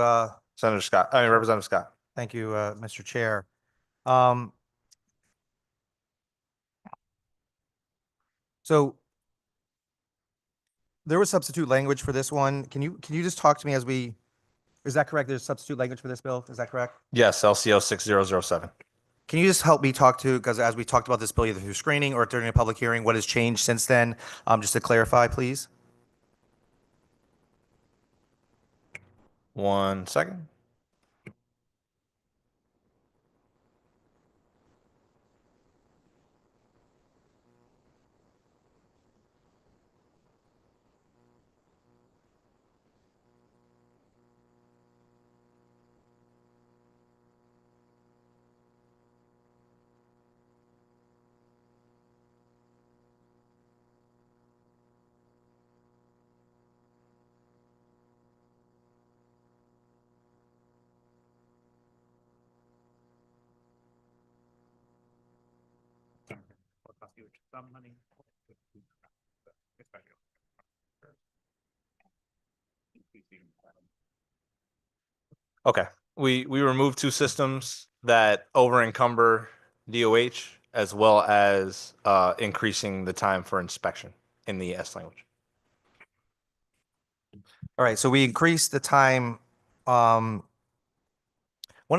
Senator Scott, Representative Scott. thank you, Mr. Chair. Um, so there was substitute language for this one. Can you just talk to me as we, is that correct? There's substitute language for this bill? Is that correct? Yes, LCO 6007. Can you just help me talk to, because as we talked about this bill either through screening or during a public hearing, what has changed since then? Just to clarify, please. 1 second. Okay, we removed two systems that over encumber DOH as well as increasing the time for inspection in the S language. All right, so we increased the time. One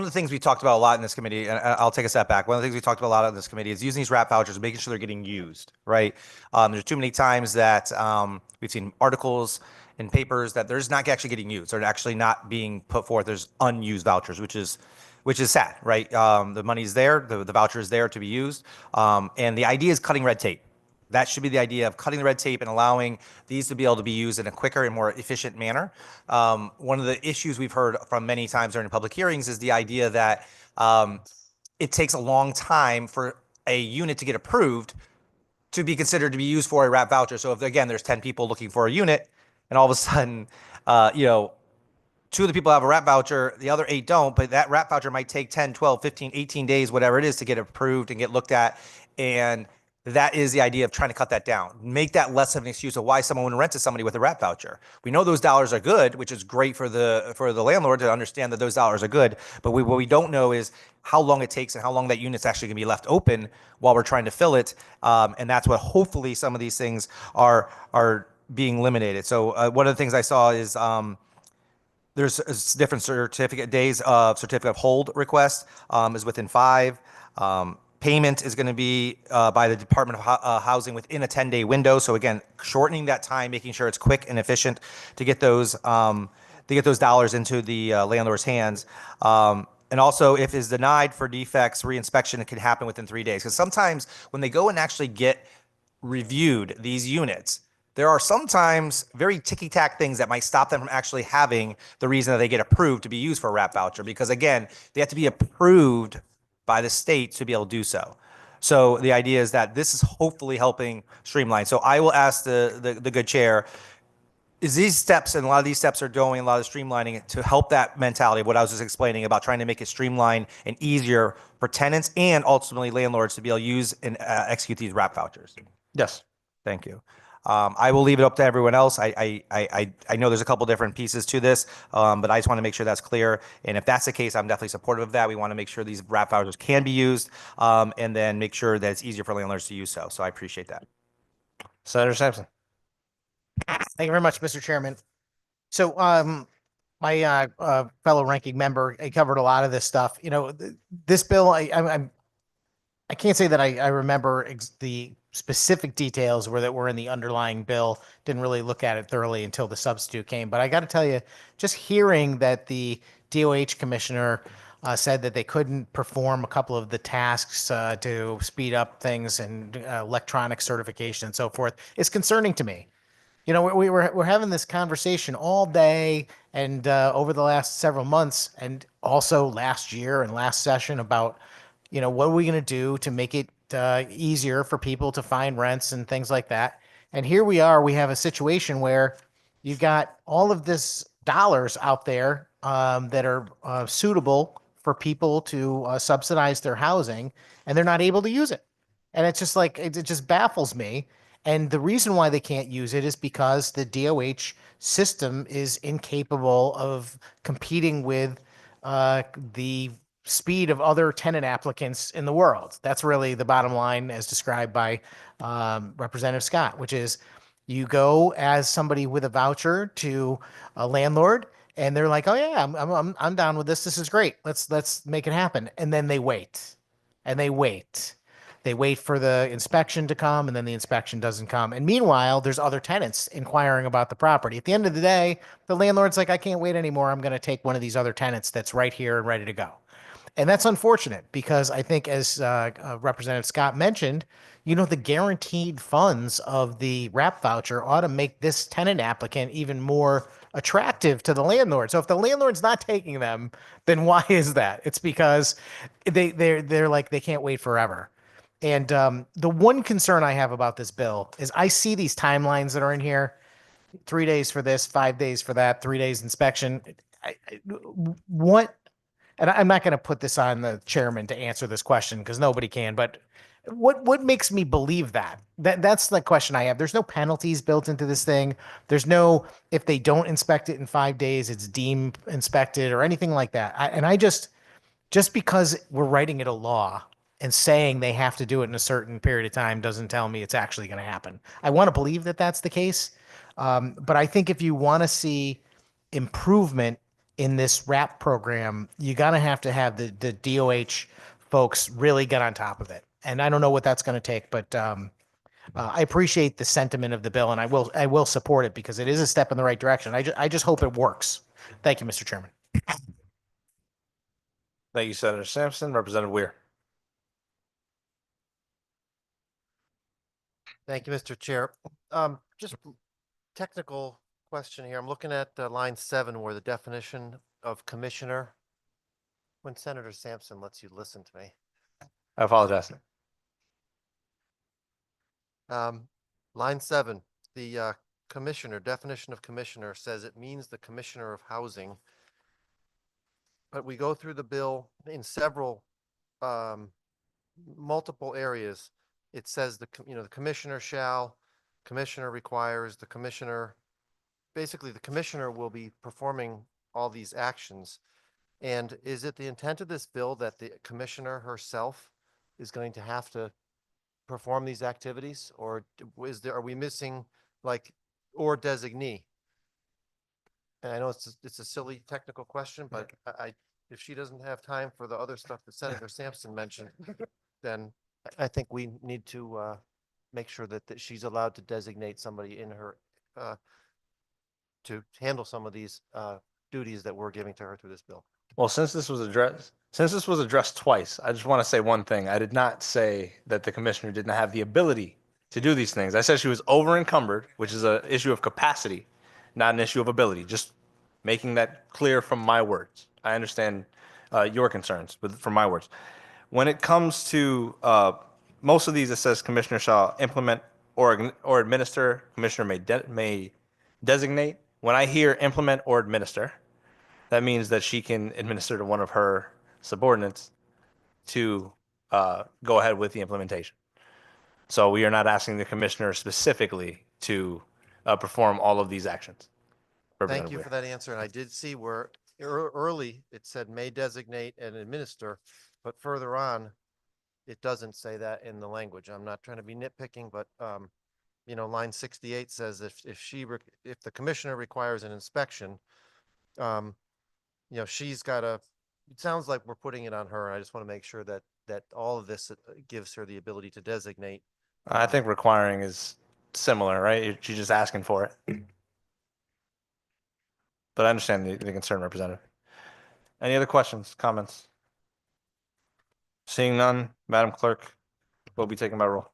of the things we talked about a lot in this committee, and I'll take a step back. One of the things we talked about a lot in this committee is using these RAP vouchers, making sure they're getting used, right? There's too many times that we've seen articles in papers that they're just not actually getting used. They're actually not being put forth. There's unused vouchers, which is sad, right? The money's there, the voucher is there to be used. And the idea is cutting red tape. That should be the idea of cutting the red tape and allowing these to be able to be used in a quicker and more efficient manner. One of the issues we've heard from many times during public hearings is the idea that it takes a long time for a unit to get approved to be considered to be used for a RAP voucher. So if, again, there's 10 people looking for a unit and all of a sudden, two of the people have a RAP voucher, the other 8 don't, but that RAP voucher might take 10, 12, 15, 18 days, whatever it is, to get approved and get looked at. And that is the idea of trying to cut that down. Make that less of an excuse of why someone would rent to somebody with a RAP voucher. We know those dollars are good, which is great for the landlord to understand that those dollars are good. But what we don't know is how long it takes and how long that unit's actually going to be left open while we're trying to fill it. And that's what hopefully some of these things are being eliminated. So one of the things I saw is There's different certificate days of certificate of hold request is within 5. Payment is going to be by the Department of Housing within a 10-day window. So again, shortening that time, making sure it's quick and efficient to get those dollars into the landlord's hands. And also, if is denied for defects, reinspection it can happen within 3 days. Because sometimes when they go and actually get reviewed these units, there are sometimes very ticky-tack things that might stop them from actually having the reason that they get approved to be used for a RAP voucher. Because again, they have to be approved by the state to be able to do so. So the idea is that this is hopefully helping streamline. So I will ask the good chair, is these steps, and a lot of these steps are going, a lot of streamlining to help that mentality of what I was just explaining about trying to make it streamlined and easier for tenants and ultimately landlords to be able to use and execute these RAP vouchers. Yes. Thank you. I will leave it up to everyone else. I know there's a couple different pieces to this, but I just want to make sure that's clear. And if that's the case, I'm definitely supportive of that. We want to make sure these RAP vouchers can be used, and then make sure that it's easier for landlords to use so. So I appreciate that. Senator Sampson. Thank you very much, Mr. Chairman. So, my fellow ranking member, he covered a lot of this stuff. You know, this bill, I can't say that I remember the specific details that were in the underlying bill. Didn't really look at it thoroughly until the substitute came. But I got to tell you, just hearing that the DOH commissioner said that they couldn't perform a couple of the tasks to speed up things and electronic certification and so forth is concerning to me. You know, we're having this conversation all day and over the last several months, and also last year and last session about, you know, what are we going to do to make it easier for people to find rents and things like that. And here we are, we have a situation where you've got all of this dollars out there that are suitable for people to subsidize their housing, and they're not able to use it. And it's just like, it just baffles me. And the reason why they can't use it is because the DOH system is incapable of competing with the speed of other tenant applicants in the world. That's really the bottom line as described by Representative Scott, which is you go as somebody with a voucher to a landlord and they're like, oh yeah, I'm down with this. This is great. Let's make it happen. And then they wait and they wait. They wait for the inspection to come, and then the inspection doesn't come. And meanwhile, there's other tenants inquiring about the property. At the end of the day, the landlord's like, I can't wait anymore. I'm going to take one of these other tenants that's right here and ready to go. And that's unfortunate because I think, as Representative Scott mentioned, you know, the guaranteed funds of the RAP voucher ought to make this tenant applicant even more attractive to the landlord. So if the landlord's not taking them, then why is that? It's because they're like, they can't wait forever. And the one concern I have about this bill is I see these timelines that are in here, 3 days for this, 5 days for that, 3 days inspection. What, and I'm not going to put this on the chairman to answer this question because nobody can, but what makes me believe that? That's the question I have. There's no penalties built into this thing. There's no, if they don't inspect it in 5 days, it's deemed inspected or anything like that. And I just because we're writing it a law and saying they have to do it in a certain period of time doesn't tell me it's actually going to happen. I want to believe that that's the case. But I think if you want to see improvement in this RAP program, you got to have the DOH folks really get on top of it. And I don't know what that's going to take, but I appreciate the sentiment of the bill, and I will support it because it is a step in the right direction. I just hope it works. Thank you, Mr. Chairman. Thank you, Senator Sampson. Representative Weir. Thank you, Mr. Chair. Just technical question here. I'm looking at line 7 where the definition of commissioner, when Senator Sampson lets you listen to me. I apologize. Line 7, the commissioner, definition of commissioner says it means the commissioner of housing. But we go through the bill in several multiple areas. It says the commissioner shall, commissioner requires, the commissioner, basically the commissioner will be performing all these actions. And is it the intent of this bill that the commissioner herself is going to have to perform these activities, or are we missing like, or designee? and I know it's a silly technical question, but if she doesn't have time for the other stuff that Senator Sampson mentioned, then I think we need to make sure that she's allowed to designate somebody in her to handle some of these duties that we're giving to her through this bill. Well, since this was addressed twice, I just want to say one thing. I did not say that the commissioner didn't have the ability to do these things. I said she was over encumbered, which is an issue of capacity, not an issue of ability. Just making that clear from my words. I understand your concerns, but from my words. When it comes to most of these, it says commissioner shall implement or administer. Commissioner may designate. When I hear implement or administer, that means that she can administer to one of her subordinates to go ahead with the implementation. So we are not asking the commissioner specifically to perform all of these actions. Thank you for that answer. And I did see where early it said may designate and administer, but further on, it doesn't say that in the language. I'm not trying to be nitpicking, but line 68 says if the commissioner requires an inspection, she's got to, it sounds like we're putting it on her. And I just want to make sure that all of this gives her the ability to designate. I think requiring is similar, right? She's just asking for it. But I understand the concern, Representative. Any other questions, comments? Seeing none, Madam Clerk, will be taken by roll.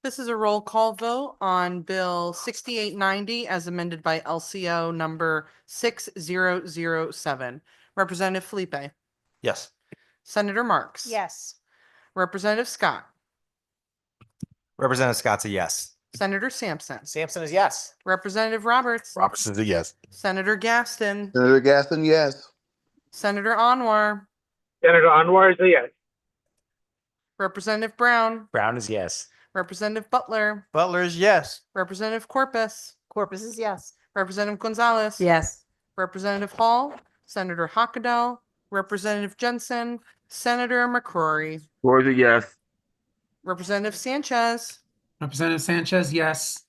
This is a roll call vote on Bill 6890 as amended by LCO number 6007. Representative Felipe, Yes. Senator Marks. Yes. Representative Scott, Representative Scott's a yes. Senator Sampson, Sampson is yes. Representative Roberts, Robertson's a yes. Senator Gaston, Senator Gaston, yes. Senator Anwar, Senator Anwar is a yes. Representative Brown, Brown is yes. Representative Butler, Butler is yes. Representative Corpus, Corpus is yes. Representative Gonzalez. Yes. Representative Hall, Senator Hockadell, Representative Jensen, Senator McCrory, Roy's a yes. Representative Sanchez, Representative Sanchez, yes.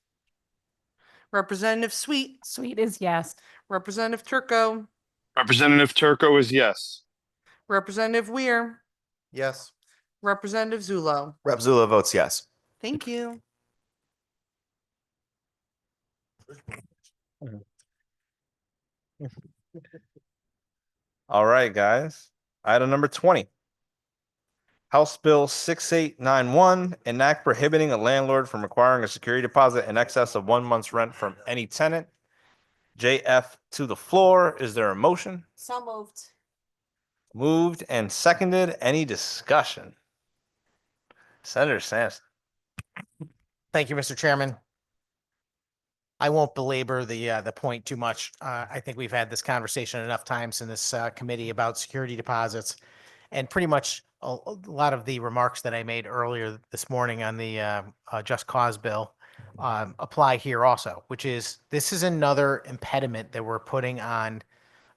Representative Sweet, Sweet is yes. Representative Turco, Representative Turco is yes. Representative Weir, Yes. Representative Zulo. Rep. Zula votes yes. Thank you. All right, guys. Item number 20. House Bill 6891, enact prohibiting a landlord from requiring a security deposit in excess of 1 month's rent from any tenant. JF to the floor. Is there a motion? So moved. Moved and seconded. Any discussion? Senator Sampson. Thank you, Mr. Chairman. I won't belabor the point too much. I think we've had this conversation enough times in this committee about security deposits, and pretty much a lot of the remarks that I made earlier this morning on the Just Cause bill apply here also, which is this is another impediment that we're putting on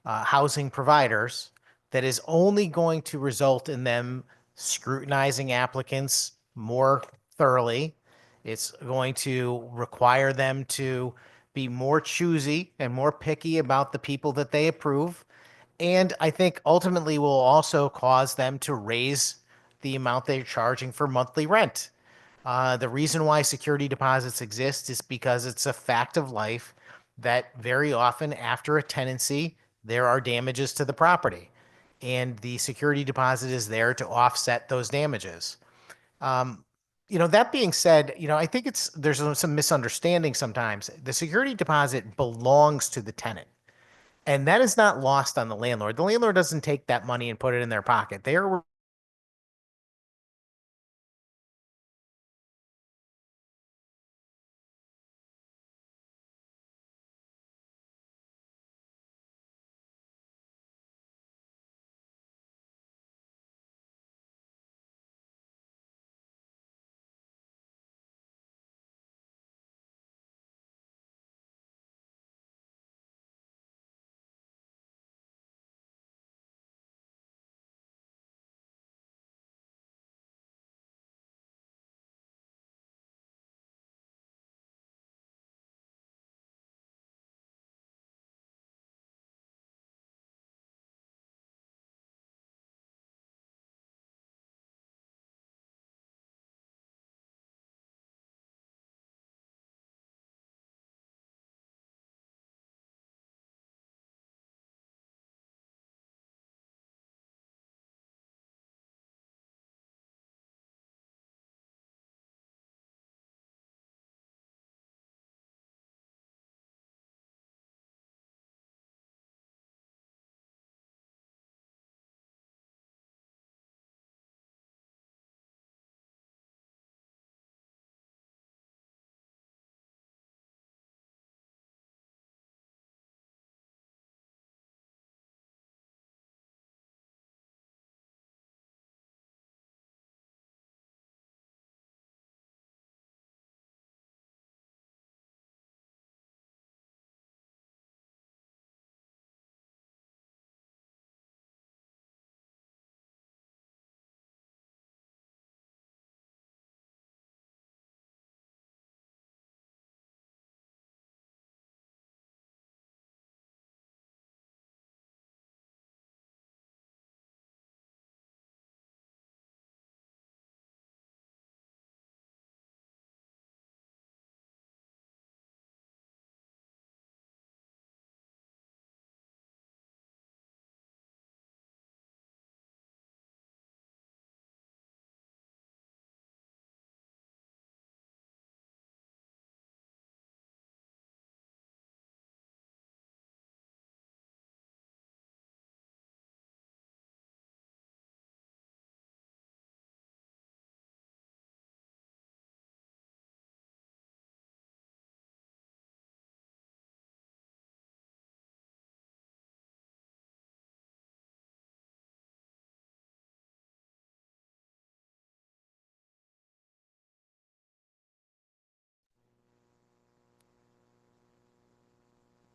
housing providers that is only going to result in them scrutinizing applicants more thoroughly. It's going to require them to be more choosy and more picky about the people that they approve. And I think ultimately will also cause them to raise the amount they're charging for monthly rent. The reason why security deposits exist is because it's a fact of life that very often after a tenancy, there are damages to the property. And the security deposit is there to offset those damages. That being said, I think there's some misunderstanding sometimes. The security deposit belongs to the tenant. And that is not lost on the landlord. The landlord doesn't take that money and put it in their pocket. They are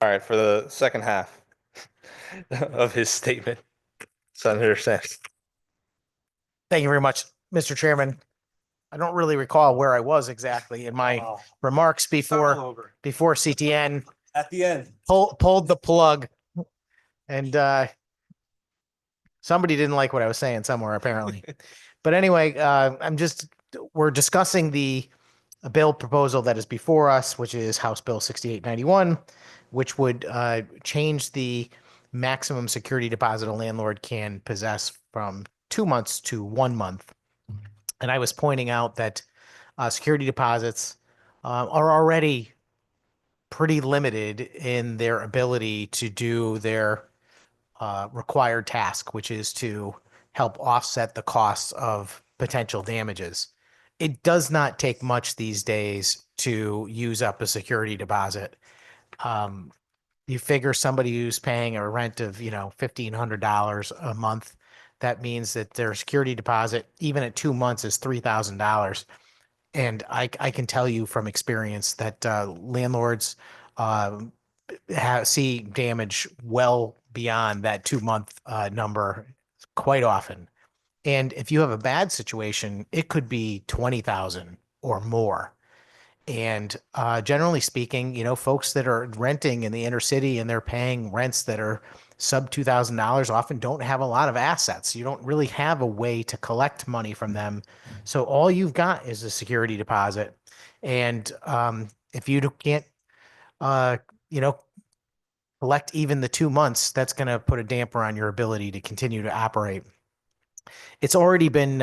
All right, for the second half of his statement, Senator Sampson. Thank you very much, Mr. Chairman. I don't really recall where I was exactly in my remarks before CTN At the end. pulled the plug, and somebody didn't like what I was saying somewhere apparently. But anyway, we're discussing the bill proposal that is before us, which is House Bill 6891, which would change the maximum security deposit a landlord can possess from 2 months to 1 month. And I was pointing out that security deposits are already pretty limited in their ability to do their required task, which is to help offset the costs of potential damages. It does not take much these days to use up a security deposit. You figure somebody who's paying a rent of, $1,500 a month, that means that their security deposit, even at 2 months, is $3,000. And I can tell you from experience that landlords see damage well beyond that 2 month number quite often. And if you have a bad situation, it could be 20,000 or more. And generally speaking, folks that are renting in the inner city and they're paying rents that are sub $2,000 often don't have a lot of assets. You don't really have a way to collect money from them. So all you've got is a security deposit. And if you can't, collect even the 2 months, that's going to put a damper on your ability to continue to operate. It's already been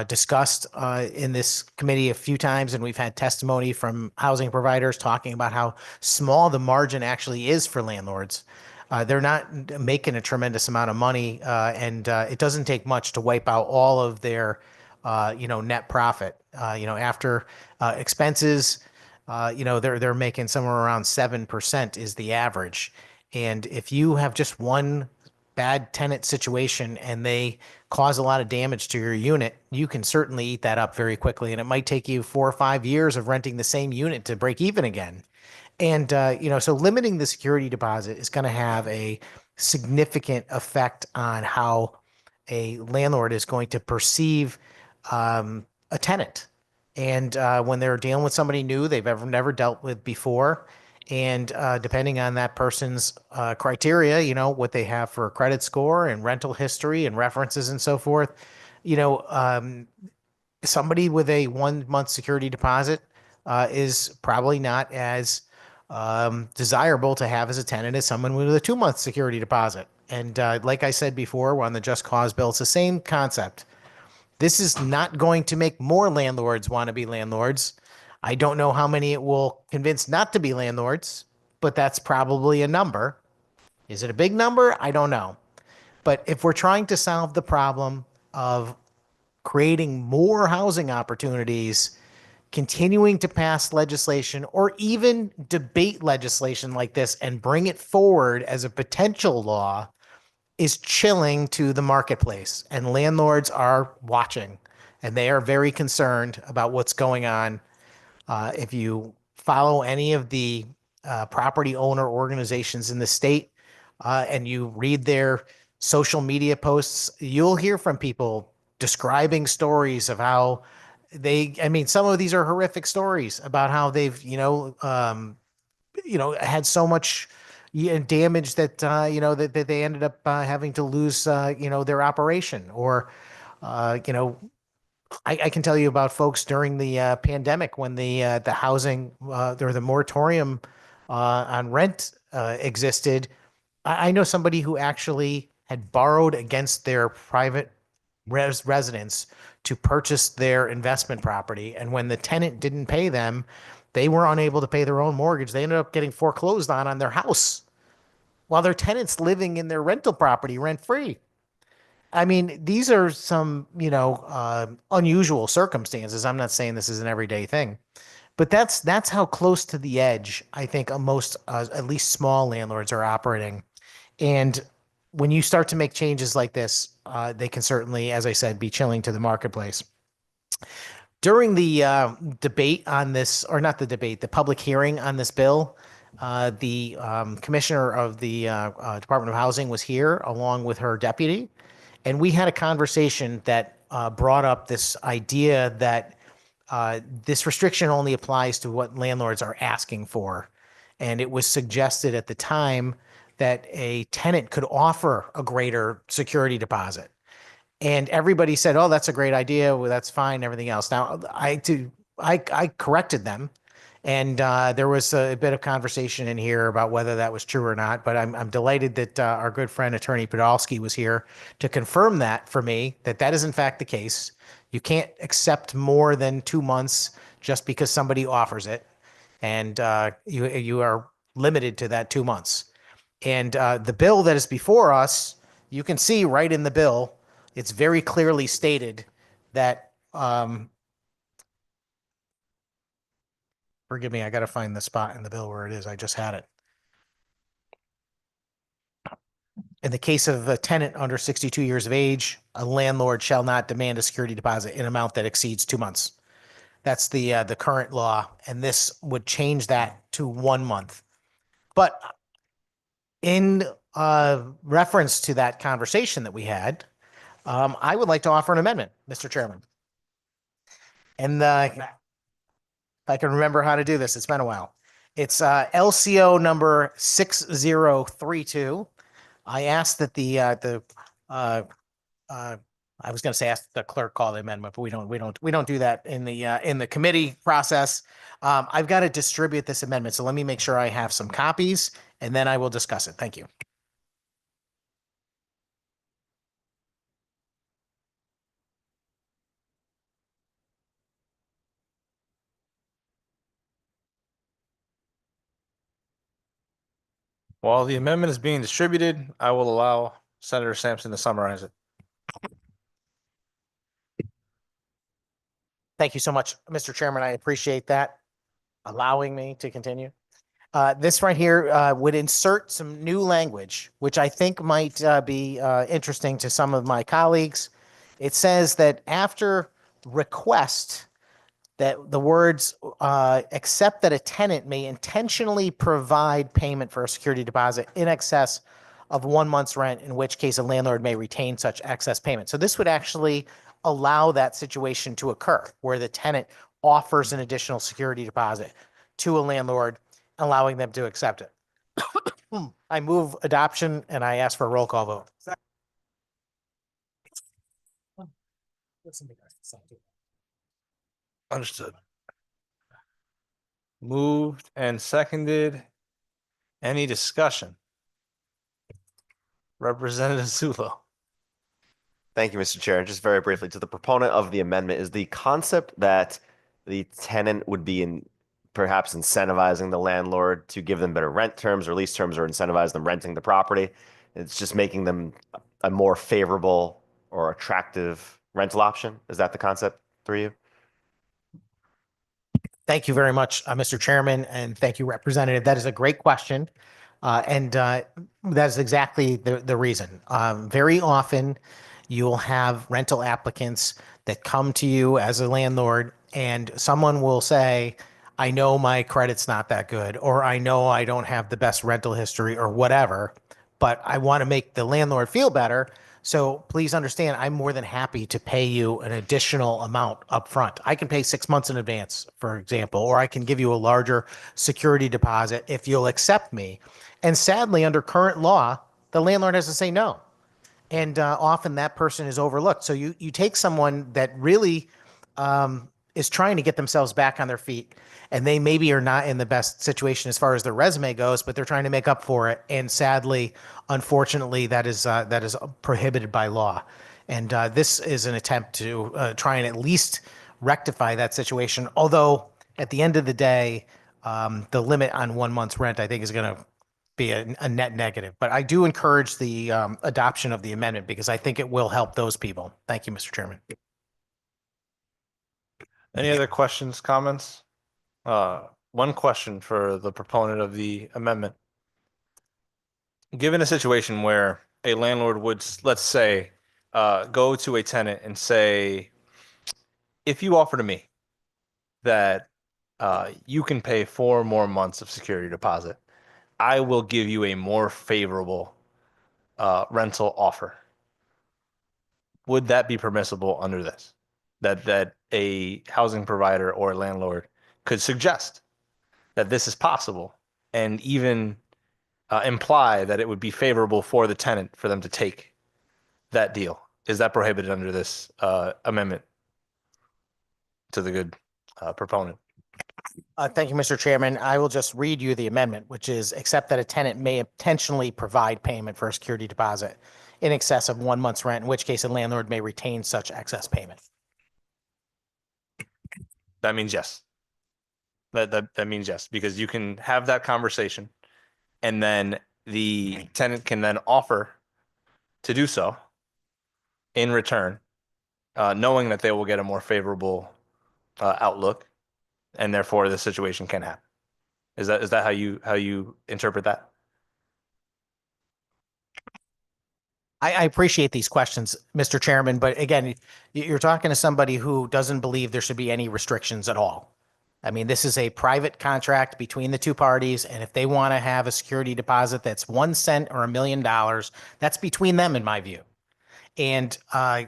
discussed in this committee a few times, and we've had testimony from housing providers talking about how small the margin actually is for landlords. They're not making a tremendous amount of money, and it doesn't take much to wipe out all of their, net profit. After expenses, they're making somewhere around 7% is the average. And if you have just one bad tenant situation and they cause a lot of damage to your unit, you can certainly eat that up very quickly. And it might take you 4 or 5 years of renting the same unit to break even again. And, so limiting the security deposit is going to have a significant effect on how a landlord is going to perceive a tenant. And when they're dealing with somebody new they've never dealt with before, and depending on that person's criteria, what they have for a credit score and rental history and references and so forth, somebody with a 1 month security deposit is probably not as desirable to have as a tenant as someone with a 2 month security deposit. And like I said before, on the Just Cause bill, it's the same concept. This is not going to make more landlords want to be landlords. I don't know how many it will convince not to be landlords, but that's probably a number. Is it a big number? I don't know. But if we're trying to solve the problem of creating more housing opportunities, continuing to pass legislation or even debate legislation like this and bring it forward as a potential law is chilling to the marketplace. And landlords are watching and they are very concerned about what's going on. If you follow any of the property owner organizations in the state and you read their social media posts, you'll hear from people describing stories of how some of these are horrific stories about how they've, had so much damage that, that they ended up having to lose, their operation. Or, I can tell you about folks during the pandemic when the housing or the moratorium on rent existed. I know somebody who actually had borrowed against their private residence to purchase their investment property. And when the tenant didn't pay them, they were unable to pay their own mortgage. They ended up getting foreclosed on their house while their tenant's living in their rental property rent free. I mean, these are some, unusual circumstances. I'm not saying this is an everyday thing, but that's how close to the edge I think most, at least small landlords are operating. And when you start to make changes like this, they can certainly, as I said, be chilling to the marketplace. During the debate on this, or not the debate, the public hearing on this bill, The commissioner of the Department of Housing was here along with her deputy. And we had a conversation that brought up this idea that this restriction only applies to what landlords are asking for. And it was suggested at the time that a tenant could offer a greater security deposit. And everybody said, "Oh, that's a great idea. Well, that's fine. Everything else." Now, I corrected them, and there was a bit of conversation in here about whether that was true or not. But I'm delighted that our good friend Attorney Podolsky was here to confirm that for me, that that is in fact the case. You can't accept more than 2 months just because somebody offers it, and you are limited to that 2 months. And the bill that is before us, you can see right in the bill, it's very clearly stated that, forgive me, I got to find the spot in the bill where it is. I just had it. In the case of a tenant under 62 years of age, a landlord shall not demand a security deposit in amount that exceeds 2 months. That's the current law, and this would change that to 1 month. But in reference to that conversation that we had, I would like to offer an amendment, Mr. Chairman. And if I can remember how to do this, it's been a while. It's LCO number 6032. I asked that I was going to say ask the clerk call the amendment, but we don't do that in the committee process. I've got to distribute this amendment, so let me make sure I have some copies, and then I will discuss it. Thank you. While the amendment is being distributed, I will allow Senator Sampson to summarize it. Thank you so much, Mr. Chairman. I appreciate that, allowing me to continue. This right here would insert some new language, which I think might be interesting to some of my colleagues. It says that after request, that the words except that a tenant may intentionally provide payment for a security deposit in excess of 1 month's rent, in which case a landlord may retain such excess payment. So this would actually allow that situation to occur where the tenant offers an additional security deposit to a landlord, allowing them to accept it. I move adoption and I ask for a roll call vote. Understood. Moved and seconded. Any discussion? Representative Zulo. Thank you, Mr. Chair. Just very briefly, to the proponent of the amendment, is the concept that the tenant would be perhaps incentivizing the landlord to give them better rent terms or lease terms, or incentivize them renting the property. It's just making them a more favorable or attractive rental option. Is that the concept for you? Thank you very much, Mr. Chairman, and thank you, Representative. That is a great question. And that's exactly the reason. Very often, you'll have rental applicants that come to you as a landlord, and someone will say, "I know my credit's not that good," or "I know I don't have the best rental history," or whatever, but I want to make the landlord feel better. So please understand, I'm more than happy to pay you an additional amount up front. I can pay 6 months in advance, for example, or I can give you a larger security deposit if you'll accept me. And sadly, under current law, the landlord has to say no. And often that person is overlooked. So you take someone that really is trying to get themselves back on their feet, and they maybe are not in the best situation as far as their resume goes, but they're trying to make up for it. And sadly, unfortunately, that is prohibited by law. And this is an attempt to try and at least rectify that situation. Although at the end of the day, the limit on 1 month's rent, I think, is going to be a net negative. But I do encourage the adoption of the amendment because I think it will help those people. Thank you, Mr. Chairman. Any other questions, comments? One question for the proponent of the amendment. Given a situation where a landlord would, let's say, go to a tenant and say, if you offer to me that you can pay 4 more months of security deposit, I will give you a more favorable rental offer. Would that be permissible under this? That a housing provider or landlord could suggest that this is possible and even imply that it would be favorable for the tenant for them to take that deal. Is that prohibited under this amendment to the good proponent? Thank you, Mr. Chairman. I will just read you the amendment, which is except that a tenant may intentionally provide payment for a security deposit in excess of 1 month's rent, in which case a landlord may retain such excess payment. That means yes. That means yes, because you can have that conversation and then the tenant can then offer to do so in return, knowing that they will get a more favorable outlook, and therefore the situation can happen. Is that how you interpret that? I appreciate these questions, Mr. Chairman, but again, you're talking to somebody who doesn't believe there should be any restrictions at all. I mean, this is a private contract between the two parties, and if they want to have a security deposit that's 1 cent or $1 million, that's between them, in my view. And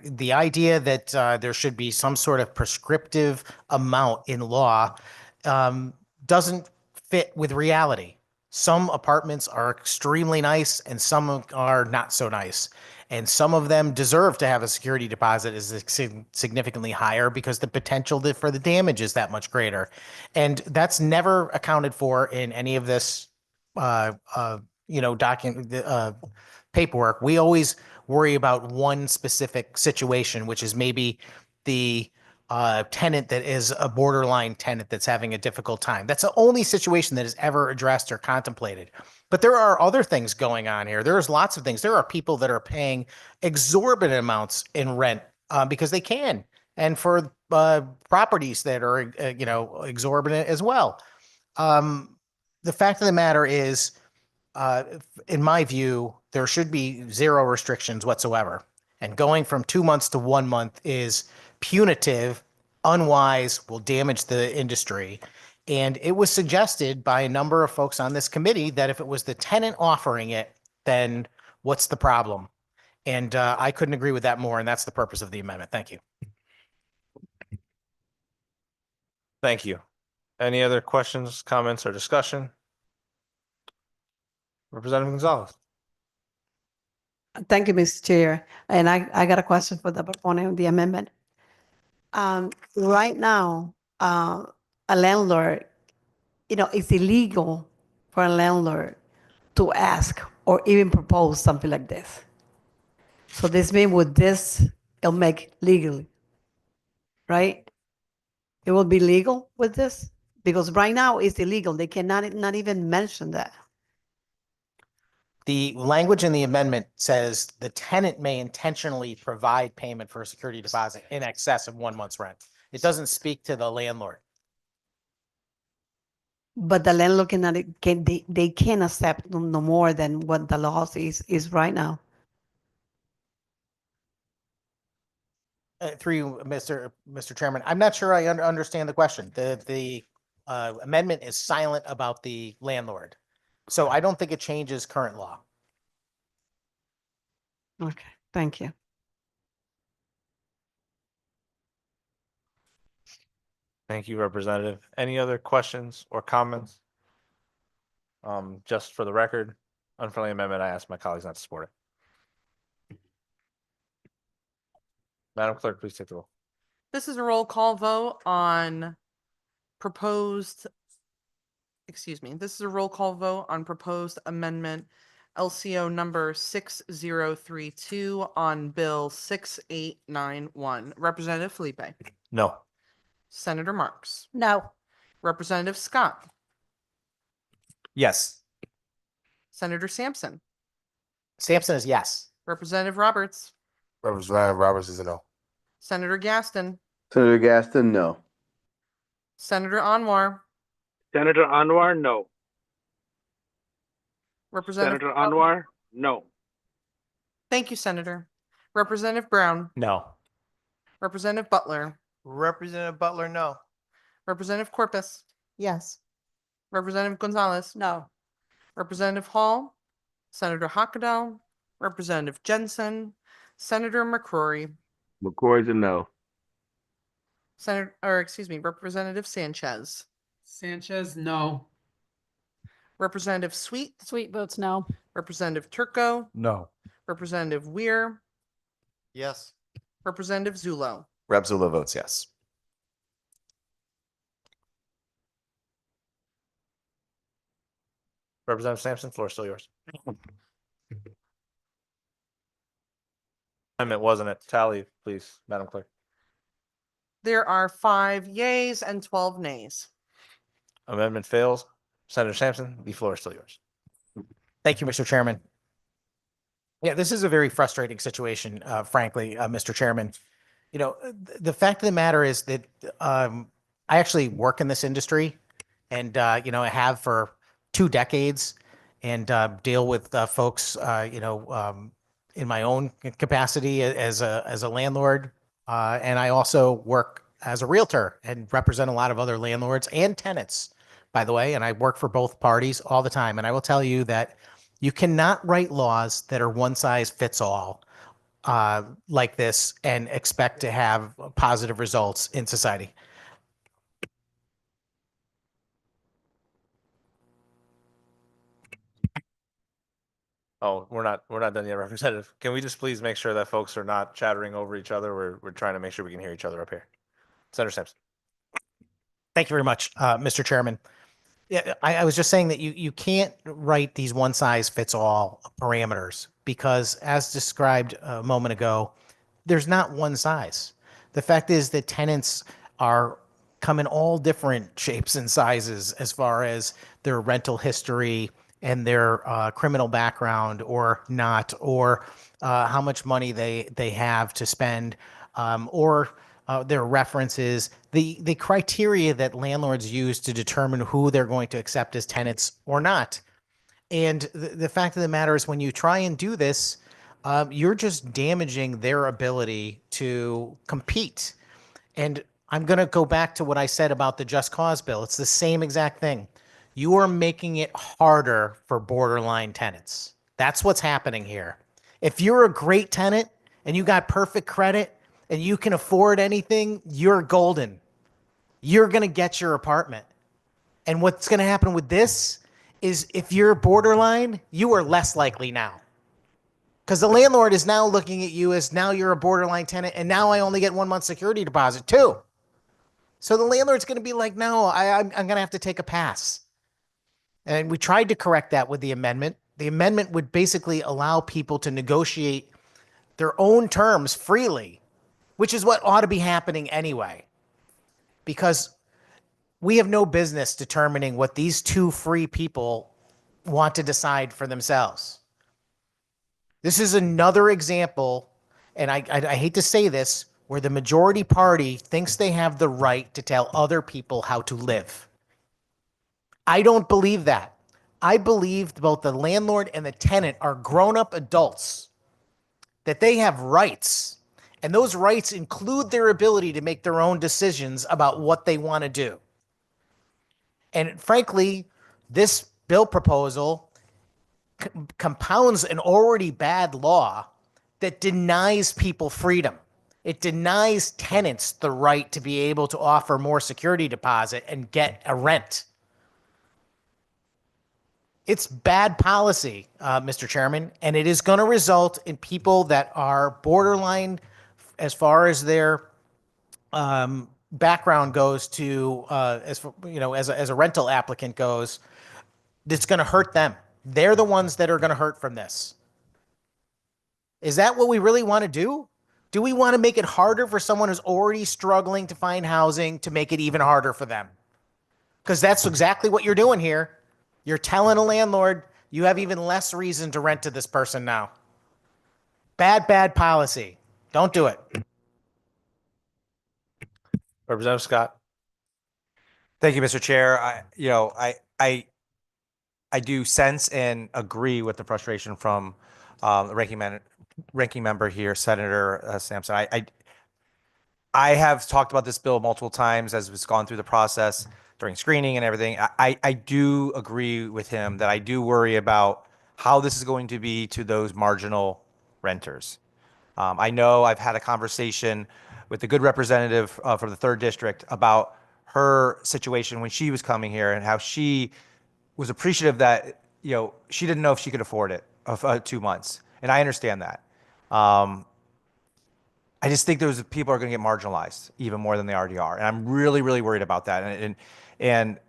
the idea that there should be some sort of prescriptive amount in law doesn't fit with reality. Some apartments are extremely nice and some are not so nice. And some of them deserve to have a security deposit is significantly higher because the potential for the damage is that much greater. And that's never accounted for in any of this, paperwork. We always worry about one specific situation, which is maybe the tenant that is a borderline tenant that's having a difficult time. That's the only situation that is ever addressed or contemplated. But there are other things going on here. There's lots of things. There are people that are paying exorbitant amounts in rent because they can, and for properties that are exorbitant as well. The fact of the matter is, in my view, there should be zero restrictions whatsoever. And going from 2 months to 1 month is punitive, unwise, will damage the industry. And it was suggested by a number of folks on this committee that if it was the tenant offering it, then what's the problem? And I couldn't agree with that more. And that's the purpose of the amendment. Thank you. Thank you. Any other questions, comments, or discussion? Representative Gonzalez. Thank you, Mr. Chair. And I got a question for the proponent of the amendment. Right now, a landlord, it's illegal for a landlord to ask or even propose something like this. So this means with this, it'll make legally, right? It will be legal with this? Because right now it's illegal. They cannot not even mention that. The language in the amendment says the tenant may intentionally provide payment for a security deposit in excess of 1 month's rent. It doesn't speak to the landlord. But the landlord they can accept no more than what the law is right now. Through you, Mr. Chairman, I'm not sure I understand the question. The amendment is silent about the landlord. So I don't think it changes current law. Okay, thank you. Thank you, Representative. Any other questions or comments? Just for the record, unfriendly amendment, I ask my colleagues not to support it. Madam Clerk, please take the roll. This is a roll call vote on proposed, this is a roll call vote on proposed amendment LCO number 6032 on Bill 6891. Representative Felipe. No. Senator Marks. No. Representative Scott. Yes. Senator Sampson. Sampson is yes. Representative Roberts. Representative Roberts is a no. Senator Gaston. Senator Gaston, no. Senator Anwar. Senator Anwar, no. Representative Senator Brown. Anwar, no. Thank you, Senator. Representative Brown. No. Representative Butler. Representative Butler, no. Representative Corpus. Yes. Representative Gonzalez. No. Representative Hall, Senator Hockendahl, Representative Jensen, Senator McCrory, McCoy's a no. Representative Sanchez, Sanchez, no. Representative Sweet, Sweet votes no. Representative Turco, No. Representative Weir, Yes. Representative Zulo. Rep. Zula votes yes. Representative Sampson, floor is still yours. Amendment, wasn't it? Tally, please, Madam Clerk. There are 5 yeas and 12 nays. Amendment fails. Senator Sampson, the floor is still yours. Thank you, Mr. Chairman. Yeah, this is a very frustrating situation, frankly, Mr. Chairman. You know, the fact of the matter is that I actually work in this industry and, you know, I have for 2 decades and deal with folks, in my own capacity as a landlord. And I also work as a realtor and represent a lot of other landlords and tenants, by the way, and I work for both parties all the time. And I will tell you that you cannot write laws that are one size fits all like this and expect to have positive results in society. Oh, we're not done yet, Representative. Can we just please make sure that folks are not chattering over each other? We're trying to make sure we can hear each other up here. Senator Sampson. Thank you very much, Mr. Chairman. Yeah, I was just saying that you can't write these one size fits all parameters because as described a moment ago, there's not one size. The fact is that tenants come in all different shapes and sizes as far as their rental history and their criminal background or not, or how much money they have to spend, or their references, the criteria that landlords use to determine who they're going to accept as tenants or not. And the fact of the matter is when you try and do this, you're just damaging their ability to compete. And I'm going to go back to what I said about the Just Cause bill. It's the same exact thing. You are making it harder for borderline tenants. That's what's happening here. If you're a great tenant and you got perfect credit and you can afford anything, you're golden. You're going to get your apartment. And what's going to happen with this is if you're borderline, you are less likely now. Because the landlord is now looking at you as now you're a borderline tenant and now I only get 1 month security deposit too. So the landlord's going to be like, no, I'm going to have to take a pass. And we tried to correct that with the amendment. The amendment would basically allow people to negotiate their own terms freely, which is what ought to be happening anyway. Because we have no business determining what these 2 free people want to decide for themselves. This is another example, and I hate to say this, where the majority party thinks they have the right to tell other people how to live. I don't believe that. I believe both the landlord and the tenant are grown-up adults, that they have rights, and those rights include their ability to make their own decisions about what they want to do. And frankly, this bill proposal compounds an already bad law that denies people freedom. It denies tenants the right to be able to offer more security deposit and get a rent. It's bad policy, Mr. Chairman, and it is going to result in people that are borderline as far as their background goes to, as a rental applicant goes. It's going to hurt them. They're the ones that are going to hurt from this. Is that what we really want to do? Do we want to make it harder for someone who's already struggling to find housing to make it even harder for them? Because that's exactly what you're doing here. You're telling a landlord you have even less reason to rent to this person now. Bad policy. Don't do it. Representative Scott. Thank you, Mr. Chair. I do sense and agree with the frustration from the ranking member here, Senator Sampson. I have talked about this bill multiple times as it's gone through the process. during screening and everything. I do agree with him that I do worry about how this is going to be to those marginal renters. I know I've had a conversation with the good representative from the third district about her situation when she was coming here and how she was appreciative that, she didn't know if she could afford it of 2 months. And I understand that. I just think those people are going to get marginalized even more than they already are. And I'm really, really worried about that. And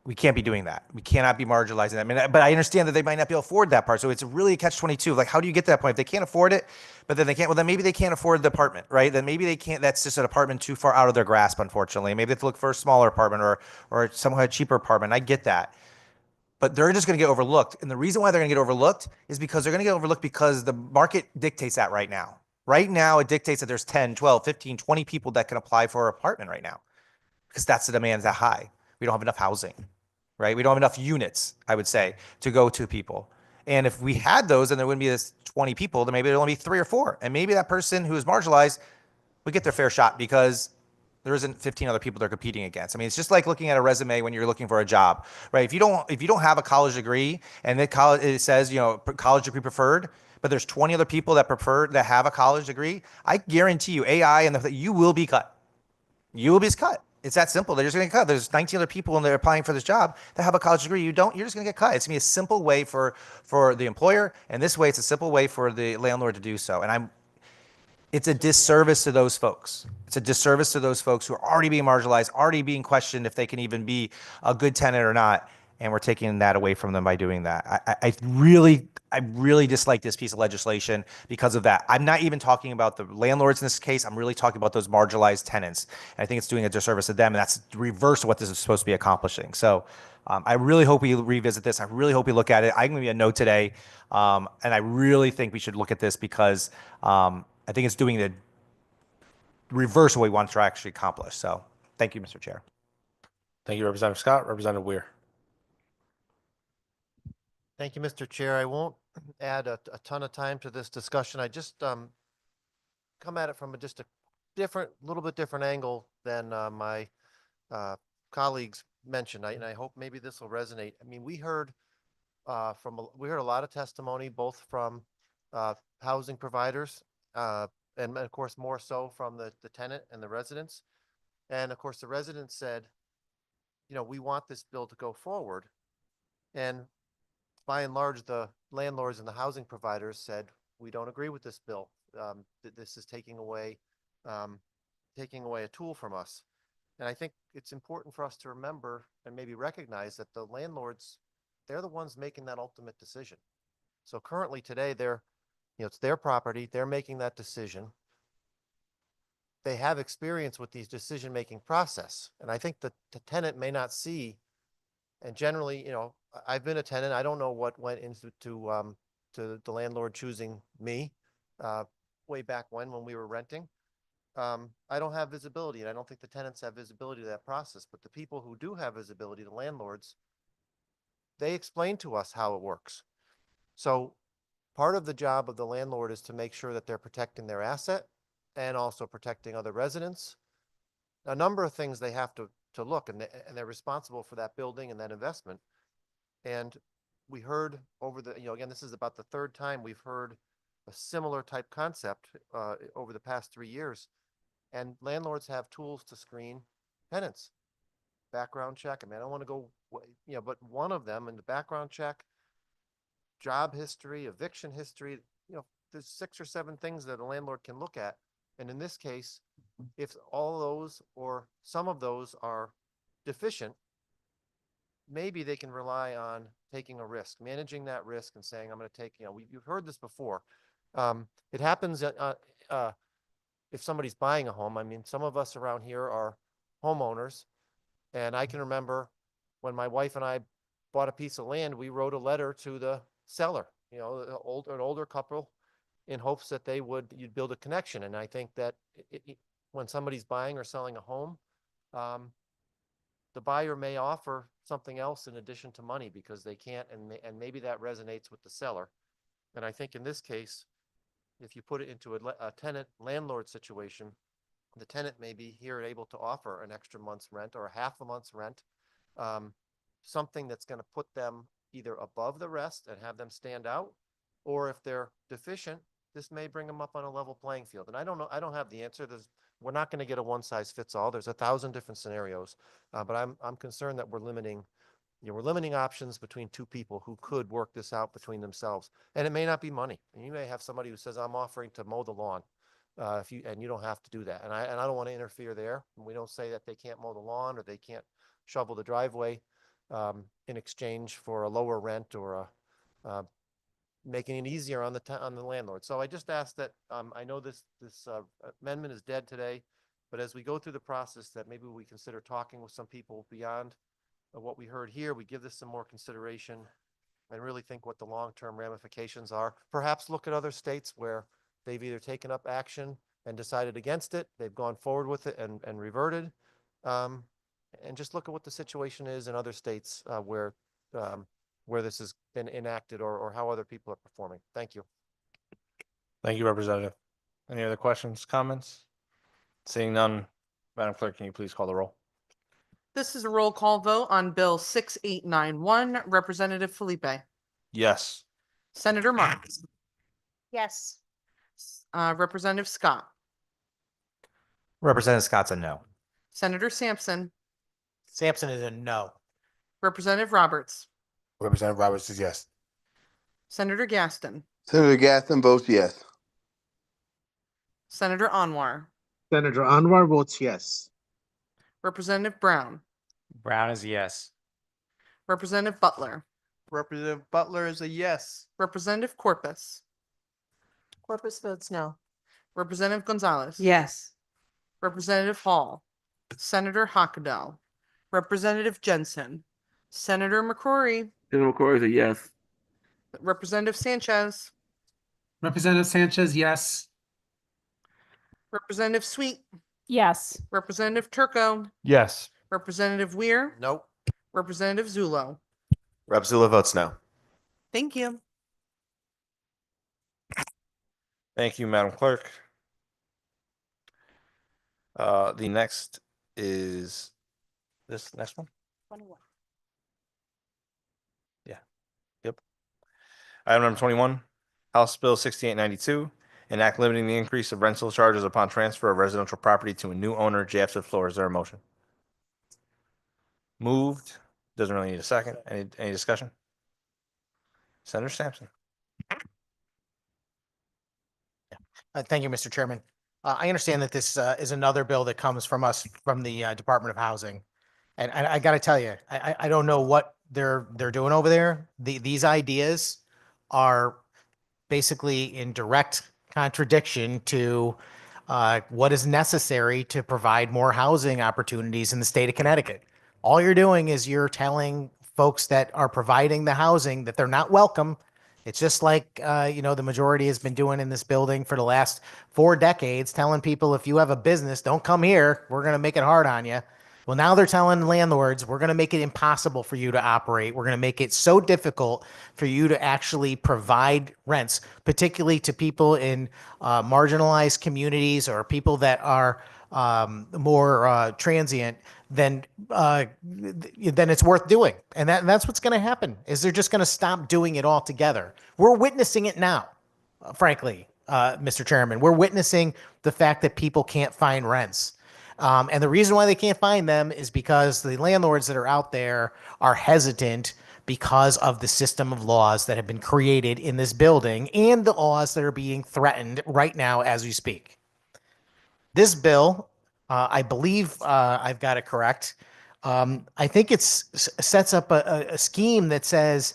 we can't be doing that. We cannot be marginalizing that. I mean, but I understand that they might not be able to afford that part. So it's really a catch-22. Like, how do you get to that point? If they can't afford it, but then they can't, well, then maybe they can't afford the apartment, right? Then maybe they can't, that's just an apartment too far out of their grasp, unfortunately. Maybe they have to look for a smaller apartment or some kind of cheaper apartment. I get that. But they're just going to get overlooked. And the reason why they're going to get overlooked is because they're going to get overlooked because the market dictates that right now. Right now, it dictates that there's 10, 12, 15, 20 people that can apply for an apartment right now because that's the demand that high. We don't have enough housing, right? We don't have enough units, I would say, to go to people. And if we had those and there wouldn't be this 20 people, then maybe there'd only be 3 or 4. And maybe that person who is marginalized would get their fair shot because there isn't 15 other people they're competing against. I mean, it's just like looking at a resume when you're looking for a job, right? If you don't have a college degree and it says, college degree preferred, but there's 20 other people that have a college degree, I guarantee you AI you will be cut. You will be cut. It's that simple. They're just going to get cut. There's 19 other people and they're applying for this job that have a college degree. You don't, you're just going to get cut. It's going to be a simple way for the employer. And this way, it's a simple way for the landlord to do so. And it's a disservice to those folks. It's a disservice to those folks who are already being marginalized, already being questioned if they can even be a good tenant or not. And we're taking that away from them by doing that. I really dislike this piece of legislation because of that. I'm not even talking about the landlords in this case. I'm really talking about those marginalized tenants. And I think it's doing a disservice to them. And that's the reverse of what this is supposed to be accomplishing. So I really hope we revisit this. I really hope we look at it. I'm going to be a no today. And I really think we should look at this because I think it's doing the reverse of what we want to actually accomplish. So thank you, Mr. Chair. Thank you, Representative Scott. Representative Weir. Thank you, Mr. Chair. I won't add a ton of time to this discussion. I just come at it from just a little bit different angle than my colleagues mentioned. And I hope maybe this will resonate. I mean, we heard a lot of testimony, both from housing providers and of course more so from the tenant and the residents. And of course, the residents said, we want this bill to go forward. And by and large, the landlords and the housing providers said, we don't agree with this bill. That this is taking away a tool from us. And I think it's important for us to remember and maybe recognize that the landlords, they're the ones making that ultimate decision. So currently today, it's their property. They're making that decision. They have experience with these decision-making process. And I think that the tenant may not see, and generally, I've been a tenant. I don't know what went into to the landlord choosing me way back when we were renting. I don't have visibility, and I don't think the tenants have visibility to that process. But the people who do have visibility, the landlords, they explain to us how it works. So part of the job of the landlord is to make sure that they're protecting their asset and also protecting other residents. A number of things they have to look, and they're responsible for that building and that investment. And we heard again, this is about the third time we've heard a similar type concept over the past 3 years. And landlords have tools to screen tenants. Background check. I mean, I don't want to go, but one of them in the background check, job history, eviction history, there's 6 or 7 things that a landlord can look at. And in this case, if all those or some of those are deficient, maybe they can rely on taking a risk, managing that risk and saying, I'm going to take, you've heard this before. It happens if somebody's buying a home. I mean, some of us around here are homeowners. And I can remember when my wife and I bought a piece of land, we wrote a letter to the seller, an older couple, in hopes that you'd build a connection. And I think that when somebody's buying or selling a home, the buyer may offer something else in addition to money because they can't, and maybe that resonates with the seller. And I think in this case, if you put it into a tenant landlord situation, the tenant may be here able to offer an extra month's rent or a half a month's rent something that's going to put them either above the rest and have them stand out, or if they're deficient, this may bring them up on a level playing field. And I don't know, I don't have the answer. We're not going to get a one size fits all. There's 1,000 different scenarios, but I'm concerned that we're limiting options between two people who could work this out between themselves. And it may not be money. And you may have somebody who says, I'm offering to mow the lawn. And you don't have to do that. And I don't want to interfere there. We don't say that they can't mow the lawn or they can't shovel the driveway in exchange for a lower rent or making it easier on the landlord. So I just ask that, I know this amendment is dead today, but as we go through the process, that maybe we consider talking with some people beyond what we heard here. We give this some more consideration and really think what the long-term ramifications are. Perhaps look at other states where they've either taken up action and decided against it, they've gone forward with it and reverted, and just look at what the situation is in other states where this has been enacted or how other people are performing. Thank you. Thank you, Representative. Any other questions, comments? Seeing none, Madam Clerk, can you please call the roll? This is a roll call vote on Bill 6891. Representative Felipe, Yes. Senator Marks, Yes. Representative Scott, Representative Scott's a no. Senator Sampson, Sampson is a no. Representative Roberts, Representative Roberts is yes. Senator Gaston, Senator Gaston votes yes. Senator Anwar, Senator Anwar votes yes. Representative Brown, Brown is yes. Representative Butler, Representative Butler is a yes. Representative Corpus, Corpus votes no. Representative Gonzalez. Yes. Representative Hall, Senator Hockendahl, Representative Jensen, Senator McCrory, Senator McCoy is a yes. Representative Sanchez, Representative Sanchez, yes. Representative Sweet, Yes. Representative Turco, Yes. Representative Weir, Nope. Representative Zulo. Rep. Zula votes no. Thank you. Thank you, Madam Clerk. The next is this next one? 21. Yeah. Yep. Item number 21, House Bill 6892, an act limiting the increase of rental charges upon transfer of residential property to a new owner. J. F. floor. Is there a motion? Moved. Doesn't really need a second. Any discussion? Senator Sampson. Thank you, Mr. Chairman. I understand that this is another bill that comes from us from the Department of Housing. And I got to tell you, I don't know what they're doing over there. These ideas are basically in direct contradiction to what is necessary to provide more housing opportunities in the state of Connecticut. All you're doing is you're telling folks that are providing the housing that they're not welcome. It's just like, the majority has been doing in this building for the last 4 decades, telling people if you have a business, don't come here. We're going to make it hard on you. Well, now they're telling landlords, we're going to make it impossible for you to operate. We're going to make it so difficult for you to actually provide rents, particularly to people in marginalized communities or people that are more transient, then it's worth doing. And that's what's going to happen is they're just going to stop doing it altogether. We're witnessing it now, frankly, Mr. Chairman. We're witnessing the fact that people can't find rents. And the reason why they can't find them is because the landlords that are out there are hesitant because of the system of laws that have been created in this building and the laws that are being threatened right now as we speak. This bill, I believe I've got it correct. I think it sets up a scheme that says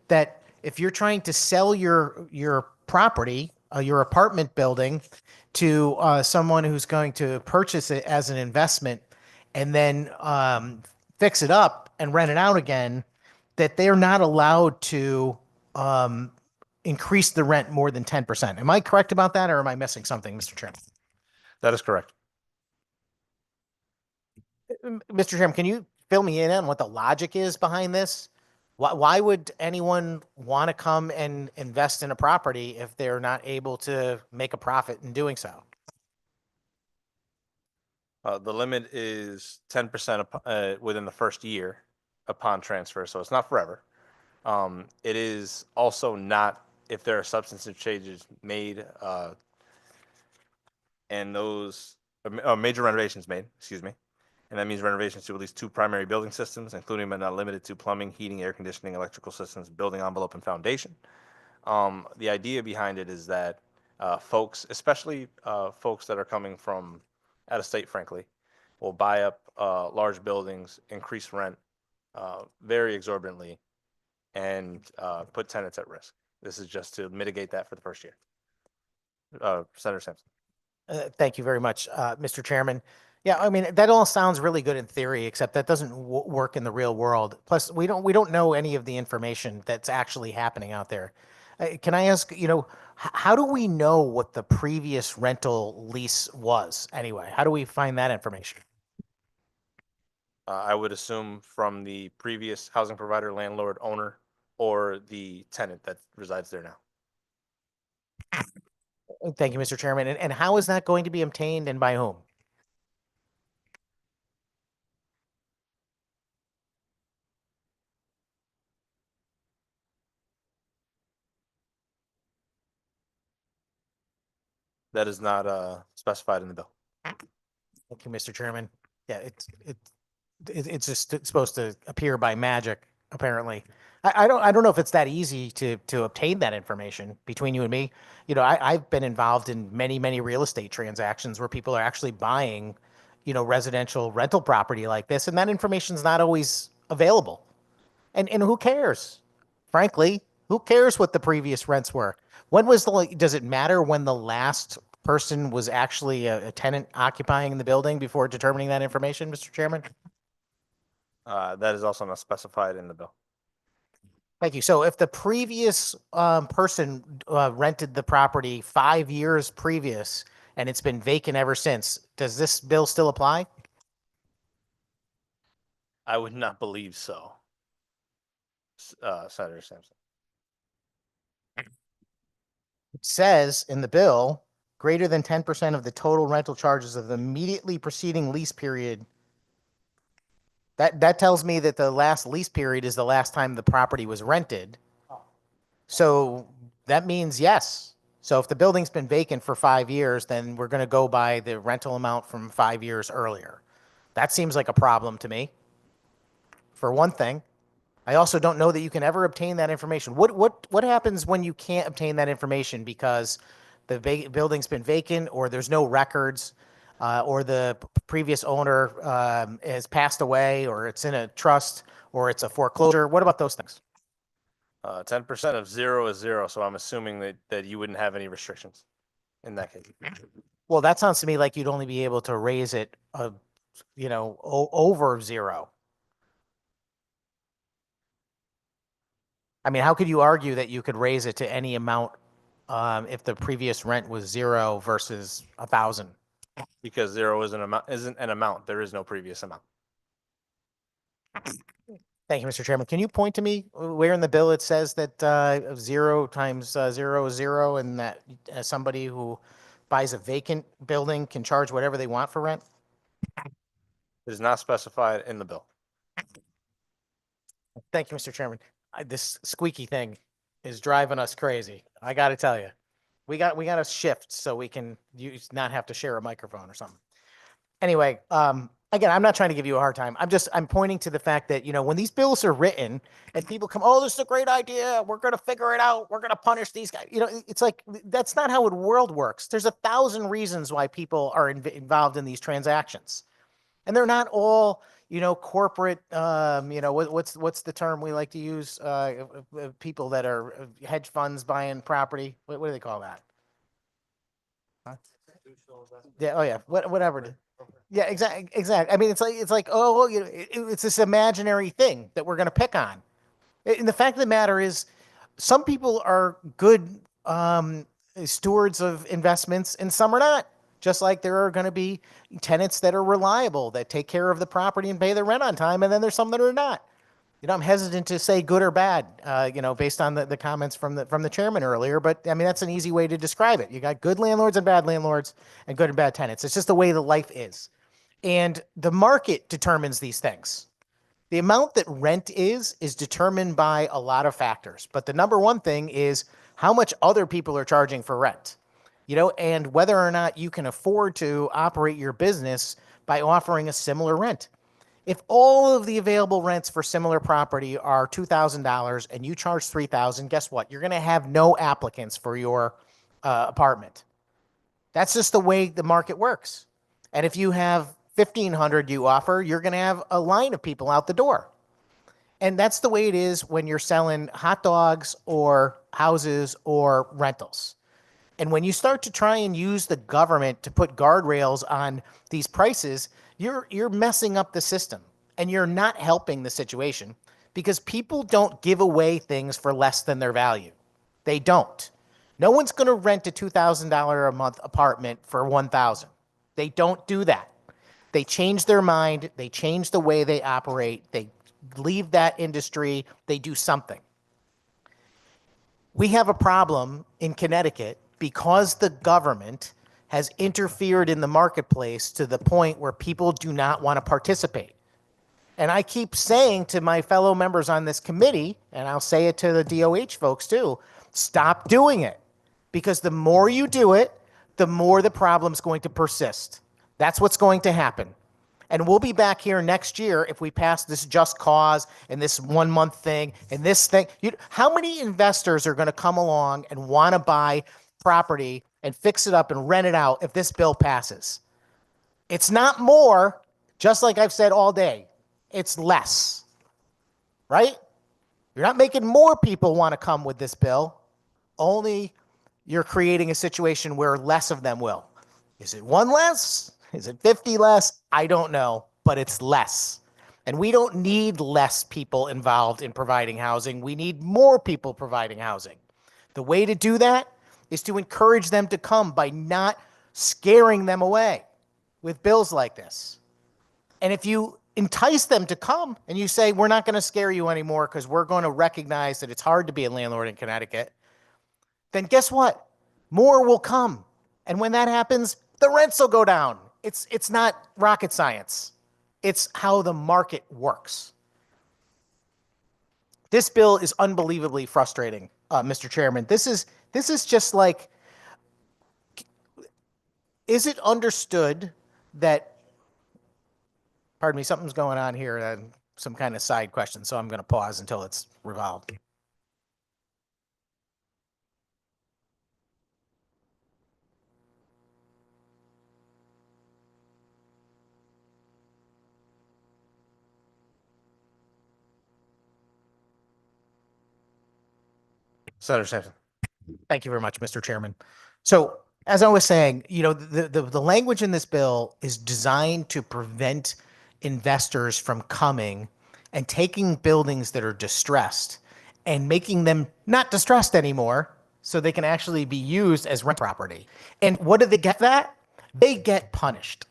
that if you're trying to sell your property, your apartment building, to someone who's going to purchase it as an investment and then fix it up and rent it out again, that they're not allowed to increase the rent more than 10%. Am I correct about that, or am I missing something, Mr. Chairman? That is correct. Mr. Chairman, can you fill me in on what the logic is behind this? Why would anyone want to come and invest in a property if they're not able to make a profit in doing so? The limit is 10% within the first year. upon transfer, so it's not forever. It is also not if there are substantive changes made and those major renovations made, excuse me. And that means renovations to at least 2 primary building systems, including but not limited to plumbing, heating, air conditioning, electrical systems, building envelope, and foundation. The idea behind it is that folks, especially folks that are coming from out of state, frankly, will buy up large buildings, increase rent very exorbitantly, and put tenants at risk. This is just to mitigate that for the first year. Senator Sampson. Thank you very much, Mr. Chairman. Yeah, I mean, that all sounds really good in theory, except that doesn't work in the real world. Plus, we don't know any of the information that's actually happening out there. Can I ask, how do we know what the previous rental lease was anyway? How do we find that information? I would assume from the previous housing provider, landlord, owner, or the tenant that resides there now. Thank you, Mr. Chairman. And how is that going to be obtained and by whom? That is not specified in the bill. Thank you, Mr. Chairman. Yeah, it's just supposed to appear by magic, apparently. I don't know if it's that easy to obtain that information between you and me. I've been involved in many real estate transactions where people are actually buying, residential rental property like this, and that information's not always available. And who cares? Frankly, who cares what the previous rents were? Does it matter when the last person was actually a tenant occupying the building before determining that information, Mr. Chairman? That is also not specified in the bill. Thank you. So if the previous person rented the property 5 years previous and it's been vacant ever since, does this bill still apply? I would not believe so, Senator Sampson. It says in the bill, greater than 10% of the total rental charges of the immediately preceding lease period. That tells me that the last lease period is the last time the property was rented. So that means yes. So if the building's been vacant for 5 years, then we're going to go by the rental amount from 5 years earlier. That seems like a problem to me. For one thing, I also don't know that you can ever obtain that information. What happens when you can't obtain that information because the building's been vacant, or there's no records, or the previous owner has passed away, or it's in a trust, or it's a foreclosure? What about those things? 10% of 0 is 0, so I'm assuming that you wouldn't have any restrictions in that case. Well, that sounds to me like you'd only be able to raise it, over 0. I mean, how could you argue that you could raise it to any amount if the previous rent was 0 versus 1,000? Because 0 isn't an amount. There is no previous amount. Thank you, Mr. Chairman. Can you point to me where in the bill it says that 0 times 0 is 0, and that somebody who buys a vacant building can charge whatever they want for rent? It is not specified in the bill. Thank you, Mr. Chairman. This squeaky thing is driving us crazy. I got to tell you, we got to shift so we can not have to share a microphone or something. Anyway, again, I'm not trying to give you a hard time. I'm pointing to the fact that, when these bills are written and people come, oh, this is a great idea, we're going to figure it out, we're going to punish these guys. It's like, that's not how the world works. There's 1,000 reasons why people are involved in these transactions. And they're not all, corporate, what's the term we like to use? People that are hedge funds buying property. What do they call that? Huh? Yeah. Oh yeah. Whatever. Yeah, exactly. I mean, it's like, oh, it's this imaginary thing that we're going to pick on. And the fact of the matter is, some people are good stewards of investments and some are not. Just like there are going to be tenants that are reliable, that take care of the property and pay their rent on time, and then there's some that are not. I'm hesitant to say good or bad, based on the comments from the chairman earlier, but I mean, that's an easy way to describe it. You got good landlords and bad landlords and good and bad tenants. It's just the way the life is. And the market determines these things. The amount that rent is determined by a lot of factors. But the number one thing is how much other people are charging for rent, and whether or not you can afford to operate your business by offering a similar rent. If all of the available rents for similar property are $2,000 and you charge $3,000, guess what? You're going to have no applicants for your apartment. That's just the way the market works. And if you have 1,500 you offer, you're going to have a line of people out the door. And that's the way it is when you're selling hot dogs or houses or rentals. And when you start to try and use the government to put guardrails on these prices, you're messing up the system and you're not helping the situation, because people don't give away things for less than their value. They don't. No one's going to rent a $2,000 a month apartment for $1,000. They don't do that. They change their mind. They change the way they operate. They leave that industry. They do something. We have a problem in Connecticut because the government has interfered in the marketplace to the point where people do not want to participate. And I keep saying to my fellow members on this committee, and I'll say it to the DOH folks too, stop doing it. Because the more you do it, the more the problem's going to persist. That's what's going to happen. And we'll be back here next year if we pass this just cause and this 1 month thing and this thing. How many investors are going to come along and want to buy property and fix it up and rent it out if this bill passes? It's not more, just like I've said all day. It's less, right? You're not making more people want to come with this bill. Only you're creating a situation where less of them will. Is it one less? Is it 50 less? I don't know, but it's less. And we don't need less people involved in providing housing. We need more people providing housing. The way to do that is to encourage them to come by not scaring them away with bills like this. And if you entice them to come and you say, we're not going to scare you anymore because we're going to recognize that it's hard to be a landlord in Connecticut, then guess what? More will come. And when that happens, the rents will go down. It's not rocket science. It's how the market works. This bill is unbelievably frustrating, Mr. Chairman. This is just like, is it understood that, pardon me, something's going on here, some kind of side question, so I'm going to pause until it's resolved. Senator Sampson. Thank you very much, Mr. Chairman. So as I was saying, the language in this bill is designed to prevent investors from coming and taking buildings that are distressed and making them not distressed anymore so they can actually be used as rent property. And what do they get that? They get punished.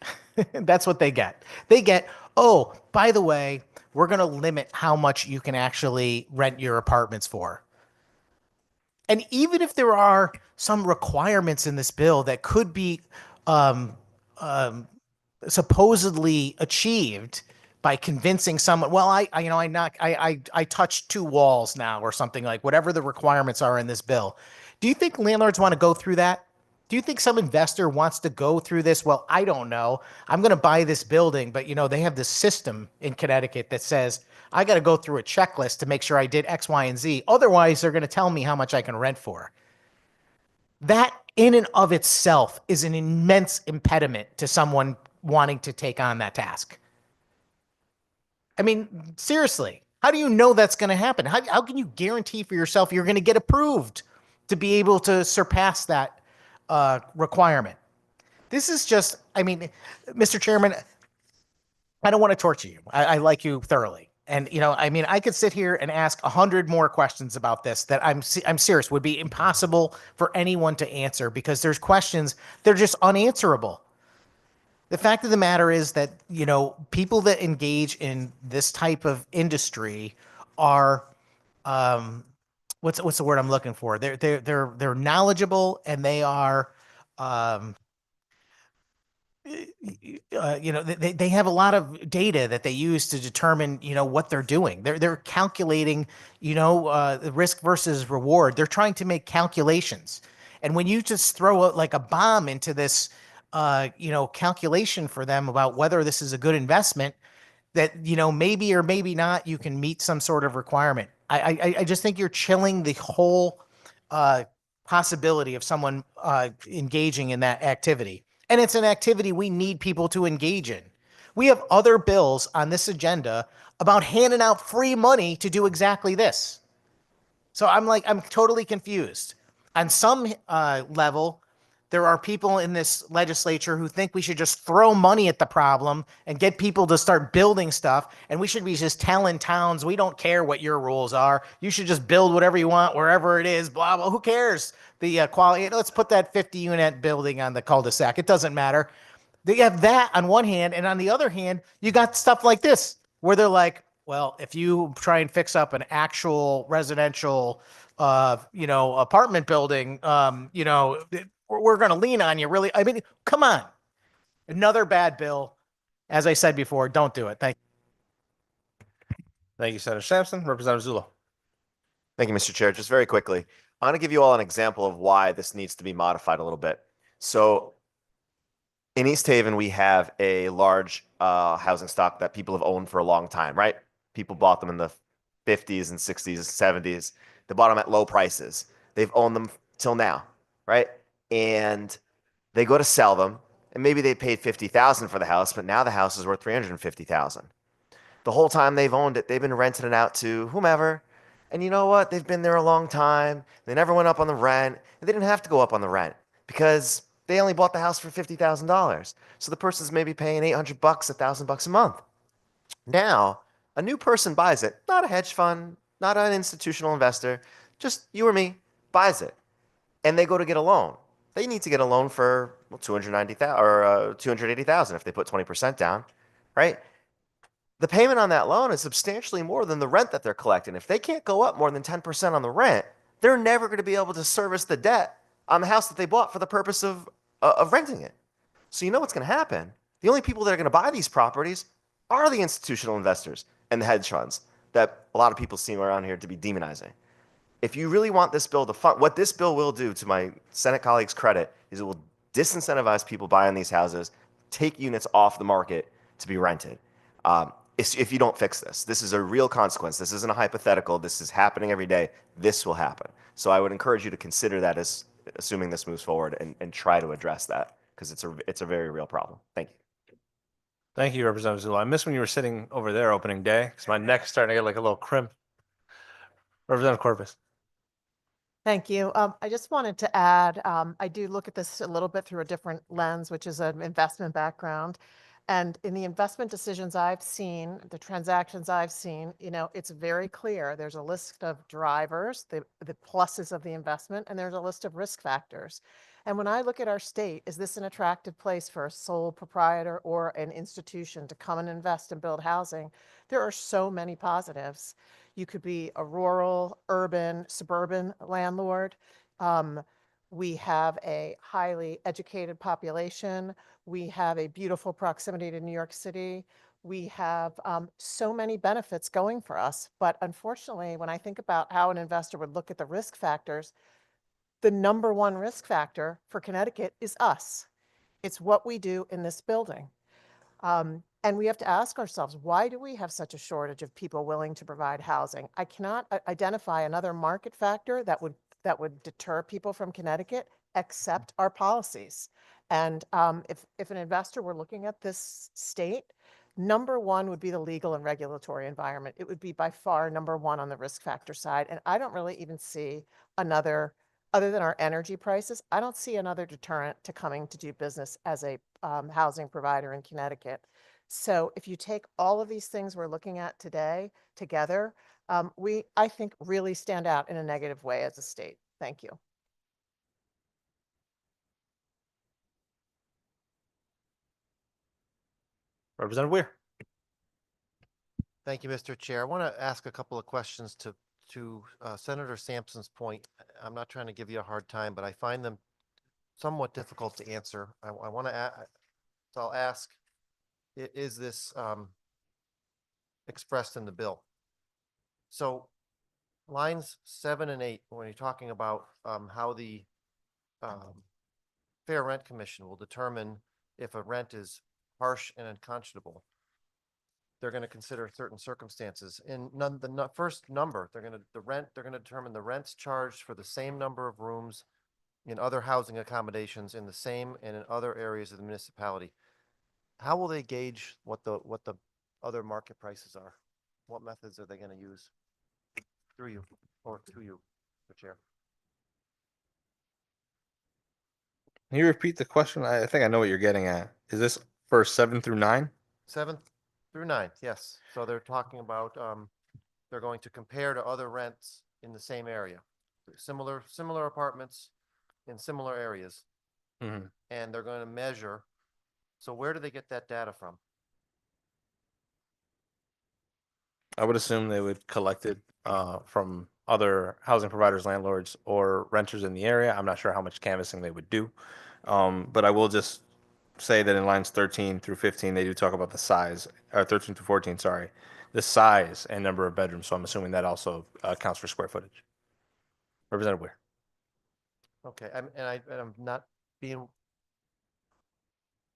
That's what they get. They get, oh, by the way, we're going to limit how much you can actually rent your apartments for. And even if there are some requirements in this bill that could be supposedly achieved by convincing someone, well, I touched 2 walls now or something, like whatever the requirements are in this bill. Do you think landlords want to go through that? Do you think some investor wants to go through this? Well, I don't know. I'm going to buy this building, but they have this system in Connecticut that says I got to go through a checklist to make sure I did X, Y, and Z. Otherwise, they're going to tell me how much I can rent for. That in and of itself is an immense impediment to someone wanting to take on that task. I mean, seriously, how do you know that's going to happen? How can you guarantee for yourself you're going to get approved to be able to surpass that requirement? This is just, Mr. Chairman, I don't want to torture you. I like you thoroughly. And, I could sit here and ask 100 more questions about this that I'm serious would be impossible for anyone to answer, because there's questions, they're just unanswerable. The fact of the matter is that, people that engage in this type of industry are, what's the word I'm looking for? They're knowledgeable, and they are, they have a lot of data that they use to determine, what they're doing. They're calculating, the risk versus reward. They're trying to make calculations. And when you just throw like a bomb into this, calculation for them about whether this is a good investment, that, maybe or maybe not, you can meet some sort of requirement. I just think you're chilling the whole uh, possibility of someone engaging in that activity. And it's an activity we need people to engage in. We have other bills on this agenda about handing out free money to do exactly this. So I'm totally confused. On some level, there are people in this legislature who think we should just throw money at the problem and get people to start building stuff. And we should be just telling towns, we don't care what your rules are. You should just build whatever you want, wherever it is, blah, blah. Who cares? The quality, let's put that 50 unit building on the cul-de-sac. It doesn't matter. They have that on one hand. And on the other hand, you got stuff like this where they're like, well, if you try and fix up an actual residential, apartment building, we're going to lean on you, really. I mean, come on. Another bad bill. As I said before, don't do it. Thank you. Thank you, Senator Sampson. Representative Zulo. Thank you, Mr. Chair. Just very quickly, I want to give you all an example of why this needs to be modified a little bit. So in East Haven, we have a large housing stock that people have owned for a long time, right? People bought them in the 50s and 60s, 70s. They bought them at low prices. They've owned them till now, right? And they go to sell them, and maybe they paid $50,000 for the house, but now the house is worth $350,000. The whole time they've owned it, they've been renting it out to whomever. And you know what? They've been there a long time. They never went up on the rent. And they didn't have to go up on the rent because they only bought the house for $50,000. So the person's maybe paying $800, $1,000 a month. Now, a new person buys it, not a hedge fund, not an institutional investor, just you or me buys it. And they go to get a loan. They need to get a loan for $290,000 or $280,000 if they put 20% down, right? The payment on that loan is substantially more than the rent that they're collecting. If they can't go up more than 10% on the rent, they're never going to be able to service the debt on the house that they bought for the purpose of renting it. So you know what's going to happen? The only people that are going to buy these properties are the institutional investors and the hedge funds that a lot of people seem around here to be demonizing. If you really want this bill to fund, what this bill will do, to my Senate colleagues' credit, is it will disincentivize people buying these houses, take units off the market to be rented. If you don't fix this, this is a real consequence. This isn't a hypothetical. This is happening every day. This will happen. So I would encourage you to consider that as assuming this moves forward and try to address that because it's a very real problem. Thank you. Thank you, Representative Zulo. I missed when you were sitting over there opening day because my neck's starting to get like a little crimp. Representative Corpus. Thank you. I just wanted to add, I do look at this a little bit through a different lens, which is an investment background. And in the investment decisions I've seen, the transactions I've seen, it's very clear. There's a list of drivers, the pluses of the investment, and there's a list of risk factors. And when I look at our state, is this an attractive place for a sole proprietor or an institution to come and invest and build housing? There are so many positives. You could be a rural, urban, suburban landlord. We have a highly educated population. We have a beautiful proximity to New York City. We have so many benefits going for us. But unfortunately, when I think about how an investor would look at the risk factors, the number one risk factor for Connecticut is us. It's what we do in this building. And we have to ask ourselves, why do we have such a shortage of people willing to provide housing? I cannot identify another market factor that would deter people from Connecticut except our policies. And if an investor were looking at this state, number one would be the legal and regulatory environment. It would be by far number one on the risk factor side. And I don't really even see another, other than our energy prices, I don't see another deterrent to coming to do business as a housing provider in Connecticut. So if you take all of these things we're looking at today together, we, I think, really stand out in a negative way as a state. Thank you. Representative Weir. Thank you, Mr. Chair. I want to ask a couple of questions to Senator Sampson's point. I'm not trying to give you a hard time, but I find them somewhat difficult to answer. I want to So I'll ask, is this expressed in the bill? So lines 7 and 8, when you're talking about how the Fair Rent Commission will determine if a rent is harsh and unconscionable, they're going to consider certain circumstances. In first number, they're going to determine the rents charged for the same number of rooms in other housing accommodations in the same and in other areas of the municipality. How will they gauge what the other market prices are? What methods are they going to use? Through you or to you, the chair. Can you repeat the question? I think I know what you're getting at. Is this for 7 through 9? 7th through 9th, yes. So they're talking about they're going to compare to other rents in the same area, similar apartments in similar areas, Mhm. and they're going to measure. So where do they get that data from? I would assume they would collect it from other housing providers, landlords, or renters in the area. I'm not sure how much canvassing they would do. But I will just say that in lines 13 through 15, they do talk about the size, or 13 to 14, sorry, the size and number of bedrooms. So I'm assuming that also counts for square footage. Representative Weir. Okay, I'm not being,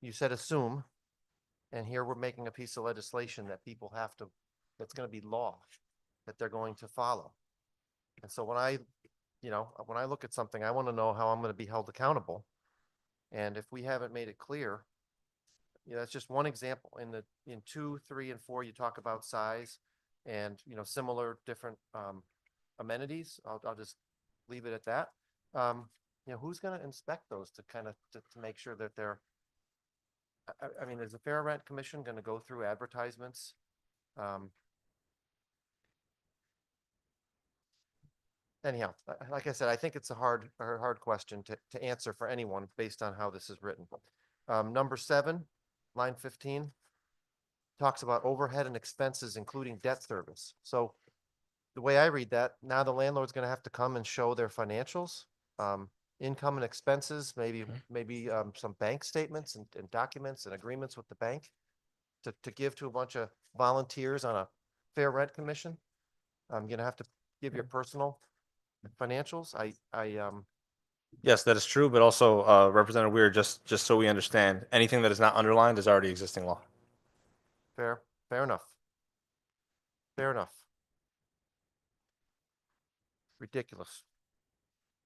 you said assume, and here we're making a piece of legislation that people have to, that's going to be law, that they're going to follow. And so when I look at something, I want to know how I'm going to be held accountable. And if we haven't made it clear, that's just one example. In 2, 3, and 4, you talk about size and, similar different amenities. I'll just leave it at that. Who's going to inspect those to kind of to make sure that they're, I mean, is the Fair Rent Commission going to go through advertisements? Anyhow, like I said, I think it's a hard question to answer for anyone based on how this is written. Number 7, line 15, talks about overhead and expenses, including debt service. So the way I read that, now the landlord's going to have to come and show their financials, income and expenses, maybe some bank statements and documents and agreements with the bank to give to a bunch of volunteers on a Fair Rent Commission. I'm going to have to give your personal financials. Yes, that is true, but also Representative Weir, just so we understand, anything that is not underlined is already existing law. Fair enough. Fair enough. Ridiculous.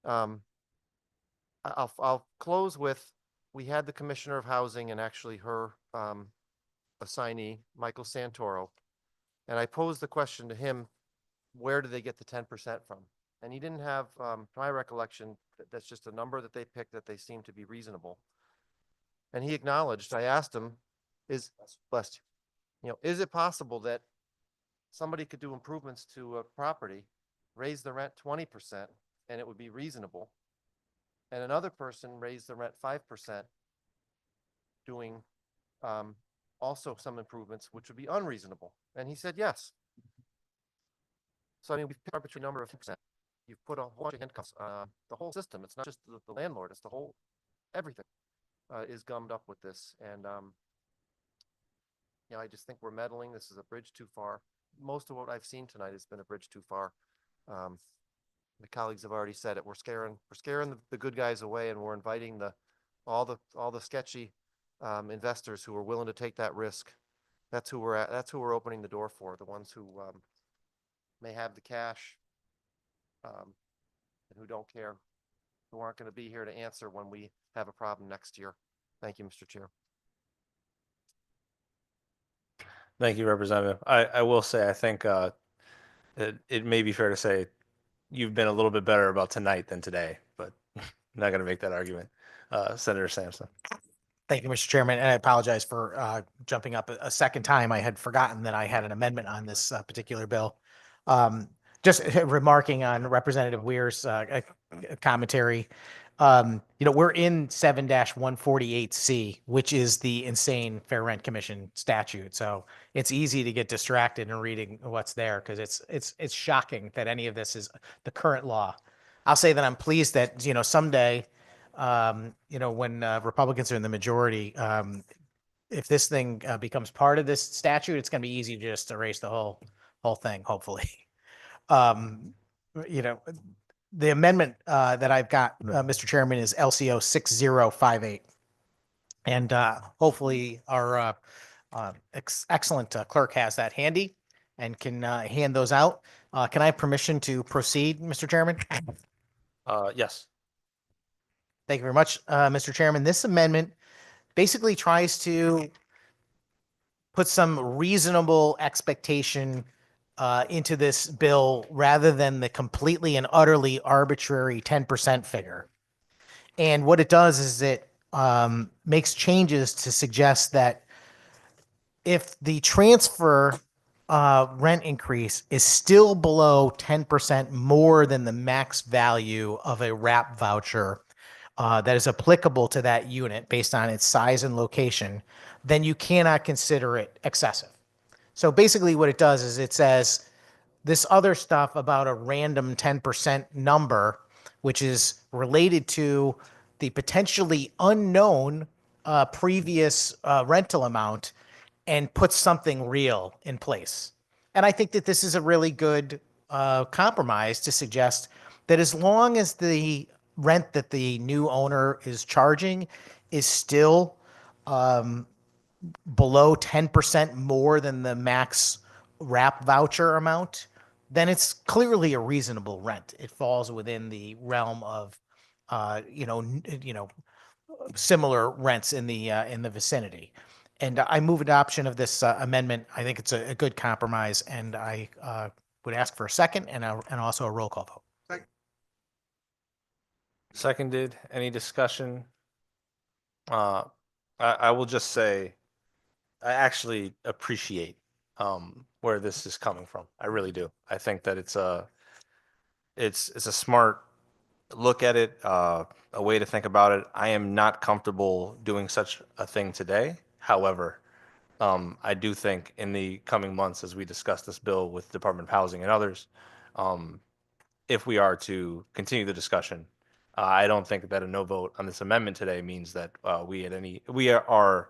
I'll close with, we had the Commissioner of Housing and actually her assignee, Michael Santoro, and I posed the question to him, where do they get the 10% from? And he didn't have, to my recollection, that's just a number that they picked that they seem to be reasonable. And he acknowledged, I asked him, is it possible that somebody could do improvements to a property, raise the rent 20%, and it would be reasonable, and another person raised the rent 5%, doing also some improvements, which would be unreasonable? And he said yes. So I mean, we've picked an arbitrary number of percent. You've put a whole bunch of handcuffs on the whole system. It's not just the landlord, it's the whole, everything is gummed up with this. And I just think we're meddling. This is a bridge too far. Most of what I've seen tonight has been a bridge too far. The colleagues have already said it. We're scaring the good guys away, and we're inviting all the sketchy investors who are willing to take that risk. That's who we're opening the door for. The ones who may have the cash and who don't care, who aren't going to be here to answer when we have a problem next year. Thank you, Mr. Chair. Thank you, Representative. I will say, I think it may be fair to say you've been a little bit better about tonight than today, but I'm not going to make that argument. Senator Sampson. Thank you, Mr. Chairman, and I apologize for jumping up a second time. I had forgotten that I had an amendment on this particular bill. Just remarking on Representative Weir's commentary, we're in 7-148C, which is the insane Fair Rent Commission statute. So it's easy to get distracted in reading what's there because it's shocking that any of this is the current law. I'll say that I'm pleased that someday, when Republicans are in the majority, if this thing becomes part of this statute, it's going to be easy to just erase the whole thing, hopefully. Um, you know, the amendment that I've got, Mr. Chairman, is LCO 6058. And hopefully our excellent clerk has that handy and can hand those out. Can I have permission to proceed, Mr. Chairman? Yes. Thank you very much, Mr. Chairman. This amendment basically tries to put some reasonable expectation into this bill rather than the completely and utterly arbitrary 10% figure. And what it does is it makes changes to suggest that if the transfer rent increase is still below 10% more than the max value of a wrap voucher that is applicable to that unit based on its size and location, then you cannot consider it excessive. So basically what it does is it says this other stuff about a random 10% number, which is related to the potentially unknown previous rental amount, and puts something real in place. And I think that this is a really good compromise to suggest that as long as the rent that the new owner is charging is still below 10% more than the max wrap voucher amount, then it's clearly a reasonable rent. It falls within the realm of, similar rents in the vicinity. And I move adoption of this amendment. I think it's a good compromise, and I would ask for a second and also a roll call vote. Seconded. Any discussion? I will just say, I actually appreciate where this is coming from. I really do. I think that it's a smart look at it, a way to think about it. I am not comfortable doing such a thing today. However, I do think in the coming months, as we discuss this bill with Department of Housing and others, if we are to continue the discussion, I don't think that a no vote on this amendment today means that we are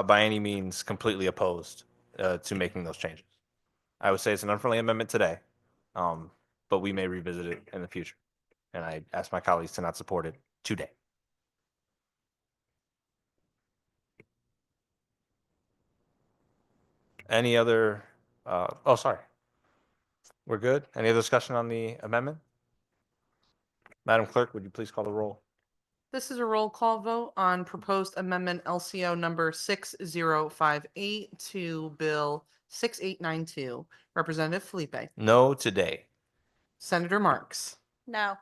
by any means completely opposed to making those changes. I would say it's an unfriendly amendment today, but we may revisit it in the future. And I ask my colleagues to not support it today. Any other, oh, sorry. We're good? Any other discussion on the amendment? Madam Clerk, would you please call the roll? This is a roll call vote on proposed amendment LCO number 6058 to Bill 6892. Representative Felipe, No today. Senator Marks, No.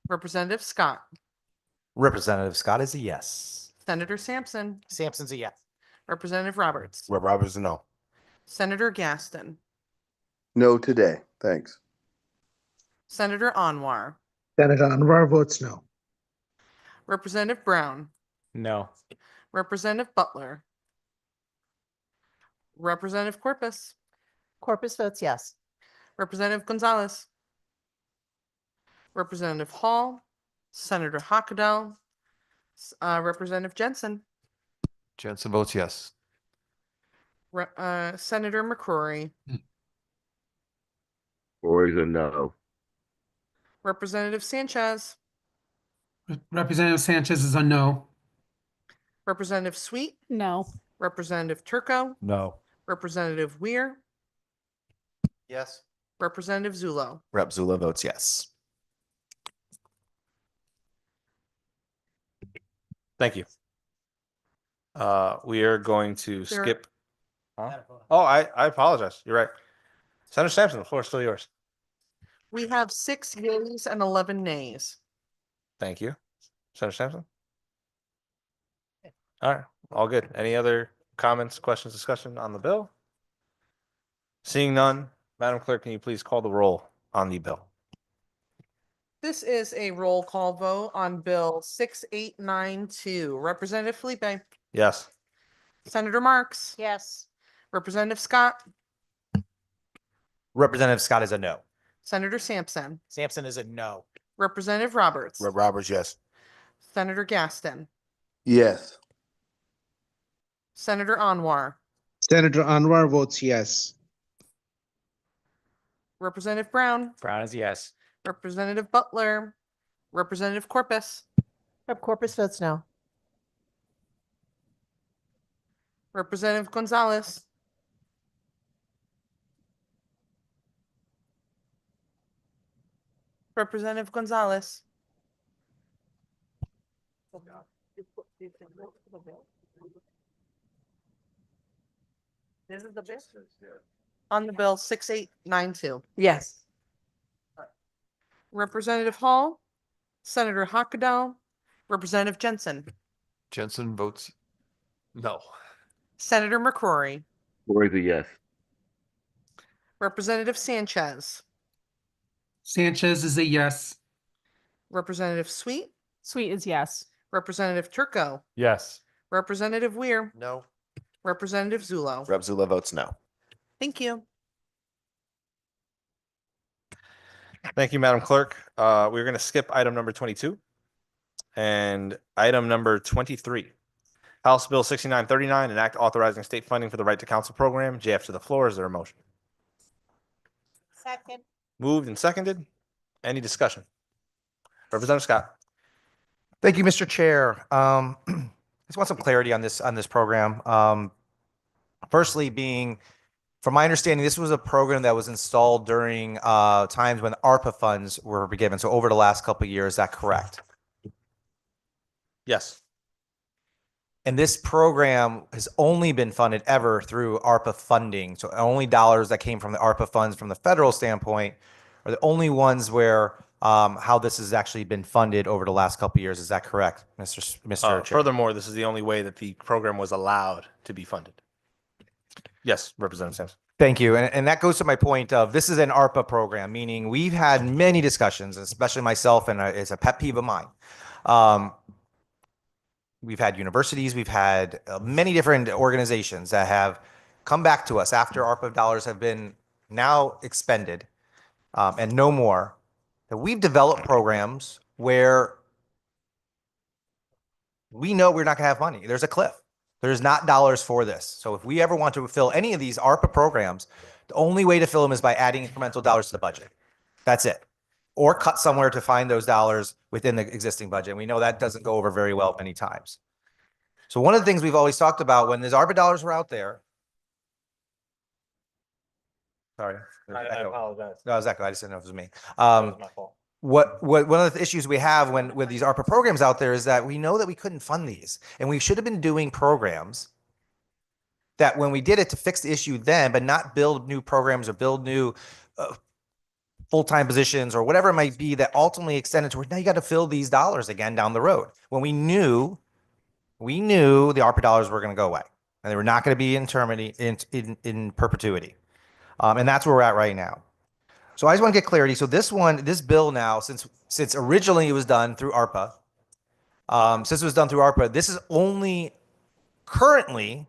Representative Scott, Representative Scott is a yes. Senator Sampson, Sampson's a yes. Representative Roberts, Roberts, no. Senator Gaston, No today. Thanks. Senator Anwar, Senator Anwar votes no. Representative Brown, No. Representative Butler, Representative Corpus, Corpus votes yes. Representative Gonzalez, Representative Hall, Senator Hockedal, Representative Jensen, Jensen votes yes. Senator McCrory, Or is a no. Representative Sanchez, Representative Sanchez is a no. Representative Sweet, No. Representative Turco, No. Representative Weir, Yes. Representative Zulo. Rep Zula votes yes. Thank you. We are going to There- skip. Huh? Oh, I apologize. You're right. Senator Sampson, the floor is still yours. We have 6 yeas and 11 nays. Thank you. Senator Sampson? All right, all good. Any other comments, questions, discussion on the bill? Seeing none, Madam Clerk, can you please call the roll on the bill? This is a roll call vote on Bill 6892. Representative Felipe, Yes. Senator Marks, Yes. Representative Scott, Representative Scott is a no. Senator Sampson, Sampson is a no. Representative Roberts, Roberts, yes. Senator Gaston, Yes. Senator Anwar, Senator Anwar votes yes. Representative Brown, Brown is yes. Representative Butler, Representative Corpus, Rep. Corpus votes no. Representative Gonzalez, Representative Gonzalez. This is the bill? On the bill 6892. Yes. Representative Hall, Senator Hockadow, Representative Jensen, Jensen votes no. Senator McCrory, Rory's a yes. Representative Sanchez, Sanchez is a yes. Representative Sweet, Sweet is yes. Representative Turco, Yes. Representative Weir, No. Representative Zulo. Rep. Zula votes no. Thank you. Thank you, Madam Clerk. We're going to skip item number 22 and item number 23. House Bill 6939, an act authorizing state funding for the Right to Counsel program. JF to the floor. Is there a motion? Second. Moved and seconded. Any discussion? Representative Scott. Thank you, Mr. Chair. I just want some clarity on this program. Firstly, being, from my understanding, this was a program that was installed during times when ARPA funds were given. So over the last couple of years, is that correct? Yes. And this program has only been funded ever through ARPA funding. So only dollars that came from the ARPA funds from the federal standpoint are the only ones where how this has actually been funded over the last couple of years. Is that correct, Mr. Chair? Furthermore, this is the only way that the program was allowed to be funded. Yes, Representative Sampson. Thank you. And that goes to my point of this is an ARPA program, meaning we've had many discussions, especially myself, and it's a pet peeve of mine. We've had universities, we've had many different organizations that have come back to us after ARPA dollars have been now expended and no more, that we've developed programs where we know we're not going to have money. There's a cliff. There's not dollars for this. So if we ever want to fill any of these ARPA programs, the only way to fill them is by adding incremental dollars to the budget. That's it. Or cut somewhere to find those dollars within the existing budget. And we know that doesn't go over very well many times. So one of the things we've always talked about when these ARPA dollars were out there. Sorry. I apologize. No, it was Echo. I just didn't know if it was me. That was my fault. What one of the issues we have when with these ARPA programs out there is that we know that we couldn't fund these, and we should have been doing programs that when we did it to fix the issue then, but not build new programs or build new full-time positions or whatever it might be that ultimately extended to where now you got to fill these dollars again down the road when we knew the ARPA dollars were going to go away and they were not going to be in perpetuity. And that's where we're at right now. So I just want to get clarity. So this bill now, since originally it was done through ARPA, this is only currently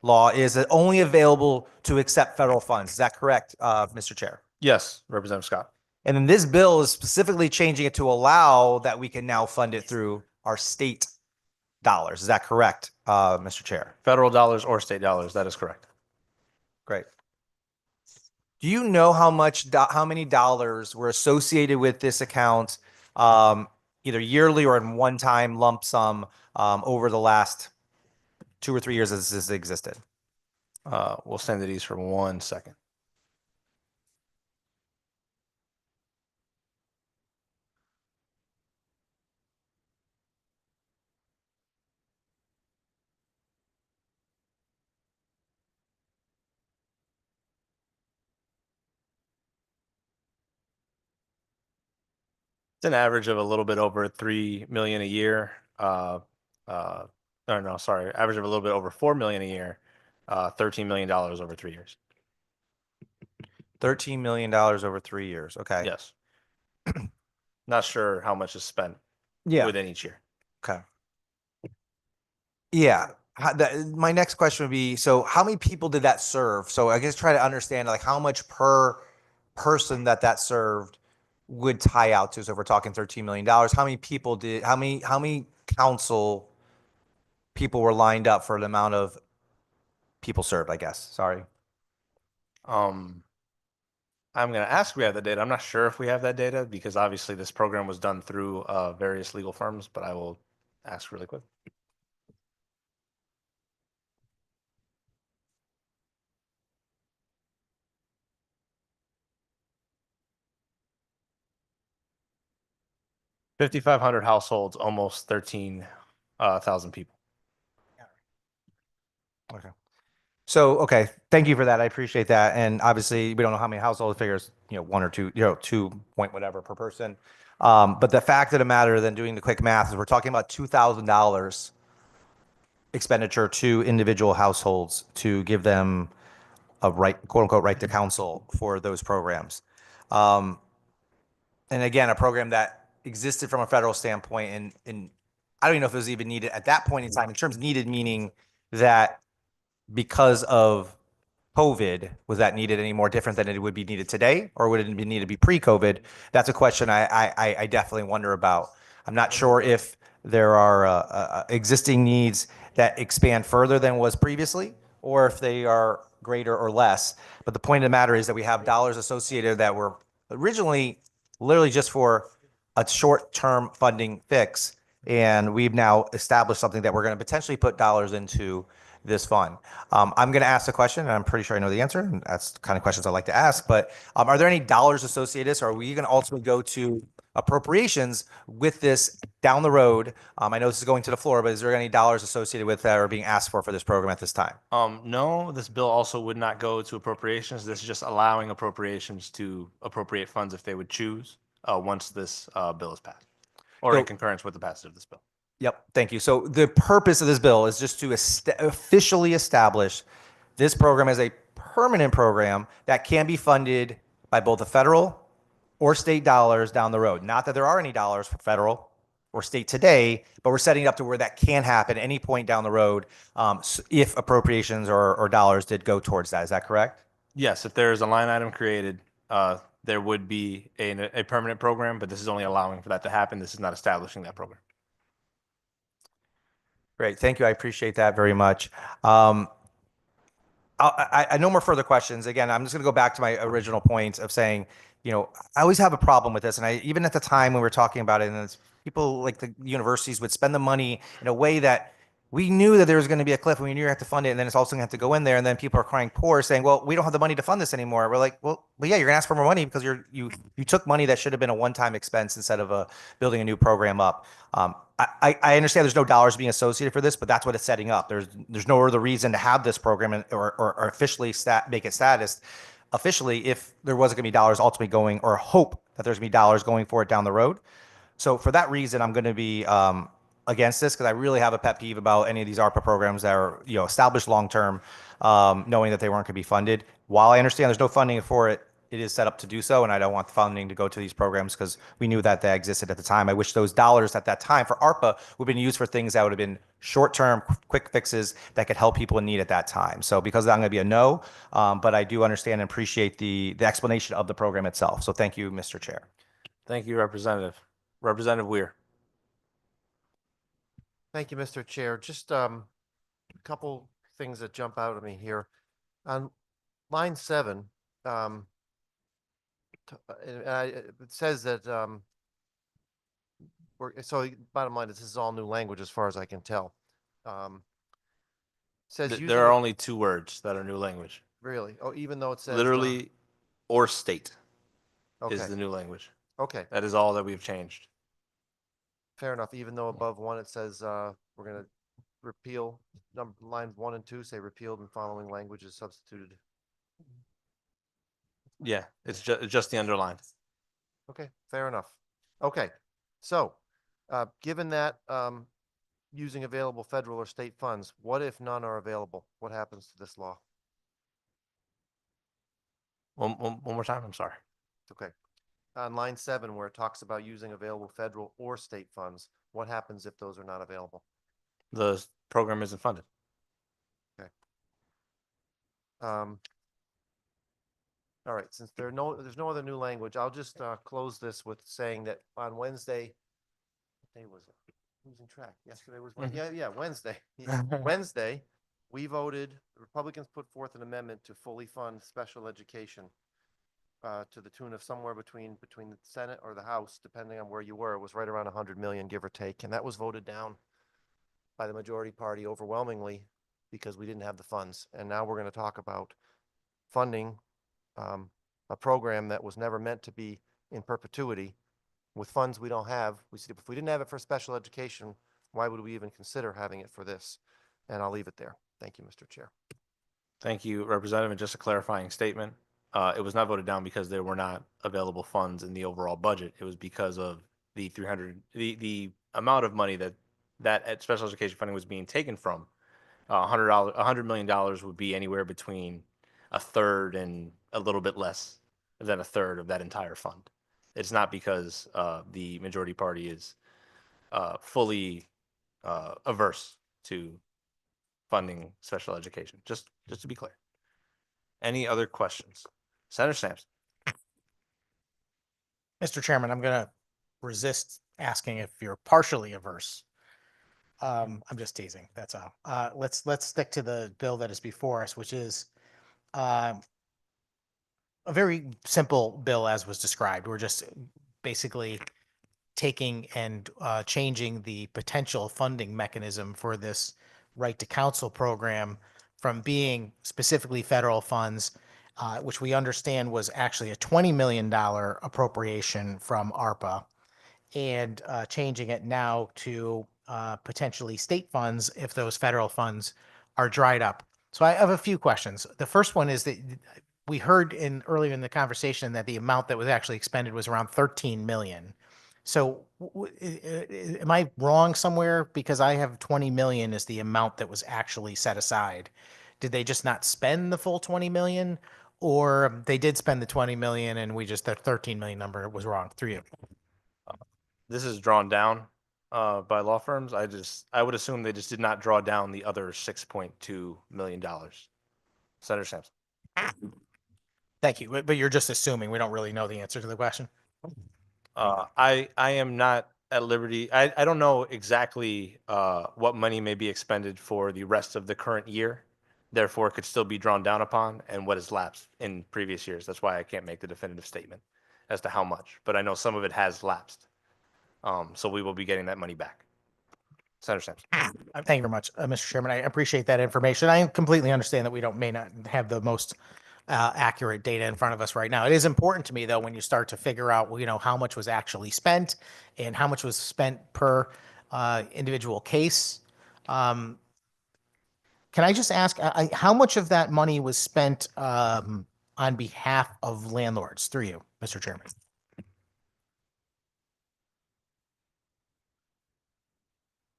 law is it only available to accept federal funds. Is that correct, Mr. Chair? Yes, Representative Scott. And then this bill is specifically changing it to allow that we can now fund it through our state dollars. Is that correct, Mr. Chair? Federal dollars or state dollars. That is correct. Great. Do you know how many dollars were associated with this account, either yearly or in one-time lump sum over the last 2 or 3 years as this existed? We'll send to these for 1 second. It's an average of a little bit over 3 million a year. Average of a little bit over 4 million a year. $13 million over 3 years. $13 million over 3 years. Okay. Yes. Not sure how much is spent within each year. Okay. Yeah. My next question would be, so how many people did that serve? So I guess try to understand like how much per person that served would tie out to. So if we're talking $13 million, how many council people were lined up for the amount of people served, I guess. Sorry. I'm going to ask if we have that data. I'm not sure if we have that data because obviously this program was done through various legal firms, but I will ask really quick. $5,500 households, almost 13,000 people. Okay. So, okay, thank you for that. I appreciate that. And obviously, we don't know how many household figures, one or two, 2 point whatever per person. But the fact of the matter, then doing the quick math, is we're talking about $2,000 expenditure to individual households to give them a right, quote unquote, right to counsel for those programs. And again, a program that existed from a federal standpoint, and I don't even know if it was even needed at that point in time. In terms of needed, meaning that because of COVID, was that needed any more different than it would be needed today, or would it be needed to be pre-COVID? That's a question I definitely wonder about. I'm not sure if there are existing needs that expand further than was previously, or if they are greater or less. But the point of the matter is that we have dollars associated that were originally literally just for a short-term funding fix, and we've now established something that we're going to potentially put dollars into this fund. I'm going to ask the question, and I'm pretty sure I know the answer, and that's the kind of questions I like to ask, but are there any dollars associated, or are we going to ultimately go to appropriations with this down the road? I know this is going to the floor, but is there any dollars associated with that or being asked for this program at this time? No, this bill also would not go to appropriations. This is just allowing appropriations to appropriate funds if they would choose once this bill is passed or in concurrence with the passage of this bill. Yep, thank you. So the purpose of this bill is just to officially establish this program as a permanent program that can be funded by both the federal or state dollars down the road. Not that there are any dollars for federal or state today, but we're setting it up to where that can happen any point down the road if appropriations or dollars did go towards that. Is that correct? Yes, if there is a line item created, there would be a permanent program, but this is only allowing for that to happen. This is not establishing that program. Great, thank you. I appreciate that very much. I no more further questions. Again, I'm just going to go back to my original point of saying, I always have a problem with this. And even at the time when we were talking about it, and it's people like the universities would spend the money in a way that we knew that there was going to be a cliff and we knew you had to fund it. And then it's also going to have to go in there. And then people are crying poor saying, well, we don't have the money to fund this anymore. We're like, well, yeah, you're going to ask for more money because you took money that should have been a one-time expense instead of building a new program up. I understand there's no dollars being associated for this, but that's what it's setting up. There's no other reason to have this program or officially make it status officially if there wasn't going to be dollars ultimately going, or hope that there's going to be dollars going for it down the road. So for that reason, I'm going to be against this because I really have a pet peeve about any of these ARPA programs that are established long term, knowing that they weren't going to be funded. While I understand there's no funding for it, it is set up to do so, and I don't want the funding to go to these programs because we knew that they existed at the time. I wish those dollars at that time for ARPA would have been used for things that would have been short-term, quick fixes that could help people in need at that time. So because of that, I'm going to be a no, but I do understand and appreciate the explanation of the program itself. So thank you, Mr. Chair. Thank you, Representative. Representative Weir. Thank you, Mr. Chair. Just a couple things that jump out at me here. On line 7, it says that so bottom line is this is all new language as far as I can tell. Says There are only 2 words that are new language. really. Oh, even though it says Literally or state is okay. the new language. Okay, That is all that we've changed. fair enough. Even though above 1 it says we're going to repeal lines 1 and 2 say repealed and following language is substituted. Yeah, it's just the underlined. Okay, fair enough. Okay, so given that using available federal or state funds, what if none are available? What happens to this law? One more time, I'm sorry. Okay. On line 7, where it talks about using available federal or state funds, what happens if those are not available? The program isn't funded. Okay. All right, since there's no other new language, I'll just close this with saying that on Wednesday, what day was it? Losing track. Yesterday was Wednesday. Yeah, Wednesday. Wednesday, We voted, the Republicans put forth an amendment to fully fund special education to the tune of somewhere between the Senate or the House, depending on where you were. It was right around 100 million, give or take, and that was voted down by the majority party overwhelmingly because we didn't have the funds. And now we're going to talk about funding a program that was never meant to be in perpetuity with funds we don't have. We see if we didn't have it for special education, why would we even consider having it for this? And I'll leave it there. Thank you, Mr. Chair. Thank you, Representative. And just a clarifying statement. It was not voted down because there were not available funds in the overall budget. It was because of the the amount of money that special education funding was being taken from. $100 million would be anywhere between a third and a little bit less than a third of that entire fund. It's not because the majority party is fully averse to funding special education. Just to be clear. Any other questions? Senator Sampson. Mr. Chairman, I'm going to resist asking if you're partially averse. I'm just teasing. That's all. Let's stick to the bill that is before us, which is a very simple bill as was described. We're just basically taking and changing the potential funding mechanism for this right to counsel program from being specifically federal funds, which we understand was actually a $20 million appropriation from ARPA, and changing it now to potentially state funds if those federal funds are dried up. So I have a few questions. The first one is that we heard earlier in the conversation that the amount that was actually expended was around 13 million. So am I wrong somewhere? Because I have 20 million is the amount that was actually set aside. Did they just not spend the full 20 million, or they did spend the 20 million and the 13 million number was wrong through you? This is drawn down by law firms. I would assume they just did not draw down the other $6.2 million. Senator Sampson. Thank you. But you're just assuming. We don't really know the answer to the question. I am not at liberty. I don't know exactly what money may be expended for the rest of the current year. Therefore, it could still be drawn down upon and what has lapsed in previous years. That's why I can't make the definitive statement as to how much. But I know some of it has lapsed. So we will be getting that money back. Senator Sampson. Thank you very much, Mr. Chairman. I appreciate that information. I completely understand that we may not have the most accurate data in front of us right now. It is important to me, though, when you start to figure out, how much was actually spent and how much was spent per individual case. Can I just ask, how much of that money was spent on behalf of landlords through you, Mr. Chairman?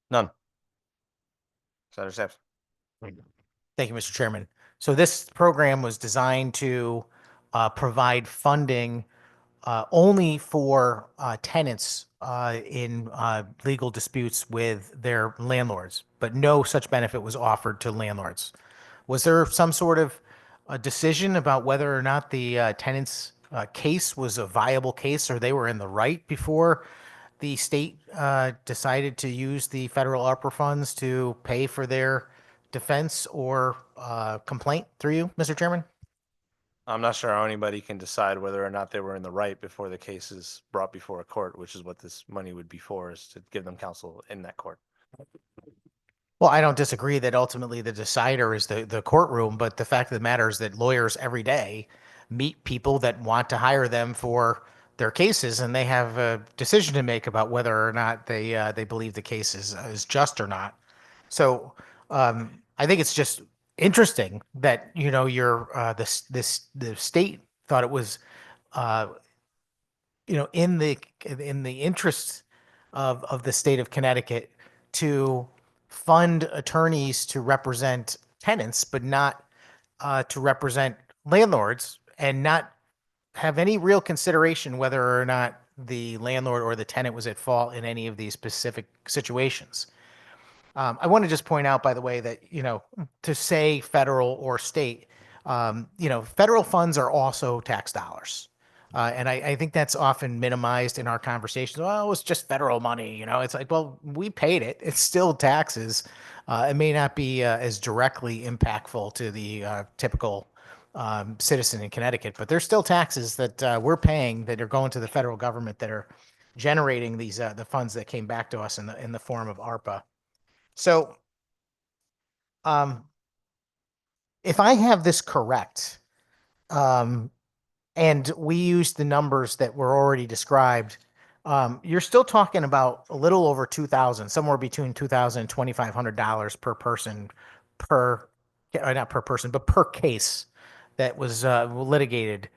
None. Senator Sampson. Thank you, Mr. Chairman. So this program was designed to provide funding only for tenants in legal disputes with their landlords, but no such benefit was offered to landlords. Was there some sort of decision about whether or not the tenant's case was a viable case, or they were in the right before the state decided to use the federal ARPA funds to pay for their defense or complaint through you, Mr. Chairman? I'm not sure how anybody can decide whether or not they were in the right before the case is brought before a court, which is what this money would be for, is to give them counsel in that court. Well, I don't disagree that ultimately the decider is the courtroom, but the fact of the matter is that lawyers every day meet people that want to hire them for their cases, and they have a decision to make about whether or not they believe the case is just or not. So I think it's just interesting that the state thought it was in the interest of the state of Connecticut to fund attorneys to represent tenants, but not to represent landlords, and not have any real consideration whether or not the landlord or the tenant was at fault in any of these specific situations. I want to just point out, by the way, that, to say federal or state, federal funds are also tax dollars. And I think that's often minimized in our conversations. Well, it's just federal money, it's like, well, we paid it. It's still taxes. It may not be as directly impactful to the typical citizen in Connecticut, but there's still taxes that we're paying that are going to the federal government that are generating these the funds that came back to us in the form of ARPA. So, if I have this correct, um, and we use the numbers that were already described, you're still talking about a little over 2,000, somewhere between $2,000 and $2,500 per person not per person, but per case that was litigated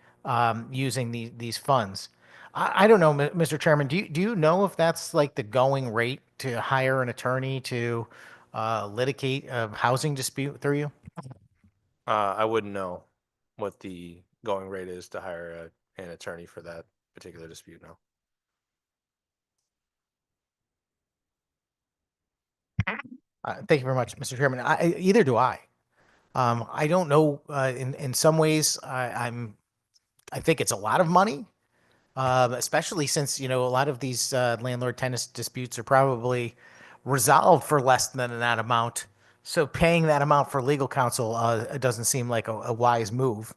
using these funds. I don't know, Mr. Chairman, do you know if that's like the going rate to hire an attorney to litigate a housing dispute through you? I wouldn't know what the going rate is to hire an attorney for that particular dispute now. Thank you very much, Mr. Chairman. Either do I. I don't know. In some ways, I think it's a lot of money, especially since a lot of these landlord-tenant disputes are probably resolved for less than that amount. So paying that amount for legal counsel it doesn't seem like a wise move.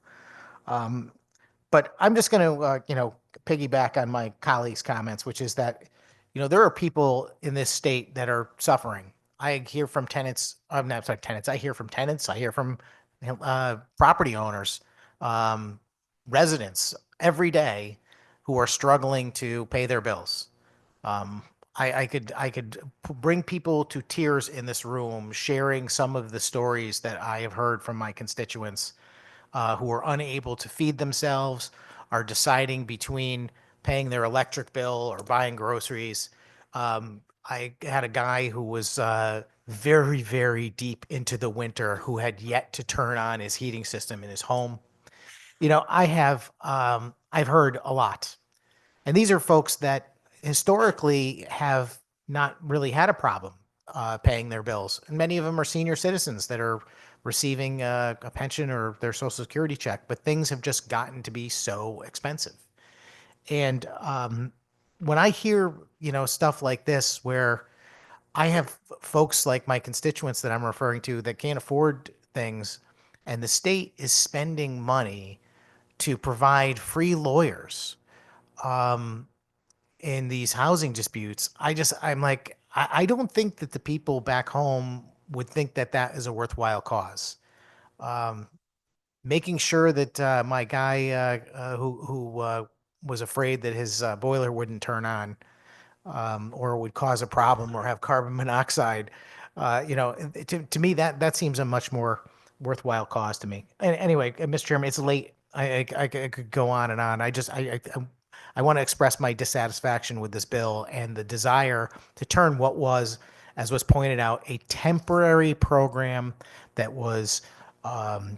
But I'm just going to, piggyback on my colleague's comments, which is that, there are people in this state that are suffering. I hear from tenants. I'm not sorry, tenants. I hear from tenants. I hear from property owners, residents every day who are struggling to pay their bills. I could bring people to tears in this room, sharing some of the stories that I have heard from my constituents who are unable to feed themselves, are deciding between paying their electric bill or buying groceries. I had a guy who was very, very deep into the winter who had yet to turn on his heating system in his home. I've heard a lot. And these are folks that historically have not really had a problem paying their bills. And many of them are senior citizens that are receiving a pension or their Social Security check, but things have just gotten to be so expensive. And when I hear, stuff like this, where I have folks like my constituents that I'm referring to that can't afford things, and the state is spending money to provide free lawyers in these housing disputes, I'm like, I don't think that the people back home would think that that is a worthwhile cause. Making sure that my guy who was afraid that his boiler wouldn't turn on or would cause a problem or have carbon monoxide, to me that seems a much more worthwhile cause to me. And anyway, Mr. Chairman, it's late. I could go on and on. I want to express my dissatisfaction with this bill and the desire to turn what was, as was pointed out, a temporary program that was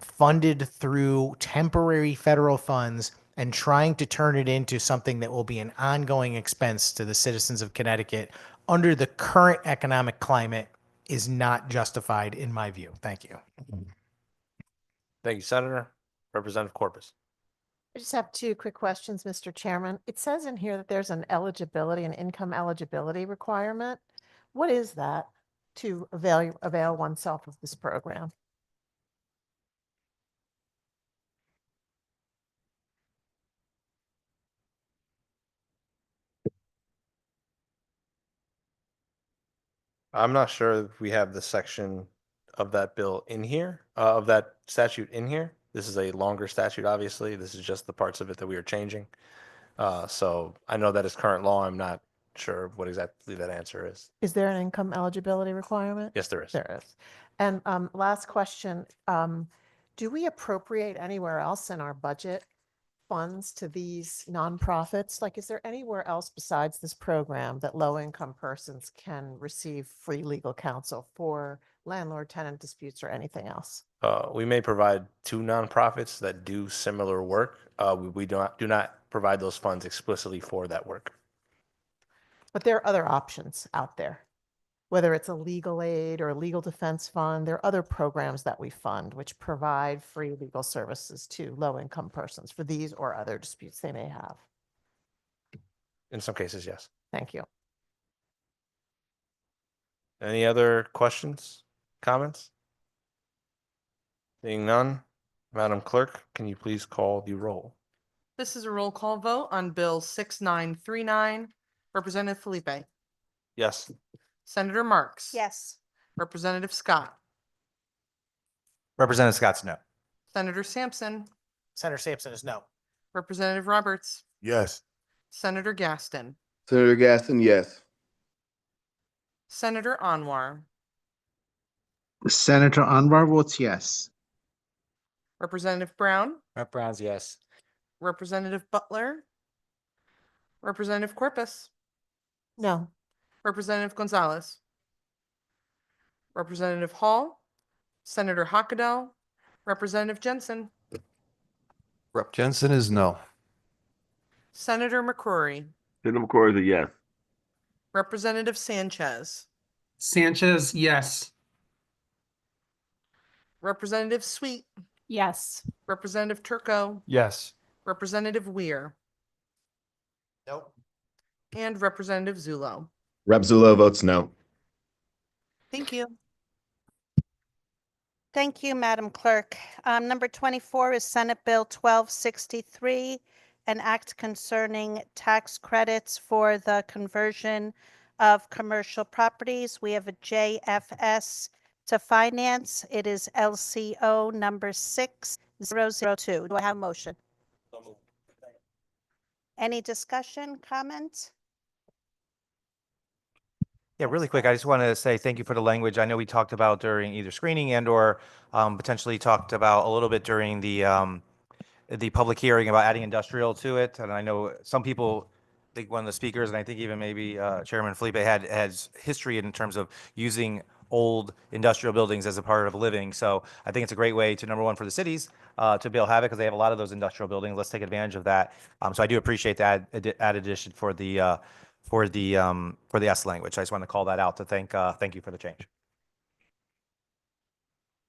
funded through temporary federal funds and trying to turn it into something that will be an ongoing expense to the citizens of Connecticut under the current economic climate is not justified in my view. Thank you. Thank you, Senator. Representative Corpus. I just have two quick questions, Mr. Chairman. It says in here that there's an income eligibility requirement. What is that to avail oneself of this program? I'm not sure if we have the section of that bill in here, of that statute in here. This is a longer statute, obviously. This is just the parts of it that we are changing. So I know that is current law. I'm not sure what exactly that answer is. Is there an income eligibility requirement? Yes, there is. There is. And last question, do we appropriate anywhere else in our budget funds to these nonprofits? Like, is there anywhere else besides this program that low-income persons can receive free legal counsel for landlord-tenant disputes or anything else? We may provide two nonprofits that do similar work. We do not provide those funds explicitly for that work. But there are other options out there. whether it's a legal aid or a legal defense fund, there are other programs that we fund which provide free legal services to low-income persons for these or other disputes they may have. In some cases, yes. Thank you. Any other questions, comments? Seeing none, Madam Clerk, can you please call the roll? This is a roll call vote on Bill 6939. Representative Felipe, Yes. Senator Marks. Yes. Representative Scott, Representative Scott's no. Senator Sampson, Senator Sampson is no. Representative Roberts, Yes. Senator Gaston, Senator Gaston, yes. Senator Anwar, Senator Anwar votes yes. Representative Brown, Rep. Brown's yes. Representative Butler, Representative Corpus, No. Representative Gonzalez, Representative Hall, Senator Hockadell, Representative Jensen, Rep. Jensen is no. Senator McCrory, Senator McCoy is a yes. Representative Sanchez, Sanchez, yes. Representative Sweet, Yes. Representative Turco, Yes. Representative Weir, Nope. and Representative Zulo. Rep. Zulo votes no. Thank you. Thank you, Madam Clerk. Number 24 is Senate Bill 1263, an act concerning tax credits for the conversion of commercial properties. We have a JFS to finance. It is LCO number 6002. Do I have a motion? Any discussion, comments? Yeah, really quick, I just want to say thank you for the language. I know we talked about during either screening and or potentially talked about a little bit during the public hearing about adding industrial to it. And I know some people, I think one of the speakers, and I think even maybe Chairman Felipe has history in terms of using old industrial buildings as a part of living. So I think it's a great way to, number one, for the cities to be able to have it because they have a lot of those industrial buildings. Let's take advantage of that. So I do appreciate that added addition for the S language. I just want to call that out to thank you for the change.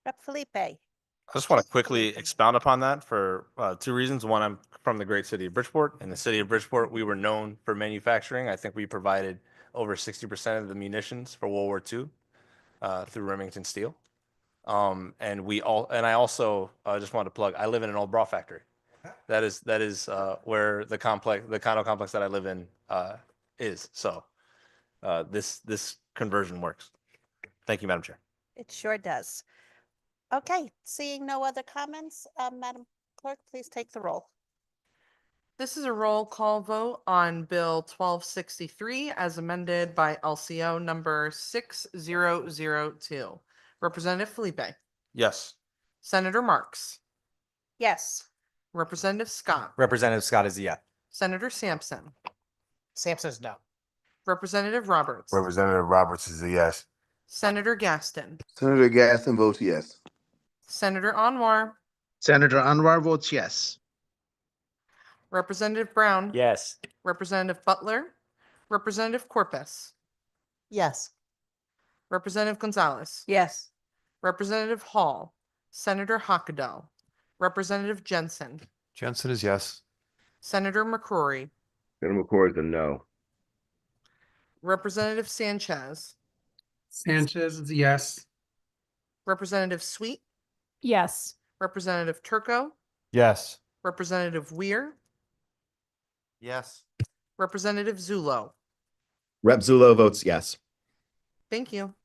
Rep. Felipe? I just want to quickly expound upon that for two reasons. One, I'm from the great city of Bridgeport. In the city of Bridgeport, we were known for manufacturing. I think we provided over 60% of the munitions for World War II through Remington Steel. And I also just wanted to plug, I live in an old bra factory. That is where the condo complex that I live in is. So this conversion works. Thank you, Madam Chair. It sure does. Okay, seeing no other comments, Madam Clerk, please take the roll. This is a roll call vote on Bill 1263 as amended by LCO number 6002. Representative Felipe, Yes. Senator Marks, Yes. Representative Scott, Representative Scott is a yes. Senator Sampson, Sampson is no. Representative Roberts, Representative Roberts is a yes. Senator Gaston, Senator Gaston votes yes. Senator Anwar, Senator Anwar votes yes. Representative Brown, Yes. Representative Butler, Representative Corpus, Yes. Representative Gonzalez, Yes. Representative Hall, Senator Hockadell, Representative Jensen, Jensen is yes. Senator McCrory, Senator McCoy is a no. Representative Sanchez, Sanchez is yes. Representative Sweet, Yes. Representative Turco, Yes. Representative Weir, Yes. Representative Zulo. Rep. Zulo votes yes. Thank you.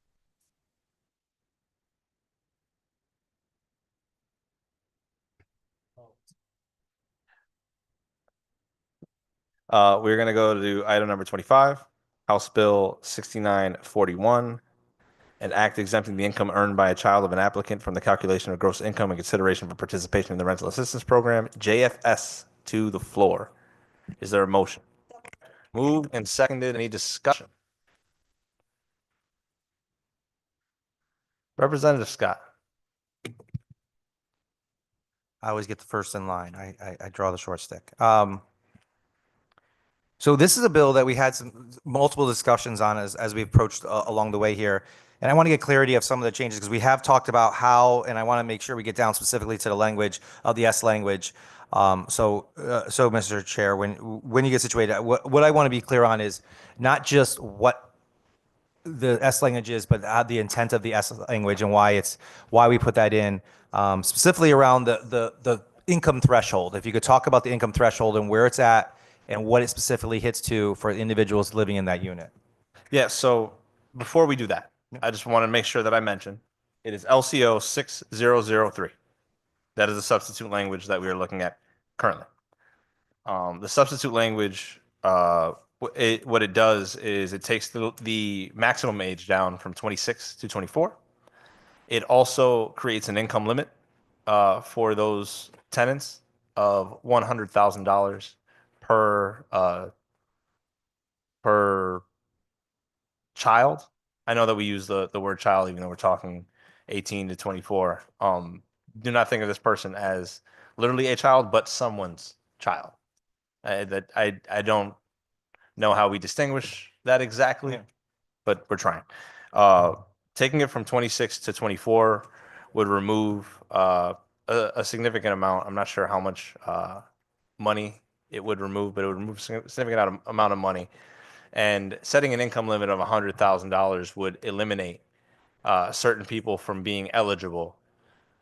We're going to go to item number 25, House Bill 6941, an act exempting the income earned by a child of an applicant from the calculation of gross income and consideration for participation in the rental assistance program, JFS, to the floor. Is there a motion? Moved and seconded. Any discussion? Representative Scott. I always get the first in line. I draw the short stick. So this is a bill that we had some multiple discussions on as we approached along the way here. And I want to get clarity of some of the changes because we have talked about how, and I want to make sure we get down specifically to the language of the S language. So Mr. Chair, when you get situated, what I want to be clear on is not just what the S language is, but the intent of the S language and why we put that in, specifically around the income threshold. If you could talk about the income threshold and where it's at and what it specifically hits to for individuals living in that unit. Yeah, so before we do that, I just want to make sure that I mention it is LCO 6003. That is the substitute language that we are looking at currently. The substitute language, what it does is it takes the maximum age down from 26 to 24. It also creates an income limit for those tenants of $100,000 per child. I know that we use the word child even though we're talking 18 to 24. Do not think of this person as literally a child, but someone's child. I don't know how we distinguish that exactly, but we're trying. Taking it from 26 to 24 would remove a significant amount. I'm not sure how much money it would remove, but it would remove a significant amount of money. And setting an income limit of $100,000 would eliminate certain people from being eligible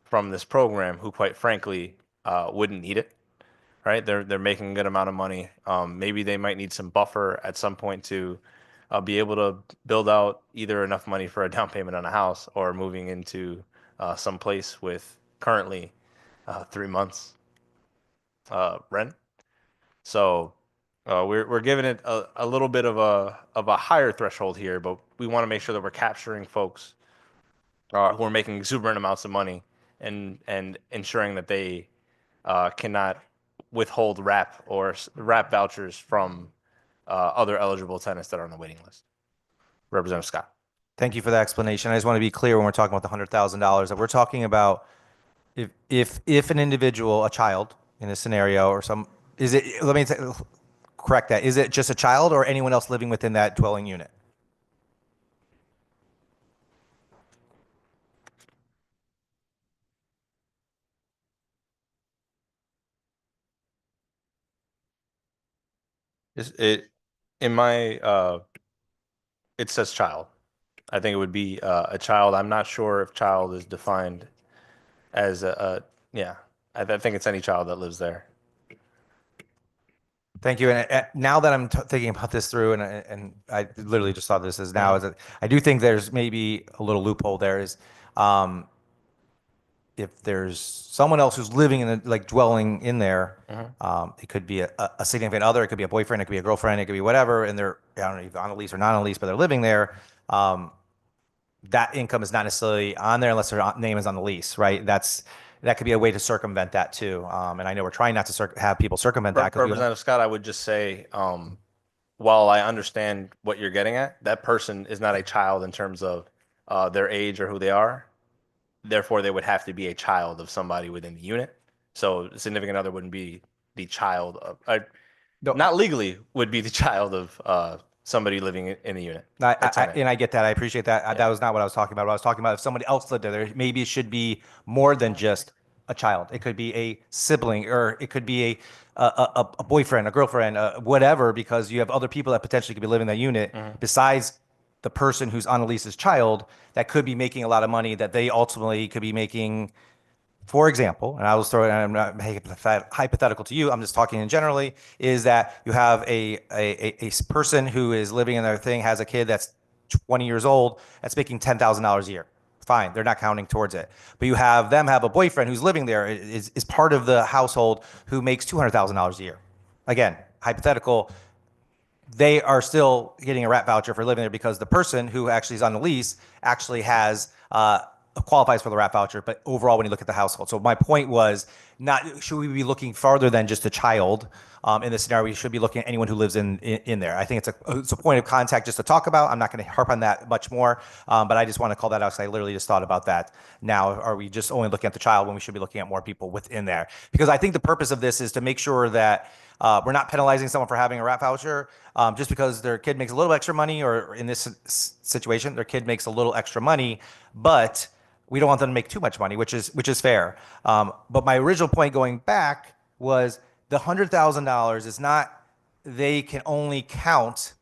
from this program who, quite frankly, wouldn't need it. Right? They're making a good amount of money. Maybe they might need some buffer at some point to be able to build out either enough money for a down payment on a house or moving into some place with currently 3 months rent. So we're giving it a little bit of a higher threshold here, but we want to make sure that we're capturing folks who are making exuberant amounts of money and ensuring that they cannot withhold RAP or RAP vouchers from other eligible tenants that are on the waiting list. Representative Scott. Thank you for that explanation. I just want to be clear when we're talking about the $100,000 that we're talking about if an individual, a child in a scenario or some, is it, let me correct that. Is it just a child or anyone else living within that dwelling unit? Is it in my it says child. I think it would be a child. I'm not sure if child is defined as yeah. I think it's any child that lives there. Thank you. And now that I'm thinking about this through, and I literally just saw this as now, is that I do think there's maybe a little loophole there is if there's someone else who's living in like dwelling in there, it could be a significant other, it could be a boyfriend, it could be a girlfriend, it could be whatever, and they're, I don't know if on a lease or not on a lease, but they're living there. That income is not necessarily on there unless their name is on the lease, right? That could be a way to circumvent that too. And I know we're trying not to have people circumvent that. Representative Scott, I would just say, while I understand what you're getting at, that person is not a child in terms of their age or who they are. Therefore, they would have to be a child of somebody within the unit. So a significant other wouldn't be the child of, not legally would be the child of somebody living in the unit. And I get that. I appreciate that. Yeah. That was not what I was talking about. What I was talking about, if somebody else lived there, maybe it should be more than just a child. It could be a sibling, or it could be a boyfriend, a girlfriend, whatever, because you have other people that potentially could be living in that unit besides the person who's on the lease's child that could be making a lot of money that they ultimately could be making. For example, and I will throw it, and I'm not hypothetical to you, I'm just talking in generally, is that you have a person who is living in their thing, has a kid that's 20 years old, that's making $10,000 a year. Fine, they're not counting towards it. But you have them have a boyfriend who's living there, is part of the household, who makes $200,000 a year. Again, hypothetical, they are still getting a RAP voucher for living there because the person who actually is on the lease actually has qualifies for the RAP voucher, but overall, when you look at the household. So my point was, not should we be looking farther than just a child in this scenario? We should be looking at anyone who lives in there. I think it's a point of contact just to talk about. I'm not going to harp on that much more, but I just want to call that out because I literally just thought about that. Now, are we just only looking at the child when we should be looking at more people within there? Because I think the purpose of this is to make sure that We're not penalizing someone for having a RAP voucher just because their kid makes a little extra money, or in this situation, their kid makes a little extra money, but we don't want them to make too much money, which is fair. But my original point going back was the $100,000 is not, they can only count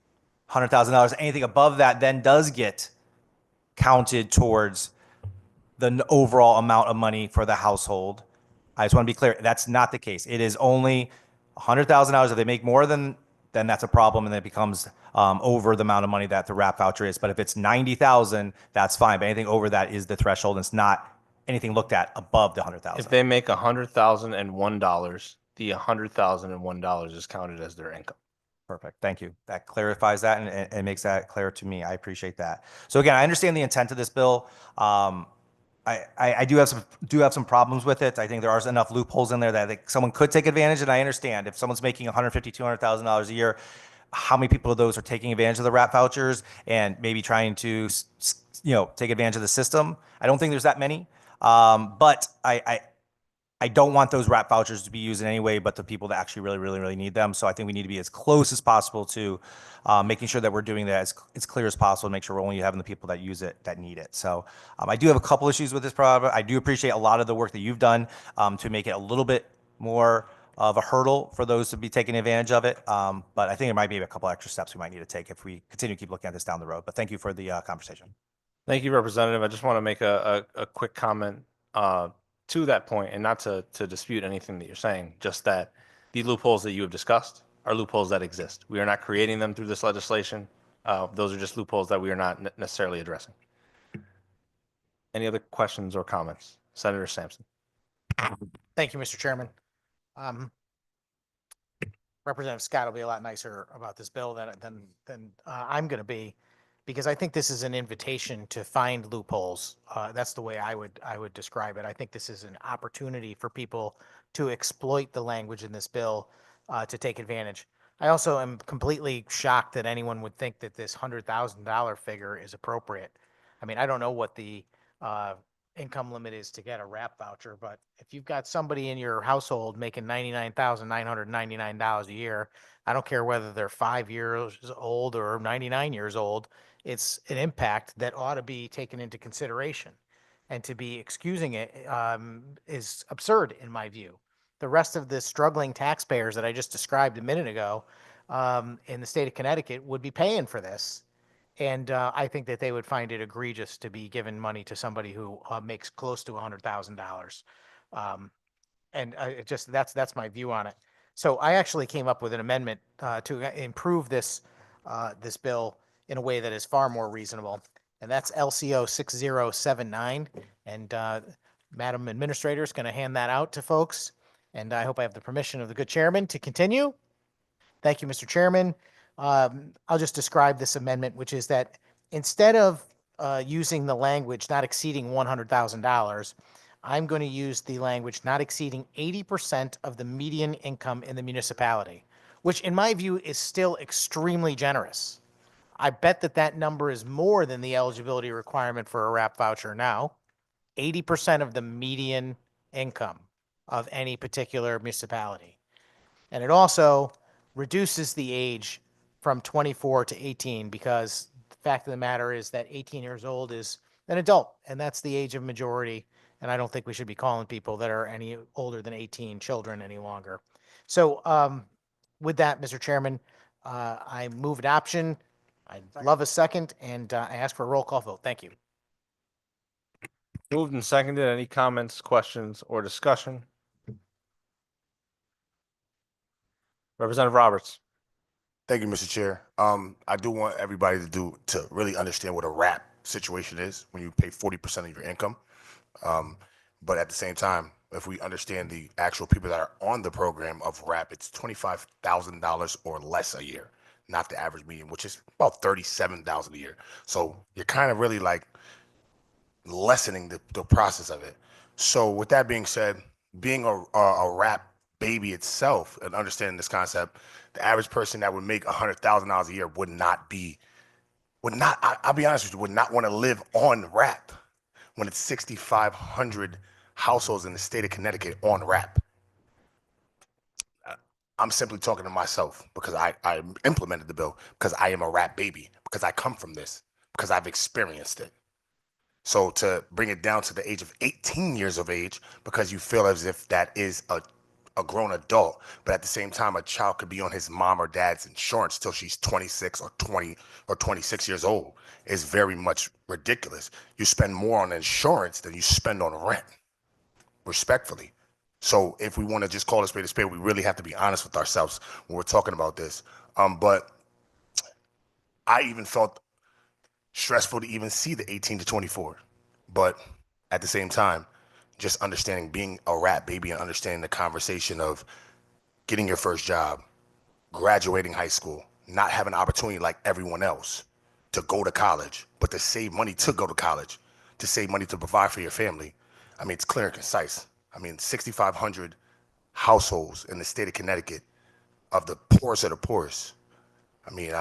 $100,000. Anything above that then does get counted towards the overall amount of money for the household. I just want to be clear, that's not the case. It is only $100,000. If they make more than, then that's a problem, and it becomes over the amount of money that the RAP voucher is. But if it's 90,000, that's fine. But anything over that is the threshold, and it's not anything looked at above the 100,000. If they make $100,001, the $100,001 is counted as their income. Perfect. Thank you. That clarifies that and makes that clear to me. I appreciate that. So again, I understand the intent of this bill. I do have some problems with it. I think there are enough loopholes in there that I think someone could take advantage. And I understand if someone's making $150,000, $200,000 a year, how many people of those are taking advantage of the RAP vouchers and maybe trying to, take advantage of the system? I don't think there's that many. But I don't want those RAP vouchers to be used in any way but the people that actually really, really, really need them. So I think we need to be as close as possible to making sure that we're doing that as clear as possible to make sure we're only having the people that use it, that need it. So I do have a couple issues with this product. I do appreciate a lot of the work that you've done to make it a little bit more of a hurdle for those to be taking advantage of it. But I think there might be a couple extra steps we might need to take if we continue to keep looking at this down the road. But thank you for the conversation. Thank you, Representative. I just want to make a quick comment to that point, and not to dispute anything that you're saying, just that the loopholes that you have discussed are loopholes that exist. We are not creating them through this legislation. Those are just loopholes that we are not necessarily addressing. Any other questions or comments? Senator Sampson. Thank you, Mr. Chairman. Representative Scott will be a lot nicer about this bill than I'm going to be, because I think this is an invitation to find loopholes. That's the way I would describe it. I think this is an opportunity for people to exploit the language in this bill to take advantage. I also am completely shocked that anyone would think that this $100,000 figure is appropriate. I mean, I don't know what the income limit is to get a RAP voucher, but if you've got somebody in your household making $99,999 a year, I don't care whether they're 5 years old or 99 years old, it's an impact that ought to be taken into consideration. And to be excusing it is absurd in my view. The rest of the struggling taxpayers that I just described a minute ago in the state of Connecticut would be paying for this. And I think that they would find it egregious to be giving money to somebody who makes close to $100,000. That's my view on it. So I actually came up with an amendment to improve this bill in a way that is far more reasonable. And that's LCO 6079. And Madam Administrator is going to hand that out to folks. And I hope I have the permission of the good chairman to continue. Thank you, Mr. Chairman. I'll just describe this amendment, which is that instead of using the language not exceeding $100,000, I'm going to use the language not exceeding 80% of the median income in the municipality, which in my view is still extremely generous. I bet that number is more than the eligibility requirement for a RAP voucher now. 80% of the median income of any particular municipality. And it also reduces the age from 24 to 18, because the fact of the matter is that 18 years old is an adult, and that's the age of majority. And I don't think we should be calling people that are any older than 18 children any longer. So with that, Mr. Chairman, I move adoption. I'd love a second, and I ask for a roll call vote. Thank you. Moved and seconded. Any comments, questions, or discussion? Representative Roberts. Thank you, Mr. Chair. I do want everybody to really understand what a RAP situation is when you pay 40% of your income. But at the same time, if we understand the actual people that are on the program of RAP, it's $25,000 or less a year, not the average median, which is about $37,000 a year. So you're kind of really like lessening the process of it. So with that being said, being a RAP baby itself and understanding this concept, the average person that would make $100,000 a year I'll be honest with you, would not want to live on RAP when it's 6,500 households in the state of Connecticut on RAP. I'm simply talking to myself because I implemented the bill because I am a rap baby, because I come from this, because I've experienced it. So to bring it down to the age of 18 years of age, because you feel as if that is a grown adult, but at the same time, a child could be on his mom or dad's insurance till she's 26 or 20 or 26 years old, is very much ridiculous. You spend more on insurance than you spend on rent, respectfully. So if we want to just call a spade, we really have to be honest with ourselves when we're talking about this. But I even felt stressful to even see the 18 to 24. But at the same time, just understanding being a rap baby and understanding the conversation of getting your first job, graduating high school, not having an opportunity like everyone else to go to college, but to save money to go to college, to save money to provide for your family. I mean, it's clear and concise. I mean, 6,500 households in the state of Connecticut of the poorest of the poorest. I mean,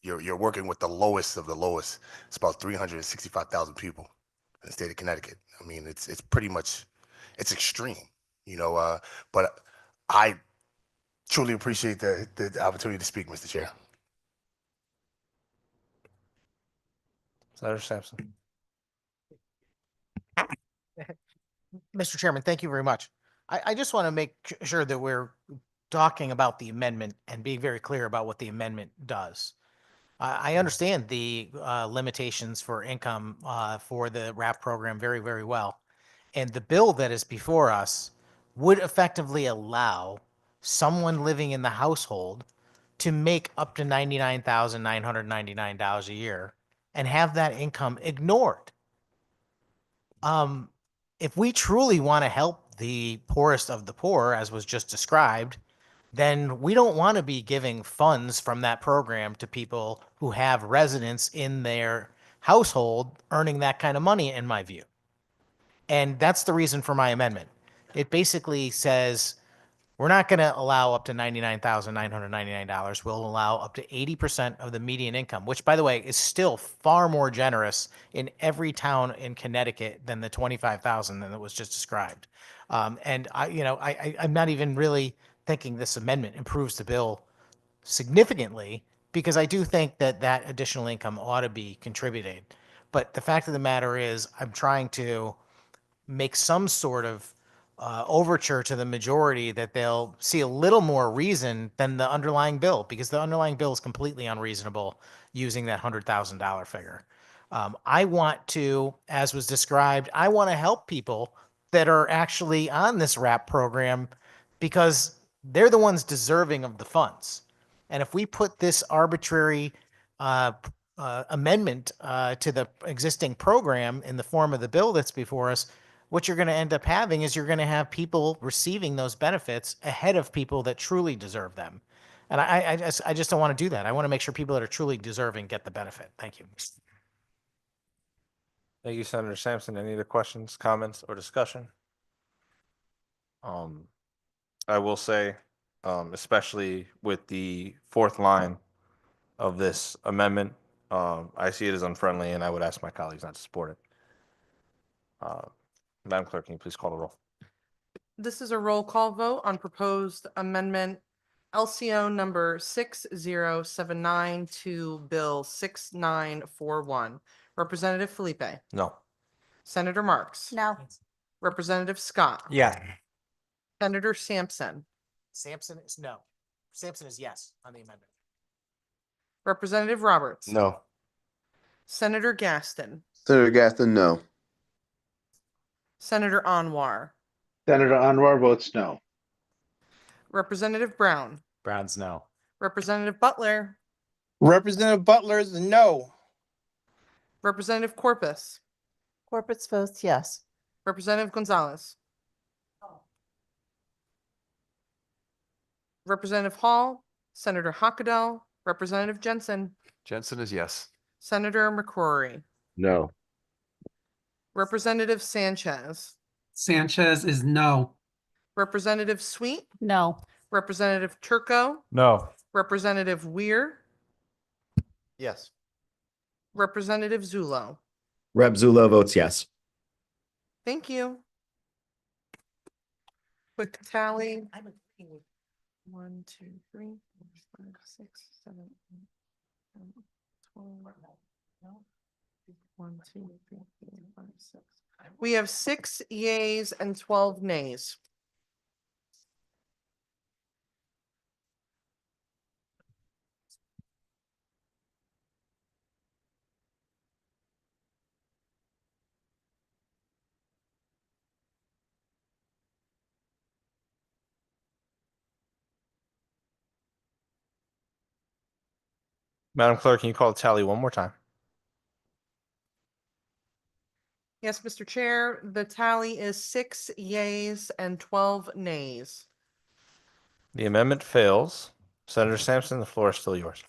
you're working with the lowest of the lowest. It's about 365,000 people in the state of Connecticut. I mean, it's pretty much, it's extreme, you know. But I truly appreciate the opportunity to speak, Mr. Chair. Senator Sampson. Mr. Chairman, thank you very much. I just want to make sure that we're talking about the amendment and being very clear about what the amendment does. I understand the limitations for income for the RAP program very, very well. And the bill that is before us would effectively allow someone living in the household to make up to $99,999 a year and have that income ignored. If we truly want to help the poorest of the poor, as was just described, then we don't want to be giving funds from that program to people who have residents in their household earning that kind of money, in my view. And that's the reason for my amendment. It basically says we're not going to allow up to $99,999. We'll allow up to 80% of the median income, which, by the way, is still far more generous in every town in Connecticut than the 25,000 that was just described. And I'm not even really thinking this amendment improves the bill significantly, because I do think that that additional income ought to be contributed. But the fact of the matter is, I'm trying to make some sort of overture to the majority that they'll see a little more reason than the underlying bill, because the underlying bill is completely unreasonable using that $100,000 figure. I want to, as was described, I want to help people that are actually on this RAP program because they're the ones deserving of the funds. And if we put this arbitrary amendment to the existing program in the form of the bill that's before us, what you're going to end up having is you're going to have people receiving those benefits ahead of people that truly deserve them. And I just don't want to do that. I want to make sure people that are truly deserving get the benefit. Thank you. Thank you, Senator Sampson. Any other questions, comments, or discussion? I will say, especially with the fourth line of this amendment, I see it as unfriendly, and I would ask my colleagues not to support it. Madam Clerk, can you please call the roll? This is a roll call vote on proposed amendment LCO number 6079 to Bill 6941. Representative Felipe, No. Senator Marks, No. Representative Scott, Yeah. Senator Sampson, Sampson is no. Sampson is yes on the amendment. Representative Roberts, No. Senator Gaston, Senator Gaston, no. Senator Anwar, Senator Anwar votes no. Representative Brown, Brown's no. Representative Butler, Representative Butler is no. Representative Corpus, Corpus votes yes. Representative Gonzalez, Representative Hall, Senator Hockadell, Representative Jensen, Jensen is yes. Senator McCrory, No. Representative Sanchez, Sanchez is no. Representative Sweet, No. Representative Turco, No. Representative Weir, Yes. Representative Zulo. Rep Zulo votes yes. Thank you. Quick tally. 1, 2, 3, 4, 5, 6, 7, 8, 9, 12. 1, 2, 3, 4, 5, 6. We have 6 yays and 12 nays. Madam Clerk, can you call the tally one more time? Yes, Mr. Chair, the tally is 6 yays and 12 nays. The amendment fails. Senator Sampson, the floor is still yours.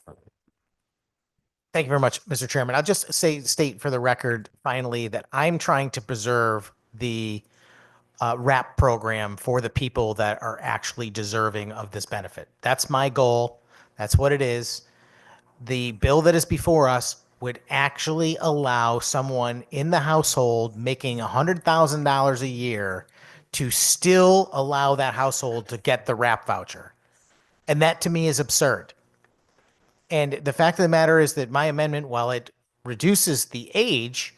Thank you very much, Mr. Chairman. I'll just state for the record, finally, that I'm trying to preserve the RAP program for the people that are actually deserving of this benefit. That's my goal. That's what it is. The bill that is before us would actually allow someone in the household making $100,000 a year to still allow that household to get the RAP voucher. And that to me is absurd. And the fact of the matter is that my amendment, while it reduces the age,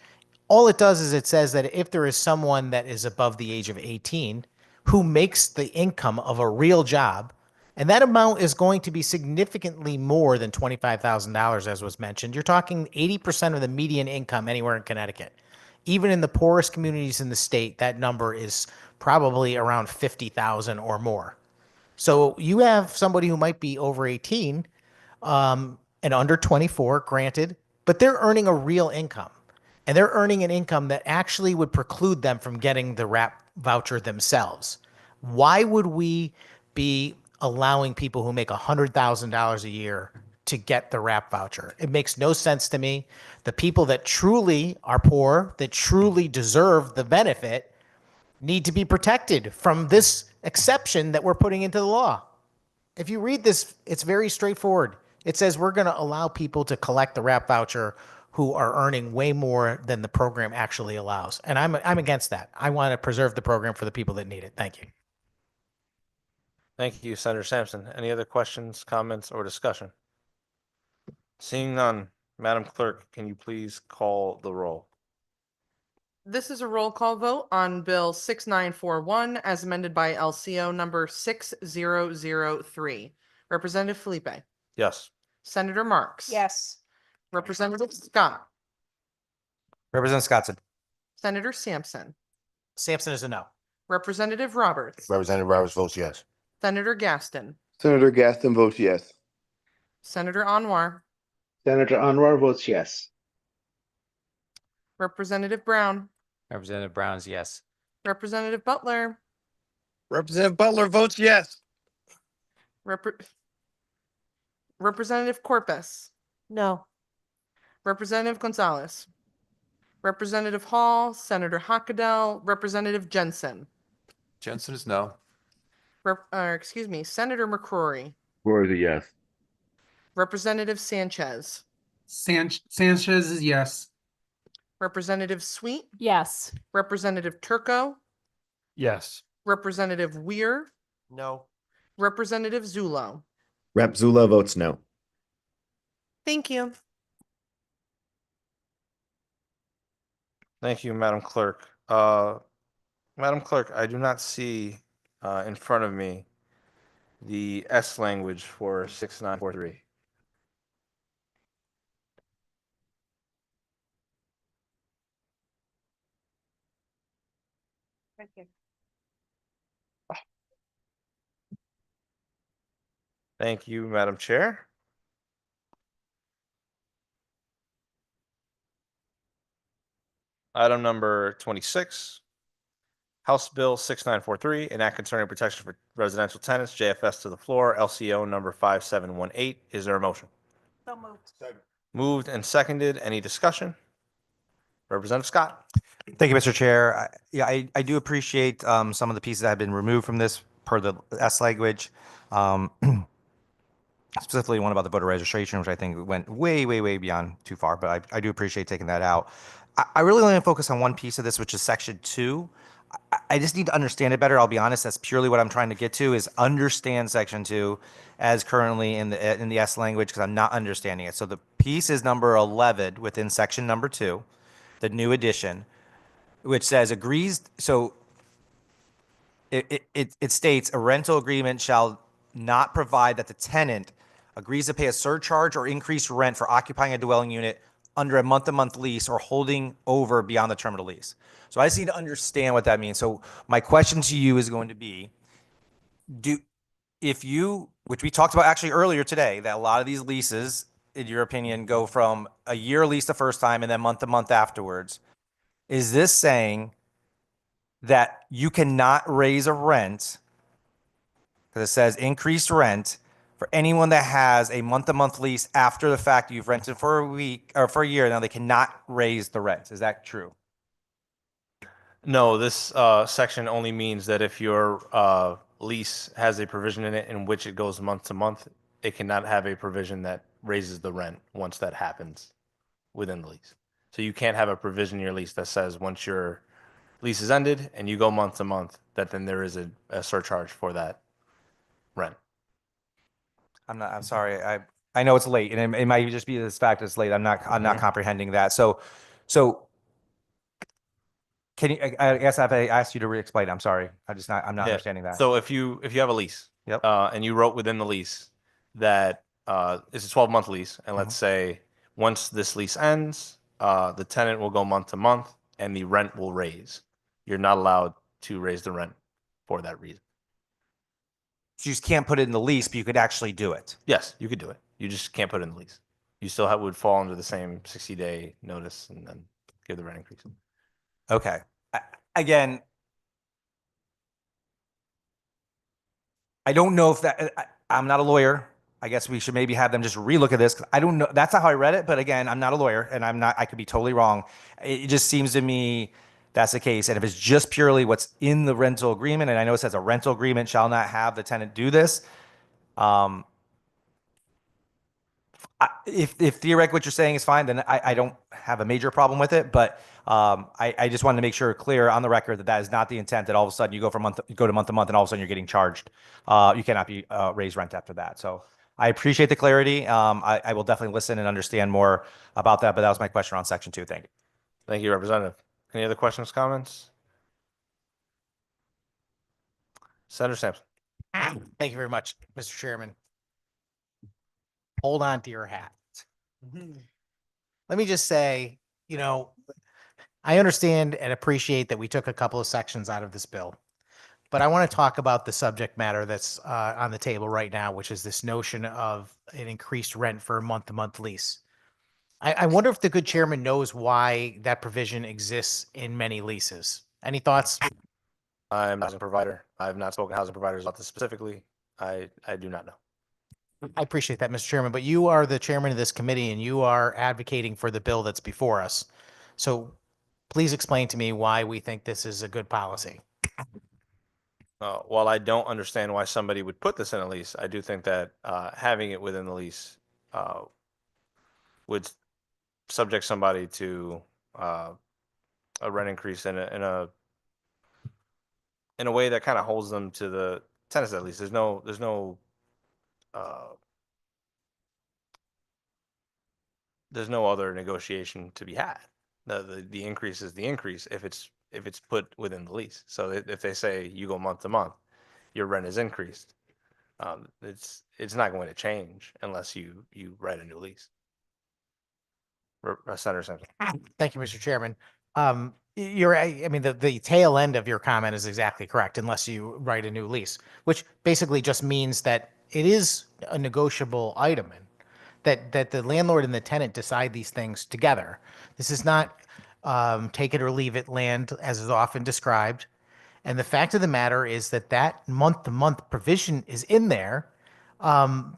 all it does is it says that if there is someone that is above the age of 18 who makes the income of a real job, and that amount is going to be significantly more than $25,000, as was mentioned. You're talking 80% of the median income anywhere in Connecticut. Even in the poorest communities in the state, that number is probably around 50,000 or more. So you have somebody who might be over 18 and under 24, granted, but they're earning a real income. And they're earning an income that actually would preclude them from getting the RAP voucher themselves. Why would we be allowing people who make $100,000 a year to get the RAP voucher? It makes no sense to me. The people that truly are poor, that truly deserve the benefit, need to be protected from this exception that we're putting into the law. If you read this, it's very straightforward. It says we're going to allow people to collect the RAP voucher who are earning way more than the program actually allows. And I'm against that. I want to preserve the program for the people that need it. Thank you. Thank you, Senator Sampson. Any other questions, comments, or discussion? Seeing none, Madam Clerk, can you please call the roll? This is a roll call vote on Bill 6941 as amended by LCO number 6003. Representative Felipe, Yes. Senator Marks. Yes. Representative Scott, Representative Scottson. Senator Sampson, Sampson is a no. Representative Roberts, Representative Roberts votes yes. Senator Gaston, Senator Gaston votes yes. Senator Anwar, Senator Anwar votes yes. Representative Brown, Representative Brown's yes. Representative Butler, Representative Butler votes yes. Representative Corpus, No. Representative Gonzalez, Representative Hall, Senator Hockadell, Representative Jensen, Jensen is no. Senator McCrory, Roy's a yes. Representative Sanchez, Sanchez is yes. Representative Sweet, Yes. Representative Turco, Yes. Representative Weir, No. Representative Zulo. Rep. Zula votes no. Thank you. Thank you, Madam Clerk. Madam Clerk, I do not see in front of me the S language for 6943. Thank you. Thank you, Madam Chair. Item number 26, House Bill 6943, an act concerning protection for residential tenants, JFS to the floor, LCO number 5718. Is there a motion? So moved. Moved and seconded. Any discussion? Representative Scott. Thank you, Mr. Chair. I do appreciate some of the pieces that have been removed from this per the S language. Specifically one about the voter registration, which I think went way, way, way beyond too far, but I do appreciate taking that out. I really want to focus on one piece of this, which is section 2. I just need to understand it better. I'll be honest. That's purely what I'm trying to get to is understand section 2 as currently in the S language because I'm not understanding it. So the piece is number 11 within section number 2, the new edition, which says agrees. So it states a rental agreement shall not provide that the tenant agrees to pay a surcharge or increased rent for occupying a dwelling unit under a month-to-month lease or holding over beyond the term of the lease. So I just need to understand what that means. So my question to you is going to be, which we talked about actually earlier today, that a lot of these leases, in your opinion, go from a year lease the first time and then month to month afterwards. Is this saying that you cannot raise a rent because it says increased rent for anyone that has a month-to-month lease after the fact you've rented for a week or for a year? Now they cannot raise the rent. Is that true? No, this section only means that if your lease has a provision in it in which it goes month to month, it cannot have a provision that raises the rent once that happens within the lease. So you can't have a provision in your lease that says once your lease is ended and you go month to month, that then there is a surcharge for that rent. I'm sorry. I know it's late and it might just be this fact it's late. I'm not comprehending that. So can you, I guess if I asked you to re-explain, I'm sorry. I'm not Yeah. understanding that. So if you have a lease, Yep. And you wrote within the lease that it's a 12-month lease, and let's say once this lease ends, the tenant will go month to month, and the rent will raise. You're not allowed to raise the rent for that reason. So you just can't put it in the lease, but you could actually do it. Yes, you could do it. You just can't put it in the lease. You still would fall under the same 60-day notice and then give the rent increase. Okay. Again, I don't know if I'm not a lawyer. I guess we should maybe have them just relook at this. 'Cause I don't know. That's not how I read it. But again, I'm not a lawyer and I could be totally wrong. It just seems to me that's the case. And if it's just purely what's in the rental agreement, and I know it says a rental agreement shall not have the tenant do this. If theoretically what you're saying is fine, then I don't have a major problem with it. But I just wanted to make sure clear on the record that that is not the intent. That all of a sudden you go to month to month, and all of a sudden you're getting charged. You cannot be raised rent after that. So I appreciate the clarity. I will definitely listen and understand more about that. But that was my question on section 2. Thank you. Thank you, Representative. Any other questions, comments? Senator Sampson. Thank you very much, Mr. Chairman. Hold on to your hat. Let me just say, I understand and appreciate that we took a couple of sections out of this bill, but I want to talk about the subject matter that's on the table right now, which is this notion of an increased rent for a month-to-month lease. I wonder if the good chairman knows why that provision exists in many leases. Any thoughts? I'm not a housing provider. I have not spoken to housing providers about this specifically. I do not know. I appreciate that, Mr. Chairman, but you are the chairman of this committee and you are advocating for the bill that's before us. So please explain to me why we think this is a good policy. While I don't understand why somebody would put this in a lease, I do think that having it within the lease would subject somebody to a rent increase in a way that kind of holds them to the tenants at least. There's no other negotiation to be had. The increase is the increase if it's put within the lease. So if they say you go month to month, your rent is increased. It's not going to change unless you write a new lease. Senator Simpson. Thank you, Mr. Chairman. The tail end of your comment is exactly correct, unless you write a new lease, which basically just means that it is a negotiable item and that the landlord and the tenant decide these things together. This is not take it or leave it land as is often described. And the fact of the matter is that month-to-month provision is in there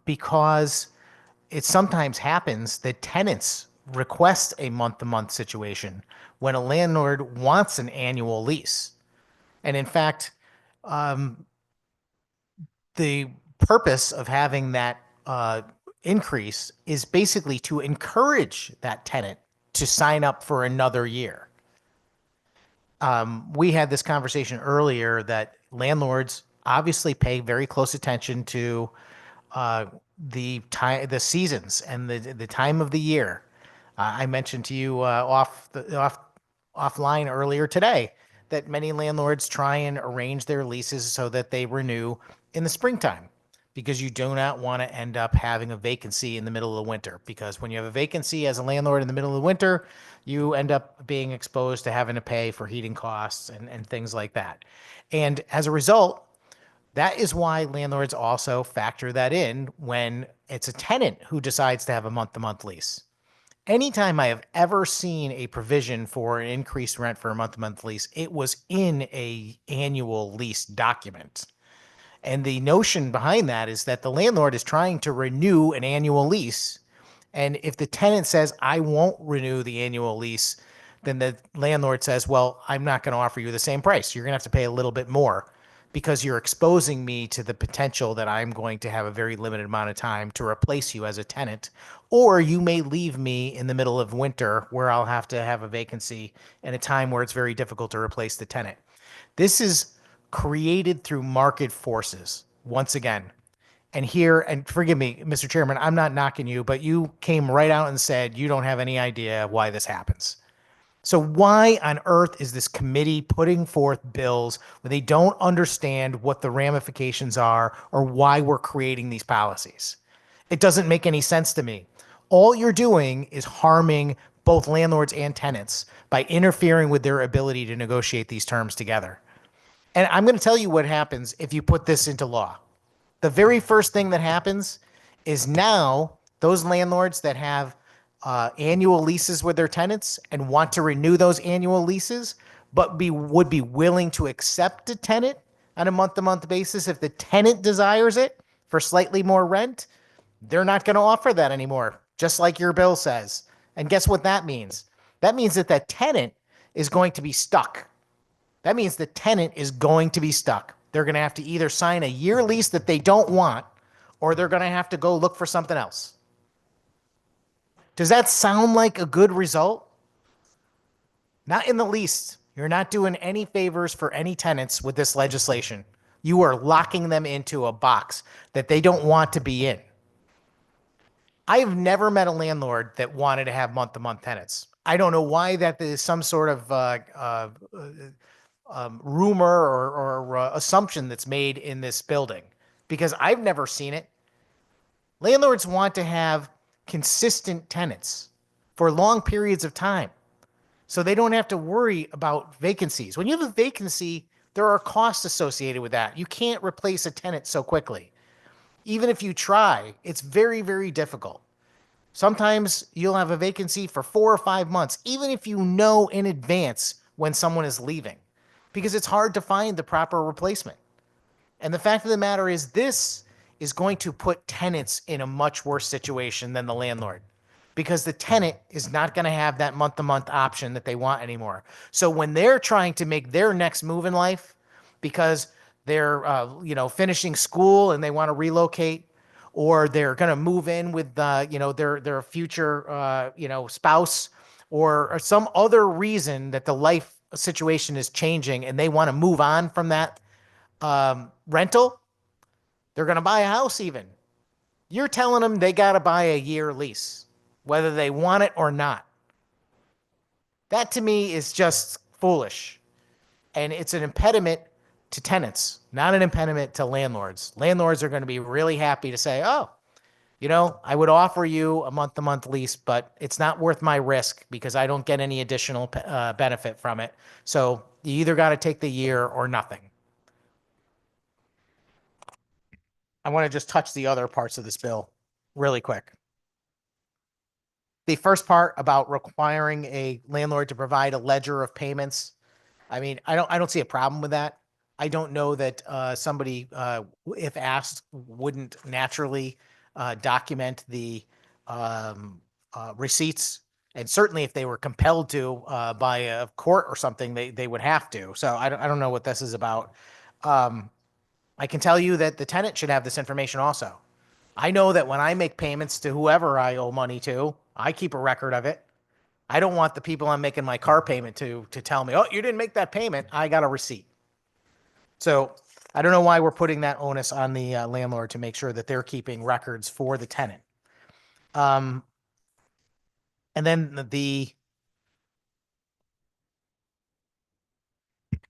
because it sometimes happens that tenants request a month-to-month situation when a landlord wants an annual lease. And in fact, the purpose of having that increase is basically to encourage that tenant to sign up for another year. we had this conversation earlier that landlords obviously pay very close attention to the time, the seasons, and the time of the year. I mentioned to you offline earlier today that many landlords try and arrange their leases so that they renew in the springtime, because you do not want to end up having a vacancy in the middle of the winter. Because when you have a vacancy as a landlord in the middle of the winter, you end up being exposed to having to pay for heating costs and things like that. And as a result, that is why landlords also factor that in when it's a tenant who decides to have a month-to-month lease. Anytime I have ever seen a provision for an increased rent for a month-to-month lease, it was in a annual lease document. And the notion behind that is that the landlord is trying to renew an annual lease. And if the tenant says, I won't renew the annual lease, then the landlord says, well, I'm not going to offer you the same price. You're going to have to pay a little bit more because you're exposing me to the potential that I'm going to have a very limited amount of time to replace you as a tenant. Or you may leave me in the middle of winter where I'll have to have a vacancy in a time where it's very difficult to replace the tenant. This is created through market forces, once again. And here, and forgive me, Mr. Chairman, I'm not knocking you, but you came right out and said you don't have any idea why this happens. So why on earth is this committee putting forth bills when they don't understand what the ramifications are or why we're creating these policies? It doesn't make any sense to me. All you're doing is harming both landlords and tenants by interfering with their ability to negotiate these terms together. And I'm going to tell you what happens if you put this into law. The very first thing that happens is now those landlords that have annual leases with their tenants and want to renew those annual leases, but would be willing to accept a tenant on a month-to-month basis if the tenant desires it for slightly more rent, they're not going to offer that anymore, just like your bill says. And guess what that means? That means that that tenant is going to be stuck. That means the tenant is going to be stuck. They're going to have to either sign a year lease that they don't want, or they're going to have to go look for something else. Does that sound like a good result? Not in the least. You're not doing any favors for any tenants with this legislation. You are locking them into a box that they don't want to be in. I've never met a landlord that wanted to have month-to-month tenants. I don't know why that is some sort of rumor or assumption that's made in this building, because I've never seen it. Landlords want to have consistent tenants for long periods of time, so they don't have to worry about vacancies. When you have a vacancy, there are costs associated with that. You can't replace a tenant so quickly. Even if you try, it's very, very difficult. Sometimes you'll have a vacancy for 4 or 5 months, even if you know in advance when someone is leaving, because it's hard to find the proper replacement. And the fact of the matter is, this is going to put tenants in a much worse situation than the landlord, because the tenant is not going to have that month-to-month option that they want anymore. So when they're trying to make their next move in life, because they're finishing school and they want to relocate, or they're going to move in with their future spouse, or some other reason that the life situation is changing and they want to move on from that rental, they're going to buy a house even. You're telling them they got to buy a year lease, whether they want it or not. That to me is just foolish. And it's an impediment to tenants, not an impediment to landlords. Landlords are going to be really happy to say, oh, I would offer you a month-to-month lease, but it's not worth my risk because I don't get any additional benefit from it. So you either got to take the year or nothing. I want to just touch the other parts of this bill really quick. The first part about requiring a landlord to provide a ledger of payments. I mean, I don't see a problem with that. I don't know that somebody, if asked, wouldn't naturally document the receipts. And certainly if they were compelled to by a court or something, they would have to. So I don't know what this is about. I can tell you that the tenant should have this information also. I know that when I make payments to whoever I owe money to, I keep a record of it. I don't want the people I'm making my car payment to tell me, oh, you didn't make that payment. I got a receipt. So I don't know why we're putting that onus on the landlord to make sure that they're keeping records for the tenant. And then the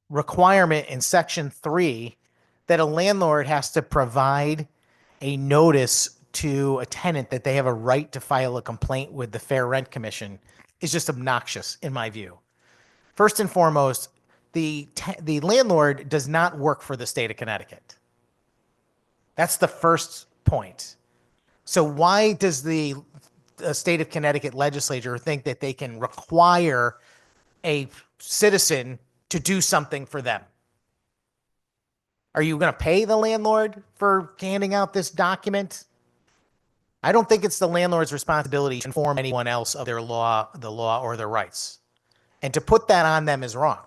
requirement in section 3 that a landlord has to provide a notice to a tenant that they have a right to file a complaint with the Fair Rent Commission is just obnoxious in my view. First and foremost, the landlord does not work for the state of Connecticut. That's the first point. So why does the state of Connecticut legislature think that they can require a citizen to do something for them? Are you going to pay the landlord for handing out this document? I don't think it's the landlord's responsibility to inform anyone else of their law, the law, or their rights. And to put that on them is wrong.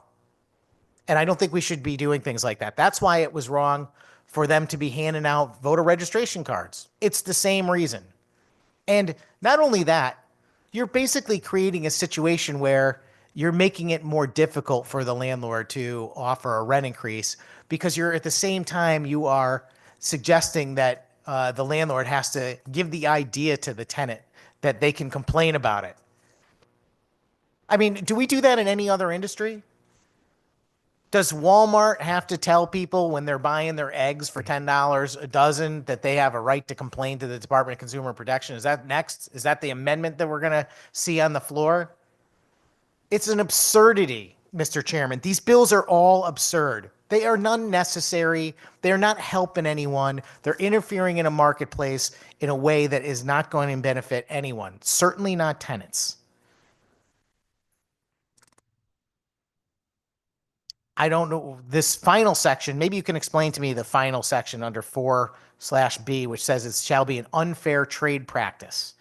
And I don't think we should be doing things like that. That's why it was wrong for them to be handing out voter registration cards. It's the same reason. And not only that, you're basically creating a situation where you're making it more difficult for the landlord to offer a rent increase because you're at the same time you are suggesting that the landlord has to give the idea to the tenant that they can complain about it. I mean, do we do that in any other industry? Does Walmart have to tell people when they're buying their eggs for $10 a dozen that they have a right to complain to the Department of Consumer Protection? Is that next? Is that the amendment that we're going to see on the floor? It's an absurdity, Mr. Chairman. These bills are all absurd. They are unnecessary. They're not helping anyone. They're interfering in a marketplace in a way that is not going to benefit anyone, certainly not tenants. I don't know this final section. Maybe you can explain to me the final section under 4/B, which says it shall be an unfair trade practice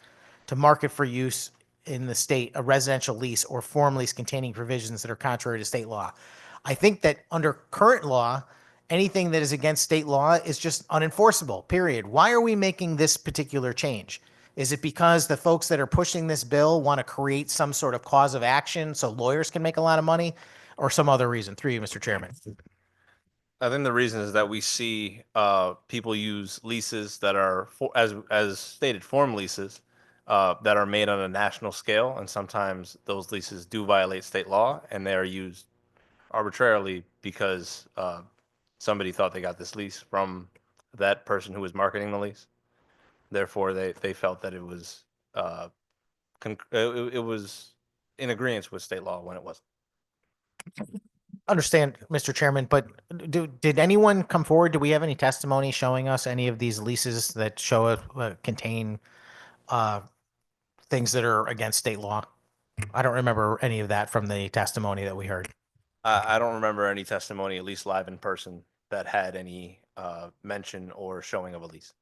to market for use in the state a residential lease or form lease containing provisions that are contrary to state law. I think that under current law, anything that is against state law is just unenforceable, period. Why are we making this particular change? Is it because the folks that are pushing this bill want to create some sort of cause of action so lawyers can make a lot of money, or some other reason? Through you, Mr. Chairman. I think the reason is that we see people use leases that are, as stated, form leases that are made on a national scale, and sometimes those leases do violate state law, and they are used arbitrarily because somebody thought they got this lease from that person who was marketing the lease. Therefore, they felt that it was it was in agreement with state law when it wasn't. Understand, Mr. Chairman, but did anyone come forward? Do we have any testimony showing us any of these leases that show contain things that are against state law? I don't remember any of that from the testimony that we heard. I don't remember any testimony, at least live in person, that had any mention or showing of a lease.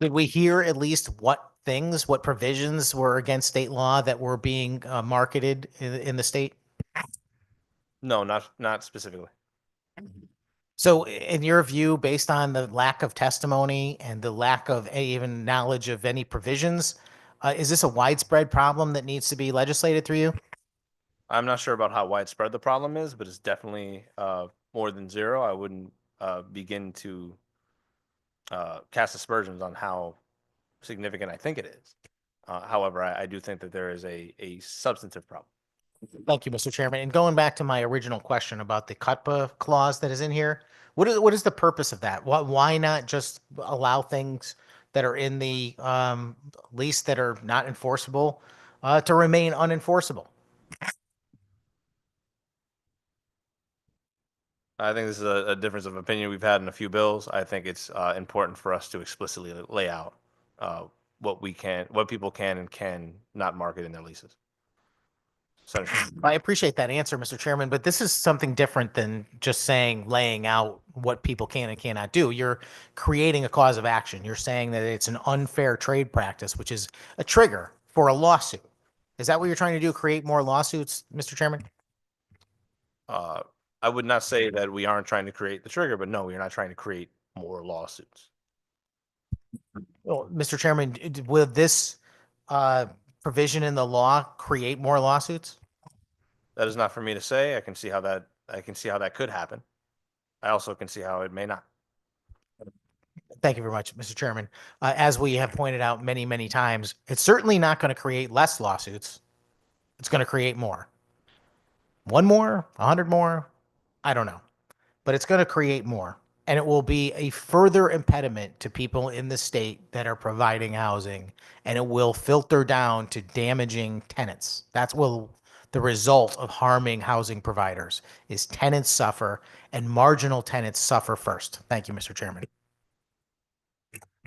Did we hear at least what provisions were against state law that were being marketed in the state? No, not specifically. So in your view, based on the lack of testimony and the lack of even knowledge of any provisions, is this a widespread problem that needs to be legislated through you? I'm not sure about how widespread the problem is, but it's definitely more than zero. I wouldn't begin to cast aspersions on how significant I think it is. However, I do think that there is a substantive problem. Thank you, Mr. Chairman. And going back to my original question about the CUTPA clause that is in here, what is the purpose of that? Why not just allow things that are in the lease that are not enforceable to remain unenforceable? I think this is a difference of opinion we've had in a few bills. I think it's important for us to explicitly lay out what people can and can not market in their leases. Senator. I appreciate that answer, Mr. Chairman, but this is something different than just laying out what people can and cannot do. You're creating a cause of action. You're saying that it's an unfair trade practice, which is a trigger for a lawsuit. Is that what you're trying to do? Create more lawsuits, Mr. Chairman? I would not say that we aren't trying to create the trigger, but no, we're not trying to create more lawsuits. Well, Mr. Chairman, will this provision in the law create more lawsuits? That is not for me to say. I can see how that could happen. I also can see how it may not. Thank you very much, Mr. Chairman. As we have pointed out many, many times, it's certainly not going to create less lawsuits. It's going to create more. One more, 100 more, I don't know. But it's going to create more. And it will be a further impediment to people in the state that are providing housing. And it will filter down to damaging tenants. That's will the result of harming housing providers is tenants suffer and marginal tenants suffer first. Thank you, Mr. Chairman.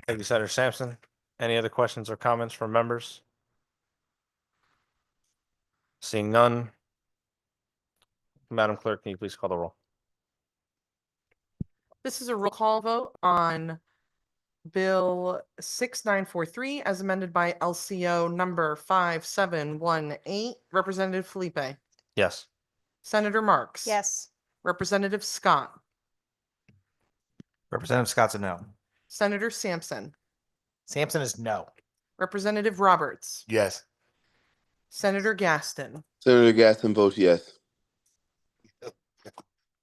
Thank you, Senator Sampson. Any other questions or comments from members? Seeing none. Madam Clerk, can you please call the roll? This is a roll call vote on Bill 6943 as amended by LCO number 5718. Representative Felipe, Yes. Senator Marks. Yes. Representative Scott, Representative Scott's a no. Senator Sampson, Sampson is no. Representative Roberts, Yes. Senator Gaston, Senator Gaston votes yes.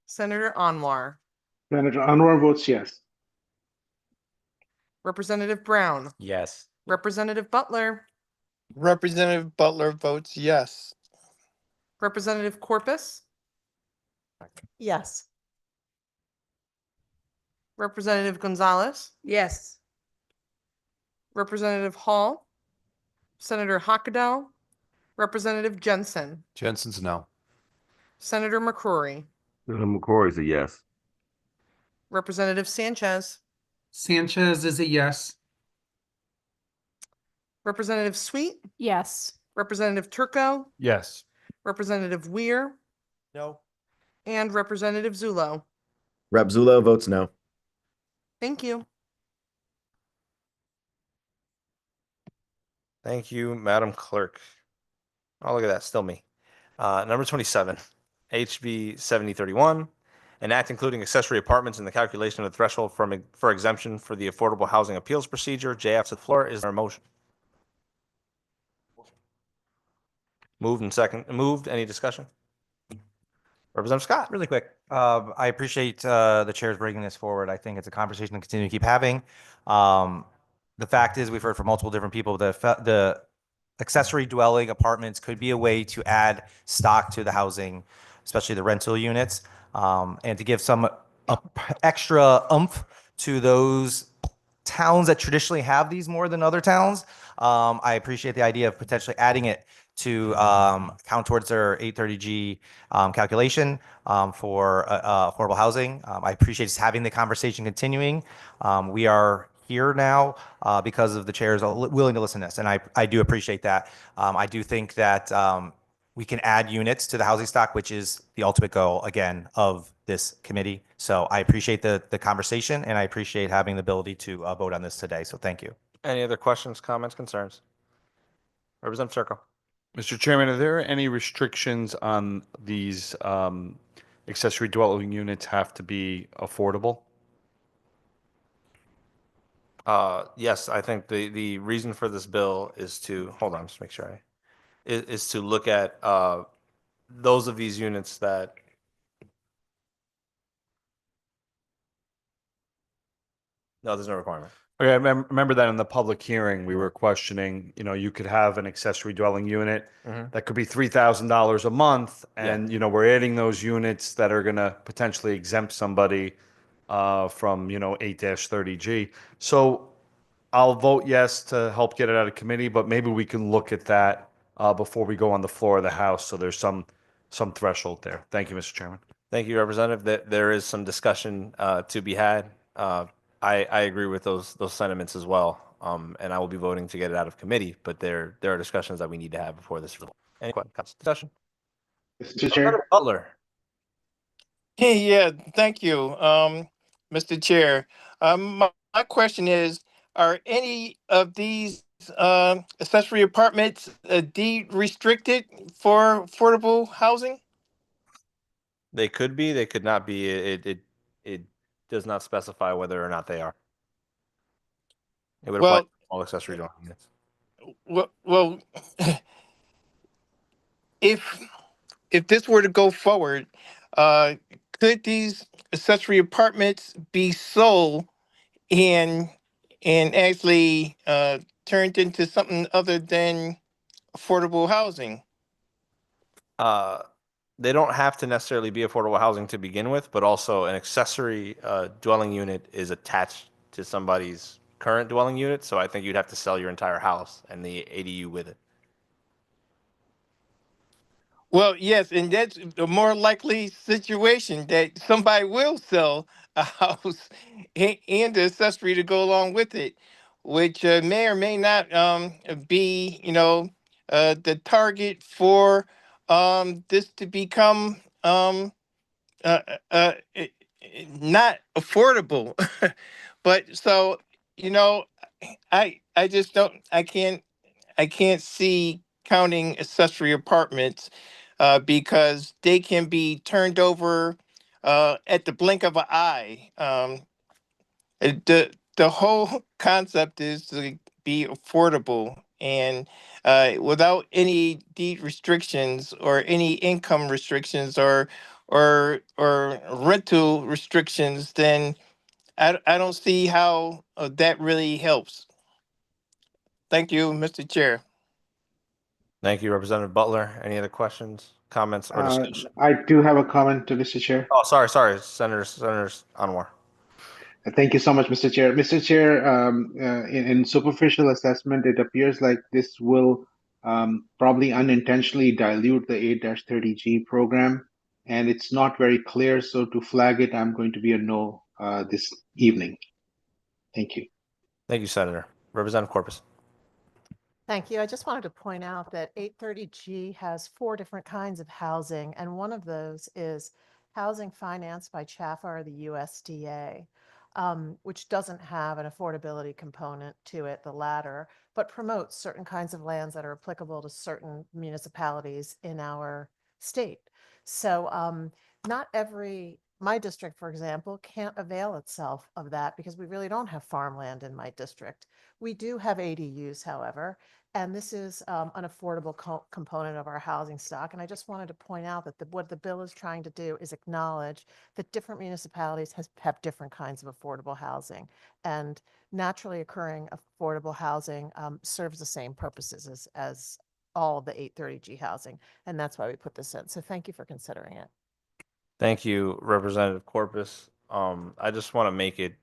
Senator Anwar, Senator Anwar votes yes. Representative Brown, Yes. Representative Butler, Representative Butler votes yes. Representative Corpus, Yes. Representative Gonzalez, Yes. Representative Hall, Senator Hockadell, Representative Jensen, Jensen's no. Senator McCrory, Senator McCory's a yes. Representative Sanchez, Sanchez is a yes. Representative Sweet, Yes. Representative Turco, Yes. Representative Weir, No. and Representative Zulo. Rep Zulo votes no. Thank you. Thank you, Madam Clerk. Oh, look at that, still me. Number 27, HB 7031, an act including accessory apartments in the calculation of the threshold for exemption for the Affordable Housing Appeals Procedure. JF to the floor. Is there a motion? Moved and second. Moved. Any discussion? Representative Scott. Really quick, I appreciate the chairs bringing this forward. I think it's a conversation to continue to keep having. The fact is, we've heard from multiple different people, the accessory dwelling apartments could be a way to add stock to the housing, especially the rental units, and to give some extra oomph to those towns that traditionally have these more than other towns. I appreciate the idea of potentially adding it to count towards their 830G calculation for affordable housing. I appreciate just having the conversation continuing. We are here now because of the chairs willing to listen to this, and I do appreciate that. I do think that we can add units to the housing stock, which is the ultimate goal, again, of this committee. So I appreciate the conversation, and I appreciate having the ability to vote on this today. So thank you. Any other questions, comments, concerns? Representative Turco. Mr. Chairman, are there any restrictions on these accessory dwelling units have to be affordable? Yes, I think the reason for this bill is to, hold on, just make sure is to look at those of these units that no, there's no requirement. Okay, I remember that in the public hearing, we were questioning, you could have an accessory dwelling unit that could be $3,000 a month. And, we're adding those units that are going to potentially exempt somebody from, 8-30G. So I'll vote yes to help get it out of committee, but maybe we can look at that before we go on the floor of the House. So there's some threshold there. Thank you, Mr. Chairman. Thank you, Representative. That there is some discussion to be had. I agree with those sentiments as well. And I will be voting to get it out of committee, but there are discussions that we need to have before this. Any questions? Discussion? Mr. Chair. Butler. Hey, yeah, thank you, Mr. Chair. My question is, are any of these accessory apartments deed restricted for affordable housing? They could be, they could not be. It does not specify whether or not they are. It would apply Well, to all accessory dwelling units. well, if if this were to go forward, uh, could these accessory apartments be sold and actually turned into something other than affordable housing? Uh, they don't have to necessarily be affordable housing to begin with, but also an accessory dwelling unit is attached to somebody's current dwelling unit. So I think you'd have to sell your entire house and the ADU with it. Well, yes, and that's a more likely situation that somebody will sell a house and the accessory to go along with it, which may or may not be, the target for this to become uh, not affordable. But so, you know, I just don't, I can't see counting accessory apartments because they can be turned over at the blink of an eye. The whole concept is to be affordable and without any deed restrictions or any income restrictions or rental restrictions, then I don't see how that really helps. Thank you, Mr. Chair. Thank you, Representative Butler. Any other questions, comments, or discussion? I do have a comment, Mr. Chair. Oh, sorry, Senator Anwar. Thank you so much, Mr. Chair. Mr. Chair, in superficial assessment, it appears like this will probably unintentionally dilute the 8-30G program, and it's not very clear. So to flag it, I'm going to be a no this evening. Thank you. Thank you, Senator. Representative Corpus. Thank you. I just wanted to point out that 830G has 4 different kinds of housing, and one of those is housing financed by CHAFA or the USDA, which doesn't have an affordability component to it, the latter, but promotes certain kinds of lands that are applicable to certain municipalities in our state. So not every, my district, for example, can't avail itself of that because we really don't have farmland in my district. We do have ADUs, however, and this is an affordable component of our housing stock. And I just wanted to point out that what the bill is trying to do is acknowledge that different municipalities have different kinds of affordable housing. And naturally occurring affordable housing serves the same purposes as all of the 830G housing. And that's why we put this in. So thank you for considering it. Thank you, Representative Corpus. I just want to make it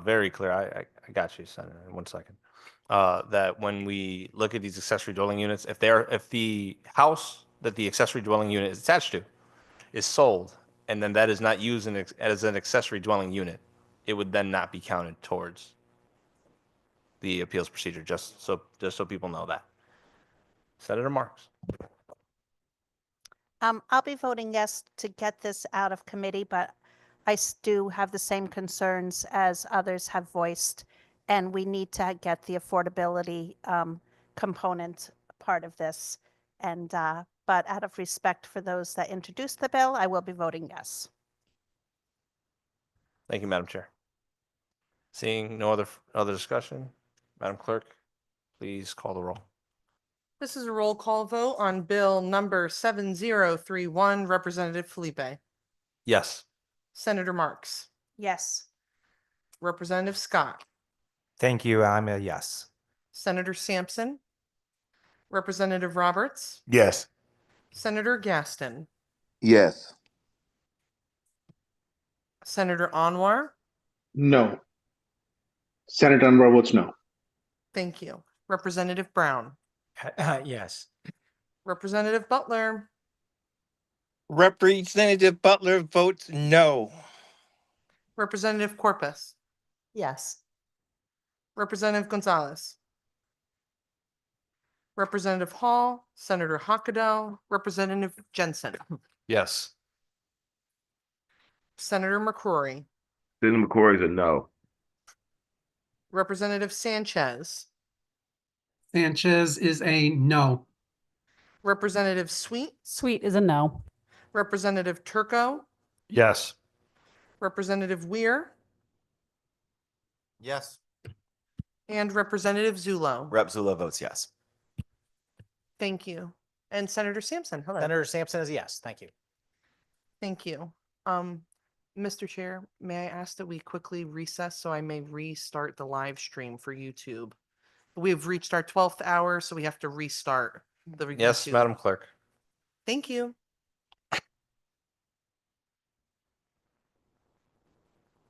very clear. I got you, Senator. In 1 second. That when we look at these accessory dwelling units, if the house that the accessory dwelling unit is attached to is sold, and then that is not used as an accessory dwelling unit, it would then not be counted towards the appeals procedure. Just so people know that. Senator Marks. I'll be voting yes to get this out of committee, but I do have the same concerns as others have voiced, and we need to get the affordability component part of this. And but out of respect for those that introduced the bill, I will be voting yes. Thank you, Madam Chair. Seeing no other discussion, Madam Clerk, please call the roll. This is a roll call vote on bill number 7031. Representative Felipe, Yes. Senator Marks, Yes. Representative Scott, Thank you. I'm a yes. Senator Sampson, Representative Roberts, Yes. Senator Gaston, Yes. Senator Anwar. No. Senator Anwar votes no. Thank you. Representative Brown, Yes. Representative Butler, Representative Butler votes no. Representative Corpus, Yes. Representative Gonzalez, Representative Hall, Senator Hockadell, Representative Jensen, Yes. Senator McCrory, Senator McCory's a no. Representative Sanchez, Sanchez is a no. Representative Sweet, Sweet is a no. Representative Turco, Yes. Representative Weir, Yes. and Representative Zulo. Rep. Zula votes yes. Thank you. And Senator Sampson, hello. Senator Sampson is a yes. Thank you. Thank you. Mr. Chair, may I ask that we quickly recess so I may restart the live stream for YouTube? We've reached our 12th hour, so we have to restart the Yes, YouTube. Madam Clerk. Thank you.